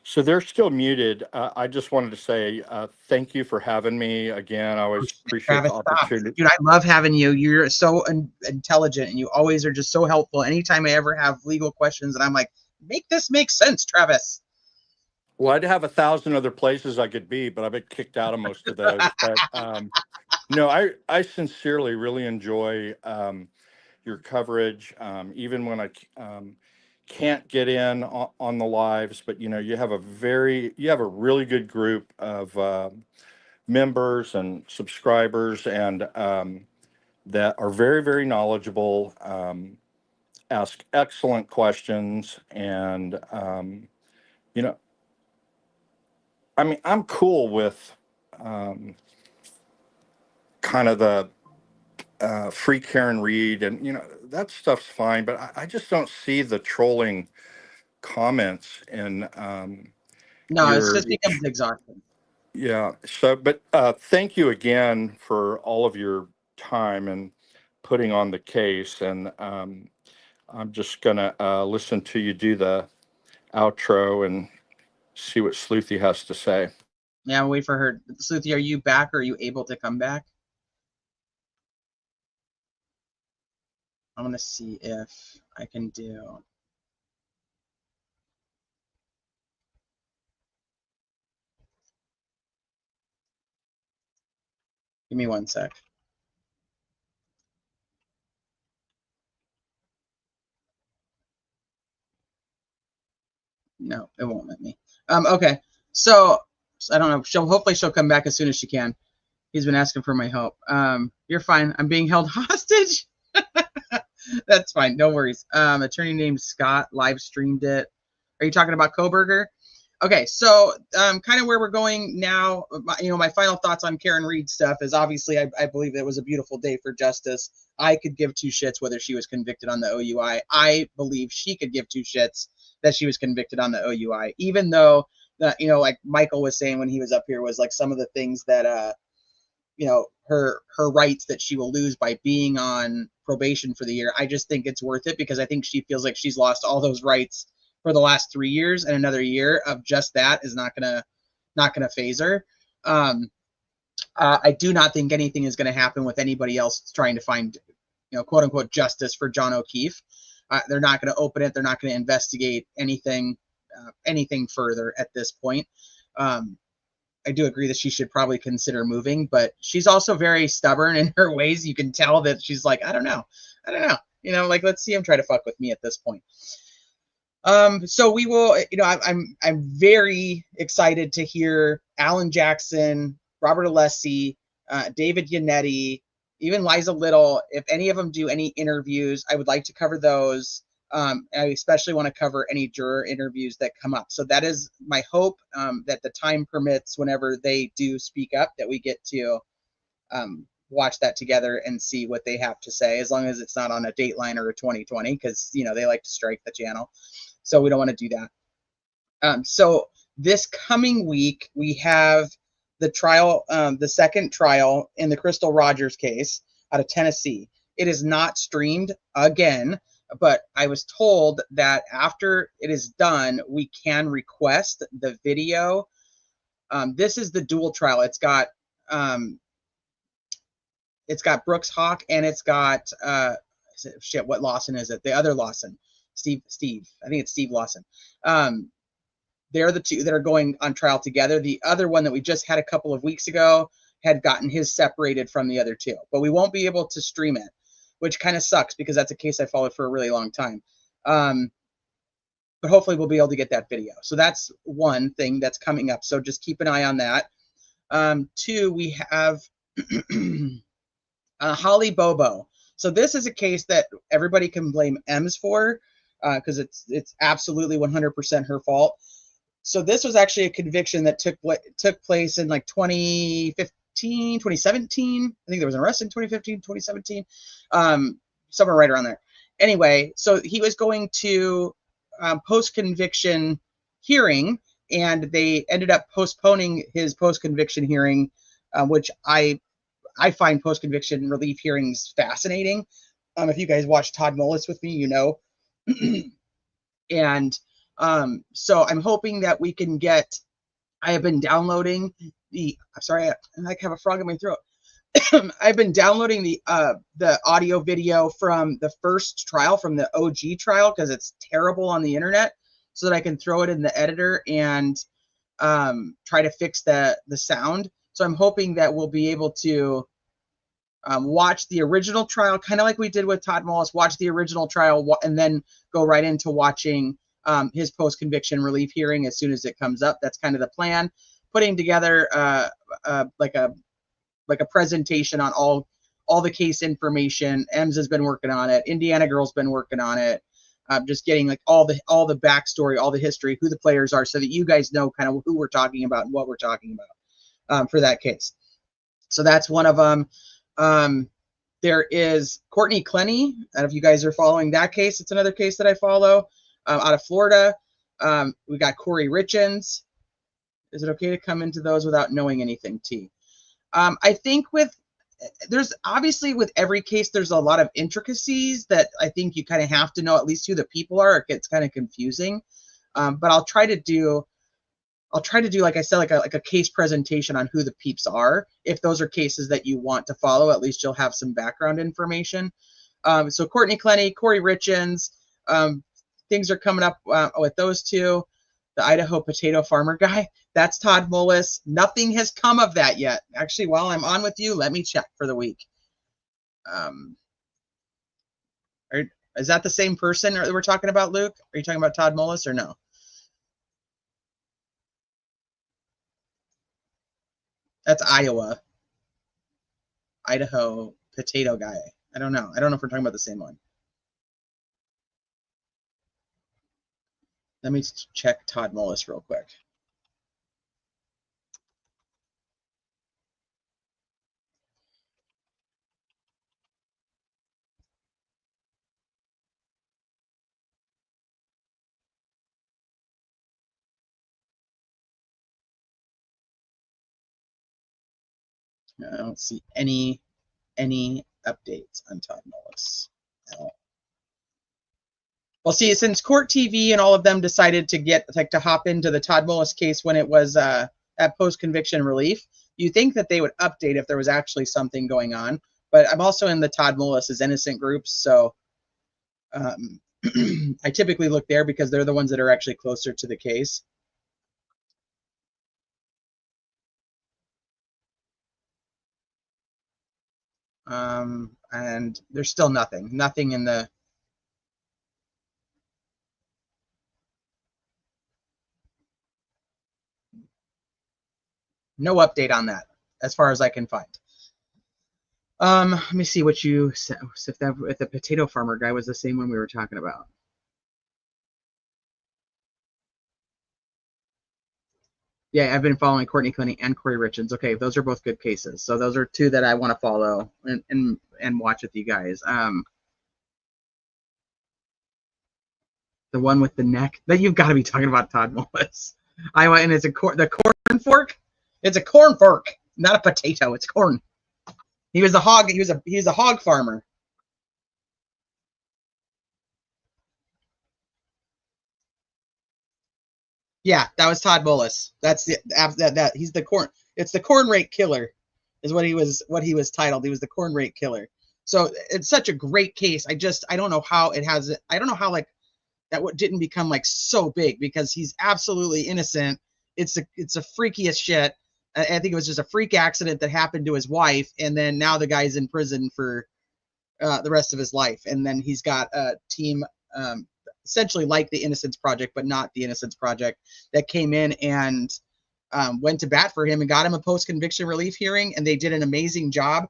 [SPEAKER 6] So they're still muted. I just wanted to say thank you for having me again. I always appreciate the opportunity.
[SPEAKER 2] Dude, I love having you. You're so intelligent, and you always are just so helpful. Anytime I ever have legal questions, and I'm like, make this make sense, Travis.
[SPEAKER 6] Well, I'd have 1,000 other places I could be, but I've been kicked out of most of those. But no, I sincerely really enjoy your coverage, even when I can't get in on the lives. But you have a really good group of members and subscribers, and that are very, very knowledgeable, ask excellent questions, and I mean, I'm cool with kind of the free Karen Reed, and that stuff's fine, but I just don't see the trolling comments in
[SPEAKER 2] no, it just becomes exhausting.
[SPEAKER 6] Yeah. So, but thank you again for all of your time and putting on the case. And I'm just gonna listen to you do the outro and see what Sleuthie has to say.
[SPEAKER 2] Yeah, I'll wait for her. Sleuthie, are you back, or are you able to come back? I'm gonna see if I can do. Give me 1 sec. No, it won't let me. Okay, so I don't know. Hopefully she'll come back as soon as she can. He's been asking for my help. You're fine. I'm being held hostage. That's fine. No worries. Attorney named Scott live streamed it. Are you talking about Koberger? Okay, so kind of where we're going now, my final thoughts on Karen Reed stuff is obviously I believe it was a beautiful day for justice. I could give two shits whether she was convicted on the OUI. I believe she could give two shits that she was convicted on the OUI, even though, like Michael was saying when he was up here, was like some of the things that, her rights that she will lose by being on probation for the year. I just think it's worth it because I think she feels like she's lost all those rights for the last 3 years, and another year of just that is not gonna phase her. I do not think anything is going to happen with anybody else trying to find, quote unquote, justice for John O'Keefe. They're not going to open it. They're not going to investigate anything further at this point. I do agree that she should probably consider moving, but she's also very stubborn in her ways. You can tell that she's like, I don't know. Like, let's see him try to fuck with me at this point. So we will, I'm very excited to hear Alan Jackson, Robert Alessi, David Yannetti, even Liza Little. If any of them do any interviews, I would like to cover those. I especially want to cover any juror interviews that come up. So that is my hope, that the time permits whenever they do speak up, that we get to watch that together and see what they have to say, as long as it's not on a Dateline or a 2020, because they like to strike the channel. So we don't want to do that. So this coming week, we have the trial, the second trial in the Crystal Rogers case out of Tennessee. It is not streamed again, but I was told that after it is done, we can request the video. This is the dual trial. It's got Brooks Hawk, and it's got what Lawson is it? The other Lawson. Steve. I think it's Steve Lawson. They're the two that are going on trial together. The other one that we just had a couple of weeks ago had gotten his separated from the other two, but we won't be able to stream it, which kind of sucks because that's a case I followed for a really long time. But hopefully we'll be able to get that video. So that's one thing that's coming up. So just keep an eye on that. Two, we have Holly Bobo. So this is a case that everybody can blame Ems for, because it's absolutely 100% her fault. So this was actually a conviction that took place in like 2015, 2017. I think there was an arrest in 2015, 2017, somewhere right around there. Anyway, so he was going to post-conviction hearing, and they ended up postponing his post-conviction hearing, which I find post-conviction relief hearings fascinating. If you guys watch Todd Mullis with me, and so I'm hoping that we can get, I have been downloading I'm sorry, I have a frog in my throat. I've been downloading the audio video from the first trial, from the OG trial, because it's terrible on the internet, so that I can throw it in the editor and try to fix the sound. So I'm hoping that we'll be able to watch the original trial, kind of like we did with Todd Mullis, watch the original trial and then go right into watching his post-conviction relief hearing as soon as it comes up. That's kind of the plan. Putting together like a presentation on all the case information. Ems has been working on it. Indiana Girl's been working on it. Just getting like all the backstory, all the history, who the players are, so that you guys know kind of who we're talking about and what we're talking about for that case. So that's one of them. There is Courtney Clenny. And if you guys are following that case, it's another case that I follow out of Florida. We got Corey Richens. Is it okay to come into those without knowing anything, T? I think there's obviously with every case, there's a lot of intricacies that I think you kind of have to know at least who the people are. It gets kind of confusing. But I'll try to do, like I said, like a case presentation on who the peeps are. If those are cases that you want to follow, at least you'll have some background information. So Courtney Clenny, Corey Richens, things are coming up with those two. The Idaho potato farmer guy, that's Todd Mullis. Nothing has come of that yet. Actually, while I'm on with you, let me check for the week. Is that the same person that we're talking about, Luke? Are you talking about Todd Mullis or no? That's Iowa. Idaho potato guy. I don't know. I don't know if we're talking about the same one. Let me check Todd Mullis real quick. I don't see any updates on Todd Mullis at all. Well, see, since Court TV and all of them decided to hop into the Todd Mullis case when it was at post-conviction relief, you think that they would update if there was actually something going on. But I'm also in the Todd Mullis is innocent groups, so I typically look there because they're the ones that are actually closer to the case. And there's still nothing in the no update on that as far as I can find. Let me see what you said. If the potato farmer guy was the same one we were talking about. Yeah, I've been following Courtney Clinton and Corey Richards. Okay, those are both good cases. So those are two that I want to follow and watch with you guys. The one with the neck. That you've got to be talking about Todd Mullis. And it's the corn fork. It's a corn fork, not a potato. It's corn. He was a hog. He was a hog farmer. Yeah, that was Todd Mullis. That's that he's the corn. It's the corn rate killer, is what he was titled. He was the corn rate killer. So it's such a great case. I don't know how it has. I don't know how like that didn't become like so big because he's absolutely innocent. It's a freakiest shit. I think it was just a freak accident that happened to his wife, and then now the guy's in prison for the rest of his life. And then he's got a team essentially like the Innocence Project, but not the Innocence Project, that came in and went to bat for him and got him a post-conviction relief hearing, and they did an amazing job.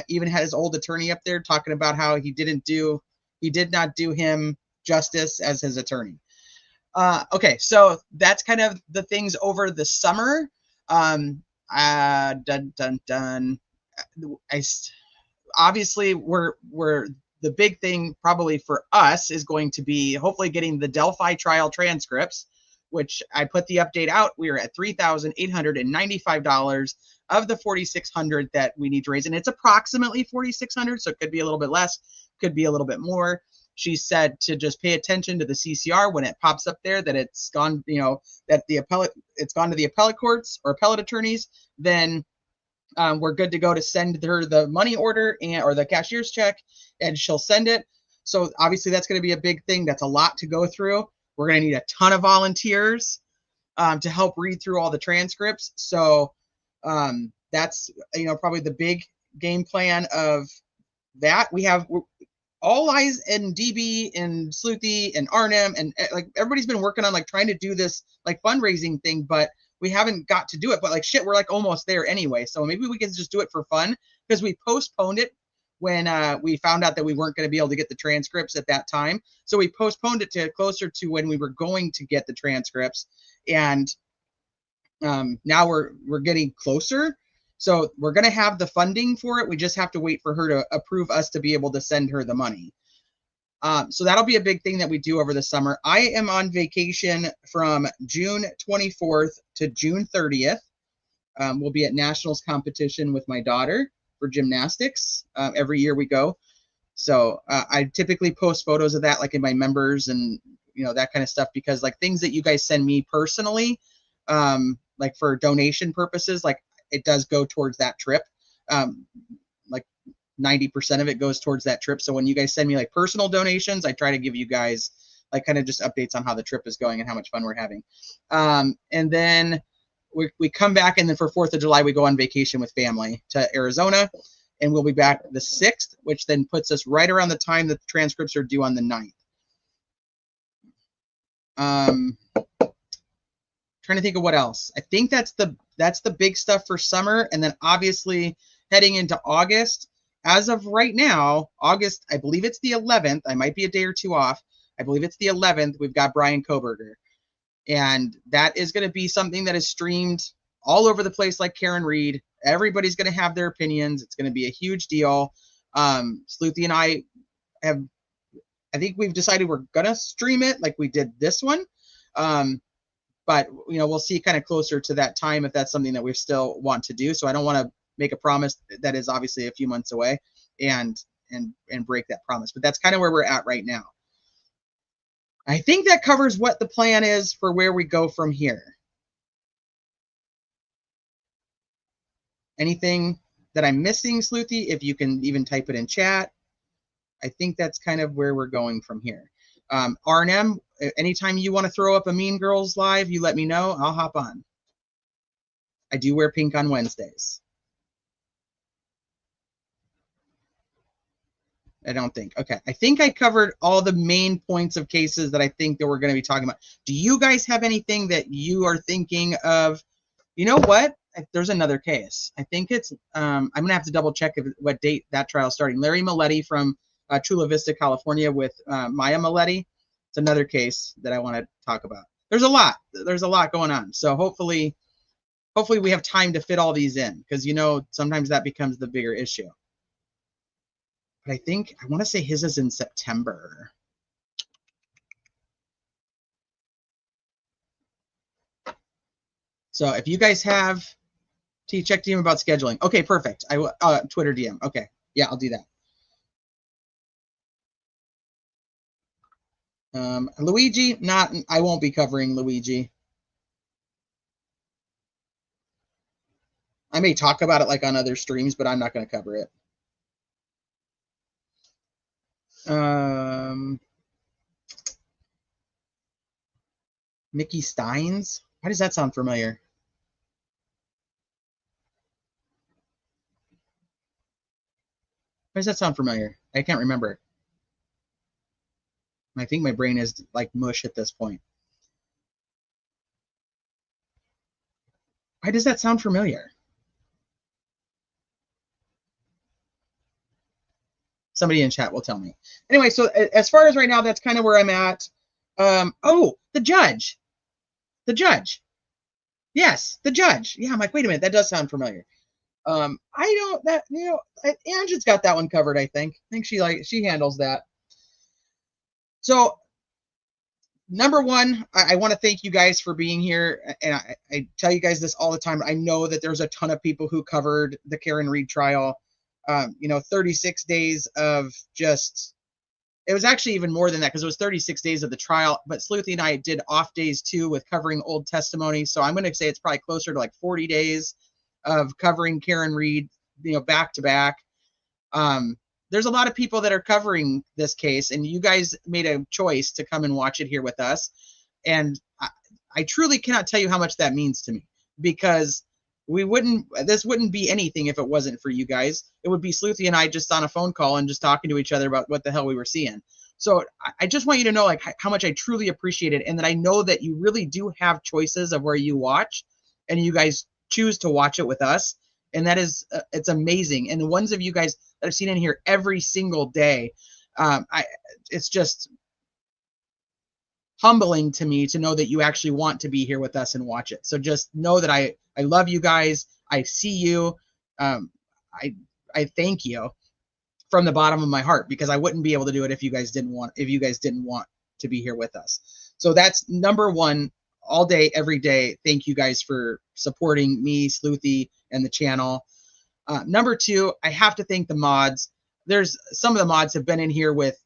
[SPEAKER 2] Even had his old attorney up there talking about how he did not do him justice as his attorney. Okay, so that's kind of the things over the summer. Obviously we're the big thing probably for us is going to be hopefully getting the Delphi trial transcripts, which I put the update out. We are at $3,895 of the $4,600 that we need to raise, and it's approximately $4,600, so it could be a little bit less, could be a little bit more. She said to just pay attention to the CCR when it pops up there that it's gone, that it's gone to the appellate courts or appellate attorneys. Then we're good to go to send her the money order or the cashier's check, and she'll send it. So obviously that's going to be a big thing. That's a lot to go through. We're going to need a ton of volunteers to help read through all the transcripts. So that's probably the big game plan of that. We have all eyes in DB and Sleuthie and Arnhem, and like everybody's been working on like trying to do this like fundraising thing, but we haven't got to do it. But like shit, we're like almost there anyway. So maybe we can just do it for fun, because we postponed it when we found out that we weren't going to be able to get the transcripts at that time. So we postponed it to closer to when we were going to get the transcripts, and now we're getting closer. So we're going to have the funding for it. We just have to wait for her to approve us to be able to send her the money. So that'll be a big thing that we do over the summer. I am on vacation from June 24th to June 30th. We'll be at nationals competition with my daughter for gymnastics. Every year we go. So I typically post photos of that like in my members and that kind of stuff, because like things that you guys send me personally, like for donation purposes, like it does go towards that trip. Like 90% of it goes towards that trip. So when you guys send me like personal donations, I try to give you guys like kind of just updates on how the trip is going and how much fun we're having. And then we come back, and then for 4th of July, we go on vacation with family to Arizona, and we'll be back the 6th, which then puts us right around the time that the transcripts are due on the 9th. Trying to think of what else. I think that's the big stuff for summer. And then obviously heading into August, as of right now, August, I believe it's the 11th. I might be a day or two off. I believe it's the 11th. We've got Brian Koberger. And that is going to be something that is streamed all over the place like Karen Reed. Everybody's going to have their opinions. It's going to be a huge deal. Sleuthie and I think we've decided we're going to stream it like we did this one. But we'll see kind of closer to that time if that's something that we still want to do. So I don't want to make a promise that is obviously a few months away and break that promise. But that's kind of where we're at right now. I think that covers what the plan is for where we go from here. Anything that I'm missing, Sleuthie, if you can even type it in chat. I think that's kind of where we're going from here. R&M, anytime you want to throw up a Mean Girls live, you let me know. I'll hop on. I do wear pink on Wednesdays. I don't think. Okay. I think I covered all the main points of cases that I think that we're going to be talking about. Do you guys have anything that you are thinking of? You know what? There's another case. I think it's, I'm going to have to double check what date that trial is starting. Larry Maletti from Chula Vista, California with Maya Maletti. It's another case that I want to talk about. There's a lot going on. So hopefully we have time to fit all these in, because, you know, sometimes that becomes the bigger issue. But I want to say his is in September. So if you guys have, check DM about scheduling. Okay, perfect. I will Twitter DM. Okay, yeah, I'll do that. Luigi, I won't be covering Luigi. I may talk about it like on other streams, but I'm not going to cover it. Mickey Steins? Why does that sound familiar? Why does that sound familiar? I can't remember. I think my brain is like mush at this point. Why does that sound familiar? Somebody in chat will tell me. Anyway, so as far as right now, that's kind of where I'm at. Oh, the judge. The judge. Yes, the judge. Yeah, I'm like, wait a minute, that does sound familiar. Angie's got that one covered, I think. She handles that. So, number one, I want to thank you guys for being here. And I tell you guys this all the time. I know that there's a ton of people who covered the Karen Read trial. 36 days of just, it was actually even more than that, because it was 36 days of the trial. But Sleuthie and I did off days too with covering old testimony. So I'm going to say it's probably closer to like 40 days of covering Karen Read, back to back. There's a lot of people that are covering this case, and you guys made a choice to come and watch it here with us. And I truly cannot tell you how much that means to me, because this wouldn't be anything if it wasn't for you guys. It would be Sleuthie and I just on a phone call and just talking to each other about what the hell we were seeing. So I just want you to know like how much I truly appreciate it, and that I know that you really do have choices of where you watch, and you guys choose to watch it with us. And that is, it's amazing. And the ones of you guys that I've seen in here every single day, it's just humbling to me to know that you actually want to be here with us and watch it. So just know that I love you guys. I see you. I thank you from the bottom of my heart, because I wouldn't be able to do it if you guys didn't want to be here with us. So that's number one, all day, every day. Thank you guys for supporting me, Sleuthie, and the channel. Number two, I have to thank the mods. There's some of the mods have been in here with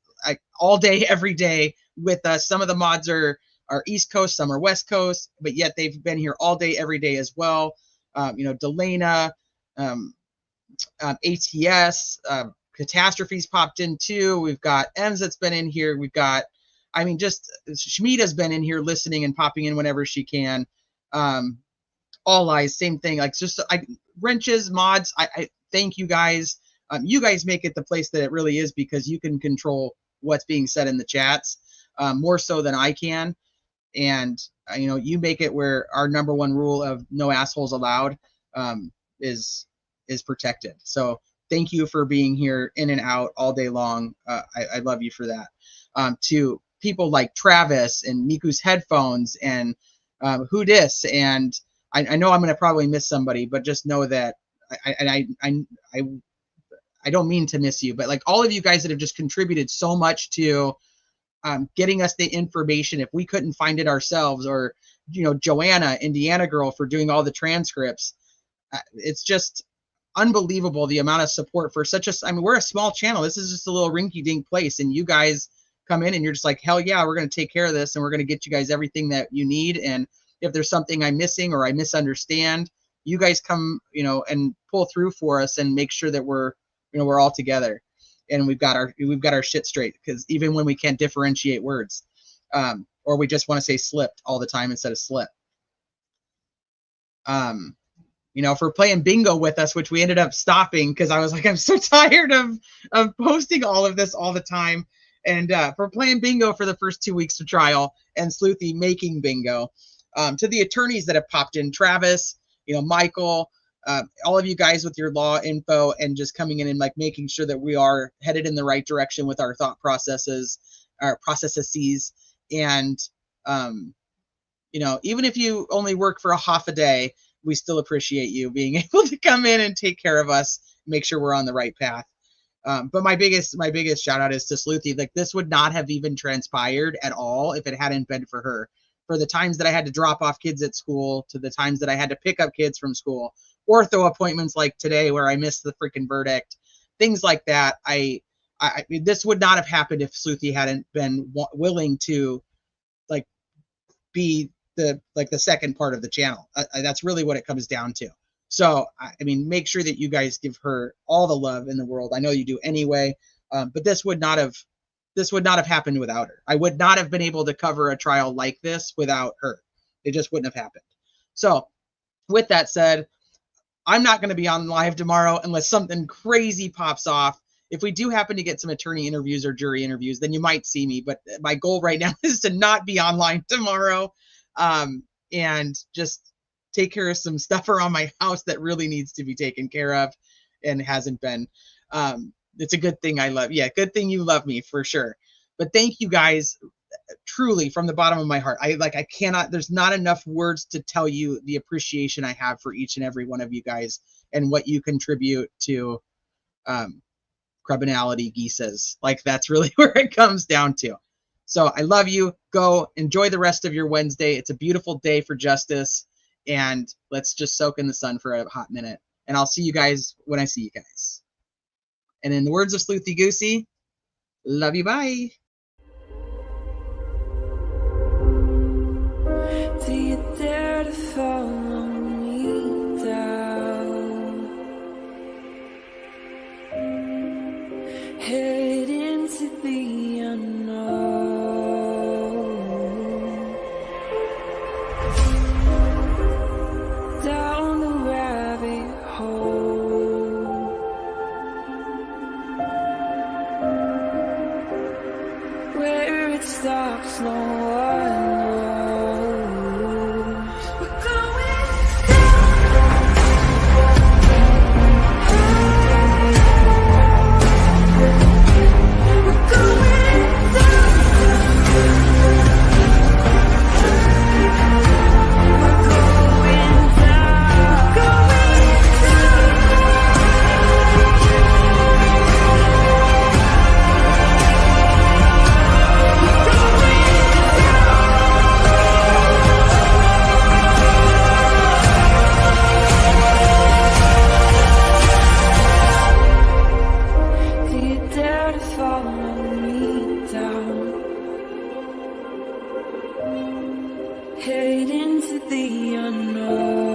[SPEAKER 2] all day, every day with us. Some of the mods are East Coast, some are West Coast, but yet they've been here all day, every day as well. Delana, ATS, Catastrophes popped in too. We've got Ems that's been in here. We've got, just Shmita's been in here listening and popping in whenever she can. All Eyes, same thing. Like wrenches, mods. I thank you guys. You guys make it the place that it really is, because you can control what's being said in the chats more so than I can. And you make it where our number one rule of no assholes allowed is protected. So thank you for being here in and out all day long. I love you for that. To people like Travis and Miku's Headphones and Who Dis, and I know I'm going to probably miss somebody, but just know that I don't mean to miss you, but like all of you guys that have just contributed so much to getting us the information if we couldn't find it ourselves, or Joanna, Indiana girl, for doing all the transcripts. It's just, unbelievable the amount of support for such a, I mean, we're a small channel. This is just a little rinky dink place, and you guys come in and you're just like, hell yeah, we're going to take care of this, and we're going to get you guys everything that you need. And if there's something I'm missing or I misunderstand, you guys come, you know, and pull through for us and make sure that we're, you know, we're all together and we've got our shit straight. Because even when we can't differentiate words, or we just want to say slipped all the time instead of slip. You know, for playing bingo with us, which we ended up stopping because I was like, I'm so tired of posting all of this all the time. And for playing bingo for the first 2 weeks of trial, and Sleuthie making bingo. To the attorneys that have popped in, Travis, you know, Michael, all of you guys with your law info and just coming in and like making sure that we are headed in the right direction with our thought processes, our processes. And, you know, even if you only work for a half a day, we still appreciate you being able to come in and take care of us, make sure we're on the right path. But my biggest shout out is to Sleuthie. Like, this would not have even transpired at all if it hadn't been for her. For the times that I had to drop off kids at school, to the times that I had to pick up kids from school, ortho appointments like today where I missed the freaking verdict, things like that. I this would not have happened if Sleuthie hadn't been willing to like be the second part of the channel. That's really what it comes down to. So, I mean, make sure that you guys give her all the love in the world. I know you do anyway, but this would not have happened without her. I would not have been able to cover a trial like this without her. It just wouldn't have happened. So, with that said, I'm not going to be on live tomorrow unless something crazy pops off. If we do happen to get some attorney interviews or jury interviews, then you might see me. But my goal right now is to not be online tomorrow. And just take care of some stuff around my house that really needs to be taken care of and hasn't been. It's a good thing I love. Yeah, good thing you love me for sure. But thank you guys, truly, from the bottom of my heart. I cannot, there's not enough words to tell you the appreciation I have for each and every one of you guys and what you contribute to criminality geeses. Like, that's really where it comes down to. So I love you. Go enjoy the rest of your Wednesday. It's a beautiful day for justice. And let's just soak in the sun for a hot minute. And I'll see you guys when I see you guys. And in the words of Sleuthie Goosie, love you, bye.
[SPEAKER 11] Do you dare to follow me down? Head into the unknown. Down the rabbit hole. Where it stops, no one knows. We're going head into the unknown.